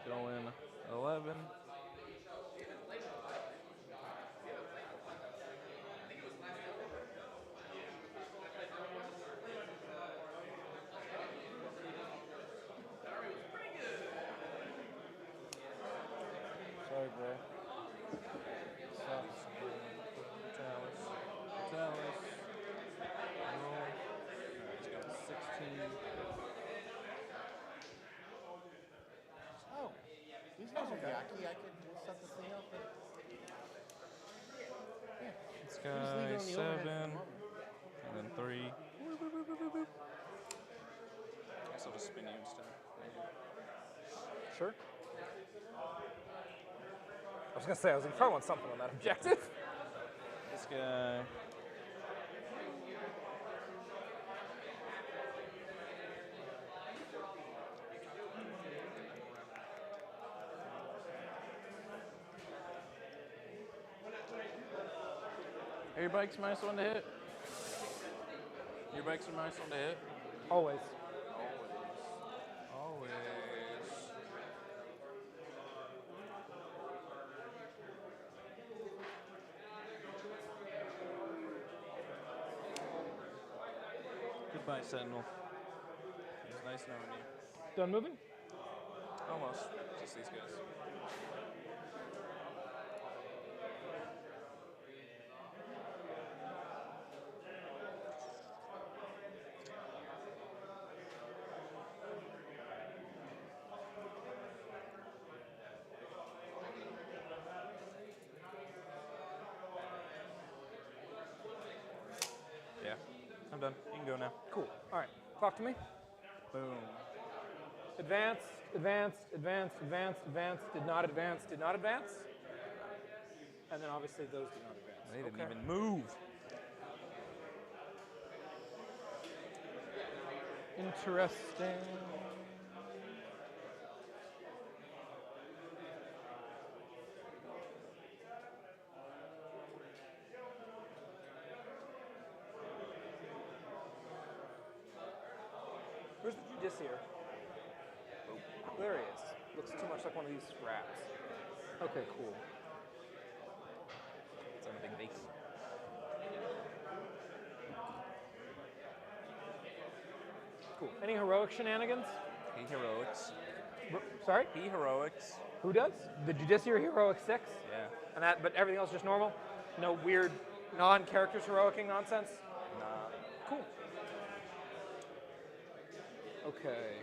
Going 11. Sorry, bro. Sucks. Talus. Talus. Roll. Alright, he's got 16. Oh, these guys are yucky. I could set this thing up. This guy 7. And then 3. I guess I'll just spin you instead. Sure. A was gonna say, I was like, you probably want something on that objective. This guy. Are your bikes minus one to hit? Your bikes are minus one to hit? Always. Always. Goodbye, Sentinel. It was nice knowing you. Done moving? Almost. Just these guys. Yeah, I'm done. You can go now. Cool. All right. Talk to me. Boom. Advance, advance, advance, advance, advance, did not advance, did not advance. And then obviously those did not advance. They didn't Okay. even move. Interesting. Where's the Judiciary? There he is. Looks too much like one of these rats. Okay, cool. It's on a big base. Cool. Any heroic shenanigans? He heroics. Sorry? He heroics. Who does? The Judiciary heroic 6? Yeah. And that, but everything else just normal? No weird non-characters heroicing nonsense? Nah. Cool. Okay.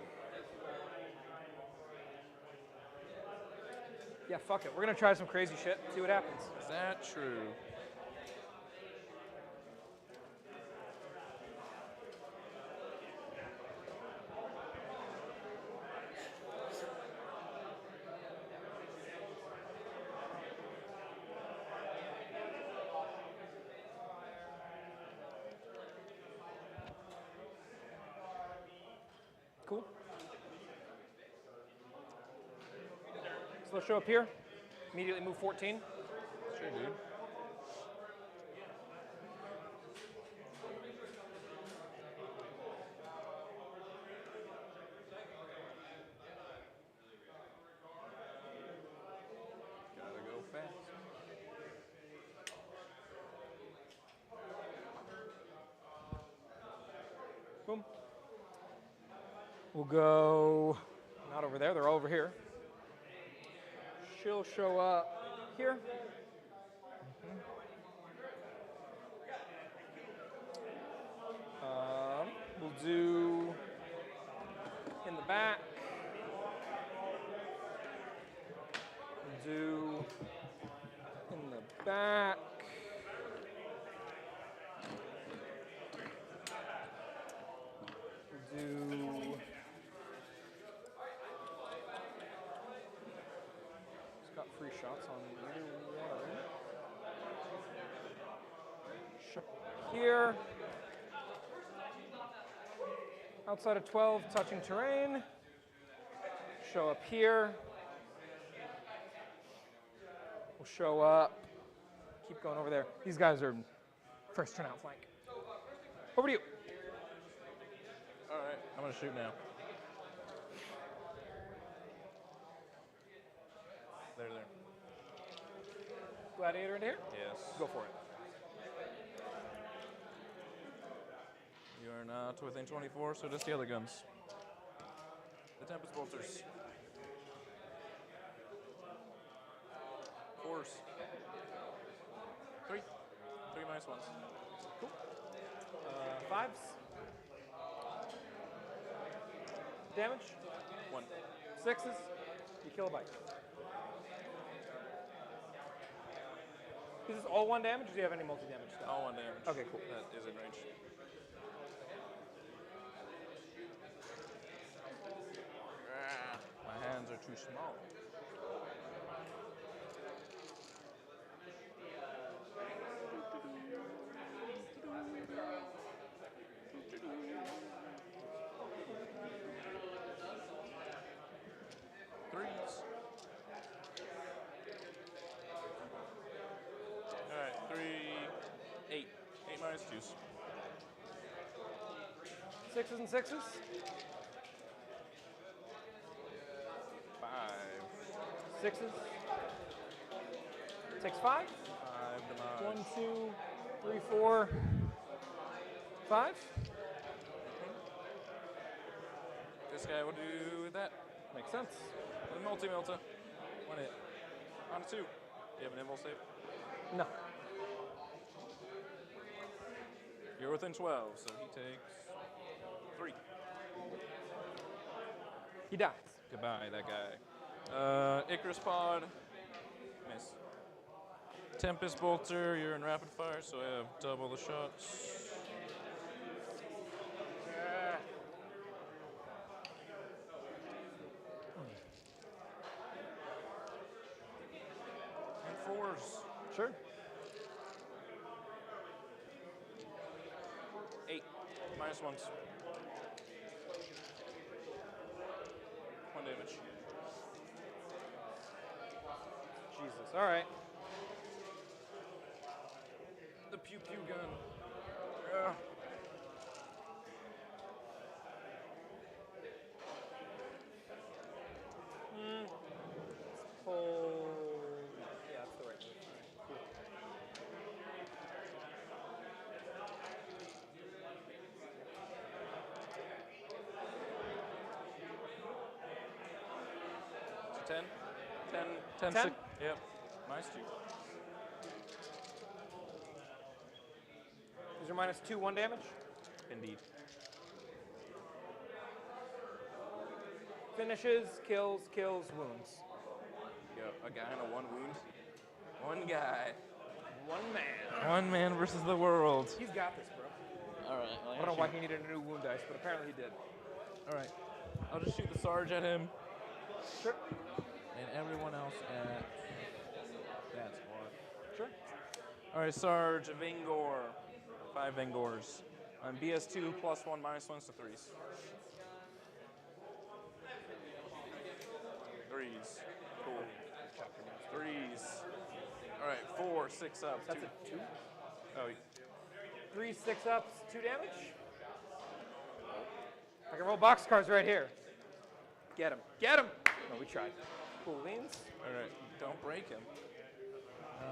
Yeah, fuck it. We're gonna try some crazy shit, see what happens. Is that true? Cool. So let's show up here. Immediately move 14. Sure, dude. Gotta go fast. Boom. We'll go, not over there, they're all over here. She'll show up here. We'll do in the back. We'll do in the back. We'll do. It's got free shots on either one. Here. Outside of 12, touching terrain. Show up here. We'll show up. Keep going over there. These guys are first turn out flank. Over to you. All right, I'm gonna shoot now. There. Gladiator into here? Yes. Go for it. You are not within 24, so just the other guns. The Tempest Bolters. Force. Three minus ones. Cool. Fives. Damage. 1. Sixes. You kill a bike. Is this all 1 damage, or do you have any multi-damage stuff? All 1 damage. Okay, cool. That is in range. My hands are too small. Sixes and sixes. 5. Sixes. Takes 5. 5 damage. 1, 2, 3, 4, 5. This guy will do that. Makes sense. With multi-melta. 1 hit. On a 2. Do you have an invul save? No. You're within 12, so he takes 3. He dies. Goodbye, that guy. Icarus Pod. Miss. Tempest Bolter, you're in rapid fire, so I have double the shots. And 4s. Sure. 8. Minus 1s. 1 damage. Jesus. All right. The pew pew gun. Pull. Yeah, that's the right move. Cool. So 10? 10, 10? 6. Yep. Minus 2. Is your minus 2 1 damage? Indeed. Finishes, kills, wounds. Yep, a guy and a 1 wound. 1 guy. 1 man. 1 man versus the world. He's got this, bro. Alright. I don't know why he needed a new wound dice, but apparently he did. Alright. I'll just shoot the Sarge at him. Sure. And everyone else at that squad. Sure. Alright, Sarge, Vengor. 5 Vengors. On BS2, +1, -1s to 3s. 3s. Cool. 3s. Alright, 4, 6 up. That's 2. a 2? Oh, 3 6 ups, 2 damage. I can roll boxcars right here. Get him. Get him! No, we tried. Cool leans. alright. Don't break him.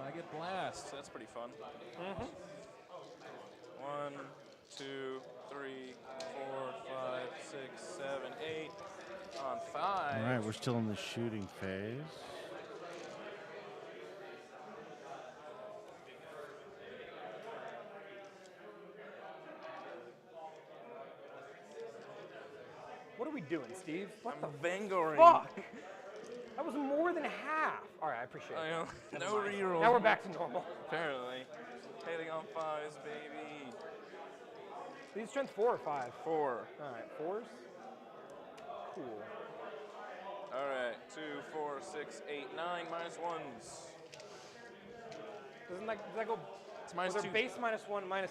I get blast. That's pretty fun. Mm-hmm. 1, 2, 3, 4, 5, 6, 7, 8. On 5. All right, we're still in the shooting phase. What are we doing, Steve? What I'm Vangoring. fuck? That was more than half. All right, I appreciate I it. know. Never No mind. reroll. Now we're back to normal. Apparently. Hitting on 5s, baby. These strength 4 or 5? 4. All right, 4s. Cool. Alright, 2, 4, 6, 8, 9, -1s. Does that go? It's minus was there 2. base -1 minus?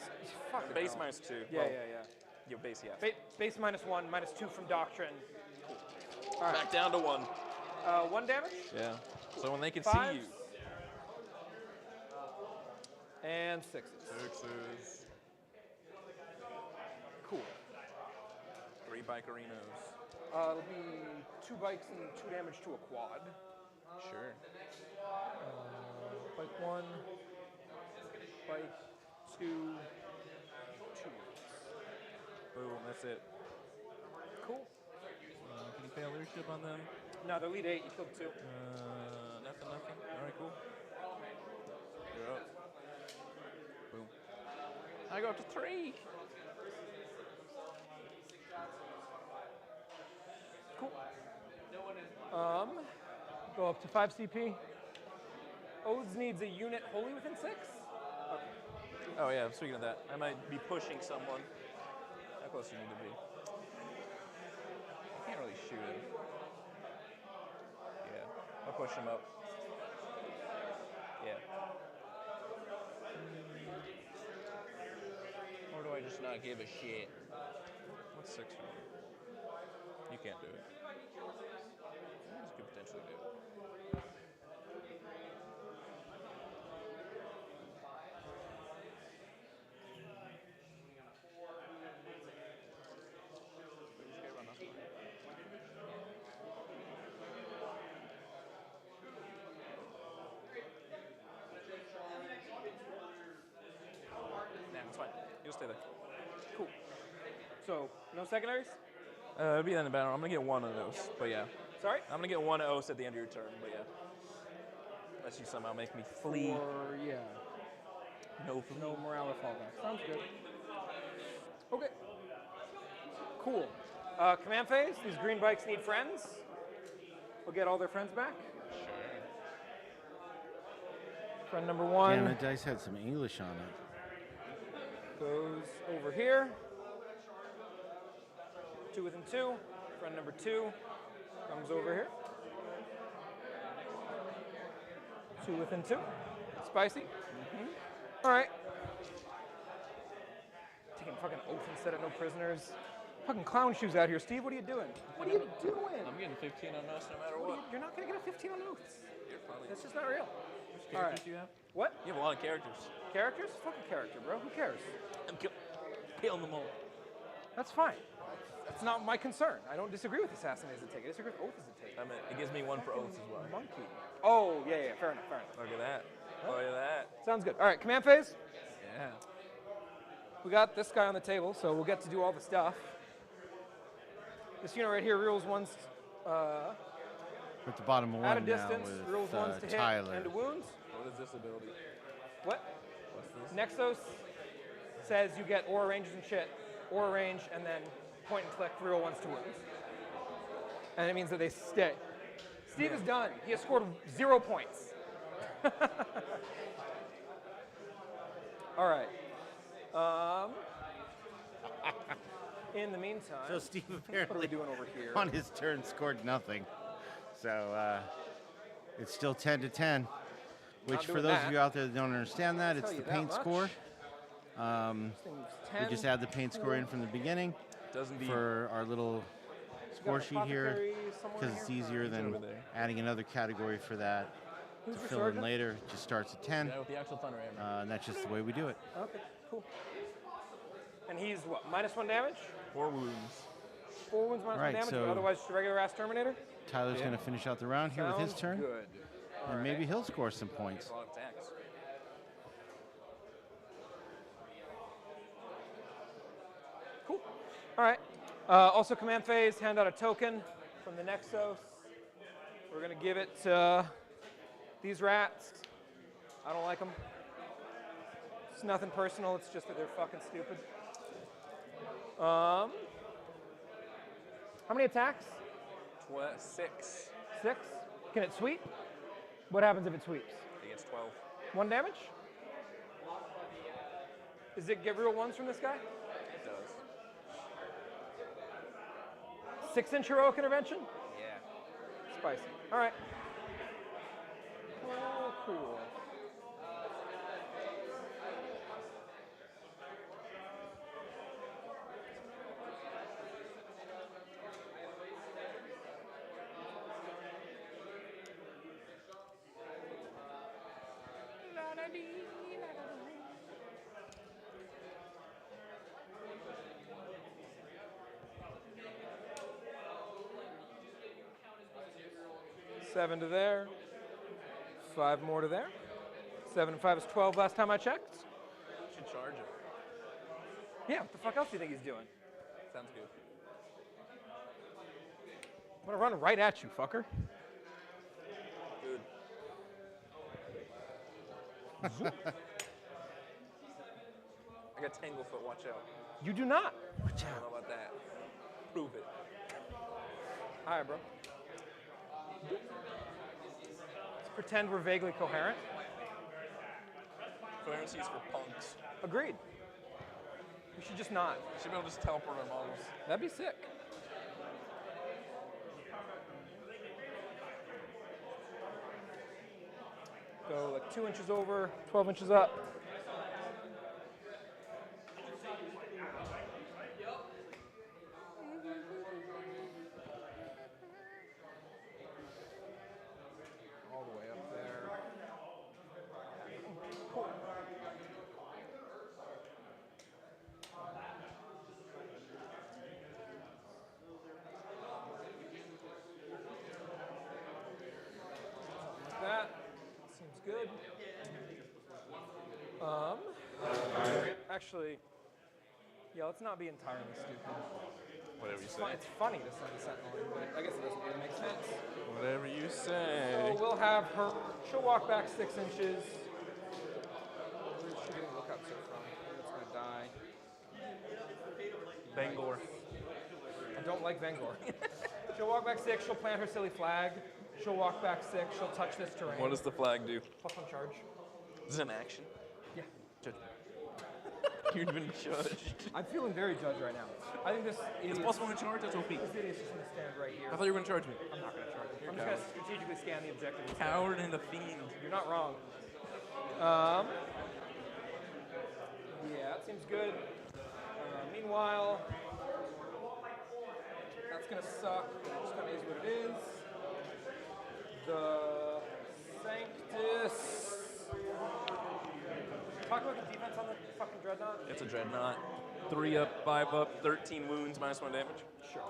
Fuck. Base no. -2. Yeah, Well, yeah. Your base, yes. Base -1, -2 from doctrine. Cool. All right. Back down to 1. 1 damage. Yeah. So when they can Fives. see you. And 6s. 6s. Cool. 3 bikerinos. It'll be 2 bikes and 2 damage to a quad. Sure. Bike 1, bike 2, 2. Boom, that's it. Cool. Can you fail leadership on them? No, they're lead 8. You killed 2. Nothing. Alright, cool. You're up. Boom. I go up to 3. Cool. Go up to 5 CP. Odes needs a unit wholly within 6? Okay. Oh yeah, speaking of that, I might be pushing someone. How close do you need to be? I can't really shoot him. Yeah, I'll push him up. Yeah. Or do I just not give a shit? What's 6 for me? You can't do it. You could potentially do it. So, no secondaries? It'll be in the battle. I'm gonna get one of those, but yeah. Sorry? I'm gonna get one Oath at the end of your turn, but yeah. Unless you somehow make me flee. Or, yeah. No flee. No morale or fallback. Sounds good. Okay. Cool. Command phase. These green bikes need friends. We'll get all their friends back. Friend number one. Damn, that dice had some English on it. Goes over here. 2 within 2. Friend number 2 comes over here. 2 within 2. Spicy. All right. Taking fucking oath instead of no prisoners. Fucking clown shoes out here, Steve. What are you doing? What are you doing? I'm getting 15 on us no matter what. You're not gonna get a 15 on oaths. You're probably. That's just not real. Which characters do you have? What? You have a lot of characters. Characters? Fuck a character, bro. Who cares? I'm killing them all. That's fine. That's not my concern. I don't disagree with assassin as a take. I disagree with oath as a take. I mean, it gives me one for oaths as well. Monkey. Oh, yeah, fair enough, fair enough. Look at that. Look at that. Sounds good. All right, command phase. Yeah. We got this guy on the table, so we'll get to do all the stuff. This unit right here rerolls ones We're at the bottom of at a one now distance, with rerolls ones to hit Tyler. and to wounds. What is this ability? What? What's this? Nexos says you get aura ranges and shit, aura range, and then point and click reroll ones to wounds. And it means that they stay. Steve is done. He has scored 0 points. All right. In the meantime, So Steve what are apparently we doing over here? on his turn scored nothing. So it's still 10 to 10. Which, Not for doing those that. of you out there that don't understand that, it's Tell the you that paint much. score. Thing's We 10, just add the paint score in from the beginning Doesn't be. for our little score sheet here, apothecary somewhere because it's here? easier than over there. adding another category for that Who's to your fill in sergeant? later. It just starts at 10, Yeah, with the actual thunder hammer. and that's just the way we do it. Okay, cool. And he's what? -1 damage? 4 wounds. 4 wounds, -1 Right, damage, so- but otherwise just a regular ass Terminator? Tyler's going to finish out the round here with his Sounds turn, good. and maybe he'll score some points. A lot of attacks. Cool. All right. Also, command phase, hand out a token from the Nexos. We're going to give it to these rats. I don't like them. It's nothing personal. It's just that they're fucking stupid. How many attacks? 6. 6. Can it sweep? What happens if it sweeps? It gets 12. 1 damage? Does it get real ones from this guy? It does. 6-inch heroic intervention? Yeah. Spicy. All right. Oh, cool. Seven to there. 5 more to there. 7 and 5 is 12 last time I checked. Should charge him. Yeah, what the fuck else do you think he's doing? Sounds good. I'm gonna run right at you, fucker. Good. I got Tanglefoot, watch out. You do not. I don't know about that. Prove it. All right, bro. Let's pretend we're vaguely coherent. Coherency is for punks. Agreed. We should just not. We should be able to just teleport our models. That'd be sick. Go like 2 inches over, 12 inches up. All the way up there. Cool. Like that. Seems good. Actually, Yeah, let's not be entirely stupid. Whatever you say. It's funny to send a Sentinel in, but I guess it doesn't really make sense. Whatever you say. So we'll have her. She'll walk back 6 inches. Where's she getting lookout surf from? It's gonna die. Bangor. I don't like Vengor. She'll walk back 6. She'll plant her silly flag. She'll walk back 6. She'll touch this terrain. What does the flag do? +1 charge. Is it an action? Yeah. Judge. You've been judged. I'm feeling very judged right now. I think this It's idiot. +1 charge. That's OP. This idiot's just gonna stand right here. I thought you were gonna charge me. I'm not gonna charge you. I'm You're just gonna strategically scan the objective. instead. Coward and a fiend. You're not wrong. Yeah, that seems good. Meanwhile, that's gonna suck. But it just kind of is what it is. The Sanctus. Talk about the defense on the fucking Dreadnought. It's a dreadnought. 3 up, 5 up, 13 wounds, -1 damage. Sure.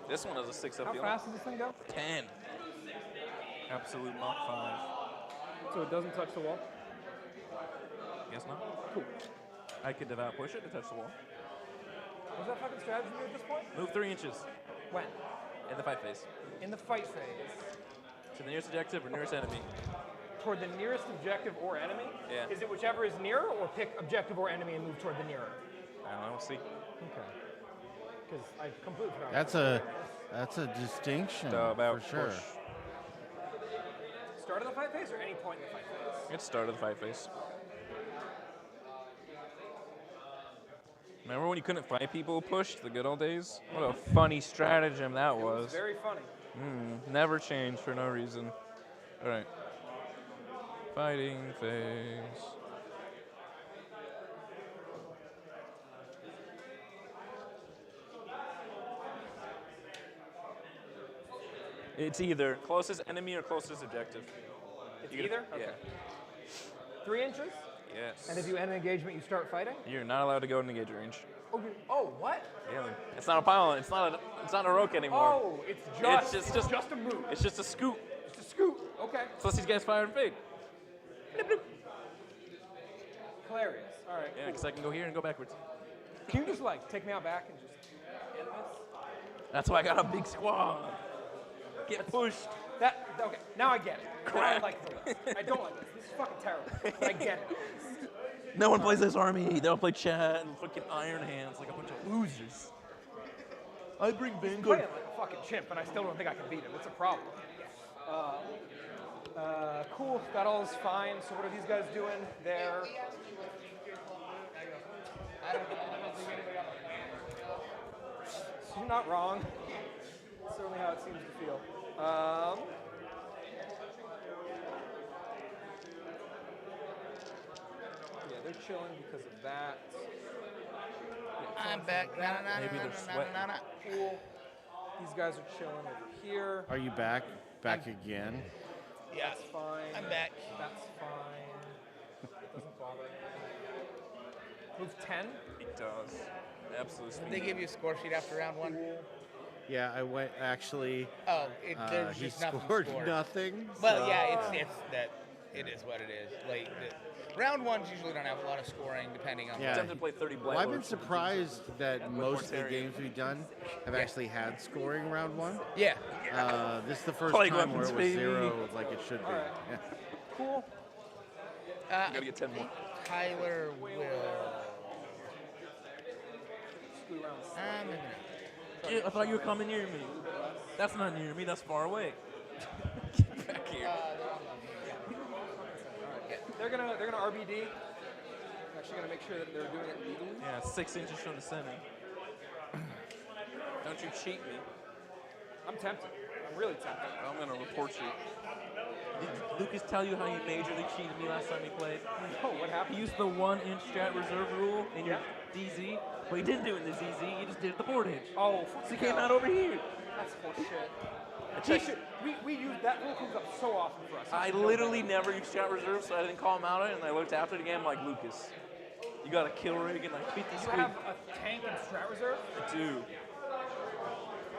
This one has a 6 up How heal. fast does this thing go? 10. Absolute Mach 5. So it doesn't touch the wall? Guess not. Cool. I could devout push it to touch the wall. Was that fucking strategy at this point? Move 3 inches. When? In the fight phase. In the fight phase. To the nearest objective or nearest enemy. Toward the nearest objective or enemy? Yeah. Is it whichever is nearer, or pick objective or enemy and move toward the nearer? I don't know, we'll see. Okay. Because I completely forgot. That's a distinction About for sure. push. Start of the fight phase or any point in the fight phase? It's start of the fight phase. Remember when you couldn't fight people pushed, the good old days? What a funny stratagem that It was. was very funny. Never changed for no reason. All right. Fighting phase. It's either closest enemy or closest objective. It's You get- either? Okay. Yeah. 3 inches? Yes. And if you end an engagement, you start fighting? You're not allowed to go to engage range. Oh, what? Yeah, it's not a pile. It's not a roke anymore. Oh, it's just a a move. It's just a scoop. Just a scoop. Okay. Plus these guys fire and fade. Hilarious. All right. Yeah, cool. because I can go here and go backwards. Can you just like take me out back and just end this? That's why I got a big squad. Get pushed. Okay. Now I get it. Now I like this. I don't like this. This is fucking terrible. But I get it. No one plays this army. They all play chat and fucking Iron Hands like a bunch of losers. I bring He's Vanguard. playing like a fucking chimp, and I still don't think I can beat him. It's a problem. Cool. That all is fine. So what are these guys doing? They're. You're not wrong. That's certainly how it seems to feel. Yeah, they're chilling because of that. I'm back. Maybe they're sweating. Cool. These guys are chilling over here. Are you back? Back again? Yeah. That's fine. I'm back. That's fine. It doesn't bother me. Move 10? It does. Absolute speed. They give you a score sheet after round 1? Yeah, I went actually. Oh, there's he just nothing scored scored. nothing. Well, so- yeah, it's that. It is what it is. Like round ones usually don't have a lot of scoring, depending on. Yeah. Tempted to play 30 Well, I've been Blacklords. surprised that most of the Mortarion. games we've done have actually had scoring round 1. Yeah. This is the first Plague time where weapons, it was baby. 0 like it should be. Alright. Yeah. Cool. Gotta get 10 more. Tyler will. Screw around. Maybe not. Yeah, I thought you were coming near me. That's not near me. That's far away. Get back here. They're gonna RBD. I'm actually gonna make sure that they're doing it legally. Yeah, 6 inches from the center. Don't you cheat me. I'm tempted. I'm really tempted. I'm gonna report you. Did Lucas tell you how you majorly cheated me last time he played? No, what happened? He used the 1 inch strat reserve rule in your DZ, but he didn't do it in the ZZ, he just did it the 4 inch. Oh, So he came out over here. That's bullshit. I He checked. should, we use that rule comes up so often for us. He I should know literally better. never used strat reserve, so I didn't call him out on it, and I looked after the game like, Lucas, you got a kill rig and like 50 You squid. have a tank and strat reserve? I do.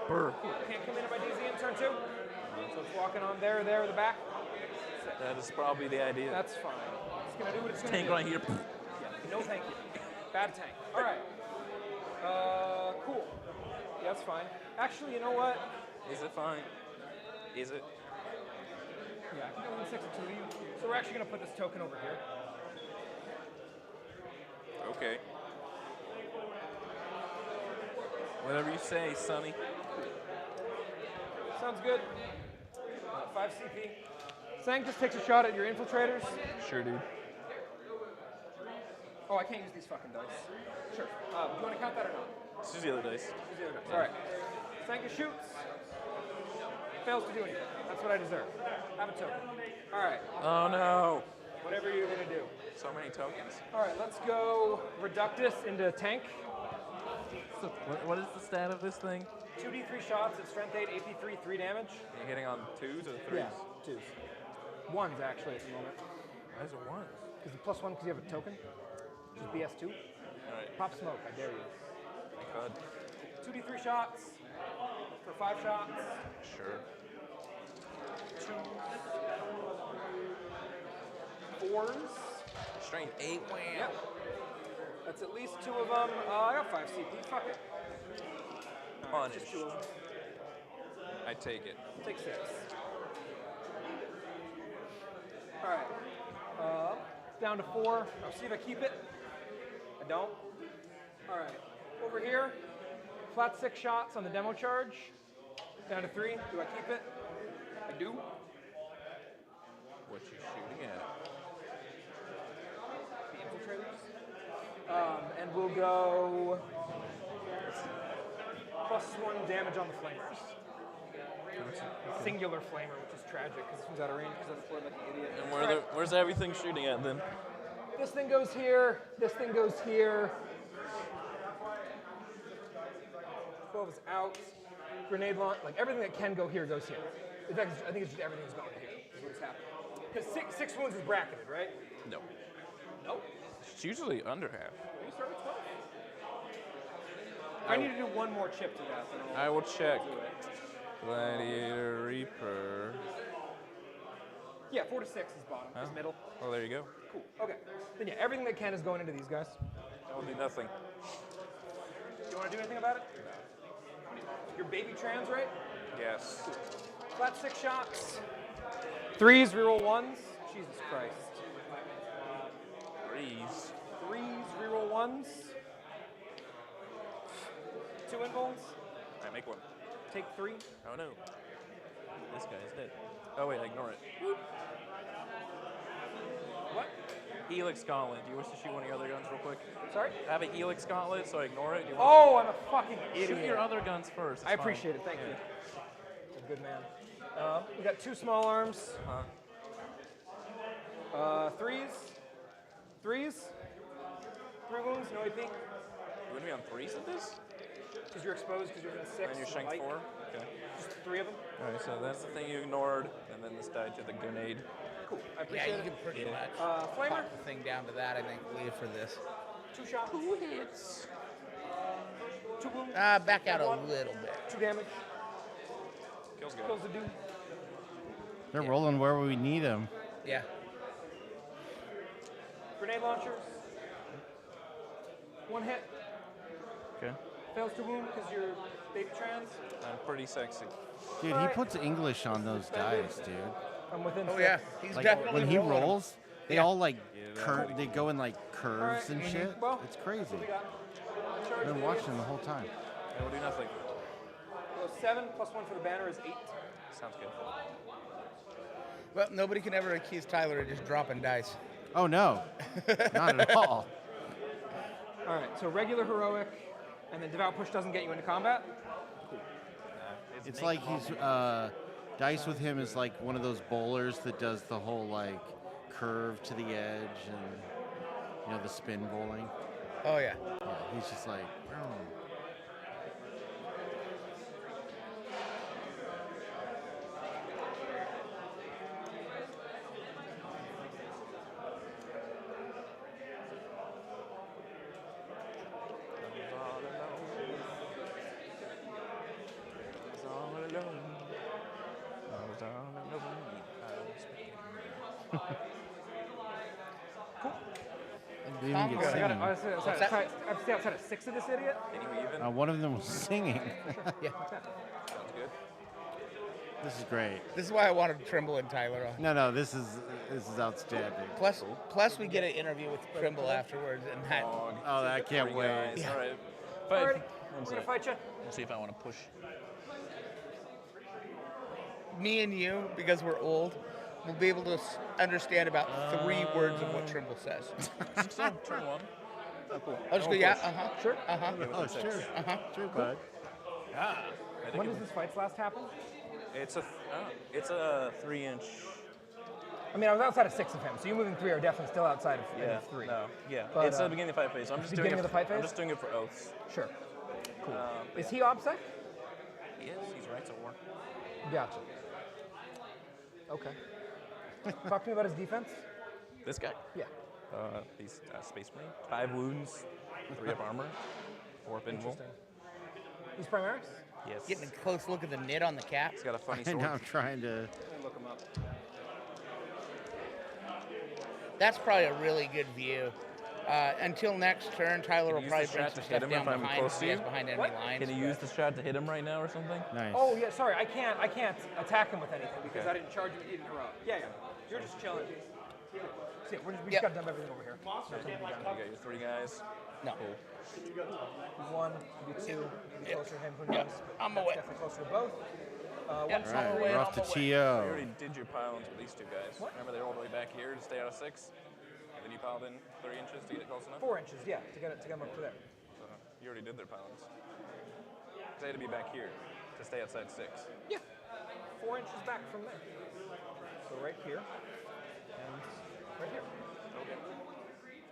Burr. Can't come into my DZ in turn 2? So it's walking on there, the back? That is probably the idea. That's fine. It's gonna do what it's gonna Tank do. right here. No, thank you. Bad tank. All right. Cool. Yeah, that's fine. Actually, you know what? Is it fine? Is it? Yeah, I can go in 6 or 2 of you. So we're actually going to put this token over here. Okay. Whatever you say, Sonny. Sounds good. 5 CP. Sang just takes a shot at your infiltrators. Sure, dude. Oh, I can't use these fucking dice. Sure. Do you want to count that or not? Let's use the other dice. Use the other dice. All right. Sanka shoots. Fails to do anything. That's what I deserve. Have a token. All right. Oh no. Whatever you're gonna do. So many tokens. All right. Let's go Reductus into tank. So what is the stat of this thing? 2d3 shots at strength 8, AP 3, 3 damage. You're hitting on 2s or 3s? Yeah, 2s. 1s actually at the moment. Why is it 1s? Because the +1 because you have a token. Which is BS2. All right. Pop smoke. I dare you. Thank God. 2d3 shots for 5 shots. Sure. 2s. 4s. Strength 8, wham. Yep. That's at least 2 of them. I got 5 CP. Fuck it. Punished. Just 2 of them. I take it. Take 6. All right. Down to 4. I'll see if I keep it. I don't. All right. Over here, flat 6 shots on the demo charge. Down to 3. Do I keep it? I do. What you shooting at? The infiltrators. And we'll go +1 damage on the flamers. Singular flamer, which is tragic because this one's out of range because I deployed like an idiot. And where's everything shooting at then? This thing goes here. This thing goes here. 12 is out. Grenade launch, like everything that can go here goes here. In fact, I think it's just everything's going here. Is what is happening. Because 6 wounds is bracketed, right? No. Nope. It's usually under half. You start with 12. I need to do one more chip to that. Then I will check. do it. Gladiator Reaper. Yeah, 4 to 6 is bottom. Oh. Is middle. Well, there you go. Cool. Okay. Then yeah, everything that can is going into these guys. That will do nothing. You want to do anything about it? Your baby trans, right? Yes. Cool. Flat 6 shots. 3s, reroll 1s. Jesus Christ. 3s. 3s, reroll 1s. 2 involves. I make 1. Take 3. Oh no. This guy is dead. Oh wait, ignore it. Whoop. What? Helix Gauntlet. Do you wish to shoot one of your other guns real quick? Sorry? I have a Helix Gauntlet, so I ignore it. Do you Oh, I'm a fucking idiot. Shoot your other guns first. I appreciate it. Thank you. You're a good man. We got 2 small arms. 3s. 3s. 3 wounds, no AP. You wouldn't be on 3s of this? Because you're exposed, because you're in 6. And you're strength 4? Okay. Just 3 of them. Alright, so that's the thing you ignored, and then this died to the grenade. Cool. I Yeah, appreciate you it. can pretty much Flamer? pop the thing down to that, I think, leave for this. 2 shots. 2 hits. 2 wounds. Back out a little bit. 2 damage. Kills good. Kills the dude. They're rolling where we need them. Yeah. Grenade launchers. 1 hit. Okay. Fails to wound because you're baby trans. I'm pretty sexy. Dude, he puts English on those dice, dude. I'm within Oh 6. yeah, he's Like definitely when he rolling 'em. rolls, they Yeah. all like Yeah, they go in like curves and Alright. shit. Well, It's crazy. What we got? Charge I've been damage. watching the whole time. I will do nothing. So 7 plus 1 for the banner is 8. Sounds good. Well, nobody can ever accuse Tyler of just dropping dice. Oh no, not at all. All right, so regular heroic, and then devout push doesn't get you into combat. It's like he's dice with him is like one of those bowlers that does the whole like curve to the edge and the spin bowling. Oh yeah. Yeah, he's just like. They didn't get I singing. have to stay outside of 6 of this idiot? One of them was singing. Yeah. Sounds good. This is great. This is why I wanted Trimble and Tyler on. No, this is outstanding. Plus we get an interview with Trimble afterwards, and that. Oh, I can't wait. Yeah. All right. Alrighty, One we're gonna sec. fight you. We'll see if I want to push. Me and you, because we're old, will be able to understand about 3 words of what Trimble says. So, turn 1. Oh, cool. I'll just go, yeah, uh-huh, sure, uh-huh. Oh, sure. Uh-huh. Sure, bud. Yeah. When does this fight last happen? It's a 3-inch. I mean, I was outside of 6 of him, so you moving 3 are definitely still outside of Yeah. 3. No. Yeah. But, it's the beginning of the fight phase. So I'm just doing beginning it. of the fight I'm phase? just doing it for oaths. Sure. Cool. Is yeah. he OBSEC? He is. He's right to war. Gotcha. Okay. Talk to me about his defense. This guy. Yeah. He's a Space Marine. 5 wounds, 3 up armor, 4 up invul. Interesting. He's Primaris? Yes. Getting a close look at the knit on the cap. He's got a funny I sword. know, I'm trying to. Look him up. That's probably a really good view. Until next turn, Tyler will Use probably the bring strat some to hit stuff him down if I'm behind, close to you? behind enemy lines. Can you use the strat to hit him right now or something? Nice. Oh yeah, sorry, I can't attack him with anything because I didn't charge him. He didn't interrupt. Yeah. You're just chilling. See, we just got done everything over here. You got your 3 guys. No. Cool. Maybe 1, maybe 2, maybe closer to him. Who knows? I'm That's away. definitely closer to both. Yep. One All right, away. we're off to You TO. already did your pylons with these 2 guys. Remember, they're all the way back here to stay out of 6? And then you piled in 3 inches to get it close enough? 4 inches, yeah, to get them up to there. So you already did their pylons. Because they had to be back here to stay outside 6. Yeah. 4 inches back from there. So right here and right here. Okay.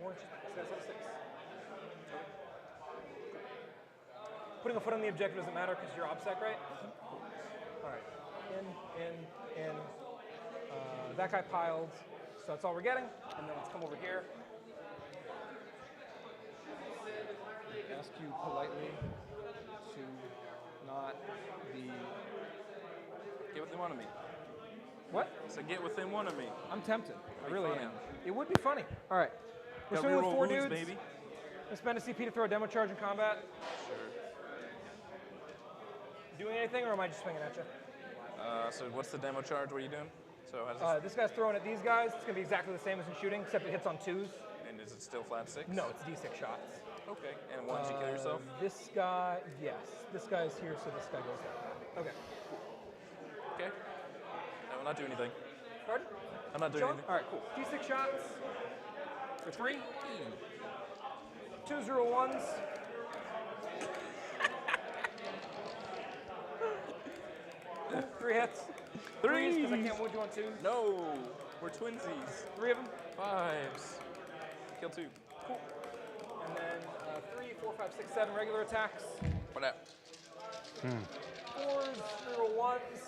4 inches back. So that's like 6. Putting a foot on the objective doesn't matter because you're OBSEC, right? All right. In. That guy piled. So that's all we're getting. And then let's come over here. Ask you politely to not be. Get within 1 of me. What? So get within 1 of me. I'm tempted. I really funny. am. It would be funny. All right. We're Got swimming with reroll 4 wounds, dudes. baby. We spend a CP to throw a demo charge in combat. Sure. Doing anything, or am I just swinging at you? So what's the demo charge? What are you doing? So how does This guy's throwing at these guys. It's gonna be exactly the same as in shooting, except it hits on 2s. and is it still flat 6? No, it's D6 shots. Okay. And once you kill yourself? This guy, yes. This guy's here, so this guy goes there. Okay. Okay. I will not do anything. Pardon? I'm not doing Chilling? anything. All right, cool. D6 shots for 3. 2s roll 1s. Three hits. Threes, because I can't wound you on 2s. No, we're twinsies. 3 of them. 5s. Kill 2. Cool. And then 3, 4, 5, 6, 7 regular attacks. What up? 4s, reroll 1s.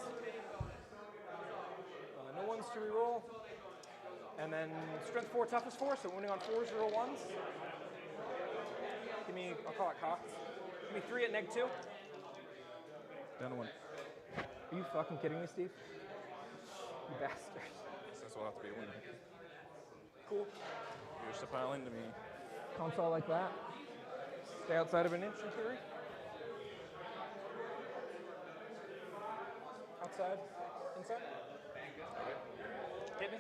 No 1s to reroll. And then strength 4, toughness 4, so wounding on 4s, reroll 1s. Give me, I'll call it cocked. Give me 3 at neg 2. Down to 1. Are you fucking kidding me, Steve? You bastard. This will have to be a win. Cool. You're just a pile into me. Console like that. Stay outside of an inch in theory. Outside. Inside. Hit me.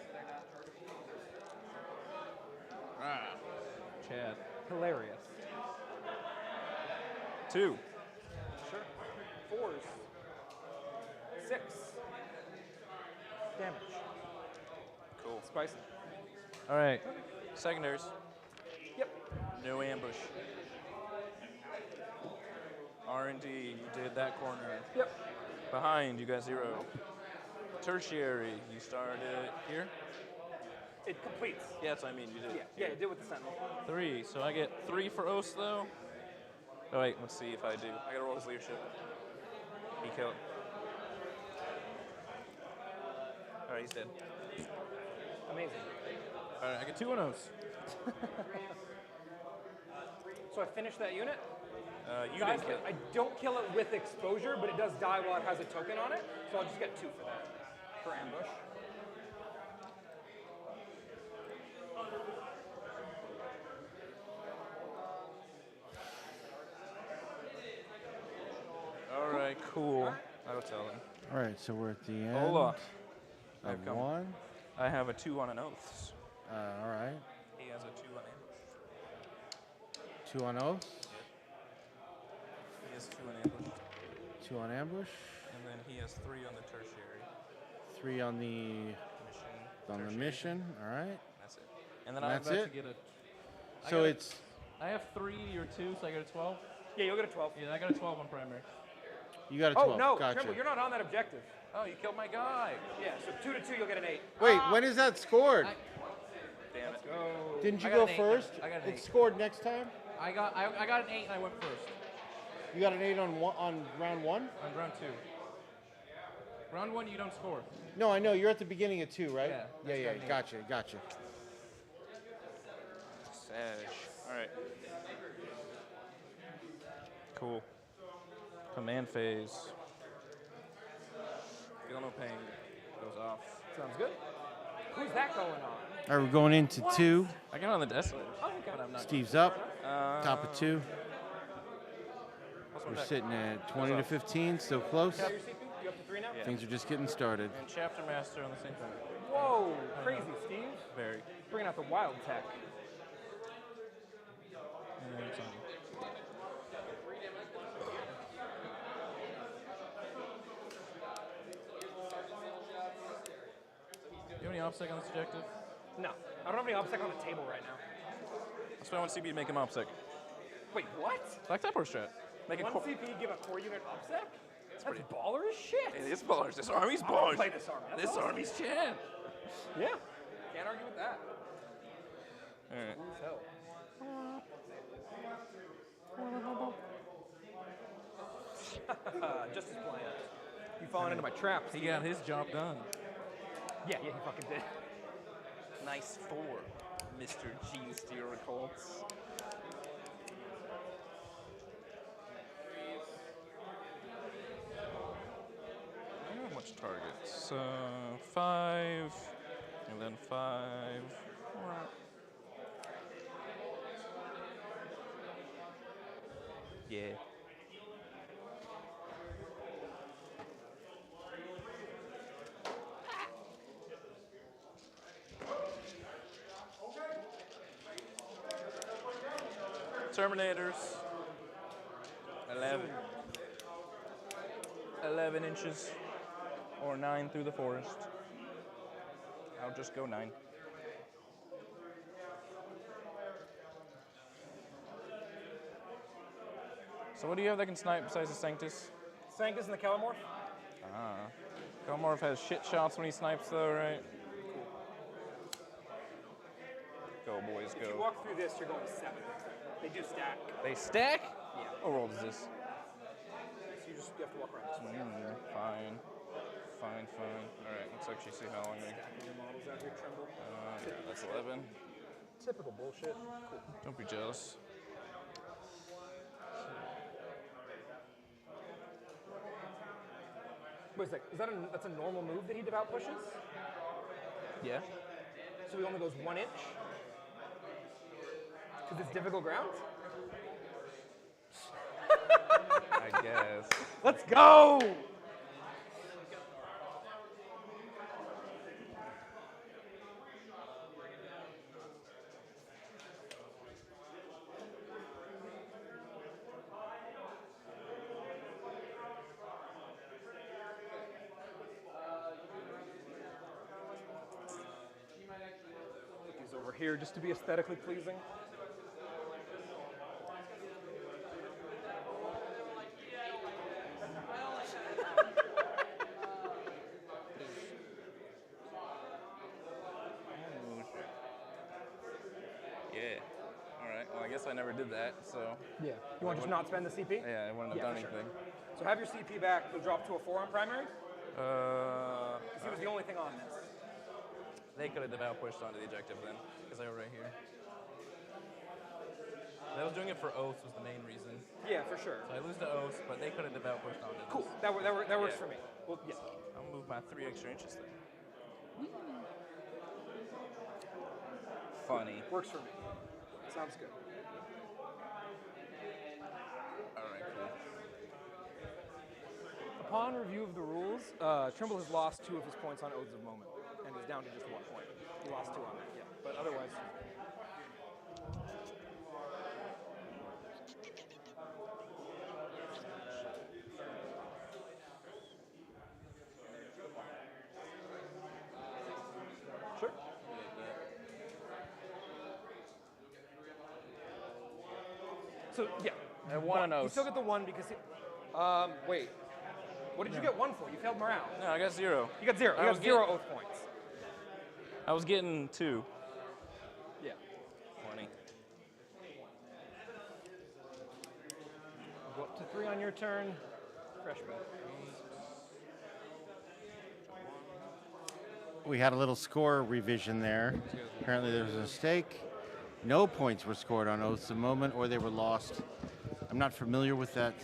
Ah. Chad. Hilarious. 2. Sure. 4s. 6. Damage. Cool. Spicy. All right. Secondaries. Yep. No ambush. R&D, you did that corner. Yep. Behind, you got 0. Tertiary, you started here? It completes. Yeah, that's what I mean, you did. Yeah, it did with the sentinel. 3, so I get 3 for Oath, though? Oh, wait, let's see if I do. I gotta roll his leadership. He killed. All right, he's dead. Amazing. All right, I get 2 on Oaths. So I finished that unit. You didn't kill it. I don't kill it with exposure, but it does die while it has a token on it. So I'll just get 2 for that. For ambush. right, cool. I will tell him. All right, so we're at the end Hola. of one. I have a 2 on an oath. All right. He has a 2 on ambush. 2 on oath. He has 2 on ambush. 2 on ambush. And then he has 3 on the tertiary. 3 on the mission. All right. That's it. And then I'm about to get a. So it's. I have 3 or 2, so I get a 12. Yeah, you'll get a 12. Yeah, I got a 12 on primary. You got a 12. Oh no, Gotcha. Trimble, you're not on that objective. Oh, you killed my guy. Yeah, so 2 to 2, you'll get an 8. Wait, when is that scored? Damn it. Didn't you I got go an 8. first? I got an 8. It's scored next time. I got an 8 and I went first. You got an 8 on round 1? On round 2. Round 1, you don't score. No, I know. You're at the beginning of 2, right? Yeah. Yeah. Gotcha. Sag. All right. Cool. Command phase. Feel no pain. Goes off. Sounds good. Who's that going on? All right, we're going into 2. I got on the Desolator. Oh, okay. Steve's up. Top of 2. We're sitting at 20 to 15, still close. You up to 3 now? Yeah. Things are just getting started. And Chapter Master on the same time. Whoa, crazy, Steve. Very. Bringing out the wild tech. And it's on you. Do you have any OPSEC on this objective? No, I don't have any OPSEC on the table right now. That's why I want CB to make him OPSEC. Wait, what? Like that strat. Make a One core. CP give a core unit OPSEC? That's pretty- baller as shit. It is ballers. This army's I wanna ballers. play this army. That's This awesome. army's champ. Yeah, can't argue with that. All right. Cool as hell. Just as planned. You falling into my trap. He got his job done. Yeah, he fucking did. Nice 4, Mr. G Steer Colts. How much targets? 5, and then 5. Yeah. Terminators. 11 inches or 9 through the forest. I'll just go 9. So what do you have that can snipe besides the Sanctus? Sanctus and the Calamorph? Ah. Calamorph has shit shots when he snipes though, right? Go boys, If you go. walk through this, you're going 7. They do stack. They stack? Yeah. What roll is this? So you have to walk around this way. Fine. Alright, let's actually see how long I... Stacking your models out here, Tremble. That's 11. Typical bullshit. Cool. Don't be jealous. Wait a sec, that's a normal move that he devout pushes? Yeah. So he only goes 1 inch? Because it's difficult ground? I guess. Let's go! He's over here just to be aesthetically pleasing. Yeah. Alright, well I guess I never did that, so... Yeah. You want to just not spend the CP? Yeah, I wouldn't have done for sure. anything. So have your CP back, you'll drop to a 4 on primary? Because he was the only thing on this. They could have devout pushed onto the objective then, because they were right here. They was doing it for oaths was the main reason. Yeah, for sure. So I lose to oaths, but they could have devout pushed onto this. Cool. That works Yeah. for me. Well, yeah. I'll move my 3 extra inches then. Funny. Works for me. Sounds good. Alright, cool. Upon review of the rules, Trimble has lost 2 of his points on Oaths of Moment and is down to just 1 point. He lost 2 on that, yeah. But otherwise. Sure. So, yeah. I have 1 on You Oaths. still get the 1 because he, wait. What did you get 1 for? You failed morale. No, I got 0. You got 0. You got 0 oath points. I was getting 2. Yeah. 20. Go up to 3 on your turn. Fresh bet. We had a little score revision there. Apparently there was a mistake. No points were scored on Oaths of Moment, or they were lost. I'm not familiar with that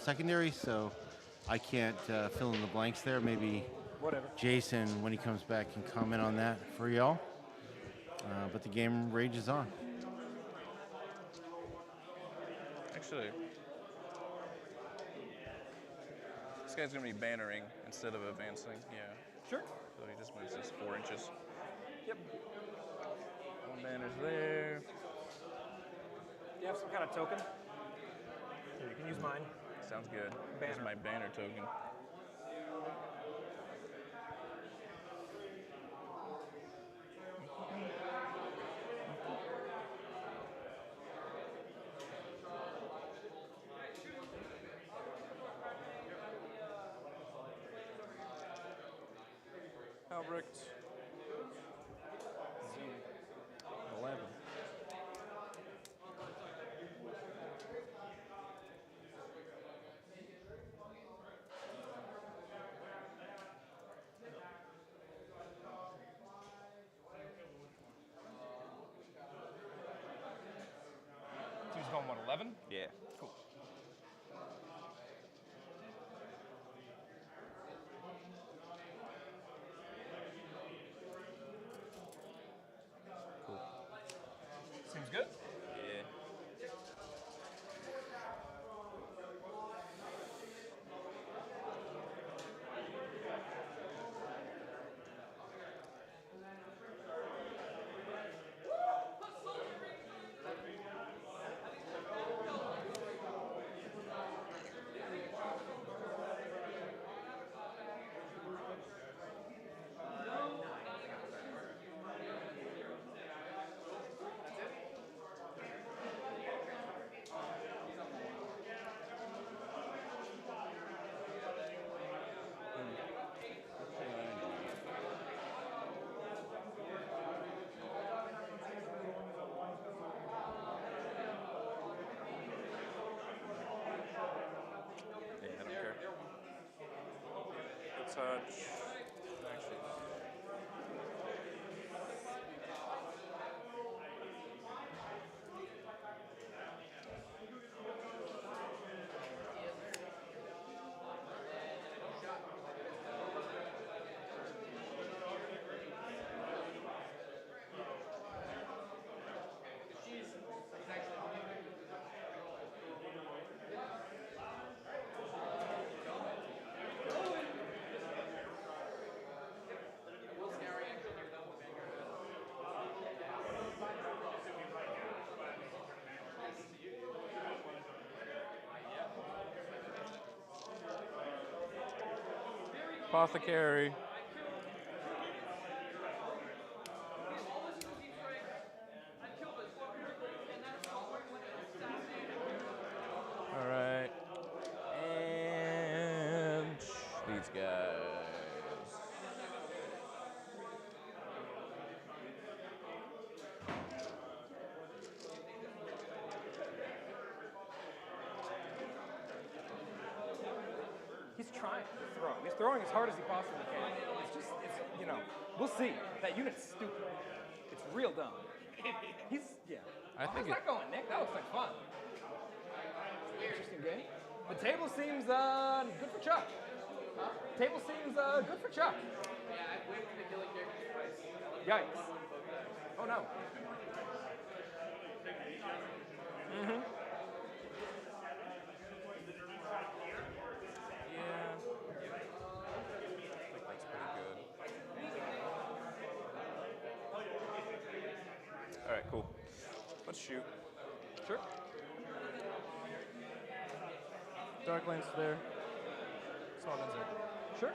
secondary, so I can't fill in the blanks there. Maybe whatever. Jason, when he comes back, can comment on that for y'all. But the game rages on. Actually, this guy's going to be bannering instead of advancing. Yeah. Sure. So he just moves this 4 inches. Yep. 1 banner's there. Do you have some kind of token? Here, you can use mine. Sounds good. Banner. Here's my banner token. Albrecht. 11. So he's going, what, 11? Yeah. Cool. Cool. Seems good. Yeah. Yeah, I don't care. Good touch. Actually. Apothecary. All right. And these guys. He's trying to throw. He's throwing as hard as he possibly can. It's just, you know, we'll see. That unit's stupid. It's real dumb. He's, yeah. I think How's that going, Nick? That looks like fun. Interesting game. The table seems good for Chuck. Table seems good for Chuck. Yeah, I've waited for the killing character twice. Yikes. Oh no. Yeah. cool. Let's shoot. Sure. Dark Lane's there. Small guns there. Sure.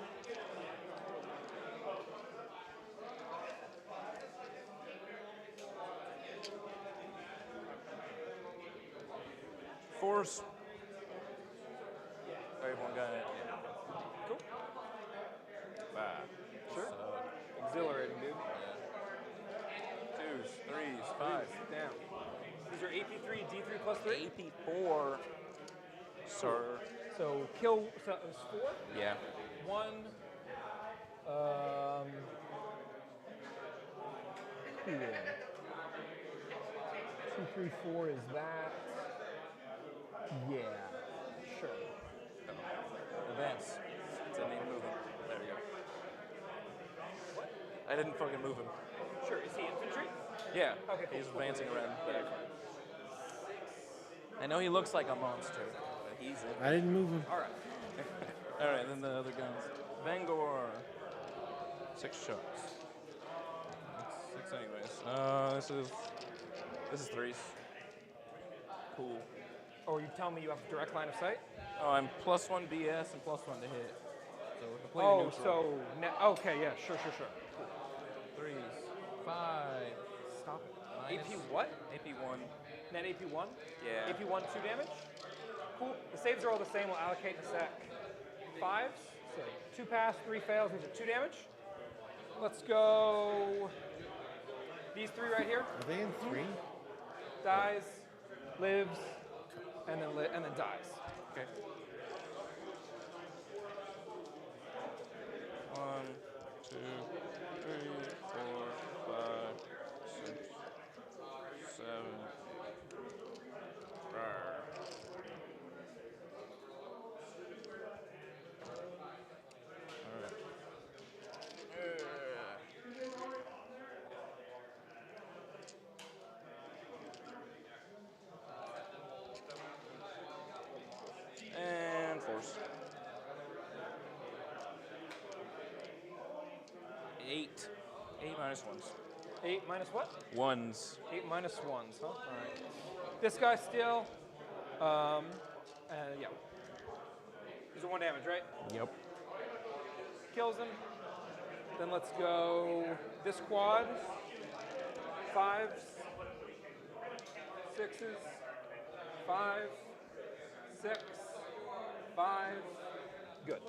Force. I have one guy in it. Cool. 5. Sure. So, Exhilarating, dude. yeah. 2s, 3s, 5. Damn. These are AP3, D3 plus 3? AP4. Sir. So kill, so it was 4? Yeah. 1. Cool. 2, 3, 4 is that. Yeah. Sure. Advance. Didn't even move him. There we go. What? I didn't fucking move him. Sure. Is he infantry? Yeah. Okay, cool. He's advancing around back. I know he looks like a monster, but he's in. I didn't move him. All right. All right, then the other guns. Vangor. 6 shots. 6 anyways. This is 3s. Cool. Or you tell me you have direct line of sight? Oh, I'm +1 BS and +1 to hit. So we're completely Oh, neutral. so okay, yeah, sure. Cool. 3s. 5. Stop it. Minus AP what? AP1. Net AP1? Yeah. AP1, 2 damage? Cool. The saves are all the same. We'll allocate in a sec. 5s. So 2 pass, 3 fails. These are 2 damage. Let's go. These 3 right here. Are they in 3? Dies, lives, and then dies. Okay. 1, 2, 3, 4, 5, 6, 7. Rawr. All right. And force. 8. 8 minus 1s. 8 minus what? 1s. 8 minus 1s, huh? All right. This guy still. Yeah. These are 1 damage, right? Yep. Kills him. Then let's go this quad. 5s, 6s, 5, 6, 5. Good.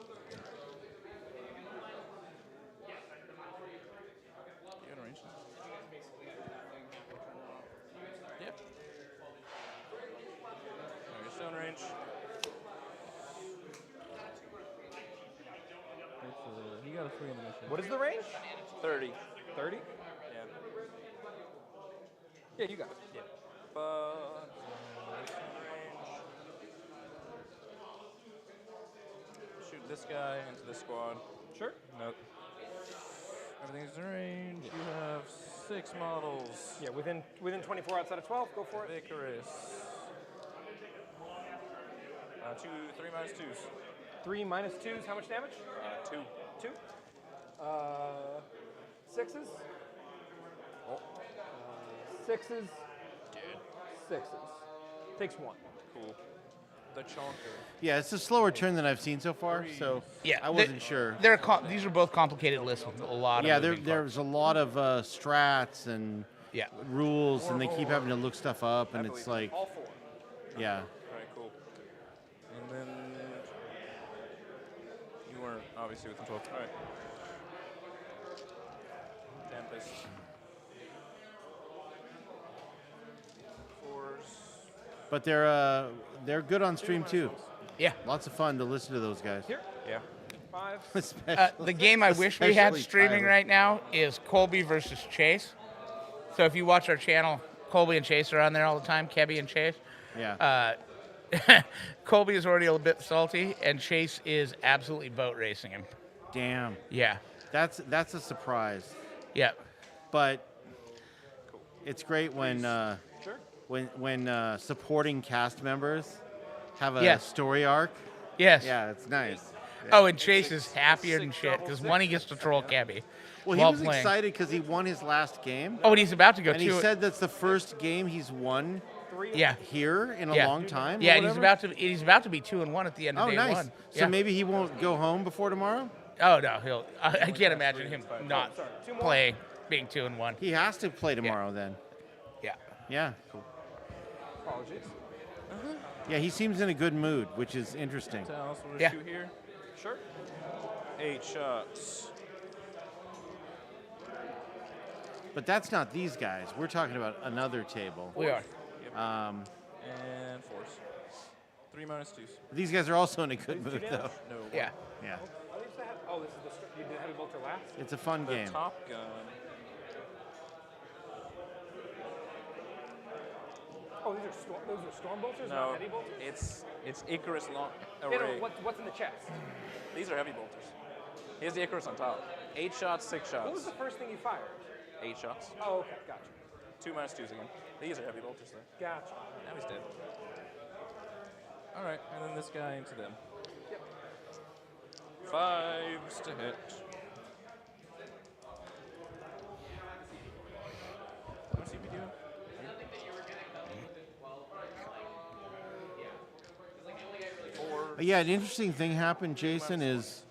You in range? Yep. You're still in range. You got a 3 in the mission. What is the range? 30. 30? Yeah. Yeah, you got it. Yeah. Shoot this guy into the squad. Sure. Nope. Everything's in range. You have 6 models. Yeah, within 24 outside of 12, go for it. Icarus. 3 minus 2s. 3 minus 2s, how much damage? 2. 2. 6s. Oh. 6s. 6s. Takes 1. Cool. The chonker. Yeah, it's a slower turn than I've seen so far, so Yeah, I wasn't sure. These are both complicated lists with a lot of moving there's a lot of strats and rules, and they keep having to look stuff up, and it's like, all 4. yeah. All right, cool. And then you weren't obviously within 12. All right. Tempest. 4s. But they're good on stream too. Yeah. Lots of fun to listen to those guys. Here. Yeah. 5. The game I wish we had especially streaming Tyler. right now is Colby versus Chase. So if you watch our channel, Colby and Chase are on there all the time, Kebby and Chase. Yeah. Colby is already a bit salty, and Chase is absolutely boat racing him. Damn. Yeah. That's a surprise. Yeah. But it's great when when supporting cast members have a Yes. story arc. Yes. Yeah, it's nice. Oh, and Chase is happier than shit because one, he gets to troll Kebby. Well, he was excited because he won his last game. Oh, and he's about to go and two. he said that's the first game he's won. Yeah. Here in a long time. Yeah, or and he's about to be 2-1 at the end of day nice. one. So maybe he won't go home before tomorrow. Oh no, I can't imagine him not playing, being 2-1. He has to play tomorrow then. Yeah. Yeah. Cool. Apologies. Yeah, he seems in a good mood, which is interesting. Tell us what to shoot here. Sure. 8 shots. But that's not these guys. We're talking about another table. We are. And force. 3 -2s. These guys are also in a good mood, though. No. Yeah. Yeah. Oh, this is you did heavy bolter last? It's a fun The game. Top Gun. Oh, those are storm bolters, No, not heavy bolters? it's Icarus long Yeah, array. no, what's in the chest? These are heavy bolters. Here's the Icarus on top. 8 shots, 6 shots. What was the first thing you fired? 8 shots. Oh, okay, gotcha. 2 -2s again. These are heavy bolters though. Gotcha. Now he's dead. All right, and then this guy into them. Yep. 5s to hit. What's he be doing? Yeah, an interesting thing happened, Jason, is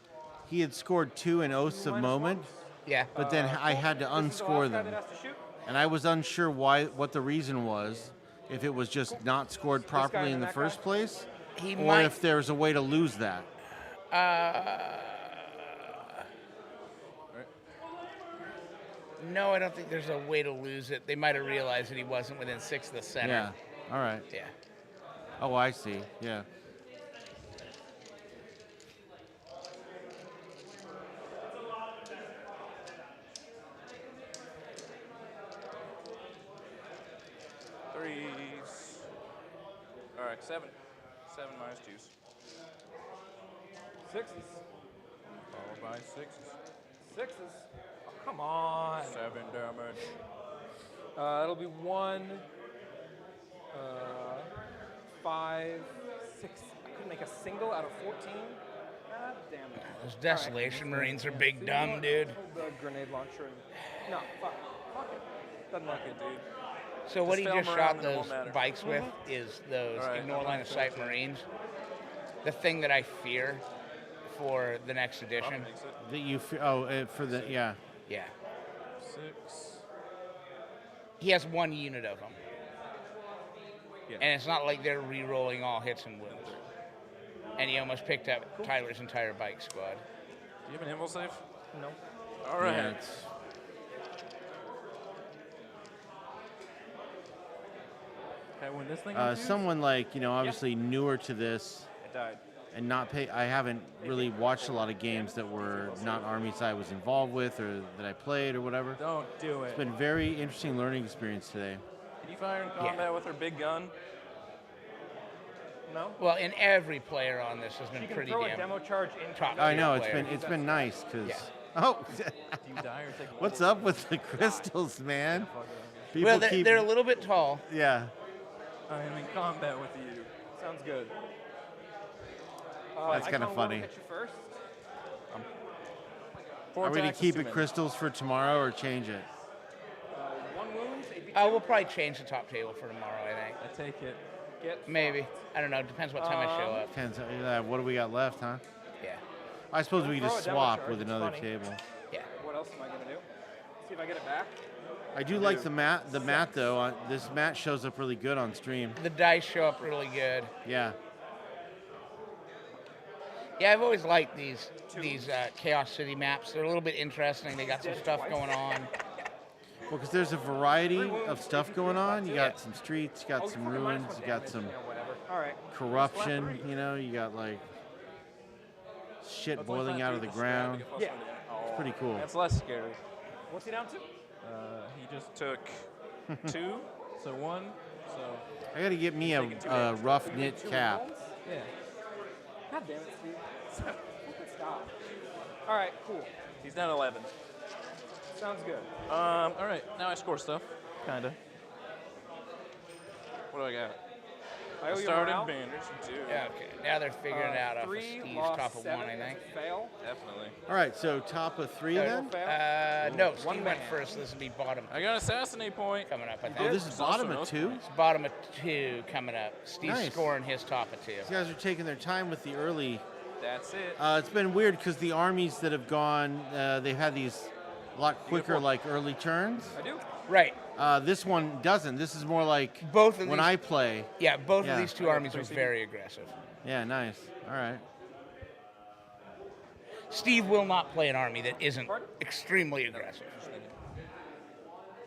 he had scored 2 in Oaths of Moment. Yeah. But then I had to unscore them. And I was unsure what the reason was, if it was just not scored properly in the first place, or if there's a way to lose that. No, I don't think there's a way to lose it. They might have realized that he wasn't within 6 of the center. Yeah. All right. Yeah. Oh, I see. Yeah. All right, 7. 7 -2s. 6s. Followed by 6s. 6s. Oh, come on. 7 damage. It'll be 1, 5, 6. I couldn't make a single out of 14. God damn it. Those Desolation Marines are big dumb, dude. Hold the grenade launcher and... No, fuck it. Doesn't Fuck it, dude. So what he film just around shot and it those won't matter. bikes with is those All right, Ignore I'm Line of gonna Sight finish it. Marines. The thing that I fear for the next edition. That you for the Yeah. 6. He has 1 unit of them. Yeah. And it's not like they're re-rolling all hits and wounds. And he almost picked up Tyler's entire bike squad. Do you have an invul save? No. All right. Yeah, it's- Okay, when this thing someone like, obviously newer to this it died. and I haven't really watched a lot of games that were not armies I was involved with or that I played or whatever. Don't do it. It's been a very interesting learning experience today. Can you fire in combat with her big gun? No? Well, and every player on this has been She can pretty throw a damn demo charge into top. I know, tier it's player. been nice because Yeah. oh, Do you die or take what's up with the crystals, man? People Well, keep they're a little bit tall. yeah. I am in combat with you. Sounds good. That's kinda Icon, funny. Hit you first. Four Are we gonna attacks, keep 2 it minutes. crystals for tomorrow or change it? 1 wound. We'll probably change the top table for tomorrow, I think. I take it. Get Maybe. I don't know. Depends what time I show up. Depends. What do we got left, huh? Yeah. I suppose we could Throw just a demo swap charge, with it's another funny. table. Yeah. What else am I gonna do? See if I get it back. I do like the mat. The mat though. This mat shows up really good on stream. The dice show up really good. Yeah. Yeah, I've always liked these Chaos City maps. They're a little bit interesting. They got some stuff going on. Well, because there's a variety of stuff going on. You got some streets, you got some ruins, you got some All right. corruption. You got like shit boiling out of the ground. Yeah. It's pretty cool. That's less scary. What's he down to? He just took 2, so 1. So I got to get me a rough knit cap. yeah. God damn it, Steve. Stop. All right, cool. He's down 11. Sounds good. All right, now I score stuff, kinda. What do I got? I owe you Started morale. banners, too. Yeah, okay. Now they're figuring it out off of 3, Steve's lost top of 7, 1, I think. Fail. Definitely. All right, so top of 3 then? No, One Steve went man. first. This will be bottom. I got assassinate point. Coming up, I think. Oh, this is bottom of 2? It's bottom of 2 coming up. Steve's Nice. scoring his top of 2. These guys are taking their time with the early. That's it. It's been weird because the armies that have gone, they've had these a lot quicker, like early turns. I do. Right. This one doesn't. This is more like Both of when these- I play. Yeah, both Yeah. of these two armies are very aggressive. Yeah, nice. All right. Steve will not play an army that isn't extremely aggressive.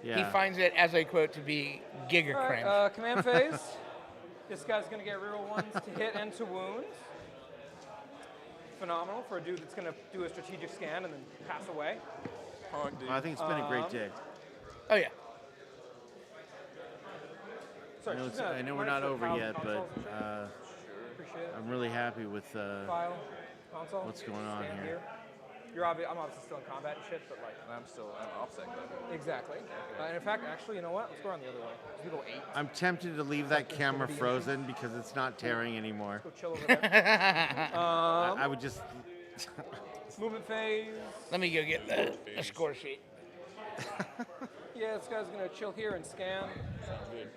Yeah. He finds it, as I quote, to be giga All cringe. right, command phase. This guy's going to get reroll 1s to hit and to wound. Phenomenal for a dude that's going to do a strategic scan and then pass away. I think it's been a great day. Oh, yeah. Sorry, I know we're not over yet, but I'm really happy with File, console. what's going on scan here. I'm obviously still in combat and shit, but like. I'm offset though. Exactly. And in fact, actually, you know what? Let's go around the other way. We go 8. I'm tempted to leave that camera frozen because it's not tearing anymore. Let's go chill over there. I would just. Movement phase. Let me go get the score sheet. Yeah, this guy's gonna chill here and scan. Good.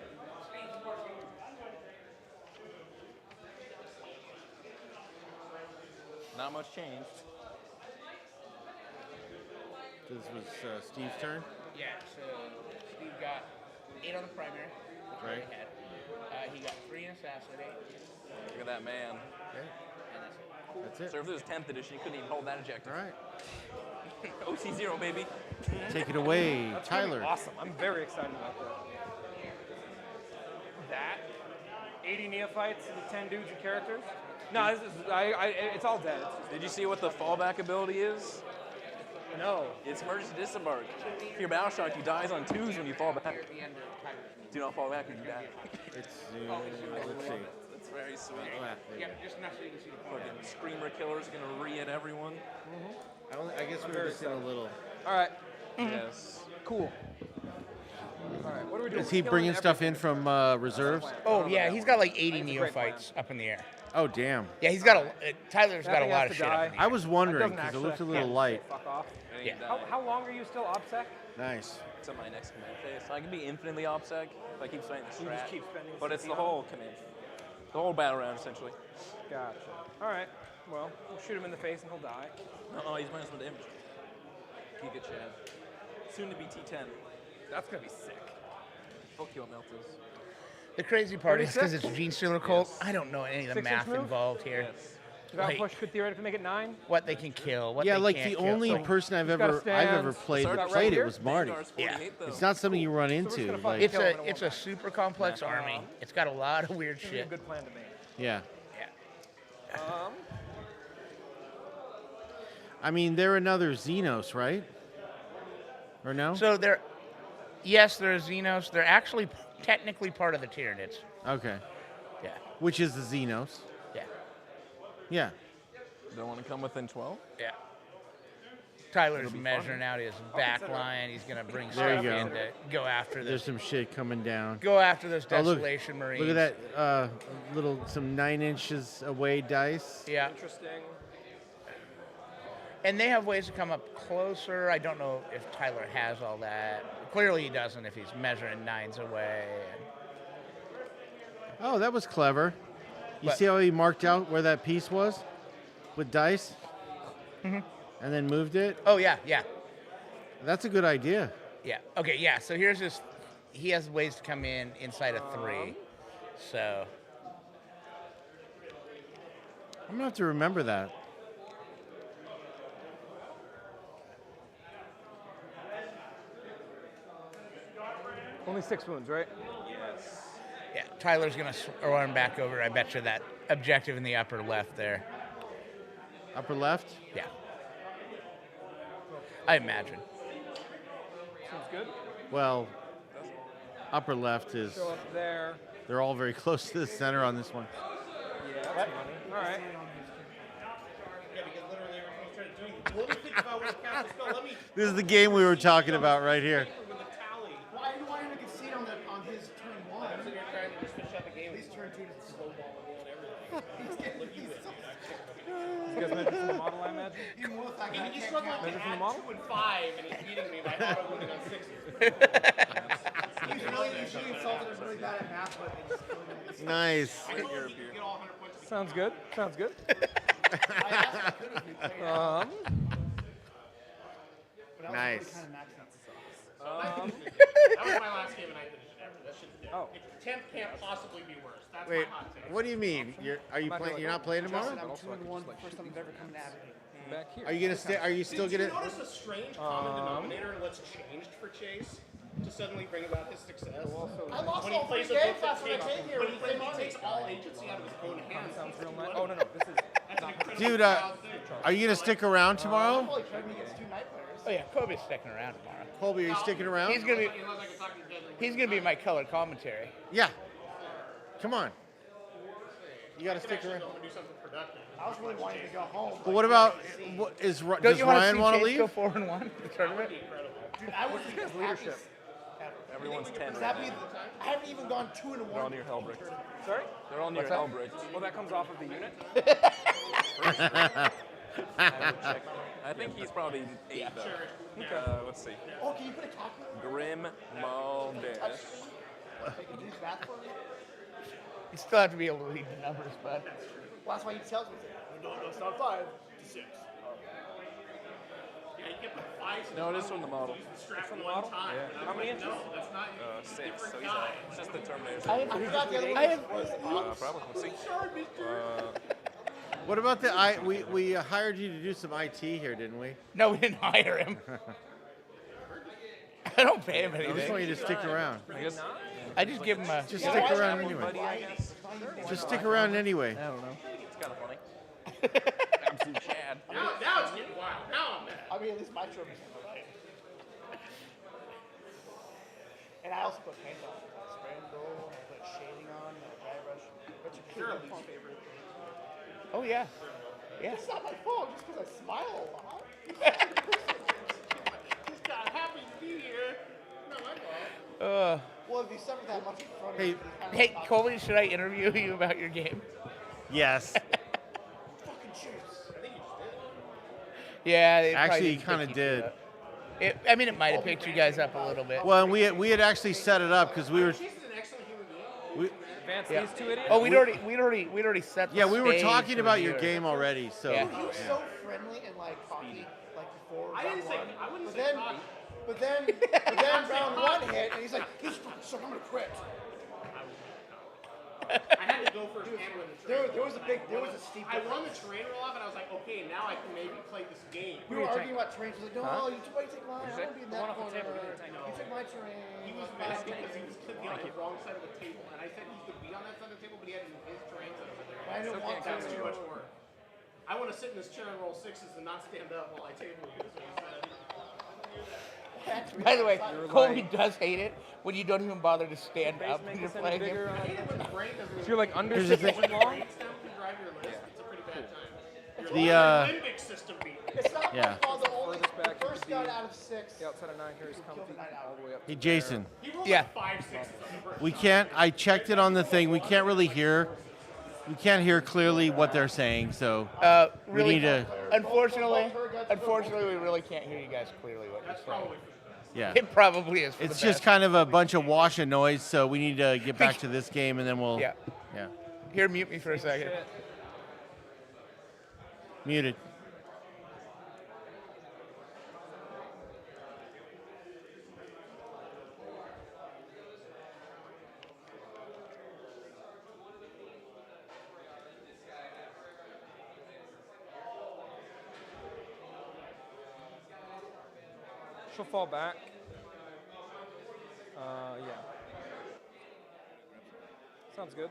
Not much changed. This was Steve's turn. Yeah, so Steve got 8 on the primary, which Right. he had. He got 3 in assassinate. Look at that man. And that's it. That's it. So if this was 10th edition, you couldn't even hold that objective. All right. OC0, baby. Take it away, That's gonna be Tyler. awesome. I'm very excited about that. That 80 neophytes and 10 dudes and characters. No, this is, it's all dead. Did you see what the fallback ability is? No. It's emergency disembark. If you're battle shocked, you dies on 2s when you fall back. Do not fall back when you die. Let's see. That's very sweet. Yeah, just enough so you can see the point. Fucking screamer killers are gonna re-hit everyone. I guess we were just in a little. All right. Yes. Cool. All right. What are we doing? Is he We're bringing killing stuff in from reserves? Oh, yeah, he's got like 80 That's a great neophytes up in the air. Oh, damn. Yeah, he's got Tyler's That got a thing lot has of to shit up die. in the air. I was wondering That because doesn't it looked a actually- little yeah, light. Fuck off. Yeah. How long are you still OBSEC? Nice. It's on my next command phase. I can be infinitely OPSEC if I keep spending the You strat. just keep spending But it's the CP. whole command. The whole battle round, essentially. Gotcha. All right. Well, we'll shoot him in the face and he'll die. No, he's minus 1 damage. Giga Chad. Soon to be T10. That's gonna be sick. HOQUIAM Meltas. The crazy part is because 36? it's Gene Stealer Cult, I don't know any of the 6-inch math move? involved here. Yes. That Like, push could theoretically make it 9. what they can kill, what Yeah, they like can't the kill. only So- person I've He's gotta ever stand. played Start that right played here? it was Marty. Vanguard's 48, though. It's not something you run we're just into. gonna Like, It's kill him a in a it's a moment. super complex army. It's got a lot of weird This is a shit. good plan to me. yeah. Yeah. I mean, they're another Xenos, right? Or no? So they're yes, they're Xenos. They're actually technically part of the Tyranids. Okay. Yeah. Which is the Xenos. Yeah. Yeah. Don't want to come within 12? Yeah. Tyler's It'll be measuring fun. out his back line. He's gonna bring There stuff you go. in to go after There's this. some shit coming down. Go after those Oh, look. Desolation Marines. Look at that some 9 inches away dice. Yeah. Interesting. And they have ways to come up closer. I don't know if Tyler has all that. Clearly he doesn't if he's measuring 9s away. Oh, that was clever. You What? see how he marked out where that piece was with dice? Mhm. And then moved it? Oh, yeah, yeah. That's a good idea. Yeah. Okay, yeah. So here's this. He has ways to come in inside of 3. So. I'm going to have to remember that. Only 6 wounds, right? Yes. Yeah, Tyler's going to run back over, I bet you, that objective in the upper left there. Upper left? Yeah. I imagine. Sounds good. Well, upper left is... Show up there. They're all very close to the center on this one. Yeah, that's money. All right. What do you think about when cast a spell? Let me. This is the game we were talking about right here. Why do I even concede on his turn 1? These turn 2 to You guys measure from the model, I imagine? He's struggling to Measure from the add model? 2 and 5, and he's beating me by auto winning on 6s. He's really insulted and really bad at math, but it's Nice. Sounds good. Sounds good. Nice. That was my last game, and I finished it ever. That shit's dead. Oh. 10th can't possibly be worse. That's Wait, my hot take. what do you mean? Are you playing? You're not playing tomorrow? I'm 2-1. First time I've ever come to Aberdeen. Back here. Are you gonna stay? Are you still Did gonna? you notice a strange common denominator in what's changed for Chase to suddenly bring about his success? I lost When he all 3 plays a games book that last when I takes- came here. when he takes all agency out of his own hands. Sounds real nice. Oh, no. This is That's an incredible Dude, proud thing. are you gonna stick around tomorrow? Holy crap, he gets 2 night players. Oh yeah, Kobe's sticking around tomorrow. Colby, are you sticking around? He's gonna be my color commentary. Yeah. Come on. You gotta stick around. I was really wanting to go home. But what about? Does Ryan want to leave? Go 4-1 the tournament? Dude, I was his leadership. Everyone's 10 Does right that mean now. I haven't even gone 2-1? They're all near Hellbrick. Sorry? They're all near What's that? Hellbrick. Well, that comes off of the unit. I think he's probably 8 though. Let's see. Oh, can you put a calculator? Grim Maldash. Can you use math for me? You still have to be able to read the numbers, bud. Well, that's why he tells me to. No, it's not 5. It's 6. Yeah, you can put 5s. No, it is from the model. From the model? Yeah. How many inches? No, that's not. 6. So he's out. It's just the Terminator. I forgot the other one. Probably. Let's see. What about the we hired you to do some IT here, didn't we? No, we didn't hire him. I don't pay him I anything. just want you to stick around. I just give him a. Just stick around anyway. Just stick around anyway. I don't know. It's kind of funny. Absolute Chad. Now it's getting wild. Now I'm mad. I mean, at least my trophy's right. And I also put paint on. Spray and gold, I put shading on, and a dry brush. What's your least favorite thing? Oh yeah. Yeah. It's not my fault, just because I smile a lot. Just got happy to be here. Not my fault. Well, if you suffer that much in front of Hey, you, Hey, Colby, should I interview you about your game? Yes. fucking cheers. I think you just did. Yeah. It Actually, probably he kind of pick you did. up. I mean, it might have picked you guys up a little bit. Well, and we had actually set it up because we were. We, Advance Yeah. these 2 idiots? Oh, we'd already set. yeah, the we were stage talking for about the your viewers. game already. So. Yeah. He was so friendly and like cocky, like before I didn't round say. one. I wouldn't But say then, cocky. but then round one hit, and he's like, "This fucking suck. I'm gonna quit." I had to go first and win the terrain. There was a steep. I won the terrain roll off, and I was like, okay, now I can maybe play this game. We were arguing about terrain. She's like, "No, you why you take mine? I say? want to be in The one that off the corner. table, give me a You take my terrain." He was mad because he was clicking on the wrong side of the table, and I said he could be on that side of the table, but he had his terrain set over there. I didn't want That's to. too much work. I want to sit in this chair and roll 6s and not stand up while I table you. Is what he said. By the way, Colby does hate it when you don't even bother to stand up when you're playing him. If you're like under Here's the 6 inches long, It's a pretty bad time. The Limbic system beat. It's not Yeah. my fault. The only Furthest back first would be- gun out of 6. the outside of 9 here is comfy all the way up. hey, Jason. He rolled Yeah. like 5 6s on the first. We can't. I checked it on the thing. We can't really hear. We can't hear clearly what they're saying. So Really, we need to. unfortunately, we really can't hear you guys clearly what you're saying. Yeah. It probably is. For It's the just best. kind of a bunch of wash and noise. So we need to get back to this game, and then we'll. Yeah. Yeah. Here, mute me for a second. Muted. she'll fall back. Yeah. Sounds good.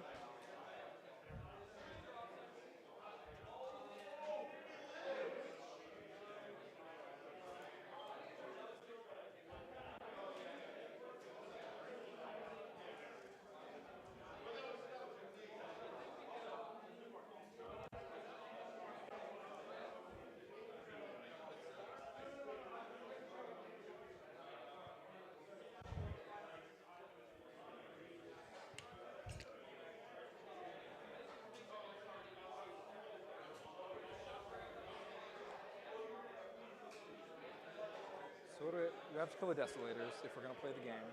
go to. We have to kill the Desolators if we're gonna play the game.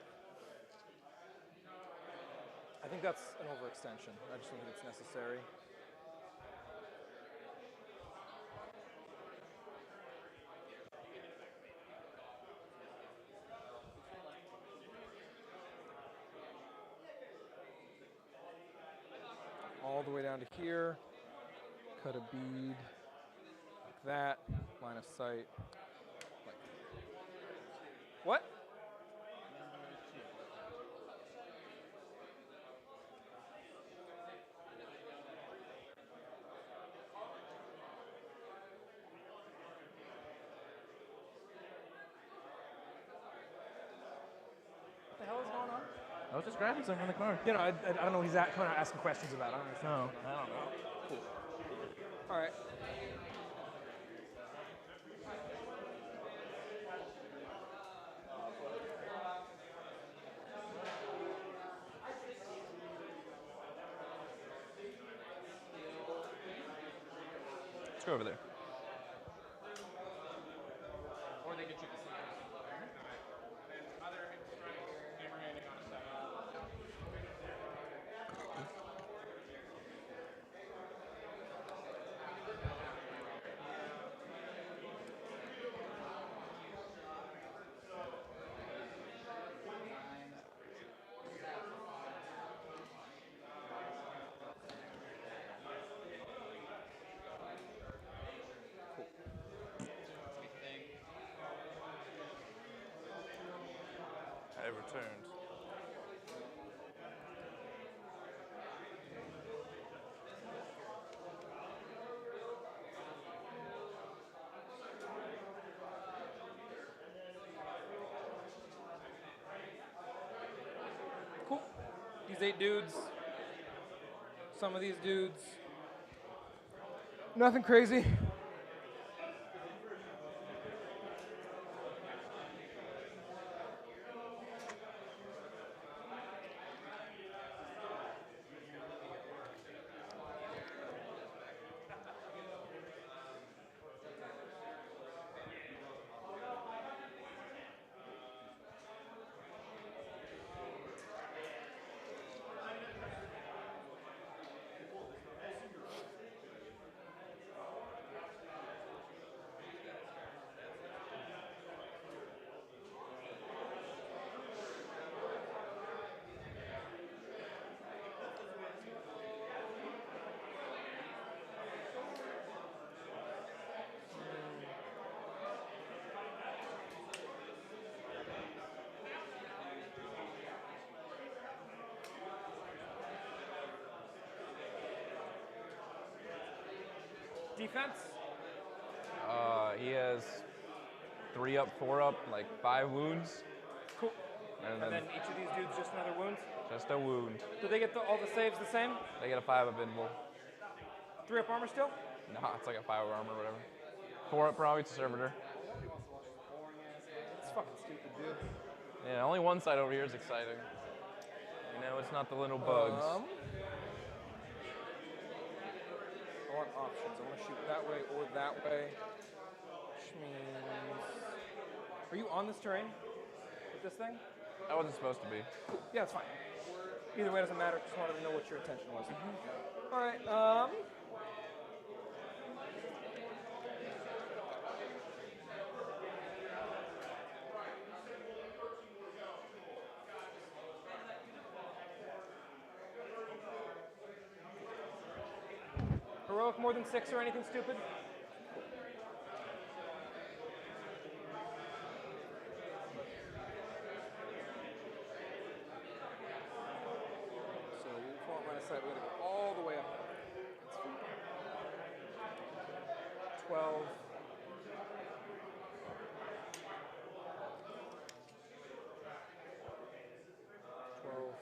I think that's an overextension. I just don't think it's necessary. All the way down to here. Cut a bead like that. Line of sight. Like what? What the hell is going on? I was just grabbing something from the car. You know, I don't know what he's coming out asking questions about. I don't understand. No, I don't know. Cool. All right. Let's go over there. Or they could shoot the same. I returned. Cool. These 8 dudes. Some of these dudes. Nothing crazy. Defense? He has 3 up, 4 up, like 5 wounds. Cool. And And then each of these dudes just another wound? just a wound. Do they get all the saves the same? They get a 5 up invul. 3 up armor still? Nah, it's like a 5 up armor or whatever. 4 up probably, it's a servitor. It's fucking stupid, dude. Yeah, only one side over here is exciting. You know, it's not the little bugs. I want options. I want to shoot that way or that way. Which means... Are you on this terrain with this thing? I wasn't supposed to be. Cool. Yeah, it's fine. Either way, it doesn't matter. Just wanted to know what your intention was. All right. Heroic more than 6 or anything stupid? So we want line of sight. We're going to go all the way up. That's fine. 12. 12.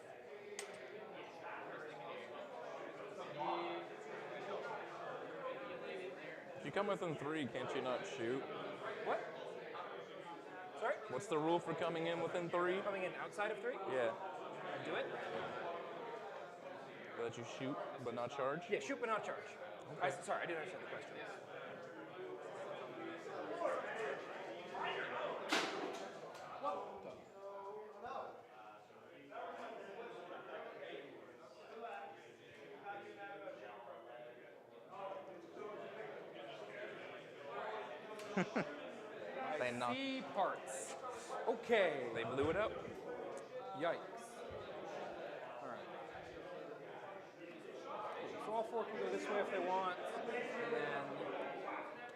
If you come within 3, can't you not shoot? What? Sorry? What's the rule for coming in within 3? Coming in outside of 3? Yeah. Do it? That you shoot but not charge? Yeah, shoot but not charge. Sorry, I didn't understand the question. I knocked- see parts. Okay. They blew it up. Yikes. All right. So all four can go this way if they want, and then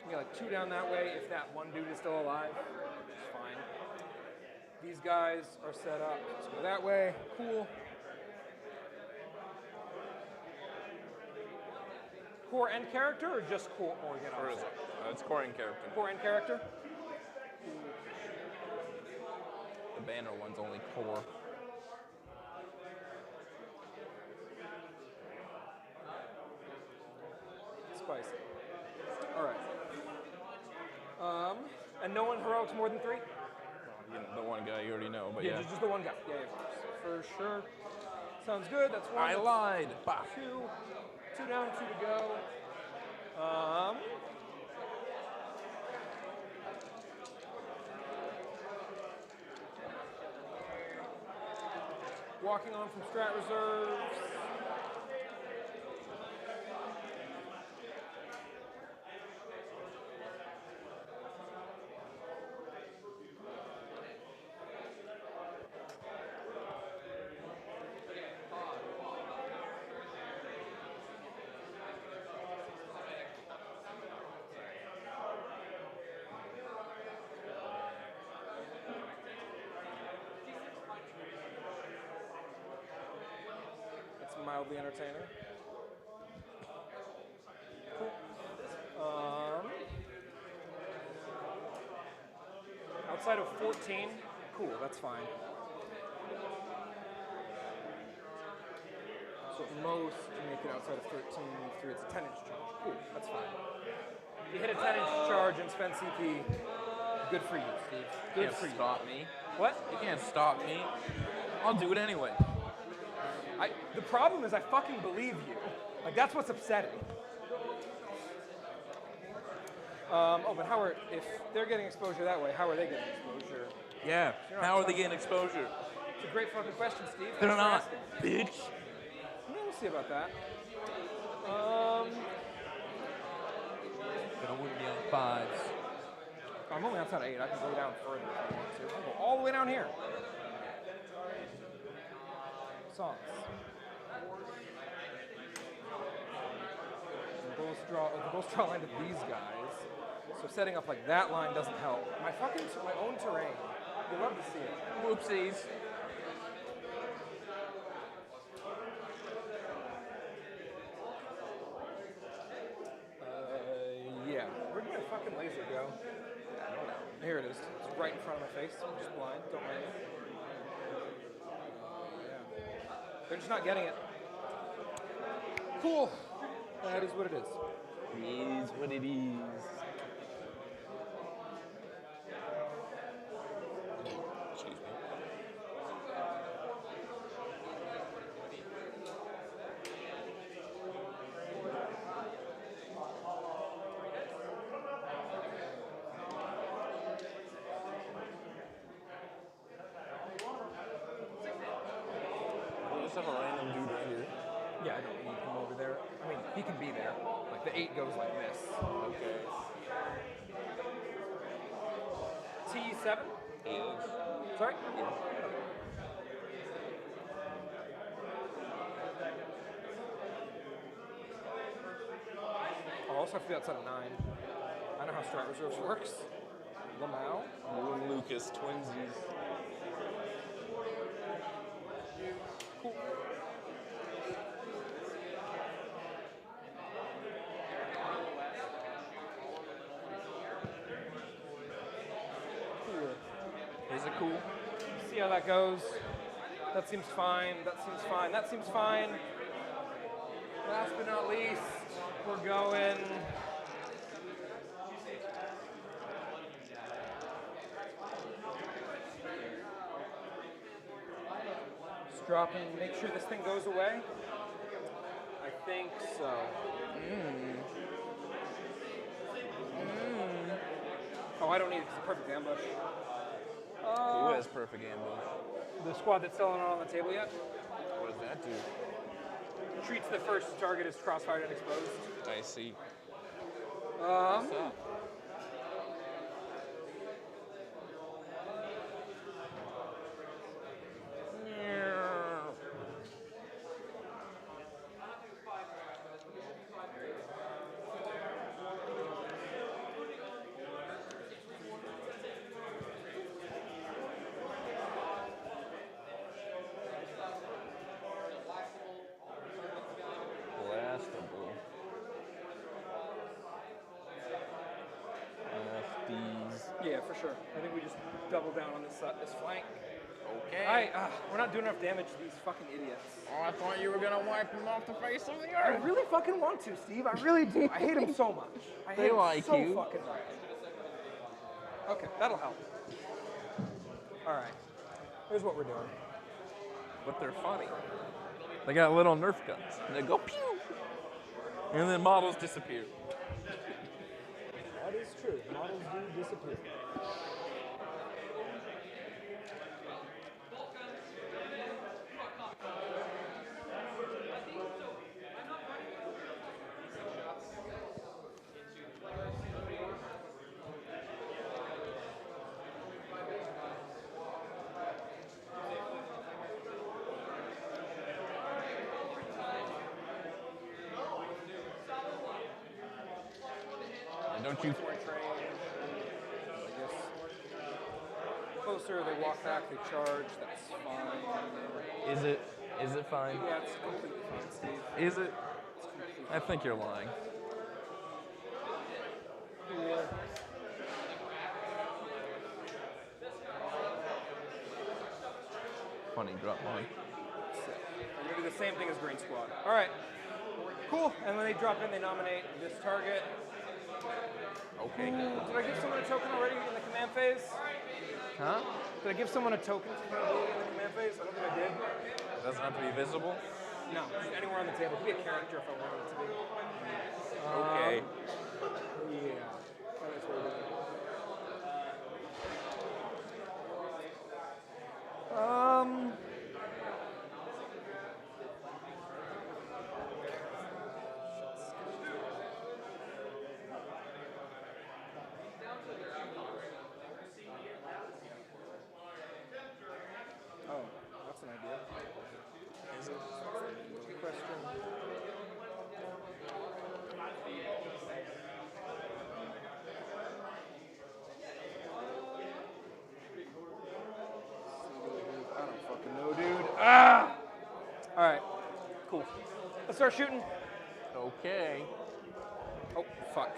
we got like 2 down that way if that one dude is still alive. It's fine. These guys are set up to go that way. Cool. Core and character, or just core? Or again, Or is it? It's core and character. Core and character. The banner one's only core. Spicy. All right. And no one heroics more than 3? The one guy you already know, but Yeah, yeah. just the one guy. Yeah, for sure. Sounds good. That's 1. I That's lied. Bah. 2. 2 down, 2 to go. Walking on from strat reserves. It's mildly entertaining. Cool. Outside of 14, cool, that's fine. So at most, you make it outside of 13, 3, it's a 10-inch charge. Cool, that's fine. If you hit a 10-inch charge and spend CP, good for you, Steve. Good You for can't you. stop me. What? You can't stop me. I'll do it anyway. The problem is I fucking believe you. Like, that's what's upsetting. But how are, if they're getting exposure that way, how are they getting exposure? Yeah. You're not How are they talking- getting exposure? It's a great fucking question, Steve. They're Thanks for not, asking. bitch. Yeah, we'll see about that. But I wouldn't be on 5s. I'm only outside of 8. I can go down further if I want to. I can go all the way down here. Songs. The goals draw line to these guys. So setting up like that line doesn't help. My own terrain. You love to see it. Whoopsies. Yeah. Where did my fucking laser go? I don't know. Here it is. It's right in front of my face. I'm just blind. Don't mind me. Yeah. They're just not getting it. Cool. That is what it is. It is what it is. Excuse me. We just have a random dude right here. Yeah, I don't need him over there. I mean, he can be there. Like, the 8 goes like this. Okay. T7? He is. Sorry? Oh, also have to be outside of 9. I know how strat reserves works. Lamau. You and Lucas, twinsies. Cool. Is it cool? See how that goes. That seems fine. That seems fine. That seems fine. Last but not least, we're going. Just dropping. Make sure this thing goes away. I think so. Oh, I don't need it. It's a perfect ambush. Who has perfect ambush? The squad that's still not on the table yet What does that do? treats the first target as crossfired and exposed. I see. Um, Yeah, for sure. I think we just double down on this flank. Okay. All right, we're not doing enough damage to these fucking idiots. Oh, I thought you were gonna wipe them off the face of the I earth. really fucking want to, Steve. I really do. I hate them so much. I hate They them like so you. fucking much. Okay, that'll help. All right. Here's what we're doing. But they're funny. They got little Nerf guns. And they go pew! And then models disappear. That is true. Models do disappear. Don't you? Closer, they walk back, they charge, that's fine. Is it? Is it fine? Yeah, it's completely fine, Steve. Is it? I think you're lying. Yeah. Funny drop line. I'm gonna do the same thing as Green Squad. All right, cool. And when they drop in, they nominate this target. Okay. Did I give someone a token already in the command phase? Huh? Did I give someone a token in the command phase? I don't think I did. It doesn't have to be visible? No, just anywhere on the table. It could be a character if I wanted it to be. Okay. Yeah. That's what it is. Oh, that's an idea. Is it? Good question. I don't fucking know, dude. Ah! All right, cool. Let's start shooting. Okay. Oh, fuck.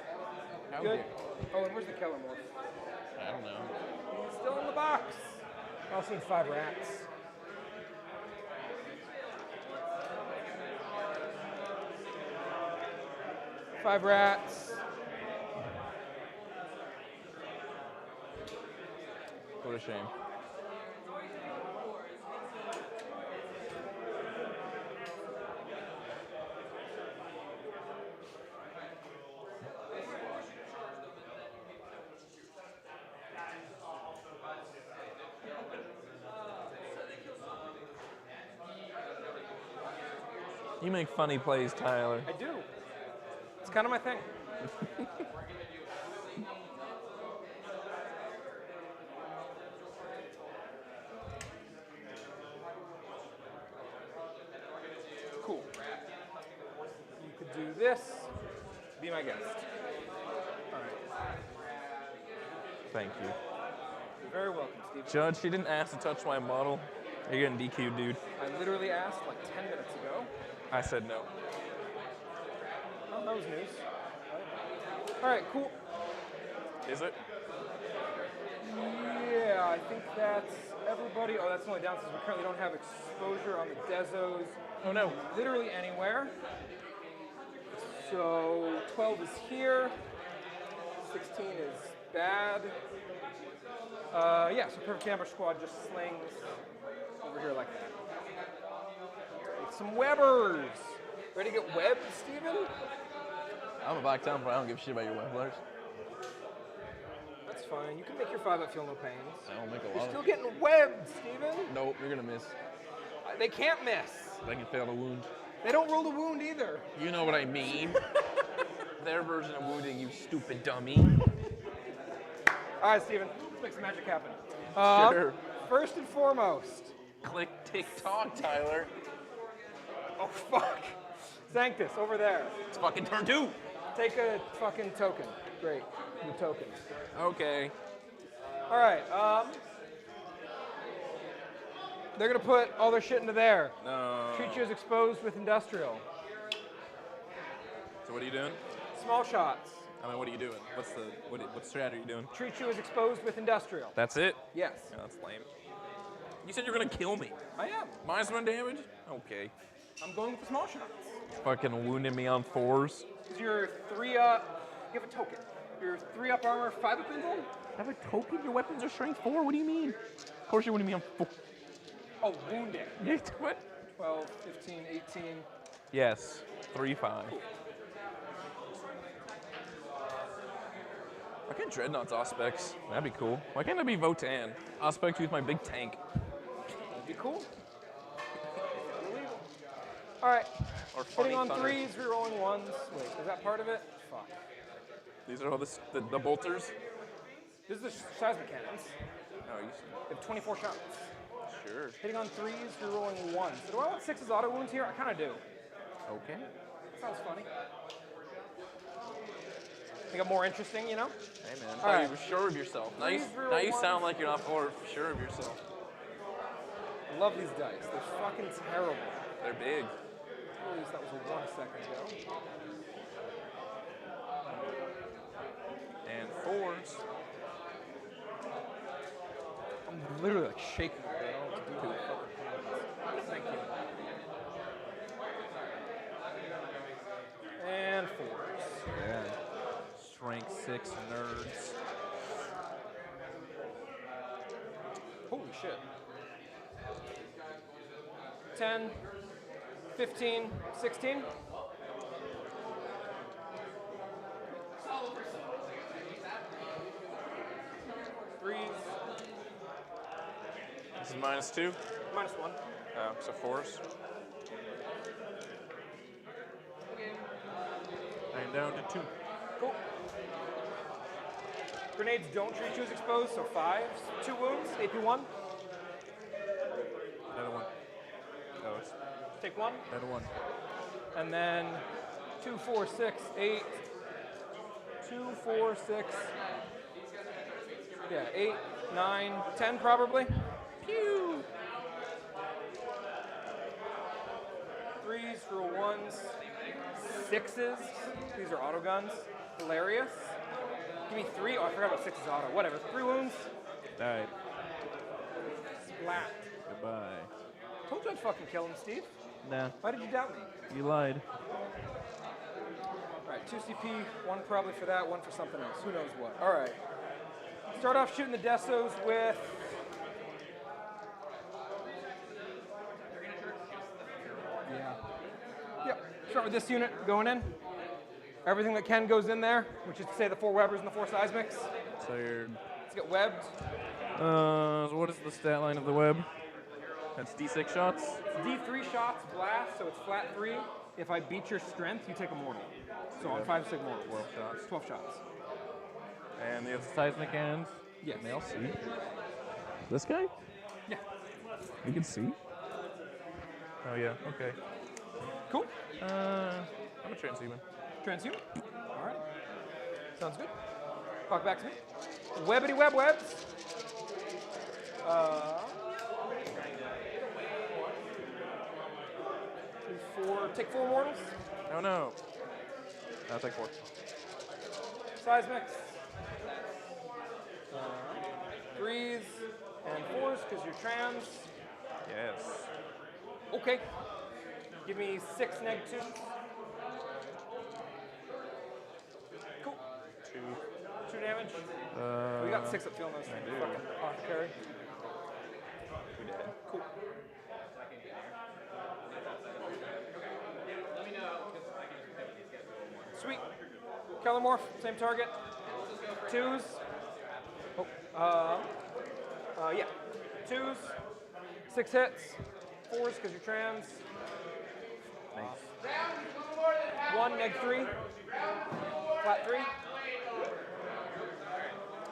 How Good. dare- Oh, and where's the Keller morph? I don't know. He's still in the box. I also need 5 rats. Five rats. What a shame. You make funny plays, Tyler. I do. It's kind of my thing. Cool. You could do this. Be my guest. All right. Thank you. You're very welcome, Steve. Judge, she didn't ask to touch my model. You're getting DQ'd, dude. I literally asked like 10 minutes ago. I said no. Oh, that was news. All right, cool. Is it? Yeah, I think that's everybody. Oh, that's the only downside. We currently don't have exposure on the Dezos. Oh no. Literally anywhere. So 12 is here. 16 is bad. Yeah, so Perfect Ambush Squad just slings over here like that. Make some webbers. Ready to get webbed, Steven? I'm a black temple. I don't give a shit about your webblers. That's fine. You can make your 5 up feel no pains. I don't make a You're lot still of getting webbed, Steven. Nope, you're gonna miss. They can't miss. They can fail to wound. They don't roll the wound either. You know what I mean. Their version of wounding, you stupid dummy. All right, Steven. Let's make some magic happen. Sure. First and foremost. Click TikTok, Tyler. Oh, fuck. Sanctus, over there. It's fucking turn 2. Take a fucking token. Great. New token. Okay. All right. They're going to put all their shit into there. No. Treat you as exposed with industrial. So what are you doing? Small shots. I mean, what are you doing? What strat are you doing? Treat you as exposed with industrial. That's it? Yes. Yeah, that's lame. You said you were gonna kill me. I am. -1 damage? Okay. I'm going with the small shots. Fucking wounded me on 4s. So you're 3 up. You have a token. You're 3 up armor, 5 up invul. I have a token? Your weapons are strength 4? What do you mean? Of course you're wounding me on 4. Oh, wounded. Yeah, what? 12, 15, 18. Yes. 3-5. Cool. Why can't Dreadnoughts Auspex? That'd be cool. Why can't I be Votan? Auspex with my big tank. That'd be cool. All right. Or Hitting on thunder. 3s, rerolling 1s. Wait, is that part of it? Fuck. These are all the bolters? This is the seismic cannons. Oh, you They have 24 shots. sure. Hitting on 3s, rerolling 1s. So do I want 6 as auto wounds here? I kind of do. Okay. Sounds funny. Make it more interesting, you know? Hey man, I All thought right. you were sure of yourself. Now you, Please roll now you one. sound like you're not more sure of yourself. I love these dice. They're fucking terrible. They're big. At least that was a 1 second ago. And 4s. I'm literally like shaking. I don't know what to do with my fucking hands. Thank you. And 4s. Yeah. Strength 6 nerds. Holy shit. 10, 15, 16. Threes. This is -2? -1. Oh, so 4s. I'm down to 2. Cool. Grenades don't treat you as exposed, so 5s. 2 wounds, AP1. Another 1. Oh, it's Take 1. another 1. And then 2, 4, 6, 8. 2, 4, 6. Yeah, 8, 9, 10 probably. Pew! 3s, roll 1s. 6s. These are auto guns. Hilarious. Give me 3. Oh, I forgot about 6's auto. Whatever. 3 wounds. Died. Splat. Goodbye. Told you I'd fucking kill him, Steve. Nah. Why did you doubt me? You lied. All right, 2 CP, 1 probably for that, 1 for something else. Who knows what? All right. Start off shooting the Desos with... Yeah. Yep. Start with this unit going in. Everything that can goes in there, which is to say the 4 Webbers and the 4 Seismics. So you're... Let's get webbed. So what is the stat line of the web? That's D6 shots? It's D3 shots, blast, so it's flat 3. If I beat your strength, you take a mortal. So on 5 sig mortals. 12 shots. 12 shots. And the seismic cannons? Yes. Can they all see? This guy? Yeah. You can see? Oh yeah, okay. Cool. I'm a transhuman. Transhuman? All right. Sounds good. Talk back to me. Webbity web webs. Take 4 mortals. Oh no. I'll take 4. Seismics. 3s and 4s because you're trans. Yes. Okay. Give me 6 neg 2. Cool. 2 damage. We got 6 up field those things. Fucking apothecary. We did. Cool. Sweet. Kellermorph, same target. 2s. Yeah. 2s. 6 hits. 4s because you're trans. Nice. 1 neg 3. Flat 3.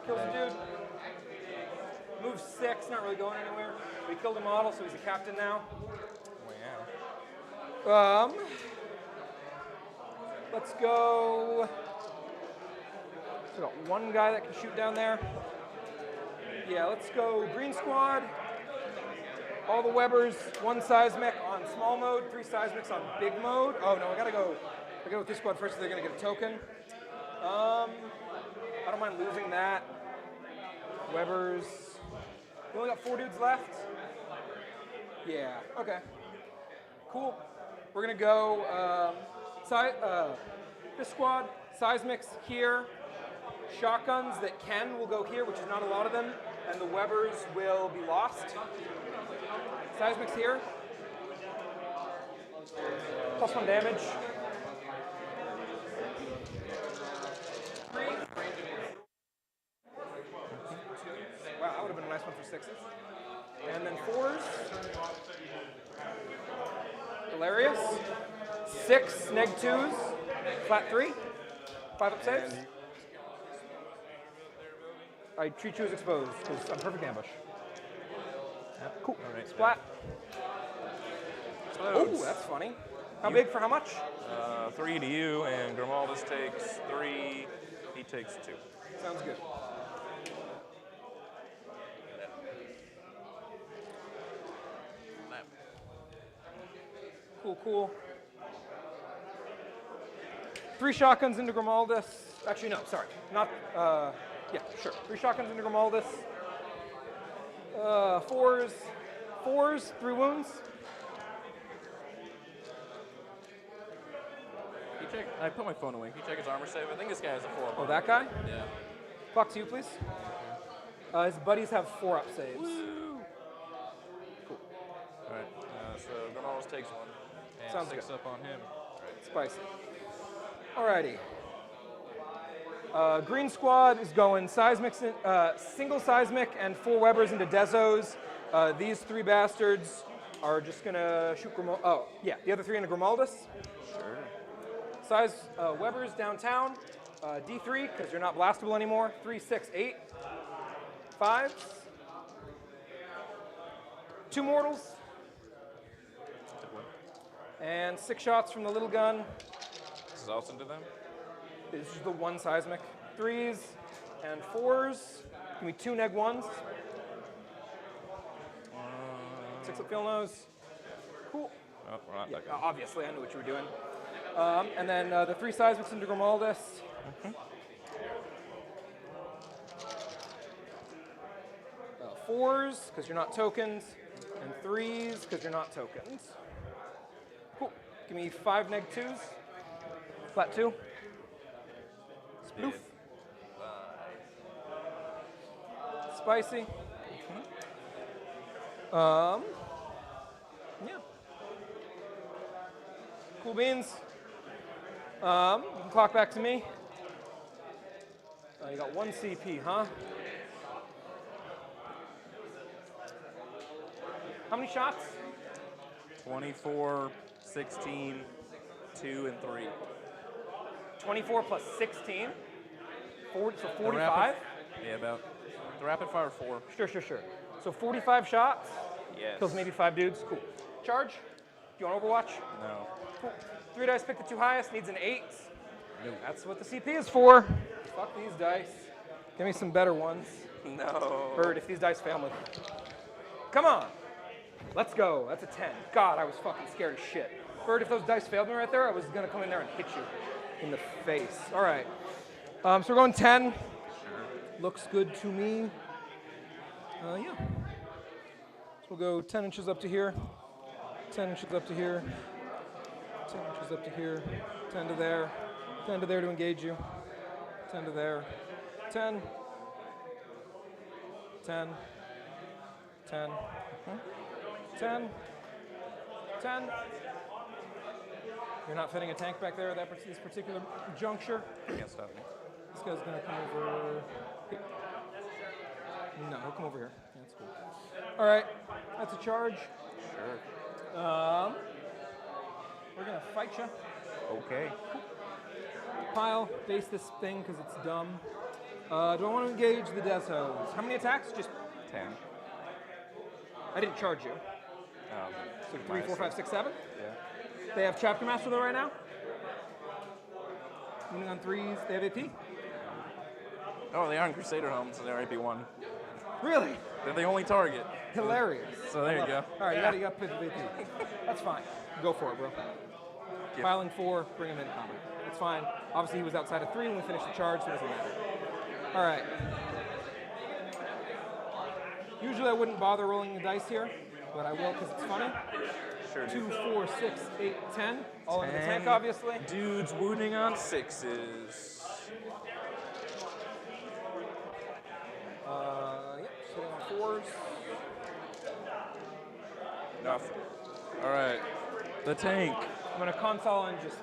Kills a dude. Moves 6, not really going anywhere. We killed a model, so he's a captain now. Wow. Let's go. So we got 1 guy that can shoot down there. Yeah, let's go green squad. All the Webbers, 1 seismic on small mode, 3 seismics on big mode. Oh no, I gotta go with this squad first, so they're gonna get a token. mind losing that. Webbers. We only got 4 dudes left. Yeah. Okay. Cool. We're gonna go. This squad, seismics here. Shotguns that will go here, which is not a lot of them, and the Webbers will be lost. Seismics here. +1 damage. 3. Wow, that would have been a nice one for 6s. And then 4s. Hilarious. 6 neg 2s. Flat 3. 5 up saves. I treat you as exposed because I'm perfect ambush. Yep. Cool. All right, splat. Oh, that's funny. How big for how much? 3 to you, and Grimaldus takes 3. He takes 2. Sounds good. Cool. 3 shotguns into Grimaldus. Actually, no, sorry. Not, yeah, sure. 3 shotguns into Grimaldus. 4s. 3 wounds. I put my phone away. Can you check his armor save? I think this guy has a 4 up. Oh, that guy? Yeah. Clock to you, please. His buddies have 4 up saves. Woo. Cool. All right. So Grimaldus takes 1. And Sounds 6 good. up on him. Spicy. Alrighty. Green squad is going single seismic and 4 Webbers into Dezos. These 3 bastards are just gonna shoot Grimaldus. Oh, yeah, the other 3 into Grimaldus. Sure. Webbers downtown. D3, because you're not blastable anymore. 3, 6, 8. 5s. 2 mortals. And 6 shots from the little gun. This is also to them? This is the 1 seismic. 3s and 4s. Give me 2 neg 1s. 6 up field nose. Cool. Oh, we're not Yeah, that good. obviously, I knew what you were doing. And then the 3 seismics into Grimaldus. 4s, because you're not tokens. And 3s, because you're not tokens. Cool. Give me 5 neg 2s. Flat 2. Sploof. Spicy. Yeah. Cool beans. You can clock back to me. You got 1 CP, huh? How many shots? 24, 16, 2, and 3. 24 plus 16? 40, so 45? Yeah, about. The rapid fire 4. Sure. So 45 shots? Yes. Kills maybe 5 dudes. Cool. Charge? Do you want Overwatch? No. Cool. 3 dice, pick the 2 highest, needs an 8. No. That's what the CP is for. Fuck these dice. Give me some better ones. No. Bird, if these dice fail me. Come on. Let's go. That's a 10. God, I was fucking scared as shit. Bird, if those dice failed me right there, I was going to come in there and hit you in the face. All right. So we're going 10. Sure. Looks good to me. Yeah. So we'll go 10 inches up to here. 10 inches up to here. 10 inches up to here. 10 to there. 10 to there to engage you. 10 to there. 10. 10. 10. 10. 10. You're not fitting a tank back there at this particular juncture. Can't stop me. This guy's going to come over here. No, he'll come over here. Yeah, that's cool. All right, that's a charge. Sure. We're going to fight you. Okay. Pile, base this thing because it's dumb. Do I want to engage the Dezos? How many attacks? Just 10. I didn't charge you. So 3, 4, 5, 6, 7? Yeah. They have Chapter Master though right now? Moving on 3s, they have AP? Oh, they are in Crusader Home, so they're AP1. Really? They're the only target. Hilarious. So there you go. All right, you got to pick the AP. That's fine. Go for it, bro. Piling 4, bring him in combat. That's fine. Obviously, he was outside of 3 when we finished the charge, so it doesn't matter. All right. Usually I wouldn't bother rolling the dice here, but I will because it's funny. Sure. 2, 4, 6, 8, 10. All in the 10 tank, obviously. Dudes wounding on 6s. Yep, sitting on 4s. Nothing. All right. The tank. I'm going to console and just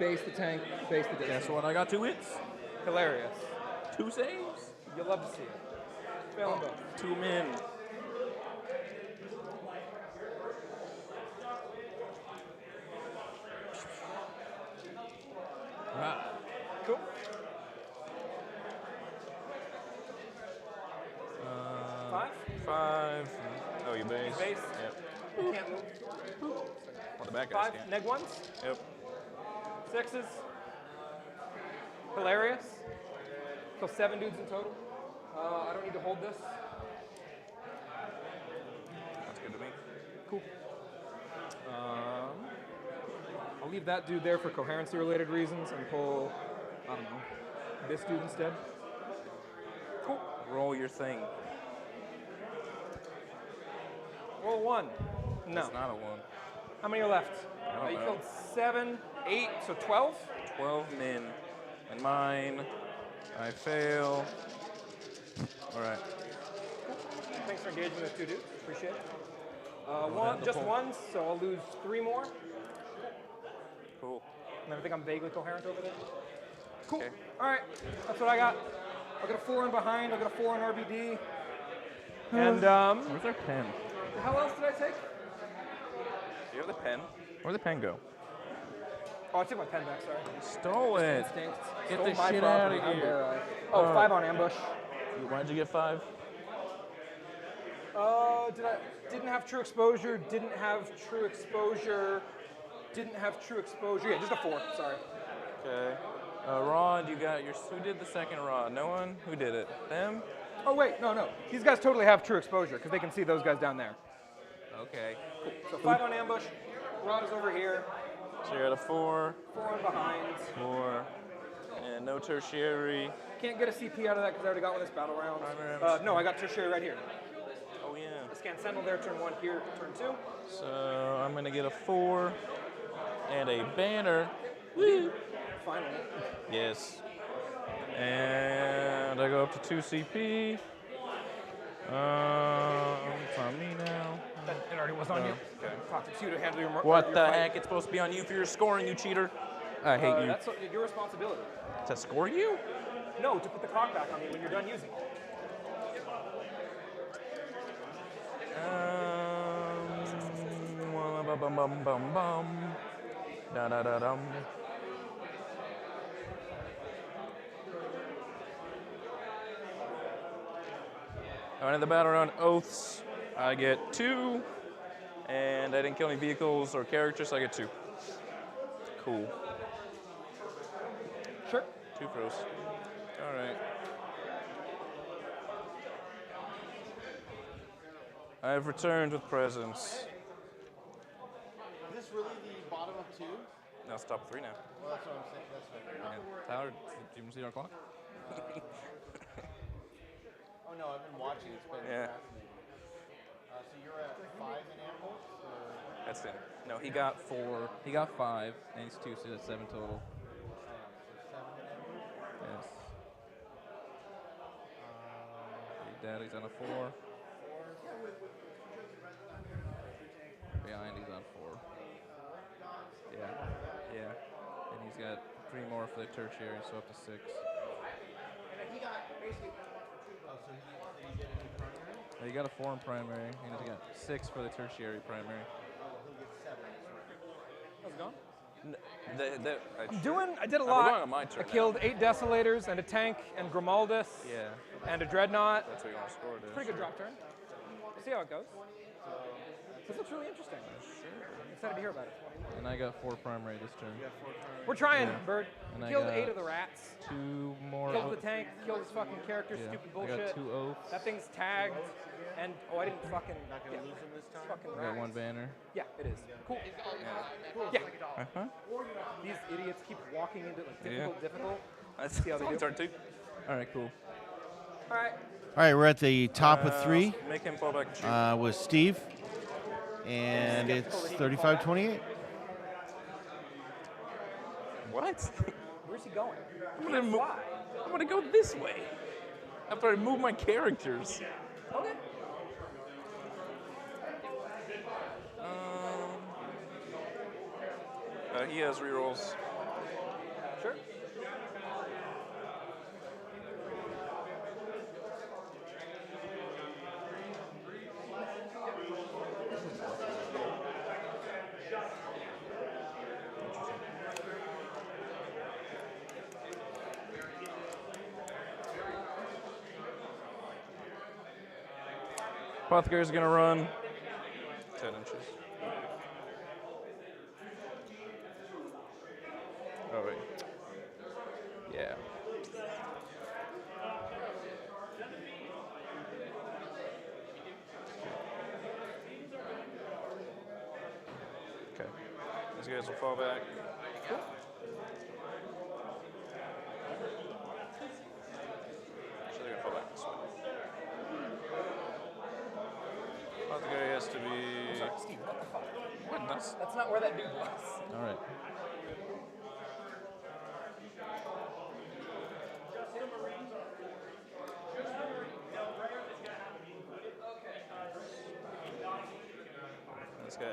base the tank, base the dice. Guess what? I got 2 hits. Hilarious. 2 saves. You'll love to see it. Fail both. 2 men. Ah. Cool. Five? 5. Oh, you base? Base. Yep. Can't move. Well, the back guys 5, can't. neg 1s. Yep. 6s. Hilarious. So 7 dudes in total. I don't need to hold this. That's good to me. Cool. I'll leave that dude there for coherency-related reasons and pull, I don't know, this dude instead. Cool. Roll your thing. Roll 1. No. That's not a 1. How many are left? I don't You know. killed 7, 8, so 12? 12 men. And mine, I fail. All right. Thanks for engaging those 2 dudes. Appreciate it. have the Just pull. 1, so I'll lose 3 more. Cool. And I think I'm vaguely coherent over there. Cool. Okay. All right. That's what I got. I got a 4 in behind. I got a 4 in RBD. And Where's our pen? the hell else did I take? Do you have the pen? Where'd the pen go? Oh, I took my pen back. Sorry. Stole it. Instinct. Get Stole the my shit out property. of How here. dare I? Oh, 5 on ambush. Why'd you get 5? Didn't have true exposure. Didn't have true exposure. Didn't have true exposure. Yeah, just a 4. Sorry. Okay. Rod, you got your. Who did the second rod? No one? Who did it? Them? Oh wait, no. These guys totally have true exposure because they can see those guys down there. Okay. Cool. So 5 on ambush. Rod is over here. So you're at a 4. 4 on behind. 4. And no tertiary. Can't get a CP out of that because I already got one this battle round. Primary No, I got tertiary right here. Oh yeah. I scan Sentinel there, turn 1 here, turn 2. So I'm gonna get a 4 and a banner. Woo! Finally. Yes. And I go up to 2 CP. It's on me now. It already was on you. Okay. Fuck, it's you to handle your What your the fight. heck? It's supposed to be on you for your scoring, you cheater. I hate you. That's your responsibility. To score you? No, to put the clock back on you when you're done using it. Bum bum bum bum. Da da da dum. I went in the battle round oaths. I get 2, and I didn't kill any vehicles or characters, so I get 2. Cool. Sure. 2 pros. All right. I have returned with presents. Is this really the bottom of 2? No, it's top 3 now. Well, that's what I'm saying. That's what Tyler, do you see our clock? Oh no, I've been watching. It's been Yeah. fascinating. So you're at 5 in ambush? That's it. No, he got 4. He got 5, and he's 2, so that's 7 total. So 7 in ambush? Yes. Daddy's on a 4. Behind, he's on 4. Yeah. And he's got 3 more for the tertiary, so up to 6. And he got basically. Oh, so he did a new primary? He got a 4 in primary, and he's got 6 for the tertiary primary. Oh, he'll get 7. How's it going? I I did a We're lot. going on my turn I killed 8 Desolators and a tank and Grimaldus. Yeah. And a Dreadnought. That's what you want to score, dude. Pretty good drop turn. We'll see how it goes. This looks really interesting. I'm excited to hear about it. And I got 4 primary this turn. We're trying, Yeah. Bird. And I Killed got 8 of the rats. 2 more. Killed the tank. Killed his fucking character. Yeah. Stupid I bullshit. got 2 oaths. That thing's tagged. And I didn't fucking. Not gonna lose him this time? Fucking I got rats. 1 banner. Yeah, it is. Cool. Yeah. Yeah. Uh-huh. These idiots keep walking into like Yeah. difficult. That's See how they on do. turn 2. All right, cool. All right. All right, we're at the top of 3. Make him fall back and shoot. With Steve, and it's 35-28. What? Where's he going? I'm gonna go this way. After I move my characters. Okay. He has rerolls. Sure. Apothecary's gonna run 10 inches. Oh wait. Yeah. Okay. These guys will fall back. Cool. So they're gonna fall back this way. Apothecary has to be. I'm sorry, Steve, what the fuck? What? That's not where that dude was. All right. This guy.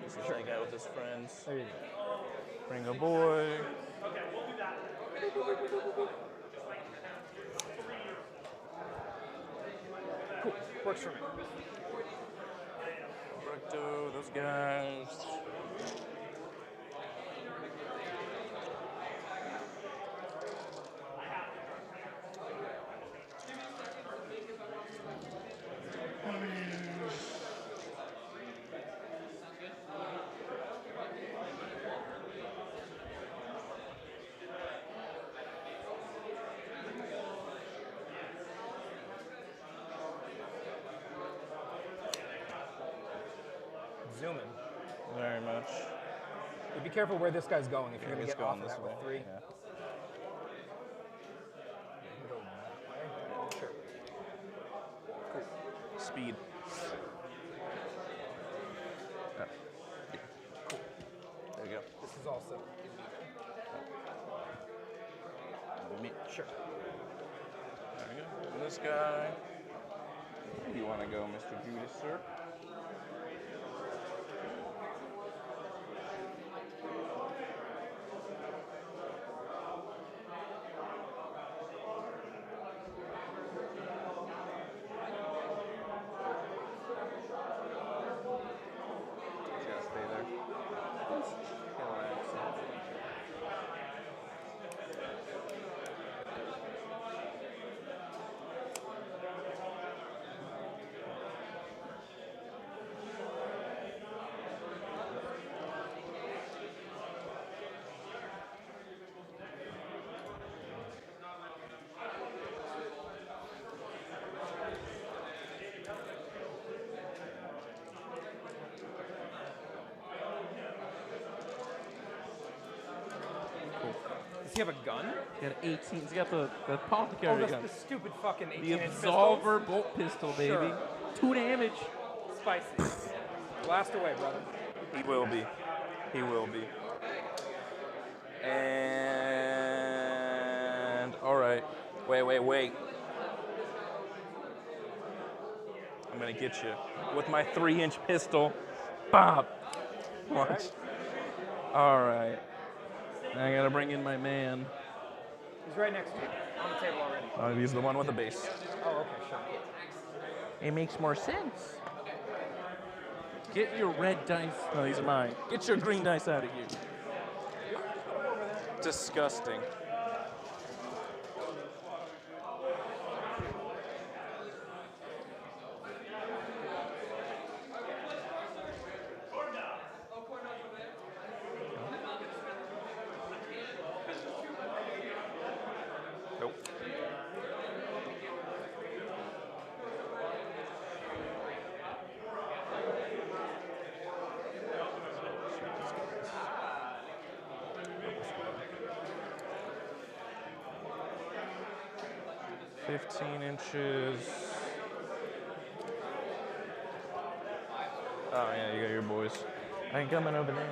This is hang out with his friends. There you go. Bring a boy. Cool. Works for me. Recto, those guys. Zooming. Very much. But be careful where this guy's going if you're going to He's get off going of this that way. with 3. Yeah. Go that way. Sure. Cool. Speed. Yeah. Cool. There you go. This is also Me. Sure. There we go. And this guy. Where do you want to go, Mr. Judas, sir? Just gotta stay there. Relax. Does he have a gun? He's got 18. He's got the Oh, apothecary gun. the stupid fucking 18 The inch Absolver bolt pistol, baby. Sure. 2 damage. Spicy. Blast away, brother. He will be. He will be. And all right. Wait. I'm gonna get you with my 3-inch pistol. Bob. Watch. All right. I gotta bring in my man. He's right next to you on the table already. He's the one with the base. Oh, okay, sure. It makes more sense. Get your red dice. No, these are mine. Get your green dice out of here. Disgusting. Nope. 15 inches. Oh yeah, you got your boys. I ain't coming over there.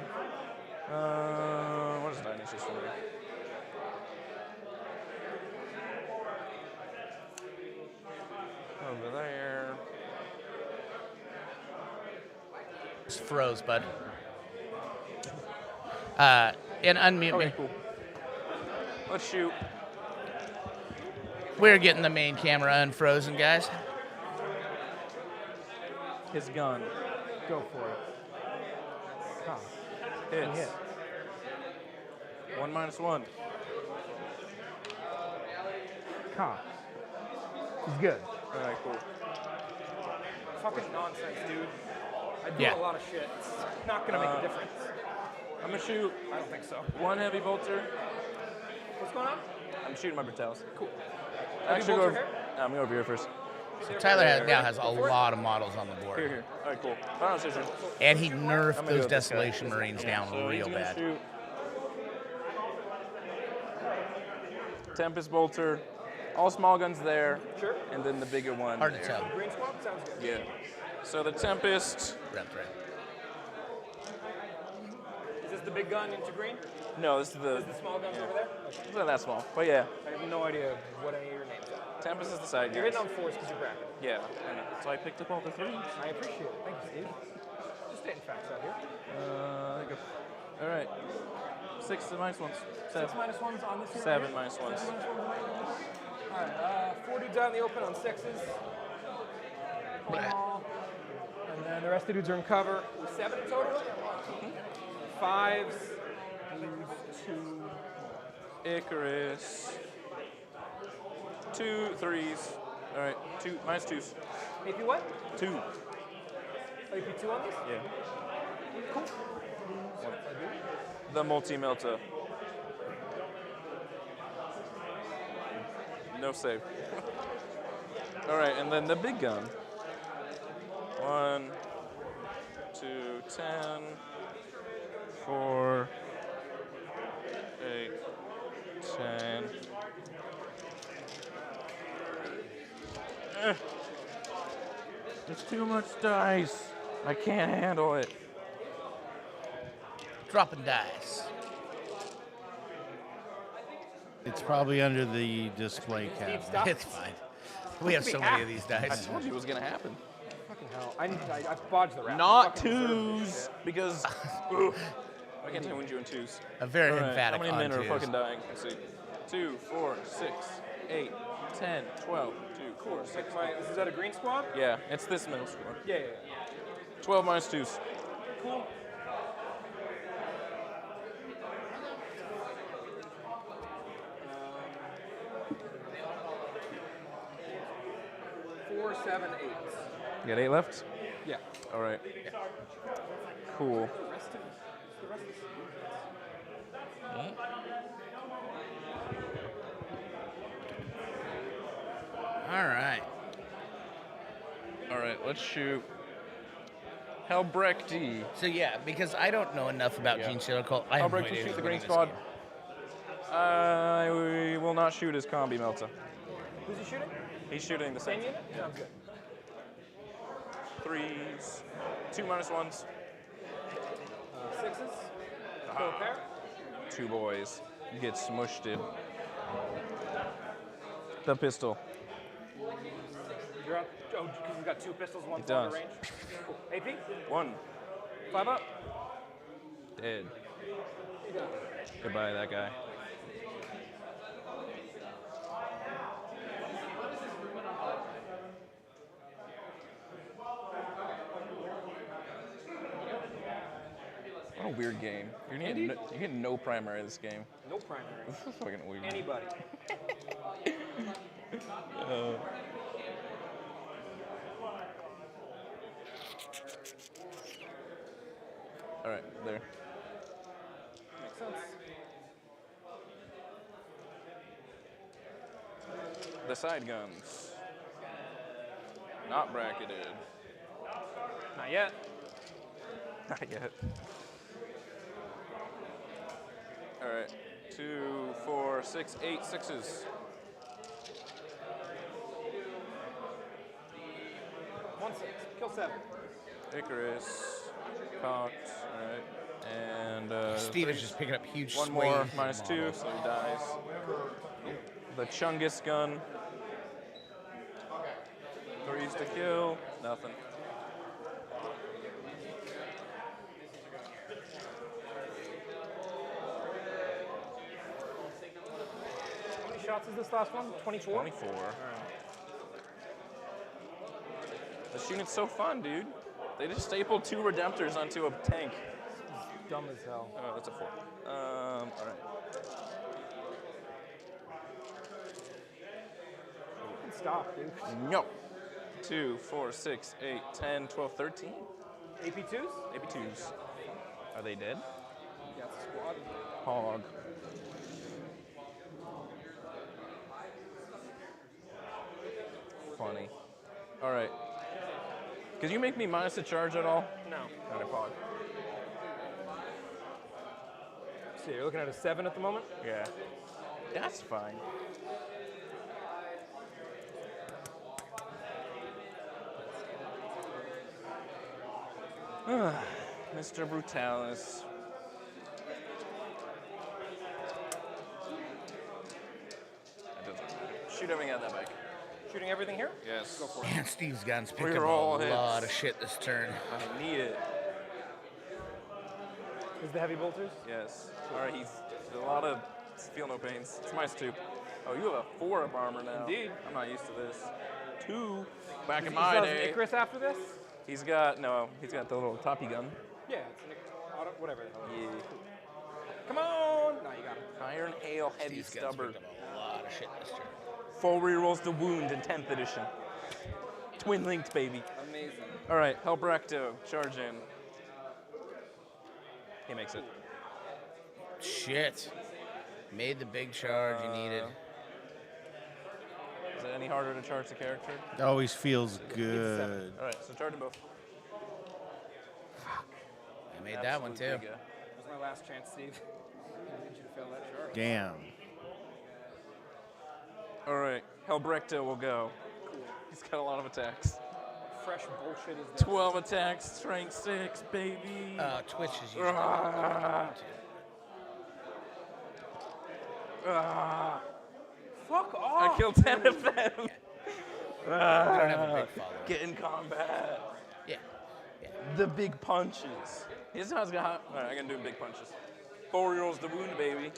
What is 9 inches from here? Over there. Just froze, bud. And unmute me. Cool. Let's shoot. We're getting the main camera unfrozen, guys. His gun. Go for it. Huh. Hits. Hit. 1 minus 1. Huh. He's good. All right, cool. Fucking nonsense, dude. I do Yeah. a lot of shit. It's not gonna make a difference. I'm gonna shoot. I don't think so. 1 heavy bolter. What's going on? I'm shooting my Brutals. Cool. Actually, bolter go here? I'm gonna go over here first. So Tyler now has a lot of models on the board. Here. All right, cool. Final decision. And he I'm nerfed gonna those go with this guy. Desolation Marines down So he's real gonna bad. shoot. Tempest bolter. All small guns there. Sure. And then the bigger one. Hard to there. tell. Green swap sounds good. Yeah. So the Tempest. Red thread. Is this the big gun into green? No, this is Is the. the small guns over there? Okay. It's not that small, but yeah. I have no idea what any of your names are. Tempest is the side You're guns. hitting on fours because you're bracket. Yeah. And so I picked up all the 3s. I appreciate it. Thank you, Steve. Just stating facts out here. There you go. All right. 6 minus 1s. 7. 6 minus 1s on this here. 7 minus 1s. 7 minus 1s. Alright, 4 dudes out in the open on 6s. And then the rest of the dudes are in cover. 7 in total? 5s. Blues, 2. Icarus. 2 3s. All right. 2 minus 2s. AP what? 2. Oh, AP 2 on this? Yeah. Cool. The multi-melta. No save. All right, and then the big gun. 1, 2, 10, 4, 8, 10. It's too much dice. I can't handle it. Dropping dice. It's probably under the display cabinet. It's fine. We have so many of these I dice. told you it was gonna happen. Fucking hell. I bodged the wrap. Not I fucking deserve this 2s, shit. because I can't wound you in 2s. A very All right, emphatic how many men on are 2s. fucking dying? Let's see. 2, 4, 6, 8, 10, 12, 2, 4, 6. This is that a green squad? Yeah, it's this middle squad. Yeah. 12 minus 2s. Cool. Four, 7, 8. You got 8 left? Yeah. All right. Cool. All right. All right, let's shoot. Helbrecht-D. So yeah, because I don't know enough about Gene Stealer Cult. I have no Helbrecht-D idea shoot the who's green winning this squad. game. We will not shoot his combi melta. Who's he shooting? He's shooting the Same same. unit? Sounds good. 3s. 2 minus 1s. 6s. Go a pair. 2 boys. You get smushed in. The pistol. You're up. Oh, because you got 2 pistols, one It longer does. range. Cool. AP? 1. 5 up. Dead. You got it. Goodbye, that guy. What a weird game. You're getting no primary in this game. No primary. This is fucking weird. Anybody. All right, there. Makes sense. The side guns. Not bracketed. Not yet. Not yet. All right. 2, 4, 6, 8 6s. 1/6. Kill 7. Icarus. Cocked. Alright. And Steve is just picking up huge one swathes more of -2, models. so he dies. The Chungus gun. 3s to kill. Nothing. How many shots is this last one? 24? 24. This unit's so fun, dude. They just stapled 2 Redemptors onto a tank. Dumb as hell. Oh, that's a 4. All right. You can stop, dude. No. 2, 4, 6, 8, 10, 12, 13. AP2s? AP2s. Are they dead? Yeah, it's a squad. Hog. Funny. All right. Could you make me minus a charge at all? No. All right, Hog. So you're looking at a 7 at the moment? Yeah. That's fine. Mr. Brutalis. That doesn't matter. Shoot everything out that bike. Shooting everything here? Yes. Go for it. Man, Steve's guns picked up Reroll a hits. lot of shit this turn. I need it. Is the heavy bolters? Yes. All right, he's a lot of feel no pains. It's -2. Oh, you have a 4 of armor now. Indeed. I'm not used to this. 2. Back in He my still has an day. Icarus after this? He's got he's got the little toppy gun. Yeah, it's an auto, whatever the hell it is. Yeah. Come on! No, you got him. Iron Ale Heavy Steve's guns Stubborn. picked up a lot of shit this turn. Full rerolls the wound in 10th edition. Twin linked, baby. Amazing. All right, Helbracto, charge in. He makes it. Shit. Made the big charge you needed. Is it any harder to charge the character? It always feels good. All right, so charge them both. I made that one too. That was my last chance, Steve. I need you to fail that charge. Damn. All right, Helbracto will go. He's got a lot of attacks. Fresh bullshit is this? 12 attacks, strength 6, baby. Twitch is usually Fuck off! I killed 10 of them. We don't have a big follower. Get in combat. Yeah. The big punches. Here's how it's got. All right, I'm gonna do big punches. 4 rolls the wound, baby.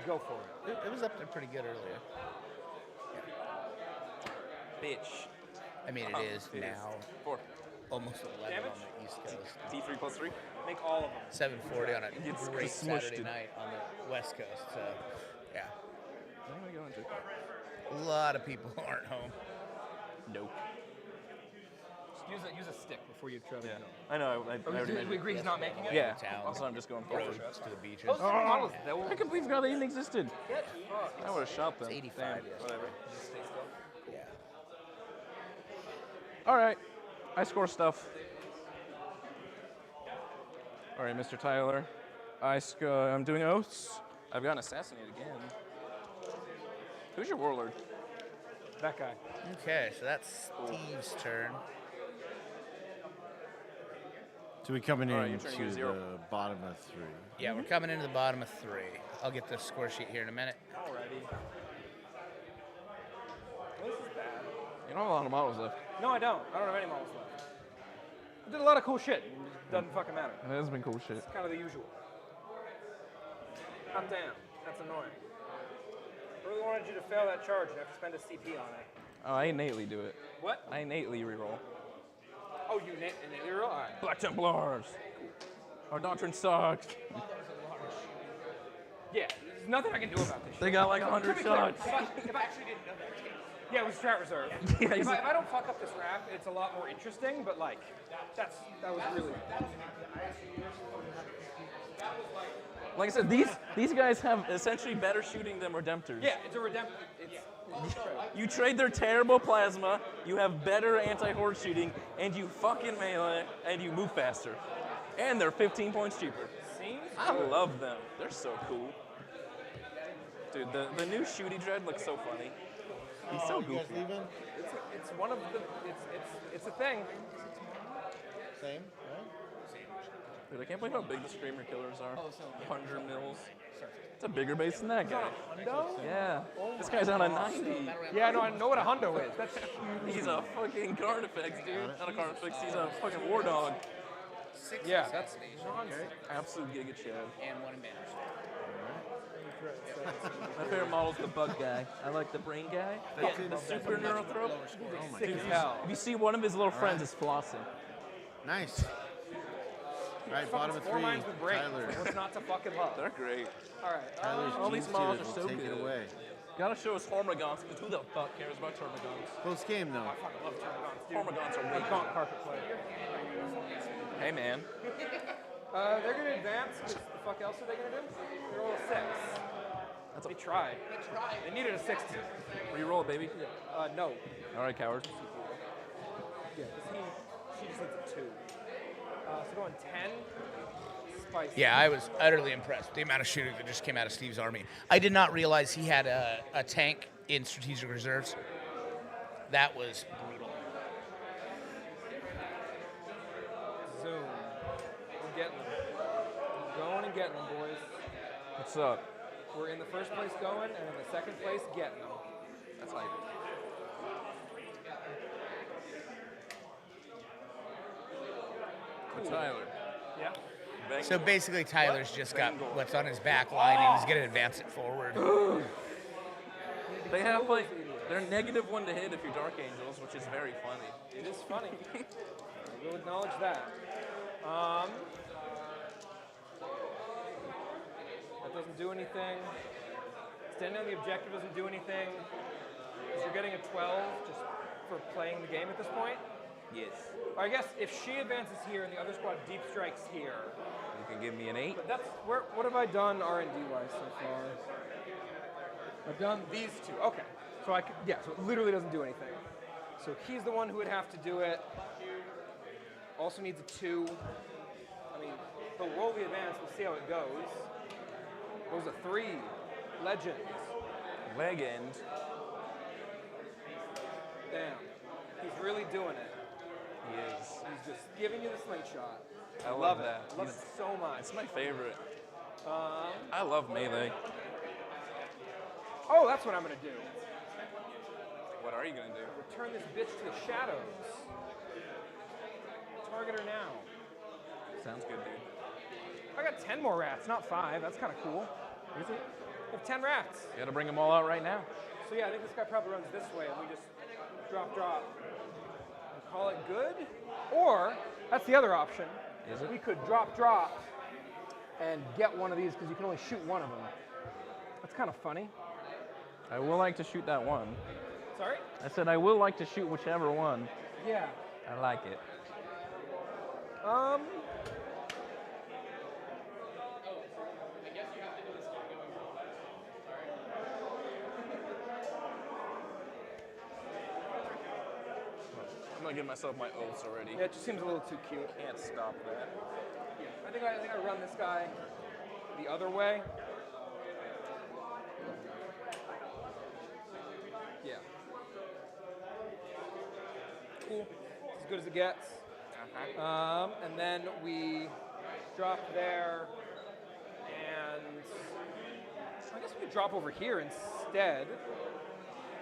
Go for it. It was up there pretty good earlier. Bitch. I mean, it is now 4. almost 11 Damage? on the East Coast. D3 plus 3. Make all of them. 7:40 on a It's great just smushed Saturday it. night on the West Coast. So, yeah. What am I going to? A lot of people aren't home. Nope. Use a stick before you try to go. I know. I already made We it. agree he's not making it? Yeah. Towns, That's what I'm just going for. roads to the beaches. Those are models. I can't believe God even existed. Get fucked. I would have shot them. It's 85 Damn, yesterday. whatever. Just stay still. Yeah. All right. I score stuff. All right, Mr. Tyler. I'm doing oaths. I've gotten assassinated again. Who's your warlord? That guy. Okay, so that's Steve's turn. So we're coming All right, you're into turning to 0. the bottom of 3. Yeah, we're coming into the bottom of 3. I'll get the score sheet here in a minute. Alrighty. This is bad. You don't have a lot of models left. No, I don't. I don't have any models left. I did a lot of cool shit. It doesn't fucking matter. That has been cool shit. It's kind of the usual. God damn. That's annoying. I really wanted you to fail that charge and have to spend a CP on it. Oh, I innately do it. What? I innately reroll. Oh, you innately roll? Alright. Black Templars. Our doctrine sucks. Yeah, there's nothing I can do about this shit. They got like To 100 be clear, shots. If I actually didn't know that. Yeah, it was strat reserve. Yeah, if I don't fuck up this rap, it's a lot more interesting, but like, that was really... Like I said, these guys have essentially better shooting than Redemptors. Yeah, it's a redemption. You trade their terrible plasma, you have better anti-horde shooting, and you fucking melee, and you move faster. And they're 15 points cheaper. I love them. They're so cool. Dude, the new Shooty Dread looks so funny. He's so You guys goofy. leaving? It's one of the. It's a thing. Same, right? Dude, I can't believe how big the Screamer Killers are. 100 mils. It's a bigger base than that guy. Yeah. This guy's on a 90. Yeah, no, I know what a hundo is. That's huge. He's a fucking card effects, dude. Not a card effects, he's a fucking war dog. Yeah, that's nonsense. Absolute Giga Chad. And one advantage. My favorite model's the bug guy. I like the brain guy. The super neurothrope. Sick as hell. If you see one of his little friends, it's flossing. Nice. All right, bottom of Four 3, minds with brains. Tyler. What's not to fucking love? They're great. All right. Tyler's all these Gene models Stewart are so will take good. it away. Gotta show us Hormagons, because who the fuck cares about Termagons? Close game, though. I fucking love Termagons, dude. Hormagons are A way gaunt cool. carpet player. Hey, man. They're gonna advance. Because the fuck else are they gonna do? They roll a 6. They tried. They needed a 60. Reroll, baby. No. All right, coward. Yeah, she just needs a 2. So going 10. Spicy. Yeah, I was utterly impressed with the amount of shooting that just came out of Steve's army. I did not realize he had a tank in strategic reserves. That was brutal. Zoom. We're getting them. Going and getting them, boys. What's up? We're in the first place going, and in the second place getting them. That's like. For Tyler. Yeah. So basically, Tyler's just got what's on his back line, and he's going to advance it forward. They have like they're -1 to hit if you're Dark Angels, which is very funny. It is funny. I will acknowledge that. That doesn't do anything. Standing on the objective doesn't do anything. Because you're getting a 12 just for playing the game at this point. Yes. I guess if she advances here and the other squad deep strikes here. You can give me an 8. But that's what have I done R&D wise so far? I've done these two. Okay. So so it literally doesn't do anything. So he's the one who would have to do it. Also needs a 2. I mean, he'll roll the advance. We'll see how it goes. Goes a 3. Legend. Legend. Damn. He's really doing it. He is. He's just giving you the slingshot. I love it. that. I love it so much. It's my favorite. I love melee. Oh, that's what I'm going to do. What are you gonna do? Return this bitch to the shadows. Target her now. Sounds good, dude. I got 10 more rats, not 5. That's kind of cool. Is it? I have 10 rats. You gotta bring them all out right now. So yeah, I think this guy probably runs this way, and we just drop, and call it good. Or, that's the other option. Is it? We could drop, and get one of these, because you can only shoot one of them. That's kind of funny. I will like to shoot that one. Sorry? I said I will like to shoot whichever one. Yeah. I like it. I'm gonna give myself my oaths already. Yeah, it just seems a little too cute. Can't stop that. Yeah, I think I run this guy the other way. Yeah. Cool. As good as it gets. And then we drop there, and I guess we could drop over here instead.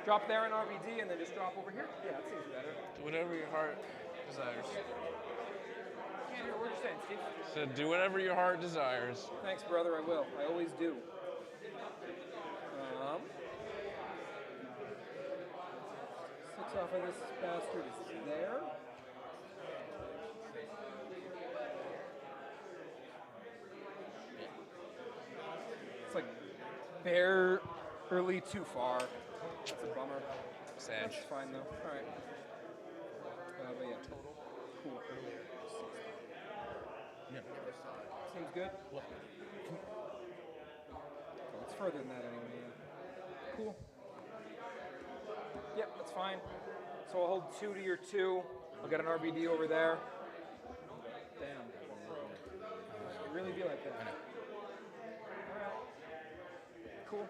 Drop there in RVD, and then just drop over here. Yeah, that seems better. Do whatever your heart desires. Can't hear what you're saying, Steve. So do whatever your heart desires. Thanks, brother. I will. I always do. 6 off of this bastard is there. It's like barely too far. That's a bummer. Sad. That's fine though. All right. But yeah, total. Cool. Seems good. Well, it's further than that anyway. Yeah. Cool. Yep, that's fine. So I'll hold 2 to your 2. I'll get an RBD over there. Damn. It really be like that. I know. Alright. Cool.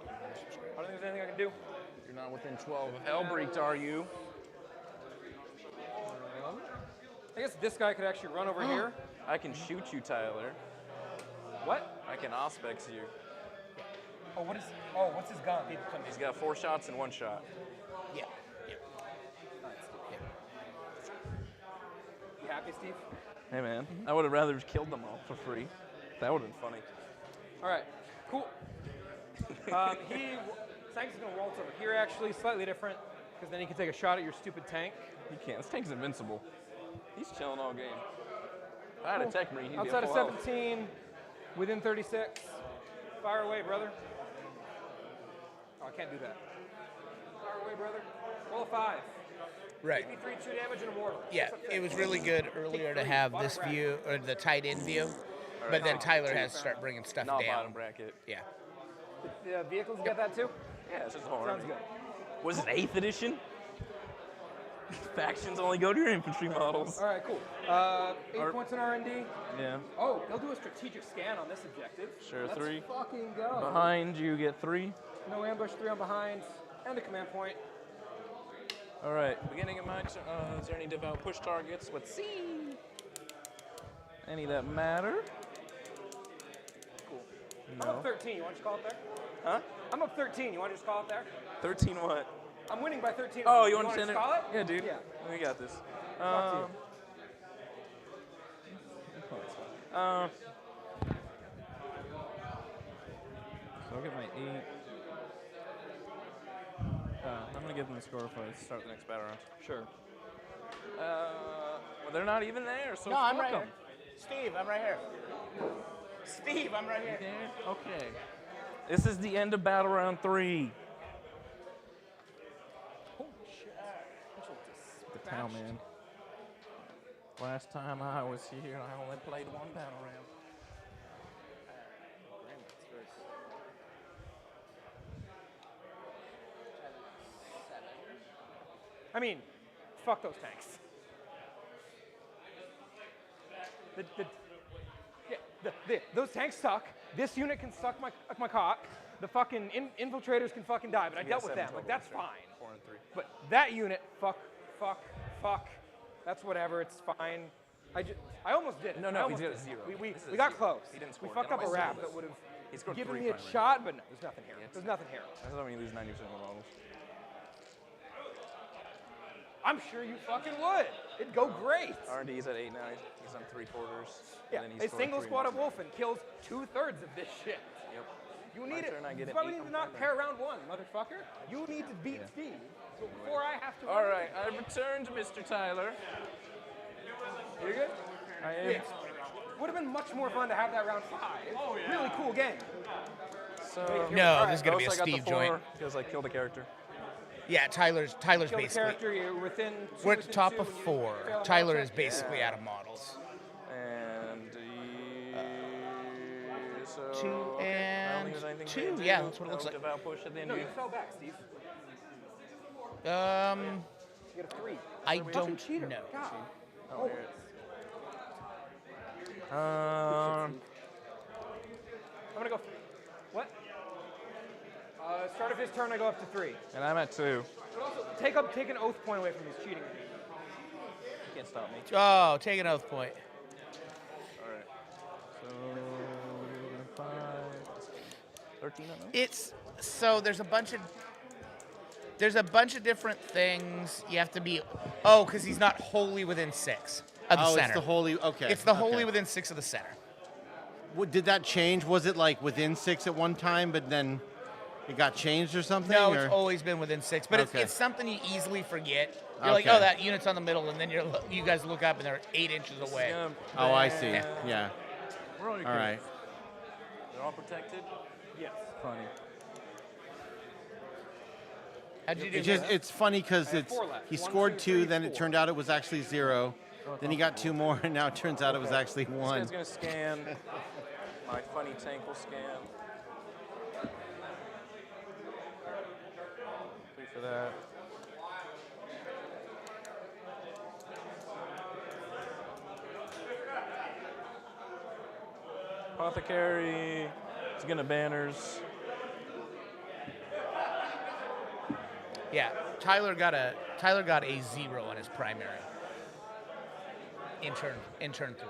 I don't think there's anything I can do. You're not within 12 of Hellbreak, are you? I guess this guy could actually run over here. I can shoot you, Tyler. What? I can auspex you. Oh, what's his gun? He's got 4 shots and 1 shot. Yeah. You happy, Steve? Hey, man. I would have rather just killed them all for free. That would have been funny. All right, cool. Tank's gonna waltz over here, actually, slightly different, because then he can take a shot at your stupid tank. He can't. This tank's invincible. He's chilling all game. If I had a tech marine, he'd Outside be of full health. 17, within 36. Fire away, brother. Oh, I can't do that. Fire away, brother. Roll a 5. Right. 83 2 damage and immortal. Yeah, it was really good earlier to have this view, or the tight end view, but then Tyler has to start bringing stuff Not down. bottom bracket. Yeah. The vehicles get that too? Yeah, it's just a whole Sounds army. good. Was it 8th edition? Factions only go to your infantry models. All right, cool. 8 points in R&D. Yeah. Oh, they'll do a strategic scan on this objective. Sure, Let's 3. fucking go. Behind you get 3. No ambush, 3 on behind, and a command point. All right, beginning of my turn. Is there any devout push targets? Let's see. Any that matter? Cool. No. I'm up 13. You want to just call it there? Huh? I'm up 13. You want to just call it there? 13 what? I'm winning by 13. Oh, you want to just send it? call it? Yeah, dude. Yeah. We got this. Talk to you. So I'll get my 8. I'm going to give them the score if I start the next battle round. Sure. Well, they're not even there, so No, I'm fuck right 'em. here. Steve, I'm right here. Steve, I'm right here. Okay. This is the end of battle round 3. Holy shit. The town, man. Last time I was here, I only played 1 battle round. I mean, fuck those tanks. Those tanks suck. This unit can suck my cock. The fucking infiltrators can fucking die, but I dealt with them. Like, that's fine. 4 and 3. But that unit, fuck. That's whatever. It's fine. I almost did it. No, I he's almost got a did it. 0. We This is we a got 0. close. He didn't score. We fucked Get up on a my wrap solo that would He have scored given 3 me a finally. shot, but no, there's nothing here. There's nothing here. That's not when you lose 90% of the models. I'm sure you fucking would. It'd go great. R&D's at 8 now. He's on 3/4. Yeah, and then a he's single scored 3 squad of now. Wolfen kills 2/3 of this shit. Yep. You My need it. turn, I get That's an why we 8 need to from not Tyler. pair round 1, motherfucker. You need to beat Steve before I have to. All right, I've returned, Mr. Tyler. You're good? I am. Yeah. Would have been much more fun to have that round 5. Oh, yeah. Really cool game. So No, this is gonna be a also got the Steve 4 joint. because I killed a character. Yeah, Tyler's Kill the basically. character, you're within. We're at the within top 2 of when you 4. fail a Tyler mod is check. basically out of models. And so 2 okay. I don't and think there's anything 2. to do. Yeah, that's what it looks No like. devout push at the end. No, of you you. fell back, Steve. Um, You got a 3. I Fucking don't cheater. know. God. Oh, here it is. I'm gonna go. What? Start of his turn, I go up to 3. And I'm at 2. But also, take an oath point away from his cheating. You can't stop me. Oh, take an oath point. All right. So 5, 13 on those? It's so there's a bunch of different things you have to be. Oh, because he's not wholly within 6 of the Oh, center. it's the wholly. Okay. It's the okay. wholly within 6 of the center. Did that change? Was it like within 6 at one time, but then it got changed or something? No, or? it's always been within 6, but Okay. it's something you easily forget. You're like, Okay. oh, that unit's on the middle, and then you guys look up and they're 8 inches away. Oh, I see. Yeah. We're all All right. They're all protected? Yes. Funny. How'd you do? It's funny because I have 4 left. he 1, scored 2, 2, 3, then it 4. turned out it was actually 0. Then he got 2 more, and now it turns out it was actually This 1. guy's gonna scan. My funny tank will scan. 3 for that. Apothecary. He's gonna banners. Yeah, Tyler got a 0 on his primary in turn 3.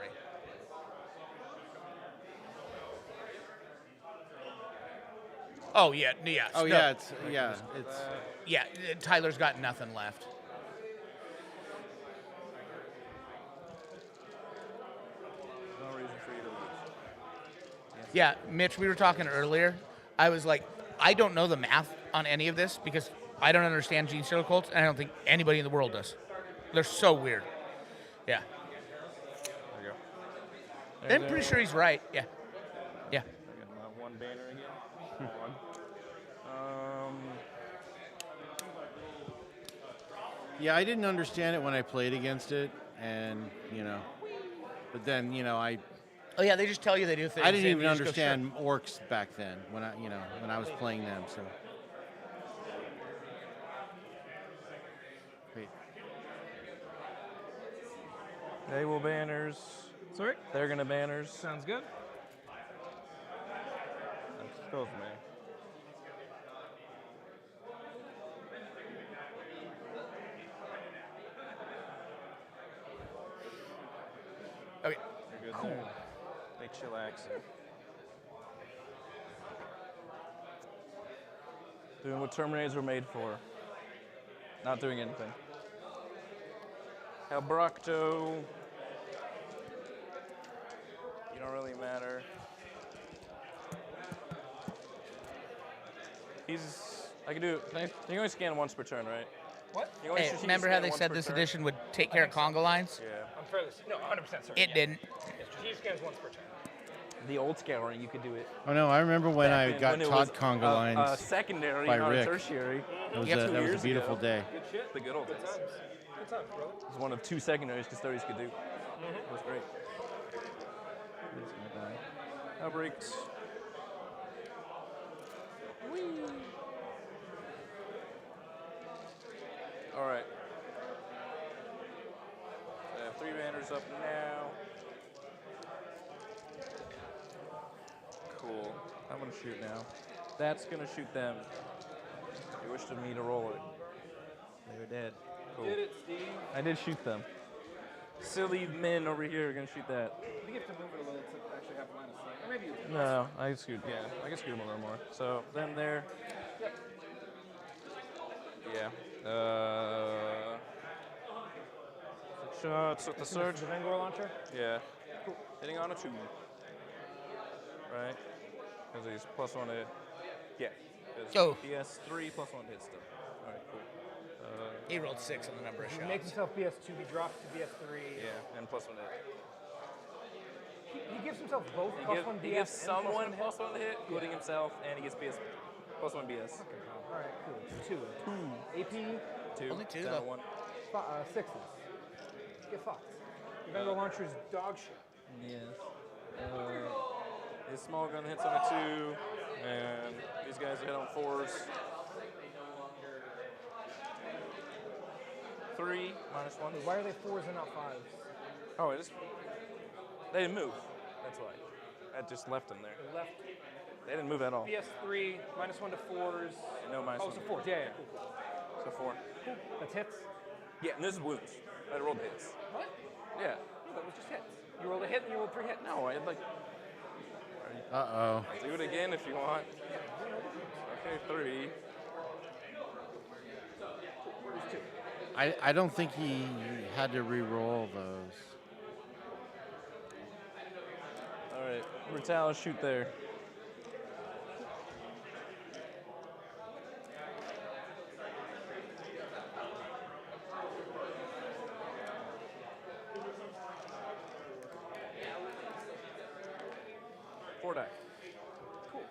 Oh yeah, yeah. Oh no. it's Yeah, Tyler's got nothing left. No reason for you to lose. Yeah, Mitch, we were talking earlier. I was like, I don't know the math on any of this because I don't understand gene stealer cults, and I don't think anybody in the world does. They're so weird. Yeah. There you go. I'm pretty sure he's right. Yeah. Yeah. I got my one banner again. Hold on. Yeah, I didn't understand it when I played against it, and but then Oh yeah, they just tell you they do things. I didn't and even you just go, understand orcs back then when I was playing them. So wait, They will banners. Sorry? They're gonna banners. Sounds good. Let's go from there. Okay. You're good Cool. there. They chillax. Doing what Terminators were made for. Not doing anything. Albrocto. You don't really matter. I can do. You can only scan once per turn, right? What? You only Hey, strategic remember how scan they once said per this turn? edition would take care of conga lines? Yeah. I'm fairly no, 100% certain. It didn't. Yeah, strategic scans once per turn. The old scouring, you could do it. oh no, I remember when I Back got when it taught was, conga a lines secondary, by not Rick. a tertiary. That was, Yep. a, 2 that was a years beautiful ago. day. Good shit. The good old Good days. times. Good times, brother. It was one of 2 secondaries custodians could do. It was great. Outbreaks. All right. So I have 3 banners up now. Cool. I'm gonna shoot now. That's gonna shoot them. You wished me to roll it. They were dead. Cool. Did it, Steve? I did shoot them. Silly men over here are gonna shoot that. We get to move it a little to actually have line of sight. Or maybe you did. No, I can scoot. Yeah, I can scoot them a little more. So them there. Yep. Yeah. Shots with the surge. The Vanguard launcher? Yeah. Hitting on a 2. Right? Because he's +1 to hit. Yeah. Oh. PS3 +1 to hit still. All right, cool. He rolled 6 on the number of He shots. makes himself BS2, he drops to BS3. Yeah, and +1 to hit. He gives himself both +1 BS He gives and someone +1 +1 to hit, including himself, and he gets BS +1 BS. All right, cool. 2. AP? 2. Only 2 down though. to 1. 6s. Get fucked. The Vanguard launcher's dog shit. Yes. His small gun hits on a 2, and these guys hit on 4s. 3 -1. Why are they 4s and not 5s? Oh, they didn't move. That's why. I just left them there. They left They didn't move at all. BS3, -1 to 4s. And no -1. Oh, so 4s. Yeah, yeah. Cool. So 4. Cool. That's hits? Yeah, and this is wounds. I rolled hits. What? Yeah. No, that was just hits. You rolled a hit and you rolled 3 hits. No, I had like. Uh-oh. Do it again if you want. Okay, 3. I don't think he had to re-roll those. All right, Brutalis, shoot there. Four die. Cool.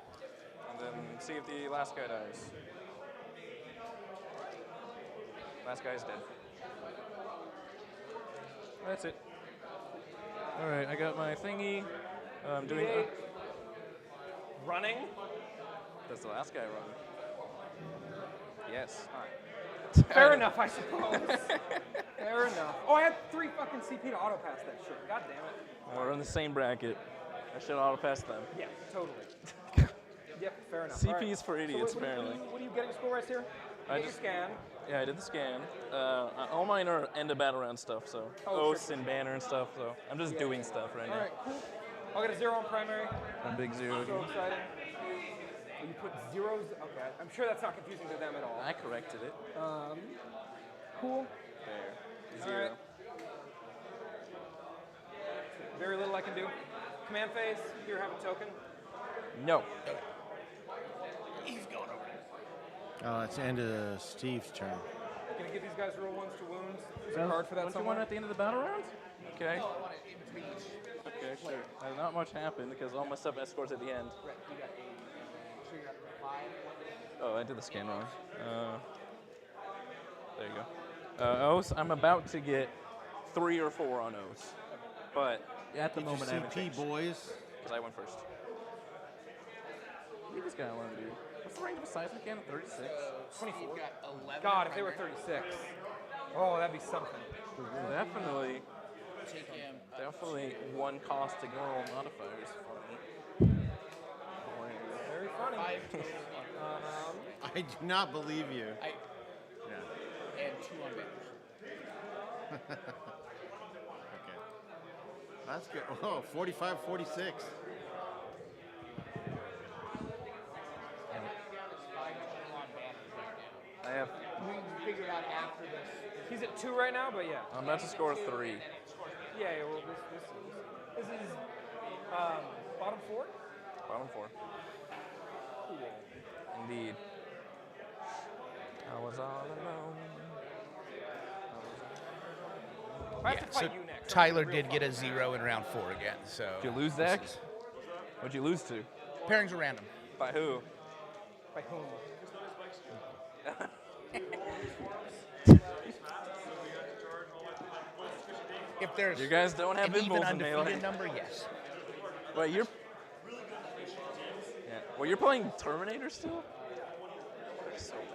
And then see if the last guy dies. Last guy's dead. That's it. All right, I got my thingy. I'm doing. D8. Running? Does the last guy run? Yes. Fair enough, I suppose. Fair enough. Oh, I had 3 fucking CP to auto pass that shit. God damn it. We're in the same bracket. I should auto pass them. Yeah, totally. Yep, fair enough. CP All right. is for So idiots, what apparently. What are you getting score-wise here? You did your scan. Yeah, I did the scan. All mine are end of battle round stuff, so oaths and banner and stuff. So I'm just doing stuff right now. All right, cool. I'll get a 0 on primary. I'm big 0. So excited. Oh, you put zeros? Okay. I'm sure that's not confusing to them at all. I corrected it. Cool. There. 0. All right. Very little I can do. Command phase. Here, have a token. No. He's going over there. Oh, it's the end of Steve's turn. Gonna give these guys roll ones to wounds. There's a card for that Don't you somewhere. want it at the end of the battle round? Okay. No, I want it in between each. Okay, sure. Not much happened because all my stuff escorts at the end. Right, you got 8. Sure you got 5. Oh, I did the scan wrong. There you go. Oaths, I'm about to get 3 or 4 on Oaths. But at the moment, I haven't changed. boys. Because I went first. What does this guy want to do? What's the range of a seismic cannon? 36? 24. God, if they were 36. Oh, that'd be something. Definitely. Take him. Definitely one cost to go modifiers for me. Very funny. I do not believe you. And 2 on banners. Okay. That's good. Oh, 45, 46. I have. We figured out after this. He's at 2 right now, but yeah. I'm about to score 3. Yeah, well, this is bottom 4? Bottom 4. Cool. Indeed. I was all alone. I have Yeah, to fight so you next. Tyler did get a 0 in round 4 again. So. Did you lose, Zach? What'd you lose to? Pairings are random. By who? By whom? If there's You guys don't have an even involves in melee. undefeated number, yes. Wait, you're. Yeah. Well, you're playing Terminator still? So bad.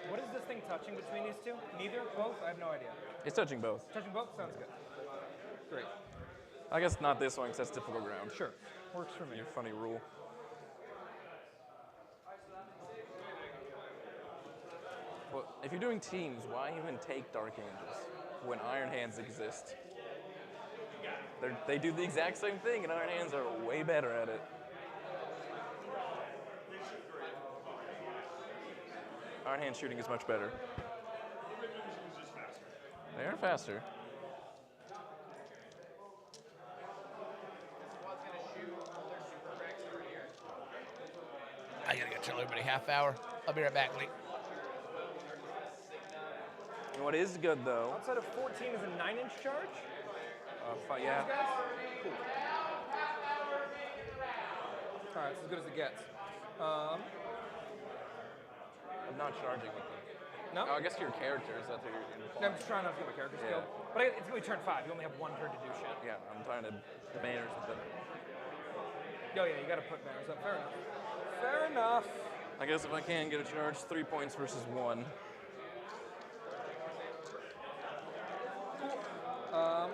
What is this thing touching between these two? Neither? Both? I have no idea. It's touching both. Touching both? Sounds good. Great. I guess not this one because that's difficult ground. Sure. Works for me. Your funny rule. Well, if you're doing teams, why even take Dark Angels when Iron Hands exist? They do the exact same thing, and Iron Hands are way better at it. Iron Hand shooting is much better. They are faster. I gotta go tell everybody half hour. I'll be right back, Lee. And what is good though? Outside of 14 is a 9-inch charge? Yeah. Cool. All right, it's as good as it gets. I'm not charging with them. No? Oh, I guess your character is that you're I'm just trying not to get my character skill. But it's going to be turn 5. You only have 1 turn to do shit. Yeah, I'm trying to banners with them. Oh, yeah, you got to put banners up. Fair enough. Fair enough. I guess if I can get a charge, 3 points versus 1. I'll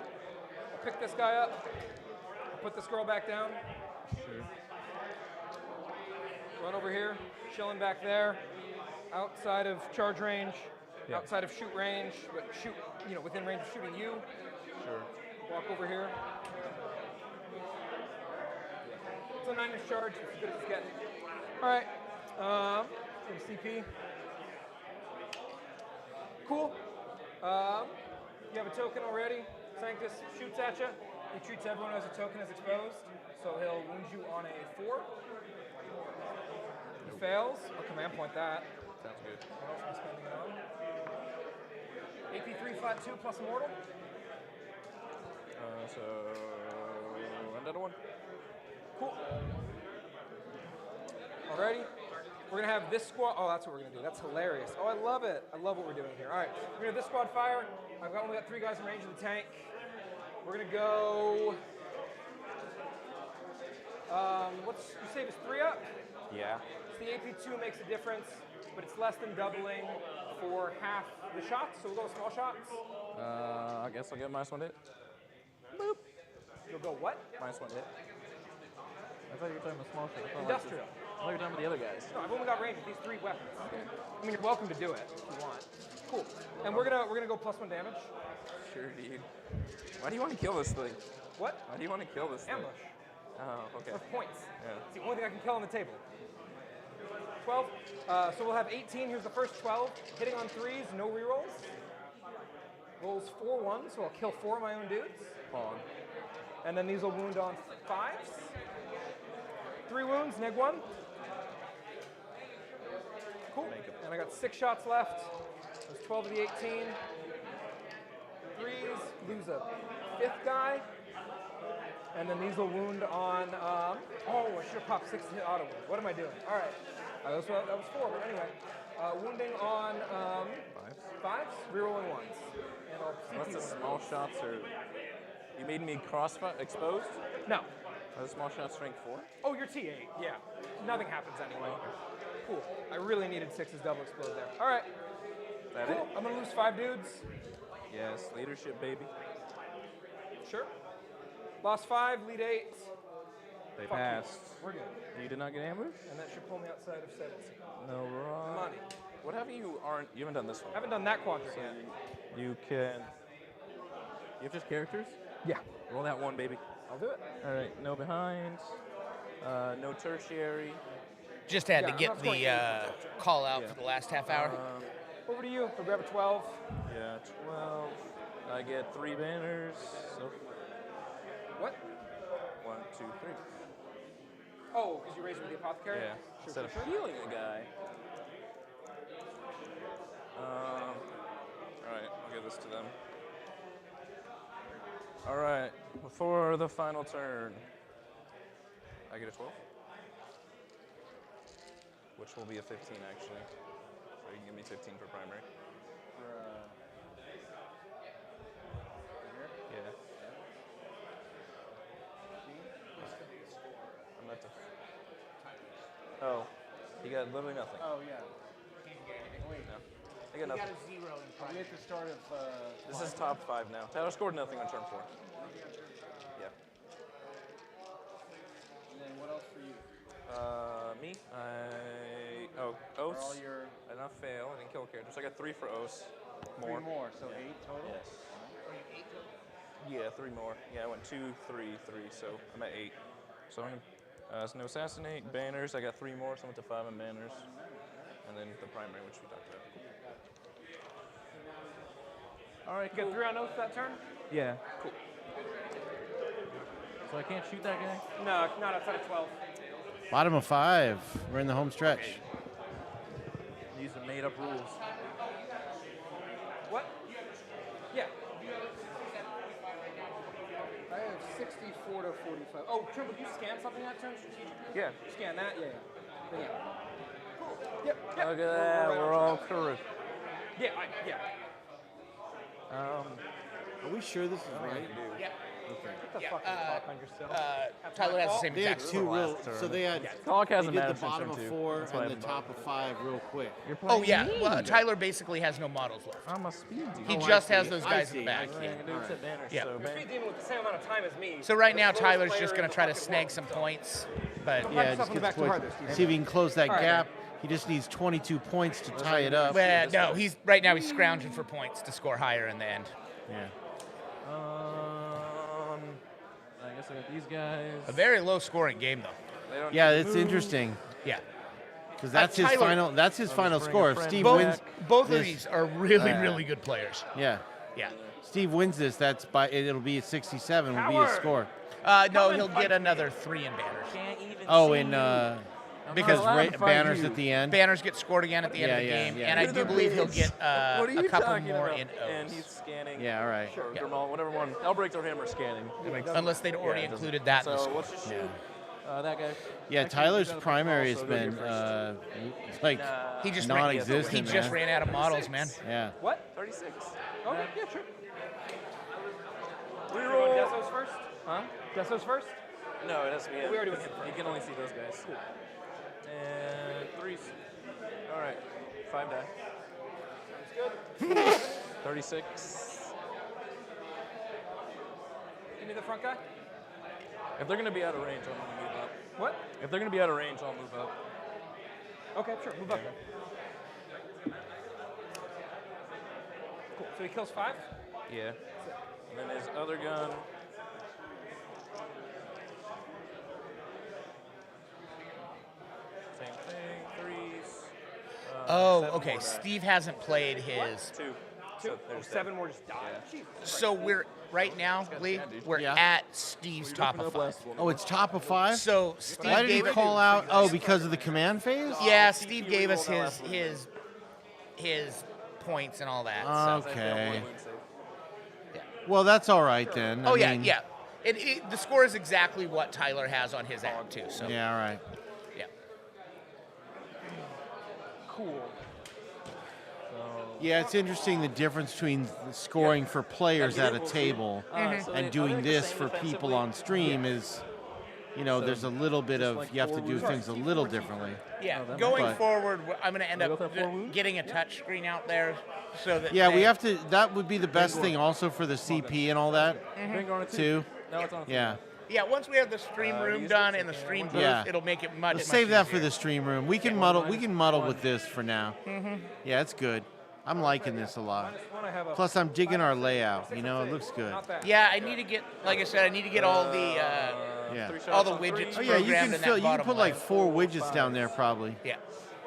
pick this guy up. I'll put this girl back down. Sure. Run over here. Chilling back there. Outside of charge range. Yeah. Outside of shoot range. But shoot, within range of shooting you. Sure. Walk over here. It's a 9-inch charge. It's as good as it's getting. All right. CP. Cool. You have a token already. Sanctus shoots at you. He treats everyone as a token as exposed. So he'll wound you on a 4. He fails. I'll command point that. Sounds good. What else am I spending it on? AP 3 flat 2 plus mortal. So another one. Cool. Alrighty. We're gonna have this squad. Oh, that's what we're gonna do. That's hilarious. Oh, I love it. I love what we're doing here. All right, we're gonna have this squad fire. I've only got 3 guys in range of the tank. We're gonna go. You save us 3 up. Yeah. So the AP2 makes a difference, but it's less than doubling for half the shots. So we'll go with small shots. I guess I'll get -1 hit. Boop. You'll go what? -1 hit. I thought you were talking about small shot. Industrial. Oh, you're done with the other guys. No, I've only got range with these 3 weapons. Okay. I mean, you're welcome to do it if you want. Cool. And we're gonna go +1 damage. Sure, dude. Why do you want to kill this thing? What? Why do you want to kill this Ambush. thing? Oh, okay. For points. Yeah. It's the only thing I can kill on the table. 12. So we'll have 18. Here's the first 12. Hitting on 3s, no rerolls. Rolls 4 1s, so I'll kill 4 of my own dudes. Pawn. And then these will wound on 5s. 3 wounds, neg 1. Cool. And I got 6 shots left. There's 12 of the 18. 3s, lose a 5th guy. And then these will wound on, I should have popped 6 to hit auto wound. What am I doing? All right. That was 4, but anyway. Wounding on 5s, rerolling 1s. And I'll Unless the CP small shots are... You made me exposed? No. Are the small shots strength 4? Oh, you're T8, yeah. Nothing happens anyway. Cool. I really needed 6's double explode there. All right. Is that Cool. it? I'm going to lose 5 dudes. Yes, leadership, baby. Sure. Lost 5, lead 8. They Fuck passed. You. We're good. You did not get ambushed? And that should pull me outside of 17. No, wrong. Money. What have you haven't done this one? I haven't done that quadrant yet. You can... You have just characters? Yeah. Roll that 1, baby. I'll do it. All right, no behind. No tertiary. Just had to get the call out for the last half hour. Over to you. We'll grab a 12. Yeah, 12. I get 3 banners. So What? 1, 2, 3. Oh, because you raised with the apothecary? Yeah. Sure, Instead sure, of sure. healing a guy. All right, I'll give this to them. All right, before the final turn, I get a 12, which will be a 15 actually. So you can give me 15 for primary. Yeah. I'm not the. Oh, he got literally nothing. Oh, yeah. Wait. No. I got nothing. Got a 0 in front. We at the start of. This is top 5 now. Tyler scored nothing on turn 4. Yeah. And then what else for you? Me? Oaths. all your... I did not fail. I didn't kill a character. So I got 3 for Oaths. More. 3 more, so 8 total? Yes. Yeah, 3 more. Yeah, I went 2, 3, 3, so I'm at 8. So I'm gonna, so no assassinate, banners. I got 3 more, so I went to 5 on banners. And then the primary, which we talked about. All right, You got 3 on oath that turn? Yeah. Cool. So I can't shoot that guy? No, not outside of 12. Bottom of 5. We're in the home stretch. These are made up rules. What? Yeah. I have 64 to 45. Oh, Trimble, did you scan something that turn strategically? Yeah. Scan that? Yeah. Then yeah. Cool. Yep. Look at that. We're all correct. Yeah, yeah. Are we sure this is right? Yeah. Okay. Get the fucking talk on yourself. Tyler has the same They had exact 2 real. So they had. Talk They hasn't did the mattered since bottom turn of 2. 4 That's why I and the haven't top of 5 real quick. You're Oh, playing yeah. me. Well, Tyler basically has no models left. I'm a speed demon. He Oh, I just see. has those I guys in see. the back. I see. All right. Yeah. Yeah. You're speed demon with the same amount of time as me. So right The now, slowest Tyler's player just in going the to try to fucking snag world. some points, but Yeah, yourself just on the gets back too points. hard there, Steve. See if he can close that All right, gap. He just needs 22 points to tie it up. well, no, he's right now he's scrounging for points to score higher in the end. Yeah. I guess I got these guys. A very low scoring game though. They don't Yeah, need to it's move. interesting Yeah. because that's his Tyler- final. That's his final bring a score. If friend Steve back. wins, Both of this- these are really good players. Yeah. Yeah. Steve wins this. That's by. It'll be 67. Will be his Coward. score. No, he'll get another 3 in banners. Can't even Oh, see in you. Because I'm not allowed to fight banners you. at the end. Banners get scored again at the end of the Yeah, game, yeah. and I You're do the believe he'll bitch. get What are a you couple talking more about? in And O's. he's scanning. Yeah. All right. Or Dermal, whatever one. Elbreaks or Hammer scanning. Unless they'd already Yeah, it doesn't- included that in the So score. what's your shoot? That guy. Yeah. Actually, Tyler's he's got a primary has also go been here like He just non-existent. He just man. ran out of models, man. Yeah. What? 36. Okay, yeah, sure. We You roll. going Desos first? Huh? Desos first? No, it has to be him. We already went him first. You can only see those guys. And 3s. All right. 5 die. Sounds good. 36. Give me the front guy. If they're going to be out of range, I'm going to move up. What? If they're going to be out of range, I'll move up. Okay, sure. Move up then. Cool. So he kills 5? Yeah. And then his other gun. Same thing, 3s. Oh, 7 okay. more die. Steve hasn't played his. 2. So there's 7 more just die. Jesus. So we're right now, Lee. We're at Steve's top of 5. Oh, it's top of 5? So Steve Why did he gave it. call out? Oh, because of the command phase? Yeah, Steve gave us his points and all that. So. Okay. Well, that's all right then. Oh I yeah, mean, yeah. The score is exactly what Tyler has on his app too. So Yeah, all right. yeah. Cool. Yeah, it's interesting the difference between scoring for players at a table and doing this for people on stream is, there's a little bit of, you have to do things a little differently. Yeah, going forward, I'm going to end up getting a touch screen out there so that. Yeah, we have to, that would be the best thing also for the CP and all that, too. Yeah. Yeah, once we have the stream room done and the stream booth, it'll make it much. Let's save that for easier. the stream room. We can muddle with this for now. Mhm. Yeah, it's good. I'm liking this a lot. Plus, I'm digging our layout. It looks good. Yeah, I need to get, like I said, I need to get all the all the widgets. Oh yeah, you programmed can in fill. that You can bottom put like left. 4 widgets down there probably. Yeah.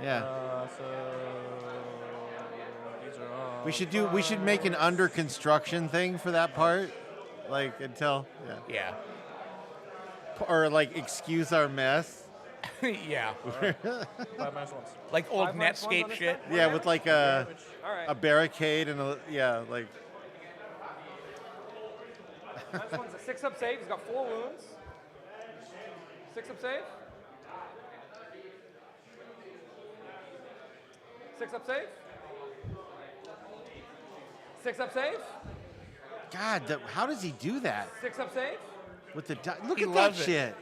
Yeah. These are all We should make an under construction thing for that part, like until Yeah. Or like excuse our mess. Yeah. 5 minus 1s. Like old 5 minus ones Netscape on this shit. thing? Yeah, with like a barricade and like. This one's a 6-up save. He's got 4 wounds. 6-up save. 6-up save. 6-up save. God, how does he do that 6-up save. with the? Look He at that loves it. shit.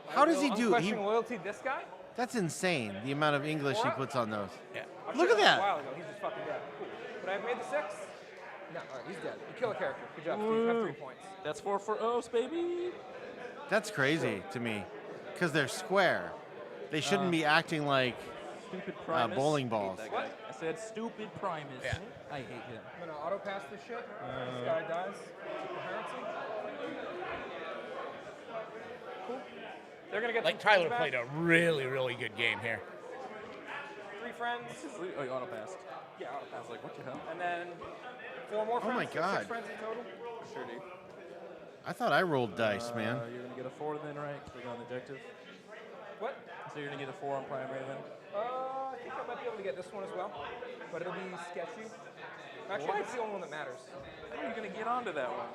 How does he do? Unquestioning loyalty. This guy. That's insane. The amount of English he puts on those. Yeah. Look at A that. while ago. He's just fucking dead. Cool. But I've made the 6. No, all right, he's dead. You kill a character. Good job, Steve. You have 3 points. That's 4 for O's, baby. That's crazy to me, because they're square. They shouldn't be acting like Stupid Primus. bowling balls. Hate that guy. I said stupid Primus. Yeah. I hate him. I'm gonna auto pass this shit. This guy dies. Coherency. Cool. They're gonna get Like some Tyler back. played a really, really good game here. 3 friends. Oh, you auto passed. Yeah, auto I was like, what the hell? And then 4 more Oh friends. my so God. 6 friends in total. Sure do. I thought I rolled dice, man. You're gonna get a 4 then, right? Click on the objective. What? So you're gonna get a 4 on primary then. I think I might be able to get this one as well, but it'll be sketchy. Actually, it's the only one that matters. How are you gonna get onto that one?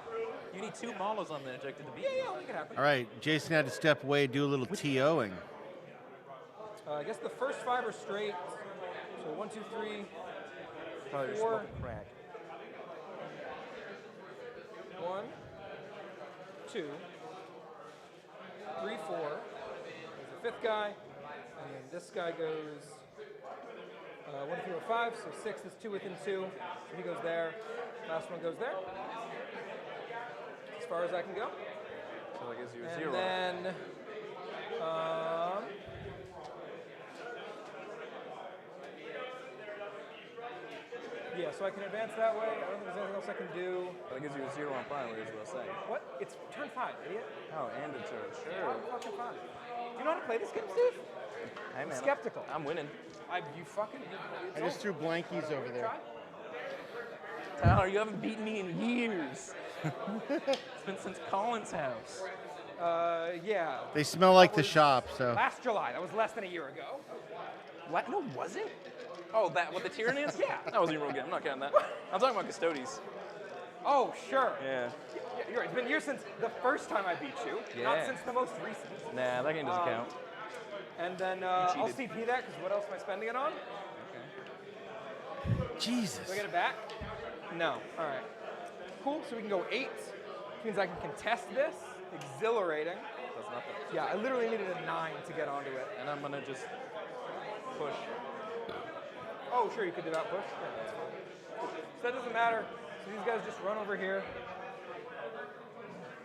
You need 2 molos on the objective to beat. Yeah, I'll make it happen. All right, Jason had to step away, do a little TOing. I guess the first 5 are straight. So 1, 2, 3, Probably 4. smoking crack. 1, 2, 3, 4. There's a 5th guy, and then this guy goes 1, 3, 4, 5. So 6 is 2 within 2. So he goes there. Last one goes there. As far as I can go. So that gives you a And 0. then, yeah, so I can advance that way. I don't think there's anything else I can do. That gives you a 0 on primary, is what I'm saying. What? It's turn 5, idiot. Oh, and a turn. Turn Sure. fucking 5. Do you know how to play this game, Steve? Hey, I'm man, skeptical. I'm winning. You fucking. I just threw blankies over there. Tyler, you haven't beaten me in years. It's been since Colin's house. Yeah. They smell like the shop, so. Last July. That was less than a year ago. What? No, was it? Oh, that what the Tyranny is? Yeah. That wasn't even real game. I'm not counting that. I'm talking about Custodes. Oh, sure. Yeah. You're right. It's been years since the first time I beat you, not Yeah. since the most recent. Nah, that game doesn't count. And then I'll CP that because what else am I spending it on? Jesus. Do I get it back? No. All right. Cool. So we can go 8. Which means I can contest this. Exhilarating. That's nothing. Yeah, I literally needed a 9 to get onto it. And I'm gonna just push. Oh, sure, you could do that push. Yeah, that's fine. Cool. So that doesn't matter. So these guys just run over here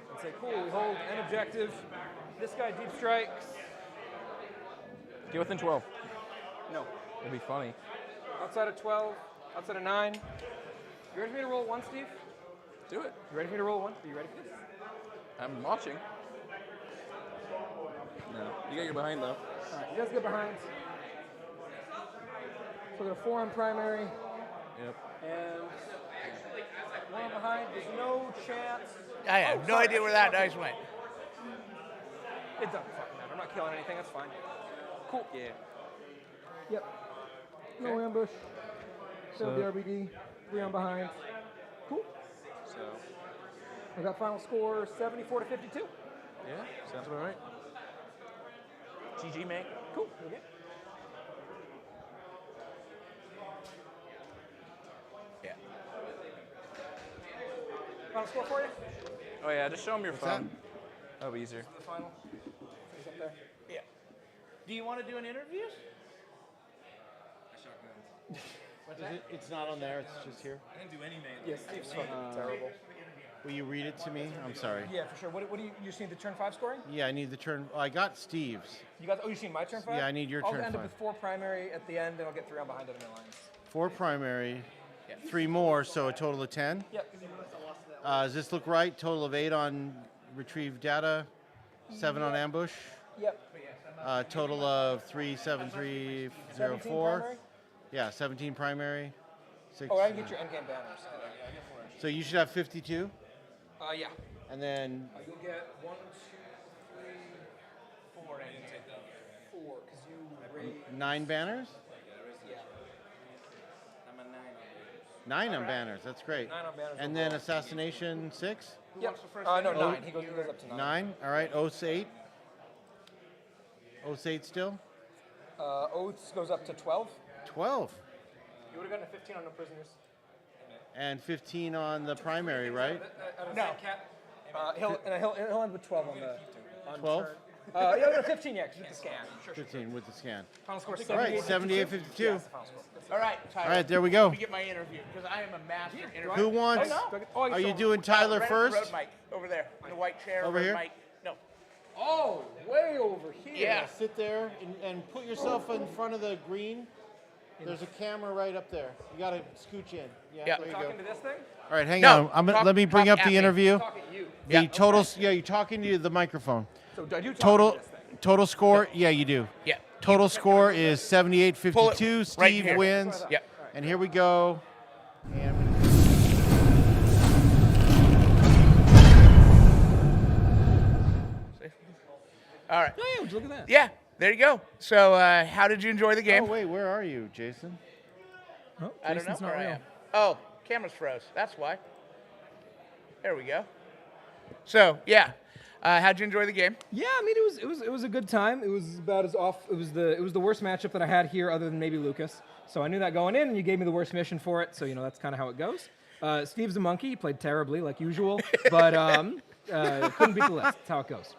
and say, cool, we hold an objective. This guy deep strikes. Get within 12. No. It'd be funny. Outside of 12, outside of 9. You ready for me to roll 1, Steve? Do it. You ready for me to roll 1? Are you ready for this? I'm watching. No. You gotta get behind, though. All right, you guys get behind. So we got a 4 on primary. Yep. And 1 behind. There's no chance. I have no idea where that dice went. It doesn't fucking matter. I'm not killing anything. That's fine. Cool. Yeah. Yep. No ambush. So- So the RBD. 3 on behind. Cool. So. I got final score 74 to 52. Yeah, sounds about right. GG, mate. Cool. Okay. Yeah. Final score for you? Oh yeah, just show them your What's phone. That'll be easier. The final. It's up there. Yeah. Do you want to do an interview? It's not on there. It's just here. I didn't do any mail. Yes, Steve's fucking terrible. Will you read it to me? I'm sorry. Yeah, for sure. What do you seen the turn 5 scoring? Yeah, I need the turn. I got Steve's. You got? Oh, you seen my turn 5? Yeah, I need your I'll turn end up 5. with 4 primary at the end, and I'll get 3 on behind enemy lines. 4 primary, 3 more, so a total of 10. Yep. Does this look right? Total of 8 on retrieved data, 7 on ambush. Yep. Total of 3, 7, 3, 0, 17 4. primary? Yeah, 17 primary. 6. Oh, I can get your endgame banners. So you should have 52. Yeah. And then You'll get 1, 2, 3, 4. I didn't take that. 4, because you raised. 9 banners. Yeah. I'm a 9. 9 on banners. That's great. 9 on banners And then assassination 6. Yep. No, 9. He goes up to 9. 9. All right. Oaths 8. Oaths 8 still. Oaths goes up to 12. 12. You would have gotten a 15 on no prisoners. And 15 on the primary, right? No. He'll end with 12 on the. On 12? turn. Yeah, 15, yeah, because with the scan. 15 with the scan. Final score All right, 78, 52. Yeah, that's the final score. All right, Tyler. All right, there we go. Let me get my interview because I am a master interviewer. Who wants? Are you doing Tyler Right first? Road mic over there, in the white chair. Over red here? Mic. No. Oh, way over here. Yeah. Sit there and put yourself in front of the green. There's a camera right up there. You got to scooch in. Yeah. There you go. Talking to this thing? All right, hang No, on. talk- Let me bring talk up at the me. interview. Talk at you. The total. Yeah, you're talking to the microphone. So I do talk Total. to this thing. Total score. Yeah, you do. Yeah. Total score is 78-52. Pull it Steve right here. wins. Yep. And here we go. And All right. Oh, yeah, look at that. Yeah, there you go. So, how did you enjoy the game? oh wait, where are you, Jason? Oh, I don't know Jason's not where I real. am. Oh, camera's froze. That's why. There we go. So, yeah. How'd you enjoy the game? Yeah, I mean it was a good time. It was about as off. It was the worst matchup that I had here, other than maybe Lucas. So I knew that going in, and you gave me the worst mission for it. So that's kind of how it goes. Steve's a monkey. He played terribly, like usual, but couldn't beat the list. That's how it goes.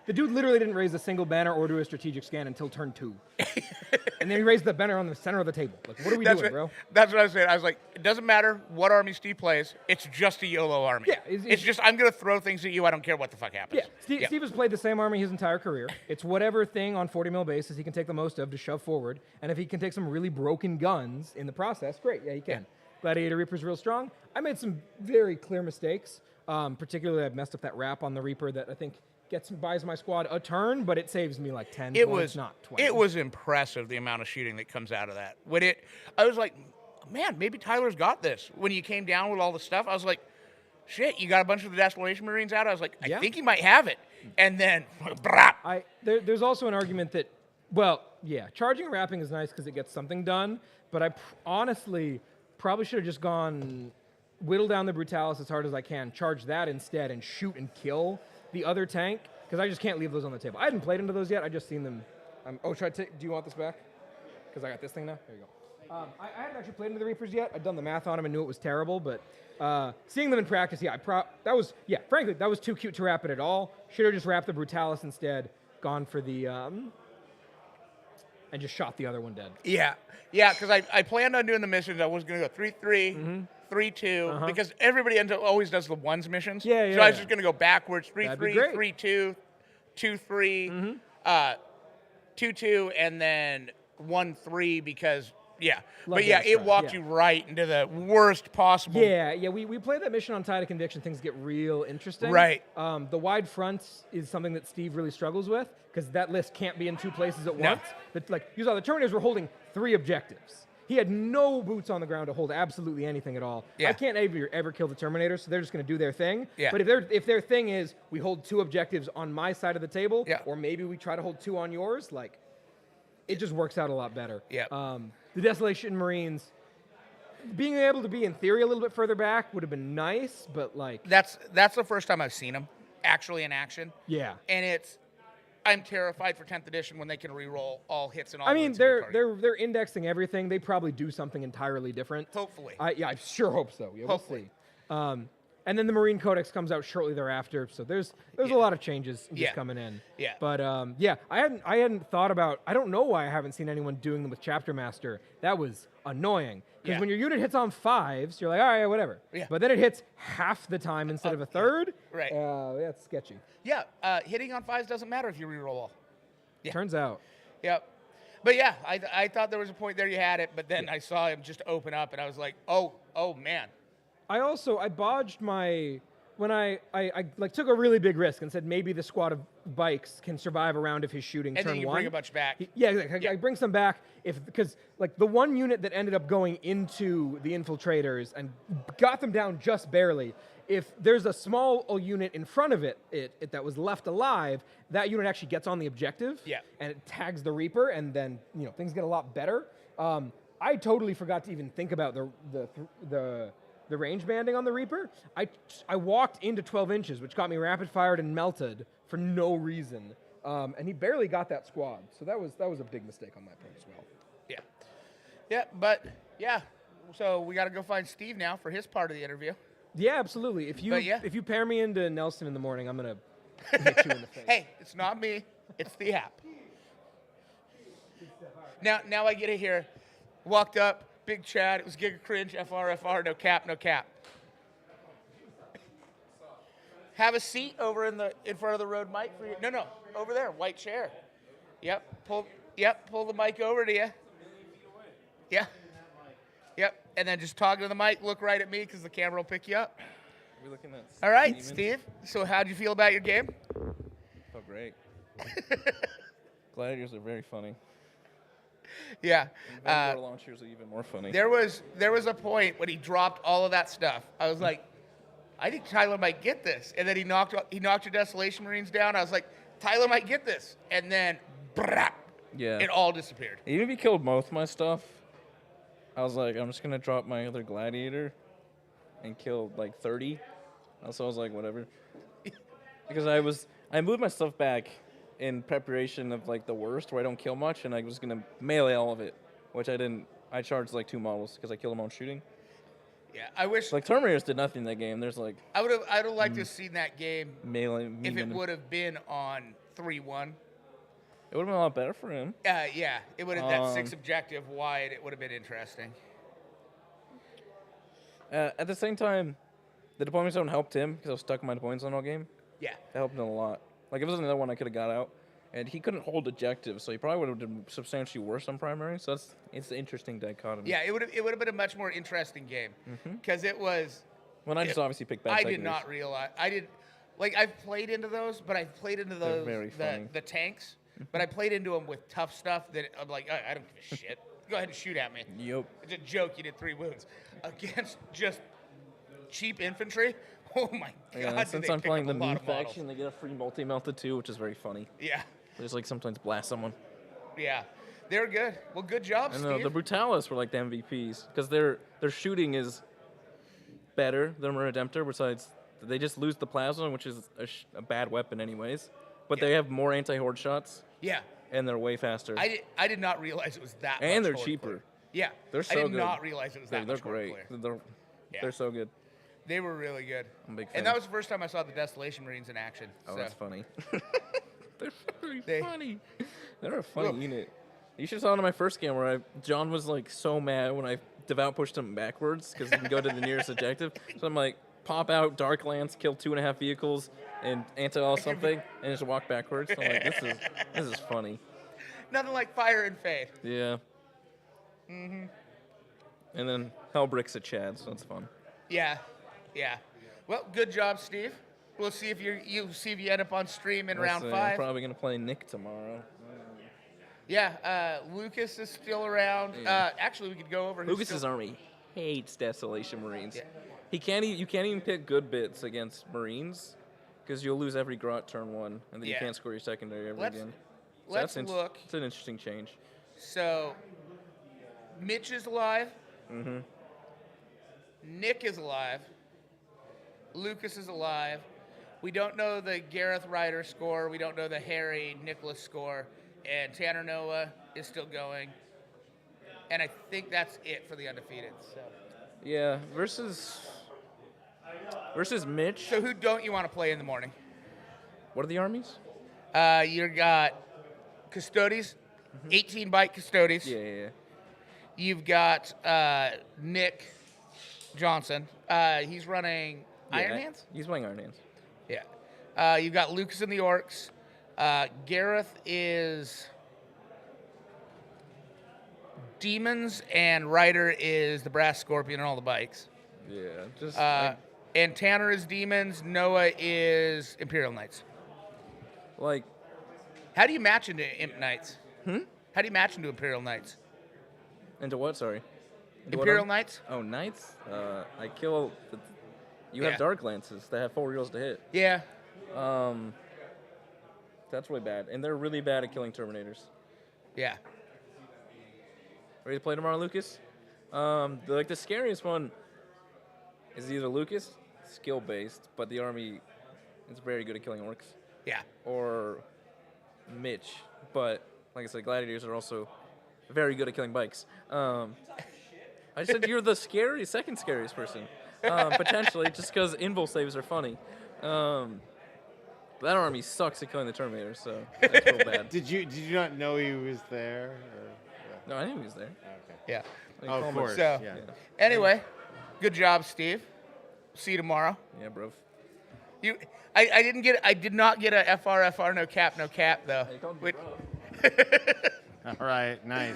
The dude literally didn't raise a single banner or do a strategic scan until turn 2, and then he raised the banner on the center of the table. Like, what are we doing, bro? That's what I was saying. I was like, it doesn't matter what army Steve plays. It's just a YOLO army. Yeah, it's just I'm gonna throw things at you. I don't care what the fuck happens. Yeah, Steve has played the same army his entire career. It's whatever thing on 40 mil basis he can take the most of to shove forward, and if he can take some really broken guns in the process, great. Yeah, he can. Gladiator Reaper's real strong. I made some very clear mistakes. Particularly, I've messed up that wrap on the Reaper that I think buys my squad a turn, but it saves me like 10 points, not 20. It was impressive the amount of shooting that comes out of that. I was like, man, maybe Tyler's got this. When you came down with all the stuff, I was like, shit, you got a bunch of the Desolation Marines out? I was like, I think he might have it. And then, brah. There's also an argument that, well, yeah, charging and wrapping is nice because it gets something done, but I honestly probably should have just gone whittle down the Brutalis as hard as I can, charge that instead, and shoot and kill the other tank, because I just can't leave those on the table. I hadn't played into those yet. I just seen them. Should I take? Do you want this back? Because I got this thing now. There you go. I hadn't actually played into the Reapers yet. I'd done the math on them and knew it was terrible, but seeing them in practice, frankly, that was too cute to wrap it at all. Should have just wrapped the Brutalis instead, gone for the, and just shot the other one dead. Yeah, because I planned on doing the missions. I was going to go 3-3, 3-2, because everybody always does the ones missions. So I was just going to go backwards, 3-3, 3-2, 2-3. 2-2 and then 1-3 because, yeah. Love But yeah, that it stuff, walked yeah. you right into the worst possible. Yeah, we played that mission on Tide of Conviction. Things get real interesting. Right. The wide fronts is something that Steve really struggles with because that list can't be in 2 places at No. once. But like you saw, the Terminators were holding 3 objectives. He had no boots on the ground to hold absolutely anything at all. Yeah. I can't ever kill the Terminators, so they're just going to do their thing. Yeah. But if their thing is we hold 2 objectives on my side of the table, Yeah. or maybe we try to hold 2 on yours, like it just works out a lot better. Yeah. The Desolation Marines, being able to be in theory a little bit further back would have been nice, but like That's the first time I've seen them actually in action. yeah. And I'm terrified for 10th edition when they can re-roll all hits and all I mean, wounds in your target. they're indexing everything. They probably do something entirely different. Hopefully. I sure hope so. Yeah, Hopefully. We'll see. And then the Marine Codex comes out shortly thereafter. So there's a lot of changes just Yeah. coming in. Yeah. But yeah, I hadn't thought about. I don't know why I haven't seen anyone doing them with Chapter Master. That was annoying because Yeah. when your unit hits on 5s, you're like, all right, whatever. Yeah. But then it hits half the time instead of a third. Right. That's sketchy. Yeah, hitting on 5s doesn't matter if you re-roll all. Yeah. Turns out. Yep. But yeah, I thought there was a point there you had it, but then I saw him just open up, and I was like, oh man. I bodged my when I like took a really big risk and said maybe the squad of bikes can survive a round of his shooting And turn then you 1. bring a bunch back. Yeah, exactly. I bring some back because like the one unit that ended up going into the infiltrators and got them down just barely. If there's a small unit in front of it that was left alive, that unit actually gets on the objective. Yeah. And it tags the Reaper, and then things get a lot better. I totally forgot to even think about the range banding on the Reaper. I walked into 12 inches, which got me rapid fired and melted for no reason. And he barely got that squad, so that was a big mistake on my part as well. Yeah. Yeah, but yeah. So we got to go find Steve now for his part of the interview. Yeah, absolutely. If you pair me into Nelson in the morning, I'm gonna hit you in the face. Hey, it's not me. It's the app. Now I get it here. Walked up, big chat. It was Giga Cringe, FR, no cap, no cap. Have a seat over in front of the Rode mic for you. No, over there, white chair. Yep, pull the mic over to you. Yeah. Yep, and then just talk to the mic, look right at me because the camera will pick you up. We're looking at All right, demons. Steve. So how'd you feel about your game? Felt great. Gladiators are very funny. Yeah. Vanguard launchers are even more funny. There was a point when he dropped all of that stuff. I was like, I think Tyler might get this. And then he knocked your Desolation Marines down. I was like, Tyler might get this. And then, yeah, it all disappeared. Even if he killed most of my stuff, I was like, I'm just gonna drop my other gladiator and kill like 30. So I was like, whatever. Because I moved my stuff back in preparation of like the worst, where I don't kill much, and I was gonna melee all of it, which I didn't. I charged like 2 models because I killed them on shooting. Yeah, I wish. Like Terminators did nothing in that game. There's like. I'd have liked to have seen that game melee. if it would have been on 3-1. It would have been a lot better for him. Yeah, it would have that 6 objective wide. It would have been interesting. At the same time, the deployment zone helped him because I was stuck in my deployment zone all game. Yeah. That helped him a lot. Like, if it was another one, I could have got out. And he couldn't hold objectives, so he probably would have been substantially worse on primary. So it's an interesting dichotomy. Yeah, it would have been a much more interesting game because it was. Well, I just obviously picked bad I segments. did not realize. I've played into those, but I've played into those very funny. the tanks. But I played into them with tough stuff that I'm like, I don't give a shit. Go ahead and shoot at me. Yep. It's a joke. You did 3 wounds against just cheap infantry. Oh my god! Yeah, since I'm playing the new new faction, they get a free multi-melted too, which is very funny. Yeah. They just like sometimes blast someone. Yeah, they're good. Well, good job, I Steve. know the Brutalis were like the MVPs because their shooting is better than Redemptor. Besides, they just lose the plasma, which is a bad weapon anyways. But they have more anti-horde shots. Yeah. And they're way faster. I did not realize it was that. And much they're horde cheaper. clear. Yeah. They're so I did good. not realize it was that They're much horde great. clear. They're so good. They were really good. I'm a big fan. And that was the first time I saw the Desolation Marines in action. Oh, so. that's funny. They're very funny. They're a funny unit. You should have saw it in my first game where John was like so mad when I devout pushed him backwards because he can go to the nearest objective. So I'm like, pop out, Dark Lance, kill 2.5 vehicles, and anti-all something, and just walk backwards. So I'm like, this is funny. Nothing like fire and fade. Yeah. Mm-hmm. And then Hellbrick's a Chad, so that's fun. Yeah, yeah. Well, good job, Steve. We'll see if you end up on stream in round 5. I'm probably gonna play Nick tomorrow. Yeah, Lucas is still around. Yeah. Actually, we could go over. Lucas's army hates Desolation Marines. Yeah. You can't even pick good bits against Marines because you'll lose every Grot turn 1, and then you Yeah. can't score your secondary ever Let's- again. So let's that's look. It's an interesting change. So, Mitch is alive. Mm-hmm. Nick is alive. Lucas is alive. We don't know the Gareth Ryder score. We don't know the Harry Nicholas score. And Tanner Noah is still going. And I think that's it for the undefeated. So. Yeah, versus Mitch. So who don't you want to play in the morning? What are the armies? You got Custodes, 18 byte Custodes. Yeah. You've got Nick Johnson. He's running Iron Hands? He's playing Iron Hands. Yeah. You've got Lucas and the Orcs. Gareth is Demons, and Ryder is the Brass Scorpion and all the bikes. Yeah, just and Tanner is Demons. Noah is Imperial Knights. Like, how do you match into Imp Knights? Hmm? How do you match into Imperial Knights? Into what? Sorry. Into what Imperial army? Knights? Oh, Knights. I kill. You Yeah. have Dark Lances that have 4 reels to hit. Yeah. That's really bad, and they're really bad at killing Terminators. Yeah. Ready to play tomorrow, Lucas? The scariest one is either Lucas, skill based, but the army is very good at killing orcs. Yeah. Or Mitch, but like I said, gladiators are also very good at killing bikes. I said you're the second scariest person, potentially, just because invul saves are funny. That army sucks at killing the Terminators, so that's real bad. Did you not know he was there? Or, No, I knew he was there. Okay. Yeah. Oh, of course. So, yeah. anyway, good job, Steve. See you tomorrow. Yeah, bro. I did not get a FR no cap though. All right, nice.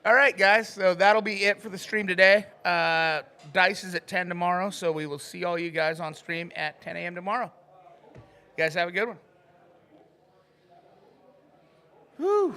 All right, guys. So that'll be it for the stream today. Dice is at 10 tomorrow, so we will see all you guys on stream at 10 a.m. tomorrow. You guys have a good one. Whew.